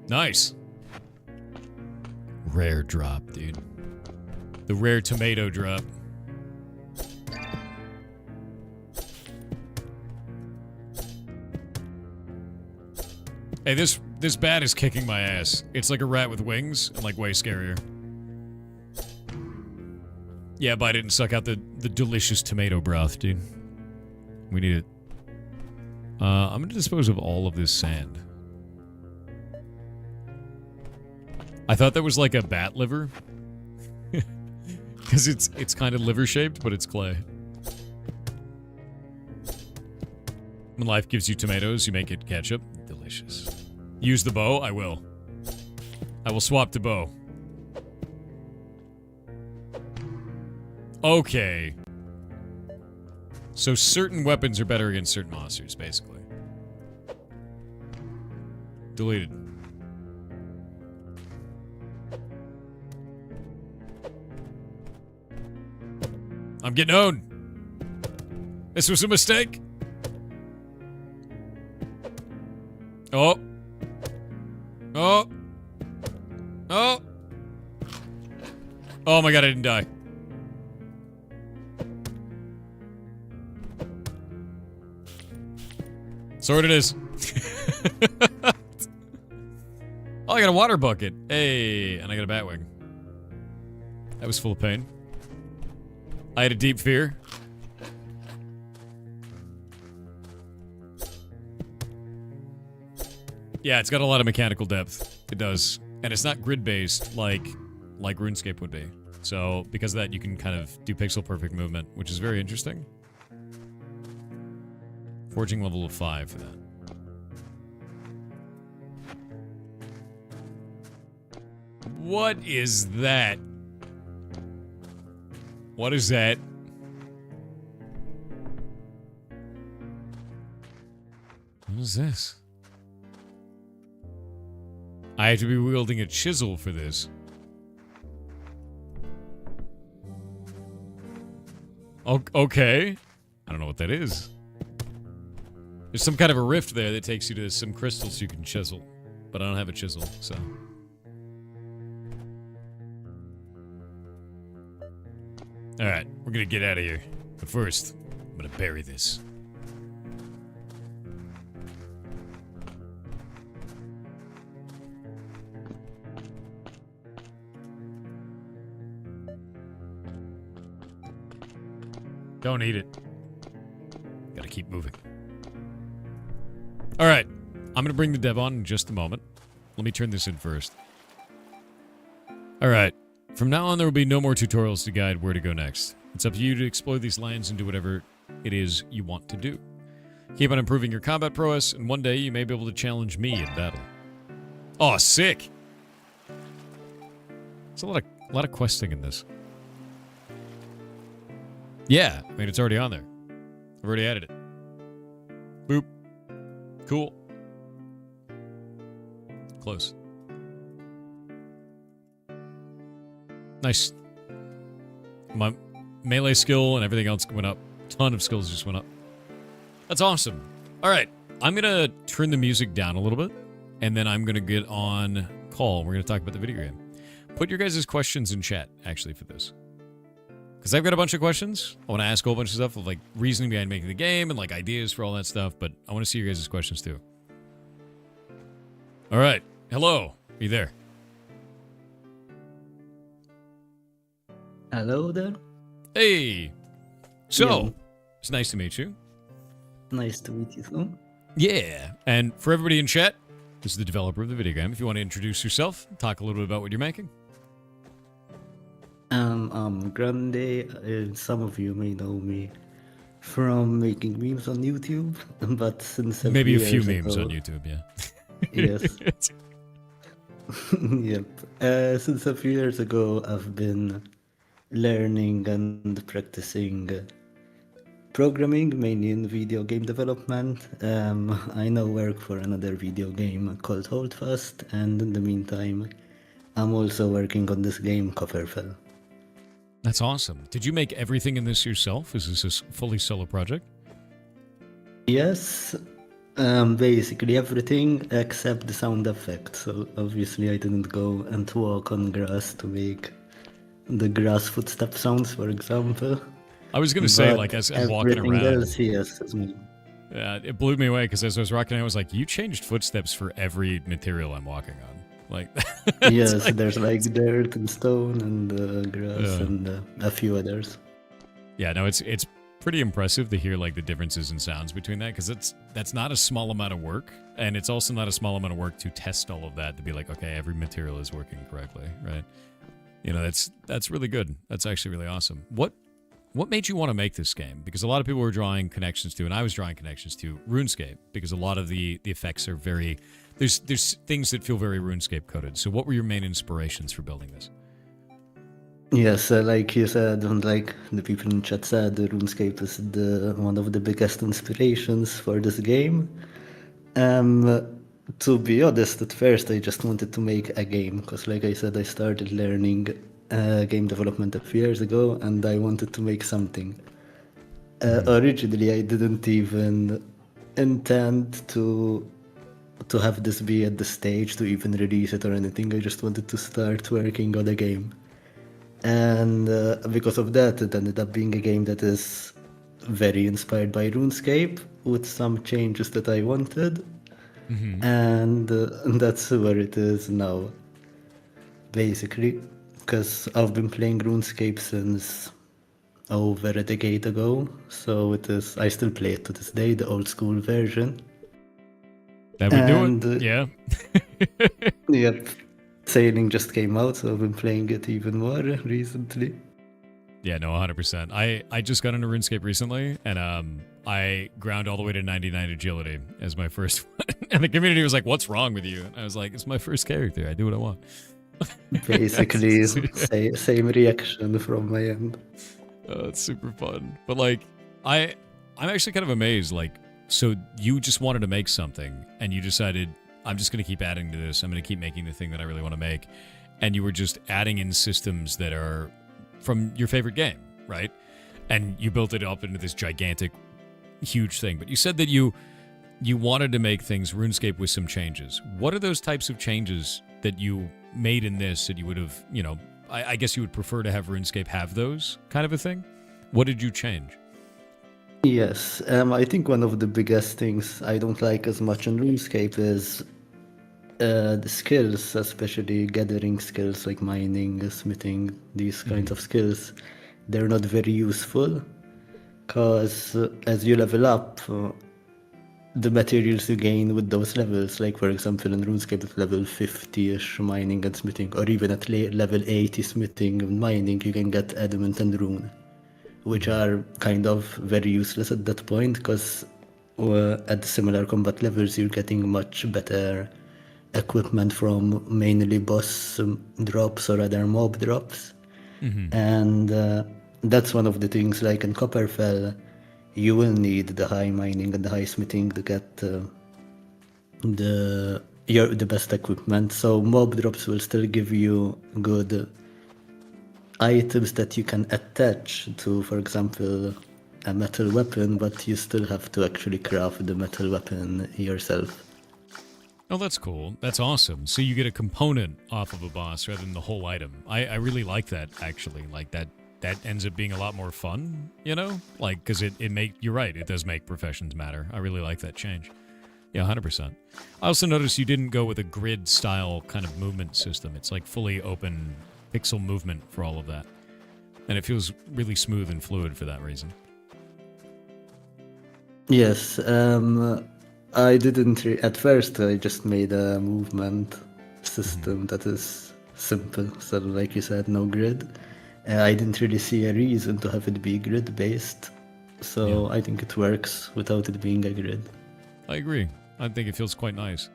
Nice. Rare drop, dude. The rare tomato drop. Hey, this bat is kicking my ass. It's like a rat with wings and like way scarier. Yeah, but I didn't suck out the delicious tomato broth, dude. We need it. I'm gonna dispose of all of this sand. I thought that was like a bat liver. Because it's kind of liver shaped, but it's clay. When life gives you tomatoes, you make it ketchup. Delicious. Use the bow? I will. I will swap to bow. Okay. So certain weapons are better against certain monsters, basically. Deleted. I'm getting owned. This was a mistake. Oh. Oh. Oh. Oh my god, I didn't die. Sword it is. Oh, I got a water bucket. Hey, and I got a batwing. That was full of pain. I had a deep fear. Yeah, it's got a lot of mechanical depth. It does. And it's not grid-based like RuneScape would be. So, because of that, you can kind of do pixel-perfect movement, which is very interesting. Forging level of 5 for that. What is that? What is that? What is this? I have to be wielding a chisel for this. Okay. I don't know what that is. There's some kind of a rift there that takes you to some crystals you can chisel. But I don't have a chisel, so... Alright, we're gonna get out of here. But first, I'm gonna bury this. Don't eat it. Gotta keep moving. Alright, I'm gonna bring the dev on in just a moment. Let me turn this in first. Alright, from now on there will be no more tutorials to guide where to go next. It's up to you to explore these lands and do whatever it is you want to do. Keep on improving your combat prowess, and one day you may be able to challenge me in battle. Oh, sick! There's a lot of questing in this. Yeah, I mean, it's already on there. I've already added it. Boop. Cool. Close. Nice. My melee skill and everything else went up. Ton of skills just went up. That's awesome. All right, I'm going to turn the music down a little bit, and then I'm going to get on call. We're going to talk about the video game. Put your guys' questions in chat, actually, for this. Because I've got a bunch of questions. I want to ask a whole bunch of stuff of, like, reasoning behind making the game and, like, ideas for all that stuff, but I want to see your guys' questions, too. All right. Hello. Are you there? Hello there. Hey. So, Yo. it's nice to meet you. Nice to meet you too. Yeah. And for everybody in chat, this is the developer of the video game. If you want to introduce yourself, talk a little bit about what you're making. I'm Grande. Some of you may know me from making memes on YouTube, but since Maybe a few memes on YouTube, yeah. Yes. Yep. Since a few years ago, I've been learning and practicing programming, mainly in video game development. I now work for another video game called Holdfast, and in the meantime, I'm also working on this game, Copperfell. That's awesome. Did you make everything in this yourself? Is this a fully solo project? Yes, basically everything except the sound effect. So obviously I didn't go and walk on grass to make the grass footstep sounds, for example. I was going to say, But like, as I'm walking everything around. else, yes, is me. Yeah, it blew me away because as I was rocking, I was like, "You changed footsteps for every material I'm walking on." Like, Yes, like, there's like dirt and stone and grass and a few others. yeah, no, it's pretty impressive to hear like the differences in sounds between that because that's not a small amount of work, and it's also not a small amount of work to test all of that to be like, okay, every material is working correctly, right? You know, that's really good. That's actually really awesome. What made you want to make this game? Because a lot of people were drawing connections to, and I was drawing connections to RuneScape, because a lot of the effects are very, there's things that feel very RuneScape coded. So what were your main inspirations for building this? Yes, like you said, and like the people in chat said, RuneScape is one of the biggest inspirations for this game. To be honest, at first I just wanted to make a game, because like I said, I started learning game development a few years ago, and I wanted to make something. Originally, I didn't even intend to have this be at the stage to even release it or anything. I just wanted to start working on a game. And because of that, it ended up being a game that is very inspired by RuneScape, with some changes that I wanted. And that's where it is now, basically. Because I've been playing RuneScape since over a decade ago, so I still play it to this day, the old school version. That would do it. Yeah. Yep. Sailing just came out, so I've been playing it even more recently. Yeah, no, 100%. I just got into RuneScape recently, and I ground all the way to 99 agility as my first one. And the community was like, "What's wrong with you?" And I was like, "It's my first character. I do what I want." Basically, same reaction from my end. It's super fun. But like, I'm actually kind of amazed. Like, so you just wanted to make something, and you decided, I'm just going to keep adding to this. I'm going to keep making the thing that I really want to make. And you were just adding in systems that are from your favorite game, right? And you built it up into this gigantic, huge thing. But you said that you wanted to make things RuneScape with some changes. What are those types of changes that you made in this that you would have, you know, I guess you would prefer to have RuneScape have those kind of a thing? What did you change? Yes, I think one of the biggest things I don't like as much in RuneScape is the skills, especially gathering skills like mining, smithing, these kinds of skills. They're not very useful, because as you level up, the materials you gain with those levels, like for example in RuneScape at level 50-ish mining and smithing, or even at level 80 smithing and mining, you can get adamant and rune, which are kind of very useless at that point, because at similar combat levels you're getting much better equipment from mainly boss drops or other mob drops. And that's one of the things, like in Copperfell, you will need the high mining and the high smithing to get the best equipment. So mob drops will still give you good items that you can attach to, for example, a metal weapon, but you still have to actually craft the metal weapon yourself. Oh, that's cool. That's awesome. So you get a component off of a boss rather than the whole item. I really like that, actually. Like, that ends up being a lot more fun, you know? Like, because you're right, it does make professions matter. I really like that change. Yeah, 100%. I also noticed you didn't go with a grid-style kind of movement system. It's like fully open pixel movement for all of that. And it feels really smooth and fluid for that reason. Yes, I didn't at first I just made a movement system that is simple, so like you said, no grid. I didn't really see a reason to have it be grid based, so I think it works without it being a grid. I agree. I think it feels quite nice.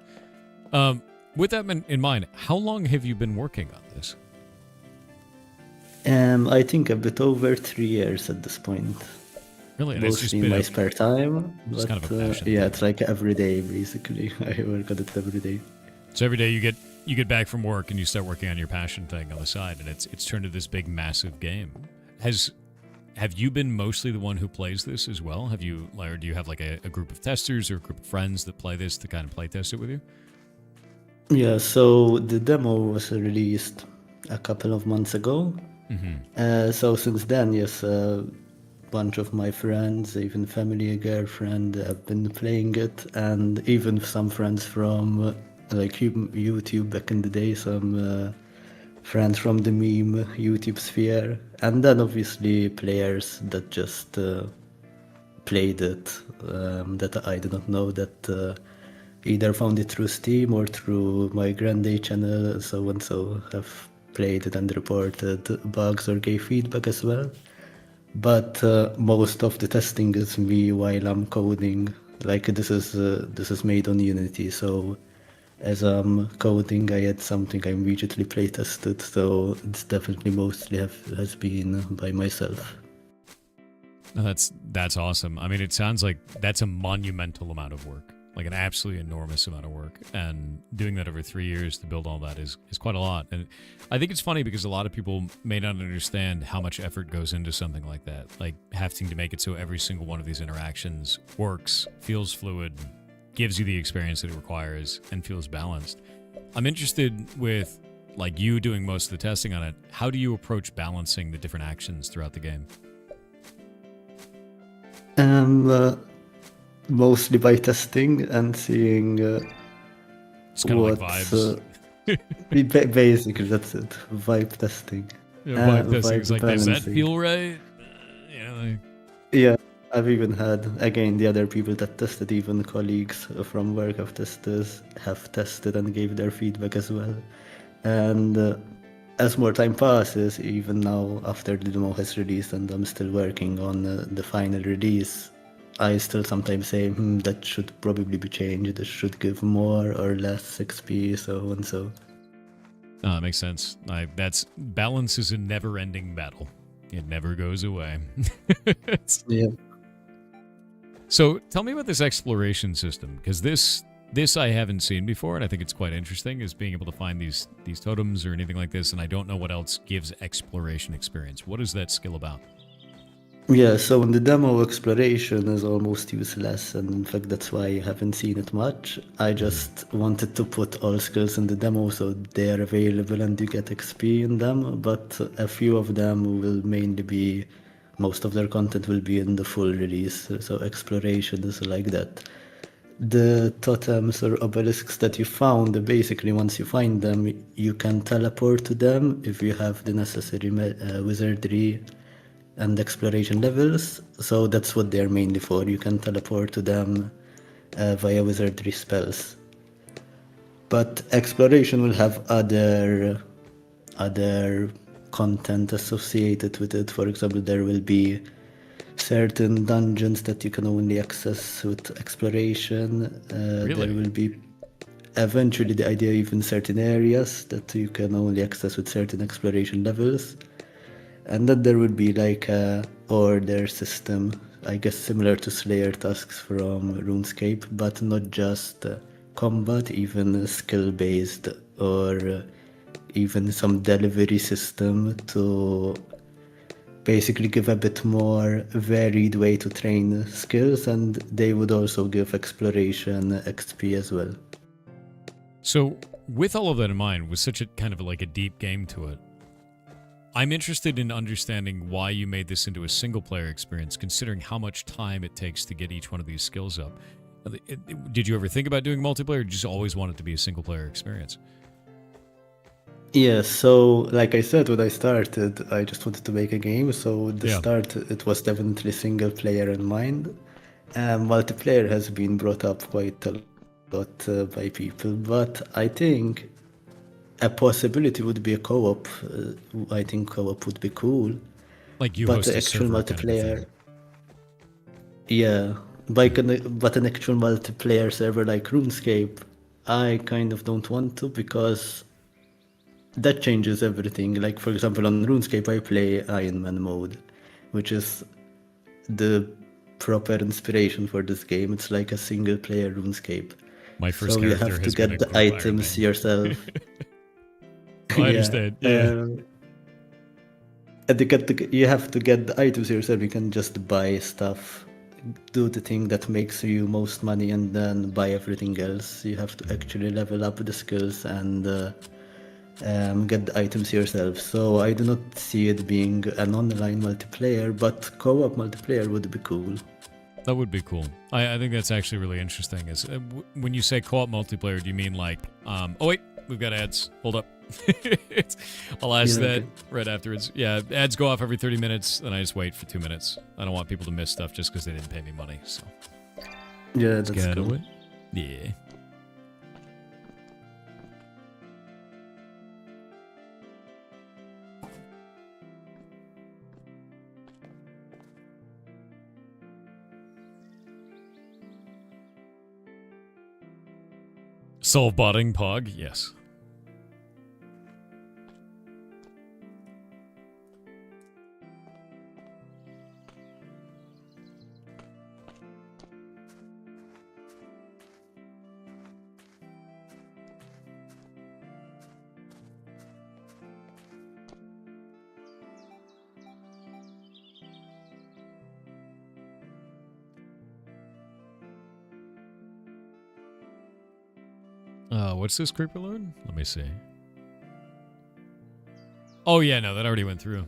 With that in mind, how long have you been working on this? I think a bit over 3 years at this point. Really? And it's just mostly in been my a, spare time. It's But kind of a passion yeah, thing. it's like every day basically. I work on it every day. So every day you get back from work and you start working on your passion thing on the side, and it's turned into this big massive game. Have you been mostly the one who plays this as well? Have you, or do you have like a group of testers or a group of friends that play this to kind of play test it with you? Yeah, so the demo was released a couple of months ago. So since then, yes, a bunch of my friends, even family, a girlfriend, have been playing it, and even some friends from like YouTube back in the day, some friends from the meme YouTube sphere, and then obviously players that just played it, that I do not know, that either found it through Steam or through my Grande channel, so and so have played it and reported bugs or gave feedback as well. But most of the testing is me while I'm coding. Like this is made on Unity, so as I'm coding, I had something I immediately play tested. So it's definitely mostly has been by myself. No, that's awesome. I mean, it sounds like that's a monumental amount of work, like an absolutely enormous amount of work. And doing that over 3 years to build all that is quite a lot. And I think it's funny because a lot of people may not understand how much effort goes into something like that, like having to make it so every single one of these interactions works, feels fluid, gives you the experience that it requires, and feels balanced. I'm interested with like you doing most of the testing on it. How do you approach balancing the different actions throughout the game? Mostly by testing and seeing It's kind of like what. vibes. Basically, that's it. Vibe testing. Yeah, vibe testing is Vibe like, does that balancing. feel right? Like, Yeah, I've even had, again, the other people that tested, even colleagues from work have tested and gave their feedback as well. And as more time passes, even now after the demo has released and I'm still working on the final release, I still sometimes say, that should probably be changed, this should give more or less XP, so and so. That makes sense. That's balance is a never-ending battle. It never goes away. Yeah. So tell me about this exploration system, because this I haven't seen before, and I think it's quite interesting, is being able to find these totems or anything like this, and I don't know what else gives exploration experience. What is that skill about? Yeah, so in the demo, exploration is almost useless, and in fact that's why I haven't seen it much. I just wanted to put all skills in the demo so they are available and you get XP in them, but a few of them will mainly be, most of their content will be in the full release, so exploration is like that. The totems or obelisks that you found, basically once you find them, you can teleport to them if you have the necessary wizardry and exploration levels, so that's what they're mainly for. You can teleport to them via wizardry spells. But exploration will have other content associated with it. For example, there will be certain dungeons that you can only access with exploration. Really? There will be eventually the idea even certain areas that you can only access with certain exploration levels. And then there would be like a order system, I guess similar to Slayer tasks from RuneScape, but not just combat, even skill-based, or even some delivery system to basically give a bit more varied way to train skills, and they would also give exploration XP as well. So with all of that in mind, with such a kind of like a deep game to it, I'm interested in understanding why you made this into a single-player experience, considering how much time it takes to get each one of these skills up. Did you ever think about doing multiplayer, or did you just always want it to be a single-player experience? Yeah, so like I said, when I started, I just wanted to make a game. So the start, it was definitely single-player in mind. Multiplayer has been brought up quite a lot by people, but I think a possibility would be a co-op. I think co-op would be cool. Like you but host the a actual server multiplayer, kind of thing. yeah. But an actual multiplayer server like RuneScape, I kind of don't want to, because that changes everything. Like for example, on RuneScape, I play Iron Man mode, which is the proper inspiration for this game. It's like a single player RuneScape. My first So you character have to has been get a the group items Iron Man. yourself. I understand. Yeah. And you have to get the items yourself. You can just buy stuff, do the thing that makes you most money, and then buy everything else. You have to actually level up the skills and get the items yourself. So I do not see it being an online multiplayer, but co-op multiplayer would be cool. That would be cool. I think that's actually really interesting. Is when you say co-op multiplayer, do you mean like, oh wait, we've got ads. Hold up. I'll ask that right afterwards. Yeah, ads go off every 30 minutes, and I just wait for 2 minutes. I don't want people to miss stuff just because they didn't pay me money. So yeah, that's cool. Yeah. Solve botting Pog, yes. What's this creeper lord? Let me see. Oh yeah, no, that already went through.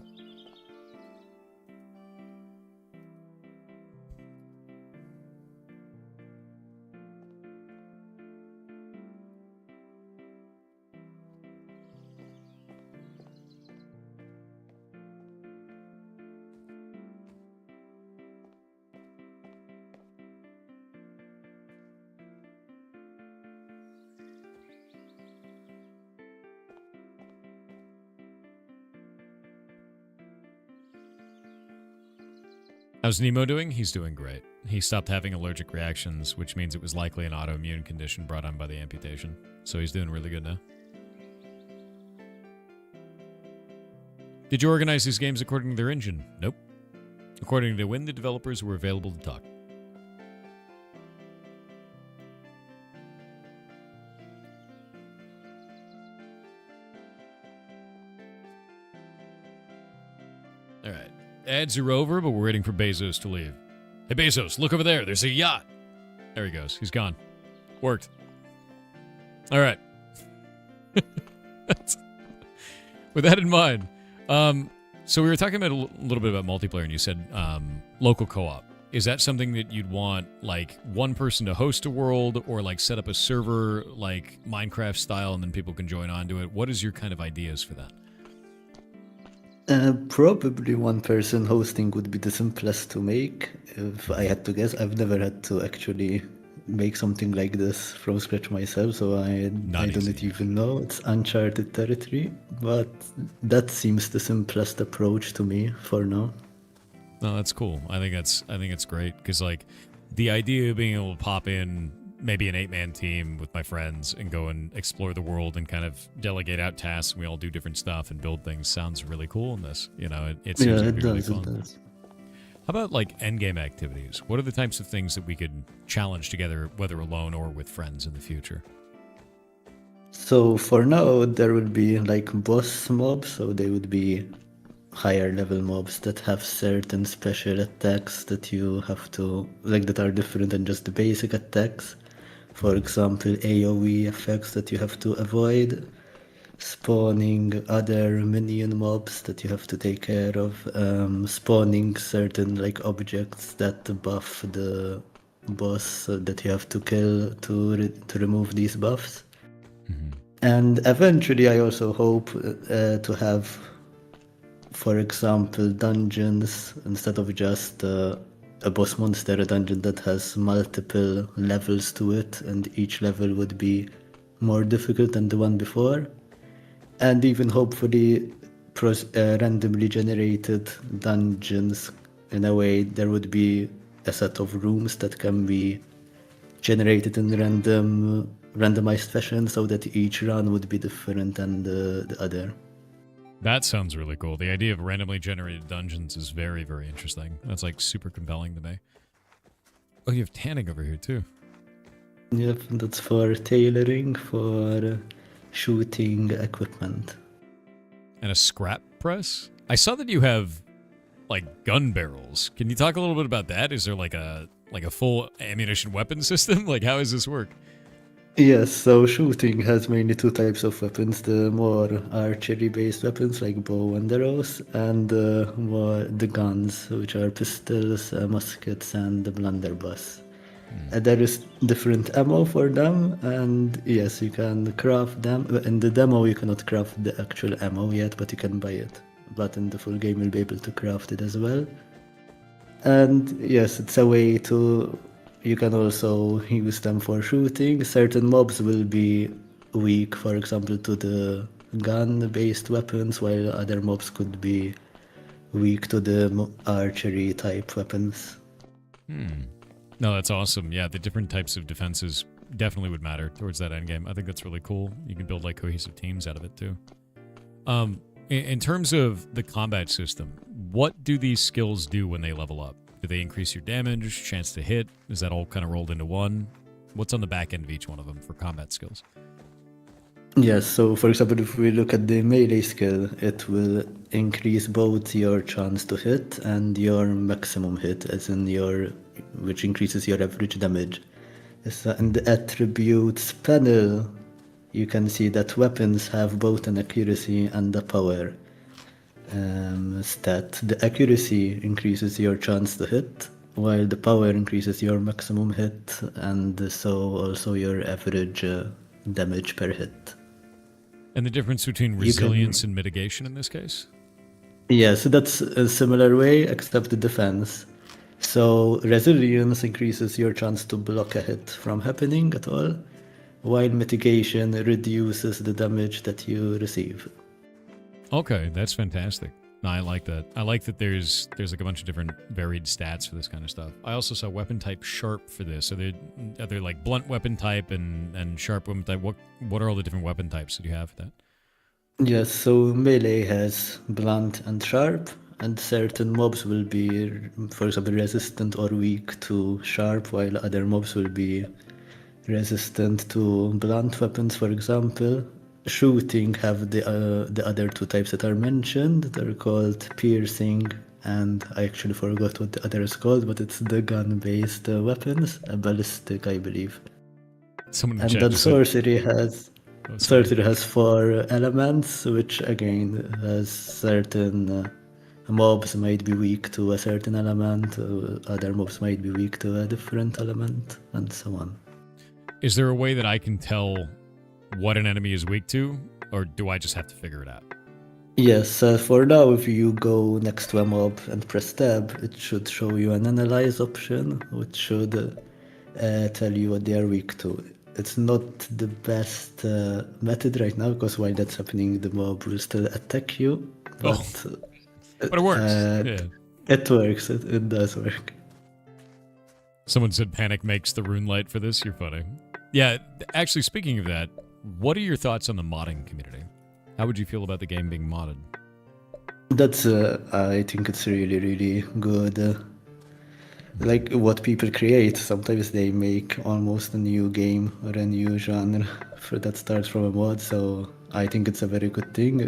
How's Nemo doing? He's doing great. He stopped having allergic reactions, which means it was likely an autoimmune condition brought on by the amputation. So he's doing really good now. Did you organize these games according to their engine? Nope. According to when the developers were available to talk. Alright. Ads are over, but we're waiting for Bezos to leave. Hey, Bezos, look over there. There's a yacht. There he goes. He's gone. Worked. All right. With that in mind, so we were talking about a little bit about multiplayer, and you said local co-op. Is that something that you'd want, like, one person to host a world, or, like, set up a server, like, Minecraft style, and then people can join onto it? What is your kind of ideas for that? Probably one person hosting would be the simplest to make. If I had to guess, I've never had to actually make something like this from scratch myself, so I don't even know. It's uncharted territory, but that seems the simplest approach to me for now. No, that's cool. I think it's great because, like, the idea of being able to pop in maybe an 8-man team with my friends and go and explore the world and kind of delegate out tasks. And we all do different stuff and build things. Sounds really cool in this. You know, it seems to be really fun. It does. How about, like, endgame activities? What are the types of things that we could challenge together, whether alone or with friends in the future? So for now, there will be, like, boss mobs. So they would be higher level mobs that have certain special attacks that you have to, like, that are different than just the basic attacks. For example, AoE effects that you have to avoid, spawning other minion mobs that you have to take care of, spawning certain, like, objects that buff the boss that you have to kill to remove these buffs. Mm-hmm. And eventually I also hope to have, for example, dungeons instead of just a boss monster, a dungeon that has multiple levels to it, and each level would be more difficult than the one before. And even hopefully randomly generated dungeons. In a way, there would be a set of rooms that can be generated in randomized fashion, so that each run would be different than the other. That sounds really cool. The idea of randomly generated dungeons is very, very interesting. That's, like, super compelling to me. Oh, you have tanning over here too. Yep, that's for tailoring for shooting equipment. And a scrap press? I saw that you have like gun barrels. Can you talk a little bit about that? Is there like a full ammunition weapon system? Like how does this work? Yes, so shooting has mainly two types of weapons: the more archery-based weapons like bow and arrows, and more the guns, which are pistols, muskets, and the blunderbuss. There is different ammo for them, and yes, you can craft them. In the demo, you cannot craft the actual ammo yet, but you can buy it. But in the full game, you'll be able to craft it as well. And yes, it's a way to. You can also use them for shooting. Certain mobs will be weak, for example, to the gun-based weapons, while other mobs could be weak to the archery-type weapons. No, that's awesome. Yeah, the different types of defenses definitely would matter towards that end game. I think that's really cool. You can build like cohesive teams out of it too. In terms of the combat system, what do these skills do when they level up? Do they increase your damage, chance to hit? Is that all kind of rolled into one? What's on the back end of each one of them for combat skills? Yes, so for example, if we look at the melee skill, it will increase both your chance to hit and your maximum hit, as in which increases your average damage. So in the attributes panel, you can see that weapons have both an accuracy and a power stat. The accuracy increases your chance to hit, while the power increases your maximum hit, and so also your average damage per hit. And the difference between resilience and mitigation in this case? Yeah, so that's a similar way, except the defense. So resilience increases your chance to block a hit from happening at all, while mitigation reduces the damage that you receive. Okay, that's fantastic. No, I like that. I like that there's like a bunch of different varied stats for this kind of stuff. I also saw weapon type sharp for this. So are there like blunt weapon type and sharp weapon type? What are all the different weapon types that you have for that? Yes, so melee has blunt and sharp, and certain mobs will be, for example, resistant or weak to sharp, while other mobs will be resistant to blunt weapons, for example. Shooting have the other two types that are mentioned. They're called piercing, and I actually forgot what the other is called, but it's the gun-based weapons, a ballistic, I believe. Someone and then sorcery has 4 elements, which again has certain mobs might be weak to a certain element, other mobs might be weak to a different element, and so on. Is there a way that I can tell what an enemy is weak to, or do I just have to figure it out? Yes, for now, if you go next to a mob and press tab, it should show you an analyze option, which should tell you what they are weak to. It's not the best method right now, because while that's happening, the mob will still attack you. But, but it works. Yeah. It works. It does work. Someone said panic makes the rune light for this. You're funny. Yeah, actually, speaking of that, what are your thoughts on the modding community? How would you feel about the game being modded? That's, I think it's really, really good. Like what people create, sometimes they make almost a new game or a new genre that starts from a mod, so I think it's a very good thing.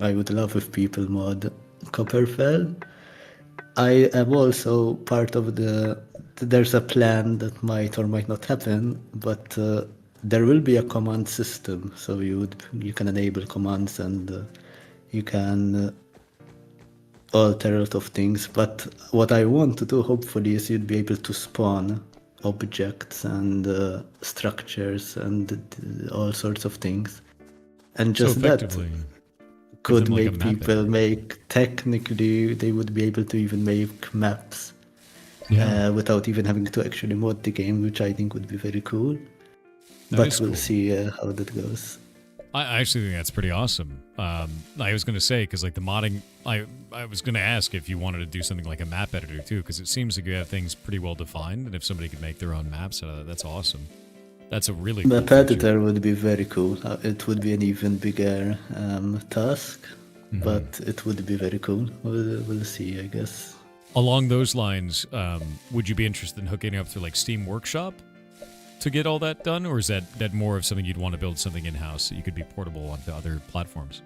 I would love if people mod Copperfell. I am also part of there's a plan that might or might not happen, but there will be a command system, so you can enable commands and you can alter a lot of things. But what I want to do, hopefully, is you'd be able to spawn objects and structures and all sorts of things, and just that could make people technically they would be able to even make maps without even having to actually mod the game, which I think would be very cool. But we'll see how that goes. I actually think that's pretty awesome. I was going to say, because like the modding, I was going to ask if you wanted to do something like a map editor too, because it seems like you have things pretty well defined, and if somebody could make their own maps, that's awesome. That's a really cool map editor would be very cool. It would be an even bigger task, but it would be very cool. We'll see, I guess. Along those lines, would you be interested in hooking up through like Steam Workshop to get all that done, or is that more of something you'd want to build something in-house that you could be portable onto other platforms?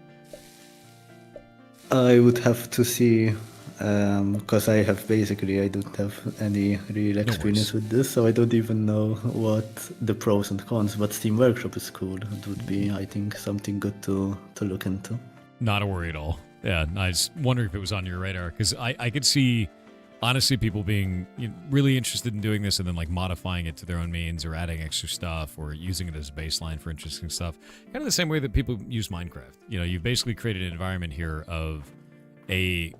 I would have to see, because I don't have any real experience with this, so I don't even know what the pros and cons. But Steam Workshop is cool. It would be, I think, something good to look into. Not a worry at all. Yeah, I was wondering if it was on your radar, because I could see, honestly, people being really interested in doing this and then like modifying it to their own means or adding extra stuff or using it as a baseline for interesting stuff. Kind of the same way that people use Minecraft. You've basically created an environment here of a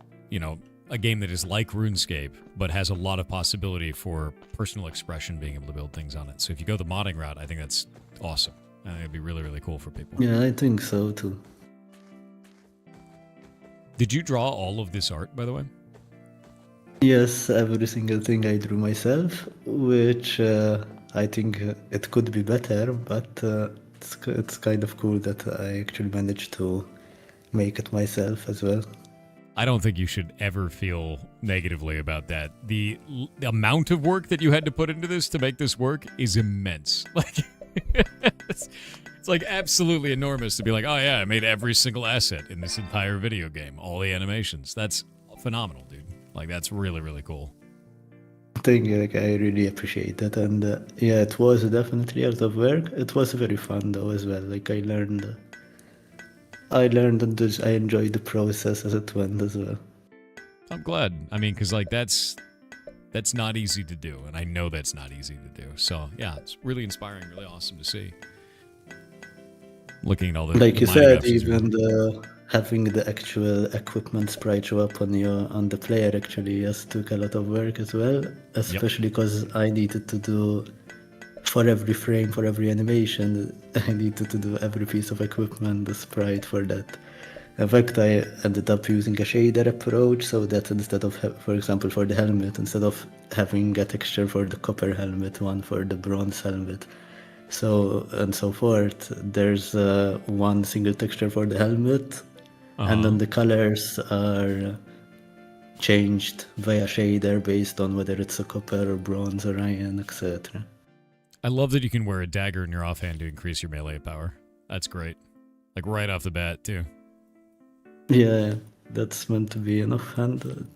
game that is like RuneScape, but has a lot of possibility for personal expression, being able to build things on it. So if you go the modding route, I think that's awesome. I think it'd be really, really cool for people. Yeah, I think so too. Did you draw all of this art, by the way? Yes, every single thing I drew myself, which I think it could be better, but it's kind of cool that I actually managed to make it myself as well. I don't think you should ever feel negatively about that. The amount of work that you had to put into this to make this work is immense. Like, it's like absolutely enormous to be like, oh yeah, I made every single asset in this entire video game, all the animations. That's phenomenal, dude. Like, that's really, really cool. Thank you. Like, I really appreciate that. And yeah, it was definitely a lot of work. It was very fun though as well. Like, I learned and I enjoyed the process as it went as well. I'm glad. I mean, because like that's not easy to do, and I know that's not easy to do. So yeah, it's really inspiring, really awesome to see. Looking at all the like the you mining said, options. even having the actual equipment sprite show up on the player actually took a lot of work as well, especially because I needed to do for every frame, for every animation, I needed to do every piece of equipment, the sprite for that. In fact, I ended up using a shader approach, so that instead of, for example, for the helmet, instead of having a texture for the copper helmet, one for the bronze helmet, so and so forth, there's one single texture for the helmet, and then the colors are changed via shader based on whether it's a copper or bronze or iron, etc. I love that you can wear a dagger in your offhand to increase your melee power. That's great. Like right off the bat, too. Yeah, that's meant to be an offhand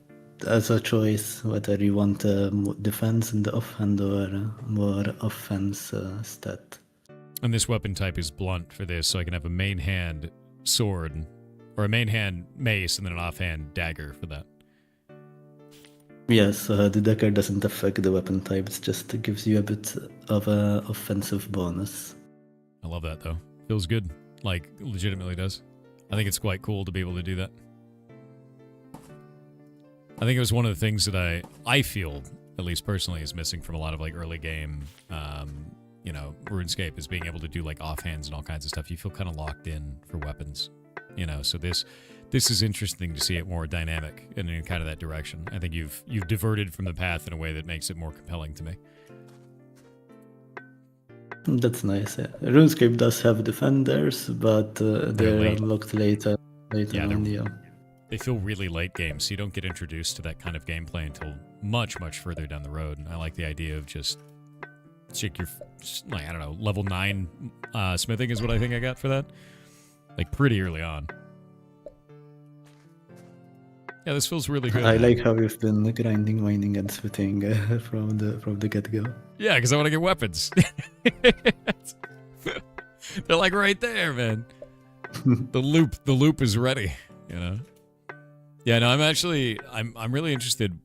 as a choice, whether you want defense in the offhand or more offense stat. And this weapon type is blunt for this, so I can have a main hand sword, or a main hand mace, and then an offhand dagger for that. Yes, the dagger doesn't affect the weapon type, it just gives you a bit of an offensive bonus. I love that, though. Feels good. Like, legitimately does. I think it's quite cool to be able to do that. I think it was one of the things that I feel, at least personally, is missing from a lot of like early game, RuneScape, is being able to do like offhands and all kinds of stuff. You feel kind of locked in for weapons, so this is interesting to see it more dynamic and in kind of that direction. I think you've diverted from the path in a way that makes it more compelling to me. That's nice. Yeah. RuneScape does have defenders, but they're unlocked later on. Yeah. They feel really late game, so you don't get introduced to that kind of gameplay until much, much further down the road. And I like the idea of just check your, like, I don't know, level 9 smithing is what I think I got for that. Like pretty early on. Yeah, this feels really good. I like how you've been grinding, mining, and smithing from the get-go. Yeah, because I want to get weapons. They're like right there, man. The loop is ready, Yeah, no, I'm really interested.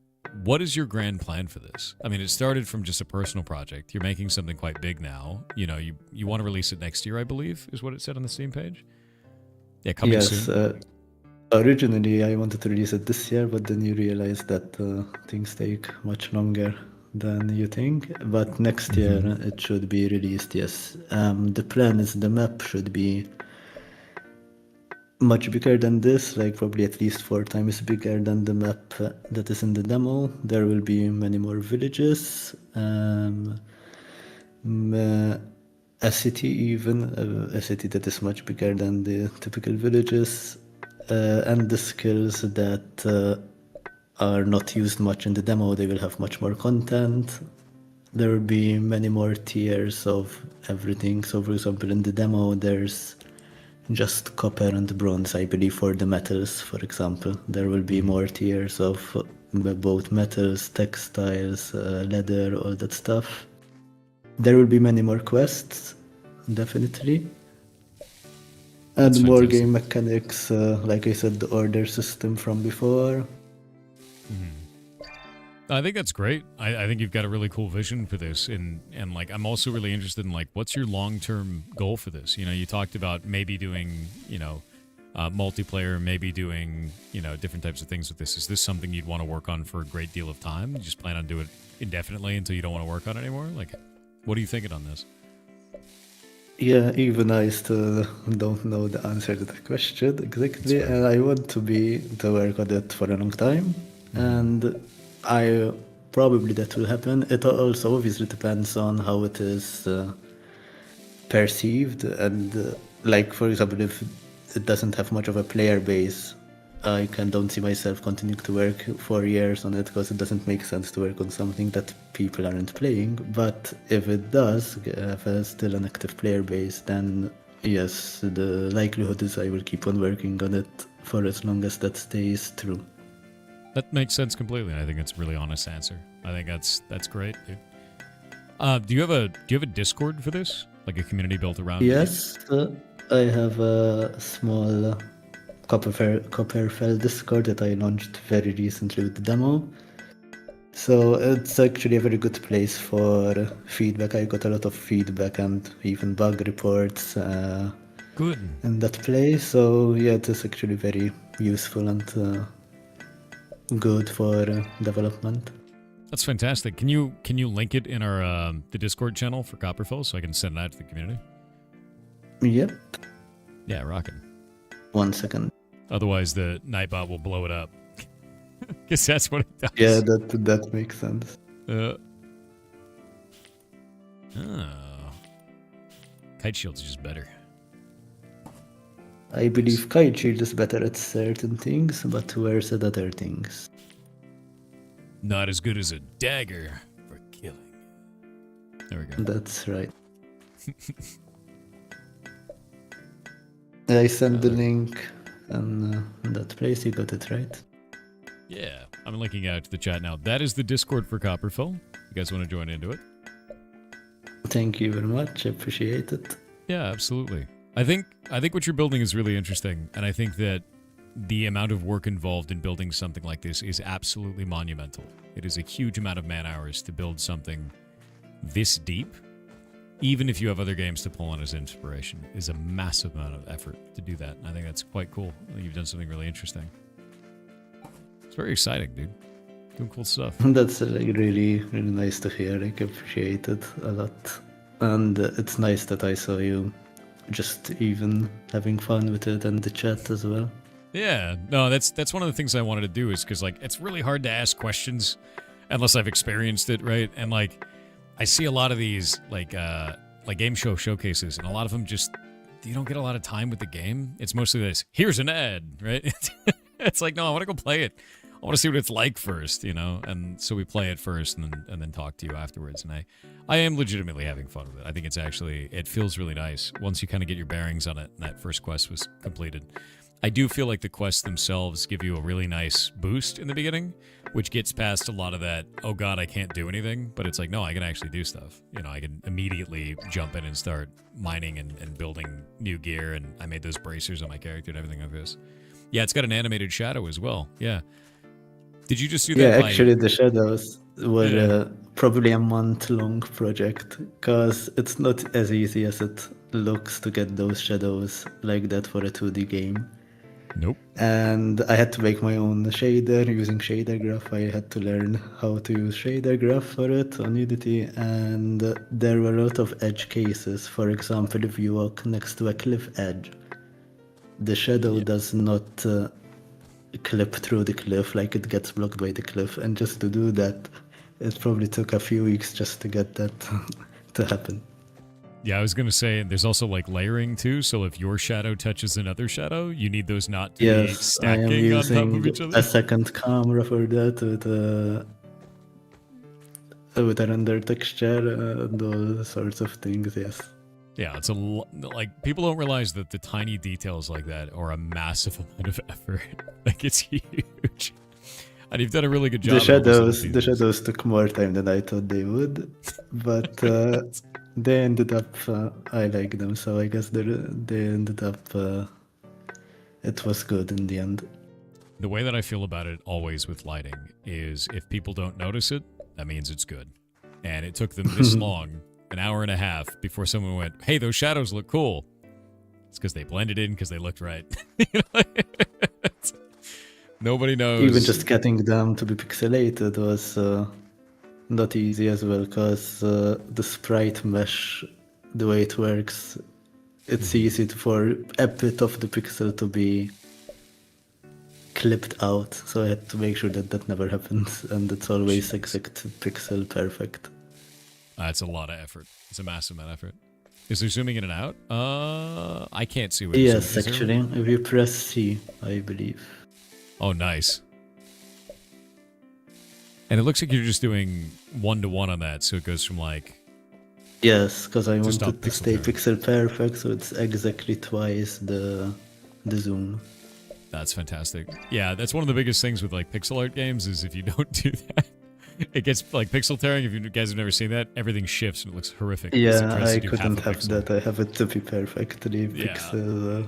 What is your grand plan for this? I mean, it started from just a personal project. You're making something quite big now. You want to release it next year, I believe, is what it said on the Steam page. Yeah, coming soon. Originally, I wanted to release it this year, but then you realize that things take much longer than you think. But next year, it should be released, yes. The plan is the map should be much bigger than this, like probably at least 4 times bigger than the map that is in the demo. There will be many more villages, a city even, a city that is much bigger than the typical villages, and the skills that are not used much in the demo, they will have much more content. There will be many more tiers of everything. So, for example, in the demo, there's just copper and bronze, I believe, for the metals, for example. There will be more tiers of both metals, textiles, leather, all that stuff. There will be many more quests, definitely. And That's more fantastic. game mechanics, like I said, the order system from before. I think that's great. I think you've got a really cool vision for this, and like I'm also really interested in like what's your long-term goal for this. You know, you talked about maybe doing multiplayer, maybe doing different types of things with this. Is this something you'd want to work on for a great deal of time? You just plan on doing it indefinitely until you don't want to work on it anymore? Like, what are you thinking on this? Yeah, even I still don't know the answer to the question exactly, and I want to work on it for a long time, and probably that will happen. It also obviously depends on how it is perceived, and like for example, if it doesn't have much of a player base, I don't see myself continuing to work for years on it because it doesn't make sense to work on something that people aren't playing. But if it does have still an active player base, then yes, the likelihood is I will keep on working on it for as long as that stays true. That makes sense completely. I think it's a really honest answer. I think that's great, dude. Do you have a Discord for this? Like a community built around it? Yes, I have a small Copperfell Discord that I launched very recently with the demo. So it's actually a very good place for feedback. I got a lot of feedback and even bug reports Good. in that place. So yeah, it is actually very useful and good for development. That's fantastic. Can you link it in our the Discord channel for Copperfell so I can send it out to the community? Yep. Yeah, rockin'. 1 second. Otherwise, the Nightbot will blow it up. Guess that's what it does. Yeah, that makes sense. Kite Shield's just better. I believe Kite Shield is better at certain things, but worse at other things. Not as good as a dagger for killing. There we go. That's right. I sent the link and that place, you got it right. Yeah, I'm linking out to the chat now. That is the Discord for Copperfell. You guys want to join into it? Thank you very much. I appreciate it. Yeah, absolutely. I think what you're building is really interesting, and I think that the amount of work involved in building something like this is absolutely monumental. It is a huge amount of man hours to build something this deep. Even if you have other games to pull on as inspiration, is a massive amount of effort to do that. And I think that's quite cool. You've done something really interesting. It's very exciting, dude. Doing cool stuff. That's like really, really nice to hear. Like, I appreciate it a lot. And it's nice that I saw you just even having fun with it and the chat as well. Yeah, no, that's one of the things I wanted to do is because like it's really hard to ask questions unless I've experienced it, right? And like I see a lot of these like game show showcases, and a lot of them just you don't get a lot of time with the game. It's mostly this. Here's an ad, right? It's like no, I want to go play it. I want to see what it's like first, And so we play it first, and then talk to you afterwards. And I am legitimately having fun with it. I think it feels really nice once you kind of get your bearings on it. And that first quest was completed. I do feel like the quests themselves give you a really nice boost in the beginning, which gets past a lot of that, oh god, I can't do anything, but it's like, no, I can actually do stuff. I can immediately jump in and start mining and building new gear, and I made those bracers on my character and everything like this. Yeah, it's got an animated shadow as well. Yeah. Did you just do that? Yeah, actually the shadows were probably a month-long project, because it's not as easy as it looks to get those shadows like that for a 2D game. Nope. And I had to make my own shader using shader graph. I had to learn how to use shader graph for it on Unity, and there were a lot of edge cases. For example, if you walk next to a cliff edge, the shadow does not clip through the cliff, like it gets blocked by the cliff. And just to do that, it probably took a few weeks just to get that to happen. Yeah, I was gonna say there's also like layering too. So if your shadow touches another shadow, you need those not to be Yes, I am stacking on top of using each other. a second camera for that with a render texture and all sorts of things. Yes. Yeah, it's like people don't realize that the tiny details like that are a massive amount of effort. Like it's huge, and you've done a really good job. The shadows took more time than I thought they would, but they ended up. I like them, so I guess they ended up. It was good in the end. The way that I feel about it always with lighting is if people don't notice it, that means it's good. And it took them this long, an hour and a half, before someone went, hey, those shadows look cool. It's because they blended in because they looked right. Nobody knows. Even just getting them to be pixelated was not easy as well, because the sprite mesh, the way it works, it's easy for a bit of the pixel to be clipped out. So I had to make sure that that never happens, and it's always exact pixel perfect. That's a lot of effort. It's a massive amount of effort. Is there zooming in and out? I can't see what. Yes, actually, if you press C, I believe. Oh, nice. And it looks like you're just doing 1-to-1 on that, so it goes from like. Yes, because I Just wanted to stay pixel perfect, so it's exactly twice the zoom. That's fantastic. Yeah, that's one of the biggest things with like pixel art games is if you don't do that, it gets like pixel tearing. If you guys have never seen that, everything shifts and it looks horrific. Yeah, I couldn't have that. I have it to be perfectly pixel.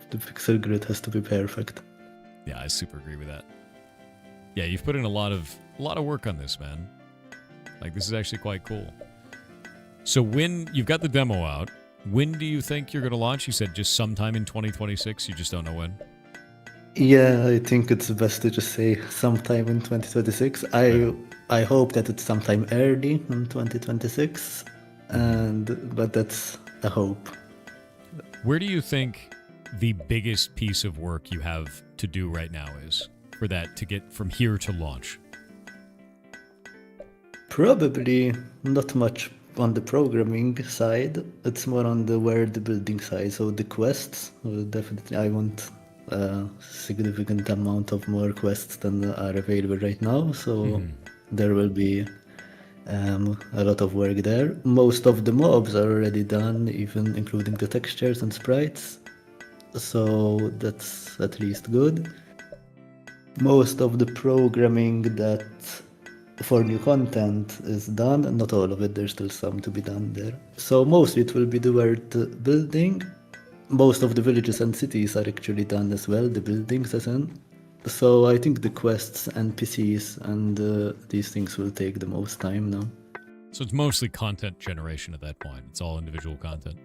The pixel grid has to be perfect. Yeah, I super agree with that. Yeah, you've put in a lot of work on this, man. Like this is actually quite cool. So when you've got the demo out, when do you think you're going to launch? You said just sometime in 2026. You just don't know when. Yeah, I think it's best to just say sometime in 2026. I hope that it's sometime early in 2026, but that's a hope. Where do you think the biggest piece of work you have to do right now is for that to get from here to launch? Probably not much on the programming side. It's more on the world building side. So the quests, definitely I want a significant amount of more quests than are available right now. So there will be a lot of work there. Most of the mobs are already done, even including the textures and sprites. So that's at least good. Most of the programming that for new content is done, and not all of it, there's still some to be done there. So mostly it will be the world building. Most of the villages and cities are actually done as well, the buildings as in. So I think the quests, NPCs, and these things will take the most time now. So it's mostly content generation at that point. It's all individual content.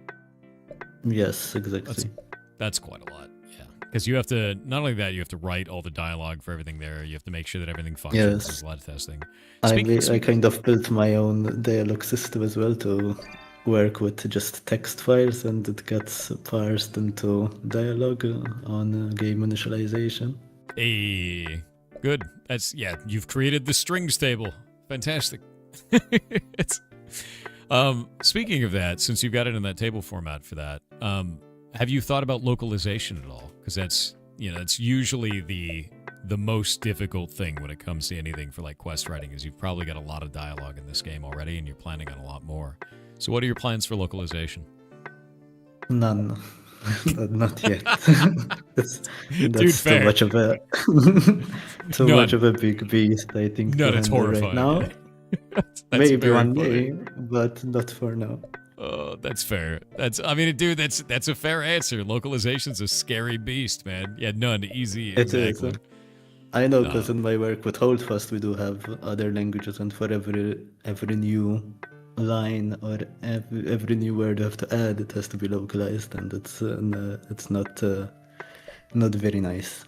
Yes, exactly. That's quite a lot, yeah. Because you have to, not only that, you have to write all the dialogue for everything there. You have to make sure that everything functions. Yes. There's a lot of testing. I kind of built my own dialogue system as well to work with just text files, and it gets parsed into dialogue on game initialization. Hey, good. That's, yeah, you've created the strings table. Fantastic. Speaking of that, since you've got it in that table format for that, have you thought about localization at all? Because that's, it's usually the most difficult thing when it comes to anything for like quest writing is you've probably got a lot of dialogue in this game already and you're planning on a lot more. So what are your plans for localization? None. Not yet. that's Dude, fair. Too much of a much of a big beast, I think. No, it's horrifying. Right now. Maybe one day, but not for now. Oh, that's fair. That's a fair answer. Localization's a scary beast, man. Yeah, none. Easy. Exactly. It is. I know, because in my work with Holdfast, we do have other languages, and for every new line or every new word you have to add, it has to be localized, and it's not very nice.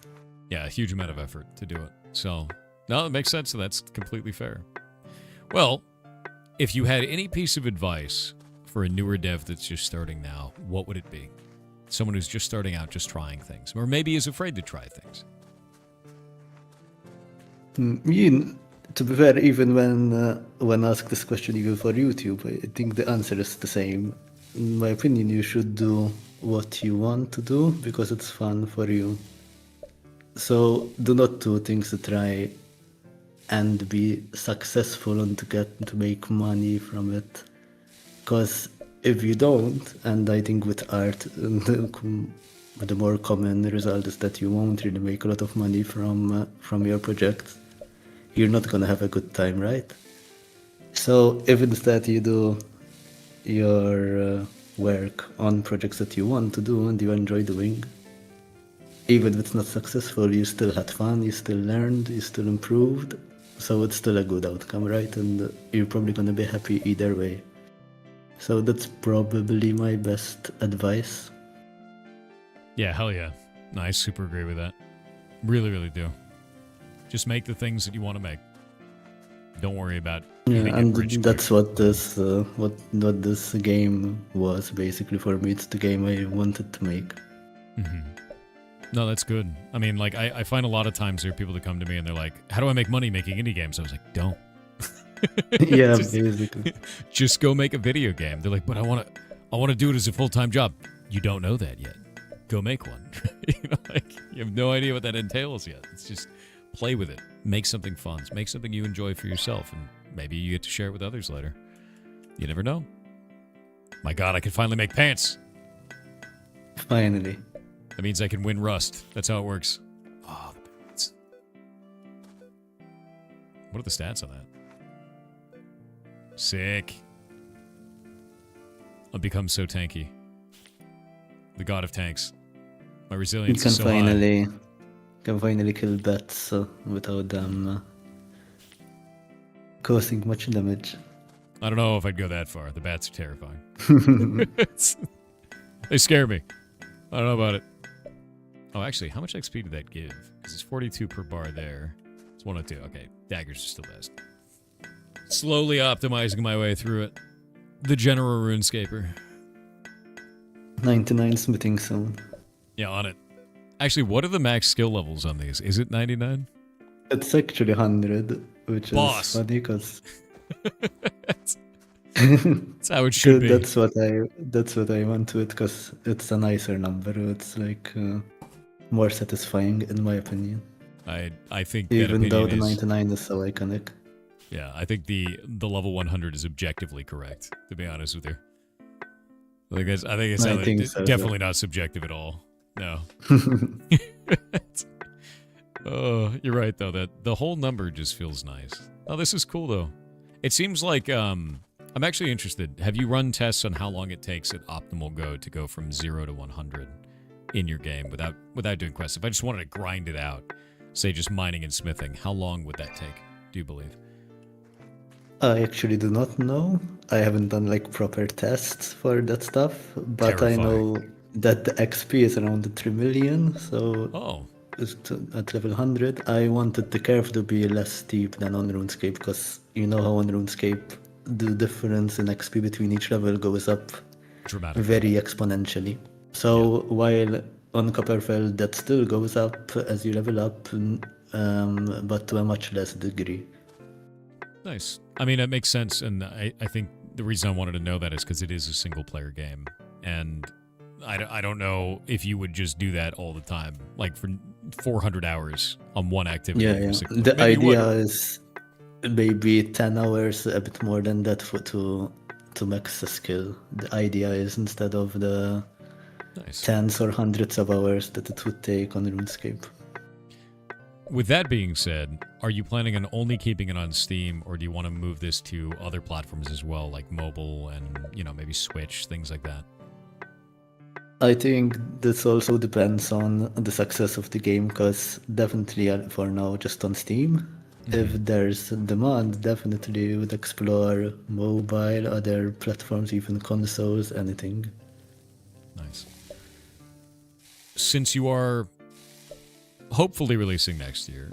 Yeah, a huge amount of effort to do it. So, no, it makes sense. So that's completely fair. Well, if you had any piece of advice for a newer dev that's just starting now, what would it be? Someone who's just starting out, just trying things, or maybe is afraid to try things. To be fair, even when asked this question even for YouTube, I think the answer is the same. in my opinion, you should do what you want to do because it's fun for you. So do not do things to try and be successful and to make money from it. Because if you don't, and I think with art, the more common result is that you won't really make a lot of money from your project. You're not gonna have a good time, right? So if instead you do your work on projects that you want to do and you enjoy doing, even if it's not successful, you still had fun, you still learned, you still improved. So it's still a good outcome, right? And you're probably gonna be happy either way. So that's probably my best advice. Yeah, hell yeah. No, I super agree with that. Really, really do. Just make the things that you want to make. Don't worry about Yeah, and that's what this what this game was basically for me. It's the game I wanted to make. Mm-hmm. No, that's good. I mean, like I find a lot of times there are people that come to me and they're like, "How do I make money making indie games?" I was like, "Don't." Yeah, basically. Just go make a video game. They're like, "But I want to do it as a full-time job." You don't know that yet. Go make one. You have no idea what that entails yet. It's just play with it. Make something fun. Make something you enjoy for yourself, and maybe you get to share it with others later. You never know. My God, I can finally make pants. Finally. That means I can win Rust. That's how it works. Oh, the pants. What are the stats on that? Sick. I've become so tanky. The god of tanks. My resilience is so high. Can finally kill bats without them causing much damage. I don't know if I'd go that far. The bats are terrifying. They scare me. I don't know about it. Oh, actually, how much XP did that give? Because it's 42 per bar there. It's 102. Okay, daggers are still best. Slowly optimizing my way through it. The general RuneScaper. 99 smithing soon. Yeah, on it. Actually, what are the max skill levels on these? Is it 99? It's actually 100, which Boss. is funny because that's how it should be. That's what I want to it because it's a nicer number. It's like more satisfying in my opinion. I think even though the 99 is so iconic. Yeah, I think the level 100 is objectively correct. To be honest with you, I think it's definitely not subjective at all. No. Oh, you're right though. That the whole number just feels nice. Oh, this is cool though. It seems like I'm actually interested. Have you run tests on how long it takes at optimal go to go from 0 to 100 in your game without doing quests? If I just wanted to grind it out, say just mining and smithing, how long would that take? Do you believe? I actually do not know. I haven't done like proper tests for that stuff, but Terrifying. I know that the XP is around 3 million, so at level 100. I wanted the curve to be less steep than on RuneScape, because you know how on RuneScape the difference in XP between each level goes up very exponentially. So while on Copperfell that still goes up as you level up, but to a much less degree. Nice. I mean, it makes sense, and I think the reason I wanted to know that is because it is a single-player game, and I don't know if you would just do that all the time, like for 400 hours on one activity. Yeah. The idea is maybe 10 hours, a bit more than that to max the skill. The idea is instead of the tens or hundreds of hours that it would take on RuneScape. With that being said, are you planning on only keeping it on Steam, or do you want to move this to other platforms as well, like mobile and, maybe Switch, things like that? I think this also depends on the success of the game, because definitely for now just on Steam. Mm-hmm. If there's demand, definitely would explore mobile, other platforms, even consoles, anything. Nice. Since you are hopefully releasing next year,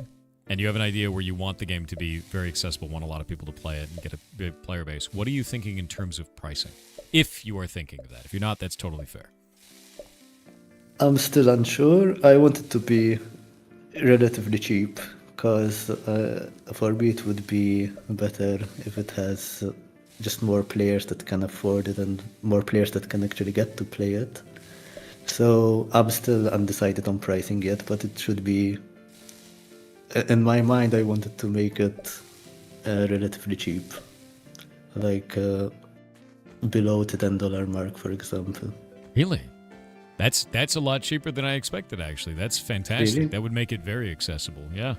and you have an idea where you want the game to be very accessible, want a lot of people to play it and get a big player base, what are you thinking in terms of pricing? If you are thinking of that. If you're not, that's totally fair. I'm still unsure. I want it to be relatively cheap, because for me it would be better if it has just more players that can afford it and more players that can actually get to play it. So I'm still undecided on pricing yet, but it should be. In my mind, I wanted to make it relatively cheap, like below the $10 mark, for example. Really? That's a lot cheaper than I expected, actually. That's fantastic. Really? That would make it very accessible, yeah.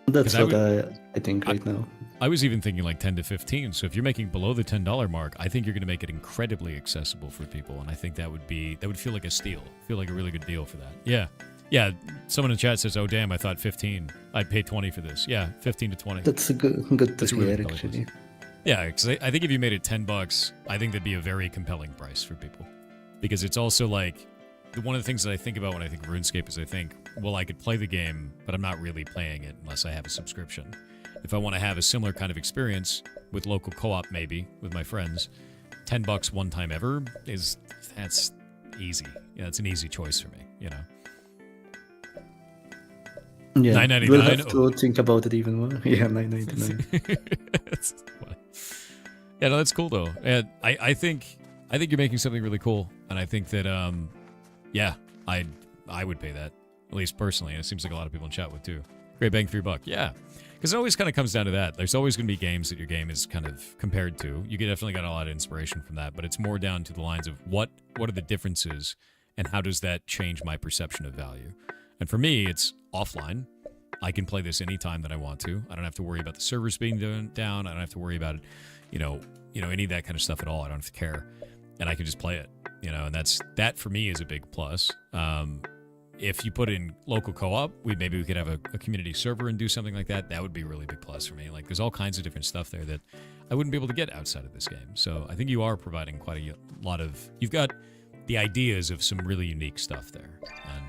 That's 'Cause what I think right now. I was even thinking like 10 to 15. So if you're making below the $10 mark, I think you're going to make it incredibly accessible for people. And I think that would feel like a steal. Feel like a really good deal for that. Yeah. Yeah. Someone in chat says, oh, damn, I thought 15. I'd pay 20 for this. Yeah. 15 to 20. That's a good to That's a really hear, compelling actually. price. Yeah. Because I think if you made it $10, I think that'd be a very compelling price for people. Because it's also like, one of the things that I think about when I think RuneScape is I think, well, I could play the game, but I'm not really playing it unless I have a subscription. If I want to have a similar kind of experience with local co-op, maybe with my friends, $10 one time ever that's easy. Yeah, it's an easy choice for me. You know. Yeah, $9.99. we'll have to think about it even more. Yeah, $9.99. Yeah, no, that's cool though. And I think you're making something really cool, and I think that yeah, I would pay that, at least personally. And it seems like a lot of people in chat would too. Great bang for your buck. Yeah. Because it always kind of comes down to that. There's always going to be games that your game is kind of compared to. You definitely got a lot of inspiration from that, but it's more down to the lines of what are the differences and how does that change my perception of value? And for me, it's offline. I can play this anytime that I want to. I don't have to worry about the servers being down. I don't have to worry about, you know, any of that kind of stuff at all. I don't have to care. And I can just play it, and that for me is a big plus. If you put in local co-op, maybe we could have a community server and do something like that. That would be a really big plus for me. Like, there's all kinds of different stuff there that I wouldn't be able to get outside of this game. So I think you are providing quite a lot of. You've got the ideas of some really unique stuff there, and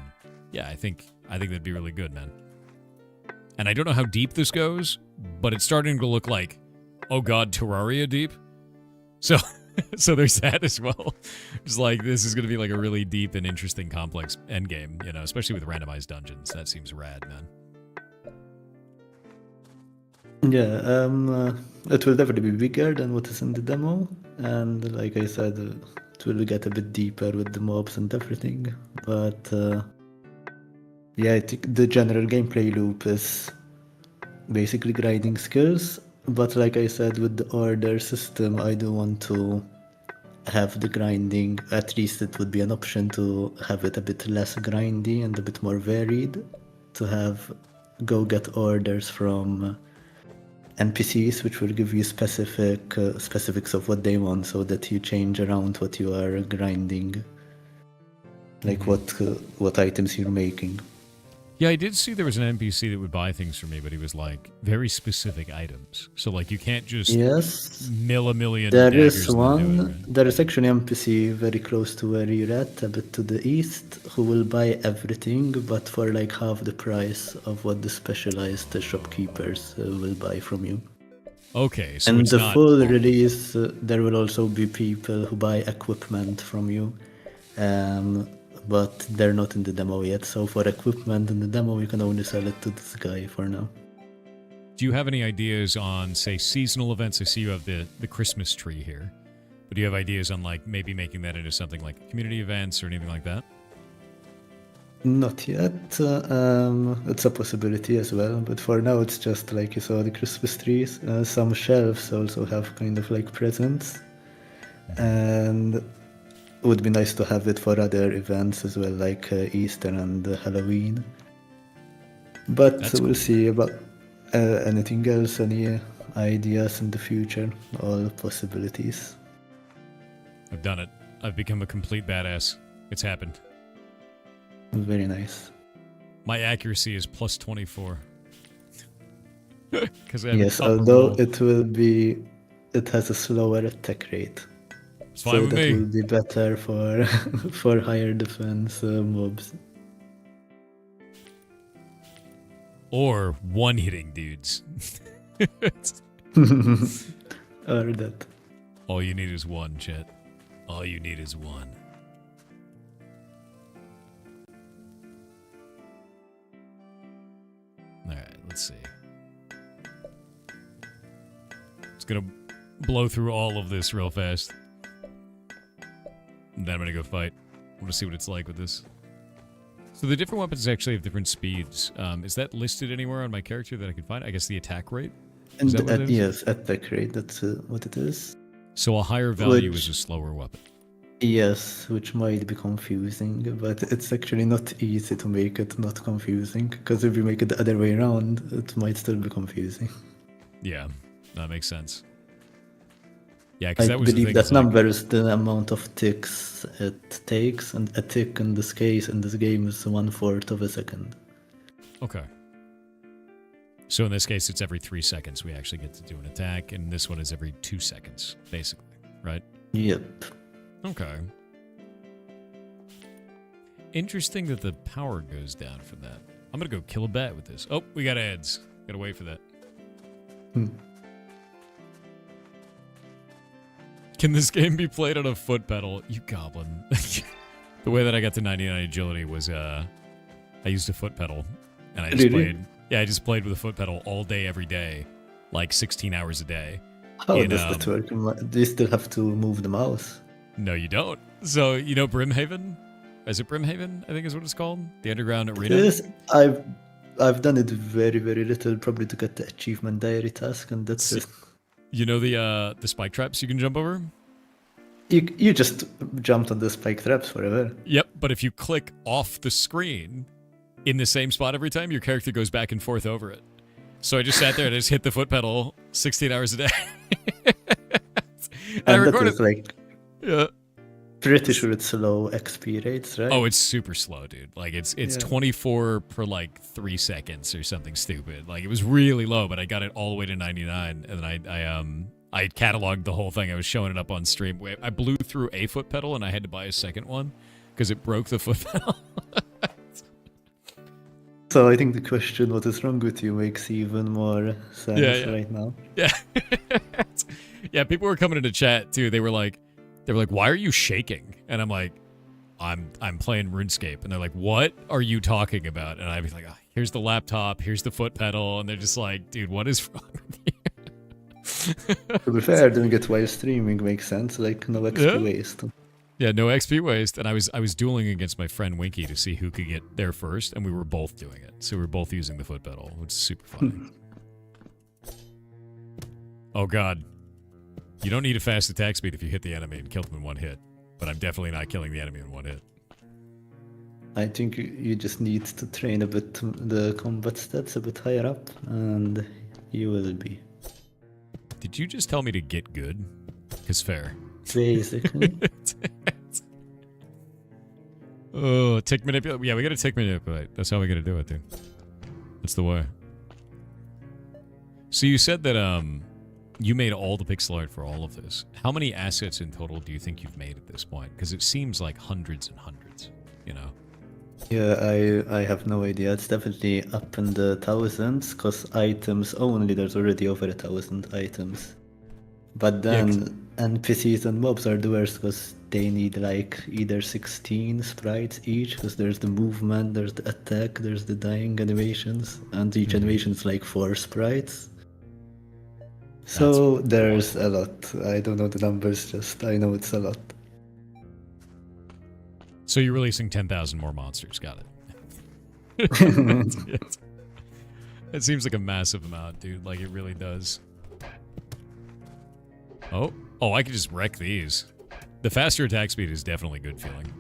yeah, I think that'd be really good, man. And I don't know how deep this goes, but it's starting to look like, oh god, Terraria deep. So. So there's that as well. It's like, this is going to be like a really deep and interesting, complex endgame, especially with randomized dungeons. That seems rad, man. Yeah, it will definitely be bigger than what is in the demo. And like I said, it will get a bit deeper with the mobs and everything. But yeah, I think the general gameplay loop is basically grinding skills. But like I said, with the order system, I do want to have the grinding. At least it would be an option to have it a bit less grindy and a bit more varied. To have go get orders from NPCs, which will give you specifics of what they want, so that you change around what you are grinding, like what items you're making. Yeah, I did see there was an NPC that would buy things for me, but he was like very specific items. So like you can't just mill a million. There is one. Right? There is actually an NPC very close to where you're at, a bit to the east, who will buy everything, but for like half the price of what the specialized shopkeepers will buy from you. Okay, so and it's the not... full release, there will also be people who buy equipment from you. But they're not in the demo yet, so for equipment in the demo, you can only sell it to this guy for now. Do you have any ideas on, say, seasonal events? I see you have the Christmas tree here. But do you have ideas on, like, maybe making that into something like community events or anything like that? Not yet. It's a possibility as well, but for now it's just like you saw the Christmas trees. Some shelves also have kind of like presents. And it would be nice to have it for other events as well, like Easter and Halloween. But we'll see about anything else, any ideas in the future, all possibilities. I've done it. I've become a complete badass. It's happened. Very nice. My accuracy is plus 24. Yes, although it has a slower attack rate. So that will be better for higher defense mobs. Or one-hitting dudes. Or that. All you need is one, chat. All you need is one. Alright, let's see. It's gonna blow through all of this real fast. And then I'm gonna go fight. I want to see what it's like with this. So the different weapons actually have different speeds. Is that listed anywhere on my character that I can find? I guess the attack rate? And Is that what it is? yes, attack rate, that's what it is. So a higher value Which- is a slower weapon. Yes, which might be confusing, but it's actually not easy to make it not confusing, because if you make it the other way around, it might still be confusing. Yeah, that makes sense. Yeah, I because that was the believe thing. that it's like- number is the amount of ticks it takes, and a tick in this case, in this game, is 1/4 of a second. Okay. So in this case, it's every 3 seconds we actually get to do an attack, and this one is every 2 seconds, basically, right? Yep. Okay. Interesting that the power goes down from that. I'm gonna go kill a bat with this. Oh, we got ads. Gotta wait for that. Can this game be played on a foot pedal? You goblin. The way that I got to 99 agility was I used a foot pedal, and I just Really? played. Yeah, I just played with a foot pedal all day, every day, like 16 hours a day. How In, does that work? Do you still have to move the mouse? No, you don't. So you know Brimhaven? Is it Brimhaven? I think is what it's called. The underground arena. Yes, I've done it very, very little, probably to get the achievement diary task, and that's it. You know the spike traps you can jump over? You just jumped on the spike traps forever. Yep, but if you click off the screen in the same spot every time, your character goes back and forth over it. So I just sat there and I just hit the foot pedal 16 hours a day. And I And that recorded. is like Yeah. pretty sure it's low XP rates, right? Oh, it's super slow, dude. Like it's Yeah. 24 per like 3 seconds or something stupid. Like it was really low, but I got it all the way to 99, and then I cataloged the whole thing. I was showing it up on stream. I blew through a foot pedal, and I had to buy a second one because it broke the foot pedal. So I think the question, what is wrong with you, makes even more sense Yeah. right now. Yeah. Yeah, people were coming into chat too. They were like, why are you shaking? And I'm like, I'm playing RuneScape. And they're like, what are you talking about? And I'd be like, here's the laptop, here's the foot pedal. And they're just like, dude, what is wrong with you? To be fair, doing it while streaming makes sense, like no XP Yeah. waste. Yeah, no XP waste. And I was dueling against my friend Winky to see who could get there first, and we were both doing it. So we were both using the foot pedal, which is super funny. Oh god. You don't need a fast attack speed if you hit the enemy and kill them in one hit. But I'm definitely not killing the enemy in one hit. I think you just need to train a bit the combat stats a bit higher up, and you will be. Did you just tell me to get good? Because fair. Basically. Oh, tick manipulate. Yeah, we gotta tick manipulate. That's how we gotta do it, dude. That's the way. So you said that you made all the pixel art for all of this. How many assets in total do you think you've made at this point? Because it seems like hundreds and hundreds, you know? Yeah, I have no idea. It's definitely up in the thousands, because items only, there's already over 1,000 items. But then NPCs and mobs are the worst, because they need like either 16 sprites each, because there's the movement, there's the attack, there's the dying animations, and each animation is like 4 sprites. So there's a lot. I don't know the numbers, just I know it's a lot. So you're releasing 10,000 more monsters. Got it. It seems like a massive amount, dude. Like, it really does. Oh, I could just wreck these. The faster attack speed is definitely good feeling.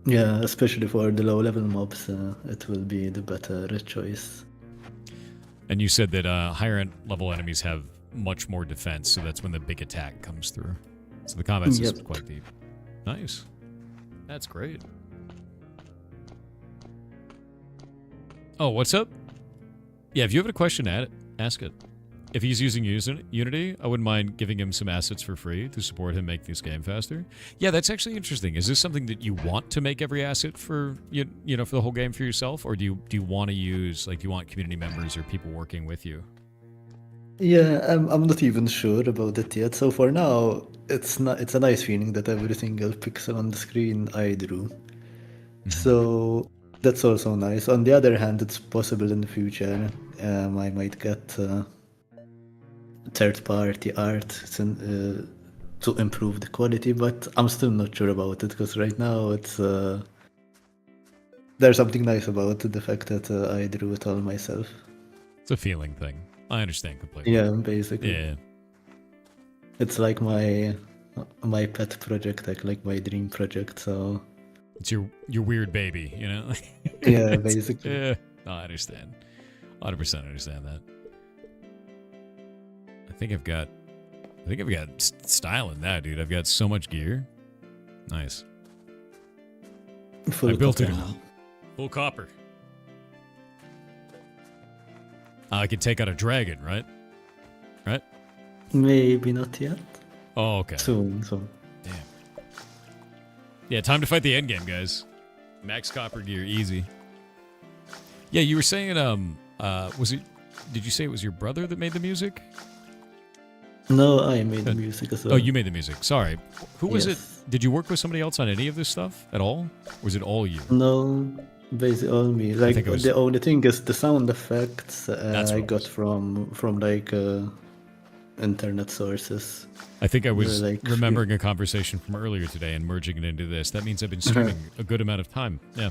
Yeah, especially for the low level mobs, it will be the better choice. And you said that higher level enemies have much more defense, so that's when the big attack comes through. So the combat system's Yep. quite deep. Nice. That's great. Oh, what's up? Yeah, if you have a question, ask it. If he's using Unity, I wouldn't mind giving him some assets for free to support him make this game faster. Yeah, that's actually interesting. Is this something that you want to make every asset for you know, for the whole game for yourself, or do you want to use, like, do you want community members or people working with you? Yeah, I'm not even sure about it yet. So for now, it's a nice feeling that every single pixel on the screen I drew. So that's also nice. On the other hand, it's possible in the future I might get third-party art to improve the quality, but I'm still not sure about it because right now it's there's something nice about the fact that I drew it all myself. It's a feeling thing. I understand completely. Yeah, basically. Yeah. It's like my pet project, like my dream project. So it's your weird baby, you know? Yeah, basically. Yeah. No, I understand. 100% understand that. I think I've got style in that, dude. I've got so much gear. Nice. I built it all. Full copper. I could take out a dragon, right? Right? Maybe not yet. Oh, okay. Soon. Damn. Yeah, time to fight the end game, guys. Max copper gear, easy. Yeah, you were saying, did you say it was your brother that made the music? No, I made the music as well. Oh, you made the music. Sorry. Who was Yes. it? Did you work with somebody else on any of this stuff at all? Or was it all you? No, basically all me. Like think it was- the only thing is the sound effects That's I what it got was. from like internet sources. I think I was Like, remembering a conversation from earlier today and merging it into this. That means I've been streaming a good amount of time. Yeah.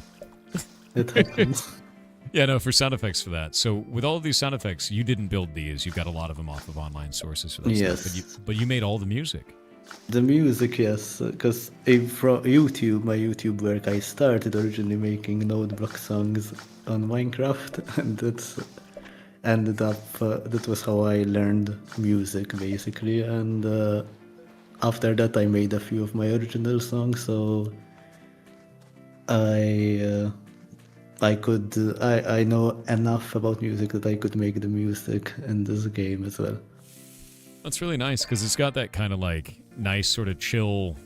It happens. Yeah, no, for sound effects for that. So with all of these sound effects, you didn't build these. You got a lot of them off of online sources for that Yes. stuff. But you made all the music. The music, yes, because from YouTube, my YouTube work, I started originally making notebook songs on Minecraft, and that's ended up. That was how I learned music, basically. And after that, I made a few of my original songs. So I know enough about music that I could make the music in this game as well. That's really nice because it's got that kind of like nice sort of chill,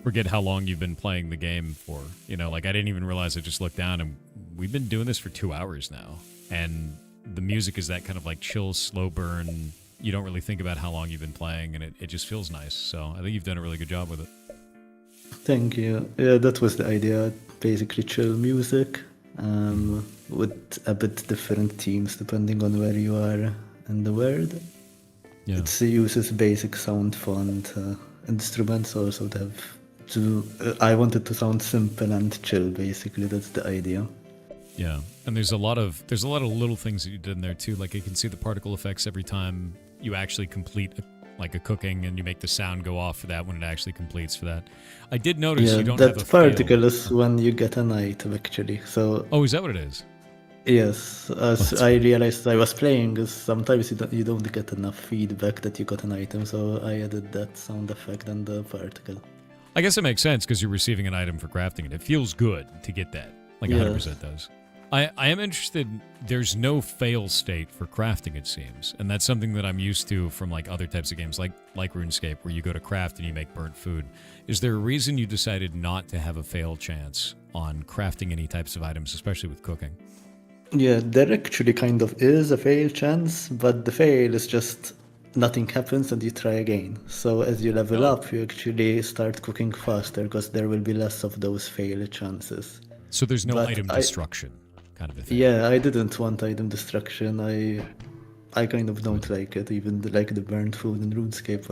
forget how long you've been playing the game for. You know, like I didn't even realize I just looked down and we've been doing this for 2 hours now. And the music is that kind of like chill, slow burn. You don't really think about how long you've been playing and it just feels nice. So I think you've done a really good job with it. Thank you. Yeah, that was the idea. Basically chill music with a bit different themes depending on where you are in the world. Yeah. It uses basic sound font instruments also to have I wanted to sound simple and chill, basically. That's the idea. Yeah. And there's a lot of little things that you did in there too. Like you can see the particle effects every time you actually complete a cooking and you make the sound go off for that when it actually completes for that. I did notice you don't have a that particle fail. is when you get an item, actually. So Oh, is that what it is? yes, as I realized I was playing, is sometimes you don't get enough feedback that you got an item, so I added that sound effect and the particle. I guess it makes sense because you're receiving an item for crafting it. It feels good to get that. Like Yeah. 100% does. I am interested. There's no fail state for crafting, it seems. And that's something that I'm used to from like other types of games like RuneScape where you go to craft and you make burnt food. Is there a reason you decided not to have a fail chance on crafting any types of items, especially with cooking? Yeah, there actually kind of is a fail chance, but the fail is just nothing happens and you try again. So as you level up, you actually start cooking faster because there will be less of those fail chances. So there's no But item destruction kind of a thing. Yeah, I didn't want item destruction. I kind of don't like it. Even like the burnt food in RuneScape,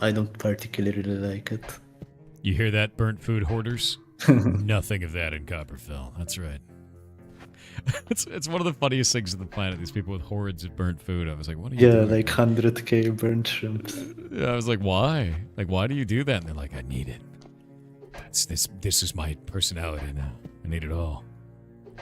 I don't particularly like it. You hear that, burnt food hoarders? Nothing of that in Copperfell. That's right. It's one of the funniest things on the planet. These people with hordes of burnt food. I was like, what are you doing? Like 100k burnt shrimps. Yeah, I was like, why? Like, why do you do that? And they're like, I need it. This is my personality now. I need it all.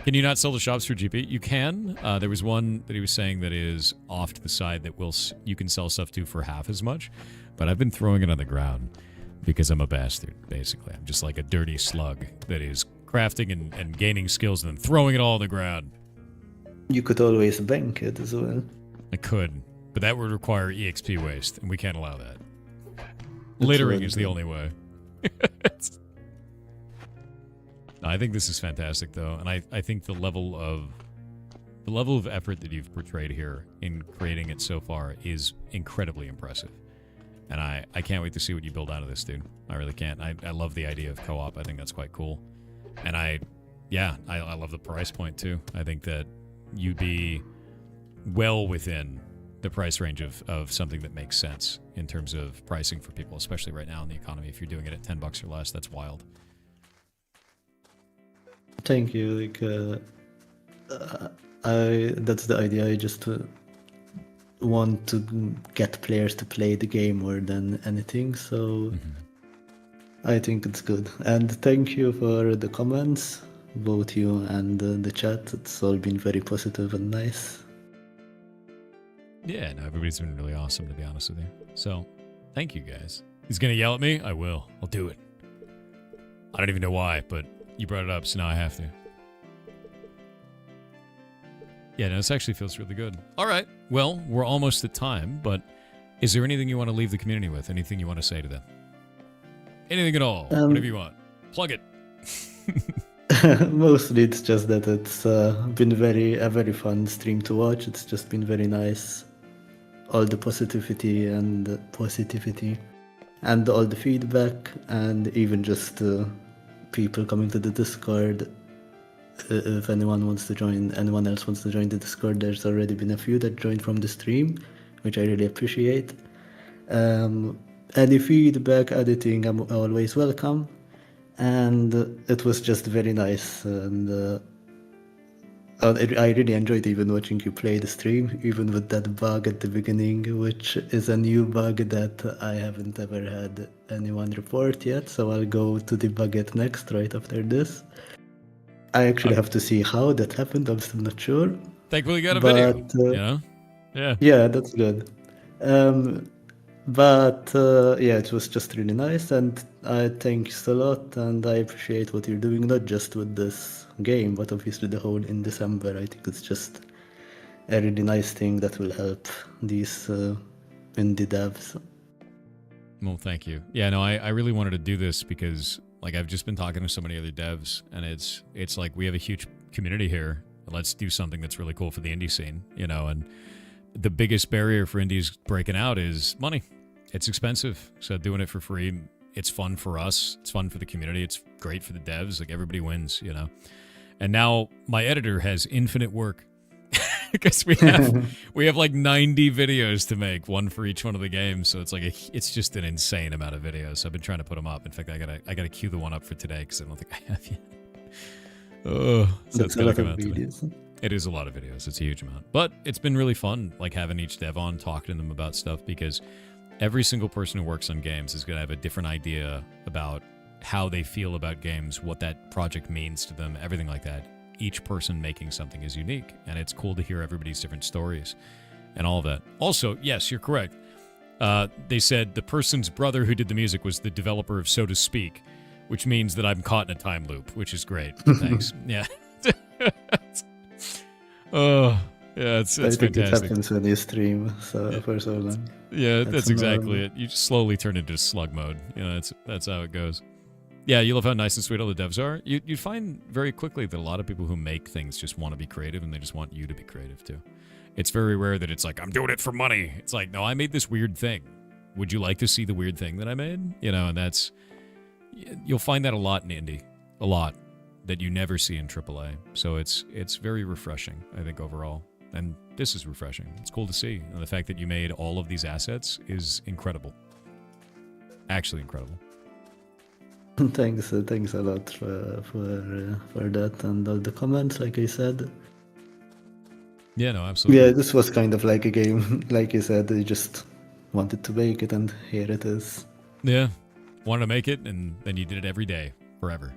Can you not sell the shops for GP? You can. There was one that he was saying that is off to the side that you can sell stuff to for half as much. But I've been throwing it on the ground because I'm a bastard, basically. I'm just like a dirty slug that is crafting and gaining skills and then throwing it all on the ground. You could always bank it as well. I could, but that would require EXP waste, and we can't allow that. Littering is the only way. I think this is fantastic, though, and I think the level of effort that you've portrayed here in creating it so far is incredibly impressive. And I can't wait to see what you build out of this, dude. I really can't. I love the idea of co-op. I think that's quite cool. And I love the price point, too. I think that you'd be well within the price range of something that makes sense in terms of pricing for people, especially right now in the economy. If you're doing it at $10 or less, that's wild. Thank you. That's the idea. I just want to get players to play the game more than anything. So I think it's good. And thank you for the comments, both you and the chat. It's all been very positive and nice. Yeah, no, everybody's been really awesome, to be honest with you. So, thank you guys. He's gonna yell at me? I will. I'll do it. I don't even know why, but you brought it up, so now I have to. Yeah, no, this actually feels really good. All right, well, we're almost at time, but is there anything you want to leave the community with? Anything you want to say to them? Anything at all? Whatever you want. Plug it. Mostly it's just that it's been a very fun stream to watch. It's just been very nice. All the positivity and all the feedback, and even just people coming to the Discord. If anyone else wants to join the Discord, there's already been a few that joined from the stream, which I really appreciate. Any feedback, editing, I'm always welcome. And it was just very nice, and I really enjoyed even watching you play the stream, even with that bug at the beginning, which is a new bug that I haven't ever had anyone report yet, so I'll go to debug it next, right after this. I actually have to see how that happened, I'm still not sure. Thankfully you got a video, you know? Yeah. Yeah, that's good. Yeah, it was just really nice, and I thanks a lot, and I appreciate what you're doing, not just with this game, but obviously the whole in December. I think it's just a really nice thing that will help these indie devs. Well, thank you. Yeah, no, I really wanted to do this because, like, I've just been talking to so many other devs, and it's like we have a huge community here. Let's do something that's really cool for the indie scene, you know, and the biggest barrier for indies breaking out is money. It's expensive, so doing it for free, it's fun for us, it's fun for the community, it's great for the devs, like everybody wins, you know. And now my editor has infinite work because we have like 90 videos to make, one for each one of the games, so it's just an insane amount of videos. So I've been trying to put them up. In fact, I gotta queue the one up for today because I don't think I have yet. Oh, so it's gonna come out today. It is a lot of videos. It's a huge amount. But it's been really fun, like, having each dev on, talking to them about stuff, because every single person who works on games is going to have a different idea about how they feel about games, what that project means to them, everything like that. Each person making something is unique, and it's cool to hear everybody's different stories and all of that. Also, yes, you're correct. They said the person's brother who did the music was the developer of So to Speak, which means that I'm caught in a time loop, which is great. Thanks. Yeah. Oh, yeah, it's fantastic. It happens when you stream for so long. Yeah, that's exactly it. You just slowly turn into slug mode. You know, that's how it goes. Yeah, you love how nice and sweet all the devs are. You find very quickly that a lot of people who make things just want to be creative, and they just want you to be creative too. It's very rare that it's like, I'm doing it for money. It's like, no, I made this weird thing. Would you like to see the weird thing that I made? You know, and you'll find that a lot in indie. A lot. That you never see in AAA. So it's very refreshing, I think, overall. And this is refreshing. It's cool to see. And the fact that you made all of these assets is incredible. Actually incredible. Thanks a lot for that and all the comments, like I said. Yeah, no, absolutely. Yeah, this was kind of like a game, like you said, I just wanted to make it, and here it is. Yeah, wanted to make it, and then you did it every day. Forever.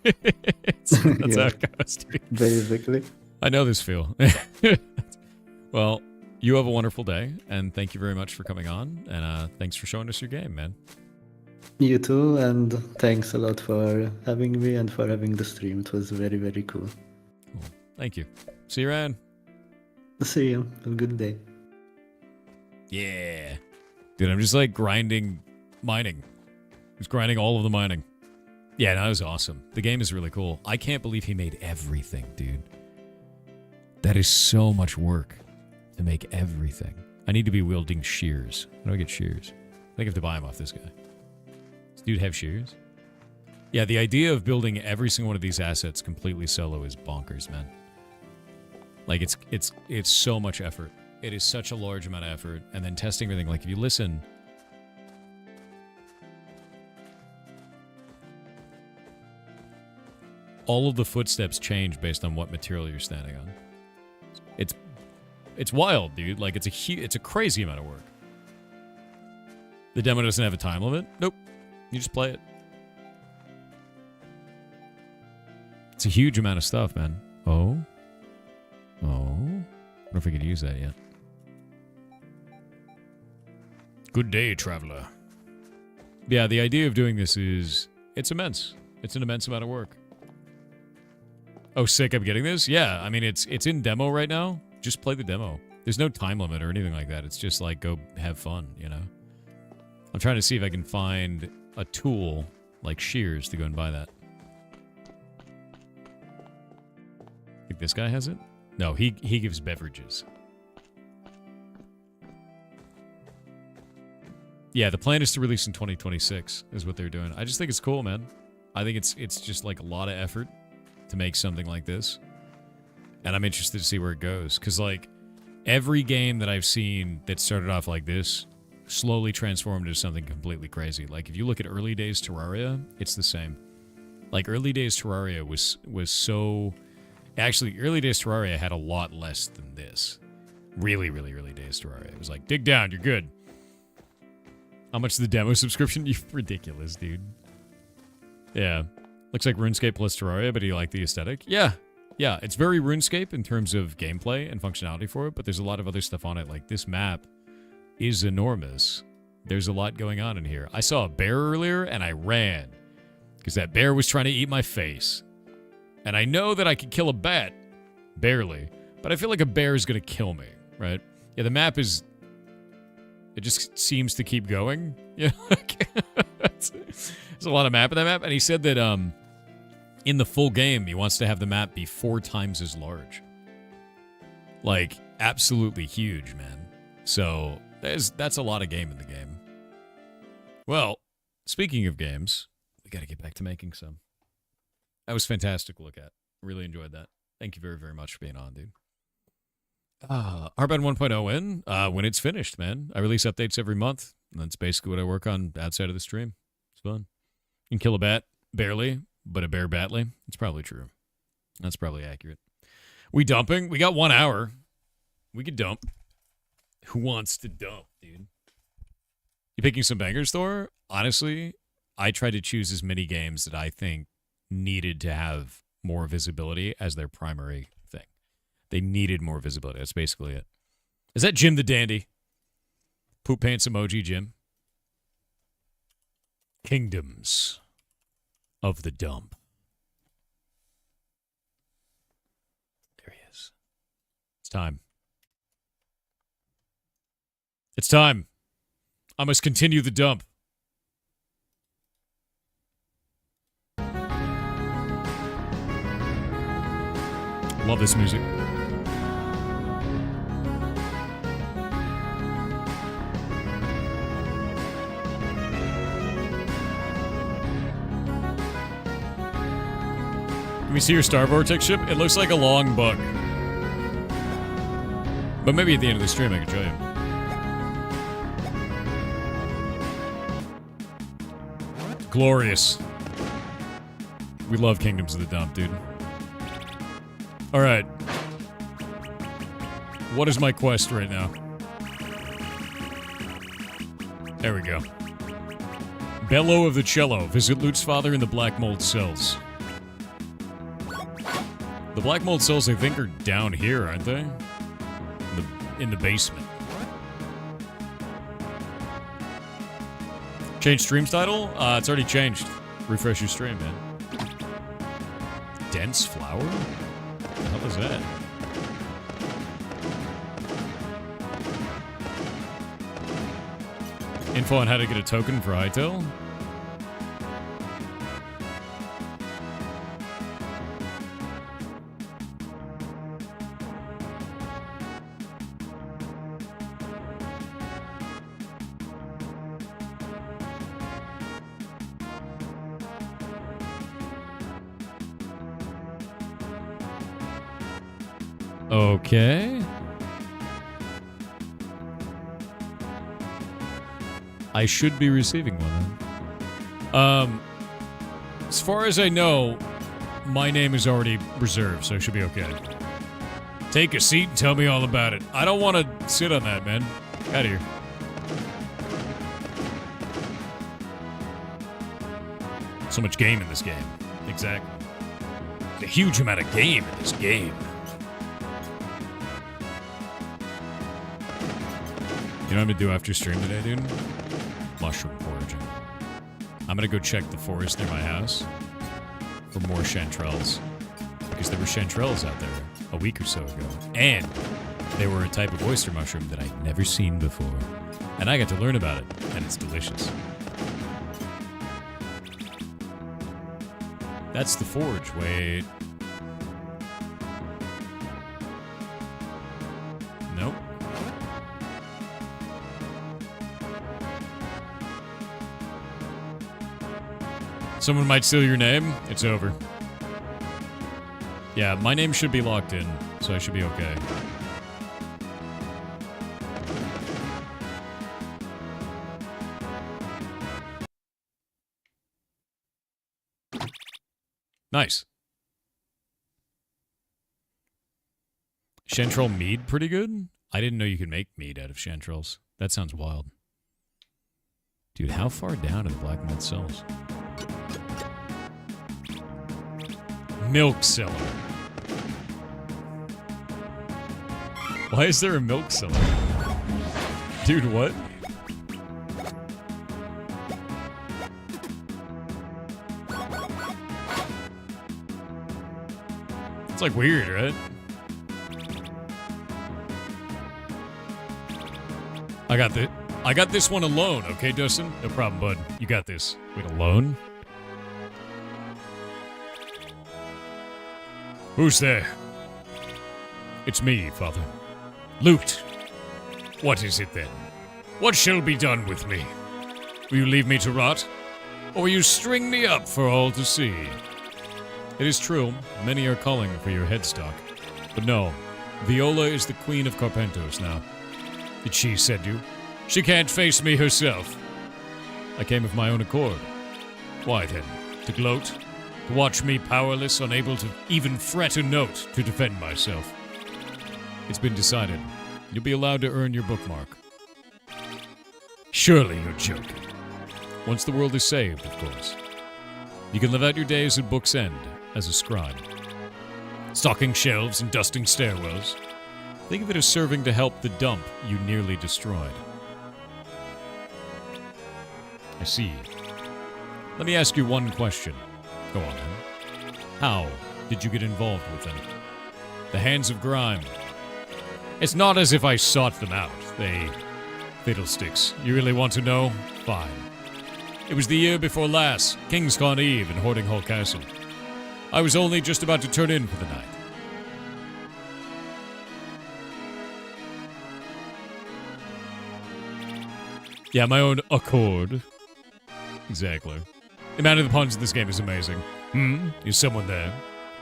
That's how it goes, dude. Basically. I know this feel. Well, you have a wonderful day, and thank you very much for coming on, and thanks for showing us your game, man. You too, and thanks a lot for having me and for having the stream. It was very, very cool. Cool. Thank you. See you around. See you. Have a good day. Yeah. Dude, I'm just like grinding mining. Just grinding all of the mining. Yeah, that was awesome. The game is really cool. I can't believe he made everything, dude. That is so much work to make everything. I need to be wielding shears. How do I get shears? I think I have to buy them off this guy. Does dude have shears? Yeah, the idea of building every single one of these assets completely solo is bonkers, man. Like, it's so much effort. it is such a large amount of effort. And then testing everything. Like, if you listen... all of the footsteps change based on what material you're standing on. It's wild, dude. Like, it's a crazy amount of work. The demo doesn't have a time limit. Nope. You just play it. It's a huge amount of stuff, man. Oh. I wonder if we could use that yet. Good day, traveler. Yeah, the idea of doing this is... it's immense. It's an immense amount of work. Oh, sick, I'm getting this? Yeah, I mean, it's in demo right now. Just play the demo. There's no time limit or anything like that. It's just like, go have fun, you know? I'm trying to see if I can find a tool like shears to go and buy that. Think this guy has it? No, he gives beverages. Yeah, the plan is to release in 2026 is what they're doing. I just think it's cool, man. I think it's just like a lot of effort to make something like this. And I'm interested to see where it goes. Because, like, every game that I've seen that started off like this slowly transformed into something completely crazy. Like, if you look at early days Terraria, it's the same. Like, early days Terraria was so... Actually, early days Terraria had a lot less than this. Really, really early days Terraria. It was like, dig down, you're good. How much is the demo subscription? You're ridiculous, dude. Yeah. Looks like RuneScape plus Terraria, but do you like the aesthetic? Yeah. Yeah, it's very RuneScape in terms of gameplay and functionality for it, but there's a lot of other stuff on it. Like, this map is enormous. There's a lot going on in here. I saw a bear earlier, and I ran. Because that bear was trying to eat my face. And I know that I could kill a bat. Barely. But I feel like a bear is going to kill me, right? Yeah, the map is... it just seems to keep going. Yeah, there's a lot of map in that map. And he said that in the full game, he wants to have the map be 4 times as large. Like, absolutely huge, man. So, that's a lot of game in the game. Well, speaking of games, we got to get back to making some. That was fantastic to look at. Really enjoyed that. Thank you very, very much for being on, dude. Heartbound 1.0 in, when it's finished, man. I release updates every month. And that's basically what I work on outside of the stream. It's fun. You can kill a bat, barely, but a bear badly. It's probably true. That's probably accurate. We dumping? We got 1 hour. We could dump. Who wants to dump, dude? You picking some bangers, Thor? Honestly, I try to choose as many games that I think needed to have more visibility as their primary thing. They needed more visibility. That's basically it. Is that Jim the Dandy? Poop pants emoji, Jim. Kingdoms of the Dump. There he is. It's time. It's time. I must continue the dump. Love this music. Can we see your Star Vortex ship? It looks like a long bug. But maybe at the end of the stream I can show you. Glorious. We love Kingdoms of the Dump, dude. Alright. What is my quest right now? There we go. Bellow of the Cello. Visit Lute's father in the Black Mold cells. The Black Mold cells, I think, are down here, aren't they? In the basement. Change stream title? It's already changed. Refresh your stream, man. Dense flower? What the hell is that? Info on how to get a token for Hytale? Okay. I should be receiving one then. As far as I know, my name is already reserved, so I should be okay. Take a seat and tell me all about it. I don't want to sit on that, man. Out of here. So much game in this game. Exactly. A huge amount of game in this game. You know what I'm gonna do after stream today, dude? Mushroom foraging. I'm gonna go check the forest near my house for more chanterelles. Because there were chanterelles out there a week or so ago. And they were a type of oyster mushroom that I'd never seen before. And I got to learn about it, and it's delicious. That's the forge. Wait. Nope. Someone might steal your name. It's over. Yeah, my name should be locked in, so I should be okay. Nice. Chanterelle mead pretty good? I didn't know you could make mead out of chanterelles. That sounds wild. Dude, how far down are the black mold cells? Milk cellar. Why is there a milk cellar? Dude, what? It's like weird, right? I got this one alone, okay, Dustin? No problem, bud. You got this. Wait, alone? Who's there? It's me, father. Loot. What is it then? What shall be done with me? Will you leave me to rot? Or will you string me up for all to see? It is true, many are calling for your headstock. But no, Viola is the queen of Carpentos now. Did she send you? She can't face me herself. I came of my own accord. Why then? To gloat? To watch me powerless, unable to even fret a note to defend myself? It's been decided. You'll be allowed to earn your bookmark. Surely you're joking. Once the world is saved, of course. You can live out your days at Book's End as a scribe. Stocking shelves and dusting stairwells. Think of it as serving to help the dump you nearly destroyed. I see. Let me ask you one question. Go on, then. How did you get involved with them? The Hands of Grime. It's not as if I sought them out. They... Fiddlesticks. You really want to know? Fine. It was the year before last, Kingscon Eve in Hoarding Hall Castle. I was only just about to turn in for the night. Yeah, my own accord. Exactly. The amount of the puns in this game is amazing. Is someone there?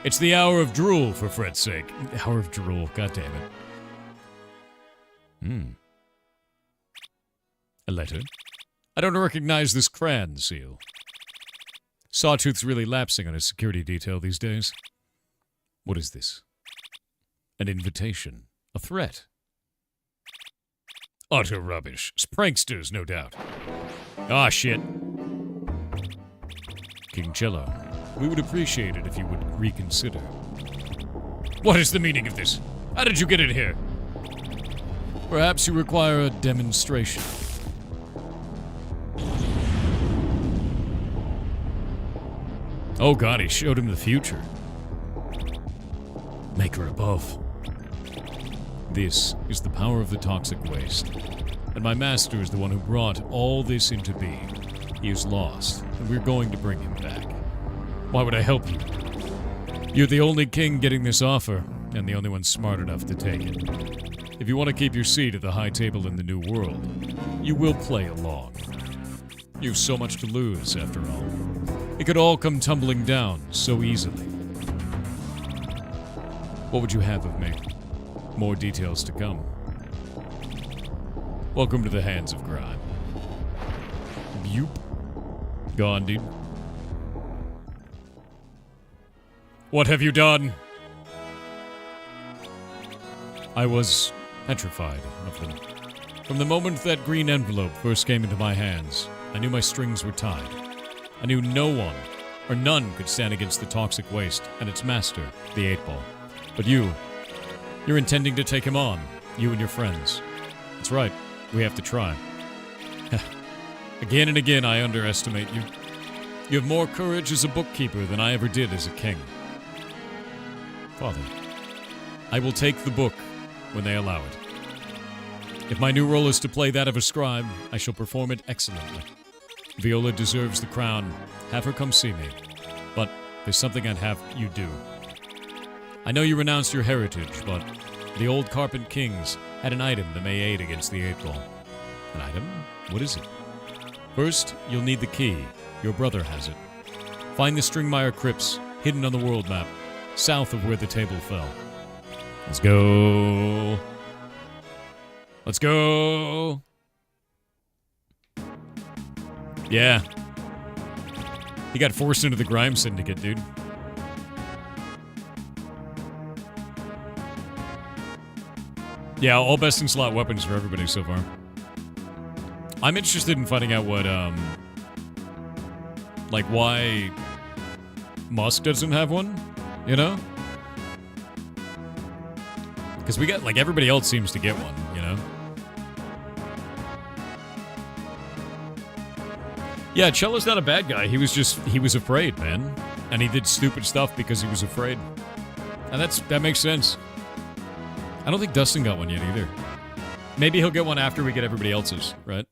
It's the hour of drool, for Fred's sake. Hour of drool, god damn it. A letter? I don't recognize this crayon seal. Sawtooth's really lapsing on his security detail these days. What is this? An invitation. A threat. Utter rubbish. Pranksters, no doubt. Ah, shit. King Cello, we would appreciate it if you would reconsider. What is the meaning of this? How did you get in here? Perhaps you require a demonstration. Oh god, he showed him the future. Maker above. This is the power of the toxic waste. And my master is the one who brought all this into being. He is lost, and we're going to bring him back. Why would I help you? You're the only king getting this offer, and the only one smart enough to take it. If you want to keep your seat at the high table in the new world, you will play along. You've so much to lose, after all. It could all come tumbling down so easily. What would you have of me? More details to come. Welcome to the Hands of Grime. Yoop. Go on, dude. What have you done? I was petrified of them. From the moment that green envelope first came into my hands, I knew my strings were tied. I knew no one, or none, could stand against the toxic waste and its master, the 8-Ball. But you're intending to take him on, you and your friends. That's right, we have to try. Again and again I underestimate you. You have more courage as a bookkeeper than I ever did as a king. Father, I will take the book when they allow it. If my new role is to play that of a scribe, I shall perform it excellently. Viola deserves the crown. Have her come see me. But there's something I'd have you do. I know you renounced your heritage, but the old Carpent Kings had an item that may aid against the 8-Ball. An item? What is it? First, you'll need the key. Your brother has it. Find the Stringmire crypts, hidden on the world map, south of where the table fell. Let's go. Let's go. Yeah. He got forced into the Grime Syndicate, dude. Yeah, all best in slot weapons for everybody so far. I'm interested in finding out what, like why Musk doesn't have one, you know? Because we got, like, everybody else seems to get one, you know? Yeah, Cello's not a bad guy. He was afraid, man. And he did stupid stuff because he was afraid. And that makes sense. I don't think Dustin got one yet either. Maybe he'll get one after we get everybody else's, right?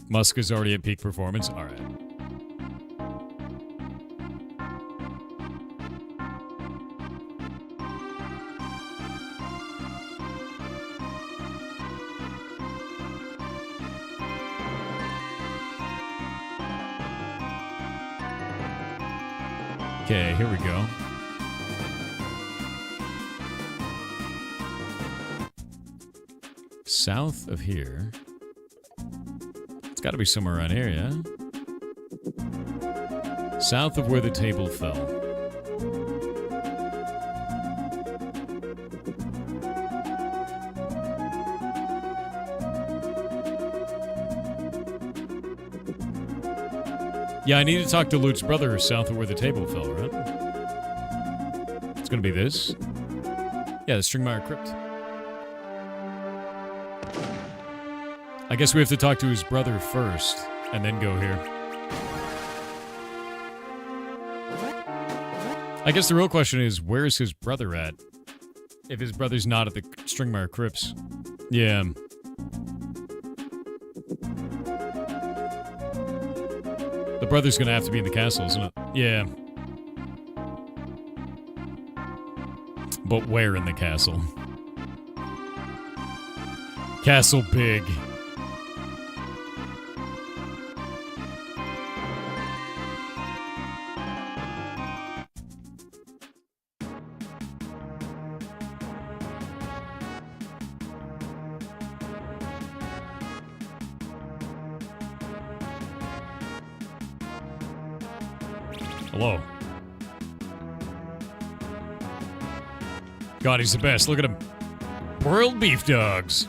Musk is already at peak performance. All right. Okay, here we go. South of here. It's got to be somewhere around here, yeah? South of where the table fell. Yeah, I need to talk to Luke's brother south of where the table fell, right? It's gonna be this. Yeah, the Stringmire Crypt. I guess we have to talk to his brother first, and then go here. I guess the real question is, where's his brother at? If his brother's not at the Stringmire Crypts. Yeah. The brother's gonna have to be in the castle, isn't it? Yeah. But where in the castle? Castle big. Hello. God, he's the best. Look at him. Broiled beef dogs.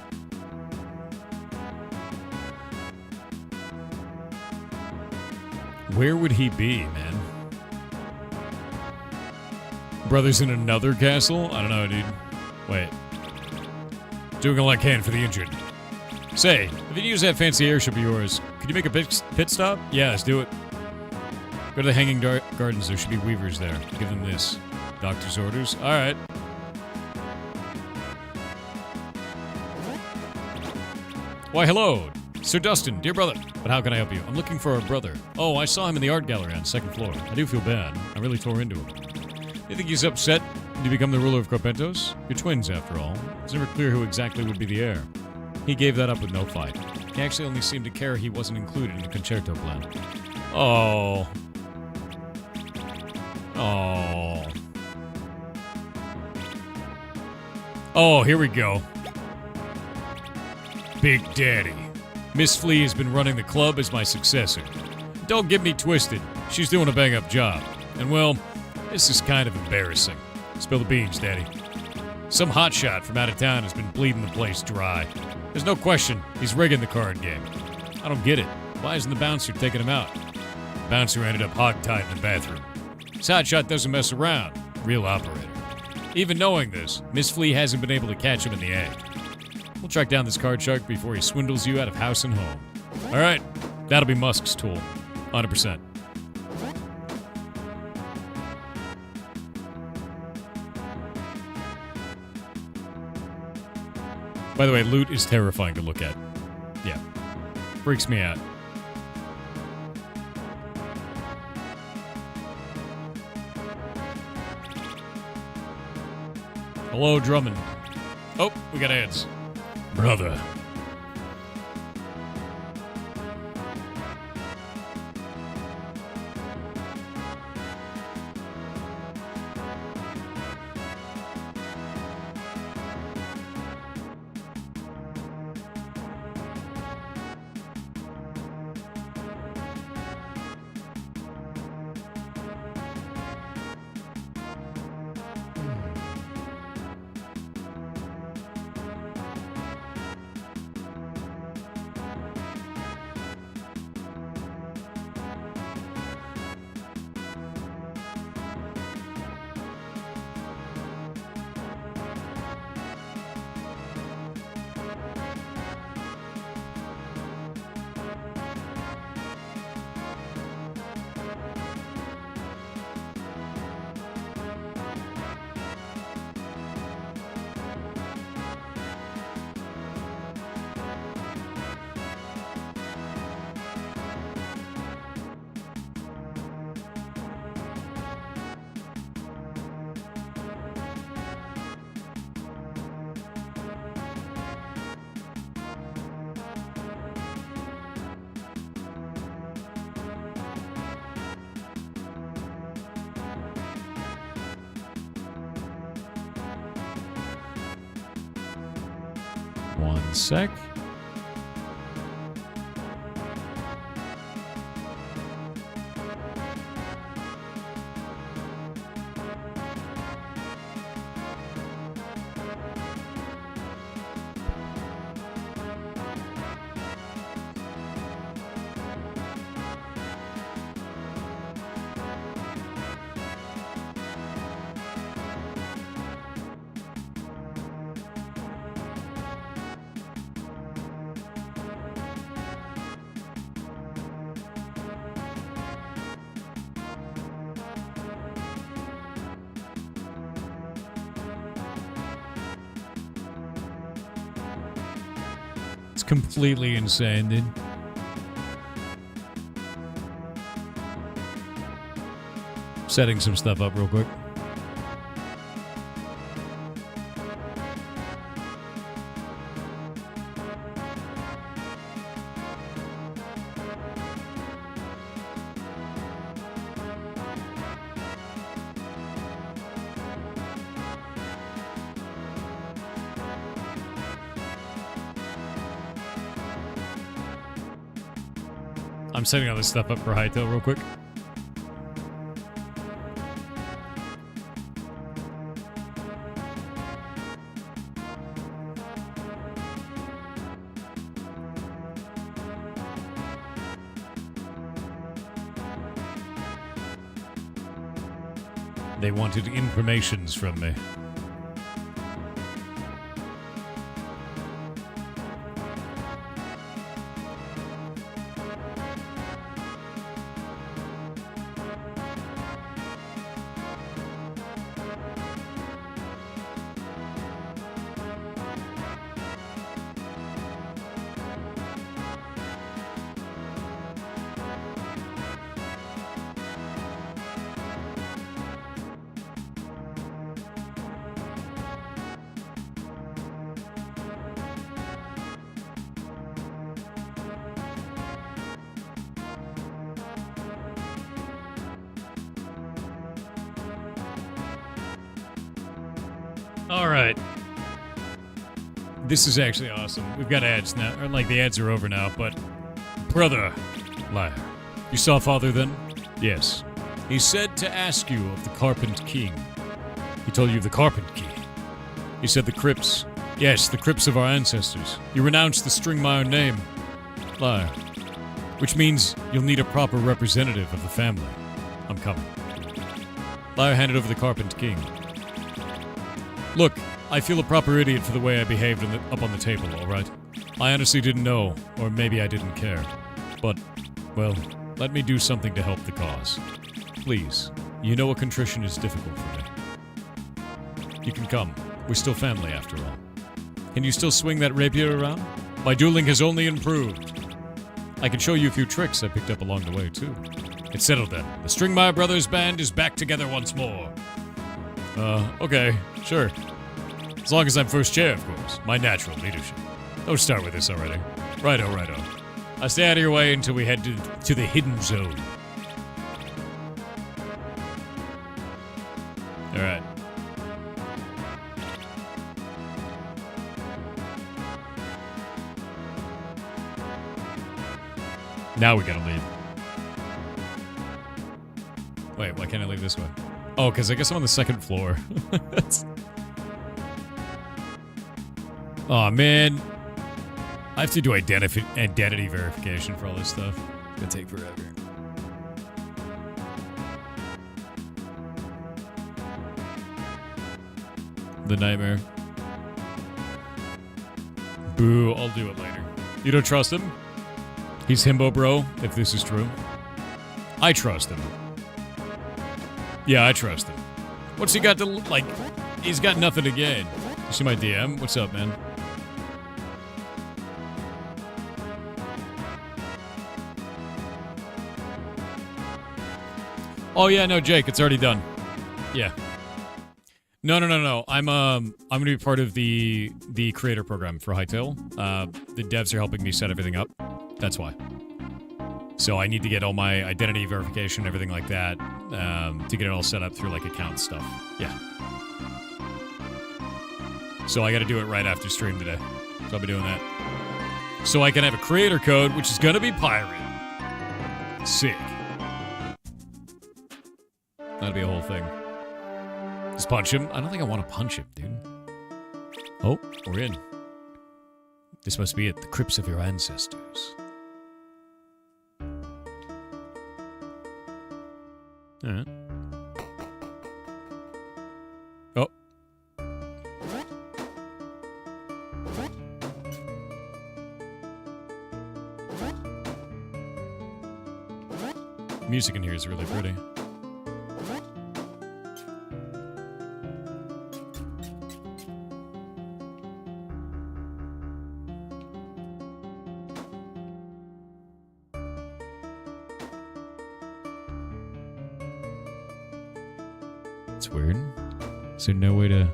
Where would he be, man? Brothers in another castle? I don't know, dude. Wait. Doing all I can for the injured. Say, if you use that fancy airship of yours, could you make a pit stop? Yeah, let's do it. Go to the Hanging Gardens. There should be weavers there. Give them this. Doctor's orders. All right. Why, hello. Sir Dustin, dear brother. But how can I help you? I'm looking for our brother. Oh, I saw him in the art gallery on the second floor. I do feel bad. I really tore into him. You think he's upset to become the ruler of Carpentos? You're twins, after all. It's never clear who exactly would be the heir. He gave that up with no fight. He actually only seemed to care he wasn't included in the concerto plan. Oh. Oh. Oh, here we go. Big Daddy. Miss Flea has been running the club as my successor. Don't get me twisted, she's doing a bang-up job. And well, this is kind of embarrassing. Spill the beans, Daddy. Some hotshot from out of town has been bleeding the place dry. There's no question he's rigging the card game. I don't get it. Why isn't the bouncer taking him out? The bouncer ended up hogtied in the bathroom. This hotshot doesn't mess around. Real operator. Even knowing this, Miss Flea hasn't been able to catch him in the act. We'll track down this card shark before he swindles you out of house and home. All right, that'll be Musk's tool. 100%. By the way, loot is terrifying to look at. Yeah. Freaks me out. Hello, Drummond. Oh, we got ads. Brother. One sec. Completely insane, dude. Setting some stuff up real quick. I'm setting all this stuff up for Hightail real quick. They wanted informations from me. This is actually awesome. We've got ads now, or like the ads are over now, but... Brother, liar. You saw father then? Yes. He said to ask you of the Carpent King. He told you of the Carpent King. He said the crypts. Yes, the crypts of our ancestors. You renounced the Stringmire name. Liar. Which means you'll need a proper representative of the family. I'm coming. Liar handed over the Carpent King. Look, I feel a proper idiot for the way I behaved up on the table, alright? I honestly didn't know, or maybe I didn't care. But, well, let me do something to help the cause. Please, you know a contrition is difficult for me. You can come. We're still family after all. Can you still swing that rapier around? My dueling has only improved. I can show you a few tricks I picked up along the way, too. It's settled then. The Stringmire Brothers band is back together once more. Okay, sure. As long as I'm first chair, of course. My natural leadership. Don't start with this already. Righto, righto. I'll stay out of your way until we head to the hidden zone. Alright. Now we gotta leave. Wait, why can't I leave this way? Oh, because I guess I'm on the second floor. Oh man. I have to do identity verification for all this stuff. It's gonna take forever. The nightmare. Boo, I'll do it later. You don't trust him? He's himbo bro, if this is true. I trust him. Yeah, I trust him. What's he got to, like, he's got nothing to gain. You see my DM? What's up, man? Oh yeah, no, Jake, it's already done. Yeah. No. I'm gonna be part of the creator program for Hytale. The devs are helping me set everything up. That's why. So I need to get all my identity verification, everything like that, to get it all set up through like account stuff. Yeah. So I got to do it right after stream today. So I'll be doing that. So I can have a creator code, which is gonna be pirate. Sick. That'll be a whole thing. Just punch him? I don't think I want to punch him, dude. Oh, we're in. This must be it. The crypts of your ancestors. Alright. Oh. Music in here is really pretty. It's weird. Is there no way to...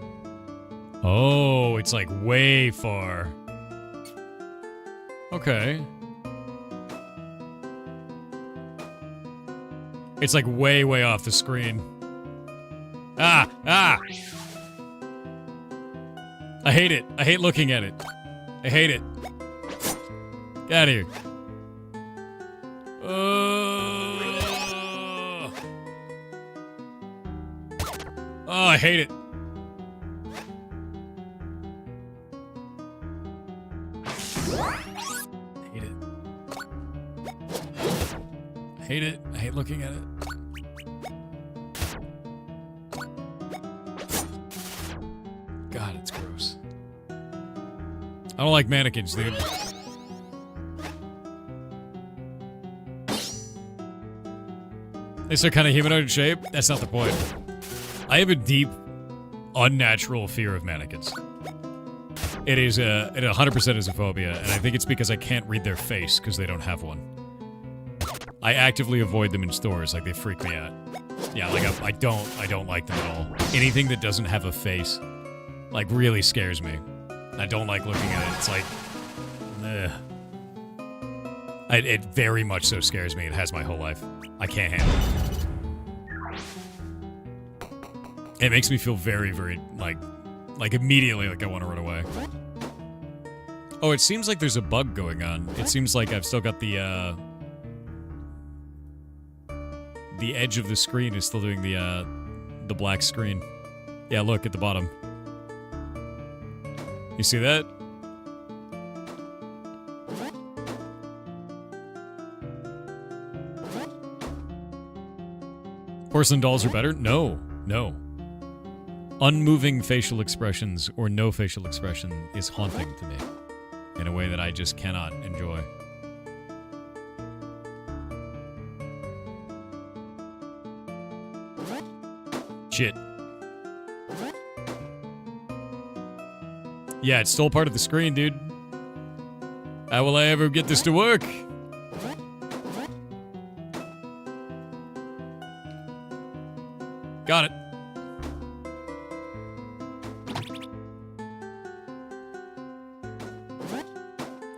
Oh, it's like way far. Okay. It's like way, way off the screen. Ah! I hate it. I hate looking at it. I hate it. Get out of here. Oh, I hate it. I hate it. I hate looking at it. God, it's gross. I don't like mannequins, dude. They're kind of humanoid shape. That's not the point. I have a deep, unnatural fear of mannequins. It 100% is a phobia, and I think it's because I can't read their face because they don't have one. I actively avoid them in stores, like they freak me out. Yeah, like I don't like them at all. Anything that doesn't have a face, like, really scares me. I don't like looking at it. It's like, it very much so scares me. It has my whole life. I can't handle it. It makes me feel very, very, like immediately like I want to run away. Oh, it seems like there's a bug going on. It seems like I've still got the edge of the screen is still doing the black screen. Yeah, look at the bottom. You see that? Porcelain dolls are better? No, no. Unmoving facial expressions or no facial expression is haunting to me in a way that I just cannot enjoy. Shit. Yeah, it's still part of the screen, dude. How will I ever get this to work? Got it.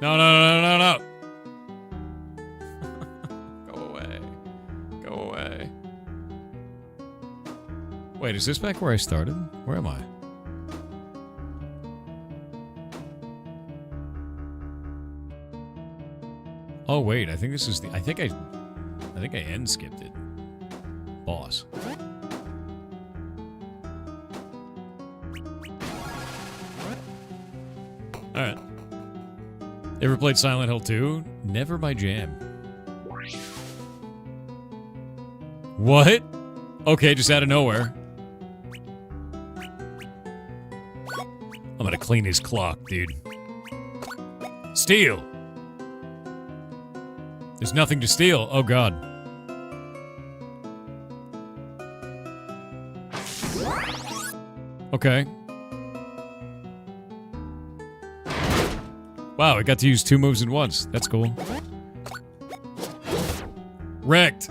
No, no, no, no, no. Go away. Go away. Wait, is this back where I started? Where am I? Oh wait, I think this is the I think I end skipped it. Boss. Alright. Ever played Silent Hill 2? Never my jam. What? Okay, just out of nowhere. I'm gonna clean his clock, dude. Steal! There's nothing to steal. Oh god. Okay. Wow, I got to use 2 moves at once. That's cool. Wrecked.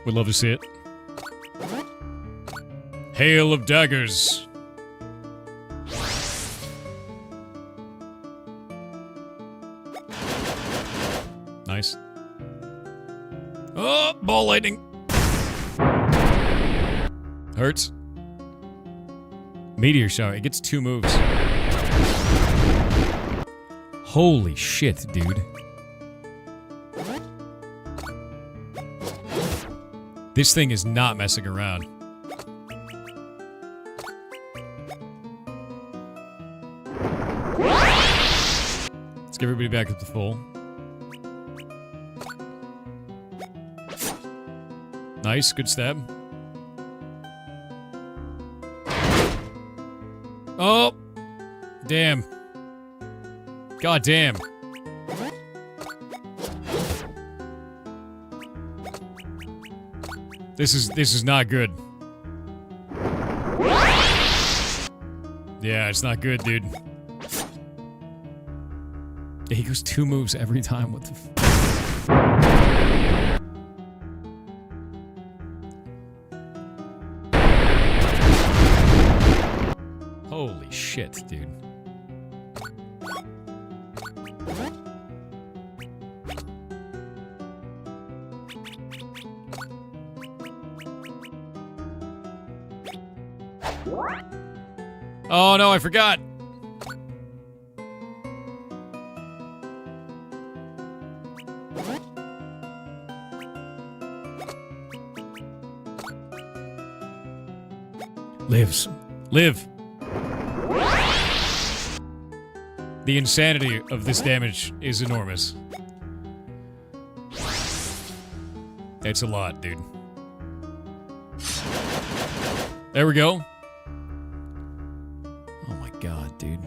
Would love to see it. Hail of daggers. Nice. Oh, ball lightning. Hurts. Meteor shower. It gets 2 moves. Holy shit, dude. This thing is not messing around. Let's get everybody back up to full. Nice, good stab. Oh! Damn. God damn. This is not good. Yeah, it's not good, dude. Yeah, he goes 2 moves every time. What the f- Holy shit, dude. Oh no, I forgot. Lives. Live. The insanity of this damage is enormous. It's a lot, dude. There we go. Oh my god, dude.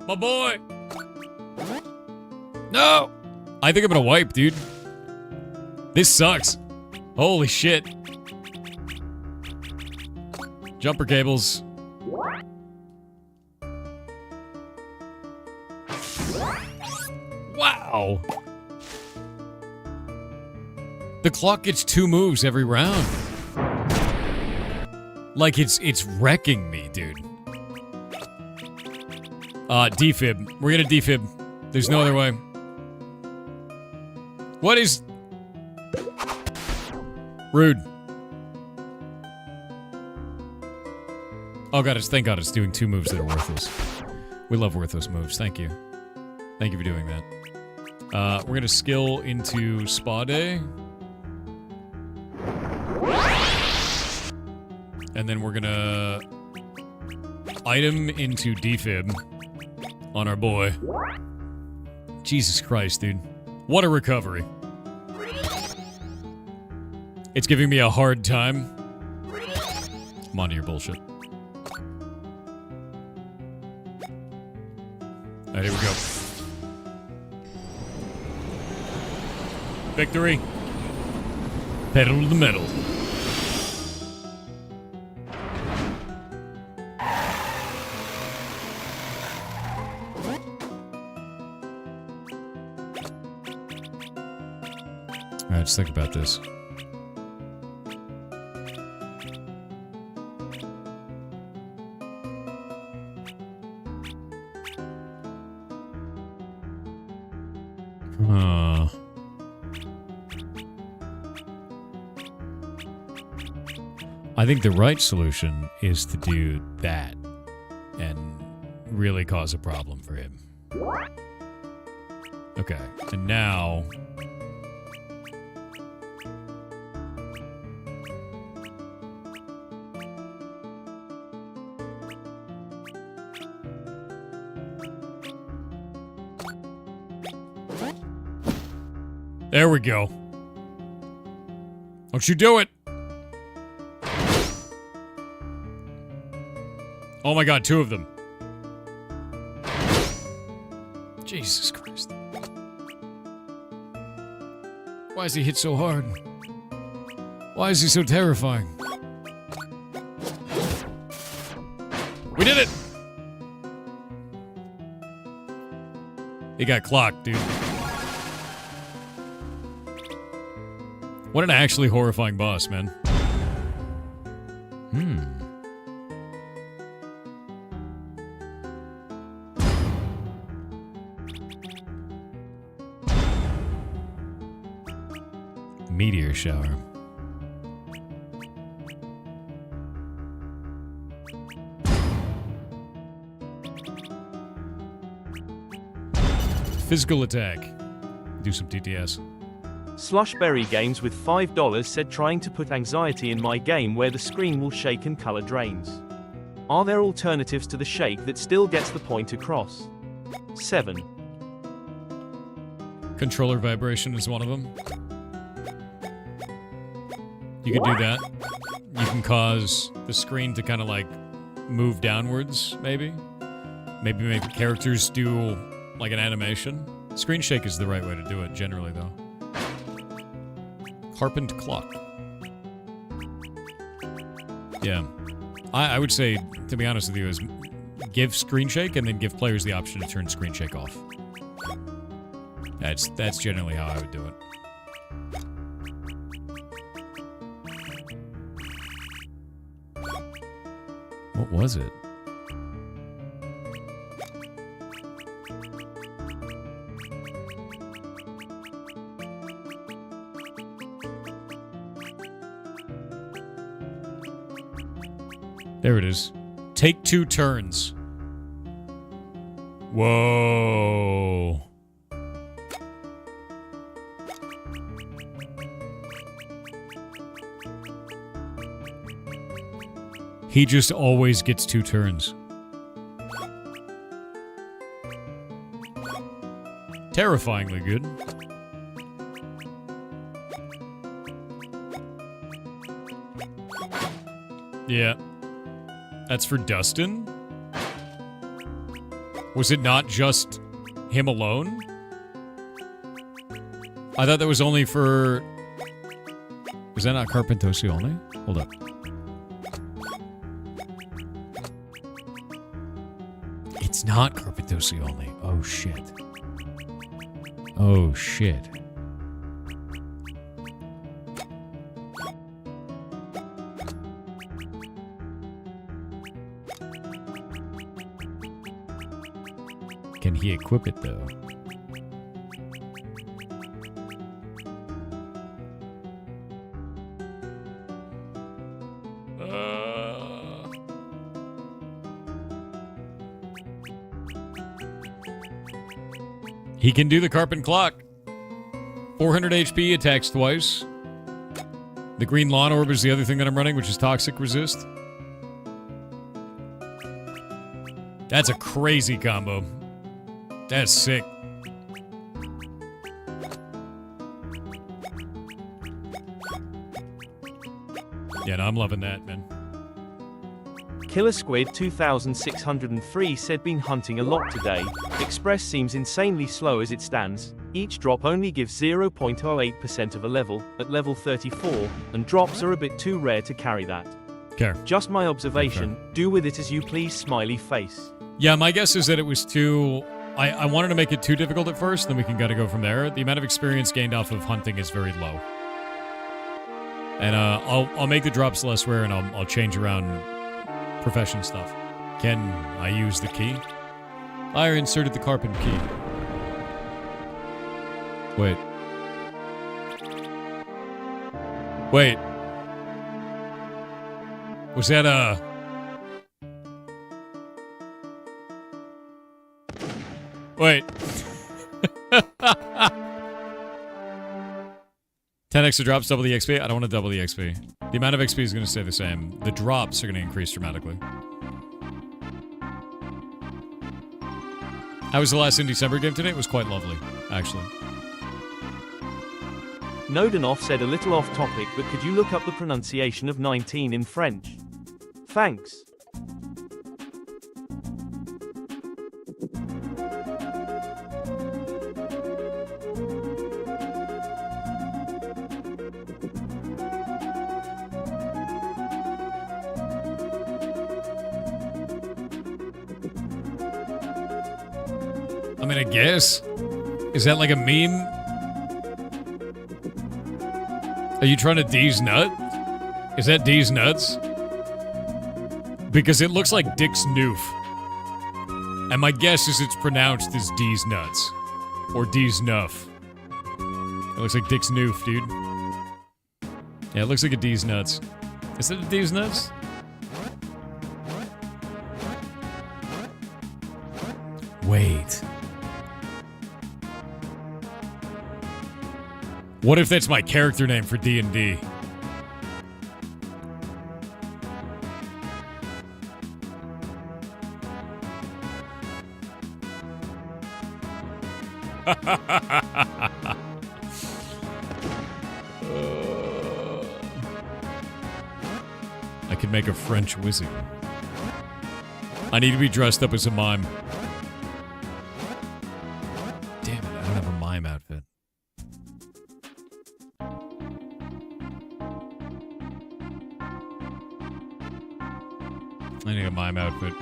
My boy! No! I think I'm gonna wipe, dude. This sucks. Holy shit. Jumper cables. Wow. The clock gets 2 moves every round. Like, it's wrecking me, dude. Defib. We're gonna defib. There's no other way. What is... Rude. Oh god, thank god it's doing 2 moves that are worthless. We love worthless moves. Thank you. Thank you for doing that. We're gonna skill into Spa Day. And then we're gonna item into defib on our boy. Jesus Christ, dude. What a recovery. It's giving me a hard time. I'm onto your bullshit. Alright, here we go. Victory. Pedal to the metal. Alright, just think about this. I think the right solution is to do that and really cause a problem for him. Okay, and now... There we go. Don't you do it! Oh my god, 2 of them. Jesus Christ. Why is he hit so hard? Why is he so terrifying? We did it! He got clocked, dude. What an actually horrifying boss, man. Meteor shower. Physical attack. Do some TTS. Slushberry Games with $5 said trying to put anxiety in my game where the screen will shake and color drains. Are there alternatives to the shake that still gets the point across? 7. Controller vibration is one of them. You could do that. You can cause the screen to kind of like move downwards, maybe. Maybe make the characters do like an animation. Screen shake is the right way to do it, generally, though. Harpened clock. Yeah. I would say, to be honest with you, is give screen shake and then give players the option to turn screen shake off. That's generally how I would do it. What was it? There it is. Take 2 turns. Whoa. He just always gets 2 turns. Terrifyingly good. Yeah. That's for Dustin? Was it not just him alone? I thought that was only for... Was that not Carpentosi only? Hold up. It's not Carpentosi only. Oh, shit. Oh, shit. Can he equip it, though? He can do the Carpent Clock. 400 HP, attacks twice. The green lawn orb is the other thing that I'm running, which is toxic resist. That's a crazy combo. That's sick. Yeah, no, I'm loving that, man. Killer Squid 2603 said been hunting a lot today. Express seems insanely slow as it stands. Each drop only gives 0.08% of a level, at level 34, and drops are a bit too rare to carry that. Care. Just my observation, do with it as you please, smiley face. Yeah, my guess is that it was too... I wanted to make it too difficult at first, then we can gotta go from there. The amount of experience gained off of hunting is very low. And I'll make the drops less rare, and I'll change around profession stuff. Can I use the key? I inserted the Carpent key. Wait. Wait. Was that, Wait. 10 extra drops, double the XP? I don't want to double the XP. The amount of XP is going to stay the same. The drops are going to increase dramatically. How was the last in December game today? It was quite lovely, actually. Nodenoff said a little off topic, but could you look up the pronunciation of 19 in French? Thanks. I mean, I guess. Is that like a meme? Are you trying to D's nut? Is that D's nuts? Because it looks like Dick's noof. And my guess is it's pronounced as D's nuts. Or D's nuff. It looks like Dick's noof, dude. Yeah, it looks like a D's nuts. Is it a D's nuts? Wait. What if that's my character name for D&D? I could make a French wizard. I need to be dressed up as a mime. Damn it, I don't have a mime outfit. I need a mime outfit.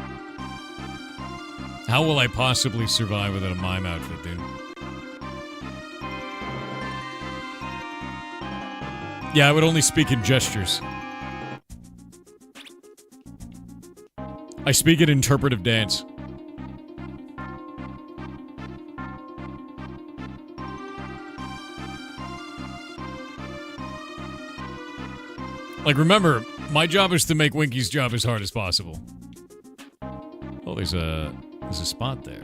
How will I possibly survive without a mime outfit, dude? Yeah, I would only speak in gestures. I speak in interpretive dance. Like, remember, my job is to make Winky's job as hard as possible. Oh, there's a spot there.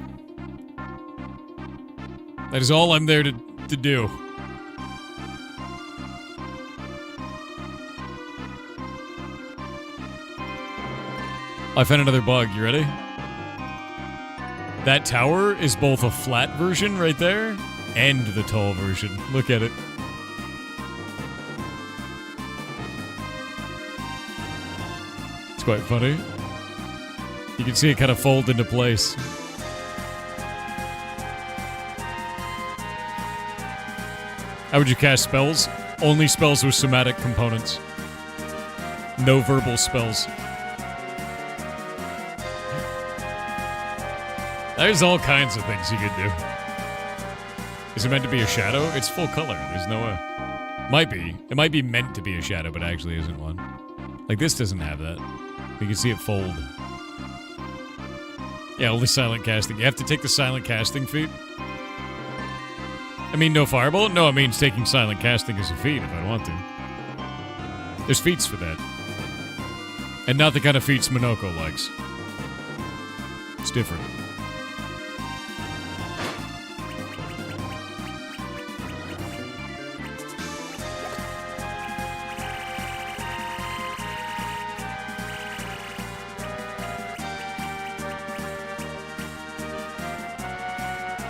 That is all I'm there to do. I found another bug. You ready? That tower is both a flat version right there and the tall version. Look at it. It's quite funny. You can see it kind of fold into place. How would you cast spells? Only spells with somatic components. No verbal spells. There's all kinds of things you could do. Is it meant to be a shadow? It's full color. There's no way. Might be. It might be meant to be a shadow, but actually isn't one. Like, this doesn't have that. You can see it fold. Yeah, only silent casting. You have to take the silent casting feat. I mean, no fireball? No, it means taking silent casting as a feat if I want to. There's feats for that. And not the kind of feats Monoko likes. It's different.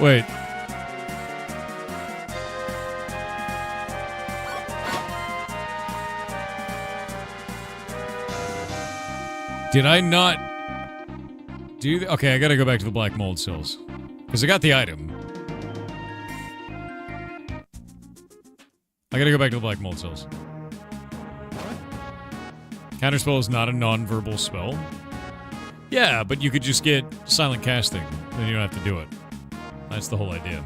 Wait. Did I not do okay, I gotta go back to the black mold cells. Because I got the item. I gotta go back to the black mold cells. Counterspell is not a non-verbal spell. Yeah, but you could just get silent casting. Then you don't have to do it. That's the whole idea.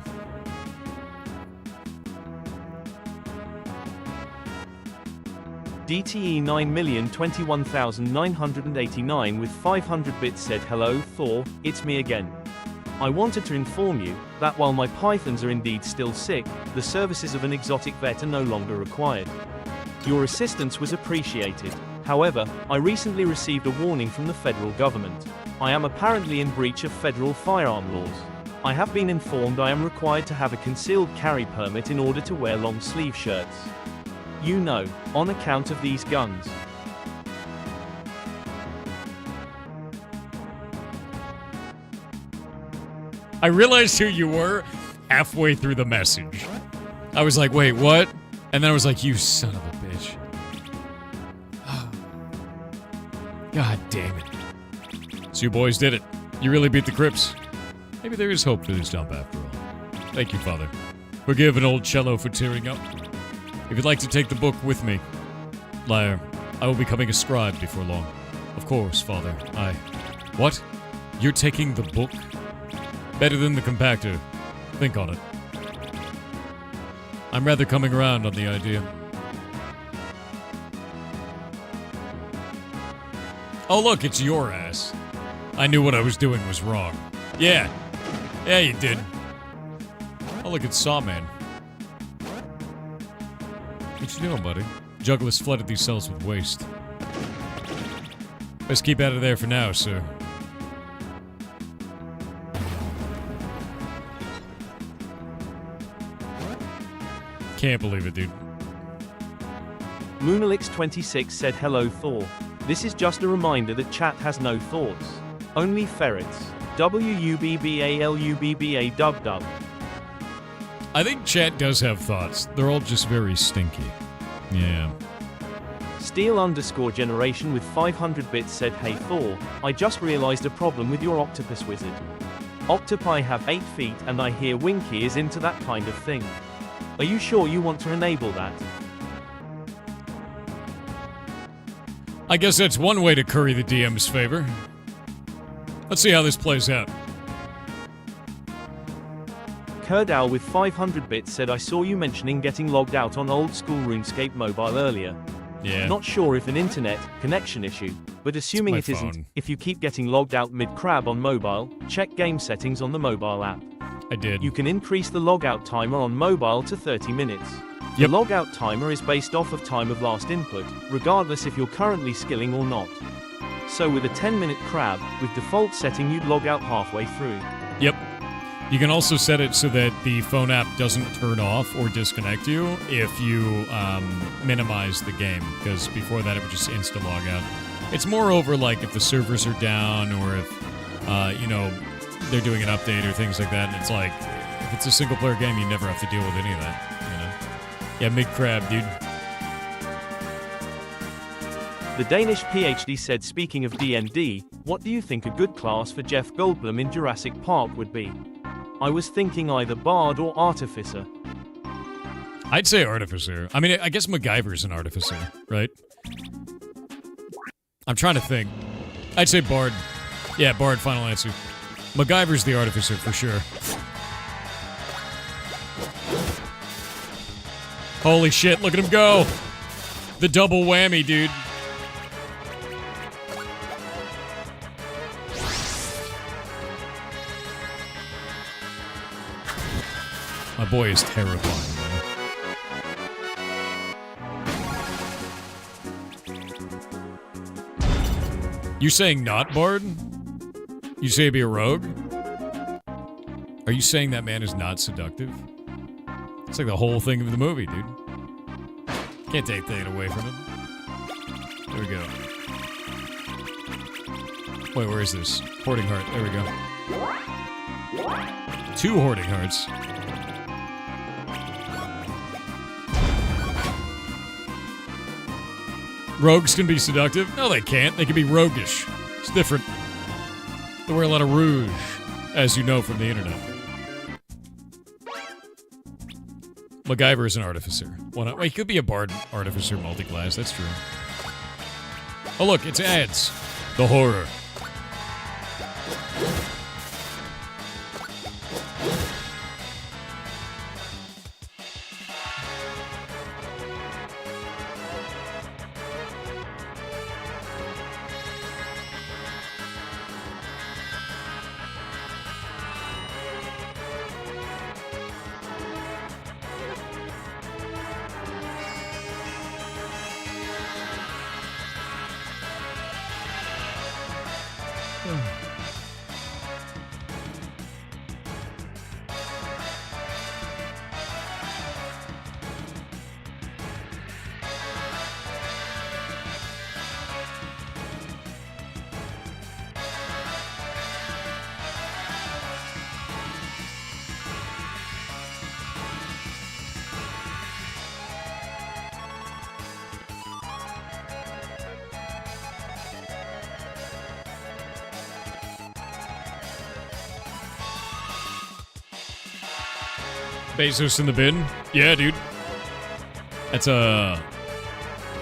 DTE 9,021,989 with 500 bits said, "Hello, Thor, it's me again. I wanted to inform you that while my pythons are indeed still sick, the services of an exotic vet are no longer required. Your assistance was appreciated. However, I recently received a warning from the federal government. I am apparently in breach of federal firearm laws. I have been informed I am required to have a concealed carry permit in order to wear long sleeve shirts. You know, on account of these guns." I realized who you were halfway through the message. I was like, wait, what? And then I was like, you son of a bitch. God damn it. So you boys did it. You really beat the Crips. Maybe there is hope for this dump after all. Thank you, Father. Forgive an old cello for tearing up. If you'd like to take the book with me, Liar, I will be becoming a scribe before long. Of course, Father, What? You're taking the book? Better than the compactor. Think on it. I'm rather coming around on the idea. Oh look, it's your ass. I knew what I was doing was wrong. Yeah. Yeah, you did. Oh look, it's Sawman. What you doing, buddy? Jugglers flooded these cells with waste. Best keep out of there for now, sir. Can't believe it, dude. Moonalix26 said, "Hello, Thor. This is just a reminder that chat has no thoughts. Only ferrets. WUBBALUBBA dub dub." I think chat does have thoughts. They're all just very stinky. Yeah. Steel_generation with 500 bits said, "Hey Thor, I just realized a problem with your octopus wizard. Octopi have 8 feet and I hear Winky is into that kind of thing. Are you sure you want to enable that?" I guess that's one way to curry the DM's favor. Let's see how this plays out. Kurdow with 500 bits said, "I saw you mentioning getting logged out on old school RuneScape mobile earlier. Yeah. Not sure if an internet connection issue, but assuming It's it my isn't, phone. if you keep getting logged out mid-crab on mobile, check game settings on the mobile app. I did. You can increase the logout timer on mobile to 30 minutes. Yep. The logout timer is based off of time of last input, regardless if you're currently skilling or not. So with a 10-minute crab, with default setting you'd log out halfway through. Yep. You can also set it so that the phone app doesn't turn off or disconnect you if you minimize the game, because before that it would just insta-log out. It's more over like if the servers are down or if, they're doing an update or things like that, and it's like, if it's a single-player game, you never have to deal with any of that, Yeah, mid-crab, dude. The Danish PhD said, "Speaking of D&D, what do you think a good class for Jeff Goldblum in Jurassic Park would be? I was thinking either Bard or Artificer." I'd say Artificer. I mean, I guess MacGyver's an Artificer, right? I'm trying to think. I'd say Bard. Yeah, Bard, final answer. MacGyver's the Artificer for sure. Holy shit, look at him go! The double whammy, dude. My boy is terrifying, man. You saying not Bard? You say be a rogue? Are you saying that man is not seductive? It's like the whole thing of the movie, dude. Can't take that away from him. There we go. Wait, where is this? Hoarding heart. There we go. 2 hoarding hearts. Rogues can be seductive? No, they can't. They can be roguish. It's different. They wear a lot of rouge, as you know from the internet. MacGyver is an artificer. Why not? Wait, he could be a bard artificer multi-class. That's true. Oh, look, it's ads. The horror. Bezos in the bin? Yeah, dude. That's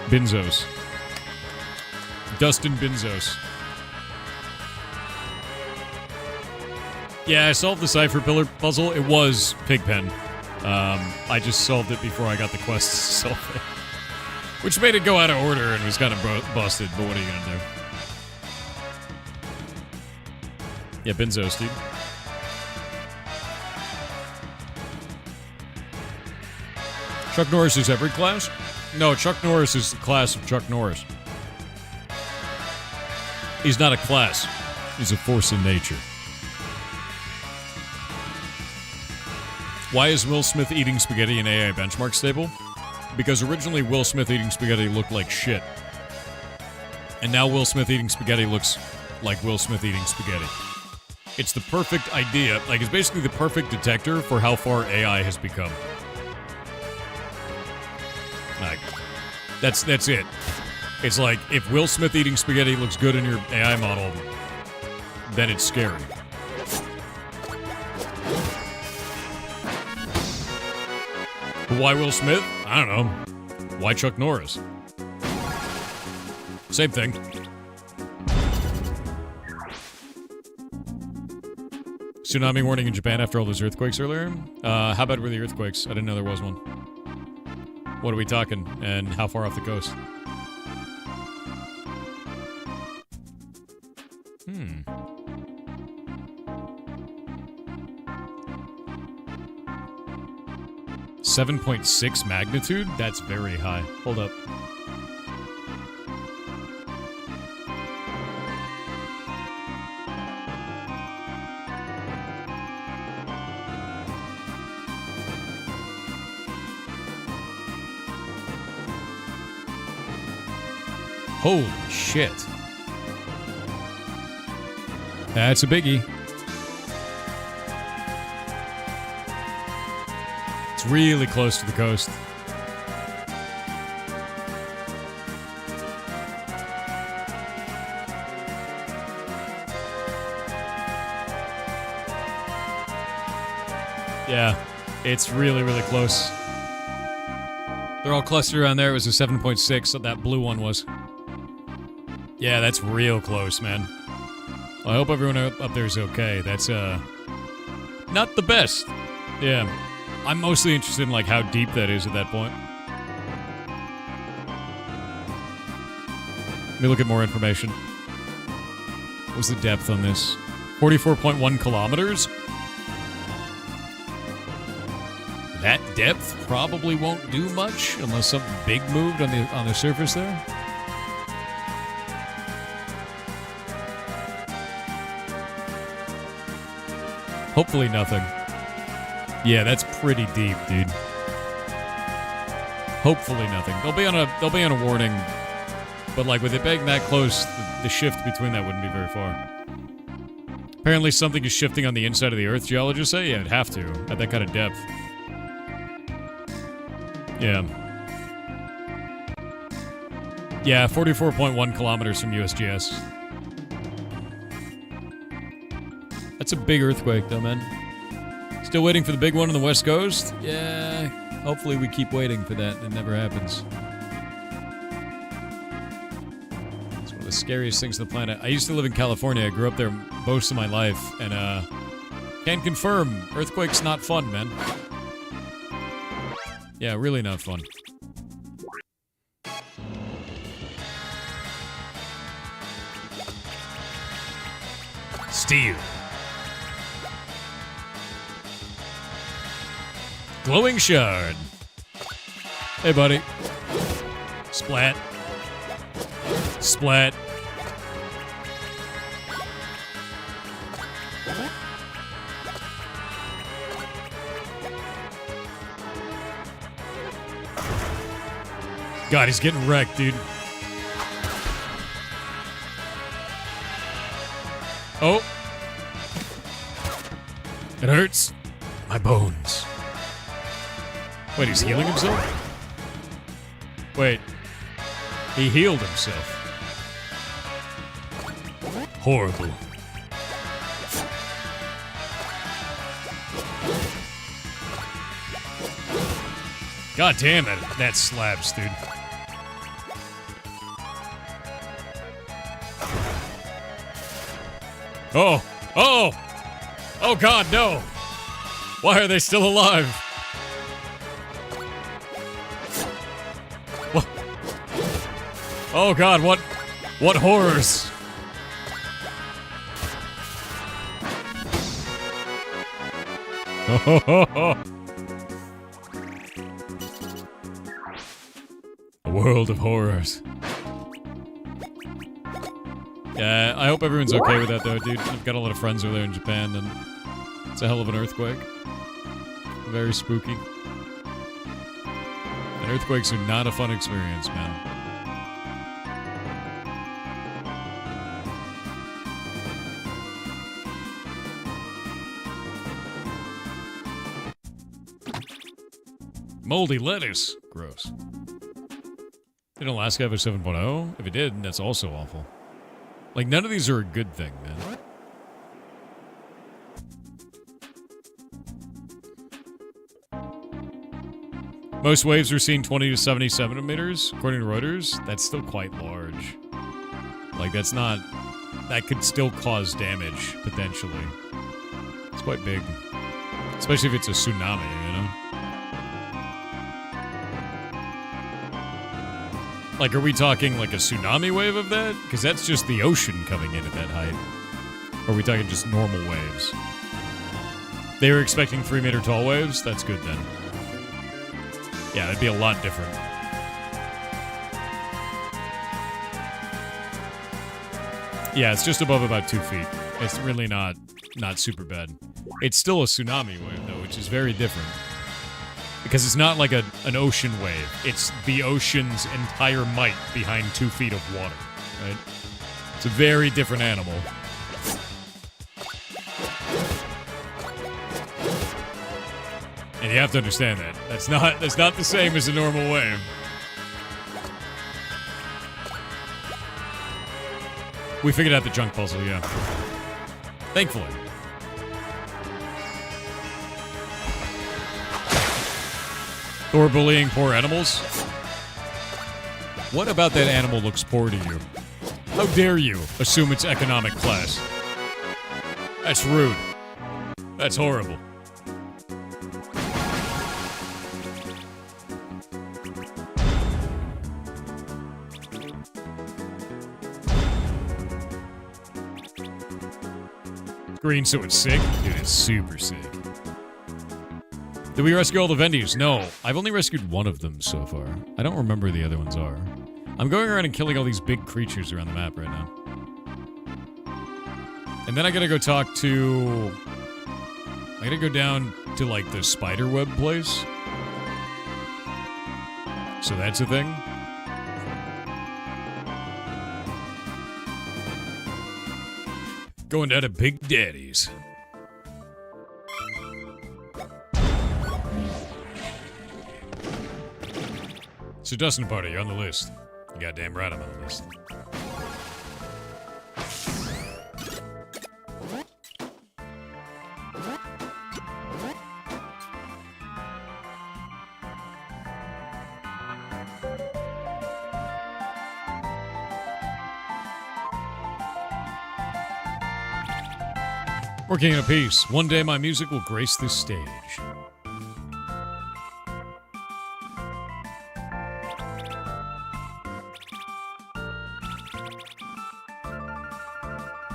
Binzos. Dustin Binzos. Yeah, I solved the cipher pillar puzzle. It was Pigpen. I just solved it before I got the quest to solve it. Which made it go out of order and was kind of busted, but what are you gonna do? Yeah, Binzos, dude. Chuck Norris is every class? No, Chuck Norris is the class of Chuck Norris. He's not a class. He's a force in nature. Why is Will Smith eating spaghetti an AI benchmark stable? Because originally Will Smith eating spaghetti looked like shit. And now Will Smith eating spaghetti looks like Will Smith eating spaghetti. It's the perfect idea. Like, it's basically the perfect detector for how far AI has become. Like, that's it. It's like, if Will Smith eating spaghetti looks good in your AI model, then it's scary. But why Will Smith? I don't know. Why Chuck Norris? Same thing. Tsunami warning in Japan after all those earthquakes earlier? How bad were the earthquakes? I didn't know there was one. What are we talking? And how far off the coast? Hmm. 7.6 magnitude? That's very high. Hold up. Holy shit. That's a biggie. It's really close to the coast. Yeah, it's really, really close. They're all clustered around there. It was a 7.6, so that blue one was. Yeah, that's real close, man. Well, I hope everyone up there is okay. That's, not the best. Yeah. I'm mostly interested in, like, how deep that is at that point. Let me look at more information. What's the depth on this? 44.1 kilometers? depth probably won't do much unless something big moved on the surface there. Hopefully nothing. Yeah, that's pretty deep, dude. Hopefully nothing. They'll be on a warning, but like with it being that close, the shift between that wouldn't be very far. Apparently something is shifting on the inside of the Earth, geologists say? Yeah, it'd have to, at that kind of depth. Yeah. Yeah, 44.1 kilometers from USGS. That's a big earthquake, though, man. Still waiting for the big one on the West Coast? Yeah, hopefully we keep waiting for that. It never happens. It's one of the scariest things on the planet. I used to live in California. I grew up there most of my life, and can confirm, earthquake's not fun, man. Yeah, really not fun. Steel. Glowing shard. Hey, buddy. Splat. Splat. God, he's getting wrecked, dude. Oh. It hurts. My bones. Wait, he's healing himself? Wait. He healed himself. Horrible. God damn it. That slaps, dude. Oh. Oh. Oh, God, no. Why are they still alive? What? Oh, God, what horrors? A world of horrors. Yeah, I hope everyone's okay with that, though, dude. I've got a lot of friends over there in Japan, and it's a hell of an earthquake. Very spooky. And earthquakes are not a fun experience, man. Moldy lettuce. Gross. Did Alaska have a 7.0? If it did, that's also awful. Like, none of these are a good thing, man. Most waves are seen 20 to 70 centimeters, according to Reuters. That's still quite large. Like, that's not... That could still cause damage, potentially. It's quite big. Especially if it's a tsunami, you know? Like, are we talking like a tsunami wave of that? Because that's just the ocean coming in at that height. Or are we talking just normal waves? They were expecting 3-meter tall waves? That's good then. Yeah, that'd be a lot different. Yeah, it's just above about 2 feet. It's really not super bad. It's still a tsunami wave, though, which is very different. Because it's not like an ocean wave. It's the ocean's entire might behind 2 feet of water, right? It's a very different animal. And you have to understand that. That's not the same as a normal wave. We figured out the junk puzzle, yeah. Thankfully. Or bullying poor animals? What about that animal looks poor to you? How dare you assume it's economic class? That's rude. That's horrible. Green so it's sick? Dude, it's super sick. Did we rescue all the Vendies? No. I've only rescued one of them so far. I don't remember the other ones are. I'm going around and killing all these big creatures around the map right now. And then I gotta go talk to... I gotta go down to, like, the spider web place. So that's a thing. Going down to Big Daddy's. So Dustin Party, you're on the list. You goddamn right I'm on the list. Working in a piece. One day my music will grace this stage.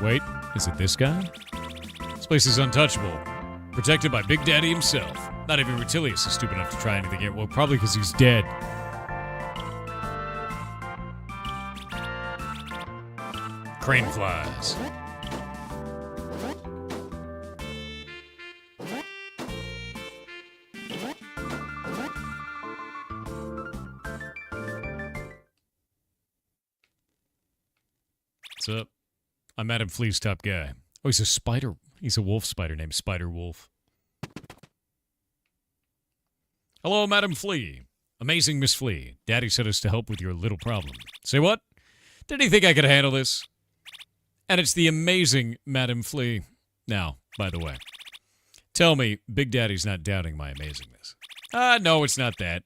Wait, is it this guy? This place is untouchable. Protected by Big Daddy himself. Not even Rutilius is stupid enough to try anything here. Well, probably because he's dead. Crane flies. What's up? I'm Madam Flea's top guy. Oh, he's a spider. He's a wolf spider named Spider Wolf. Hello, Madam Flea. Amazing Miss Flea. Daddy sent us to help with your little problem. Say what? Did he think I could handle this? And it's the amazing Madam Flea. Now, by the way, tell me Big Daddy's not doubting my amazingness. No, it's not that.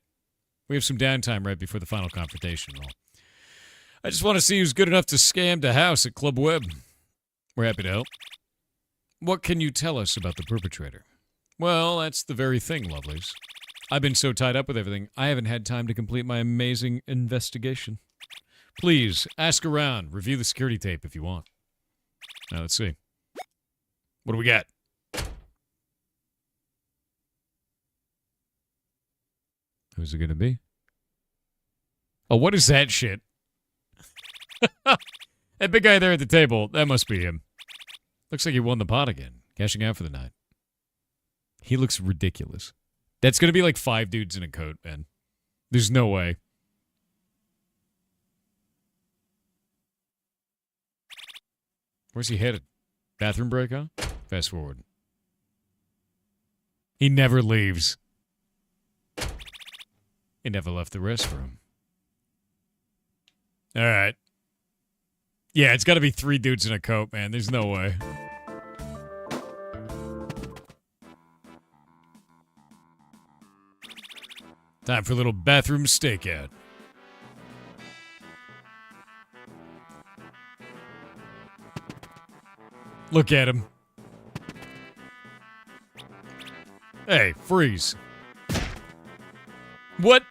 We have some downtime right before the final confrontation and all. I just want to see who's good enough to scam the house at Club Web. We're happy to help. What can you tell us about the perpetrator? Well, that's the very thing, lovelies. I've been so tied up with everything, I haven't had time to complete my amazing investigation. Please, ask around. Review the security tape if you want. Now, let's see. What do we got? Who's it going to be? Oh, what is that shit? That big guy there at the table, that must be him. Looks like he won the pot again, cashing out for the night. He looks ridiculous. That's gonna be like 5 dudes in a coat, man. There's no way. Where's he headed? Bathroom break, huh? Fast forward. He never leaves. He never left the restroom. Alright. Yeah, it's gotta be 3 dudes in a coat, man. There's no way. Time for a little bathroom stakeout. Look at him. Hey, freeze. What?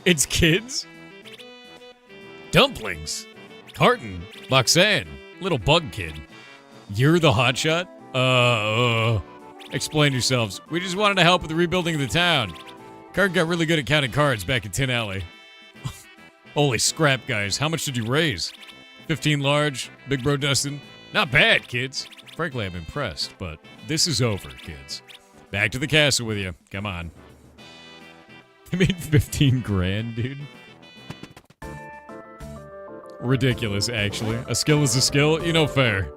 It's kids? Dumplings. Carton. Boxan. Little bug kid. You're the hotshot? Explain yourselves. We just wanted to help with the rebuilding of the town. Card got really good at counting cards back in Tin Alley. Holy scrap, guys. How much did you raise? 15 large? Big bro Dustin? Not bad, kids. Frankly, I'm impressed, but this is over, kids. Back to the castle with you. Come on. I made 15 grand, dude. Ridiculous, actually. A skill is a skill. You know, fair.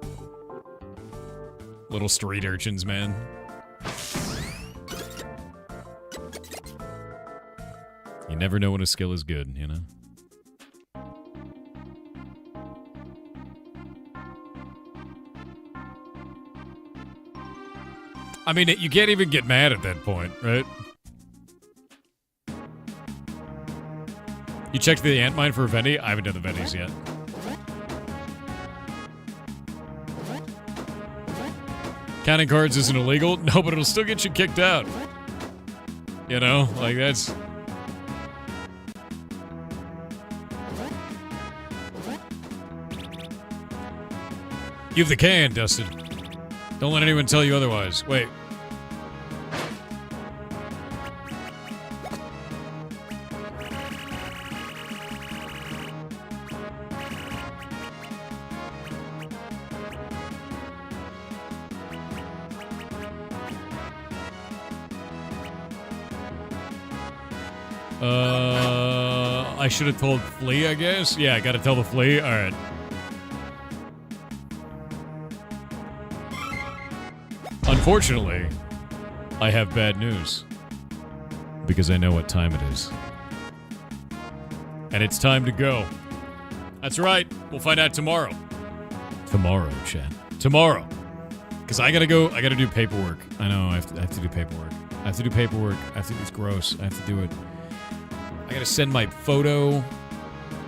Little street urchins, man. You never know when a skill is good, you know? I mean, you can't even get mad at that point, right? You checked the ant mine for a Vendy? I haven't done the Vendies yet. Counting cards isn't illegal? No, but it'll still get you kicked out. You know? Like, that's... You have the can, Dustin. Don't let anyone tell you otherwise. Wait. I should have told Flea, I guess. Yeah, I gotta tell the Flea. All right. Unfortunately, I have bad news. Because I know what time it is. And it's time to go. That's right. We'll find out tomorrow. Tomorrow, Chad. Tomorrow. Because I gotta go. I gotta do paperwork. I know. I have to do paperwork. I have to do paperwork. It's gross. I have to do it. I gotta send my photo.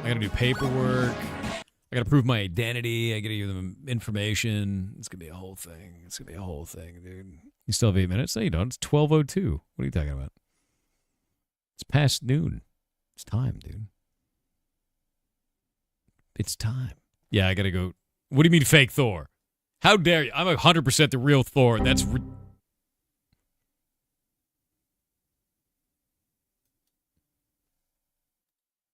I gotta do paperwork. I gotta prove my identity. I gotta give them information. It's gonna be a whole thing. It's gonna be a whole thing, dude. You still have 8 minutes? No, you don't. It's 12:02. What are you talking about? It's past noon. It's time, dude. It's time. Yeah, I gotta go. What do you mean fake Thor? How dare you? I'm 100% the real Thor. That's